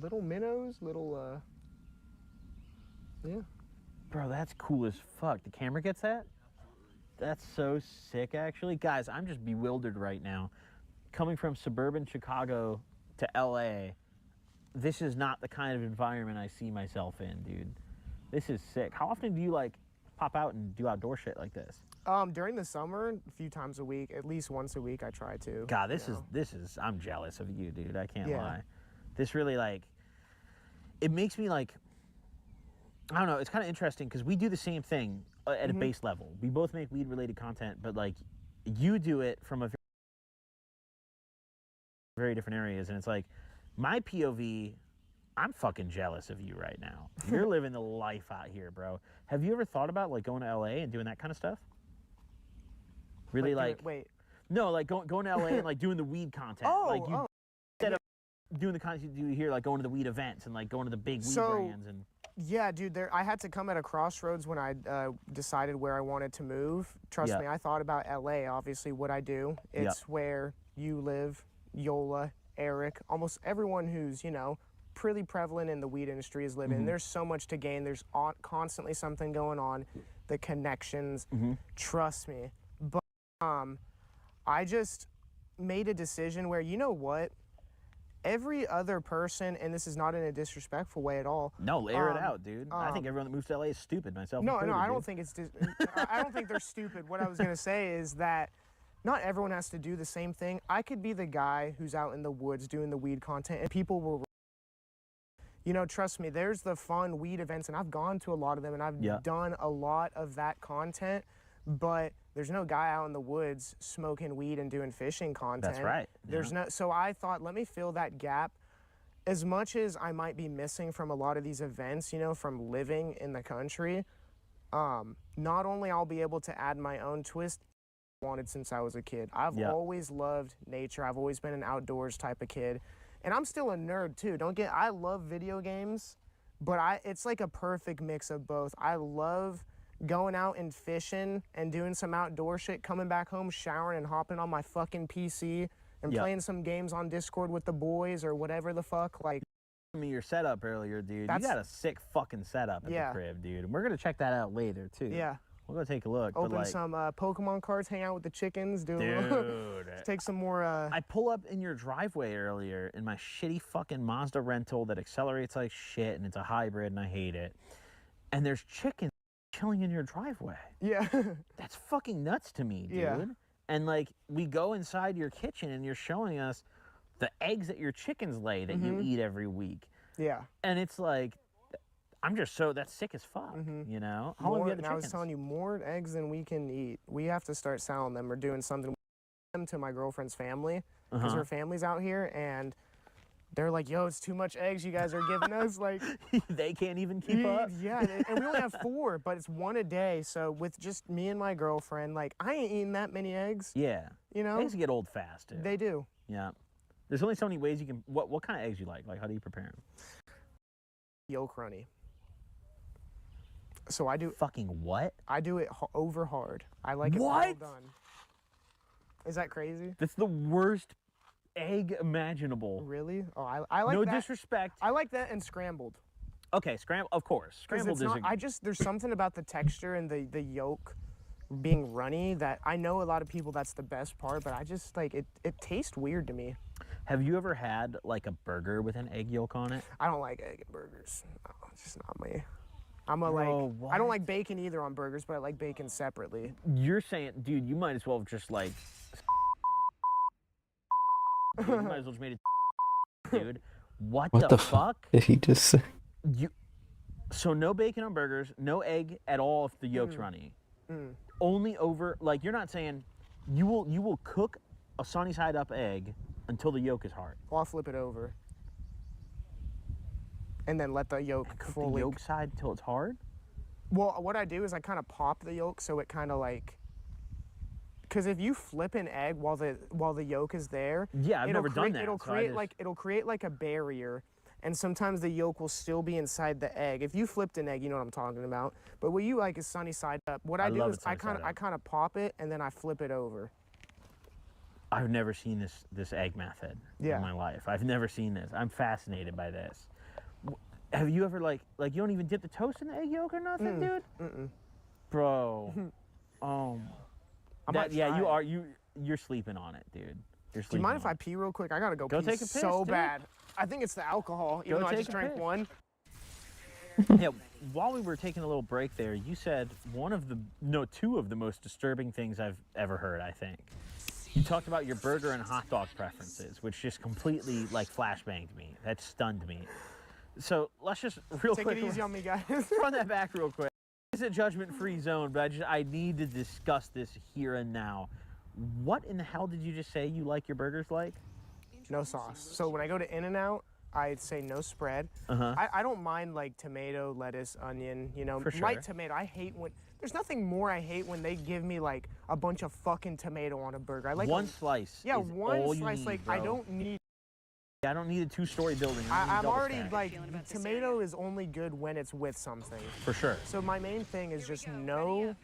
Little minnows, little, yeah. Bro, that's cool as fuck. The camera gets that? That's so sick, actually. Guys, I'm just bewildered right now. Coming from suburban Chicago to LA, this is not the kind of environment I see myself in, dude. This is sick. How often do you, like, pop out and do outdoor shit like this? During the summer, a few times a week, at least once a week, I try to. God, this you is, I'm jealous of you, dude. I can't Yeah. lie. This really, like, it makes me, like, I don't know, it's kind of interesting because we do the same thing at a Mhm. base level. We both make weed-related content, but, like, you do it from a very different areas, and it's like, my POV, I'm fucking jealous of you right now. You're living the life out here, bro. Have you ever thought about, like, going to LA and doing that kind of stuff? Really, like, wait. no, like, going to LA and, like, doing the weed content. Oh, like, you, oh. instead of doing the content you do here, like, going to the weed events and, like, going to the big weed So- brands and... Yeah, dude, I had to come at a crossroads when I decided where I wanted to move. Trust Yeah. me, I thought about LA, obviously, what I do. It's where you live, Yola, Eric, almost everyone who's, you know, pretty prevalent in the weed industry is living. Mhm. There's so much to gain. There's constantly something going on. The connections, Mhm. trust me. But I just made a decision where, you know what? Every other person, and this is not in a disrespectful way at all. No, air it out, dude. I think everyone that moves to LA is stupid, myself No, included, I dude. don't think it's. I don't think they're stupid. What I was gonna say is that not everyone has to do the same thing. I could be the guy who's out in the woods doing the weed content, and people will. You know, trust me. There's the fun weed events, and I've gone to a lot of them, and I've done a lot of that content. But there's no guy out in the woods smoking weed and doing fishing content. That's right, There's no. So I thought, let me fill that gap. As much as I might be missing from a lot of these events, you know, from living in the country, not only I'll be able to add my own twist I wanted since I was a kid. I've always loved nature. I've always been an outdoors type of kid. And I'm still a nerd too. I love video games, but it's like a perfect mix of both. I love going out and fishing and doing some outdoor shit, coming back home, showering and hopping on my fucking PC and playing some games on Discord with the boys or whatever the fuck. Like, Me your setup earlier, dude. That's- You got a sick fucking setup at the crib, dude. And we're gonna check that out later too. Yeah. We'll go take a look. but open like, some Pokemon cards, hang out with the chickens, do dude. take some more. I pull up in your driveway earlier in my shitty fucking Mazda rental that accelerates like shit, and it's a hybrid, and I hate it. And there's chickens chilling in your driveway. Yeah. That's fucking nuts to me, dude. Yeah. And like, we go inside your kitchen, and you're showing us the eggs that your chickens lay that you Mhm. eat every week. Yeah. And it's like, I'm just that's sick as fuck, you know? How long have you had the And I was chickens? telling you, more eggs than we can eat. We have to start selling them or doing something with them to my girlfriend's family because Uh-huh. her family's out here and they're like, yo, it's too much eggs you guys are giving us. Like, they can't even keep up. Yeah, and we only have 4, but it's 1 a day. So with just me and my girlfriend, like, I ain't eating that many eggs. Yeah. You know? Eggs get old fast, too. They do. Yeah. There's only so many ways you can... What kind of eggs you like? Like, how do you prepare them? Yolk runny. So I do fucking what? I do it over hard. I like it well done. Is that crazy? That's the worst egg imaginable. Really? Oh, I like no that. Disrespect. I like that and scrambled. Okay, of course. Scrambled is there's something about the texture and the yolk being runny that I know a lot of people that's the best part, but I just like it tastes weird to me. Have you ever had like a burger with an egg yolk on it? I don't like egg in burgers. No, it's just not me. I don't like bacon either on burgers, but I like bacon separately. You're saying, dude, you might as well have just like dude, you might as well just made it dude. What the fuck did he just say? So no bacon on burgers, no egg at all if the yolk's runny. Only over, like, you're not saying you will cook a sunny side up egg until the yolk is hard. Well, I'll flip it over and then let the yolk fully. The yolk side till it's hard? Well, what I do is I kind of pop the yolk so it kind of like, because if you flip an egg while the yolk is there, yeah, I've never done that. It'll create like a barrier, and sometimes the yolk will still be inside the egg. If you flipped an egg, you know what I'm talking about. But what you like is sunny side up. What I do is I kind of pop it and then I flip it over. I've never seen this egg method in my life. I've never seen this. I'm fascinated by this. Have you ever like you don't even dip the toast in the egg yolk or nothing, dude? Bro, you're sleeping on it, dude. You're sleeping. Do you mind if I pee real quick? I gotta go pee take a piss, so dude. bad. I think it's the alcohol, even though I just drank one. Yeah, while we were taking a little break there, you said two of the most disturbing things I've ever heard, I think. You talked about your burger and hot dog preferences, which just completely like flashbanged me. That stunned me. So let's just take it easy on me, guys. Run that back real quick. It's a judgment-free zone, but I need to discuss this here and now. What in the hell did you just say you like your burgers like? No sauce. So when I go to In-N-Out, I'd say no spread. I don't mind like tomato, lettuce, onion, you know, light tomato. I hate when there's nothing more I hate when they give me like a bunch of fucking tomato on a burger. I like one slice. Yeah, is one all slice. you need, like bro. I don't need. I don't need a two-story building. I'm already like tomato is only good when it's with something. For sure. So my main thing is just no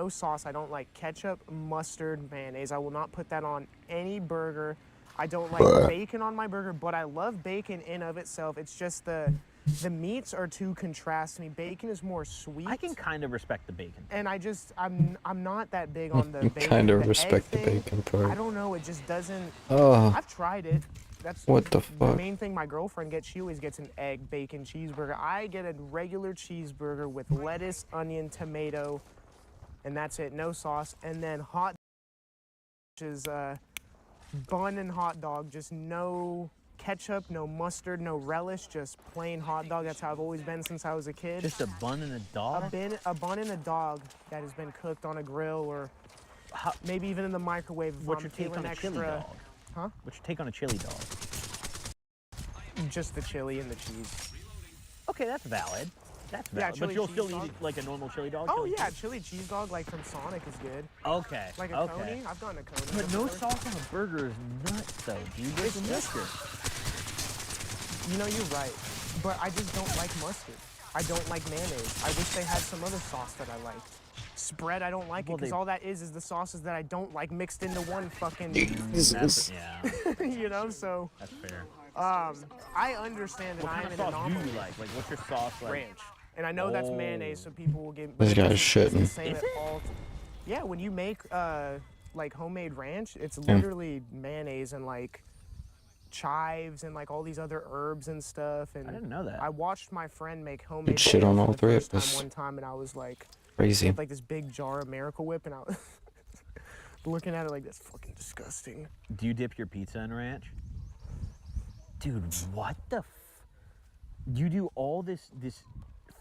sauce. I don't like ketchup, mustard, mayonnaise. I will not put that on any burger. I don't like bacon on my burger, but I love bacon in of itself. It's just the meats are too contrast to me. Bacon is more sweet. I can kind of respect the bacon. And I'm not that big on the bacon. Kind of respect the bacon part. I don't know. It just doesn't. Oh. I've tried it. That's what the fuck. The main thing my girlfriend gets. She always gets an egg bacon cheeseburger. I get a regular cheeseburger with lettuce, onion, tomato, and that's it. No sauce. And then hot, which is bun and hot dog. Just no ketchup, no mustard, no relish. Just plain hot dog. That's how I've always been since I was a kid. Just a bun and a dog? A bun and a dog that has been cooked on a grill or maybe even in the microwave. What's your take on a chili dog? Huh? What's your take on a chili dog? Just the chili and the cheese. Okay, that's valid. That's valid. Yeah, but you'll still eat like a normal chili dog? Oh, yeah, chili cheese dog like from Sonic is good. Okay. Like a Coney? I've gotten a Coney. But no sauce on a burger is nuts, though, dude. There's mustard. You know, you're right. But I just don't like mustard. I don't like mayonnaise. I wish they had some other sauce that I liked. Spread, I don't like it because all that is the sauces that I don't like mixed into one fucking. Yeah. You know, so. That's fair. I understand that I am an anomaly. What kind of sauce do you like? Like, what's your sauce like? Ranch. And I know that's mayonnaise, so people will give. This guy's shitting. Yeah, when you make like homemade ranch, it's literally mayonnaise and like chives and like all these other herbs and stuff. And I didn't know that. I watched my friend make homemade shit on all three of us. one time, and I was like, crazy. Like this big jar of Miracle Whip, and I was looking at it like, that's fucking disgusting. Do you dip your pizza in ranch? Dude, what the you do all this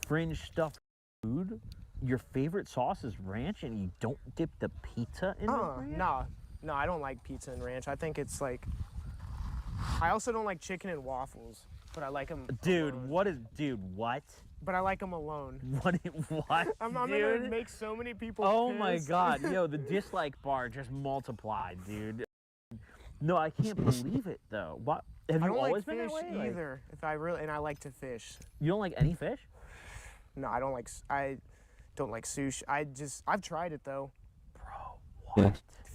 fringe stuff food? Your favorite sauce is ranch and you don't dip the pizza in ranch? No, I don't like pizza and ranch. I think it's like, I also don't like chicken and waffles, but I like them alone. What? But I like them alone. What? I'm gonna make so many people piss. My God, yo, the dislike bar just multiplied, dude. No, I can't believe it, though. What? Have you always been that way? I don't like fish either. And I like to fish. You don't like any fish? No, I don't like. don't like sushi. I've tried it though. Yeah,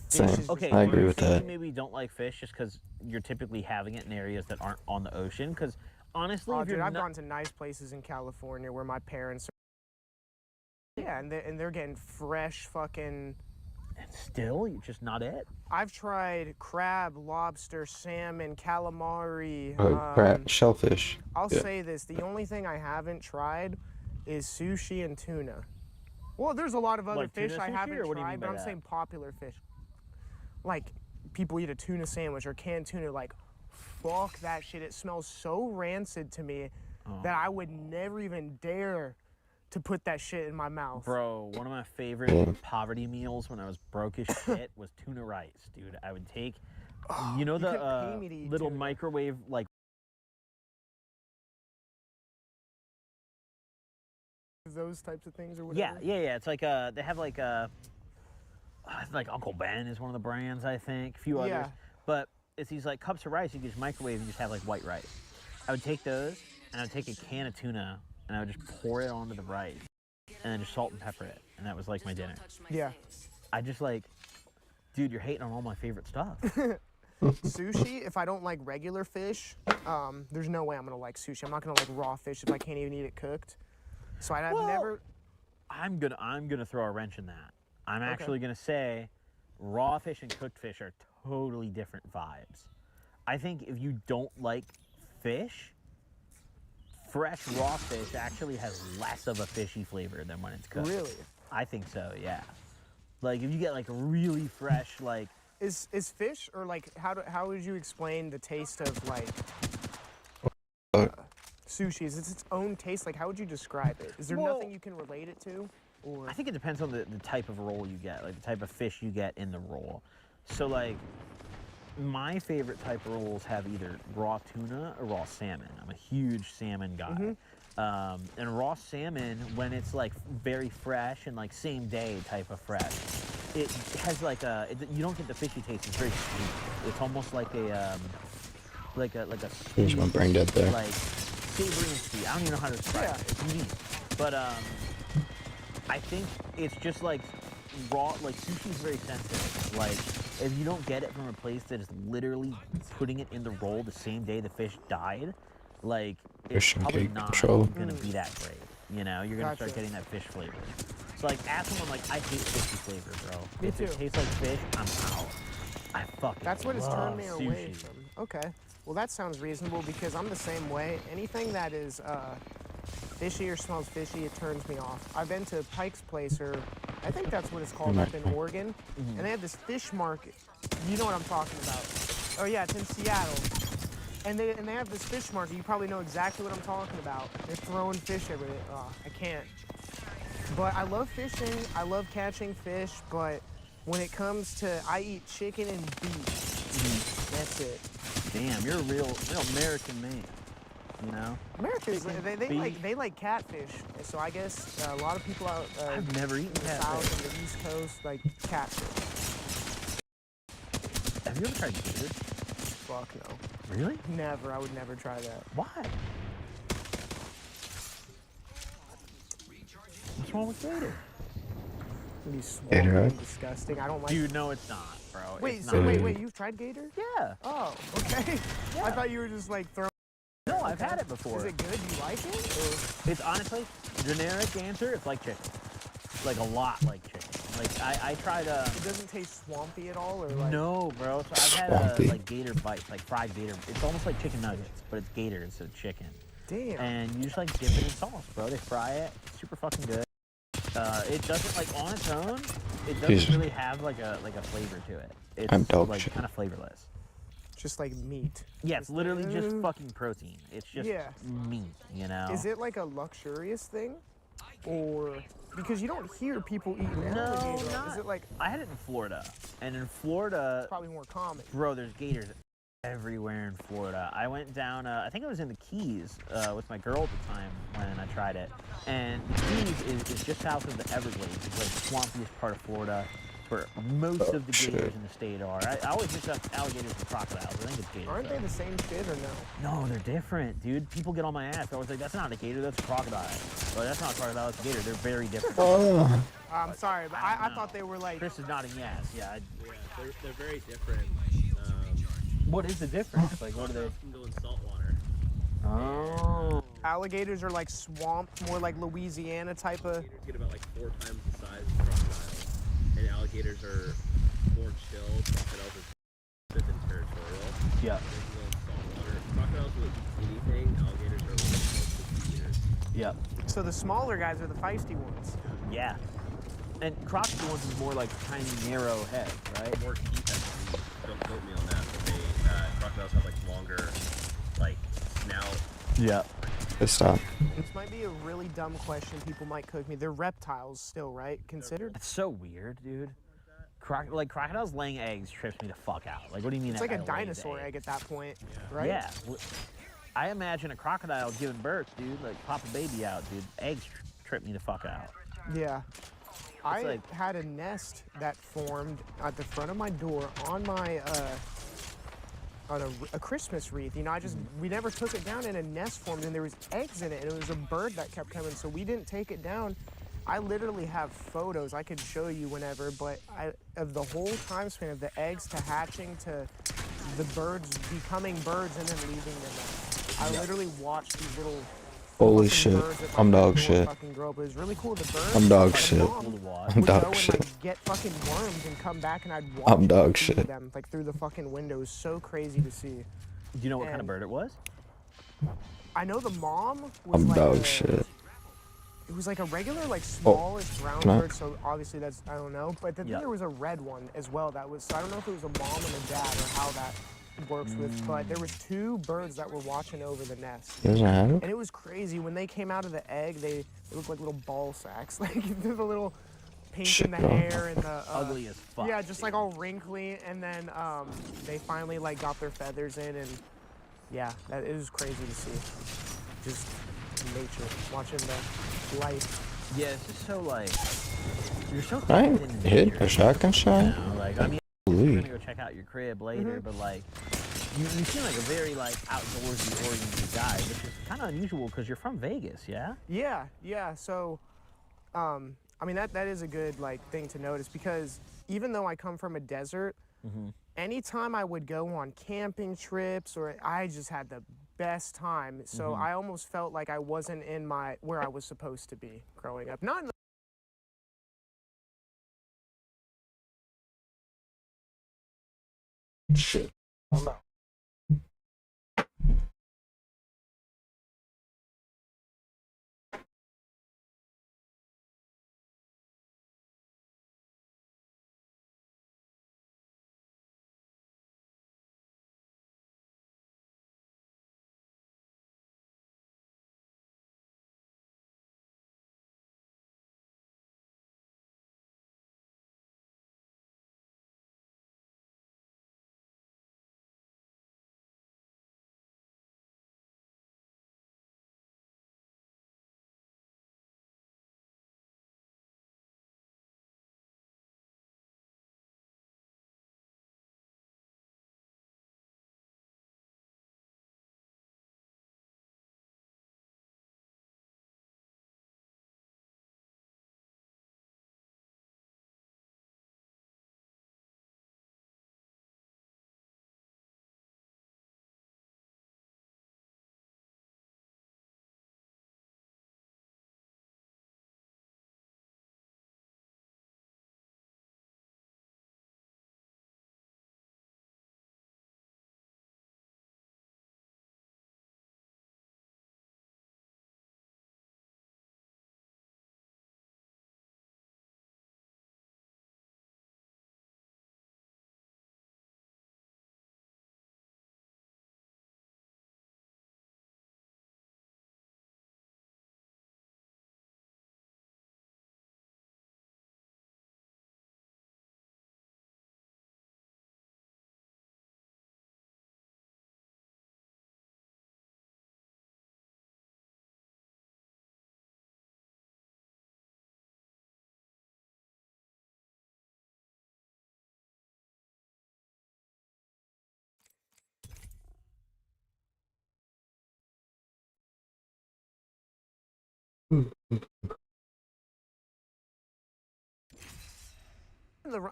same. Okay, I agree with that. Maybe you don't like fish just because you're typically having it in areas that aren't on the ocean. Because honestly, if dude, you're I've gone to nice places in California where my parents are. Yeah, and they're getting fresh fucking. And still, you're just not it. I've tried crab, lobster, salmon, calamari. Crab, shellfish. I'll say this: the only thing I haven't tried is sushi and tuna. Well, there's a lot of other Like fish tuna I sushi, haven't or what do you tried, mean but by I'm that? saying popular fish. Like, people eat a tuna sandwich or canned tuna, like, fuck that shit. It smells so rancid to me that I would never even dare to put that shit in my mouth. Bro, one of my favorite poverty meals when I was broke as shit was tuna rice, dude. I would take, you know, couldn't pay me to eat little tuna. microwave, like, Those types of things or whatever? Yeah. It's like, they have like, like Uncle Ben is one of the brands, I think. A few others. Yeah. But it's these like cups of rice you can just microwave and just have like white rice. I would take those and I would take a can of tuna and I would just pour it onto the rice and then just salt and pepper it. And that was like my dinner. Yeah. I just like, dude, you're hating on all my favorite stuff. Sushi, if I don't like regular fish, there's no way I'm gonna like sushi. I'm not gonna like raw fish if I can't even eat it cooked. So I've never. I'm gonna throw a wrench in that. I'm actually gonna say raw fish and cooked fish are totally different vibes. I think if you don't like fish, fresh raw fish actually has less of a fishy flavor than when it's cooked. Really? I think so, yeah. Like if you get like really fresh, like Is fish, or like how would you explain the taste of like sushi? Is it its own taste? Like how would you describe it? Is there nothing you can relate it to? Or I think it depends on the type of roll you get, like the type of fish you get in the roll. So like my favorite type of rolls have either raw tuna or raw salmon. I'm a huge salmon guy. And raw salmon, when it's like very fresh and like same day type of fresh, it has like you don't get the fishy taste. It's very sweet. It's almost like a Here's my brain dead there. like savory and sweet. I don't even know how to describe it. It's unique, but I think it's just like raw. Like sushi is very sensitive. Like if you don't get it from a place that is literally putting it in the roll the same day the fish died, like it's Fish and probably cake not control. gonna be that great. You know, you're gonna start getting that fish flavor. So like ask someone like, I hate fishy flavor, bro. Me if too. it tastes like fish, I'm out. I fucking That's what has turned me love away sushi. from. Okay. Well, that sounds reasonable because I'm the same way. Anything that is fishy or smells fishy, it turns me off. I've been to Pike's Place, or I think that's what it's called up in Oregon, and they have this fish market. You know what I'm talking about? Oh yeah, it's in Seattle. And they have this fish market. You probably know exactly what I'm talking about. They're throwing fish everywhere. Oh, I can't. But I love fishing. I love catching fish. But when it comes to, I eat chicken and beef. That's it. Damn, you're a real American man. You know? Americans, Chicken, they like catfish. So I guess a lot of people out I've never eaten in the catfish. South and the East Coast like catfish. Have you ever tried gator? Fuck no. Really? Never. I would never try that. Why? What's wrong with gator? It'd be swampy Gator, and disgusting. I don't like. Dude, no, it's not, bro. Wait, it's so not. wait, you've tried gator? Yeah. Oh, okay. I thought you were just like throwing. No, I've had it before. Is it good? Do you like it? Or? It's honestly, generic answer, it's like chicken. Like a lot like chicken. Like I tried It doesn't taste swampy at all, or like. No, bro. So I've had like gator bites, like fried gator. It's almost like chicken nuggets, but it's gator instead of chicken. Damn. And you just like dip it in sauce, bro. They fry it. It's super fucking good. It doesn't like on its own. It doesn't really have like a flavor to it. It's I'm dog like shit. kind of flavorless. Just like meat. Yeah, it's literally just fucking protein. It's just meat, you know. Is it like a luxurious thing, or because you don't hear people eating alligator? No, Is it like? I had it in Florida, and in Florida, It's probably more common. bro, there's gators everywhere in Florida. I went down, I think I was in the Keys with my girl at the time when I tried it. And the Keys is just south of the Everglades. It's like the swampiest part of Florida. for most of the gators in the state are. I always mix up alligators and crocodiles. I think it's gators. Aren't they the same shit or no? No, they're different, dude. People get on my ass. They're always like, that's not a gator, that's a crocodile. Well, that's not a crocodile, that's a gator. They're very different. I'm sorry, but I thought they were like... Chris is nodding yes. Yeah, they're very different. What is the difference? Like, what are they? Can go in salt water. Oh. Alligators are like swamp, more like Louisiana type of... Alligators get about like 4 times the size of crocodiles. And alligators are more chill. Crocodiles are a bit territorial. Yeah. They can go in salt water. Crocodiles will eat anything. Alligators are a little bit eaters. Yeah. So the smaller guys are the feisty ones. Yeah. And crocodile ones is more like tiny, narrow head, right? More teeth, actually. Don't quote me on that, but they, crocodiles have like longer, like, snout. Yeah. Stop. This might be a really dumb question. People might cook me. They're reptiles still, right? Considered? That's so weird, dude. Crocodiles laying eggs trips me the fuck out. Like, what do you mean? It's that like a guy lays dinosaur eggs? egg at that point, right? Yeah. I imagine a crocodile giving birth, dude. Like, pop a baby out, dude. Eggs trip me the fuck out. Yeah. I had a nest that formed at the front of my door on my on a Christmas wreath. You know, we never took it down, and a nest formed, and there was eggs in it, and it was a bird that kept coming, so we didn't take it down. I literally have photos I could show you whenever, but of the whole time span of the eggs to hatching to the birds becoming birds and then leaving the nest. I literally watched these little Holy shit. I'm dog shit. Grow up. It was really cool. The birds, I'm dog shit. I'm dog shit. Like, get fucking worms and come back, and I'd watch I'm dog shit. them like through the fucking windows. So crazy to see. Do you know what kind of bird it was? I know the mom was I'm like dog shit. it was like a regular, like smallish brown can I- bird. So obviously that's I don't know. But then there was a red one as well. That was so I don't know if it was a mom and a dad or how that works with. But there was 2 birds that were watching over the nest. He doesn't have it? And it was crazy when they came out of the egg. They looked like little ball sacks. Like the little pink in the hair and the ugly as fuck. Yeah, just like all wrinkly. And then they finally like got their feathers in, and yeah, it was crazy to see. Just nature, watching the life. Yeah, it's just so like you're so Right? connected in Hit nature, a shotgun shot? you know? Like, I mean, Holy. we're gonna go check out your crib later, but like you seem like a very like outdoorsy oriented guy, which is kind of unusual because you're from Vegas, yeah? Yeah. So, I mean that is a good like thing to notice because even though I come from a desert, anytime I would go on camping trips or I just had the best time. So I almost felt like I wasn't in where I was supposed to be growing up. Not in the Shit.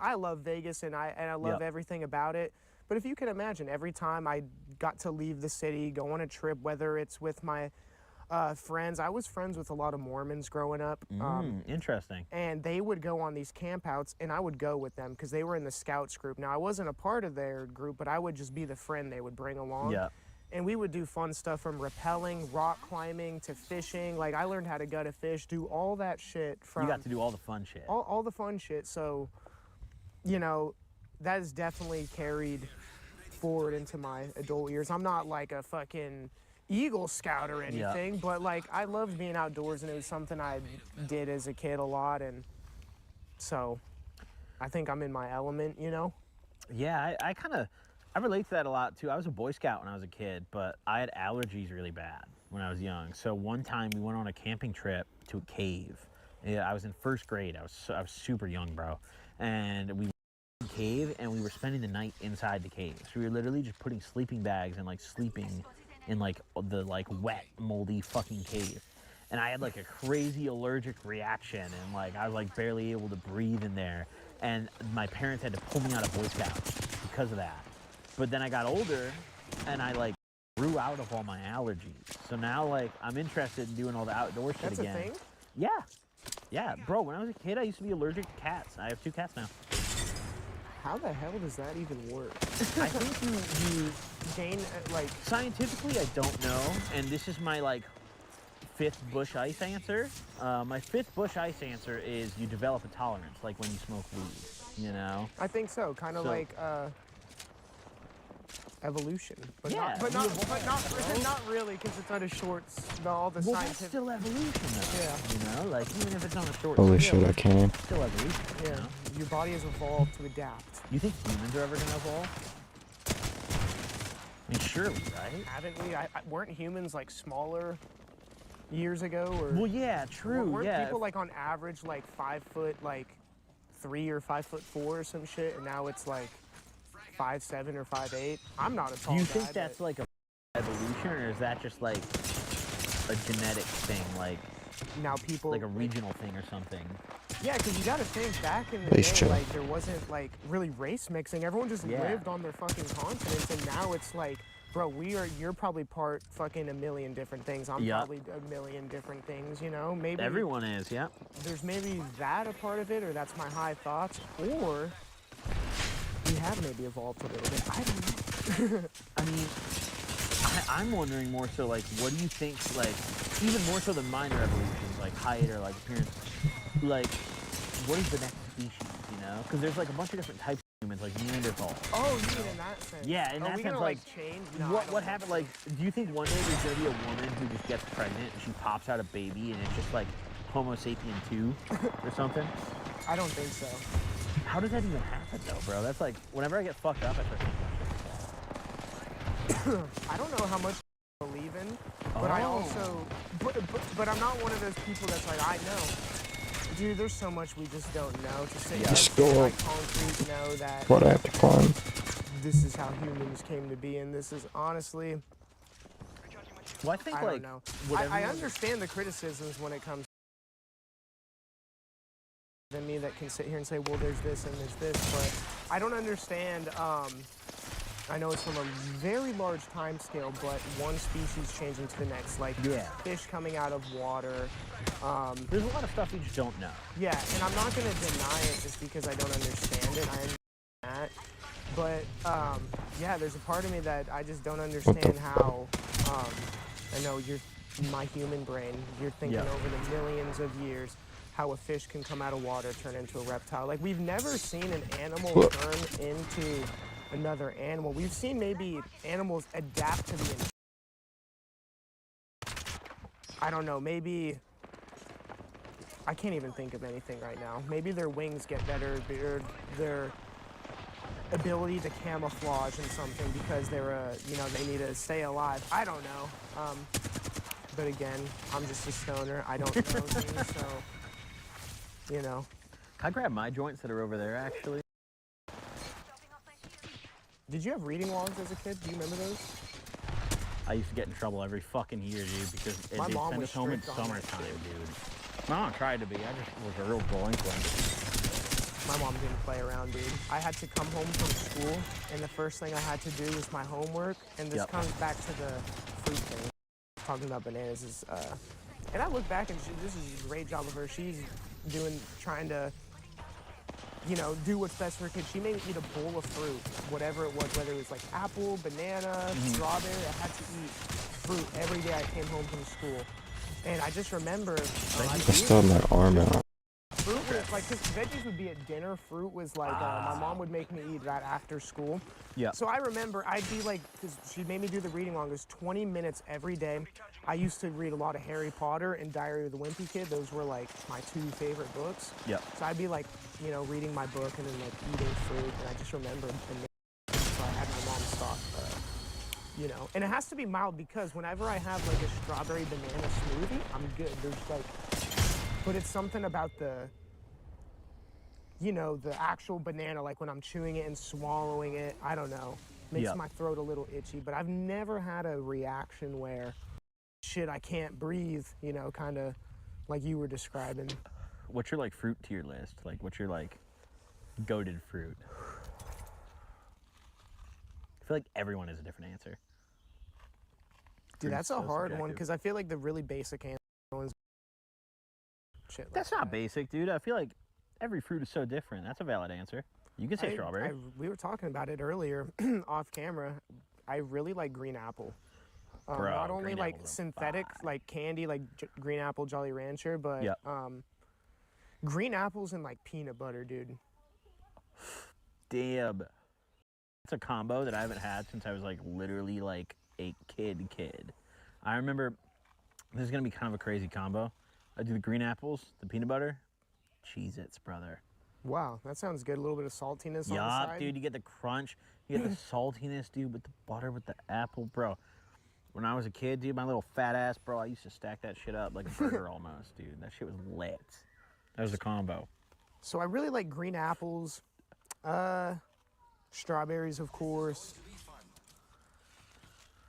I love Vegas and I love everything about it. But if you can imagine, every time I got to leave the city, go on a trip, whether it's with my friends, I was friends with a lot of Mormons growing up. Interesting. And they would go on these campouts, and I would go with them because they were in the Scouts group. Now, I wasn't a part of their group, but I would just be the friend they would bring along. Yeah. And we would do fun stuff from rappelling, rock climbing, to fishing. Like, I learned how to gut a fish, do all that shit from... You got to do all the fun shit. All the fun shit. So, you know, that is definitely carried forward into my adult years. I'm not like a fucking Eagle Scout or anything, but like I loved being outdoors, and it was something I did as a kid a lot, and so I think I'm in my element, you know? Yeah, I relate to that a lot too. I was a Boy Scout when I was a kid, but I had allergies really bad when I was young. So one time we went on a camping trip to a cave. Yeah, I was in first grade. I was super young, bro, and we cave, and we were spending the night inside the cave. So we were literally just putting sleeping bags and like sleeping in like the like wet, moldy fucking cave. And I had like a crazy allergic reaction, and like I was like barely able to breathe in there. And my parents had to pull me out of Boy Scouts because of that. But then I got older, and I like grew out of all my allergies. So now like I'm interested in doing all the outdoor shit again. That's a thing? Yeah. Yeah, bro, when I was a kid, I used to be allergic to cats. I have 2 cats now. How the hell does that even work? I think you gain, like... Scientifically, I don't know, and this is my, like, 5th bush ice answer. My 5th bush ice answer is you develop a tolerance, like when you smoke weed, you know? I think so, kind of like evolution. But yeah, not really, because it's on a short, all the well, scientific... that's still evolution, though. Yeah. You know, like, even if it's on a short Holy scale, shit, I can. it's still evolution. Yeah. You know? Your body has evolved to adapt. You think humans are ever going to evolve? I mean, surely, right? Haven't we? Weren't humans, like, smaller years ago? Or well, yeah, true, weren't people, like, on average, like, 5 foot, like, 3 or 5'4" or some shit, and now it's, like, 5'7" or 5'8"? I'm not a tall guy. Do you think that's, like, a evolution, or is that just, like, a genetic thing, like... Now people... Like a regional thing or something. Yeah, because you got to think, back in the day, like, there wasn't, like, really race mixing. Everyone just lived on their fucking continents, and now it's like, bro, you're probably part fucking a million different things. I'm probably a million different things, you know? Maybe... Everyone is, yeah. There's maybe that a part of it, or that's my high thoughts, or we have maybe evolved a little bit. I don't know. I mean, I'm wondering more so, like, what do you think, like, even more so than minor evolutions, like height or, like, appearance, like, what is the next species, you know? Because there's, like, a bunch of different types of humans, like Neanderthal. Oh, you mean in that sense? Yeah, in that sense, like, change? No, what happened, like, do you think one day there's going to be a woman who just gets pregnant and she pops out a baby and it's just, like, Homo sapien 2 or something? I don't think so. How does that even happen, though, bro? That's, like, whenever I get fucked up, I start thinking I don't know how much I believe in, but I also, but I'm not one of those people that's like, I know. Dude, there's so much we just don't know. To say like concrete, know that what I have to climb. This is how humans came to be, and this is honestly. Well, I think, don't know. I understand the criticisms when it comes to me that can sit here and say, well, there's this and there's this, but I don't understand. I know it's from a very large time scale, but one species changing to the next, like fish coming out of water. There's a lot of stuff we just don't know. Yeah, and I'm not going to deny it just because I don't understand it. I understand that. But, yeah, there's a part of me that I just don't understand how, I know my human brain, you're thinking over the millions of years, how a fish can come out of water, turn into a reptile. Like, we've never seen an animal turn into another animal. We've seen maybe animals adapt to the... I don't know, maybe... I can't even think of anything right now. Maybe their wings get better, their ability to camouflage in something because they're they need to stay alive. I don't know. But again, I'm just a stoner. I don't know things, so, you know. Can I grab my joints that are over there, actually? Did you have reading logs as a kid? Do you remember those? I used to get in trouble every fucking year, dude, because they'd send us home in summertime, dude. No, I tried to be. I just was a real delinquent. My mom didn't play around, dude. I had to come home from school, and the first thing I had to do was my homework, and this comes back to the fruit thing. Talking about bananas is, and I look back and this is a great job of her. She's trying to, you know, do what's best for her kids. She made me eat a bowl of fruit, whatever it was, whether it was like apple, banana, strawberry. I had to eat fruit every day I came home from school. And I just remember... I still have my arm out. Fruit was like, because veggies would be at dinner. Fruit was like, my mom would make me eat that after school. Yeah. So I remember I'd be like, because she made me do the reading long, it was 20 minutes every day. I used to read a lot of Harry Potter and Diary of the Wimpy Kid. Those were like my 2 favorite books. Yeah. So I'd be like, you know, reading my book and then like eating fruit. And I just remember, so I had my mom stock, you know. And it has to be mild because whenever I have like a strawberry banana smoothie, I'm good. There's like, but it's something about the, you know, the actual banana, like when I'm chewing it and swallowing it, I don't know. Makes my throat a little itchy, but I've never had a reaction where, shit, I can't breathe, you know, kind of like you were describing. What's your, like, fruit tier list? Like, what's your, like, goated fruit? I feel like everyone has a different answer. Dude, that's a hard one, because I feel like the really basic ones, shit like That's not basic, dude. I feel like every fruit is so different. That's a valid answer. You can say strawberry. We were talking about it earlier off camera. I really like green apple. Bro, not only green like apples are synthetic, like candy, like green apple Jolly Rancher, but green apples and like peanut butter, dude. Damn. It's a combo that I haven't had since I was like literally like a kid. I remember, this is gonna be kind of a crazy combo. I do the green apples, the peanut butter, Cheez-Its, brother. Wow, that sounds good. A little bit of saltiness on the side. Dude, you get the crunch, you get the saltiness, dude, with the butter, with the apple, bro. When I was a kid, dude, my little fat ass, bro, I used to stack that shit up like a burger almost, dude. That shit was lit. That was a combo. So I really like green apples, strawberries, of course.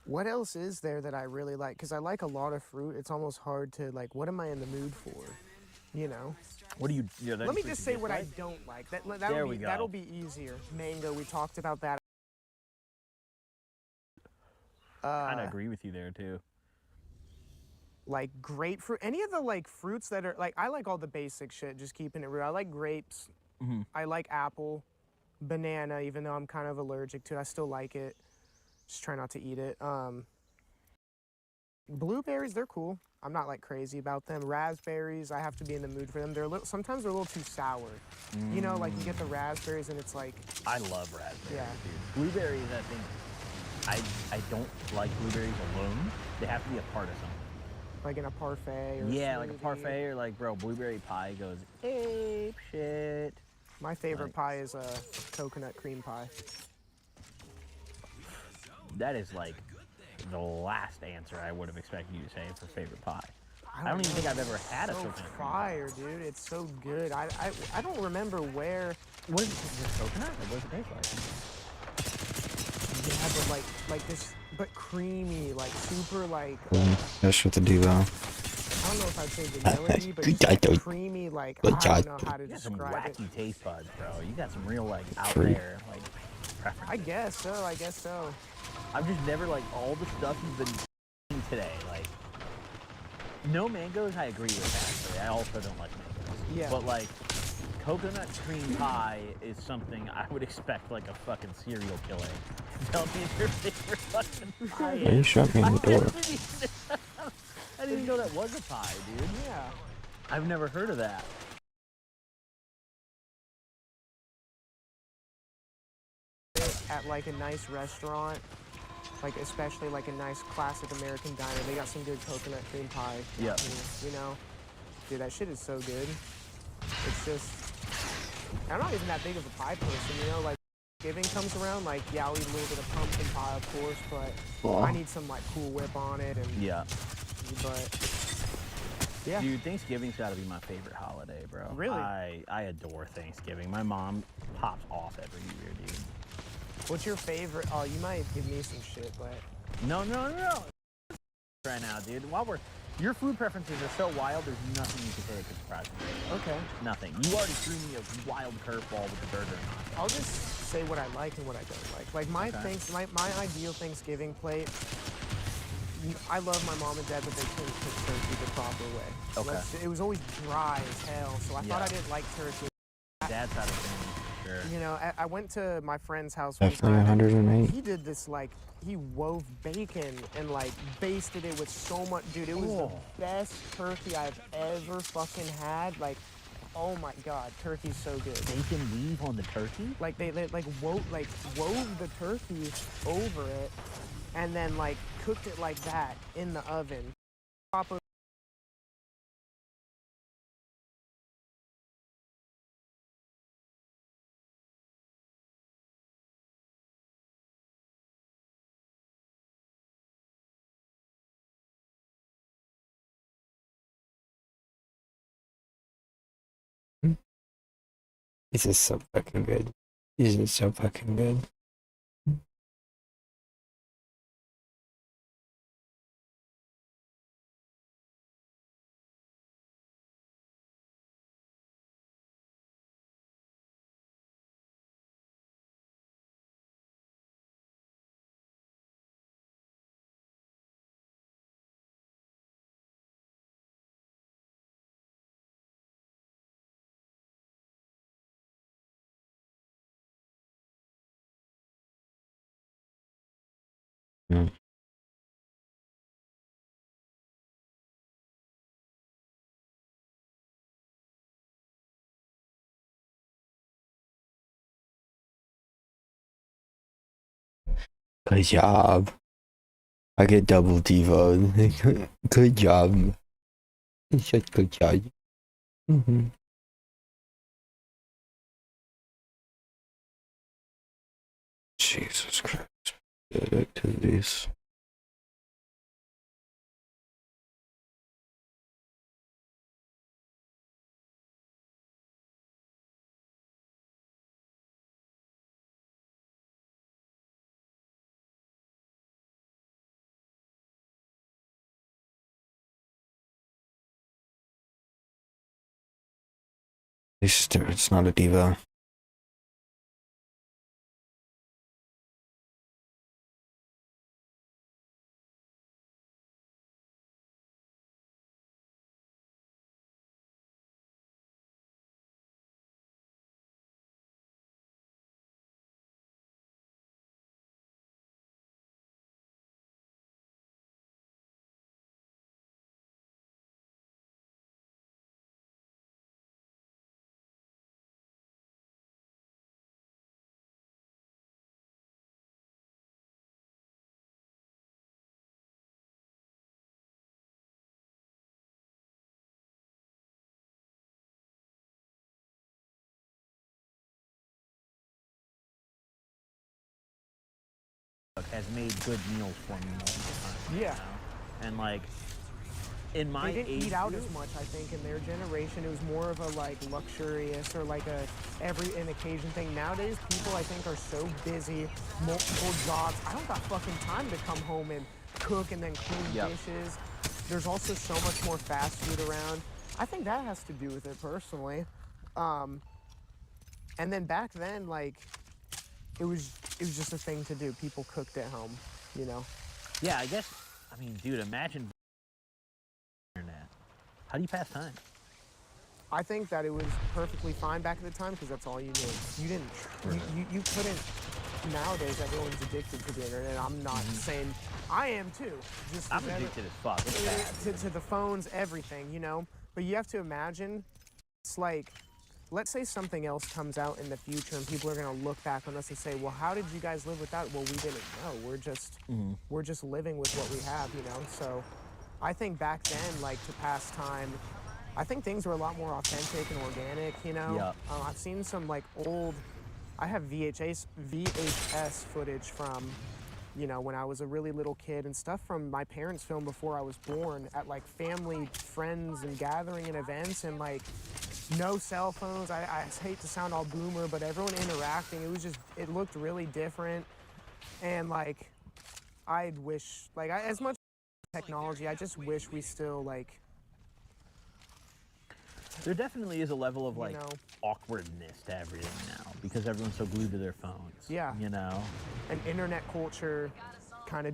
What else is there that I really like? Because I like a lot of fruit. It's almost hard to, like, what am I in the mood for? You know? What do you... Let me just say what I don't like. That'll be easier. Mango, we talked about that. I kind of agree with you there, too. Like grapefruit. Any of the, like, fruits that are... Like, I like all the basic shit, just keeping it real. I like grapes. I like apple. Banana, even though I'm kind of allergic to it. I still like it. Just try not to eat it. Blueberries, they're cool. I'm not like crazy about them. Raspberries, I have to be in the mood for them. Sometimes they're a little too sour. You know, like you get the raspberries and it's like... I love raspberries, yeah. dude. Blueberries, I think, I don't like blueberries alone. They have to be a part of something. Like in a parfait or yeah, like a parfait or like, bro, blueberry pie goes ape shit. My favorite pie is a coconut cream pie. That is like the last answer I would have expected you to say for favorite pie. I don't even think I've ever had a coconut cream pie. Fire, dude. It's so good. I don't remember where. What is it? Is it coconut? Or what does it taste like? Yeah, but like this, but creamy, like super like. That's what the devo. I don't know if I'd say vanilla-y, but it's like creamy, like I don't know how to describe it. You got some wacky taste buds, bro. You got some real like out Fruit. there like preferences. I guess so. I guess so. I've just never like all the stuff you've been eating today. Like no mangoes, I agree with actually. I also don't like mangoes. Yeah. But like coconut cream pie is something I would expect like a fucking serial killer. Tell me your favorite fucking pie. Why are you shut me in the door? I didn't even know that was a pie, dude. Yeah. I've never heard of that. At like a nice restaurant, like especially like a nice classic American diner, they got some good coconut cream pie. Yeah. You know? Dude, that shit is so good. It's just, I'm not even that big of a pie person, you know? Like, Thanksgiving comes around, like, yeah, I'll eat a little bit of pumpkin pie, of course, but I need some, like, Cool Whip on it. And yeah. But, yeah. Dude, Thanksgiving's got to be my favorite holiday, bro. Really? I adore Thanksgiving. My mom pops off every year, dude. What's your favorite? Oh, you might give me some shit, but... No. Right now, dude. While we're Your food preferences are so wild, there's nothing you can say that could surprise me. Okay. Nothing. You already threw me a wild curveball with the burger. I'll just say what I like and what I don't like. Like my my ideal Thanksgiving plate. I love my mom and dad, but they couldn't cook turkey the proper way. Okay. It was always dry as hell, so I thought I didn't like turkey. Dad's had a thing. Sure. You know, I went to my friend's house one Definitely time. 108. He did this, like, he wove bacon and, like, basted it with so much. Dude, it was the best turkey I've ever fucking had. Like, oh my God, turkey's so good. Bacon weave on the turkey? Like, they wove the turkey over it and then, like, cooked it like that in the oven. Top of This is so fucking good. This is so fucking good. Mm. Good job. I get double devoted. Good job. You said good job. Jesus Christ. Good activities. It's not a diva. Has made good meals for me multiple times. Yeah. You know? And like, in my they didn't age eat out group, as much, I think, in their generation. It was more of a, like, luxurious or, like, an occasion thing. Nowadays, people, I think, are so busy, multiple jobs. I don't got fucking time to come home and cook and then clean dishes. There's also so much more fast food around. I think that has to do with it, personally. And then back then, like, it was just a thing to do. People cooked at home, you know? yeah, I guess, I mean, dude, imagine internet. How do you pass time? I think that it was perfectly fine back at the time because that's all you knew. You didn't, you couldn't, nowadays everyone's addicted to the internet. I'm not saying, I am too. Just I'm addicted as fuck. It's bad. to the phones, everything, you know? But you have to imagine, it's like, let's say something else comes out in the future and people are going to look back on us and say, well, how did you guys live without it? Well, we didn't know. We're just living with what we have, you know? So I think back then, like, to pass time, I think things were a lot more authentic and organic, you know? Yeah. I've seen some, like, I have VHS footage from, you know, when I was a really little kid and stuff from my parents' film before I was born at, like, family, friends, and gathering and events, and, like, no cell phones. I hate to sound all boomer, but everyone interacting, it looked really different. And, like, I'd wish, like, as much technology. I just wish we still like. There definitely is a level of You like know. awkwardness to everything now because everyone's so glued to their phones. Yeah. You know. And internet culture kind of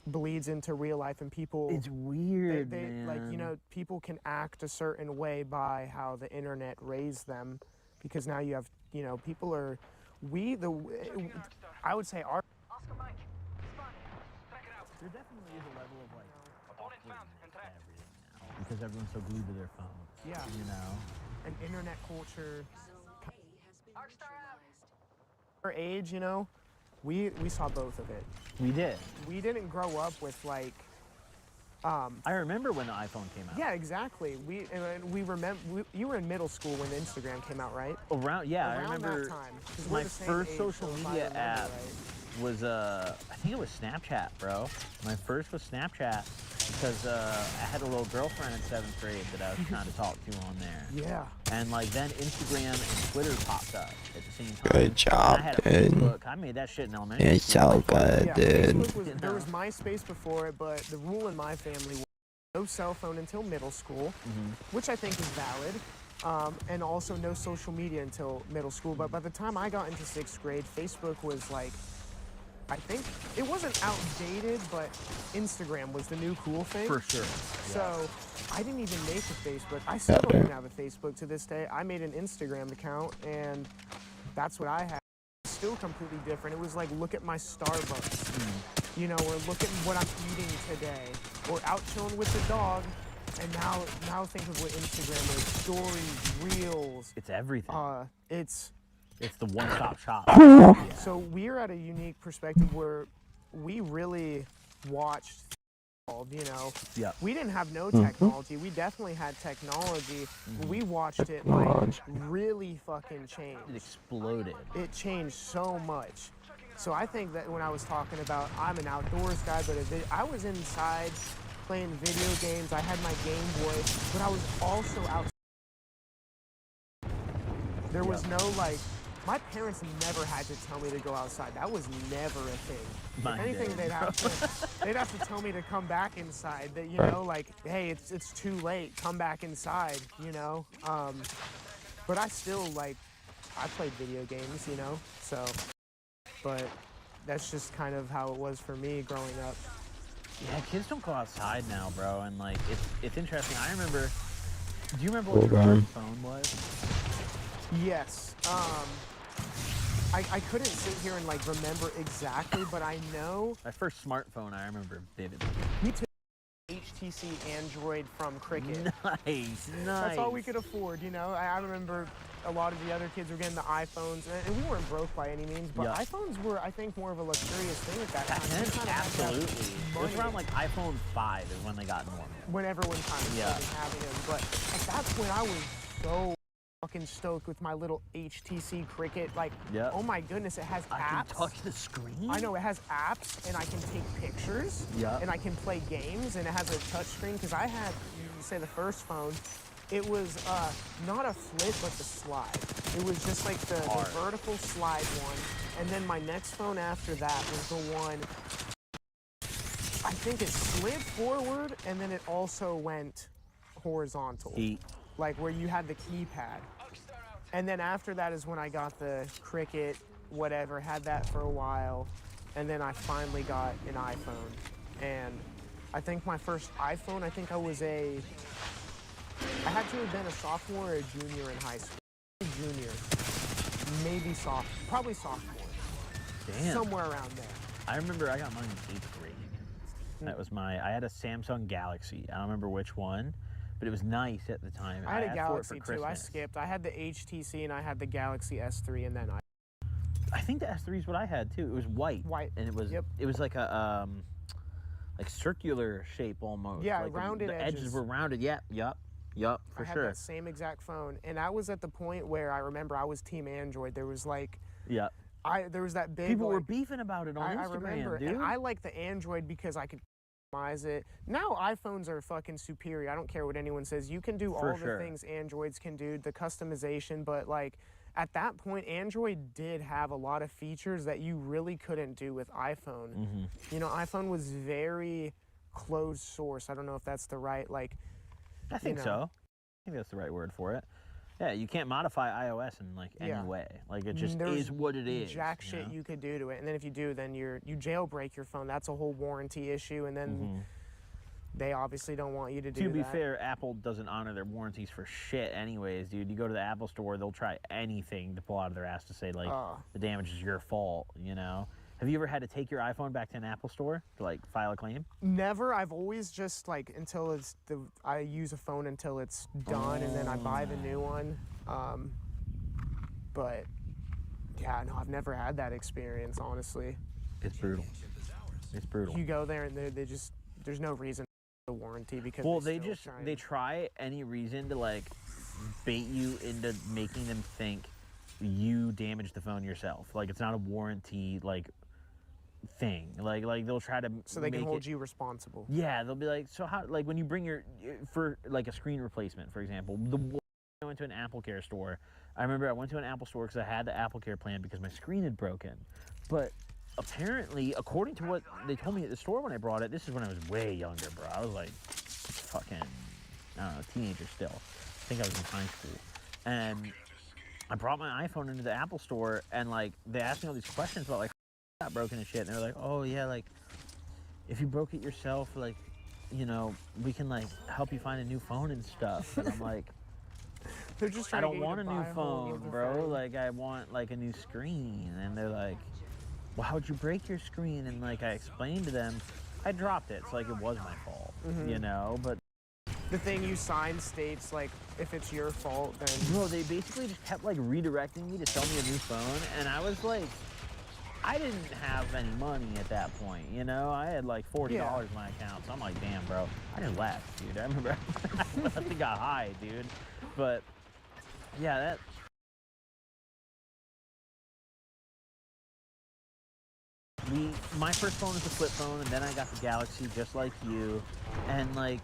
bleeds into real life, and people. It's weird, they, man. Like, you know, people can act a certain way by how the internet raised them, because now you have, you know, people are. I would say our. There definitely is a level of like awkwardness to everything now because everyone's so glued to their phones. Yeah. You know. And internet culture. Our age, you know, we saw both of it. We did. We didn't grow up with like. I remember when the iPhone came out. Yeah, exactly. We remember. You were in middle school when Instagram came out, right? Around Around I remember that time, 'cause we're my the same first age, social so if I media remember app right. was I think it was Snapchat, bro. My first was Snapchat because I had a little girlfriend in 7th grade that I was trying to talk to on there. Yeah. And like then Instagram and Twitter popped up at the same time. Good job, And I had a dude. Facebook. I made that shit in elementary It's school. so good, Yeah, dude. Facebook was, there was MySpace before it, but the rule in my family was no cell phone until middle school, which I think is valid, and also no social media until middle school. But by the time I got into 6th grade, Facebook was like, I think it wasn't outdated, but Instagram was the new cool thing. For sure. So I didn't even make a Facebook. I still don't even have a Facebook to this day. I made an Instagram account, and that's what I had. Still completely different. It was like, look at my Starbucks, you know, or look at what I'm eating today, or out chilling with the dog. And now think of what Instagram is: stories, reels. It's everything. It's the one-stop shop. So we're at a unique perspective where we really watched, you know. Yeah. We didn't have no technology. We definitely had technology. We watched it like really fucking change. It exploded. It changed so much. So I think that when I was talking about I'm an outdoors guy, but I was inside playing video games. I had my Game Boy, but I was also out. There was no like. My parents never had to tell me to go outside. That was never a thing. Mine If anything, did. they'd have to tell me to come back inside. That, you know, like, hey, it's too late. Come back inside. You know. But I still like. I played video games. You know. So. But that's just kind of how it was for me growing up. Yeah, kids don't go outside now, bro, and like it's interesting. I remember. Do you remember what your first phone was? Yes. I couldn't sit here and like remember exactly, but I know. My first smartphone, I remember vividly. Me too. HTC Android from Cricket. Nice. That's all we could afford, you know. I remember a lot of the other kids were getting the iPhones, and we weren't broke by any means, but iPhones were, I think, more of a luxurious thing at that time. You kinda had to have Absolutely. It was around like iPhone 5 is when they got normal. when everyone kind of started having them, but that's when I was so fucking stoked with my little HTC Cricket. Like, oh my goodness, it has apps. I can touch the screen. I know, it has apps, and I can take pictures. And I can play games, and it has a touch screen. Because I had, you say the first phone, it was not a flip, but the slide. It was just like the vertical slide one. And then my next phone after that was the one, I think it slid forward, and then it also went horizontal. Like where you had the keypad. And then after that is when I got the Cricket, whatever, had that for a while. And then I finally got an iPhone. And I think my first iPhone, I think I had to have been a sophomore or a junior in high school. Junior, maybe probably sophomore. Damn. Somewhere around there. I remember I got mine in 8th grade. That was I had a Samsung Galaxy. I don't remember which one, but it was nice at the time. I had a asked for Galaxy it for too. I Christmas. skipped. I had the HTC and I had the Galaxy S3, and then I think the S3 is what I had too. It was white. And it was like a like circular shape almost. Yeah, like rounded the edges were rounded. Yup, for I had sure. that same exact phone, and I was at the point where I remember I was team Android. There was like, there was that big. People were beefing about it on Instagram, I remember, dude. and I like the Android because I could customize it. Now iPhones are fucking superior. I don't care what anyone says. You can do all the things Androids can do, the customization, but like at that point, Android did have a lot of features that you really couldn't do with iPhone. You know, iPhone was very closed source. I don't know if that's the right, like, I think so. I think that's the right word for it. Yeah, you can't modify iOS in like any way. Like it just is what it is. Jack shit you could do to it, and then if you do, then you jailbreak your phone. That's a whole warranty issue, and then they obviously don't want you to do that. To be fair, Apple doesn't honor their warranties for shit anyways, dude. You go to the Apple store, they'll try anything to pull out of their ass to say like the damage is your fault, you know? Have you ever had to take your iPhone back to an Apple store to like file a claim? Never. I've always just like I use a phone until it's done, and then I buy the new one. But yeah, no, I've never had that experience, honestly. It's brutal. It's brutal. You go there and they just, there's no reason for the warranty because they try any reason to like bait you into making them think you damaged the phone yourself. Like it's not a warranty like thing. Like they'll try to so they can hold you responsible. Yeah, they'll be like, so how, like when you bring for like a screen replacement, for example, I went to an Apple Care store. I remember I went to an Apple store because I had the Apple Care plan because my screen had broken. But apparently, according to what they told me at the store when I brought it, this is when I was way younger, bro. I was like fucking, I don't know, teenager still. I think I was in high school. And I brought my iPhone into the Apple store and like they asked me all these questions about like got broken and shit. And they were like, oh yeah, like if you broke it yourself, like, you know, we can like help you find a new phone and stuff. And I'm like, they're just I don't want a new phone, bro. Like, I want, like, a new screen. And they're like, well, how'd you break your screen? And, like, I explained to them, I dropped it. So, like, it was my fault, you know? But the thing you signed states, like, if it's your fault, then... Bro, they basically just kept, like, redirecting me to sell me a new phone. And I was like, I didn't have any money at that point, you know? I had, like, $40 in my account. So I'm like, damn, bro. I just left, dude. I remember I got high, dude. But... yeah, my first phone was a flip phone, and then I got the Galaxy just like you. And like,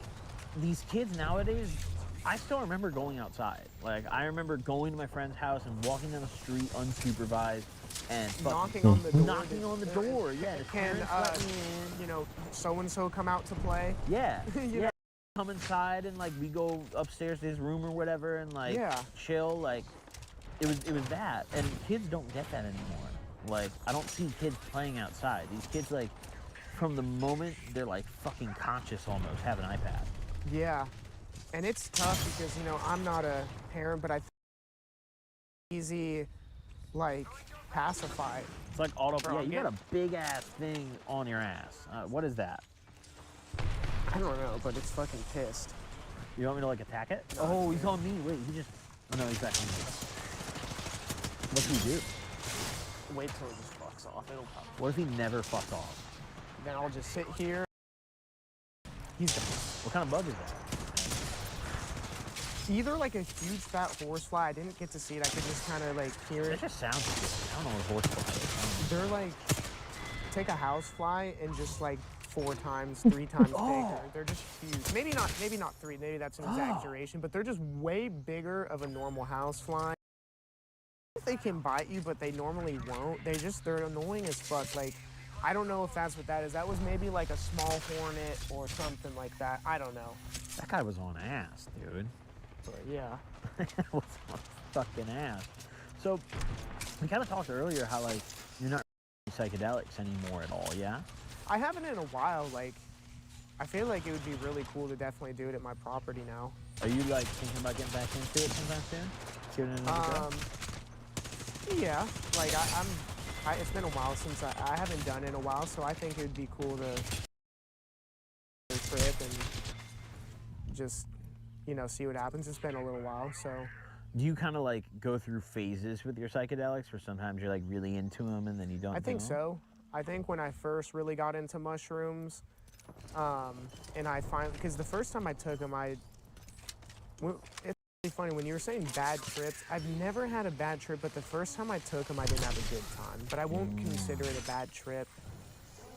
these kids nowadays, I still remember going outside. Like, I remember going to my friend's house and walking down the street unsupervised and knocking on the door. Knocking on the door, yeah. Can, you know, so-and-so come out to play? Yeah, yeah. Come inside and like we go upstairs to his room or whatever and like chill. Like it was that, and kids don't get that anymore. Like I don't see kids playing outside. These kids, like, from the moment they're like fucking conscious almost, have an iPad. Yeah, and it's tough because, you know, I'm not a parent, but I think it's easy like pacify. It's like auto. Yeah, you got a big ass thing on your ass. What is that? I don't know, but it's fucking pissed. You want me to like attack it? No, oh, he's on me. Wait, he just... oh no, he's back on me. What do we do? Wait till it just fucks off. It'll pop. What if he never fucks off? Then I'll just sit here. He's done. What kind of bug is that? Either like a huge fat horsefly. I didn't get to see it. I could just kind of like hear it. It just sounds like it. I don't know what horsefly is. They're like, take a housefly and just like 4 times, 3 times bigger. They're just huge. Maybe not 3. Maybe that's an exaggeration, but they're just way bigger of a normal housefly. They can bite you, but they normally won't. They're annoying as fuck. Like, I don't know if that's what that is. That was maybe like a small hornet or something like that. I don't know. That guy was on ass, dude. But yeah. Was on fucking ass. So, we kind of talked earlier how, like, you're not psychedelics anymore at all, yeah? I haven't in a while. Like, I feel like it would be really cool to definitely do it at my property now. Are you, like, thinking about getting back into it sometime soon? Giving it another go? Yeah. Like, it's been a while since I haven't done it in a while, so I think it would be cool to trip and just, you know, see what happens. It's been a little while, so. Do you kind of, like, go through phases with your psychedelics where sometimes you're, like, really into them and then you don't? I think so. I think when I first really got into mushrooms, and I finally, because the first time I took them, it's really funny, when you were saying bad trips, I've never had a bad trip, but the first time I took them, I didn't have a good time. But I won't consider it a bad trip.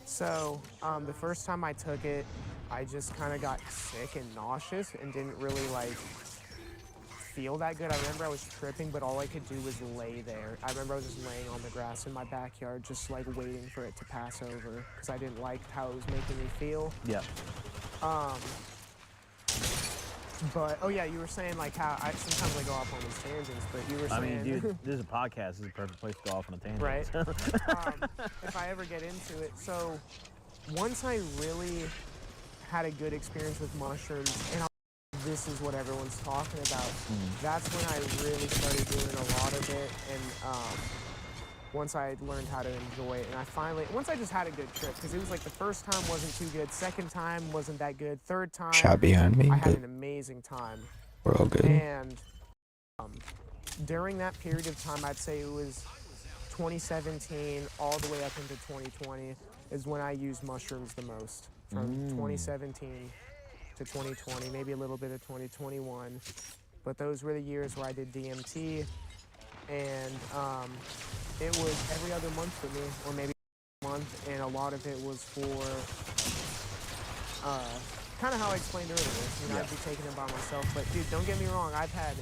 So the first time I took it, I just kind of got sick and nauseous and didn't really, like, feel that good. I remember I was tripping, but all I could do was lay there. I remember I was just laying on the grass in my backyard, just like waiting for it to pass over because I didn't like how it was making me feel. Yeah. But oh yeah, you were saying like how sometimes I go off on these tangents, but you were saying. I mean, dude, this is a podcast. This is a perfect place to go off on a tangent. Right. If I ever get into it, so once I really had a good experience with mushrooms, and this is what everyone's talking about. That's when I really started doing a lot of it, and once I learned how to enjoy it, and once I just had a good trip, because it was like the first time wasn't too good, second time wasn't that good, third time Shot behind me, I had but an amazing time. we're all good. And during that period of time, I'd say it was 2017 all the way up into 2020 is when I used mushrooms the most. From 2017 to 2020, maybe a little bit of 2021. But those were the years where I did DMT, and it was every other month for me, or maybe a month, and a lot of it was for kind of how I explained earlier. You know, I'd be taking it by myself, but dude, don't get me wrong, I've had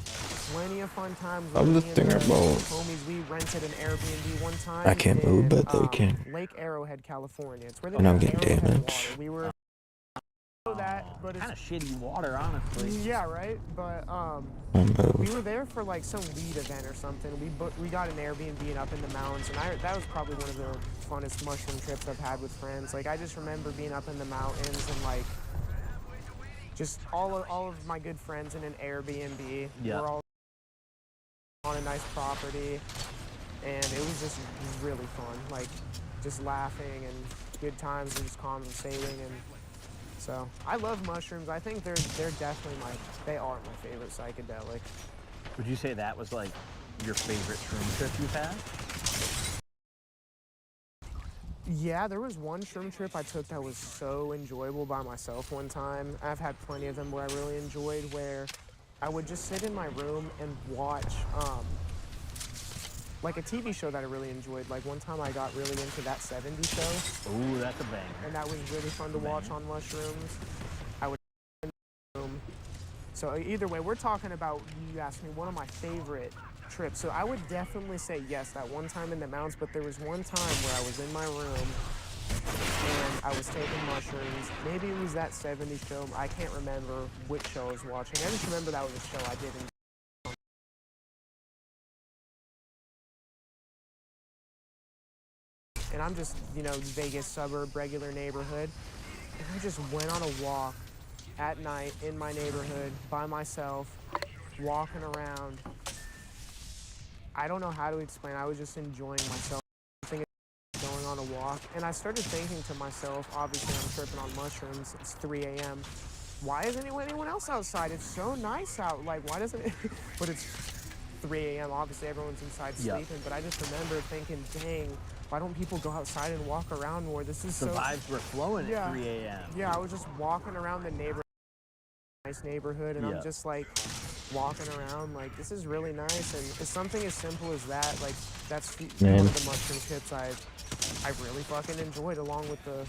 plenty of fun times with I'm me the and thing the about. homies. We rented an Airbnb one time. I can't move, but they can. Lake Arrowhead, California. It's where they And I'm got getting Arrowhead damaged. water. We were that, but it's kind of shitty water, honestly. yeah, right. But we were there for like some weed event or something. We got an Airbnb up in the mountains, and that was probably one of the funnest mushroom trips I've had with friends. Like I just remember being up in the mountains and like just all of my good friends in an Airbnb. Yeah. We're all on a nice property, and it was just really fun. Like just laughing and good times and just conversating, and so I love mushrooms. I think they're definitely they are my favorite psychedelic. Would you say that was like your favorite shroom trip you've had? Yeah, there was one shroom trip I took that was so enjoyable by myself one time. I've had plenty of them where I really enjoyed, where I would just sit in my room and watch like a TV show that I really enjoyed. Like one time I got really into That 70s Show. Ooh, that's a banger. And that was really fun to watch on mushrooms. I would in the room. So either way, we're talking about, you asked me, one of my favorite trips. So I would definitely say yes, that one time in the mountains, but there was one time where I was in my room and I was taking mushrooms. Maybe it was That 70s Show. I can't remember which show I was watching. I just remember that was a show I did in and I'm just, Vegas suburb, regular neighborhood. And I just went on a walk at night in my neighborhood by myself, walking around. I don't know how to explain. I was just enjoying myself, going on a walk. And I started thinking to myself, obviously I'm tripping on mushrooms. It's 3 a.m. Why isn't anyone else outside? It's so nice out. Like, why doesn't it? But it's 3 a.m. Obviously everyone's inside sleeping. But I just remember thinking, dang, why don't people go outside and walk around more? This is The vibes were flowing at 3 a.m. Yeah, I was just walking around the nice neighborhood, and I'm just like walking around like, this is really nice. And it's something as simple as that. Like that's one of the mushroom trips I really fucking enjoyed, along with the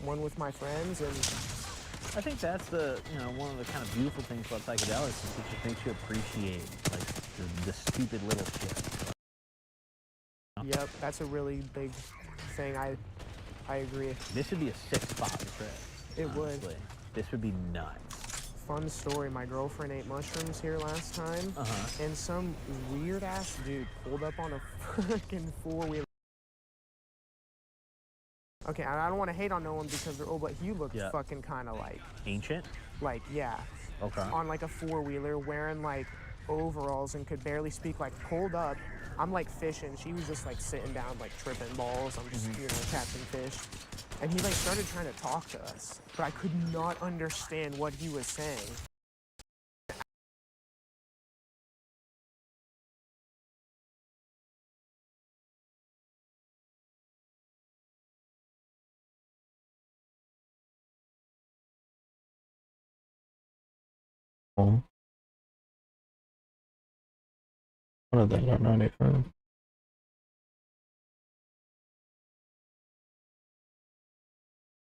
one with my friends. And I think that's one of the kind of beautiful things about psychedelics is it makes you appreciate like the stupid little shit. Yep, that's a really big thing. I agree. This would be a sick spot to trip. It honestly. would. This would be nuts. Fun story. My girlfriend ate mushrooms here last time, and some weird ass dude pulled up on a fucking four-wheeler. Okay, I don't want to hate on no one because they're old, but he looked fucking kind of like ancient. Like Okay. On like a four-wheeler, wearing like overalls and could barely speak. Like pulled up. I'm like fishing. She was just like sitting down, like tripping balls. I'm just catching fish. And he like started trying to talk to us, but I could not understand what he was saying. One of them are 95.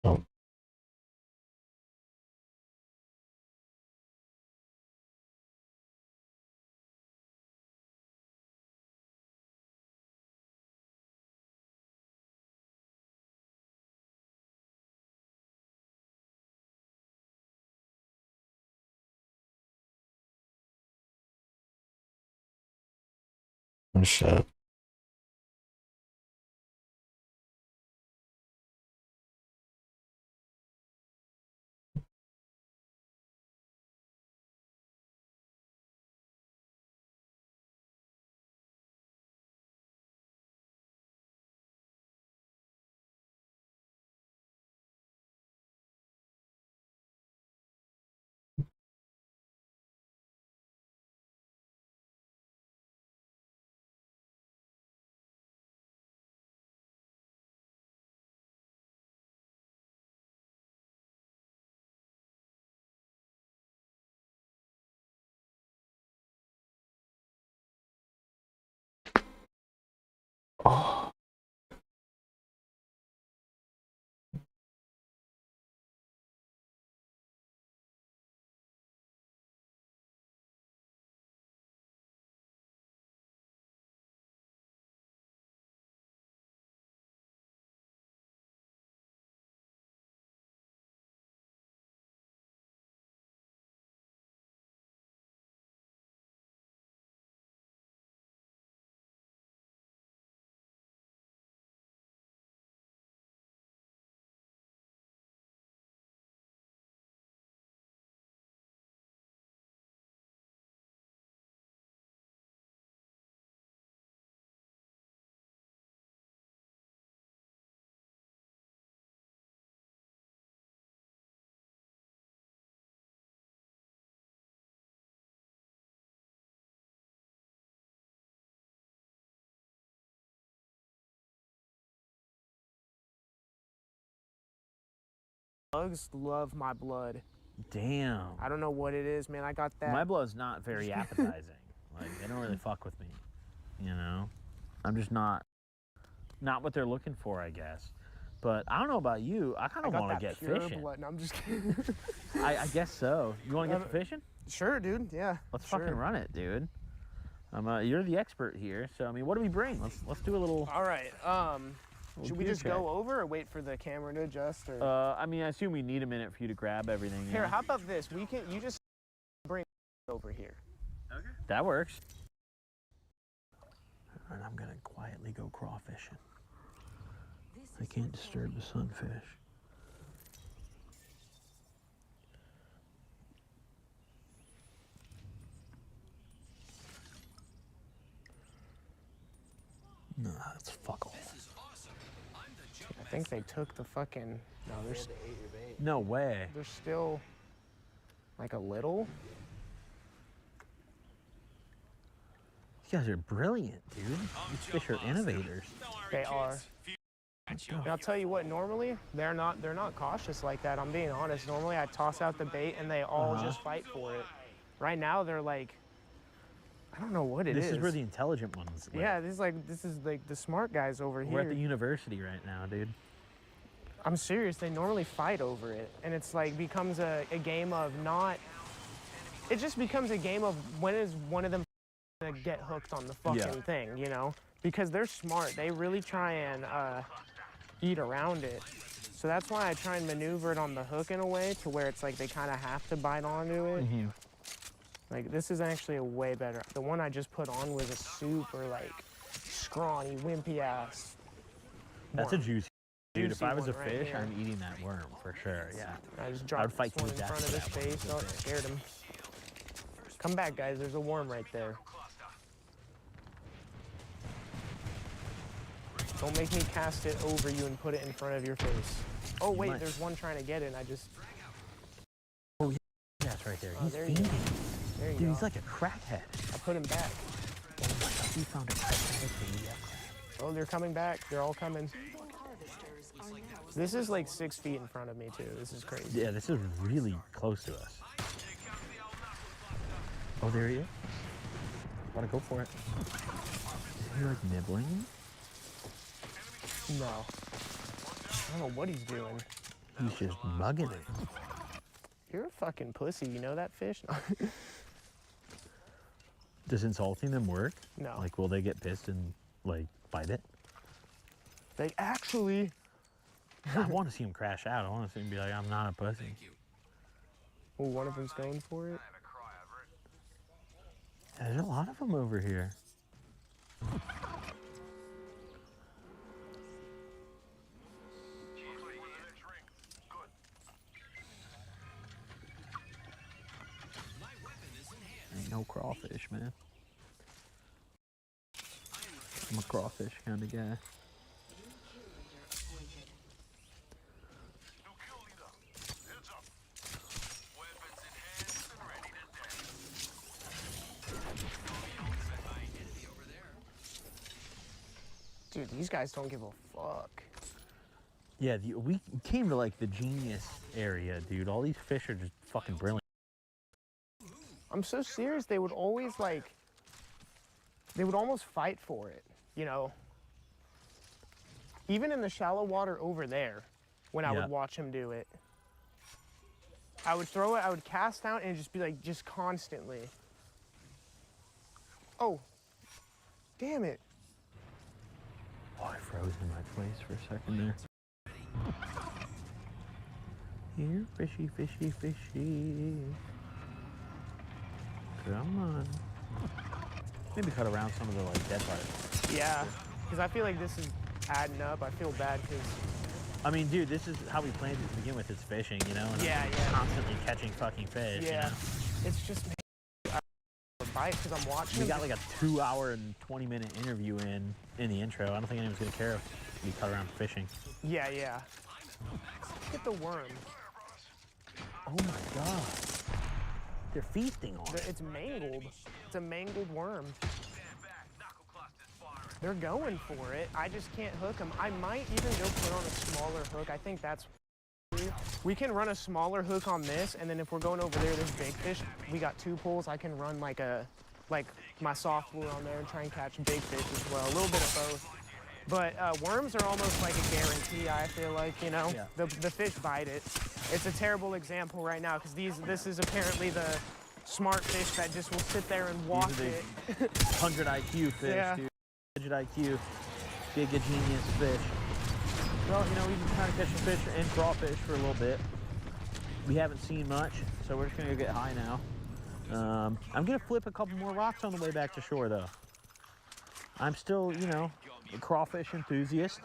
Oh. Shut up. Oh. Bugs love my blood. Damn. I don't know what it is, man. I got that. My blood's not very appetizing. Like, they don't really fuck with me. You know? I'm just not what they're looking for, I guess. But I don't know about you. I kind of want to get fishing. Blood. No, I'm just kidding. I guess so. You want to get to fishing? Sure, dude. Yeah. Let's fucking run it, dude. You're the expert here, so I mean, what do we bring? Let's do a little. All right. Should we just go over or wait for the camera to adjust? Or? I mean, I assume we need a minute for you to grab everything. Here, yeah? how about this? You just bring over here. Okay. That works. And I'm gonna quietly go crawfishing. I can't disturb the sunfish. No, that's fuck all. I think they took the fucking. No, there's. No way. There's still. Like a little. You guys are brilliant, dude. These fish are innovators. They are. And I'll tell you what. Normally, they're not cautious like that. I'm being honest. Normally, I toss out the bait and they all just fight for it. Right now, they're like. I don't know what it is. This is where the intelligent ones live. Yeah, this is like the smart guys over here. We're at the university right now, dude. I'm serious. They normally fight over it, and it's like becomes a game of not. It just becomes a game of when is one of them gonna get hooked on the fucking thing, you know? Because they're smart. They really try and eat around it. So that's why I try and maneuver it on the hook in a way to where it's like they kind of have to bite onto it. Mm-hmm. Like, this is actually a way better. The one I just put on was a super, like, scrawny, wimpy ass. That's a juicy. Dude, if I was a one right fish, here. I'm eating that worm for sure. Yeah. I just I would dropped fight this one to in the front of his death for that face. one. Oh, it scared him. Come back, guys. There's a worm right there. Don't make me cast it over you and put it in front of your face. Oh, wait, Nice. there's one trying to get it, and I just... Oh, yeah. That's right there. Oh, He's there you feeding. go. There you Dude, go. he's like a crackhead. I put him back. Oh my God, he found a crackhead. Oh, they're coming back. They're all coming. This is like 6 feet in front of me, too. This is crazy. Yeah, this is really close to us. Oh, there he is. Want to go for it? Is he like nibbling? No. I don't know what he's doing. He's just mugging it. You're a fucking pussy. You know that fish? Does insulting them work? No. Like, will they get pissed and, like, bite it? They actually... I want to see him crash out. I want to see him be like, I'm not a pussy. Oh, one of them's going for it. There's a lot of them over here. Ain't no crawfish, man. I'm a crawfish kind of guy. Dude, these guys don't give a fuck. Yeah, we came to like the genius area, dude. All these fish are just fucking brilliant. I'm so serious, they would always like, they would almost fight for it, you know? Even in the shallow water over there, when I would watch him do it. I would throw it, I would cast out and just be like, just constantly. Oh, damn it. Oh, I froze in my place for a second there. Here, fishy, fishy, fishy. Come on. Maybe cut around some of the like dead parts. Yeah, because I feel like this is adding up. I feel bad because... I mean, dude, this is how we planned it to begin with. It's fishing, you know? And I'm constantly catching fucking fish, you know? It's just... I bite because I'm watching. We got like a 2-hour and 20-minute interview in the intro. I don't think anyone's gonna care if we cut around fishing. Yeah. Look at the worm. Oh my god. They're feasting on it. It's mangled. It's a mangled worm. They're going for it. I just can't hook them. I might even go put on a smaller hook. I think that's... We can run a smaller hook on this, and then if we're going over there, there's big fish. We got 2 poles. I can run like my soft lure on there and try and catch big fish as well. A little bit of both. But worms are almost like a guarantee, I feel like, you know? Yeah. The fish bite it. It's a terrible example right now because this is apparently the smart fish that just will sit there and watch it. 100 IQ fish, dude. 100 IQ. Big genius fish. Well, you know, we've been trying to catch some fish and crawfish for a little bit. We haven't seen much, so we're just gonna go get high now. I'm gonna flip a couple more rocks on the way back to shore, though. I'm still, you know, a crawfish enthusiast.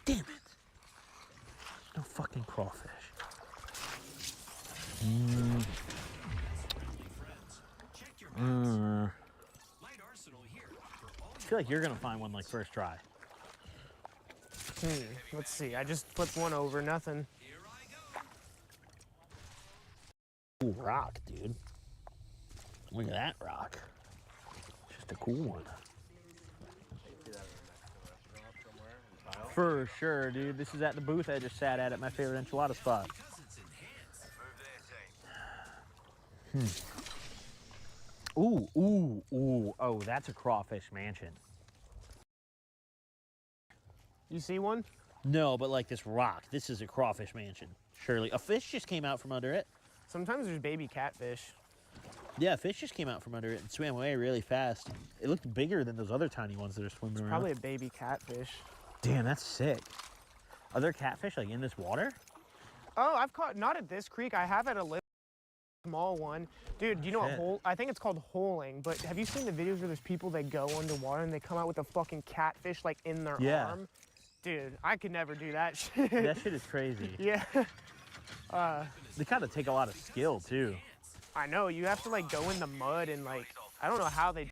Damn it! There's no fucking crawfish. I feel like you're gonna find one like first try. Let's see. I just flipped one over. Nothing. Ooh, rock, dude. Look at that rock. Just a cool one. For sure, dude. This is at the booth I just sat at my favorite enchilada spot. Ooh. Oh, that's a crawfish mansion. You see one? No, but like this rock. This is a crawfish mansion. Surely. A fish just came out from under it. Sometimes there's baby catfish. Yeah, a fish just came out from under it and swam away really fast. It looked bigger than those other tiny ones that are swimming around. Probably a baby catfish. Damn, that's sick. Are there catfish like in this water? Oh, I've caught, not at this creek. I have at a little small one. Dude, you know what I think it's called holing, but have you seen the videos where there's people that go underwater and they come out with a fucking catfish like in their arm? Dude, I could never do that shit. That shit is crazy. Yeah. They kind of take a lot of skill too. I know, you have to like go in the mud and like, I don't know how they do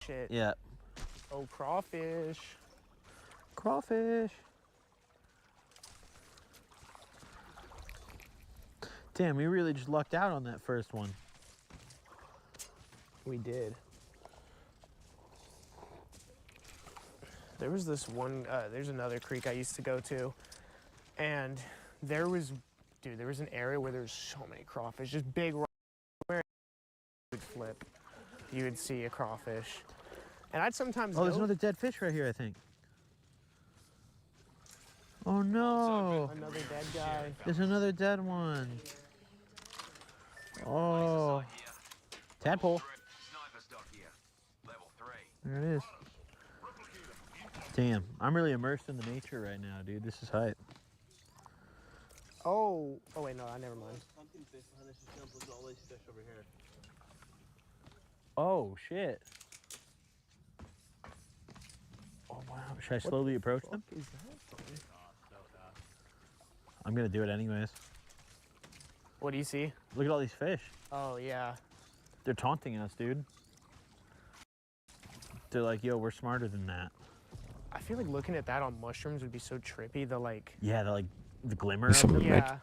shit. Yeah. Oh, crawfish. Crawfish. Damn, we really just lucked out on that first one. We did. There was this one, there's another creek I used to go to, and there was an area where there's so many crawfish, just big rocks. Where you would flip, you would see a crawfish. And I'd sometimes there's another dead fish right here, I think. Oh no! Another dead guy. There's another dead one. Oh. Tadpole. There it is. Damn, I'm really immersed in the nature right now, dude. This is hype. Oh wait, no, never mind. Oh, shit. Oh, wow. Should I slowly approach them? I'm going to do it anyways. What do you see? Look at all these fish. Oh, yeah. They're taunting us, dude. They're like, yo, we're smarter than that. I feel like looking at that on mushrooms would be so trippy. The like. Yeah, the like the glimmer of them. Yeah.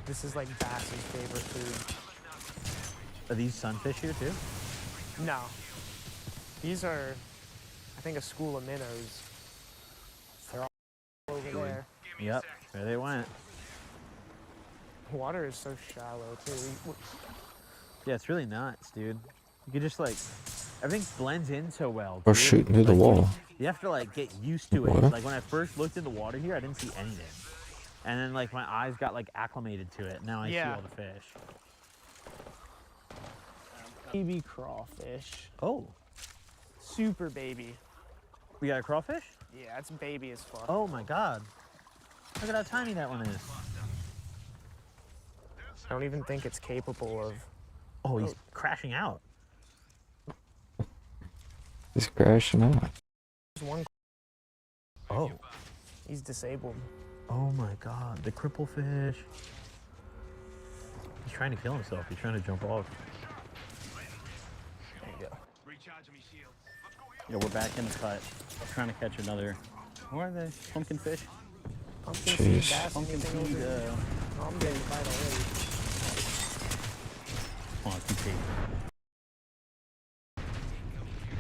This is like Bass's favorite food. Are these sunfish here too? No. These are, I think, a school of minnows. They're all over there. Yep, there they went. Water is so shallow too. Yeah, it's really nuts, dude. You could just like, everything blends in so well. Or dude. shooting through the Like, wall. You have to like get used to it. What? Like when I first looked in the water here, I didn't see anything. And then like my eyes got like acclimated to it. Now I see all the fish. Baby crawfish. Oh. Super baby. We got a crawfish? Yeah, it's baby as fuck. Oh my god. Look at how tiny that one is. I don't even think it's capable of. Oh, he's crashing out. He's crashing out. There's one. Oh. He's disabled. Oh my god, the cripple fish. He's trying to kill himself. He's trying to jump off. There you go. Yeah, we're back in the cut. Trying to catch another. What are they? Pumpkin fish? Pumpkin Jeez. seed bass. Pumpkin anything seed. over here? Oh, I'm getting a bite already. Hold on, keep taking.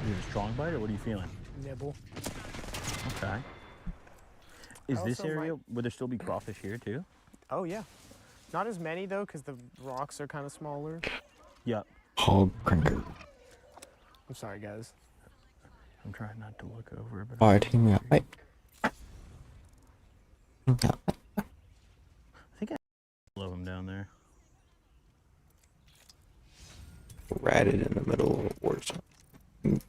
You have a strong bite, or what are you feeling? Nibble. Okay. Is this Also area, would there still be crawfish here too? Oh yeah. Not as many though, because the rocks are kind of smaller. Yep. Hog cranker. I'm sorry, guys. I'm trying not to look over, but Alright, team me up. Hey. I think I love them down there. Ratted in the middle of a war zone. Is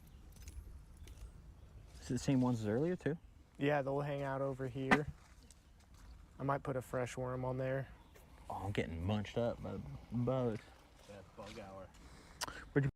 it the same ones as earlier too? Yeah, they'll hang out over here. I might put a fresh worm on there. Oh, I'm getting munched up by bugs. Yeah, bug hour. Where'd you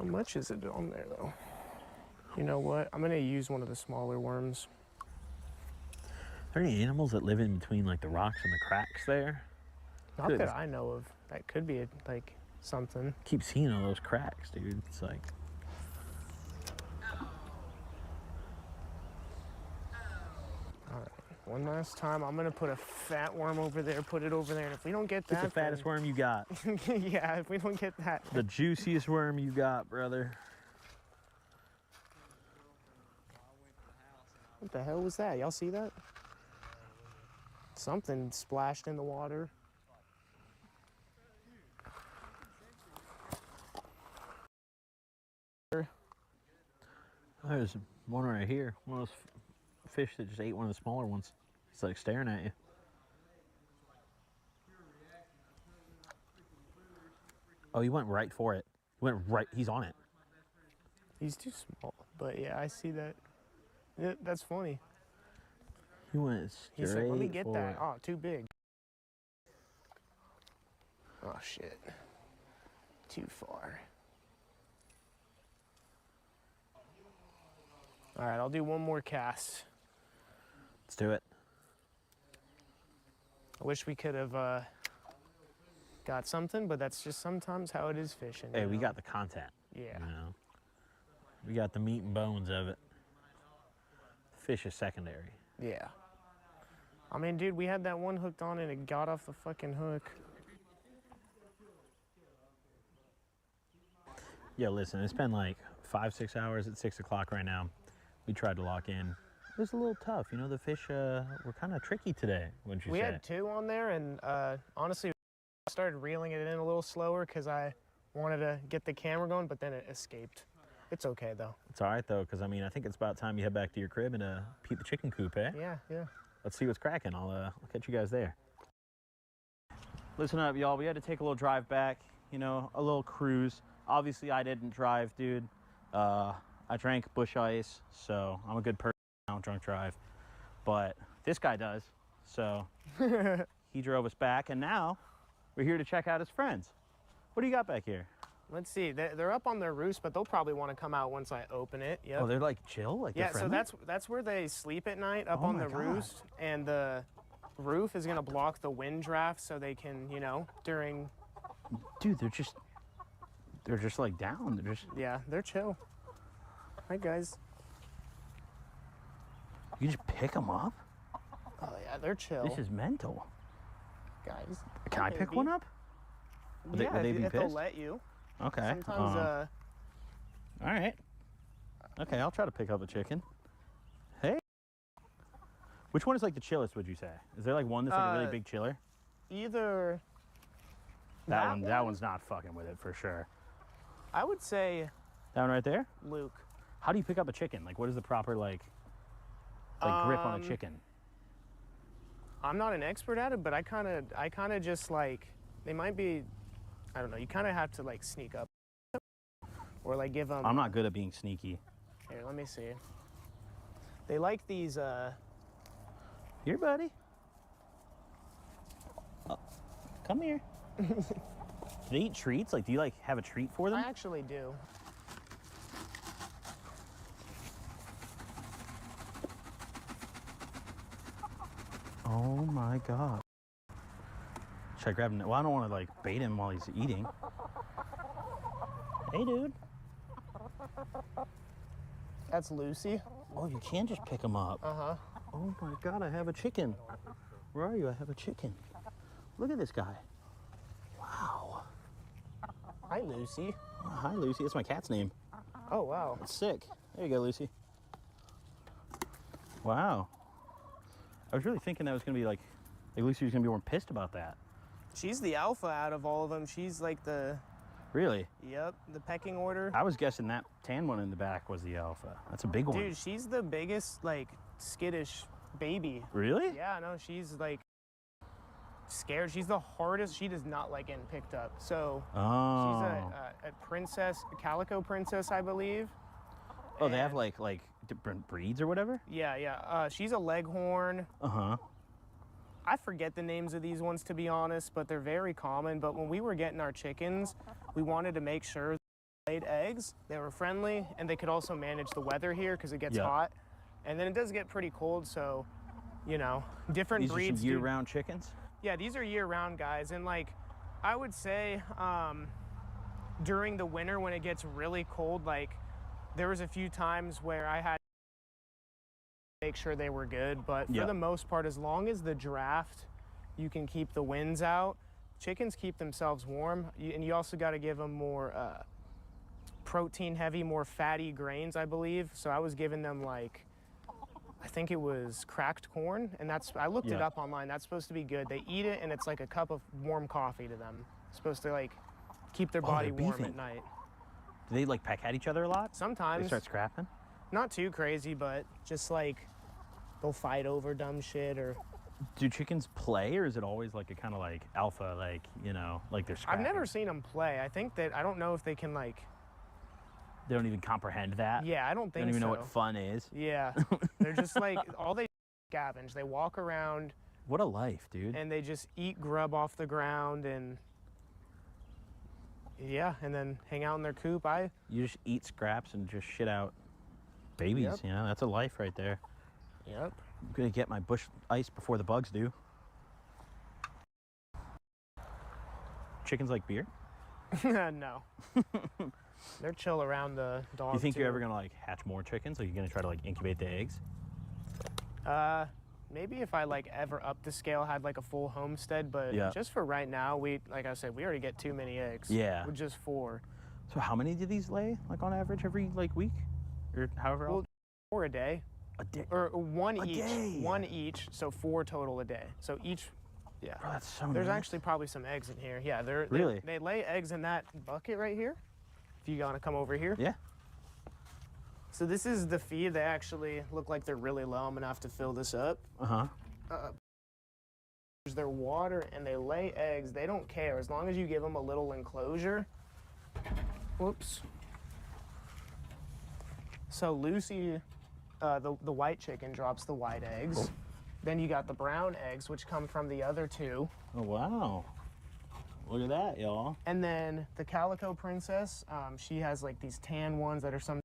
How much is it on there though? You know what? I'm gonna use one of the smaller worms. Are there any animals that live in between like the rocks and the cracks there? Not that I know of. That could be like something. Keep seeing all those cracks, dude. It's like. All right, one last time. I'm gonna put a fat worm over there, put it over there, and if we don't get that, It's the fattest worm you got. Yeah, if we don't get that. The juiciest worm you got, brother. What the hell was that? Y'all see that? Something splashed in the water. There's one right here. One of those fish that just ate one of the smaller ones. He's like staring at you. Oh, he went right for it. He went right. He's on it. He's too small. But yeah, I see that. Yeah, that's funny. He went straight He said, let me get for that. it. Oh, too big. Oh, shit. Too far. All right, I'll do one more cast. Let's do it. I wish we could have got something, but that's just sometimes how it is fishing. Hey, you we know? got the content. Yeah. You know? We got the meat and bones of it. Fish is secondary. Yeah. I mean, dude, we had that one hooked on and it got off the fucking hook. Yeah, listen, it's been like 5-6 hours at 6 o'clock right now. We tried to lock in. It was a little tough. You know, the fish were kind of tricky today, wouldn't you We say? had two on there, and honestly, I started reeling it in a little slower because I wanted to get the camera going, but then it escaped. It's okay, though. It's all right, though, because, I mean, I think it's about time you head back to your crib and peep the chicken coop, eh? Yeah, yeah. Let's see what's cracking. I'll catch you guys there. Listen up, y'all. We had to take a little drive back, you know, a little cruise. Obviously, I didn't drive, dude. I drank bush ice, so I'm a good person. I don't drunk drive. But this guy does, so he drove us back, and now we're here to check out his friends. What do you got back here? Let's see. They're up on their roost, but they'll probably want to come out once I open it. Yep. Oh, they're like chill? Like yeah, they're so friendly? that's where they sleep at night, up Oh on my the God. roost, and the roof is going to block the wind draft so they can, you know, during... Dude, they're just like down. They're just... Yeah, they're chill. Hi, guys. You just pick them up? Oh, yeah, they're chill. This is mental. Guys. Can I pick maybe. one up? Would Yeah, they be if they'll pissed? let you. Okay. Sometimes, all right. Okay, I'll try to pick up a chicken. Hey. Which one is like the chillest, would you say? Is there like one that's like a really big chiller? Either... That one's not fucking with it for sure. I would say... That one right there? Luke. How do you pick up a chicken? Like, what is the proper, like grip on a chicken? I'm not an expert at it, but I kind of just like, they might be, I don't know, you kind of have to like sneak up or like give them. I'm not good at being sneaky. Here, let me see. They like these, Here, buddy. Come here. Do they eat treats? Like, do you like have a treat for them? I actually do. Oh my God. Should I grab him? Well, I don't want to like bait him while he's eating. Hey, dude. That's Lucy. Oh, you can just pick him up. Uh-huh. Oh my God, I have a chicken. Where are you? I have a chicken. Look at this guy. Wow. Hi, Lucy. Oh, hi, Lucy. That's my cat's name. Oh, wow. That's sick. There you go, Lucy. Wow. I was really thinking that was going to be like Lucy was going to be more pissed about that. She's the alpha out of all of them. She's like the... Really? Yep, the pecking order. I was guessing that tan one in the back was the alpha. That's a big one. Dude, she's the biggest, like, skittish baby. Really? Yeah, no, she's, like, scared. She's the hardest. She does not like getting picked up. So she's a princess, a calico princess, I believe. Oh, they have, like different breeds or whatever? Yeah, yeah. She's a leghorn. Uh-huh. I forget the names of these ones, to be honest, but they're very common. But when we were getting our chickens, we wanted to make sure laid eggs. They were friendly, and they could also manage the weather here because it gets Yeah. hot. And then it does get pretty cold, so, you know, different These breeds. are some year-round chickens? Yeah, these are year-round guys. And, like, I would say during the winter when it gets really cold, like, there was a few times where I had to make sure they were good. But for the most part, as long as the draft, you can keep the winds out, chickens keep themselves warm. And you also got to give them more protein-heavy, more fatty grains, I believe. So I was giving them, like, I think it was cracked corn, and that's, I looked it up online. That's supposed to be good. They eat it, and it's like a cup of warm coffee to them. It's supposed to, like, keep their body warm at night. Do they, like, peck at each other a lot? Sometimes. They start scrapping? Not too crazy, but just, like, they'll fight over dumb shit or... Do chickens play, or is it always, like, a kind of, like, alpha, like, you know, like they're scrapping? I've never seen them play. I think that, I don't know if they can, like... They don't even comprehend that? Yeah, I don't think so. They don't even know what fun is? Yeah. They're just, like, all they scavenge. They walk around. What a life, dude. And they just eat grub off the ground and... Yeah, and then hang out in their coop. You just eat scraps and just shit out babies, you know? That's a life right there. Yep. I'm gonna get my bush ice before the bugs do. Chickens like beer? No. They're chill around the dog. You think too. you're ever gonna like hatch more chickens? Like you're gonna try to like incubate the eggs? Maybe if I like ever up the scale, had like a full homestead, but just for right now, like I said, we already get too many eggs. Yeah. With just 4. So how many do these lay, like on average, every like week? Or however Well, 4 a day. A day? Or 1 each. Day. 1 each, so 4 total a day. So each, yeah. Bro, that's so There's nice. actually probably some eggs in here. Yeah, Really? they lay eggs in that bucket right here. If you want to come over here. Yeah. So this is the feed. They actually look like they're really low. I'm gonna have to fill this up. There's their water, and they lay eggs. They don't care as long as you give them a little enclosure. Whoops. So Lucy, the white chicken, drops the white eggs. Then you got the brown eggs, which come from the other 2. Oh wow. Look at that, y'all. And then the calico princess, she has like these tan ones that are some.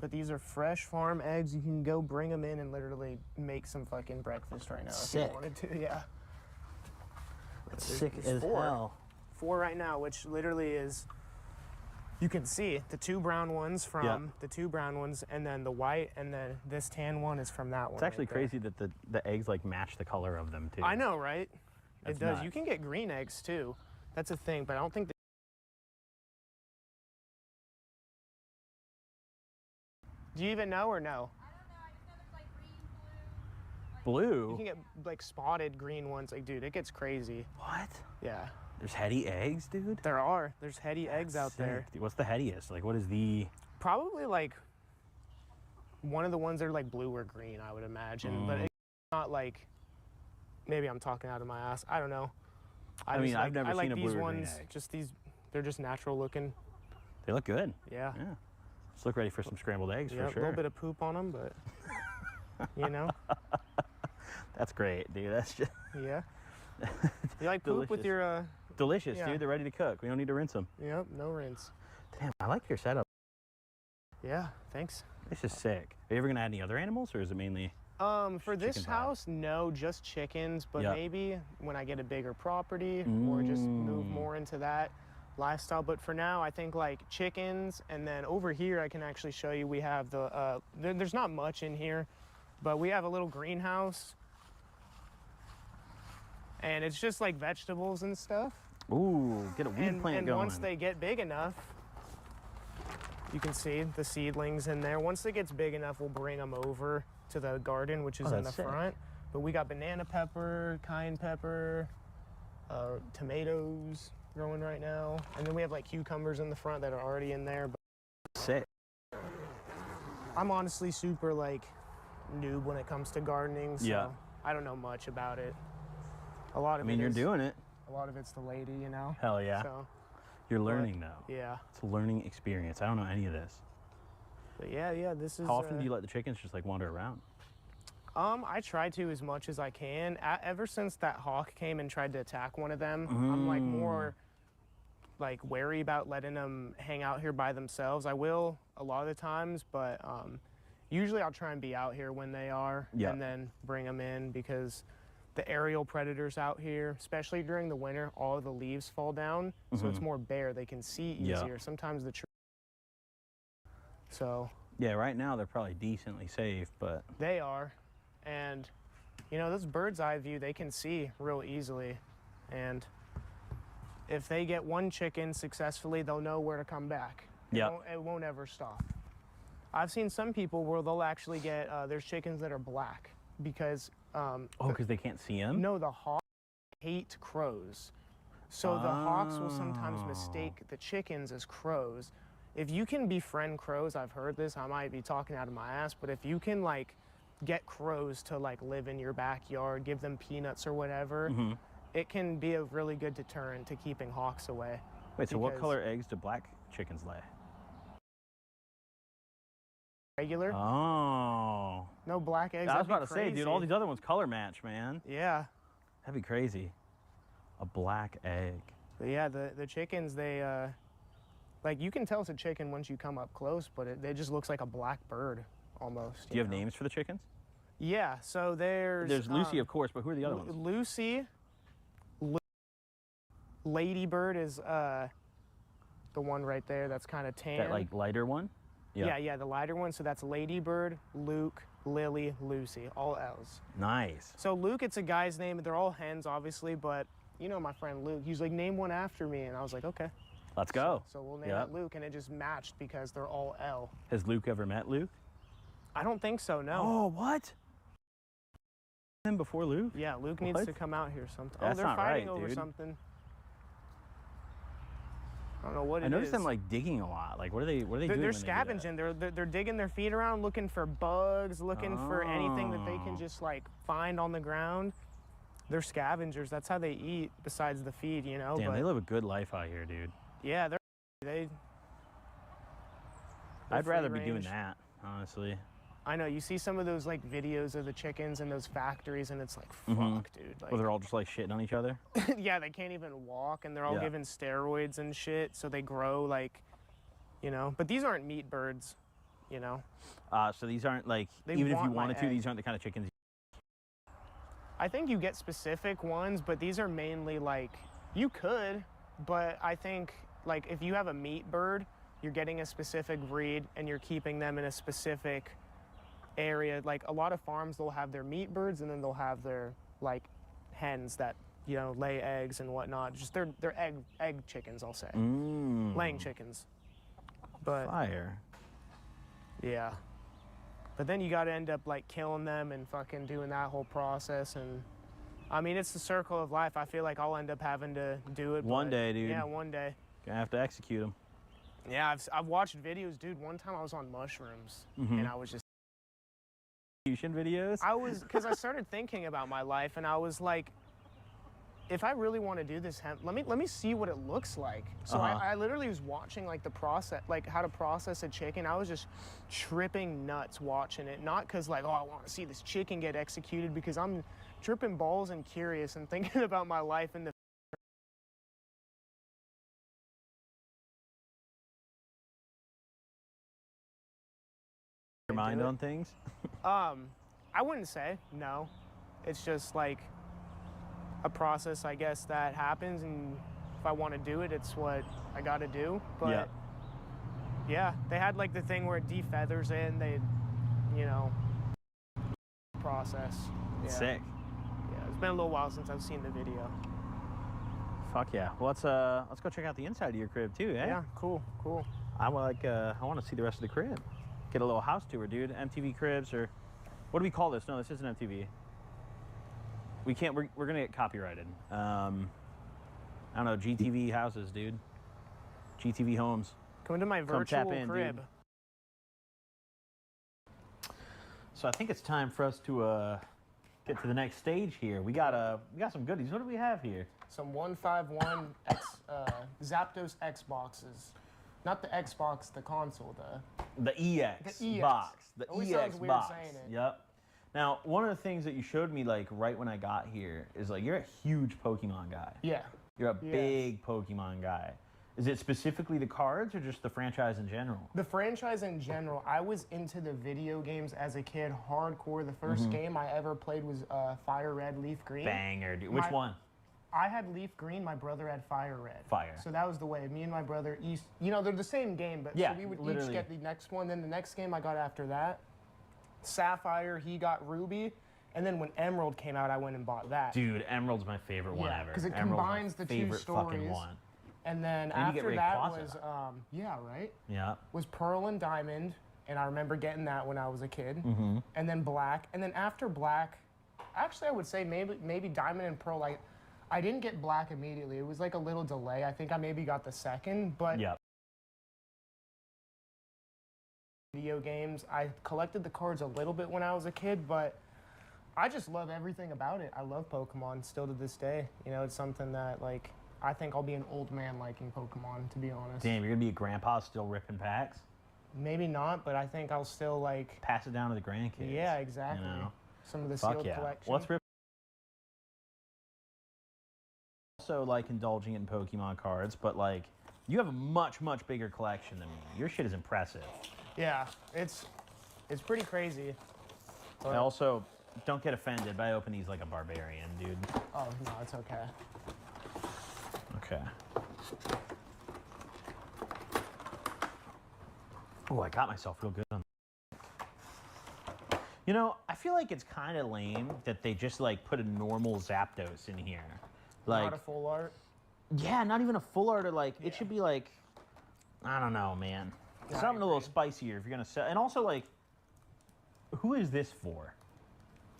But these are fresh farm eggs. You can go bring them in and literally make some fucking breakfast right now if you wanted to. Yeah. That's There's sick as 4. hell. 4 right now, which literally is. You can see the 2 brown ones from the 2 brown ones, and then the white, and then this tan one is from that one. It's actually crazy that the eggs like match the color of them too. I know, right? That's it does. nuts. You can get green eggs too. That's a thing, but I don't think. Do you even know or no? Blue? You can get like spotted green ones. Like, dude, it gets crazy. What? Yeah. There's heady eggs, dude? There are. There's heady eggs out there. Dude, what's the headiest? Like, what is the... Probably like one of the ones that are like blue or green, I would imagine. But it's not like, maybe I'm talking out of my ass. I don't know. I mean, I've never seen a blue these or ones, green egg. just these, they're just natural looking. They look good. Yeah. Just look ready for some scrambled eggs for A sure. little bit of poop on them, but you know. That's great, dude. That's just... Yeah. You like poop with your... Delicious, dude. They're ready to cook. We don't need to rinse them. Yep, no rinse. Damn, I like your setup. Yeah, thanks. This is sick. Are you ever going to add any other animals, or is it mainly... For this house, no, just chickens, but maybe when I get a bigger property or just move more into that lifestyle. But for now, I think like chickens, and then over here I can actually show you we have the, there's not much in here, but we have a little greenhouse. And it's just like vegetables and stuff. Ooh, get a weed plant and going. Once they get big enough, you can see the seedlings in there. Once it gets big enough, we'll bring them over to the garden, which is in the front. But we got banana pepper, cayenne pepper, tomatoes growing right now. And then we have like cucumbers in the front that are already in there. But sick. I'm honestly super like noob when it comes to gardening, so I don't know much about it. A lot of I mean, you're doing it. A lot of it's the lady, you know? Hell yeah. So, you're learning though. Yeah. It's a learning experience. I don't know any of this. But yeah, this is... How often do you let the chickens just like wander around? I try to as much as I can. Ever since that hawk came and tried to attack one of them, I'm like more like wary about letting them hang out here by themselves. I will a lot of the times, but usually I'll try and be out here when they are, and then bring them in, because the aerial predators out here, especially during the winter, all the leaves fall down, so it's more bare. They can see easier. Sometimes the tree. So. Yeah, right now they're probably decently safe, but. They are, and you know, those bird's eye view, they can see real easily, and if they get one chicken successfully, they'll know where to come back. It won't ever stop. I've seen some people where they'll actually get, there's chickens that are black because... because they can't see them? No, the hawks hate crows. So the hawks will sometimes mistake the chickens as crows. If you can befriend crows, I've heard this, I might be talking out of my ass, but if you can like get crows to like live in your backyard, give them peanuts or whatever, it can be a really good deterrent to keeping hawks away. Wait, so what color eggs do black chickens lay? Regular. Oh. No black eggs. I was about to say, dude, all these other ones color match, man. Yeah. That'd be crazy. A black egg. But yeah, the chickens, they, like you can tell it's a chicken once you come up close, but it just looks like a black bird almost. Do you have names for the chickens? Yeah, so there's Lucy, of course, but who are the other ones? Lucy. Ladybird is the one right there that's kind of tan. That like lighter one? Yeah, the lighter one. So that's Ladybird, Luke, Lily, Lucy, all L's. Nice. So Luke, it's a guy's name. They're all hens, obviously, but you know my friend Luke. He's like, name one after me, and I was like, okay. Let's go. So we'll name it Luke, and it just matched because they're all L. Has Luke ever met Luke? I don't think so, no. Oh, what? Him before Luke? Yeah, Luke needs to come out here sometime. That's they're not fighting right, over dude. something. I don't know what it is. I noticed them like digging a lot. Like, what are they doing? They're scavenging. They're digging their feet around, looking for bugs, looking for anything that they can just like find on the ground. They're scavengers. That's how they eat, besides the feed, you know. Damn, they live a good life out here, dude. Yeah, they're I'd rather be doing that, honestly. I know. You see some of those like videos of the chickens in those factories, and it's like, fuck, dude. Like, Well, they're all just like shitting on each other. yeah, they can't even walk, and they're all given steroids and shit, so they grow like, you know. But these aren't meat birds, you know. So these aren't like, even if you wanted to, these aren't the kind of chickens. I think you get specific ones, but these are mainly like, you could, but I think like if you have a meat bird, you're getting a specific breed and you're keeping them in a specific area. Like a lot of farms, they'll have their meat birds and then they'll have their like hens that, you know, lay eggs and whatnot. Just they're egg chickens, I'll say. Laying chickens. But fire. Yeah. But then you got to end up like killing them and fucking doing that whole process. And I mean, it's the circle of life. I feel like I'll end up having to do it. One day, dude. Yeah, one day. Gonna have to execute them. Yeah, I've watched videos, dude. One time I was on mushrooms and I was just videos. Because I started thinking about my life and I was like, if I really want to do this hemp, let me see what it looks like. So I literally was watching like the process, like how to process a chicken. I was just tripping nuts watching it. Not because like, oh, I want to see this chicken get executed, because I'm tripping balls and curious and thinking about my life in the your mind on things? I wouldn't say, no. It's just like a process, I guess, that happens, and if I want to do it, it's what I got to do. But yeah, they had like the thing where it defeathers it, and they, you know, process. Yeah. Sick. Yeah, it's been a little while since I've seen the video. Fuck yeah. Well, let's go check out the inside of your crib too, eh? Yeah, cool. I want to see the rest of the crib. Get a little house tour, dude. MTV Cribs, or what do we call this? No, this isn't MTV. We can't. We're gonna get copyrighted. I don't know. GTV houses, dude. GTV homes. Come to my virtual crib. Dude. So I think it's time for us to get to the next stage here. We got some goodies. What do we have here? Some 151 Zapdos Xboxes. Not the Xbox, the console, the EX box. The EX box. Yep. Now, one of the things that you showed me like right when I got here is like you're a huge Pokemon guy. Yeah. You're a big Pokemon guy. Is it specifically the cards or just the franchise in general? The franchise in general. I was into the video games as a kid, hardcore. The first game I ever played was Fire Red, Leaf Green. Banger, dude. Which one? I had Leaf Green. My brother had Fire Red. Fire. So that was the way. Me and my brother, you know, they're the same game, but yeah, so we would literally. each get the next one. Then the next game I got after that, Sapphire. He got Ruby. And then when Emerald came out, I went and bought that. Dude, Emerald's my favorite one ever. Because it Emerald's combines the two favorite stories. fucking one. And then And you get after that Rayquaza. was, yeah, right? Yeah. Was Pearl and Diamond, and I remember getting that when I was a kid. And then Black, and then after Black, actually I would say maybe Diamond and Pearl. I didn't get Black immediately. It was like a little delay. I think I maybe got the second, but video games. I collected the cards a little bit when I was a kid, but I just love everything about it. I love Pokemon still to this day. You know, it's something that like. I think I'll be an old man liking Pokemon, to be honest. Damn, you're gonna be a grandpa still ripping packs? Maybe not, but I think I'll still like... Pass it down to the grandkids. Yeah, exactly. You know? Some of the Fuck sealed yeah. collection. Well, let's rip... Also, like, indulging in Pokemon cards, but, like, you have a much, much bigger collection than me. Your shit is impressive. Yeah, it's pretty crazy. I also, don't get offended, but I open these like a barbarian, dude. Oh, no, it's okay. Okay. Oh, I got myself real good on. You know, I feel like it's kind of lame that they just like put a normal Zapdos in here. Like, Not a full art? Yeah, not even a full art. Or like, it should be like, I don't know, man. Yeah, Something a little spicier if you're gonna sell. And also, like, who is this for?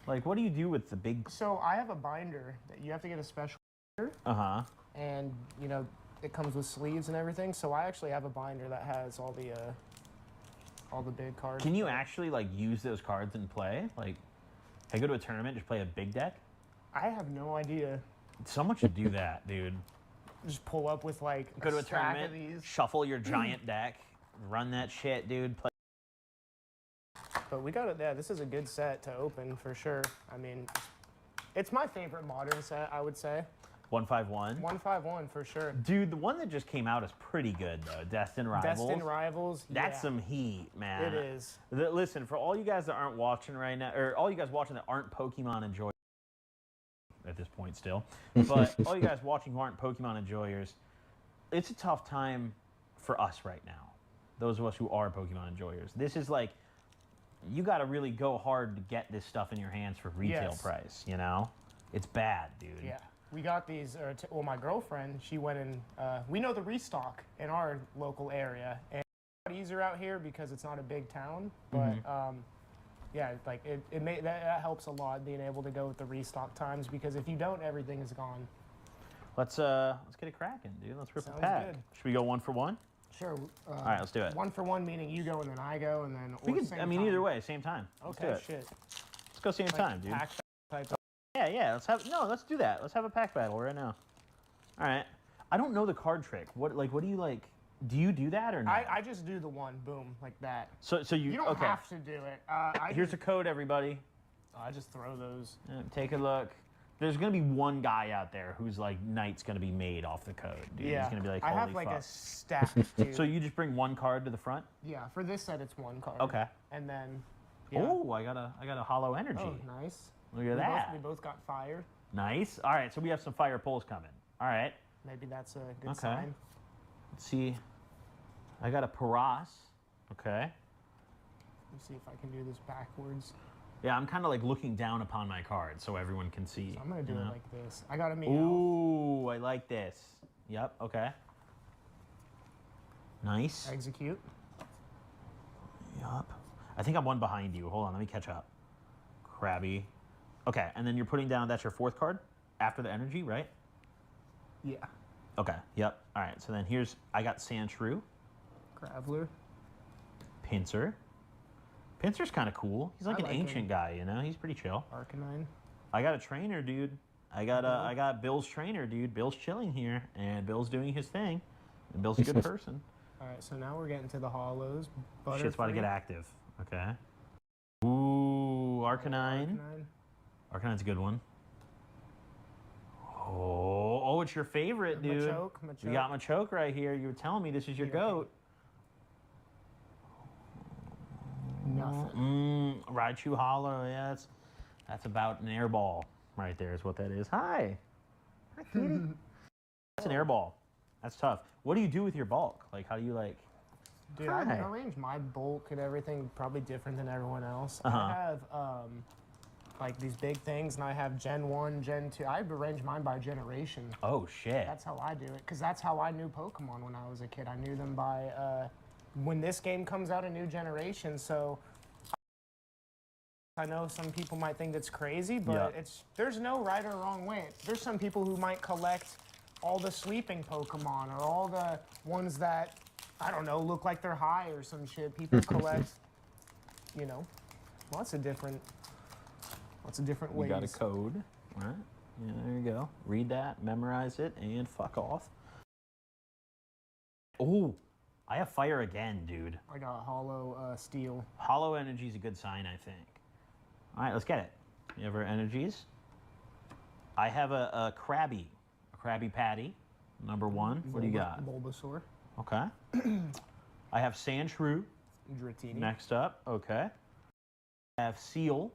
Like, what do you do with the big? So I have a binder that you have to get a special binder. And, you know, it comes with sleeves and everything. So I actually have a binder that has all the big cards. Can you actually, like, use those cards and play? Like, hey, go to a tournament, just play a big deck? I have no idea. Someone should do that, dude. Just pull up with, like, Go to a stack of tournament, these. shuffle your giant deck, run that shit, dude. Play. But we got it. Yeah, this is a good set to open for sure. I mean, it's my favorite modern set, I would say. 151? 151 for sure. Dude, the one that just came out is pretty good, though. Destined Rivals. Destined Rivals, That's yeah. some heat, man. It is. Listen, for all you guys that aren't watching right now, or all you guys watching that aren't Pokemon enjoyers at this point still, but all you guys watching who aren't Pokemon enjoyers, it's a tough time for us right now. Those of us who are Pokemon enjoyers. This is like, you got to really go hard to get this stuff in your hands for retail price, you know? It's bad, dude. Yeah. We got these, well, my girlfriend, she went in, we know the restock in our local area, and it's a lot easier out here because it's not a big town, but yeah, like that helps a lot being able to go with the restock times, because if you don't, everything is gone. Let's get it cracking, dude. Let's rip a pack. Good. Should we go 1 for 1? Sure. All right, let's do it. 1 for 1 meaning you go and then I go, and then We could, I mean, either way, same time. Let's do Okay, it. shit. Let's go same time, dude. Pack type of Yeah, let's do that. Let's have a pack battle right now. All right. I don't know the card trick. What do you like? Do you do that or not? I just do the one, boom, like that. So you don't okay. have to do it. Here's a code, everybody. I just throw those. Take a look. There's gonna be one guy out there whose like night's gonna be made off the code, dude. Yeah. He's gonna be like, I holy have like fuck. a stack, dude. So you just bring one card to the front? Yeah, for this set it's 1 card. Okay. And then. Yeah. Oh, I got a hollow energy. Oh, nice. Look at that. We both got fire. Nice. All right, so we have some fire pulls coming. All right. Maybe that's a good sign. Let's see. I got a Paras. Okay. Let me see if I can do this backwards. Yeah, I'm kind of like looking down upon my card so everyone can see. So I'm gonna do it like this. I got a Meow. Ooh, I like this. Yep. Okay. Nice. Execute. Yup. I think I'm one behind you. Hold on, let me catch up. Krabby. Okay, and then you're putting down, that's your 4th card after the energy, right? Yeah. Okay, yep. All right, so then I got Sandshrew. Graveler. Pinsir. Pinsir's kind of cool. He's like an ancient guy, you know? He's pretty chill. Arcanine. I got a trainer, dude. I got Bill's trainer, dude. Bill's chilling here, and Bill's doing his thing. And Bill's a good person. All right, so now we're getting to the hollows. Shit's about to get active. Okay. Ooh, Arcanine. Arcanine's a good one. Oh, it's your favorite, dude. Machoke. We got Machoke right here. You were telling me this is your goat. Nothing. Raichu Hollow, yeah, that's about an air ball right there is what that is. Hi. Hi, kitty. That's an air ball. That's tough. What do you do with your bulk? Like, how do you, like... Dude, I arrange my bulk and everything probably different than everyone else. Uh-huh. I have, like, these big things, and I have Gen 1, Gen 2. I arrange mine by generation. Oh, shit. That's how I do it, because that's how I knew Pokemon when I was a kid. I knew them by, when this game comes out, a new generation, so... I know some people might think that's crazy, but there's no right or wrong way. There's some people who might collect all the sleeping Pokemon or all the ones that, I don't know, look like they're high or some shit. People collect, you know, lots of different ways. You got a code, right? Yeah, there you go. Read that, memorize it, and fuck off. Oh, I have fire again, dude. I got Hollow Steel. Hollow energy is a good sign, I think. All right, let's get it. You have our energies. I have a Krabby Patty, number 1. What do you got? Bulbasaur. Okay. I have Sandshrew. Dratini. Next up, okay. I have Seal.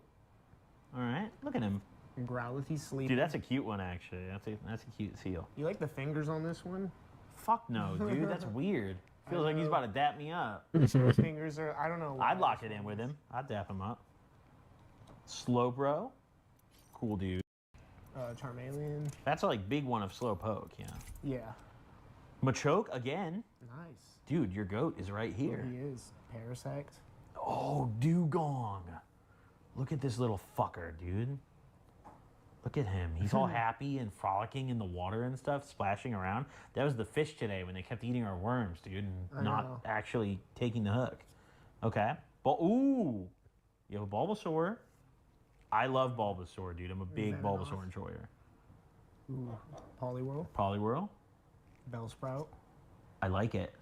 All right, look at him. Growlithe Sleep. Dude, that's a cute one, actually. That's a cute seal. You like the fingers on this one? Fuck no, dude. That's weird. Feels like he's about to dap me up. His fingers are, I don't know. I'd lock it in with him. I'd dap him up. Slowbro. Cool dude. Charmeleon. That's a like big one of Slowpoke, yeah. Yeah. Machoke again. Nice. Dude, your goat is right here. He is. Parasect. Oh, Dugong. Look at this little fucker, dude. Look at him. He's all happy and frolicking in the water and stuff, splashing around. That was the fish today when they kept eating our worms, dude, and not actually taking the hook. Okay. But ooh, you have a Bulbasaur. I love Bulbasaur, dude. I'm a big Bulbasaur enjoyer. Ooh, Poliwhirl. Poliwhirl. Bellsprout. I like it.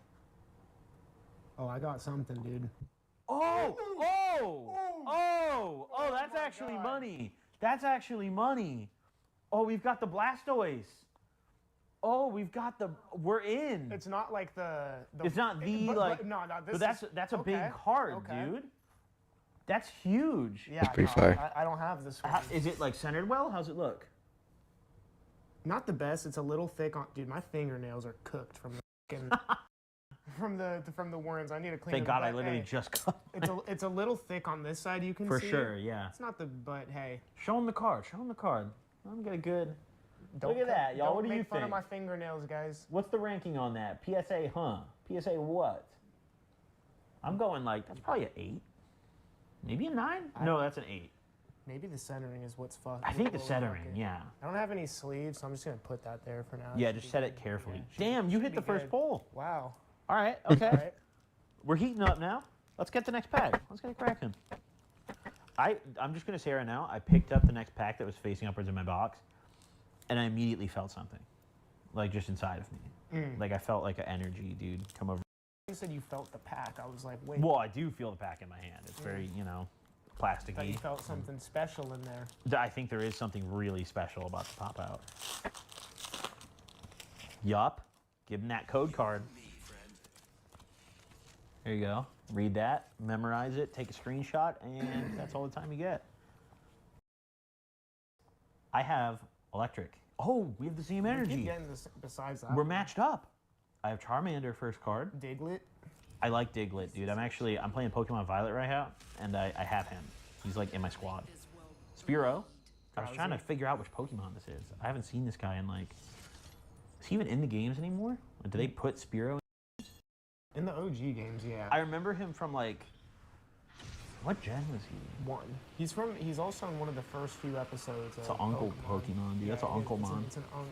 Oh, I got something, dude. Oh, that's actually money. That's actually money. Oh, we've got the Blastoise. Oh, we've got the, we're in. It's not like the it's not the, no, this but that's a big card, dude. That's huge. Yeah, pretty fire. I don't have this one. Is it like centered well? How's it look? Not the best. It's a little thick on. Dude, my fingernails are cooked from the from the worms. I need to clean. Thank God I literally just cut. It's a little thick on this side. You can for see sure. it. Yeah. It's not the but hey. Show him the card. Show him the card. I'm get a good. Look at that, y'all. What do you think? Don't make fun of my fingernails, guys. What's the ranking on that? PSA, huh? PSA what? I'm going like that's probably an 8. Maybe a 9? No, that's an 8. Maybe the centering is what's fucked. I think the centering, yeah. I don't have any sleeves, so I'm just gonna put that there for now. Yeah, just set it carefully. Damn, you hit the first pole. Wow. All right, okay. We're heating up now. Let's get the next pack. Let's get it cracking. I'm just gonna say right now, I picked up the next pack that was facing upwards in my box, and I immediately felt something, like just inside of me. Like I felt like an energy, dude, come over. You said you felt the pack. I was like, wait. Well, I do feel the pack in my hand. It's very, you know, plasticky. I thought you felt something special in there. I think there is something really special about the pop out. Yup. Give him that code card. There you go. Read that, memorize it, take a screenshot, and that's all the time you get. I have electric. Oh, we have the same energy. Keep getting this, besides that. We're matched up. I have Charmander first card. Diglett. I like Diglett, dude. I'm playing Pokemon Violet right now, and I have him. He's like in my squad. Spearow. I was trying to figure out which Pokemon this is. I haven't seen this guy in like, is he even in the games anymore? Or do they put Spearow in the OG games? Yeah. I remember him from like, what gen was he? 1. He's also in one of the first few episodes. It's an Uncle Pokemon, dude. Yeah, that's an Uncle Mon. It's an Unk.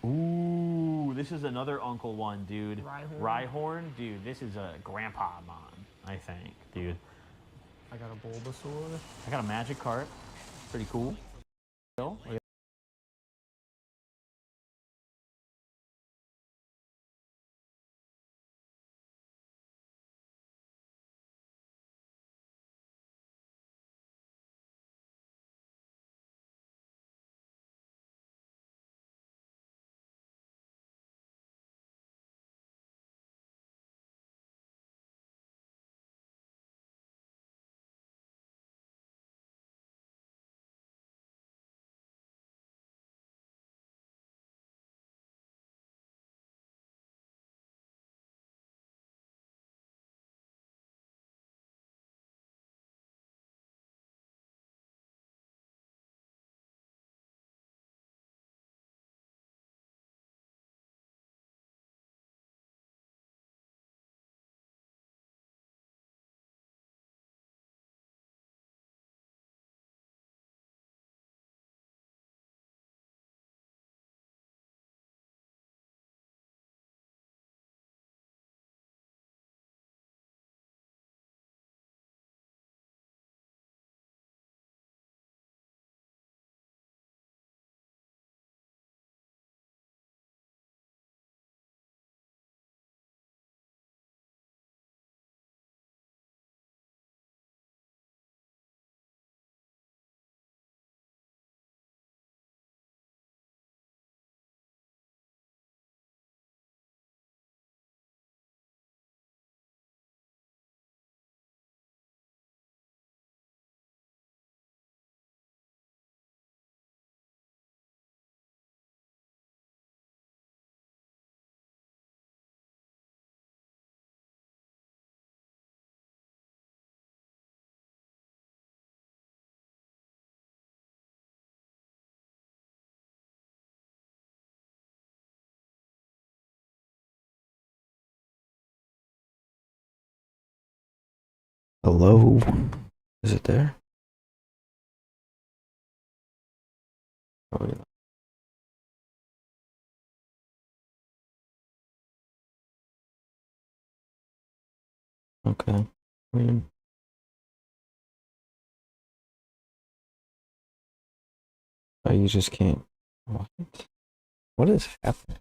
Ooh, this is another Uncle one, dude. Rhyhorn, dude. This is a Grandpa Mon, I think, dude. I got a Bulbasaur. I got a Magic Cart. Pretty cool. Hello? Is it there? Oh, yeah. Okay. Weird. Oh, you just can't. What? What is happening?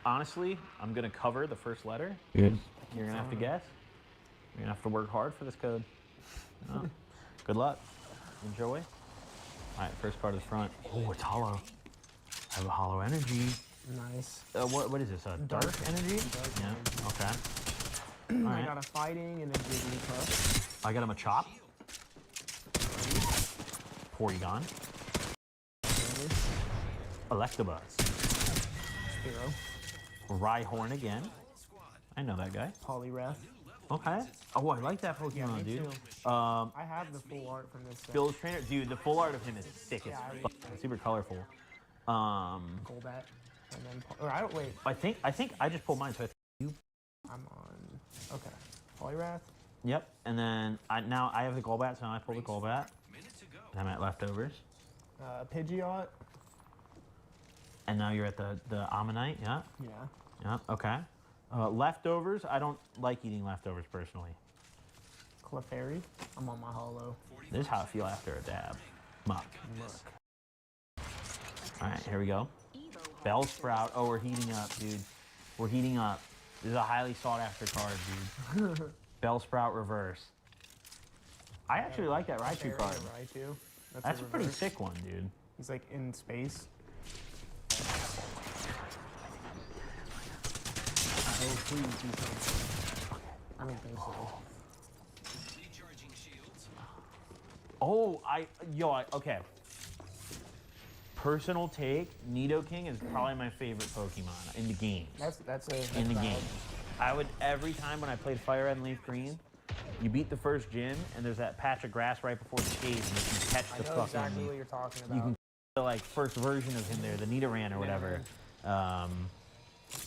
Honestly, I'm gonna cover the first letter. Good. You're gonna have to guess. You're gonna have to work hard for this code. Oh. Good luck. Enjoy. All right, first part of the front. Oh, it's hollow. I have a hollow energy. Nice. What is this? A dark energy? Yeah. Okay. All I right. got a fighting and a Jigglypuff. I got him a chop. Porygon. Electabuzz. Spearow. Rhyhorn again. I know that guy. Poliwrath. Okay. Oh, I like that Pokemon, Yeah, me dude. too. I have the full art from this set. Bill's trainer, dude. The full art of him is sick as fuck. Super colorful. Golbat. And then, or I don't wait. I think I just pulled mine, so I think you. I'm on. Okay. Poliwrath. Yep. And then now I have the Golbat, so now I pull the Golbat. And I'm at leftovers. Pidgeot. And now you're at the Ammonite, yeah? Yeah. Yeah, okay. Leftovers, I don't like eating leftovers personally. Clefairy. I'm on my hollow. This is how I feel after a dab. Muck. Alright, here we go. Bellsprout. Oh, we're heating up, dude. We're heating up. This is a highly sought after card, dude. Bellsprout reverse. I actually like that Raichu card. Raichu. That's a pretty sick one, dude. He's like in space. Oh, please do something. I don't think so. Oh, okay. Personal take, Nidoking is probably my favorite Pokemon in the games. That's in the game. I would, every time when I played Fire Red and Leaf Green, you beat the first gym, and there's that patch of grass right before the cave, and you can catch the fucking... exactly what you're talking about. You can the like first version of him there, the Nidoran or whatever.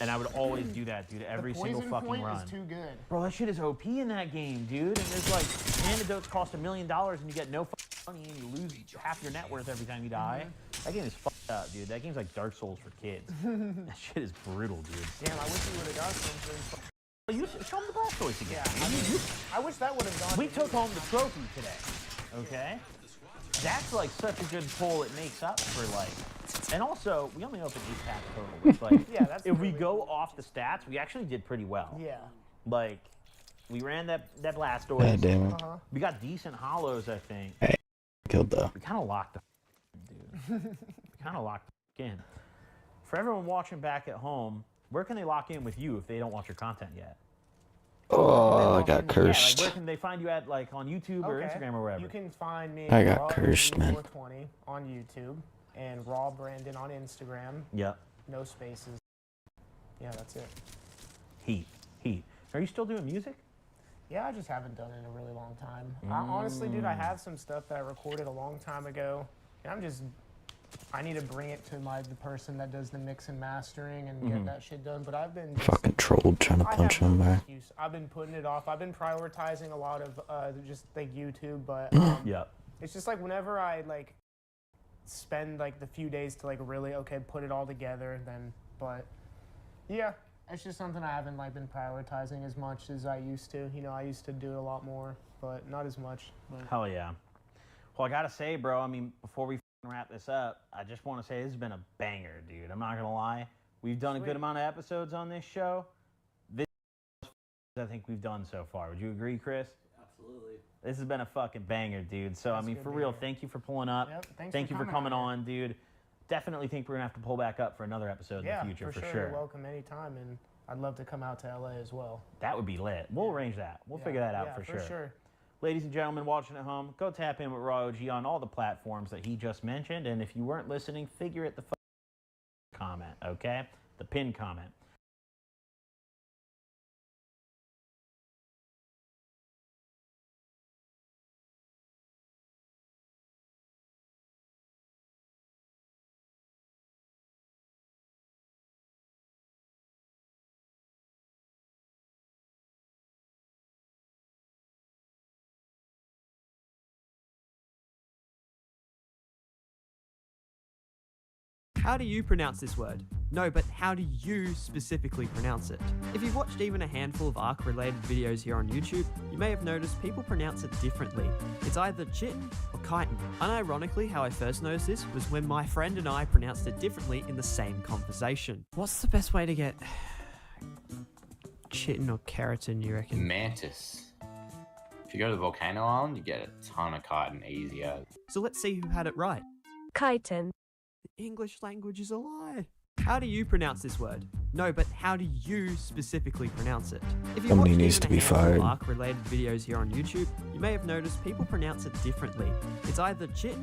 And I would always do that, dude, every single fucking point run. Is too good. Bro, that shit is OP in that game, dude. And there's like antidotes cost $1 million, and you get no fucking money, and you lose half your net worth every time you die. That game is fucked up, dude. That game's like Dark Souls for kids. That shit is brutal, dude. Damn, I wish you would have got something. Well, you show them the Blastoise again. Yeah, I wish that would have gone. We took home the trophy today, okay? That's like such a good pull. It makes up for like, and also we only opened 8 packs total. Which like, yeah, that's if we go off the stats, we actually did pretty well. Yeah. Like, we ran that Blastoise. God damn it. We got decent hollows, I think. Hey, killed the. We kind of locked the dude. We kind of locked the in. For everyone watching back at home, where can they lock in with you if they don't watch your content yet? Oh, I got cursed. Yeah, like where can they find you at, like on YouTube or Instagram or wherever? You can find me. I got cursed, man. 420 on YouTube and Raw Brandon on Instagram. Yep. No spaces. Yeah, that's it. Heat. Are you still doing music? Yeah, I just haven't done it in a really long time. Honestly, dude, I have some stuff that I recorded a long time ago, and I need to bring it to the person that does the mix and mastering and get that shit done. But I've been Fucking trolled trying to punch him back. I've been putting it off. I've been prioritizing a lot of just like YouTube, but it's just like whenever I like spend like the few days to like really put it all together, then yeah, it's just something I haven't like been prioritizing as much as I used to. You know, I used to do it a lot more, but not as much. But. Hell yeah. Well, I gotta say, bro. I mean, before we wrap this up, I just want to say this has been a banger, dude. I'm not gonna lie. We've done a good amount of episodes on this show. This I think we've done so far. Would you agree, Chris? Absolutely. This has been a fucking banger, dude. So, I mean, for real, thank you for pulling up. Yep, thank you for coming on, dude. Definitely think we're gonna have to pull back up for another episode in the future, for sure. You're welcome anytime, and I'd love to come out to LA as well. That would be lit. We'll arrange that. We'll figure that out for sure. Ladies and gentlemen watching at home, go tap in with Raw OG on all the platforms that he just mentioned. And if you weren't listening, figure it the comment, okay? The pinned comment. How do you pronounce this word? No, but how do you specifically pronounce it? If you've watched even a handful of ARK-related videos here on YouTube, you may have noticed people pronounce it differently. It's either chittin or chitin. Unironically, how I first noticed this was when my friend and I pronounced it differently in the same conversation. What's the best way to get chittin or keratin, you reckon? Mantis. If you go to the volcano island, you get a ton of cotton easier. So let's see who had it right. Chitin. The English language is a lie. How do you pronounce this word? No, but how do you specifically pronounce it? If you Somebody watched needs even to a be handful of fired. ARK-related videos here on YouTube, you may have noticed people pronounce it differently. It's either chit.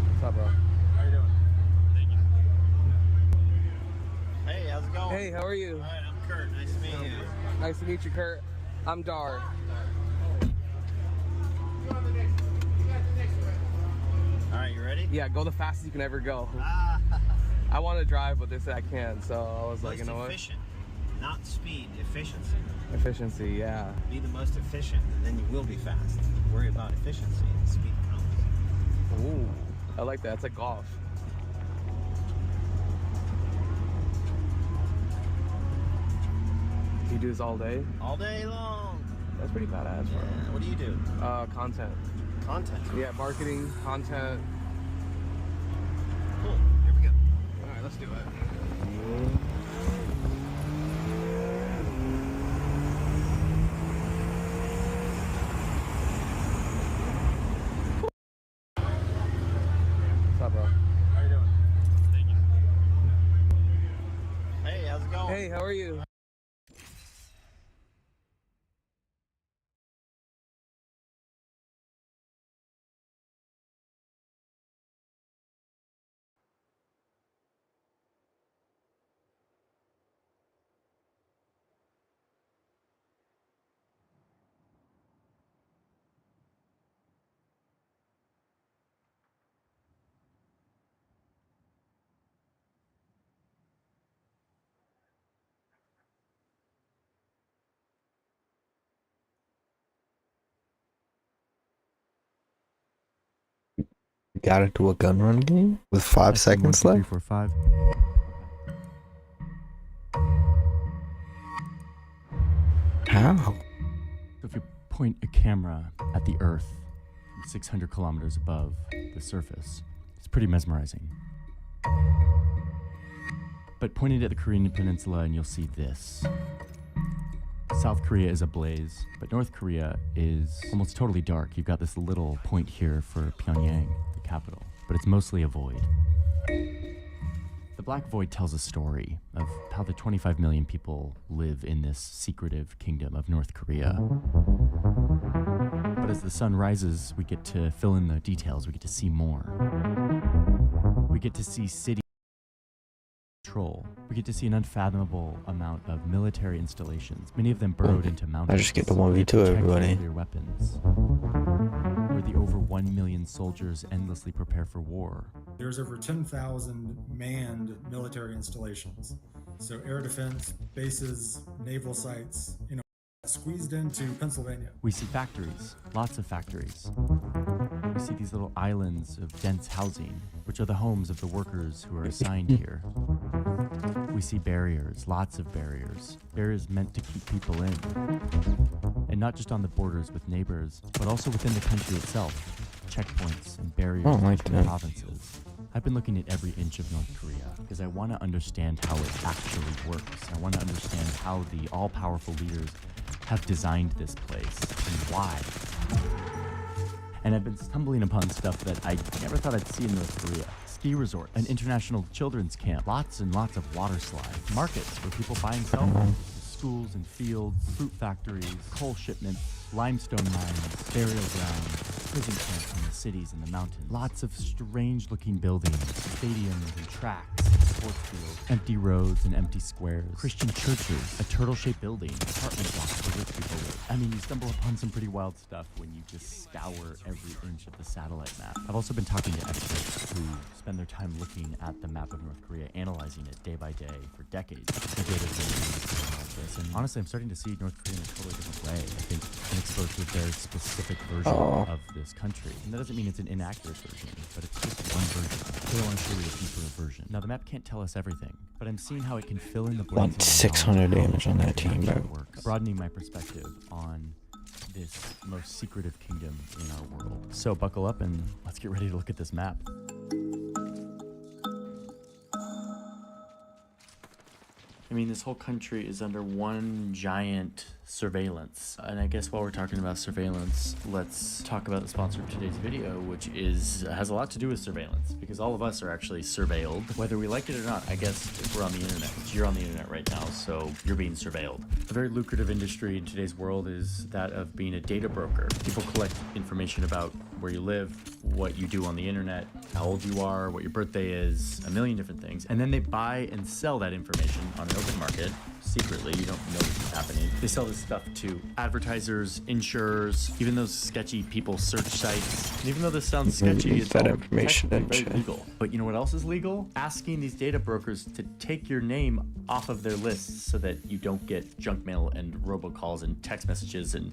What's up, bro? How you doing? Thank you. Hey, how's it going? Hey, how are you? All right, I'm Kurt. Nice to meet you. Nice to meet you, Kurt. I'm Dar. All right, you ready? Yeah, go the fastest you can ever go. I want to drive, but they said I can't, so I was like, you know what? Efficient, not speed, efficiency. Efficiency, yeah. Be the most efficient, and then you will be fast. Worry about efficiency, and speed comes. Ooh, I like that. It's like golf. You do this all day? All day long. That's pretty badass, bro. Yeah, what do you do? Content. Content? Yeah, marketing, content. Cool. Here we go. All right, let's do it. What's up, bro? How you doing? Thank you. Hey, how's it going? Hey, how are you? Got into a gun run game with 5 seconds left. 3, 4, 5. How? So if you point a camera at the Earth from 600 kilometers above the surface, it's pretty mesmerizing. But point it at the Korean Peninsula and you'll see this. South Korea is ablaze, but North Korea is almost totally dark. You've got this little point here for Pyongyang, the capital, but it's mostly a void. The Black Void tells a story of how the 25 million people live in this secretive kingdom of North Korea. But as the sun rises, we get to fill in the details. We get to see more. We get to see city control. We get to see an unfathomable amount of military installations, many of them burrowed into mountains. I just get to 1v2 everybody. Nuclear weapons. Where the over 1 million soldiers endlessly prepare for war. There's over 10,000 manned military installations. So air defense, bases, naval sites, squeezed into Pennsylvania. We see factories, lots of factories. We see these little islands of dense housing, which are the homes of the workers who are assigned here. We see barriers, lots of barriers. Barriers meant to keep people in. And not just on the borders with neighbors, but also within the country itself. Checkpoints and barriers between provinces. I've been looking at every inch of North Korea because I want to understand how it actually works. I want to understand how the all-powerful leaders have designed this place and why. And I've been stumbling upon stuff that I never thought I'd see in North Korea. ski resort, an international children's camp, lots and lots of water slides, markets where people buy and sell things, schools and fields, fruit factories, coal shipments, limestone mines, burial grounds, prison camps in the cities and the mountains. Lots of strange-looking buildings, stadiums and tracks, sports fields, empty roads and empty squares, Christian churches, a turtle-shaped building, apartment blocks where rich people live. I mean, you stumble upon some pretty wild stuff when you just scour every inch of the satellite map. I've also been talking to experts who spend their time looking at the map of North Korea, analyzing it day by day for decades. The data this, and honestly, I'm starting to see North Korea in a totally different way. I think I'm exposed to a very specific version of this country. And that doesn't mean it's an inaccurate version, but it's just one version. So I want to show you a deeper version. Now, the map can't tell us everything, but I'm seeing how it can fill in the blanks. 600 damage on that team, bro. Broadening my perspective on this most secretive kingdom in our world. So buckle up and let's get ready to look at this map. I mean, this whole country is under one giant surveillance. And I guess while we're talking about surveillance, let's talk about the sponsor of today's video, which has a lot to do with surveillance, because all of us are actually surveilled, whether we like it or not. I guess if we're on the internet, which you're on the internet right now, so you're being surveilled. A very lucrative industry in today's world is that of being a data broker. People collect information about where you live, what you do on the internet, how old you are, what your birthday is, a million different things. And then they buy and sell that information on an open market secretly. You don't know what's happening. They sell this stuff to advertisers, insurers, even those sketchy people search sites. And even though this sounds sketchy, it's all information very legal. But you know what else is legal? Asking these data brokers to take your name off of their lists so that you don't get junk mail and robocalls and text messages and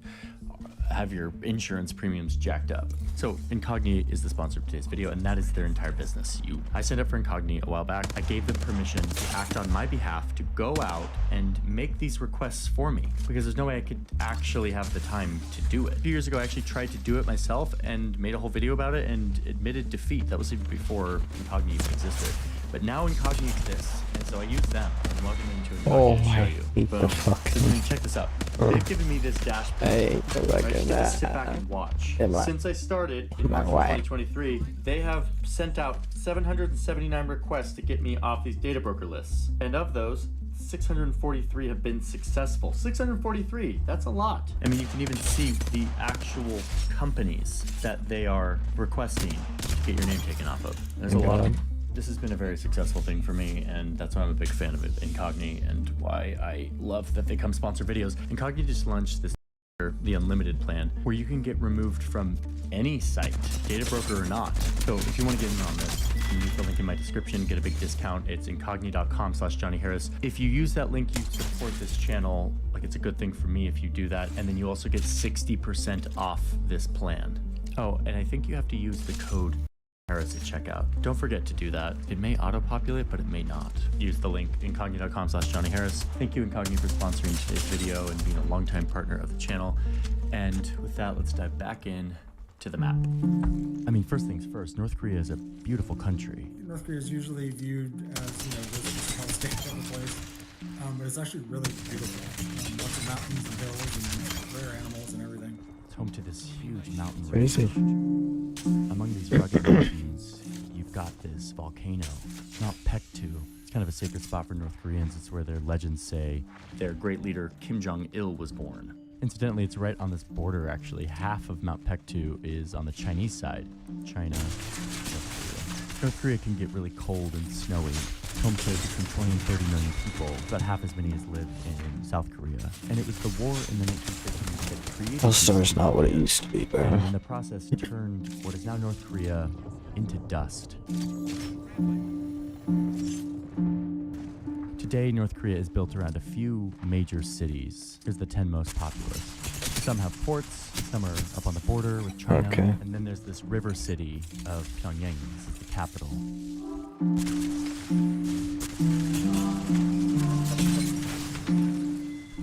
have your insurance premiums jacked up. So Incogni is the sponsor of today's video, and that is their entire business. I signed up for Incogni a while back. I gave them permission to act on my behalf, to go out and make these requests for me, because there's no way I could actually have the time to do it. A few years ago, I actually tried to do it myself and made a whole video about it and admitted defeat. That was even before Incogni existed. But now Incogni exists, and so I use them. I'm logging into Incogni to show you. Boom. So check this out. They've given me this dashboard. So I just get to sit back and watch. Since I started in March 2023, they have sent out 779 requests to get me off these data broker lists. And of those, 643 have been successful. 643, that's a lot. I mean, you can even see the actual companies that they are requesting to get your name taken off of. There's a lot of them. This has been a very successful thing for me, and that's why I'm a big fan of it, Incogni, and why I love that they come sponsor videos. Incogni just launched this, the unlimited plan, where you can get removed from any site, data broker or not. So if you want to get in on this, you can use the link in my description, get a big discount. It's incogni.com/JohnnyHarris. If you use that link, you support this channel. Like, it's a good thing for me if you do that, and then you also get 60% off this plan. Oh, and I think you have to use the code Harris at checkout. Don't forget to do that. It may auto-populate, but it may not. Use the link incogni.com/JohnnyHarris. Thank you, Incogni, for sponsoring today's video and being a longtime partner of the channel. And with that, let's dive back in to the map. I mean, first things first, North Korea is a beautiful country. North Korea is usually viewed as, this small state of the place, but it's actually really beautiful. Lots of mountains and hills and rare animals and everything. It's home to this huge mountain range. Among these rugged mountains, you've got this volcano, Mount Pektu. It's kind of a sacred spot for North Koreans. It's where their legends say their great leader Kim Jong-il was born. Incidentally, it's right on this border, actually. Half of Mount Pektu is on the Chinese side. China, North Korea. North Korea can get really cold and snowy. Home to between 20 and 30 million people, about half as many as live in South Korea. And it was the war in the 1950s that created... Hellstar is not what it used to be, bro. And in the process turned what is now North Korea into dust. Today, North Korea is built around a few major cities. Here's the 10 most populous. Some have ports, some are up on the border with China, and then there's this river city of Pyongyang. This is the capital.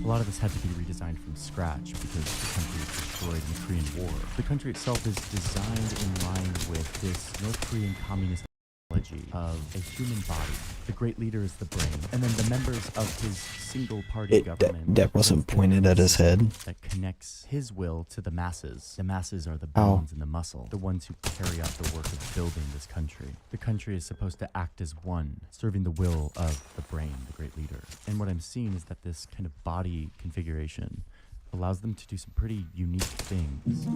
A lot of this had to be redesigned from scratch because the country was destroyed in the Korean War. The country itself is designed in line with this North Korean communist of a human body. The great leader is the brain, and then the members of his single-party government. That wasn't pointed at his head. That connects his will to the masses. The masses are the bones and the muscle, the ones who carry out the work of building this country. The country is supposed to act as one, serving the will of the brain, the great leader. And what I'm seeing is that this kind of body configuration allows them to do some pretty unique things.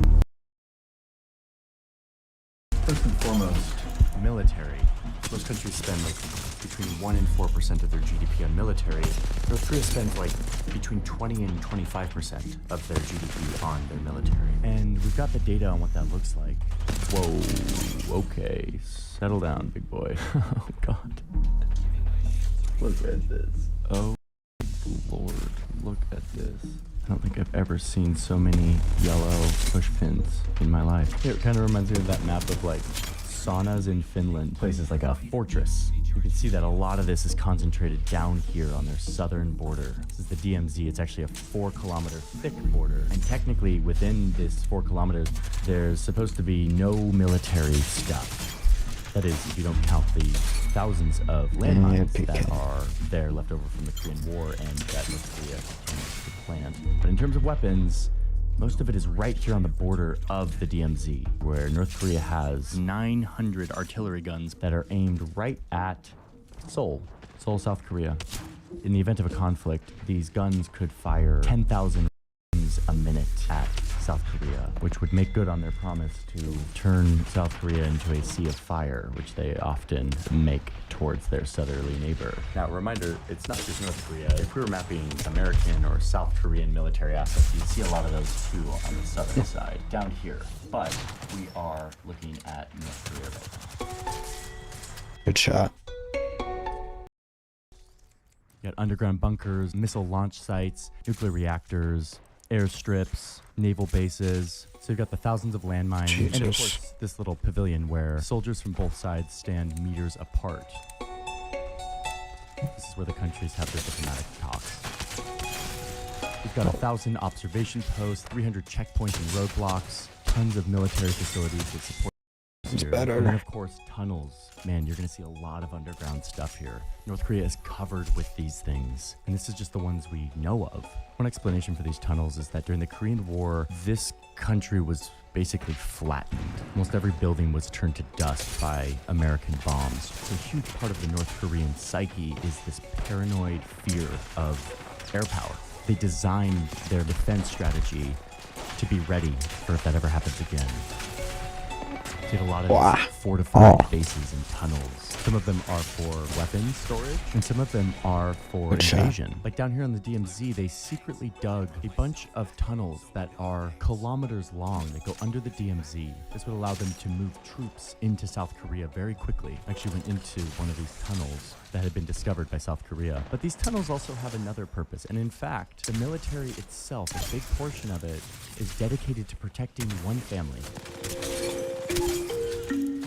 First and foremost, military. Most countries spend like between 1 and 4% of their GDP on military. North Korea spends like between 20 and 25% of their GDP on their military. And we've got the data on what that looks like. Whoa, okay, settle down, big boy. Oh God. Look at this. Oh Lord, look at this. I don't think I've ever seen so many yellow push pins in my life. It kind of reminds me of that map of like saunas in Finland. Places like a fortress. You can see that a lot of this is concentrated down here on their southern border. This is the DMZ. It's actually a 4-kilometer thick border. And technically within this 4 kilometers, there's supposed to be no military stuff. That is, if you don't count the thousands of landmines that are there left over from the Korean War and that North Korea continues to plant. But in terms of weapons, most of it is right here on the border of the DMZ, where North Korea has 900 artillery guns that are aimed right at Seoul, South Korea. In the event of a conflict, these guns could fire 10,000 rounds a minute at South Korea, which would make good on their promise to turn South Korea into a sea of fire, which they often make towards their southerly neighbor. Now, reminder, it's not just North Korea. If we were mapping American or South Korean military assets, you'd see a lot of those too on the southern side, down here. But we are looking at North Korea right now. Good shot. You got underground bunkers, missile launch sites, nuclear reactors, airstrips, naval bases. So you've got the thousands of landmines, and of course this little pavilion where soldiers from both sides stand meters apart. This is where the countries have their diplomatic talks. We've got 1,000 observation posts, 300 checkpoints and roadblocks, tons of military facilities that support. Better. And then of course tunnels. Man, you're gonna see a lot of underground stuff here. North Korea is covered with these things, and this is just the ones we know of. One explanation for these tunnels is that during the Korean War, this country was basically flattened. Almost every building was turned to dust by American bombs. So a huge part of the North Korean psyche is this paranoid fear of air power. They designed their defense strategy to be ready for if that ever happens again. They have a lot of these fortified bases and tunnels. Some of them are for weapons storage, and some of them are for invasion. Like down here on the DMZ, they secretly dug a bunch of tunnels that are kilometers long that go under the DMZ. This would allow them to move troops into South Korea very quickly. I actually went into one of these tunnels that had been discovered by South Korea. But these tunnels also have another purpose. And in fact, the military itself, a big portion of it, is dedicated to protecting one family.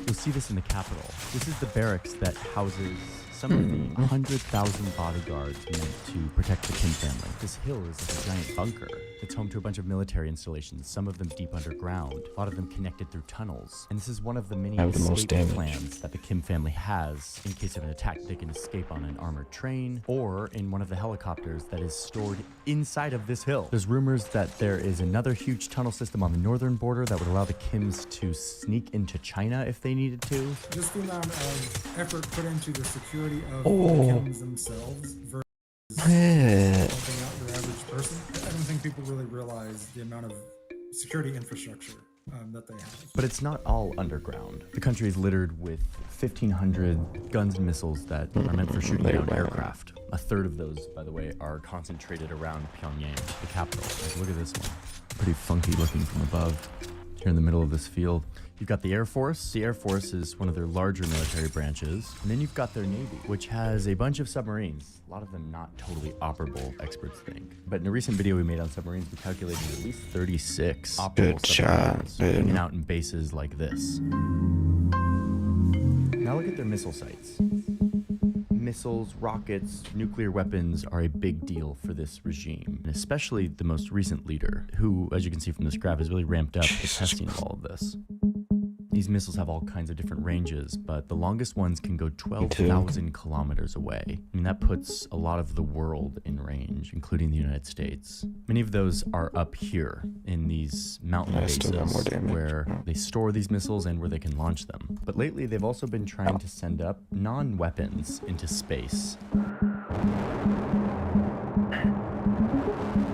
You'll see this in the capital. This is the barracks that houses some of the 100,000 bodyguards meant to protect the Kim family. This hill is like a giant bunker. It's home to a bunch of military installations, some of them deep underground, a lot of them connected through tunnels. And this is one of the many escape plans that the Kim family has in case of an attack. They can escape on an armored train or in one of the helicopters that is stored inside of this hill. There's rumors that there is another huge tunnel system on the northern border that would allow the Kims to sneak into China if they needed to. Just the amount of effort put into the security of the Kims themselves versus helping out your average person. I don't think people really realize the amount of security infrastructure that they have. But it's not all underground. The country is littered with 1,500 guns and missiles that are meant for shooting down aircraft. A third of those, by the way, are concentrated around Pyongyang, the capital. Like, look at this one. Pretty funky looking from above. Here in the middle of this field. You've got the Air Force. The Air Force is one of their larger military branches. And then you've got their Navy, which has a bunch of submarines. A lot of them not totally operable, experts think. But in a recent video we made on submarines, we calculated at least 36 operable submarines hanging out in bases like this. Now look at their missile sites. Missiles, rockets, nuclear weapons are a big deal for this regime, and especially the most recent leader, who, as you can see from this graph, has really ramped up the testing of all of this. These missiles have all kinds of different ranges, but the longest ones can go 12,000 kilometers away. I mean, that puts a lot of the world in range, including the United States. Many of those are up here in these mountain bases where they store these missiles and where they can launch them. But lately, they've also been trying to send up non-weapons into space.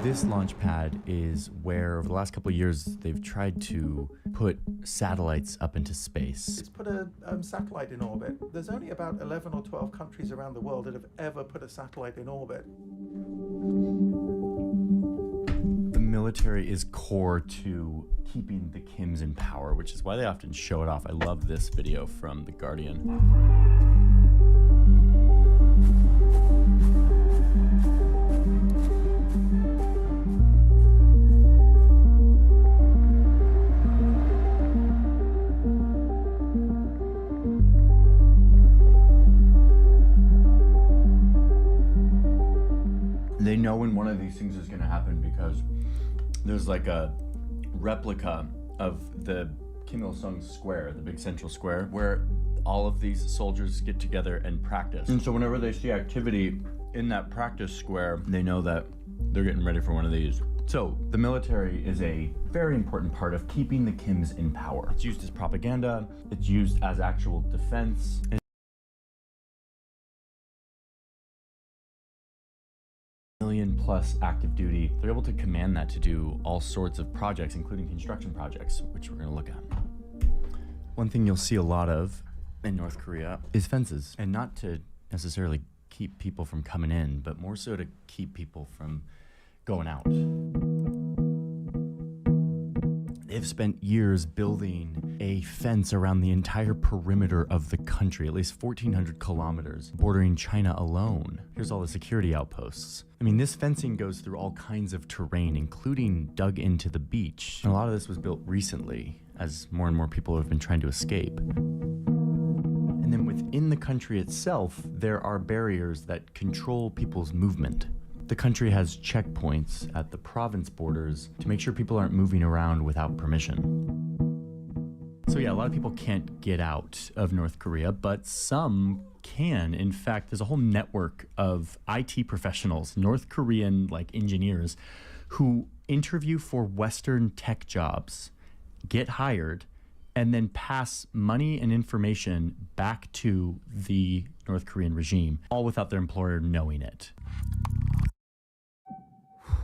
This launch pad is where, over the last couple of years, they've tried to put satellites up into space. It's put a satellite in orbit. There's only about 11 or 12 countries around the world that have ever put a satellite in orbit. The military is core to keeping the Kims in power, which is why they often show it off. I love this video from The Guardian. They know when one of these things is going to happen because there's like a replica of the Kim Il-sung Square, the big central square, where all of these soldiers get together and practice. And so whenever they see activity in that practice square, they know that they're getting ready for one of these. So the military is a very important part of keeping the Kims in power. It's used as propaganda, it's used as actual defense. Million-plus active duty. They're able to command that to do all sorts of projects, including construction projects, which we're going to look at. One thing you'll see a lot of in North Korea is fences, and not to necessarily keep people from coming in, but more so to keep people from going out. They've spent years building a fence around the entire perimeter of the country, at least 1,400 kilometers, bordering China alone. Here's all the security outposts. I mean, this fencing goes through all kinds of terrain, including dug into the beach. And a lot of this was built recently, as more and more people have been trying to escape. And then within the country itself, there are barriers that control people's movement. The country has checkpoints at the province borders to make sure people aren't moving around without permission. So yeah, a lot of people can't get out of North Korea, but some can. In fact, there's a whole network of IT professionals, North Korean engineers, who interview for Western tech jobs, get hired, and then pass money and information back to the North Korean regime, all without their employer knowing it.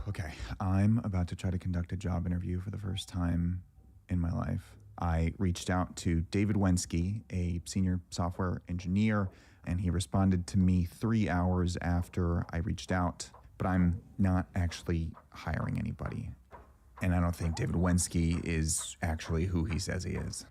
Okay, I'm about to try to conduct a job interview for the first time in my life. I reached out to David Wensky, a senior software engineer, and he responded to me 3 hours after I reached out, but I'm not actually hiring anybody. And I don't think David Wensky is actually who he says he is.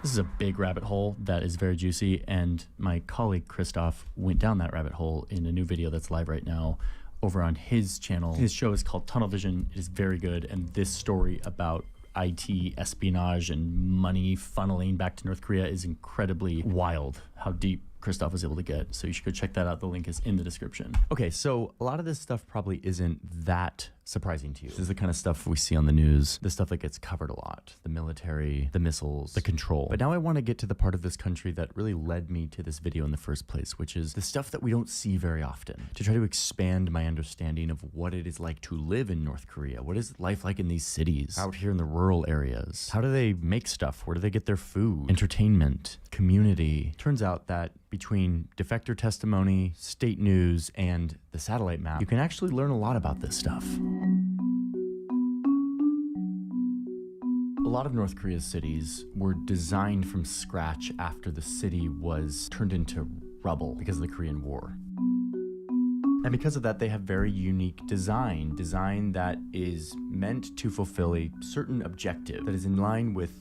This is a big rabbit hole that is very juicy, and my colleague Christoph went down that rabbit hole in a new video that's live right now over on his channel. His show is called Tunnel Vision. It is very good, and this story about IT espionage and money funneling back to North Korea is incredibly wild, how deep Christoph was able to get. So you should go check that out. The link is in the description. Okay, so a lot of this stuff probably isn't that surprising to you. This is the kind of stuff we see on the news, the stuff that gets covered a lot, the military, the missiles, the control. But now I want to get to the part of this country that really led me to this video in the first place, which is the stuff that we don't see very often, to try to expand my understanding of what it is like to live in North Korea. What is life like in these cities, out here in the rural areas? How do they make stuff? Where do they get their food? Entertainment, community. Turns out that between defector testimony, state news, and the satellite map, you can actually learn a lot about this stuff. A lot of North Korea's cities were designed from scratch after the city was turned into rubble because of the Korean War. And because of that, they have very unique design that is meant to fulfill a certain objective that is in line with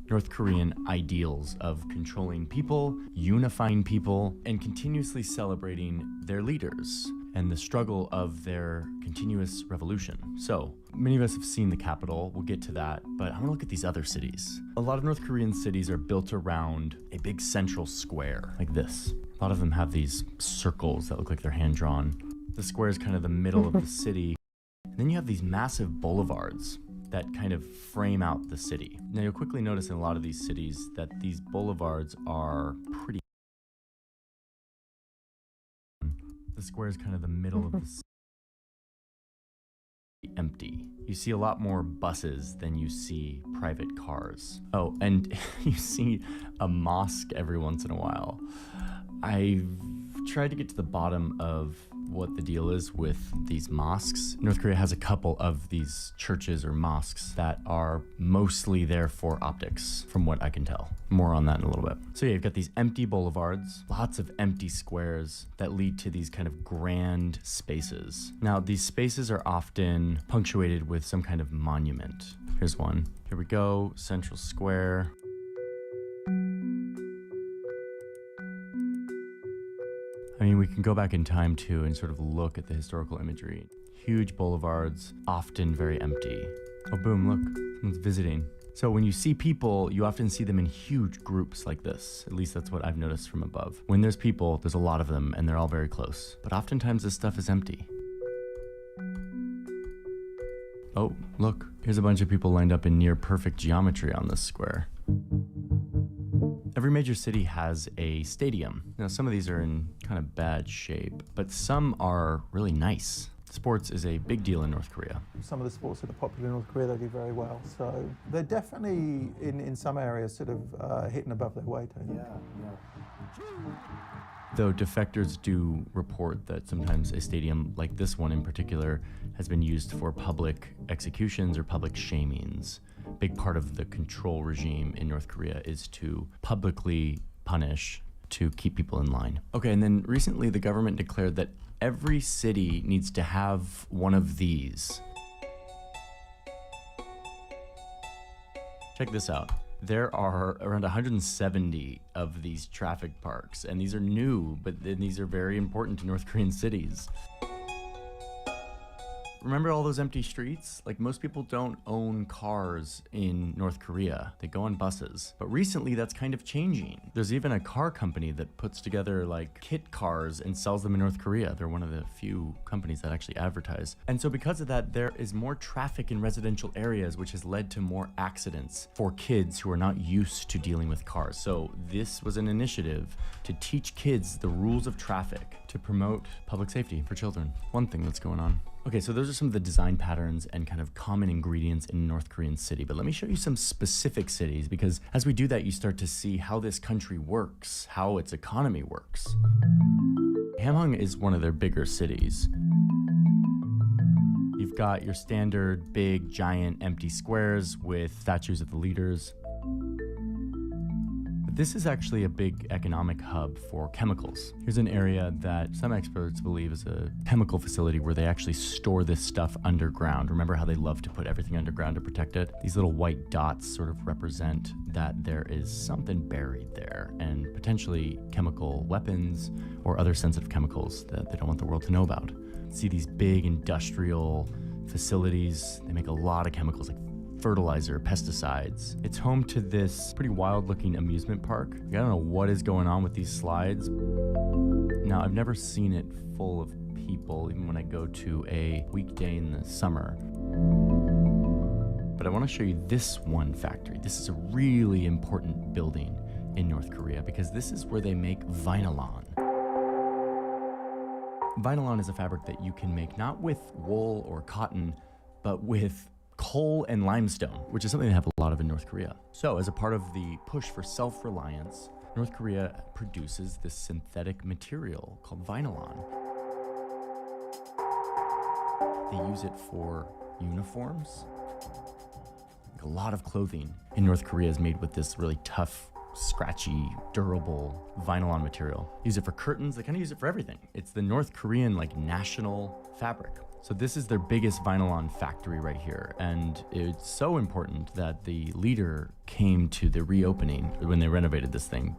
North Korean ideals of controlling people, unifying people, and continuously celebrating their leaders and the struggle of their continuous revolution. So, many of us have seen the capital, we'll get to that, but I want to look at these other cities. A lot of North Korean cities are built around a big central square, like this. A lot of them have these circles that look like they're hand-drawn. The square is kind of the middle of the city. And then you have these massive boulevards that kind of frame out the city. Now you'll quickly notice in a lot of these cities that these boulevards are pretty. The square is kind of the middle of the city. Empty. You see a lot more buses than you see private cars. Oh, and you see a mosque every once in a while. I've tried to get to the bottom of what the deal is with these mosques. North Korea has a couple of these churches or mosques that are mostly there for optics, from what I can tell. More on that in a little bit. So yeah, you've got these empty boulevards, lots of empty squares that lead to these kind of grand spaces. Now, these spaces are often punctuated with some kind of monument. Here's one. Here we go, Central Square. I mean, we can go back in time too and sort of look at the historical imagery. Huge boulevards, often very empty. Oh, boom, look, someone's visiting. So when you see people, you often see them in huge groups like this. At least that's what I've noticed from above. When there's people, there's a lot of them and they're all very close. But oftentimes this stuff is empty. Oh, look, here's a bunch of people lined up in near perfect geometry on this square. Every major city has a stadium. Now, some of these are in kind of bad shape, but some are really nice. Sports is a big deal in North Korea. Some of the sports that are popular in North Korea, they do very well. So they're definitely, in some areas, sort of hitting above their weight, I think. Yeah. Though defectors do report that sometimes a stadium like this one in particular has been used for public executions or public shamings. Big part of the control regime in North Korea is to publicly punish to keep people in line. Okay, and then recently the government declared that every city needs to have one of these. Check this out. There are around 170 of these traffic parks, and these are new, but these are very important to North Korean cities. Remember all those empty streets? Like, most people don't own cars in North Korea. They go on buses. But recently that's kind of changing. There's even a car company that puts together like kit cars and sells them in North Korea. They're one of the few companies that actually advertise. And so because of that, there is more traffic in residential areas, which has led to more accidents for kids who are not used to dealing with cars. So this was an initiative to teach kids the rules of traffic to promote public safety for children. One thing that's going on. Okay, so those are some of the design patterns and kind of common ingredients in a North Korean city, but let me show you some specific cities, because as we do that, you start to see how this country works, how its economy works. Hamhung is one of their bigger cities. You've got your standard big, giant, empty squares with statues of the leaders. But this is actually a big economic hub for chemicals. Here's an area that some experts believe is a chemical facility where they actually store this stuff underground. Remember how they love to put everything underground to protect it? These little white dots sort of represent that there is something buried there, and potentially chemical weapons or other sensitive chemicals that they don't want the world to know about. See these big industrial facilities. They make a lot of chemicals like fertilizer, pesticides. It's home to this pretty wild looking amusement park. I don't know what is going on with these slides. Now, I've never seen it full of people, even when I go to a weekday in the summer. But I want to show you this one factory. This is a really important building in North Korea because this is where they make vinylon. Vinylon is a fabric that you can make not with wool or cotton, but with coal and limestone, which is something they have a lot of in North Korea. So as a part of the push for self-reliance, North Korea produces this synthetic material called vinylon. They use it for uniforms. Like a lot of clothing in North Korea is made with this really tough, scratchy, durable vinylon material. Use it for curtains. They kind of use it for everything. It's the North Korean like national fabric. So this is their biggest vinylon factory right here. And it's so important that the leader came to the reopening when they renovated this thing.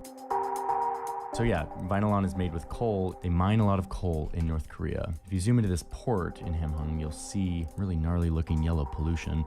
So yeah, vinylon is made with coal. They mine a lot of coal in North Korea. If you zoom into this port in Hamhung, you'll see really gnarly looking yellow pollution.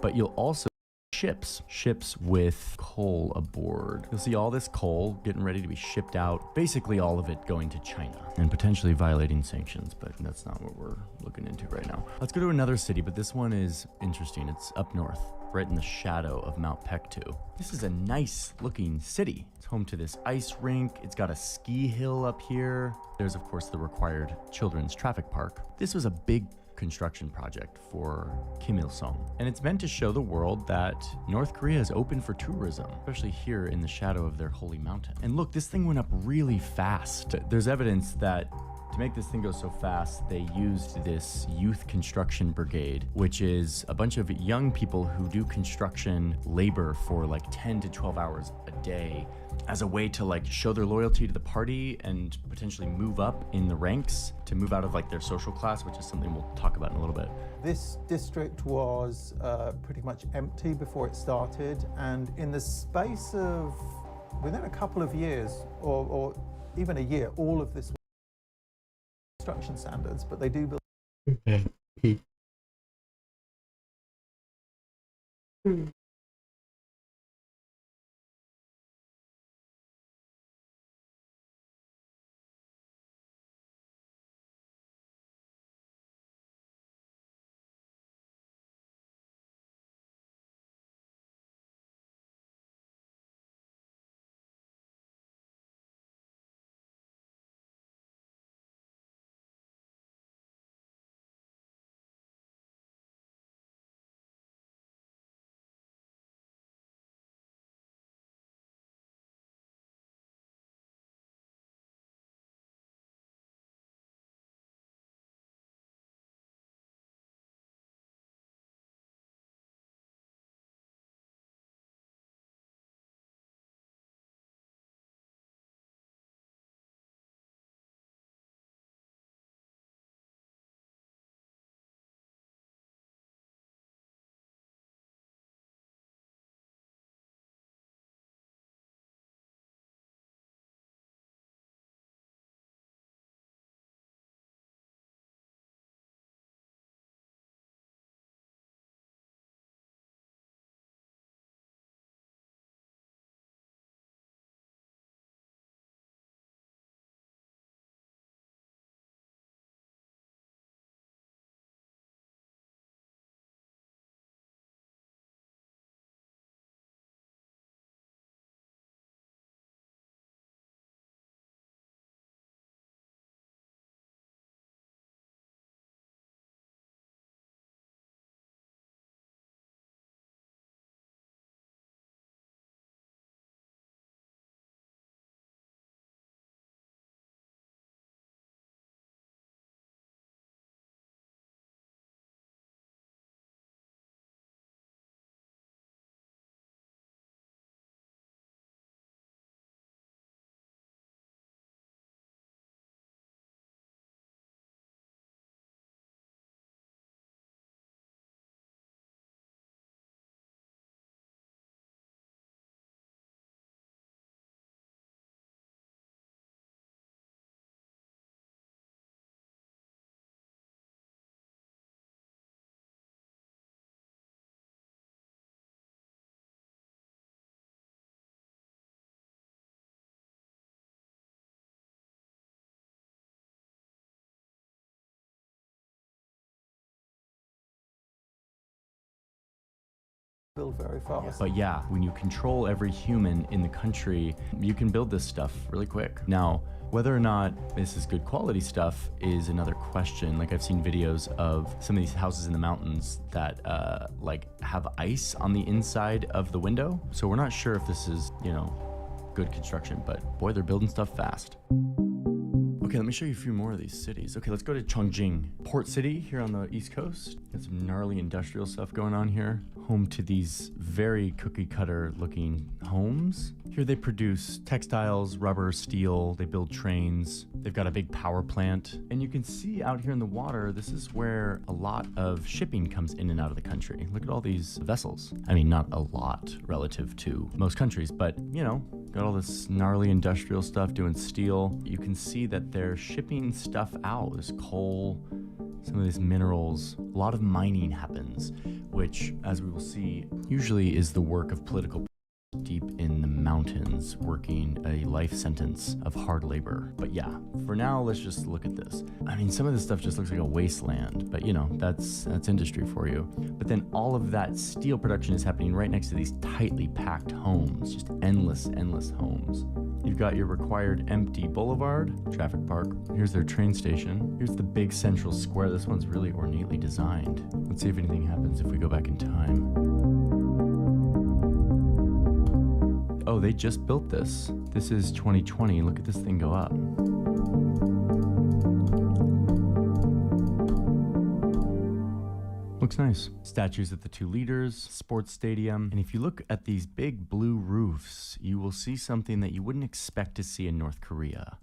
But you'll also see ships with coal aboard. You'll see all this coal getting ready to be shipped out, basically all of it going to China and potentially violating sanctions, but that's not what we're looking into right now. Let's go to another city, but this one is interesting. It's up north, right in the shadow of Mount Pektu. This is a nice looking city. It's home to this ice rink. It's got a ski hill up here. There's of course the required children's traffic park. This was a big construction project for Kim Il-sung, and it's meant to show the world that North Korea is open for tourism, especially here in the shadow of their holy mountain. And look, this thing went up really fast. There's evidence that to make this thing go so fast, they used this youth construction brigade, which is a bunch of young people who do construction labor for like 10 to 12 hours a day as a way to like show their loyalty to the party and potentially move up in the ranks to move out of like their social class, which is something we'll talk about in a little bit. This district was pretty much empty before it started, and in the space of within a couple of years or even a year, all of this construction standards, but they do build. Build very fast. But yeah, when you control every human in the country, you can build this stuff really quick. Now, whether or not this is good quality stuff is another question. Like I've seen videos of some of these houses in the mountains that like have ice on the inside of the window. So we're not sure if this is, you know, good construction, but boy, they're building stuff fast. Okay, let me show you a few more of these cities. Okay, let's go to Chongjing, port city here on the East Coast. Got some gnarly industrial stuff going on here. Home to these very cookie cutter looking homes. Here they produce textiles, rubber, steel, they build trains. They've got a big power plant. And you can see out here in the water, this is where a lot of shipping comes in and out of the country. Look at all these vessels. I mean, not a lot relative to most countries, but you know, got all this gnarly industrial stuff doing steel. You can see that they're shipping stuff out. There's coal, some of these minerals. A lot of mining happens which, as we will see, usually is the work of political deep in the mountains working a life sentence of hard labor. But yeah, for now, let's just look at this. I mean, some of this stuff just looks like a wasteland, but you know, that's industry for you. But then all of that steel production is happening right next to these tightly packed homes, just endless homes. You've got your required empty boulevard, traffic park. Here's their train station. Here's the big central square. This one's really ornately designed. Let's see if anything happens if we go back in time. Oh, they just built this. This is 2020. Look at this thing go up. Looks nice. Statues of the two leaders, sports stadium. And if you look at these big blue roofs, you will see something that you wouldn't expect to see in North Korea.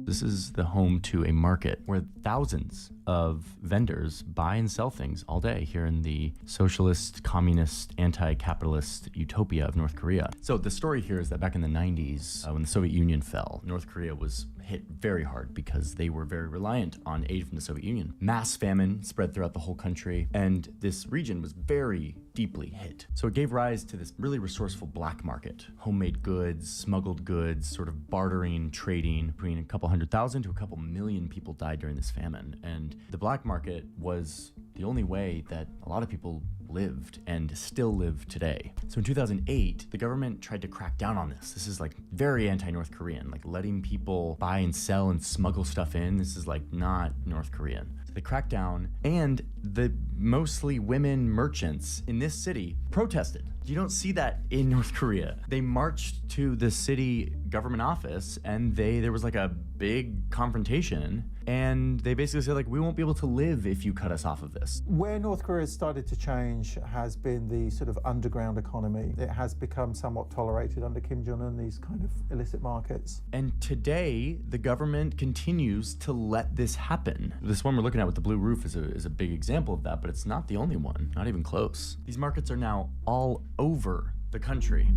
This is the home to a market where thousands of vendors buy and sell things all day here in the socialist, communist, anti-capitalist utopia of North Korea. So the story here is that back in the 90s, when the Soviet Union fell, North Korea was hit very hard because they were very reliant on aid from the Soviet Union. Mass famine spread throughout the whole country, and this region was very deeply hit. So it gave rise to this really resourceful black market. Homemade goods, smuggled goods, sort of bartering, trading. Between a couple 100,000 to a couple million people died during this famine. And the black market was the only way that a lot of people lived and still live today. So in 2008, the government tried to crack down on this. This is like very anti-North Korean, like letting people buy and sell and smuggle stuff in. This is like not North Korean. So they cracked down, and the mostly women merchants in this city protested. You don't see that in North Korea. They marched to the city government office, and there was like a big confrontation, and they basically said, like, we won't be able to live if you cut us off of this. Where North Korea has started to change has been the sort of underground economy. It has become somewhat tolerated under Kim Jong-un, these kind of illicit markets. And today, the government continues to let this happen. This one we're looking at with the blue roof is a big example of that, but it's not the only one, not even close. These markets are now all over the country.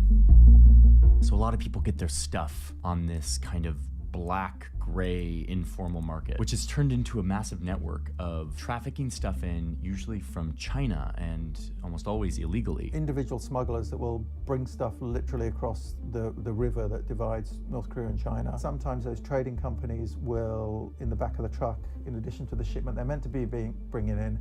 So a lot of people get their stuff on this kind of black, gray, informal market, which has turned into a massive network of trafficking stuff in, usually from China and almost always illegally. Individual smugglers that will bring stuff literally across the river that divides North Korea and China. Sometimes those trading companies will, in the back of the truck, in addition to the shipment they're meant to be bringing in,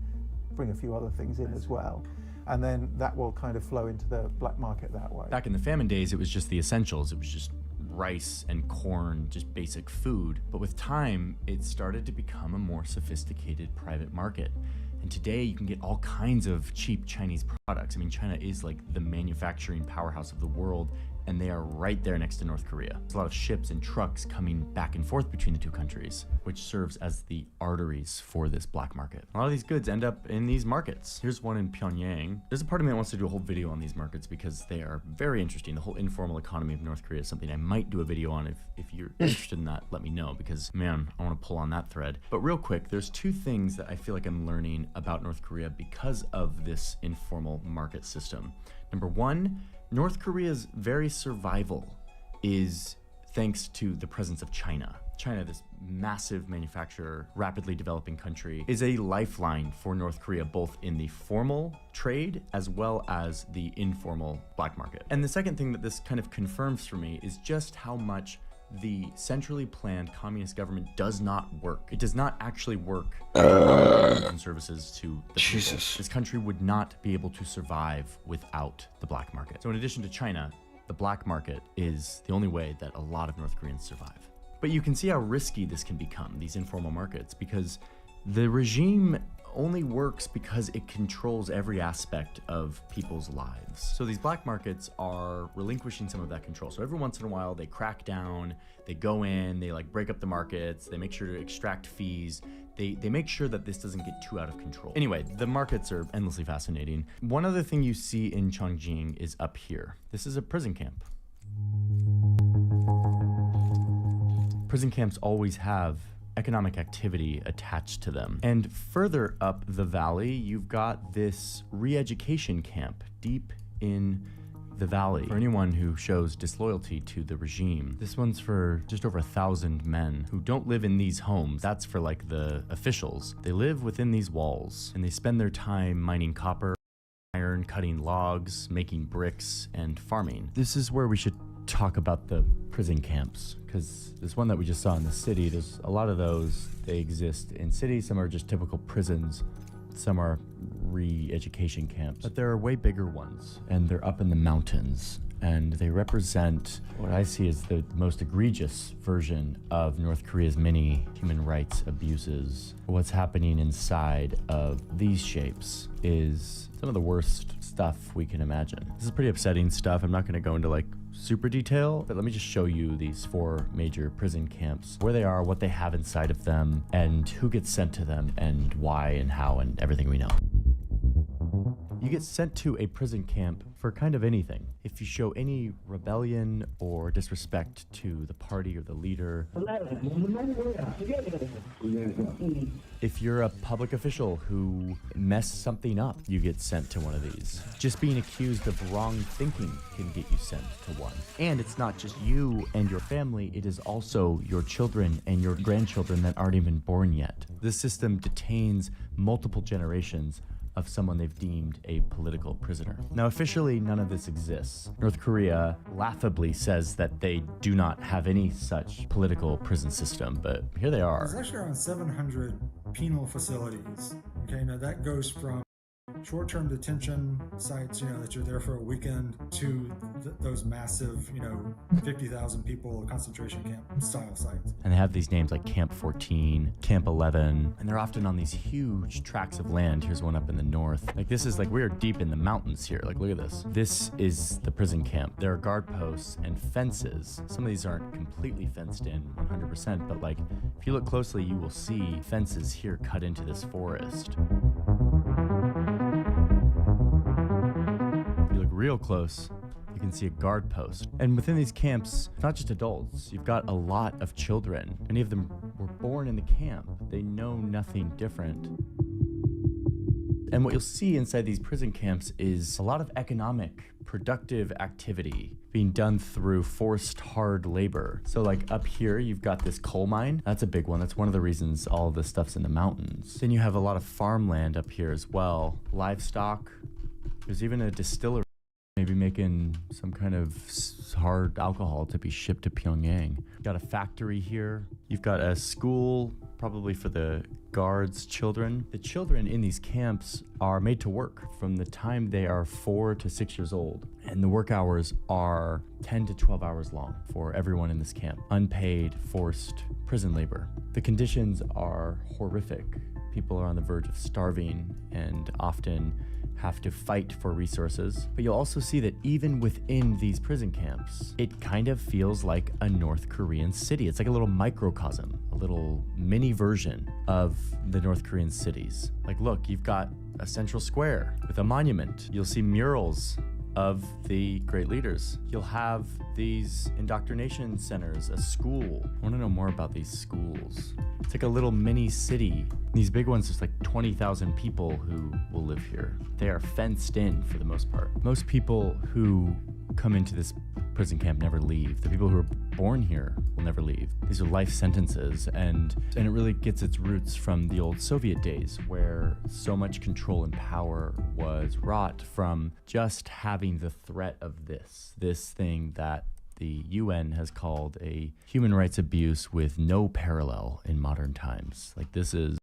bring a few other things in as well. And then that will kind of flow into the black market that way. Back in the famine days, it was just the essentials. It was just rice and corn, just basic food. But with time, it started to become a more sophisticated private market. And today you can get all kinds of cheap Chinese products. I mean, China is like the manufacturing powerhouse of the world, and they are right there next to North Korea. There's a lot of ships and trucks coming back and forth between the two countries, which serves as the arteries for this black market. A lot of these goods end up in these markets. Here's one in Pyongyang. There's a part of me that wants to do a whole video on these markets because they are very interesting. The whole informal economy of North Korea is something I might do a video on. If you're interested in that, let me know, because man, I want to pull on that thread. But real quick, there's two things that I feel like I'm learning about North Korea because of this informal market system. Number one, North Korea's very survival is thanks to the presence of China. China, this massive manufacturer, rapidly developing country, is a lifeline for North Korea, both in the formal trade as well as the informal black market. And the second thing that this kind of confirms for me is just how much the centrally planned communist government does not work. It does not actually work and services to the people. This country would not be able to survive without the black market. So in addition to China, the black market is the only way that a lot of North Koreans survive. But you can see how risky this can become, these informal markets, because the regime only works because it controls every aspect of people's lives. So these black markets are relinquishing some of that control. So every once in a while they crack down, they go in, they like break up the markets, they make sure to extract fees, they make sure that this doesn't get too out of control. Anyway, the markets are endlessly fascinating. One other thing you see in Chongqing is up here. This is a prison camp. Prison camps always have economic activity attached to them. And further up the valley, you've got this re-education camp deep in the valley for anyone who shows disloyalty to the regime. This one's for just over 1,000 men who don't live in these homes. That's for like the officials. They live within these walls and they spend their time mining copper, iron, cutting logs, making bricks, and farming. This is where we should talk about the prison camps, because this one that we just saw in the city, there's a lot of those. They exist in cities. Some are just typical prisons. Some are re-education camps. But there are way bigger ones, and they're up in the mountains. And they represent what I see as the most egregious version of North Korea's many human rights abuses. What's happening inside of these shapes is some of the worst stuff we can imagine. This is pretty upsetting stuff. I'm not going to go into like super detail, but let me just show you these 4 major prison camps, where they are, what they have inside of them, and who gets sent to them, and why and how, and everything we know. You get sent to a prison camp for kind of anything. If you show any rebellion or disrespect to the party or the leader. If you're a public official who messed something up, you get sent to one of these. Just being accused of wrong thinking can get you sent to one. And it's not just you and your family, it is also your children and your grandchildren that aren't even born yet. This system detains multiple generations of someone they've deemed a political prisoner. Now, officially, none of this exists. North Korea laughably says that they do not have any such political prison system, but here they There's are. actually around 700 penal facilities. Okay, now that goes from short-term detention sites, that you're there for a weekend, to those massive, 50,000 people concentration camp style sites. And they have these names like Camp 14, Camp 11, and they're often on these huge tracts of land. Here's one up in the north. Like this is like, we're deep in the mountains here. Like look at this. This is the prison camp. There are guard posts and fences. Some of these aren't completely fenced in 100%, but like if you look closely, you will see fences here cut into this forest. Real close, you can see a guard post. And within these camps, it's not just adults, you've got a lot of children. Many of them were born in the camp. They know nothing different. And what you'll see inside these prison camps is a lot of economic, productive activity being done through forced hard labor. So like up here, you've got this coal mine. That's a big one. That's one of the reasons all of this stuff's in the mountains. Then you have a lot of farmland up here as well. Livestock. There's even a distillery, maybe making some kind of hard alcohol to be shipped to Pyongyang. You've got a factory here. You've got a school, probably for the guards' children. The children in these camps are made to work from the time they are 4 to 6 years old. And the work hours are 10 to 12 hours long for everyone in this camp. Unpaid, forced prison labor. The conditions are horrific. People are on the verge of starving and often have to fight for resources. But you'll also see that even within these prison camps, it kind of feels like a North Korean city. It's like a little microcosm, a little mini version of the North Korean cities. Like, look, you've got a central square with a monument. You'll see murals of the great leaders. You'll have these indoctrination centers, a school. I want to know more about these schools. It's like a little mini city. These big ones, there's like 20,000 people who will live here. They are fenced in for the most part. Most people who come into this prison camp never leave. The people who are born here will never leave. These are life sentences, and it really gets its roots from the old Soviet days, where so much control and power was wrought from just having the threat of this thing that the UN has called a human rights abuse with no parallel in modern times. Like, this is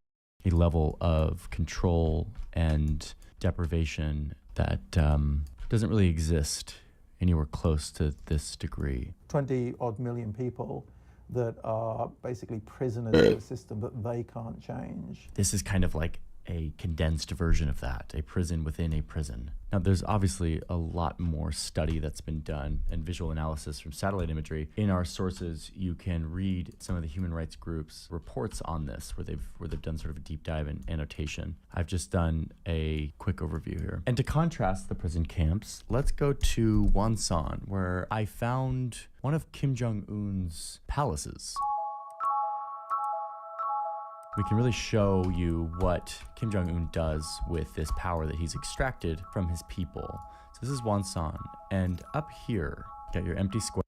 a level of control and deprivation that doesn't really exist anywhere close to this degree. 20 odd million people that are basically prisoners of a system that they can't change. This is kind of like a condensed version of that, a prison within a prison. Now, there's obviously a lot more study that's been done and visual analysis from satellite imagery. In our sources, you can read some of the human rights groups' reports on this, where they've done sort of a deep dive and annotation. I've just done a quick overview here. And to contrast the prison camps, let's go to Wonsan, where I found one of Kim Jong-un's palaces. we can really show you what Kim Jong-un does with this power that he's extracted from his people. So this is Wonsan, and up here, you got your empty square.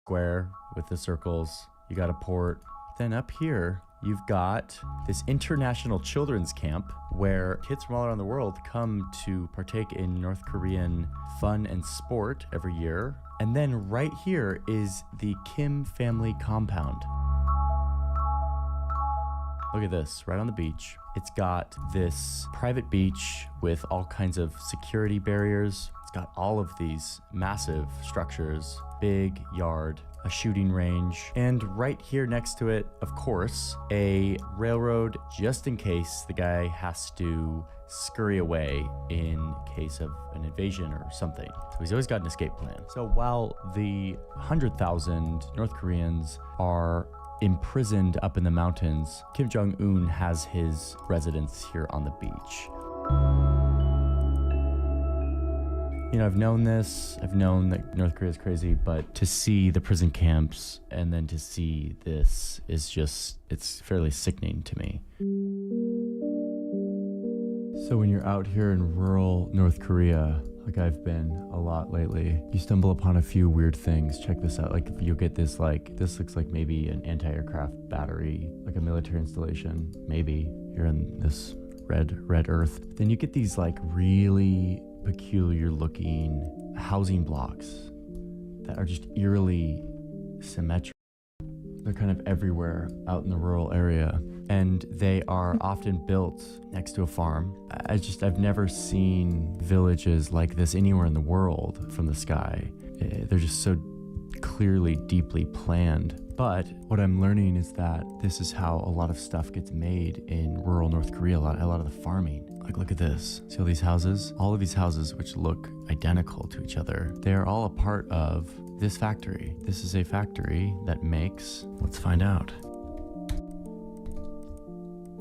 Square with the circles, you got a port. Then up here, you've got this international children's camp where kids from all around the world come to partake in North Korean fun and sport every year. And then right here is the Kim family compound. Look at this, right on the beach. It's got this private beach with all kinds of security barriers. It's got all of these massive structures, big yard, a shooting range, and right here next to it, of course, a railroad just in case the guy has to scurry away in case of an invasion or something. So he's always got an escape plan. So while the 100,000 North Koreans are imprisoned up in the mountains, Kim Jong-un has his residence here on the beach. You know, I've known this, I've known that North Korea is crazy, but to see the prison camps and then to see this is just, it's fairly sickening to me. So when you're out here in rural North Korea, like I've been a lot lately, you stumble upon a few weird things. Check this out. Like you'll get this, like, this looks like maybe an anti-aircraft battery, like a military installation. Maybe you're in this red earth. Then you get these like really peculiar looking housing blocks that are just eerily symmetrical. They're kind of everywhere out in the rural area, and they are often built next to a farm. I've never seen villages like this anywhere in the world from the sky. They're just so clearly, deeply planned. But what I'm learning is that this is how a lot of stuff gets made in rural North Korea, a lot of the farming. Like, look at this. See all these houses? All of these houses, which look identical to each other, they're all a part of this factory. This is a factory that makes, let's find out.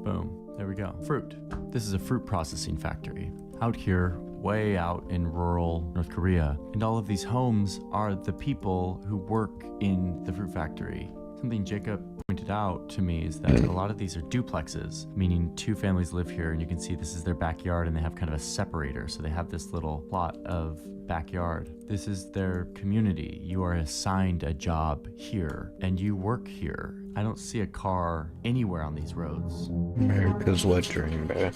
Boom, there we go. Fruit. This is a fruit processing factory. Out here, way out in rural North Korea. And all of these homes are the people who work in the fruit factory. Something Jacob pointed out to me is that a lot of these are duplexes, meaning two families live here, and you can see this is their backyard, and they have kind of a separator. So they have this little plot of backyard. This is their community. You are assigned a job here, and you work here. I don't see a car anywhere on these roads. America's wet dream, man.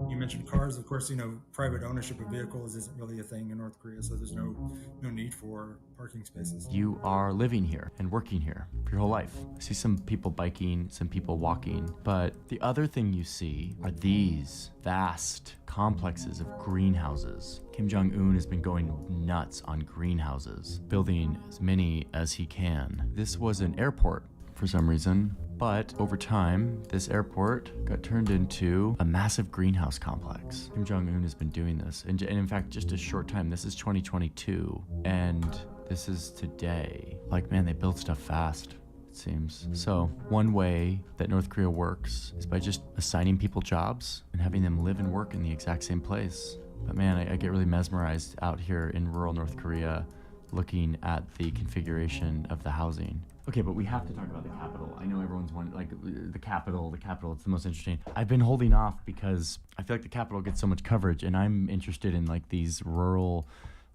You mentioned cars. Of course, you know, private ownership of vehicles isn't really a thing in North Korea, so there's no need for parking spaces. You are living here and working here for your whole life. I see some people biking, some people walking, but the other thing you see are these vast complexes of greenhouses. Kim Jong-un has been going nuts on greenhouses, building as many as he can. This was an airport for some reason, but over time, this airport got turned into a massive greenhouse complex. Kim Jong-un has been doing this, and in fact, just a short time. This is 2022, and this is today. Like, man, they build stuff fast, it seems. So one way that North Korea works is by just assigning people jobs and having them live and work in the exact same place. But man, I get really mesmerized out here in rural North Korea looking at the configuration of the housing. Okay, but we have to talk about the capital. I know everyone's wanting, like, the capital, it's the most interesting. I've been holding off because I feel like the capital gets so much coverage, and I'm interested in, like, these rural,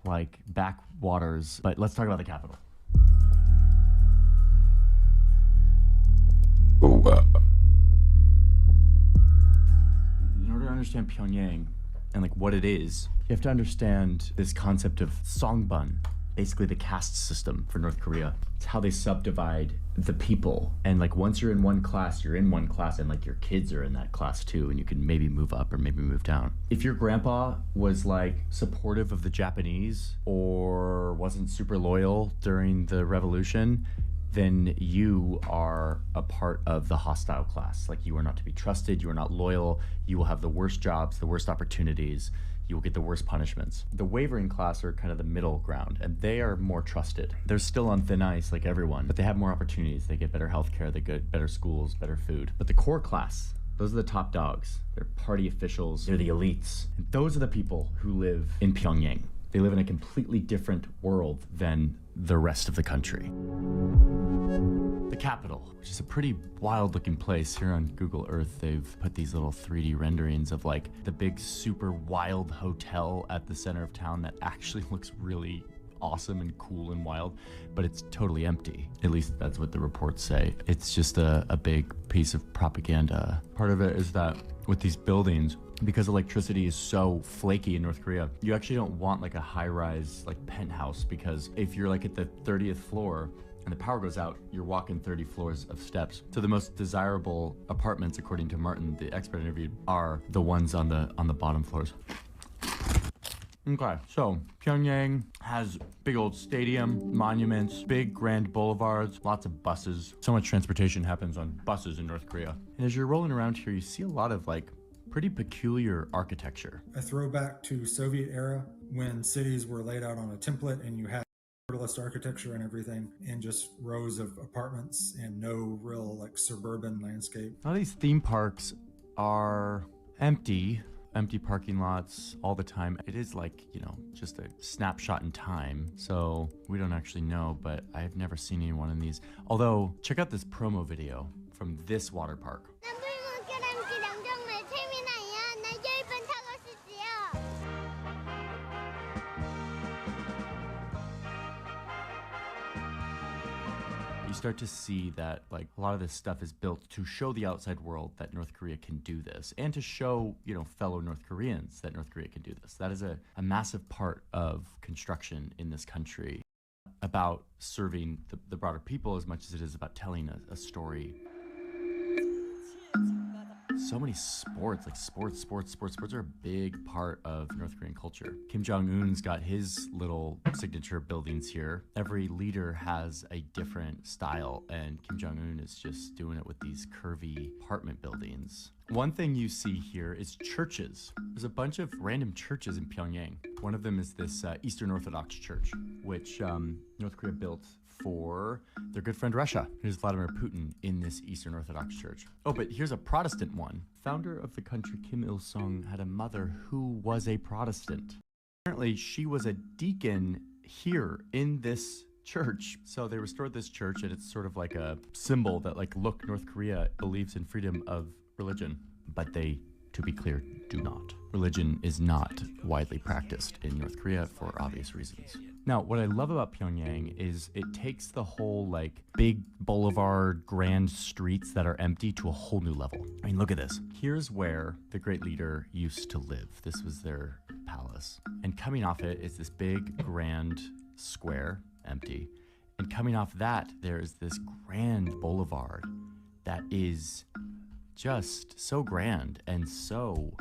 like, backwaters. But let's talk about the capital. understand Pyongyang and like what it is, you have to understand this concept of songbun, basically the caste system for North Korea. It's how they subdivide the people. And like once you're in one class, you're in one class, and like your kids are in that class too, and you can maybe move up or maybe move down. If your grandpa was like supportive of the Japanese or wasn't super loyal during the revolution, then you are a part of the hostile class. Like you are not to be trusted, you are not loyal, you will have the worst jobs, the worst opportunities, you will get the worst punishments. The wavering class are kind of the middle ground, and they are more trusted. They're still on thin ice like everyone, but they have more opportunities. They get better healthcare, they get better schools, better food. But the core class, those are the top dogs. They're party officials, they're the elites. And those are the people who live in Pyongyang. They live in a completely different world than the rest of the country. The capital, which is a pretty wild looking place. Here on Google Earth, they've put these little 3D renderings of like the big super wild hotel at the center of town that actually looks really awesome and cool and wild, but it's totally empty. At least that's what the reports say. It's just a big piece of propaganda. Part of it is that with these buildings, because electricity is so flaky in North Korea, you actually don't want like a high-rise like penthouse, because if you're like at the 30th floor and the power goes out, you're walking 30 floors of steps. So the most desirable apartments, according to Martin, the expert interviewed, are the ones on the bottom floors. Okay, so Pyongyang has big old stadium, monuments, big grand boulevards, lots of buses. So much transportation happens on buses in North Korea. And as you're rolling around here, you see a lot of like pretty peculiar architecture. A throwback to Soviet era when cities were laid out on a template and you had brutalist architecture and everything, and just rows of apartments and no real like suburban landscape. A lot of these theme parks are empty parking lots all the time. It is like, you know, just a snapshot in time. So we don't actually know, but I've never seen anyone in these. Although, check out this promo video from this water park. Start to see that like a lot of this stuff is built to show the outside world that North Korea can do this, and to show, you know, fellow North Koreans that North Korea can do this. That is a massive part of construction in this country, about serving the broader people as much as it is about telling a story. So many sports, like sports are a big part of North Korean culture. Kim Jong-un's got his little signature buildings here. Every leader has a different style, and Kim Jong-un is just doing it with these curvy apartment buildings. One thing you see here is churches. There's a bunch of random churches in Pyongyang. One of them is this Eastern Orthodox church, which North Korea built for their good friend Russia. Here's Vladimir Putin in this Eastern Orthodox church. Oh, but here's a Protestant one. Founder of the country Kim Il-sung had a mother who was a Protestant. Apparently, she was a deacon here in this church. So they restored this church, and it's sort of like a symbol that, like, look, North Korea believes in freedom of religion. But they, to be clear, do not. Religion is not widely practiced in North Korea for obvious reasons. Now, what I love about Pyongyang is it takes the whole like big boulevard, grand streets that are empty to a whole new level. I mean, look at this. Here's where the great leader used to live. This was their palace. And coming off it is this big, grand square, empty. And coming off that, there is this grand boulevard that is just so grand and so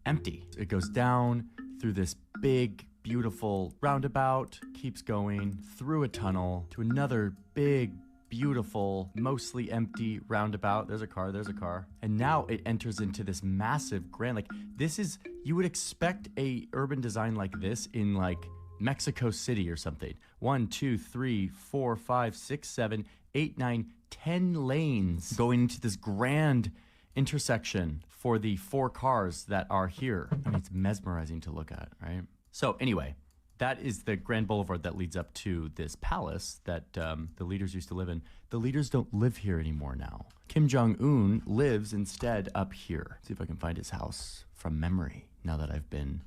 empty. It goes down through this big, beautiful roundabout, keeps going through a tunnel to another big, beautiful, mostly empty roundabout. There's a car. And now it enters into this massive grand, like this is, you would expect a urban design like this in like Mexico City or something. 1, 2, 3, 4, 5, 6, 7, 8, 9, 10 lanes going into this grand intersection for the 4 cars that are here. I mean, it's mesmerizing to look at, right? So anyway, that is the grand boulevard that leads up to this palace that the leaders used to live in. The leaders don't live here anymore now. Kim Jong-un lives instead up here. See if I can find his house from memory now that I've been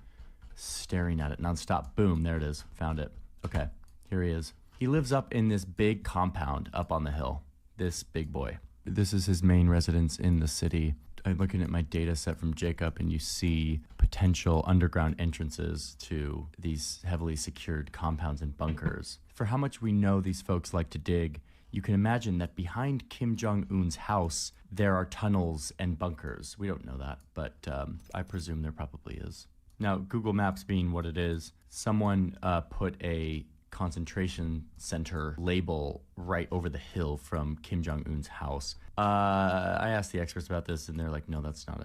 staring at it nonstop. Boom, there it is. Found it. Okay, here he is. He lives up in this big compound up on the hill. This big boy. This is his main residence in the city. I'm looking at my data set from Jacob, and you see potential underground entrances to these heavily secured compounds and bunkers. For how much we know these folks like to dig, you can imagine that behind Kim Jong-un's house, there are tunnels and bunkers. We don't know that, but I presume there probably is. Now, Google Maps being what it is, someone put a concentration center label right over the hill from Kim Jong-un's house. I asked the experts about this, and they're like, no, that's not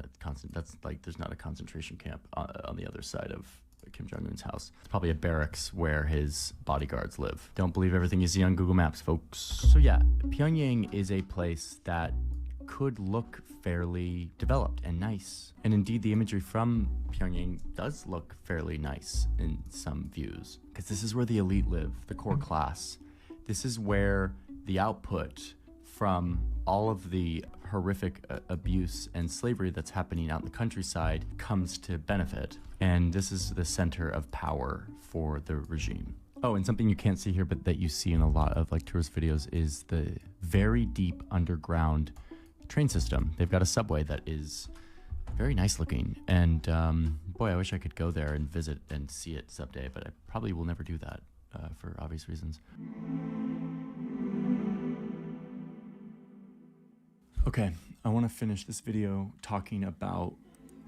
there's not a concentration camp on the other side of Kim Jong-un's house. It's probably a barracks where his bodyguards live. Don't believe everything you see on Google Maps, folks. So yeah, Pyongyang is a place that could look fairly developed and nice. And indeed, the imagery from Pyongyang does look fairly nice in some views, because this is where the elite live, the core class. This is where the output from all of the horrific abuse and slavery that's happening out in the countryside comes to benefit. And this is the center of power for the regime. Oh, and something you can't see here, but that you see in a lot of like tourist videos, is the very deep underground train system. They've got a subway that is very nice looking, and boy, I wish I could go there and visit and see it someday, but I probably will never do that for obvious reasons. Okay, I want to finish this video talking about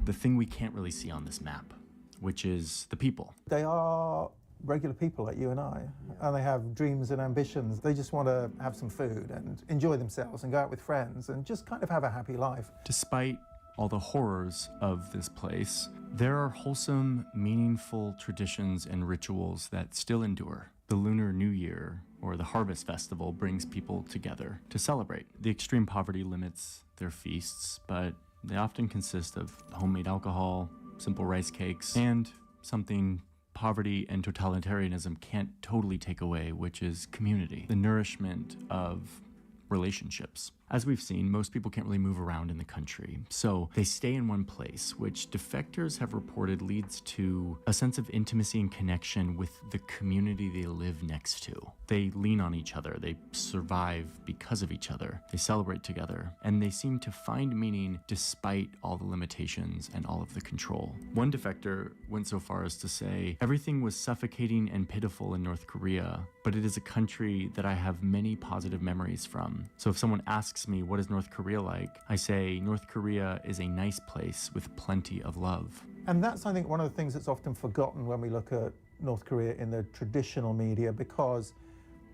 the thing we can't really see on this map, which is the people. They are regular people like you and I, and they have dreams and ambitions. They just want to have some food and enjoy themselves and go out with friends and just kind of have a happy life. Despite all the horrors of this place, there are wholesome, meaningful traditions and rituals that still endure. The Lunar New Year, or the Harvest Festival, brings people together to celebrate. The extreme poverty limits their feasts, but they often consist of homemade alcohol, simple rice cakes, and something poverty and totalitarianism can't totally take away, which is community, the nourishment of relationships. As we've seen, most people can't really move around in the country, so they stay in one place, which defectors have reported leads to a sense of intimacy and connection with the community they live next to. They lean on each other, they survive because of each other, they celebrate together, and they seem to find meaning despite all the limitations and all of the control. One defector went so far as to say, "Everything was suffocating and pitiful in North Korea, but it is a country that I have many positive memories from. So if someone asks me, what is North Korea like? I say, North Korea is a nice place with plenty of love." And that's, I think, one of the things that's often forgotten when we look at North Korea in the traditional media, because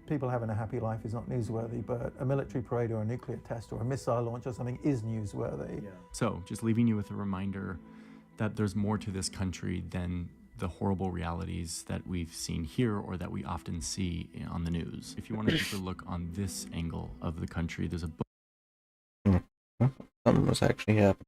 people having a happy life is not newsworthy, but a military parade or a nuclear test or a missile launch or something is newsworthy. Yeah. So just leaving you with a reminder that there's more to this country than the horrible realities that we've seen here or that we often see on the news. If you want to take a look on this angle of the country, there's a book. Something was actually happening.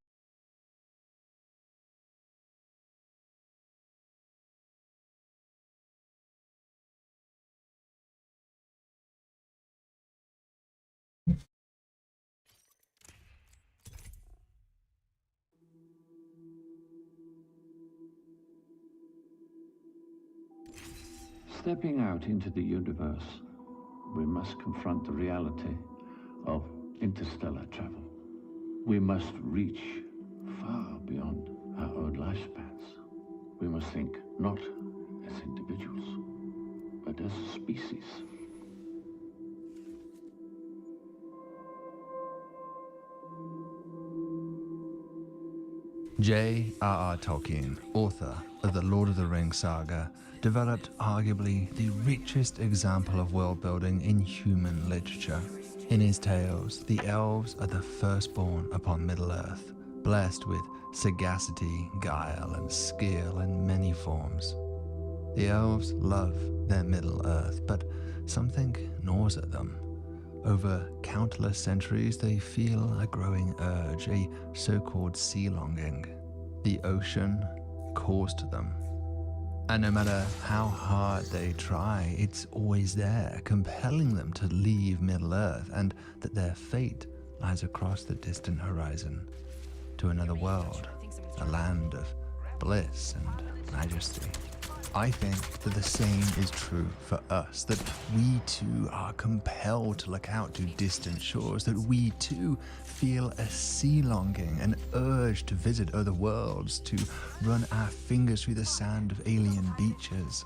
Stepping out into the universe, we must confront the reality of interstellar travel. We must reach far beyond our own lifespans. We must think not as individuals, but as a species. J.R.R. Tolkien, author of the Lord of the Rings saga, developed arguably the richest example of world building in human literature. In his tales, the elves are the firstborn upon Middle-earth, blessed with sagacity, guile, and skill in many forms. The elves love their Middle-earth, but something gnaws at them. Over countless centuries, they feel a growing urge, a so-called sea longing. The ocean calls to them. And no matter how hard they try, it's always there, compelling them to leave Middle-earth, and that their fate lies across the distant horizon, to another world, a land of bliss and majesty. I think that the same is true for us, that we too are compelled to look out to distant shores, that we too feel a sea longing, an urge to visit other worlds, to run our fingers through the sand of alien beaches.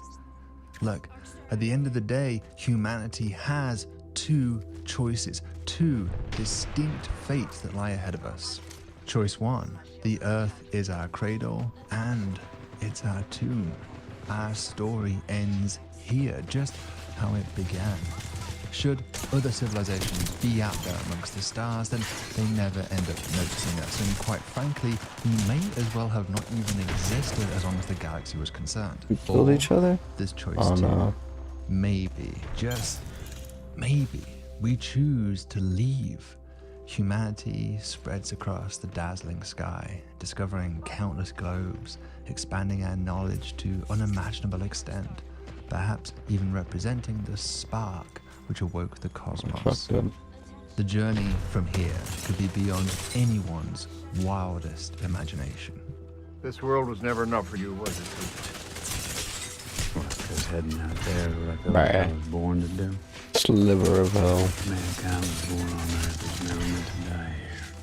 Look, at the end of the day, humanity has two choices, two distinct fates that lie ahead of us. Choice one, the earth is our cradle and it's our tomb. Our story ends here, just how it began. Should other civilizations be out there amongst the stars, then they never end up noticing us, and quite frankly, we may as well have not even existed as long as the galaxy was concerned. We killed each other? There's choice Oh, two. no. Maybe, just maybe, we choose to leave. Humanity spreads across the dazzling sky, discovering countless globes, expanding our knowledge to unimaginable extent, perhaps even representing the spark which awoke the cosmos. The journey from here could be beyond anyone's wildest imagination. This world was never enough for you, was it? Well, because heading out there like Right. I was born to do. Sliver of hell. Mankind was born on Earth. It's never meant to die here.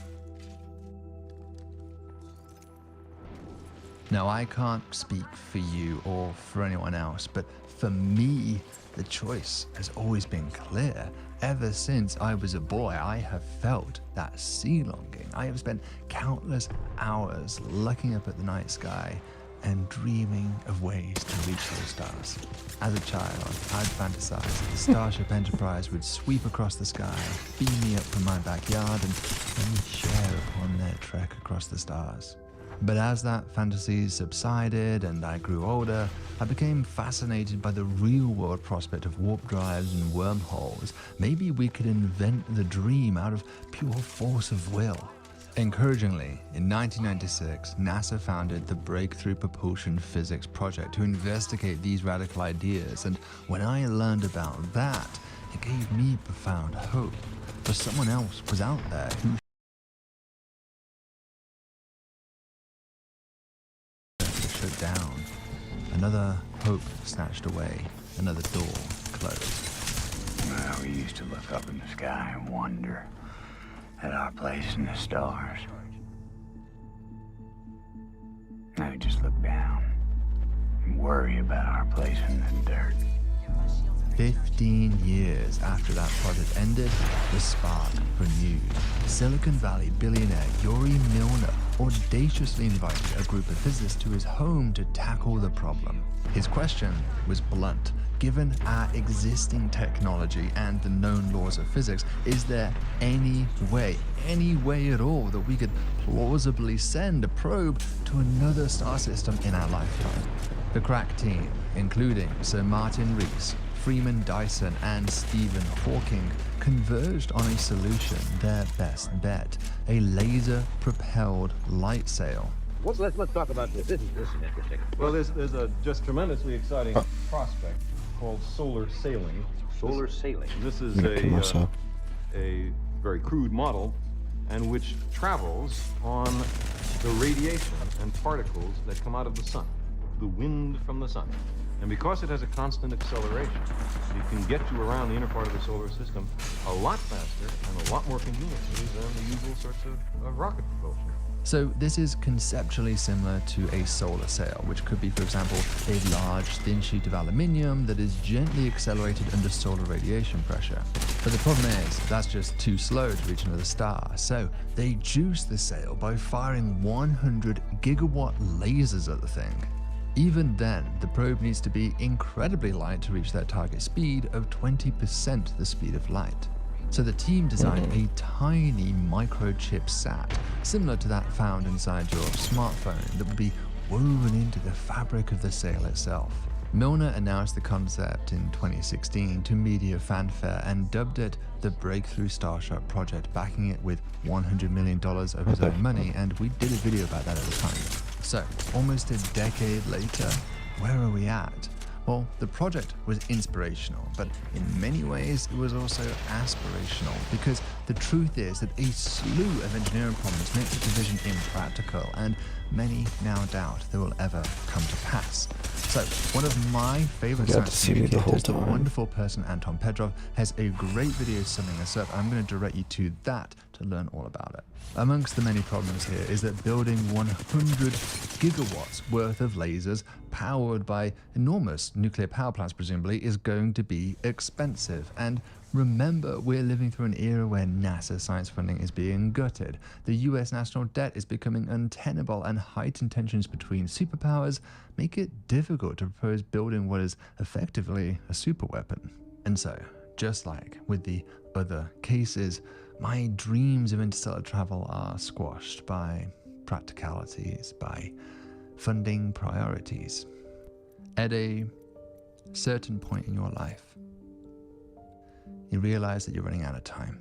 Now, I can't speak for you or for anyone else, but for me, the choice has always been clear. Ever since I was a boy, I have felt that sea longing. I have spent countless hours looking up at the night sky and dreaming of ways to reach those stars. As a child, I'd fantasized that the Starship Enterprise would sweep across the sky, beam me up from my backyard, and let me share upon their trek across the stars. But as that fantasy subsided and I grew older, I became fascinated by the real-world prospect of warp drives and wormholes. Maybe we could invent the dream out of pure force of will. Encouragingly, in 1996, NASA founded the Breakthrough Propulsion Physics Project to investigate these radical ideas, and when I learned about that, it gave me profound hope. For someone else was out there who shut down. Another hope snatched away, another door closed. Well, we used to look up in the sky and wonder at our place in the stars. Now we just look down and worry about our place in the dirt. 15 years after that project ended, the spark renewed. Silicon Valley billionaire Yuri Milner audaciously invited a group of physicists to his home to tackle the problem. His question was blunt. Given our existing technology and the known laws of physics, is there any way at all that we could plausibly send a probe to another star system in our lifetime? The crack team, including Sir Martin Rees, Freeman Dyson, and Stephen Hawking, converged on a solution, their best bet, a laser-propelled light sail. Let's talk about this. This is interesting. Well, there's a just tremendously exciting prospect called solar sailing. Solar sailing. This is a very crude model, and which travels on the radiation and particles that come out of the sun, the wind from the sun. And because it has a constant acceleration, it can get you around the inner part of the solar system a lot faster and a lot more conveniently than the usual sorts of rocket propulsion. So this is conceptually similar to a solar sail, which could be, for example, a large thin sheet of aluminium that is gently accelerated under solar radiation pressure. But the problem is, that's just too slow to reach another star. So they juice the sail by firing 100 gigawatt lasers at the thing. Even then, the probe needs to be incredibly light to reach that target speed of 20% the speed of light. So the team designed a tiny microchip sat, similar to that found inside your smartphone, that would be woven into the fabric of the sail itself. Milner announced the concept in 2016 to media fanfare and dubbed it the Breakthrough Starship Project, backing it with $100 million of his own money, and we did a video about that at the time. So, almost a decade later, where are we at? Well, the project was inspirational, but in many ways it was also aspirational, because the truth is that a slew of engineering problems make such a vision impractical, and many now doubt they will ever come to pass. So, one of my favorite You got to science see me the whole communicators, the time. wonderful person Anton Pedrov, has a great video summing us up. I'm going to direct you to that to learn all about it. Amongst the many problems here is that building 100 gigawatts worth of lasers powered by enormous nuclear power plants, presumably, is going to be expensive. And remember, we're living through an era where NASA science funding is being gutted. The US national debt is becoming untenable, and heightened tensions between superpowers make it difficult to propose building what is effectively a superweapon. And so, just like with the other cases, my dreams of interstellar travel are squashed by practicalities, by funding priorities. At a certain point in your life, you realize that you're running out of time,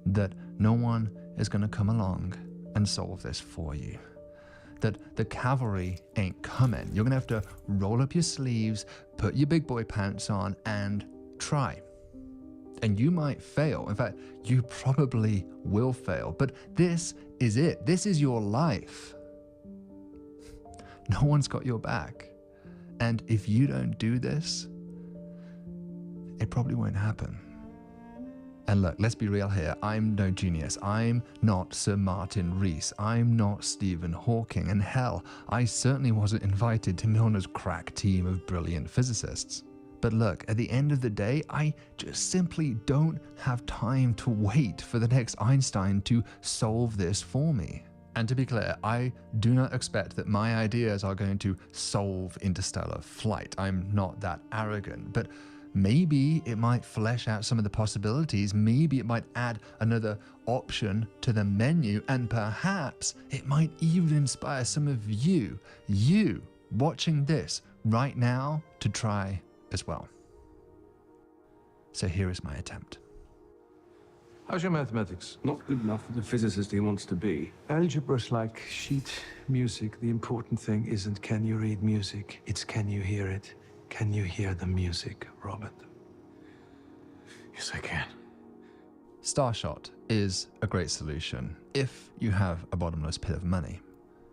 that no one is going to come along and solve this for you, that the cavalry ain't coming. You're going to have to roll up your sleeves, put your big boy pants on, and try. And you might fail. In fact, you probably will fail. But this is it. This is your life. No one's got your back. And if you don't do this, it probably won't happen. And look, let's be real here. I'm no genius. I'm not Sir Martin Rees. I'm not Stephen Hawking. And hell, I certainly wasn't invited to Milner's crack team of brilliant physicists. But look, at the end of the day, I just simply don't have time to wait for the next Einstein to solve this for me. And to be clear, I do not expect that my ideas are going to solve interstellar flight. I'm not that arrogant, but maybe it might flesh out some of the possibilities. Maybe it might add another option to the menu, and perhaps it might even inspire some of you watching this right now to try as well. So here is my attempt. How's your mathematics? Not good enough for the physicist he wants to be. Algebra's like sheet music. The important thing isn't can you read music, it's can you hear it. Can you hear the music, Robert? Yes, I can. Starshot is a great solution if you have a bottomless pit of money.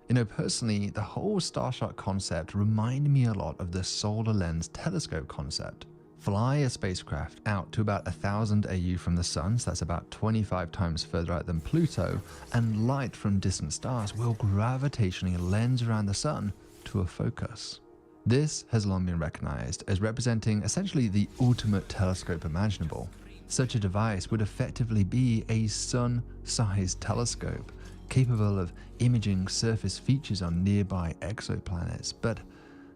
You know, personally, the whole Starshot concept reminded me a lot of the solar lens telescope concept. Fly a spacecraft out to about 1,000 AU from the sun, so that's about 25 times further out than Pluto, and light from distant stars will gravitationally lens around the sun to a focus. This has long been recognized as representing essentially the ultimate telescope imaginable. Such a device would effectively be a sun-sized telescope, capable of imaging surface features on nearby exoplanets. But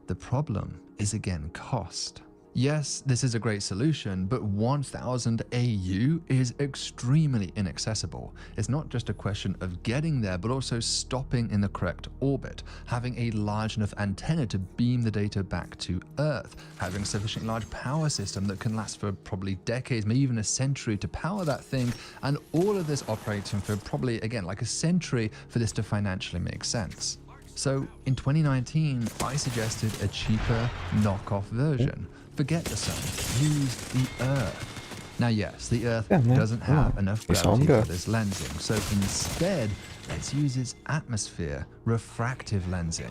the problem is again cost. Yes, this is a great solution, but 1,000 AU is extremely inaccessible. It's not just a question of getting there, but also stopping in the correct orbit, having a large enough antenna to beam the data back to Earth, having a sufficiently large power system that can last for probably decades, maybe even a century to power that thing, and all of this operating for probably, again, like a century for this to financially make sense. So in 2019, I suggested a cheaper knockoff version. Forget the sun, use the Earth. Now yes, the Earth doesn't have enough gravity for this lensing, so instead, let's use its atmosphere, refractive lensing.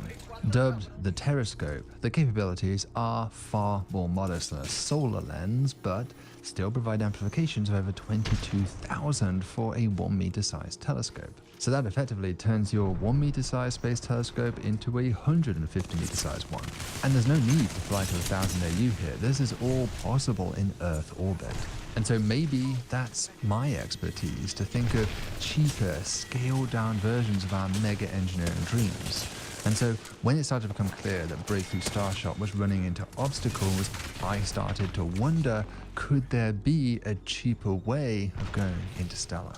Dubbed the Terrascope, the capabilities are far more modest than a solar lens, but still provide amplifications of over 22,000 for a 1 meter sized telescope. So that effectively turns your 1 meter sized space telescope into a 150 meter sized one. And there's no need to fly to 1,000 AU here. This is all possible in Earth orbit. And so maybe that's my expertise, to think of cheaper, scaled down versions of our mega engineering dreams. And so when it started to become clear that Breakthrough Starshot was running into obstacles, I started to wonder, could there be a cheaper way of going interstellar?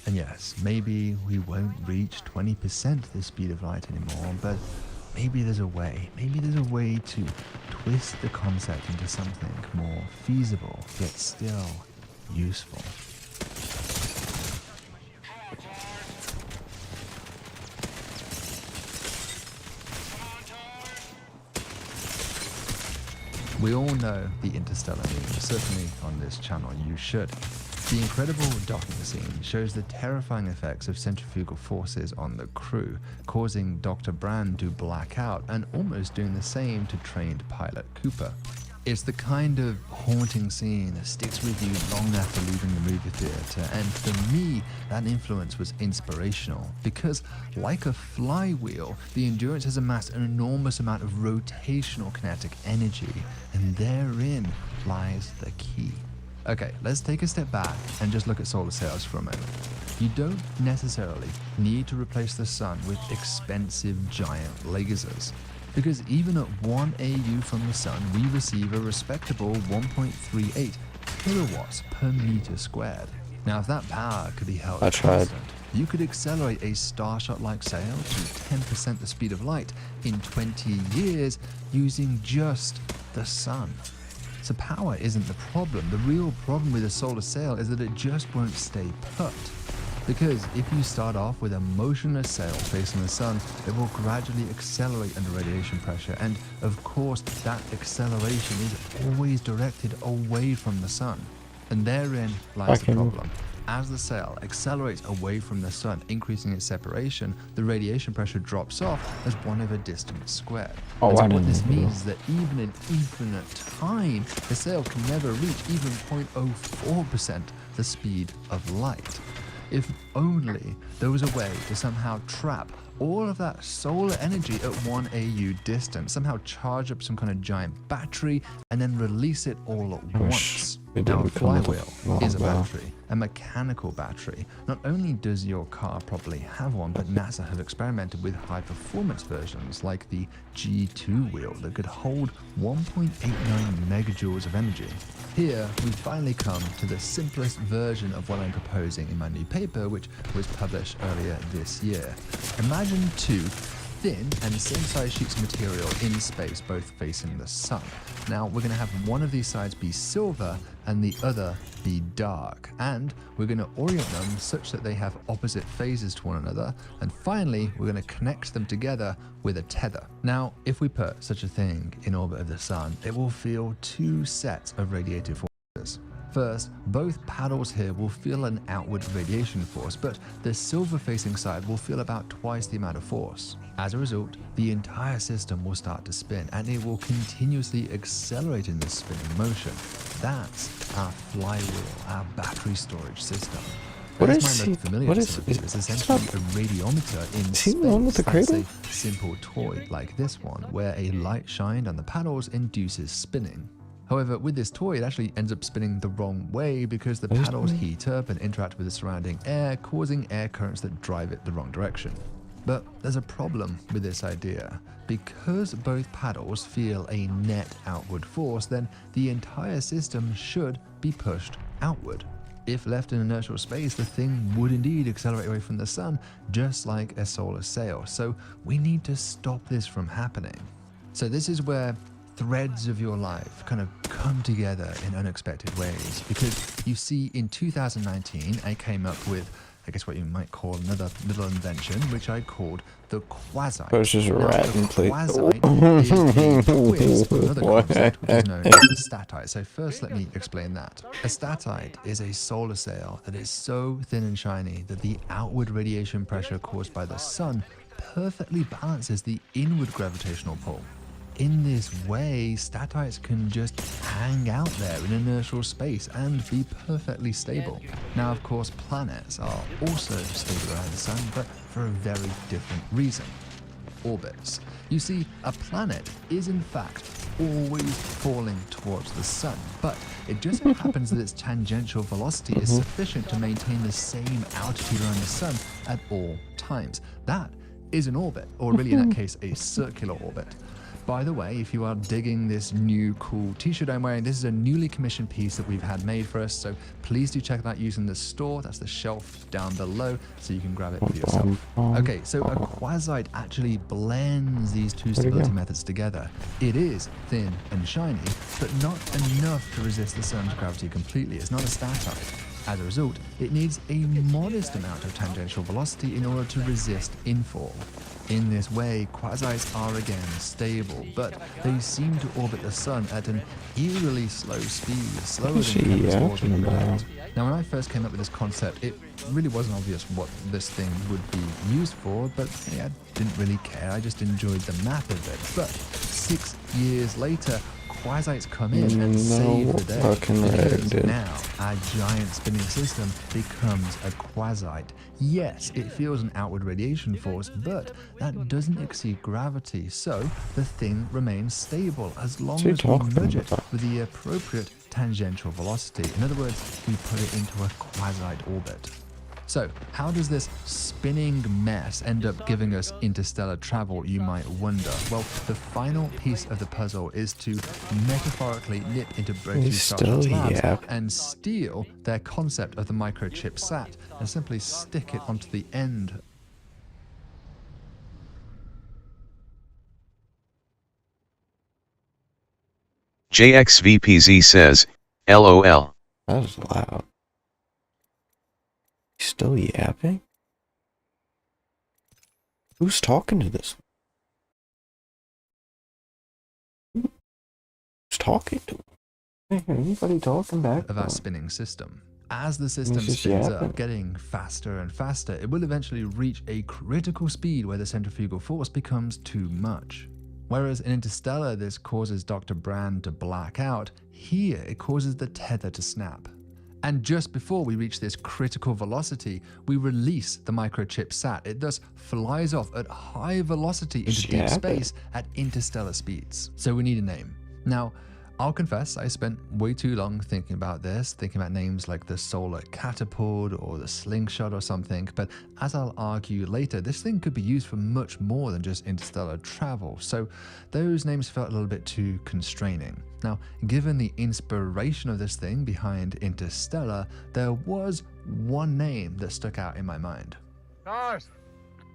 And yes, maybe we won't reach 20% the speed of light anymore, but maybe there's a way. Maybe there's a way to twist the concept into something more feasible, yet still useful. We all know the interstellar meme, certainly on this channel you should. The incredible docking scene shows the terrifying effects of centrifugal forces on the crew, causing Dr. Brand to black out and almost doing the same to trained pilot Cooper. It's the kind of haunting scene that sticks with you long after leaving the movie theater, and for me, that influence was inspirational because, like a flywheel, the Endurance has amassed an enormous amount of rotational kinetic energy, and therein lies the key. Okay, let's take a step back and just look at solar sails for a moment. You don't necessarily need to replace the sun with expensive giant lasers, because even at 1 AU from the sun, we receive a respectable 1.38 kilowatts per meter squared. Now, if that power could be held constant, you could accelerate a Starshot-like sail to 10% the speed of light in 20 years using just the sun. So power isn't the problem. The real problem with a solar sail is that it just won't stay put. Because if you start off with a motionless sail facing the sun, it will gradually accelerate under radiation pressure, and of course that acceleration is always directed away from the sun. And therein lies the problem. As the sail accelerates away from the sun, increasing its separation, the radiation pressure drops off as 1/distance squared. Oh, and so what this means is that even in infinite time, the sail can never reach even 0.04% the speed of light. If only there was a way to somehow trap all of that solar energy at 1 AU distance, somehow charge up some kind of giant battery and then release it all at once. Now, a flywheel is a battery, a mechanical battery. Not only does your car probably have one, but NASA have experimented with high-performance versions like the G2 wheel that could hold 1.89 megajoules of energy. Here, we finally come to the simplest version of what I'm proposing in my new paper, which was published earlier this year. Imagine two thin and same-size sheets of material in space, both facing the sun. Now, we're going to have one of these sides be silver and the other be dark, and we're going to orient them such that they have opposite phases to one another, and finally, we're going to connect them together with a tether. Now, if we put such a thing in orbit of the sun, it will feel two sets of radiative forces. First, both paddles here will feel an outward radiation force, but the silver-facing side will feel about twice the amount of force. As a result, the entire system will start to spin, and it will continuously accelerate in this spinning motion. That's our flywheel, our battery storage system. What As is might he? look familiar What to is some of you, it's essentially a radiometer in Is he the one with the space. cradle? That's a simple toy like this one, where a light shined on the paddles induces spinning. However, with this toy, it actually ends up spinning the wrong way because the paddles heat up and interact with the surrounding air, causing air currents that drive it the wrong direction. But there's a problem with this idea. Because both paddles feel a net outward force, then the entire system should be pushed outward. If left in inertial space, the thing would indeed accelerate away from the sun, just like a solar sail. So we need to stop this from happening. So this is where threads of your life kind of come together in unexpected ways, because you see, in 2019 I came up with, I guess, what you might call another little invention, which I called the quasite. It's just a rat and plate. Quasite is a twist of another concept which is known as the statite. So first, let me explain that. A statite is a solar sail that is so thin and shiny that the outward radiation pressure caused by the sun perfectly balances the inward gravitational pull. In this way, statites can just hang out there in inertial space and be perfectly stable. Now, of course, planets are also stable around the sun, but for a very different reason. Orbits. You see, a planet is in fact always falling towards the sun, but it just so happens that its tangential velocity is sufficient to maintain the same altitude around the sun at all times. That is an orbit, or really in that case, a circular orbit. By the way, if you are digging this new cool t-shirt I'm wearing, this is a newly commissioned piece that we've had made for us, so please do check that out using the store. That's the shelf down below, so you can grab it for yourself. Okay, so a quasite actually blends these two stability methods together. It is thin and shiny, but not enough to resist the sun's gravity completely. It's not a statite. As a result, it needs a modest amount of tangential velocity in order to resist infall. In this way, quasites are again stable, but they seem to orbit the sun at an eerily slow speed, slower than Kepler's orbiting rate. Now, when I first came up with this concept, it really wasn't obvious what this thing would be used for, but hey, I didn't really care. I just enjoyed the math of it. But 6 years later, quasites come in and save the day, because now our giant spinning system becomes a quasite. Yes, it feels an outward radiation force, but that doesn't exceed gravity, so the thing remains stable as long as we nudge it with the appropriate tangential velocity. In other words, we put it into a quasite orbit. So, how does this spinning mess end up giving us interstellar travel, you might wonder? Well, the final piece of the puzzle is to metaphorically nip into British Starship's labs and steal their concept of the microchip sat and simply stick it onto the end. JXVPZ says, LOL. That was loud. Still yapping? Who's talking to this? Who's talking to him? Hey, anybody talking back? Of our spinning system. As the system spins up, getting faster and faster, it will eventually reach a critical speed where the centrifugal force becomes too much. Whereas in Interstellar, this causes Dr. Brand to black out, here it causes the tether to snap. And just before we reach this critical velocity, we release the microchip sat. It thus flies off at high velocity into deep space at interstellar speeds. So we need a name. Now, I'll confess, I spent way too long thinking about this, thinking about names like the solar catapult or the slingshot or something, but as I'll argue later, this thing could be used for much more than just interstellar travel, so those names felt a little bit too constraining. Now, given the inspiration of this thing behind Interstellar, there was one name that stuck out in my mind. Cars,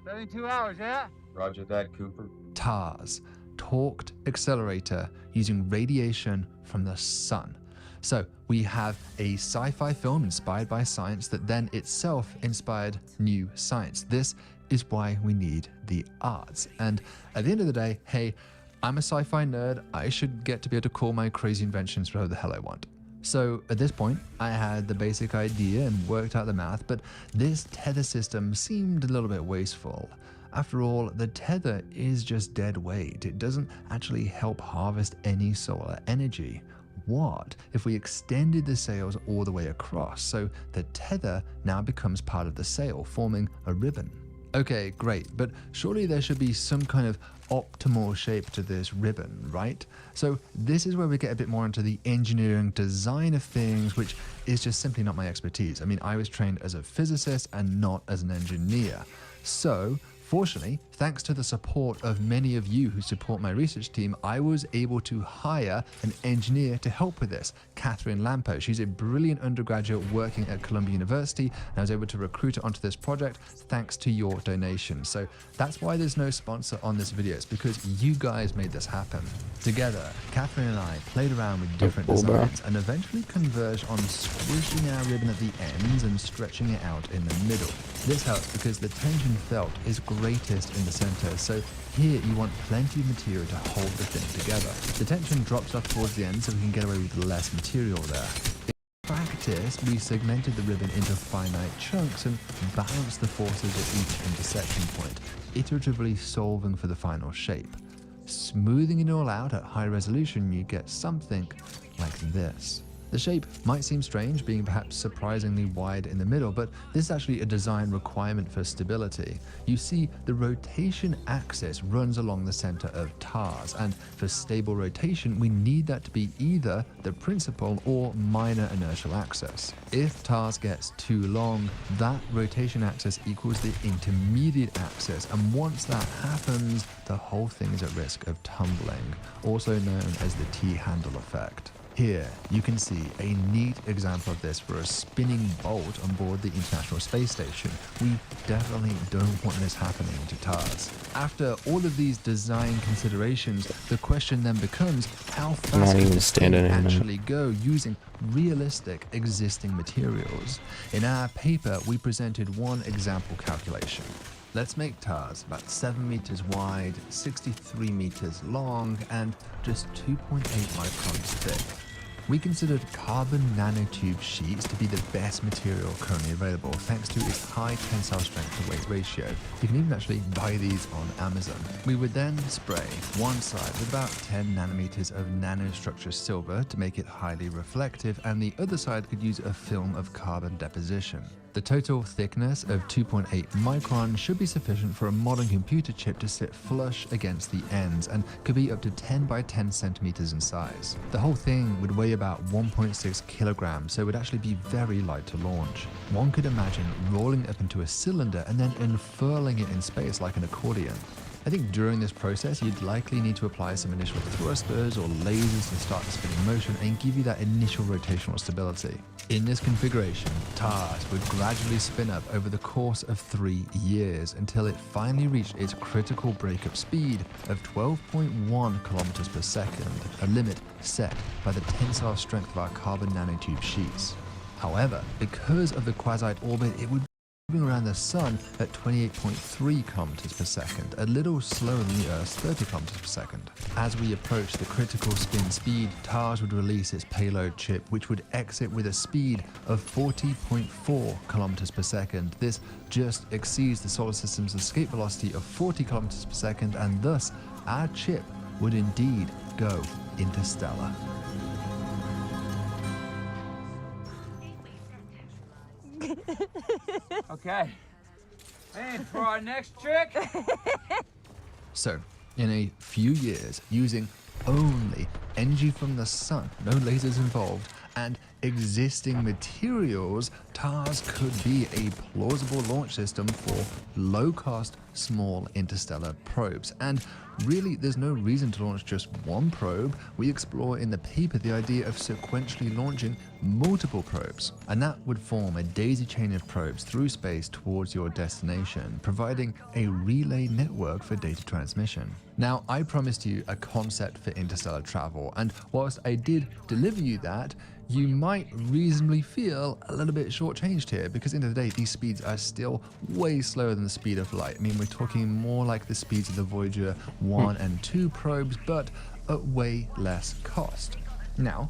72 hours, yeah? Roger that, Cooper. TARS. Torqued accelerator using radiation from the sun. So we have a sci-fi film inspired by science that then itself inspired new science. This is why we need the arts. And at the end of the day, hey, I'm a sci-fi nerd. I should get to be able to call my crazy inventions whatever the hell I want. So at this point, I had the basic idea and worked out the math, but this tether system seemed a little bit wasteful. After all, the tether is just dead weight. It doesn't actually help harvest any solar energy. What if we extended the sails all the way across, so the tether now becomes part of the sail, forming a ribbon? Okay, great, but surely there should be some kind of optimal shape to this ribbon, right? So this is where we get a bit more into the engineering design of things, which is just simply not my expertise. I mean, I was trained as a physicist and not as an engineer. So fortunately, thanks to the support of many of you who support my research team, I was able to hire an engineer to help with this, Catherine Lampo. She's a brilliant undergraduate working at Columbia University, and I was able to recruit her onto this project thanks to your donation. So that's why there's no sponsor on this video. It's because you guys made this happen. Together, Catherine and I played around with different designs and eventually converged on squishing our ribbon at the ends and stretching it out in the middle. This helps because the tension felt is greatest in the center, so here you want plenty of material to hold the thing together. The tension drops off towards the end so we can get away with less material there. In practice, we segmented the ribbon into finite chunks and balanced the forces at each intersection point, iteratively solving for the final shape. Smoothing it all out at high resolution, you get something like this. The shape might seem strange, being perhaps surprisingly wide in the middle, but this is actually a design requirement for stability. You see, the rotation axis runs along the center of TARS, and for stable rotation, we need that to be either the principal or minor inertial axis. If TARS gets too long, that rotation axis equals the intermediate axis, and once that happens, the whole thing is at risk of tumbling, also known as the T-handle effect. Here, you can see a neat example of this for a spinning bolt on board the International Space Station. We definitely don't want this happening to TARS. After all of these design considerations, the question then becomes, how fast can this thing actually go using realistic existing materials? In our paper, we presented one example calculation. Let's make TARs about 7 meters wide, 63 meters long, and just 2.8 microns thick. We considered carbon nanotube sheets to be the best material currently available thanks to its high tensile strength to weight ratio. You can even actually buy these on Amazon. We would then spray one side with about 10 nanometers of nanostructure silver to make it highly reflective, and the other side could use a film of carbon deposition. The total thickness of 2.8 micron should be sufficient for a modern computer chip to sit flush against the ends and could be up to 10 by 10 centimeters in size. The whole thing would weigh about 1.6 kilograms, so it would actually be very light to launch. One could imagine rolling it up into a cylinder and then unfurling it in space like an accordion. I think during this process, you'd likely need to apply some initial thrusters or lasers to start the spinning motion and give you that initial rotational stability. In this configuration, TARS would gradually spin up over the course of 3 years until it finally reached its critical breakup speed of 12.1 kilometers per second, a limit set by the tensile strength of our carbon nanotube sheets. However, because of the quasite orbit, it would moving around the sun at 28.3 kilometers per second, a little slower than the Earth's 30 kilometers per second. As we approach the critical spin speed, TARS would release its payload chip, which would exit with a speed of 40.4 kilometers per second. This just exceeds the solar system's escape velocity of 40 kilometers per second, and thus our chip would indeed go interstellar. Okay. And for our next trick. So, in a few years, using only energy from the sun, no lasers involved, and existing materials, TARS could be a plausible launch system for low-cost, small interstellar probes. And really, there's no reason to launch just one probe. We explore in the paper the idea of sequentially launching multiple probes, and that would form a daisy chain of probes through space towards your destination, providing a relay network for data transmission. Now, I promised you a concept for interstellar travel, and whilst I did deliver you that, you might reasonably feel a little bit shortchanged here, because at the end of the day, these speeds are still way slower than the speed of light. I mean, we're talking more like the speeds of the Voyager 1 and 2 probes, but at way less cost. Now,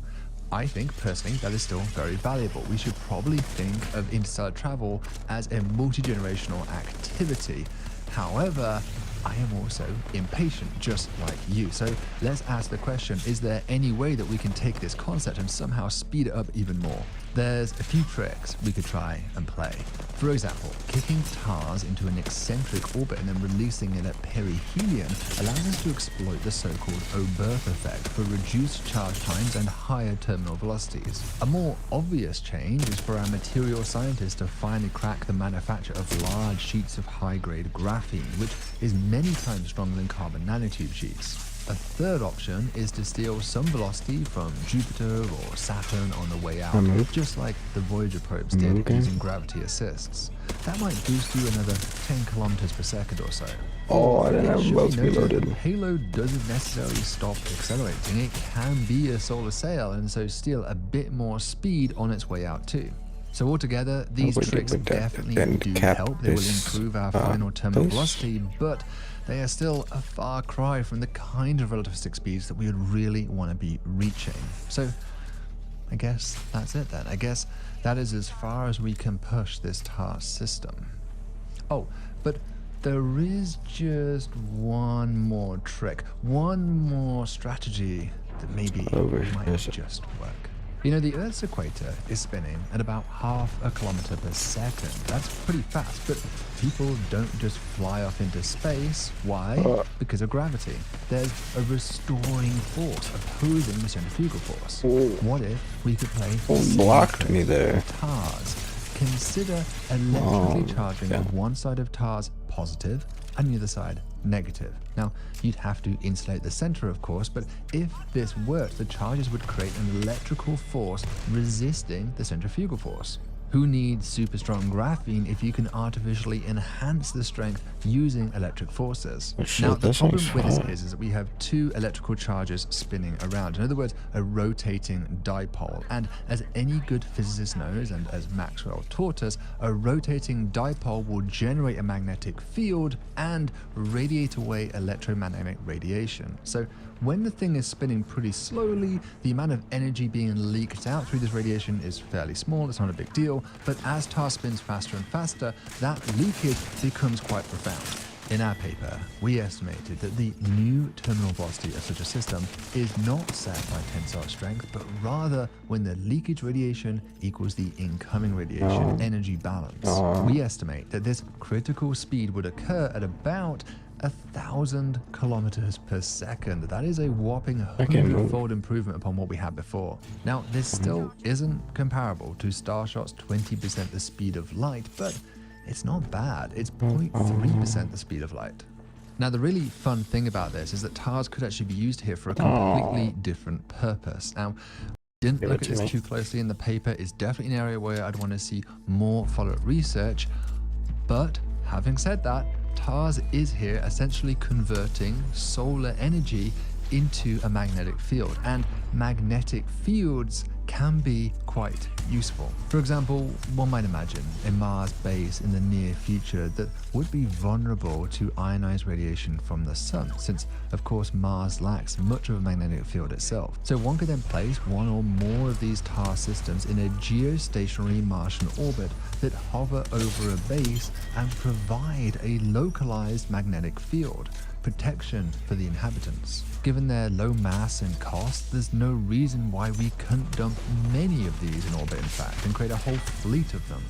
I think personally that is still very valuable. We should probably think of interstellar travel as a multi-generational activity. However, I am also impatient, just like you. So let's ask the question, is there any way that we can take this concept and somehow speed it up even more? There's a few tricks we could try and play. For example, kicking TARS into an eccentric orbit and then releasing it at perihelion allows us to exploit the so-called Oberth effect for reduced charge times and higher terminal velocities. A more obvious change is for our material scientists to finally crack the manufacture of large sheets of high-grade graphene, which is many times stronger than carbon nanotube sheets. A third option is to steal some velocity from Jupiter or Saturn on the way out, just like the Voyager probes did using gravity assists. That might boost you another 10 kilometers per second or so. Oh, I didn't have them both reloaded. Payload doesn't necessarily stop accelerating. It can be a solar sail and so steal a bit more speed on its way out too. So altogether, these tricks definitely do help. They will improve our final terminal velocity, but they are still a far cry from the kind of relativistic speeds that we would really want to be reaching. So I guess that's it then. I guess that is as far as we can push this TARS system. Oh, but there is just one more trick, one more strategy that maybe might just work. You know, the Earth's equator is spinning at about 0.5 kilometer per second. That's pretty fast, but people don't just fly off into space. Why? Because of gravity. There's a restoring force opposing the centrifugal force. What if we could play blocked me there. TARS? Consider electrically charging one side of TARS positive and the other side negative. Now, you'd have to insulate the center, of course, but if this worked, the charges would create an electrical force resisting the centrifugal force. Who needs super strong graphene if you can artificially enhance the strength using electric forces? Now, the problem with this is that we have two electrical charges spinning around. In other words, a rotating dipole. And as any good physicist knows, and as Maxwell taught us, a rotating dipole will generate a magnetic field and radiate away electromagnetic radiation. So when the thing is spinning pretty slowly, the amount of energy being leaked out through this radiation is fairly small, it's not a big deal, but as TAR spins faster and faster, that leakage becomes quite profound. In our paper, we estimated that the new terminal velocity of such a system is not set by tensile strength, but rather when the leakage radiation equals the incoming radiation energy balance. We estimate that this critical speed would occur at about 1,000 kilometers per second. That is a whopping 100-fold improvement upon what we had before. Now, this still isn't comparable to Starshot's 20% the speed of light, but it's not bad. It's 0.3% the speed of light. Now, the really fun thing about this is that TARS could actually be used here for a completely different purpose. Now, didn't look at this too closely in the paper. It's definitely an area where I'd want to see more follow-up research. But having said that, TARS is here essentially converting solar energy into a magnetic field, and magnetic fields can be quite useful. For example, one might imagine a Mars base in the near future that would be vulnerable to ionized radiation from the sun, since of course Mars lacks much of a magnetic field itself. So one could then place one or more of these TAR systems in a geostationary Martian orbit that hover over a base and provide a localized magnetic field, protection for the inhabitants. Given their low mass and cost, there's no reason why we couldn't dump many of these in orbit, in fact, and create a whole fleet of them.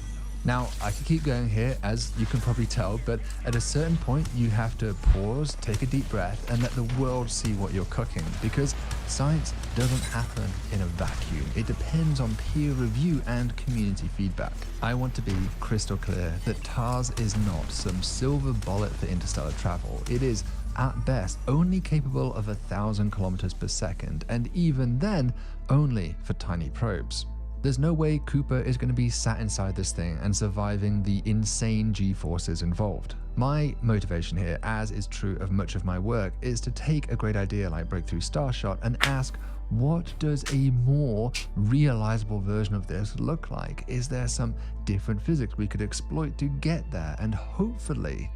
Now, I could keep going here, as you can probably tell, but at a certain point, you have to pause, take a deep breath, and let the world see what you're cooking, because science doesn't happen in a vacuum. It depends on peer review and community feedback. I want to be crystal clear that TARS is not some silver bullet for interstellar travel. It is, at best, only capable of 1,000 kilometers per second, and even then, only for tiny probes. There's no way Cooper is going to be sat inside this thing and surviving the insane G-forces involved. My motivation here, as is true of much of my work, is to take a great idea like Breakthrough Starshot and ask, what does a more realizable version of this look like? Is there some different physics we could exploit to get there, and hopefully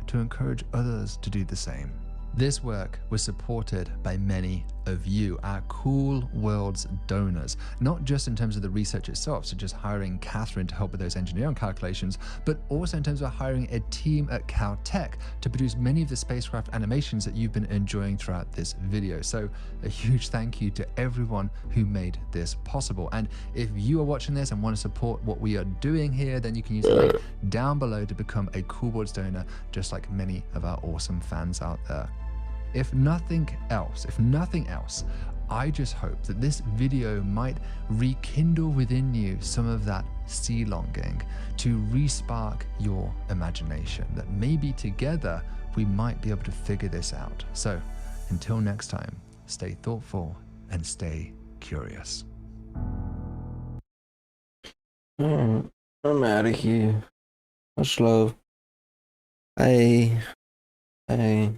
to encourage others to do the same? This work was supported by many of you, our Cool Worlds donors, not just in terms of the research itself, such as hiring Catherine to help with those engineering calculations, but also in terms of hiring a team at Caltech to produce many of the spacecraft animations that you've been enjoying throughout this video. So a huge thank you to everyone who made this possible. And if you are watching this and want to support what we are doing here, then you can use the link down below to become a Cool Worlds donor, just like many of our awesome fans out there. If nothing else, I just hope that this video might rekindle within you some of that sea longing, to re-spark your imagination, that maybe together we might be able to figure this out. So until next time, stay thoughtful and stay curious. I'm out of here. Much love. Bye. Bye.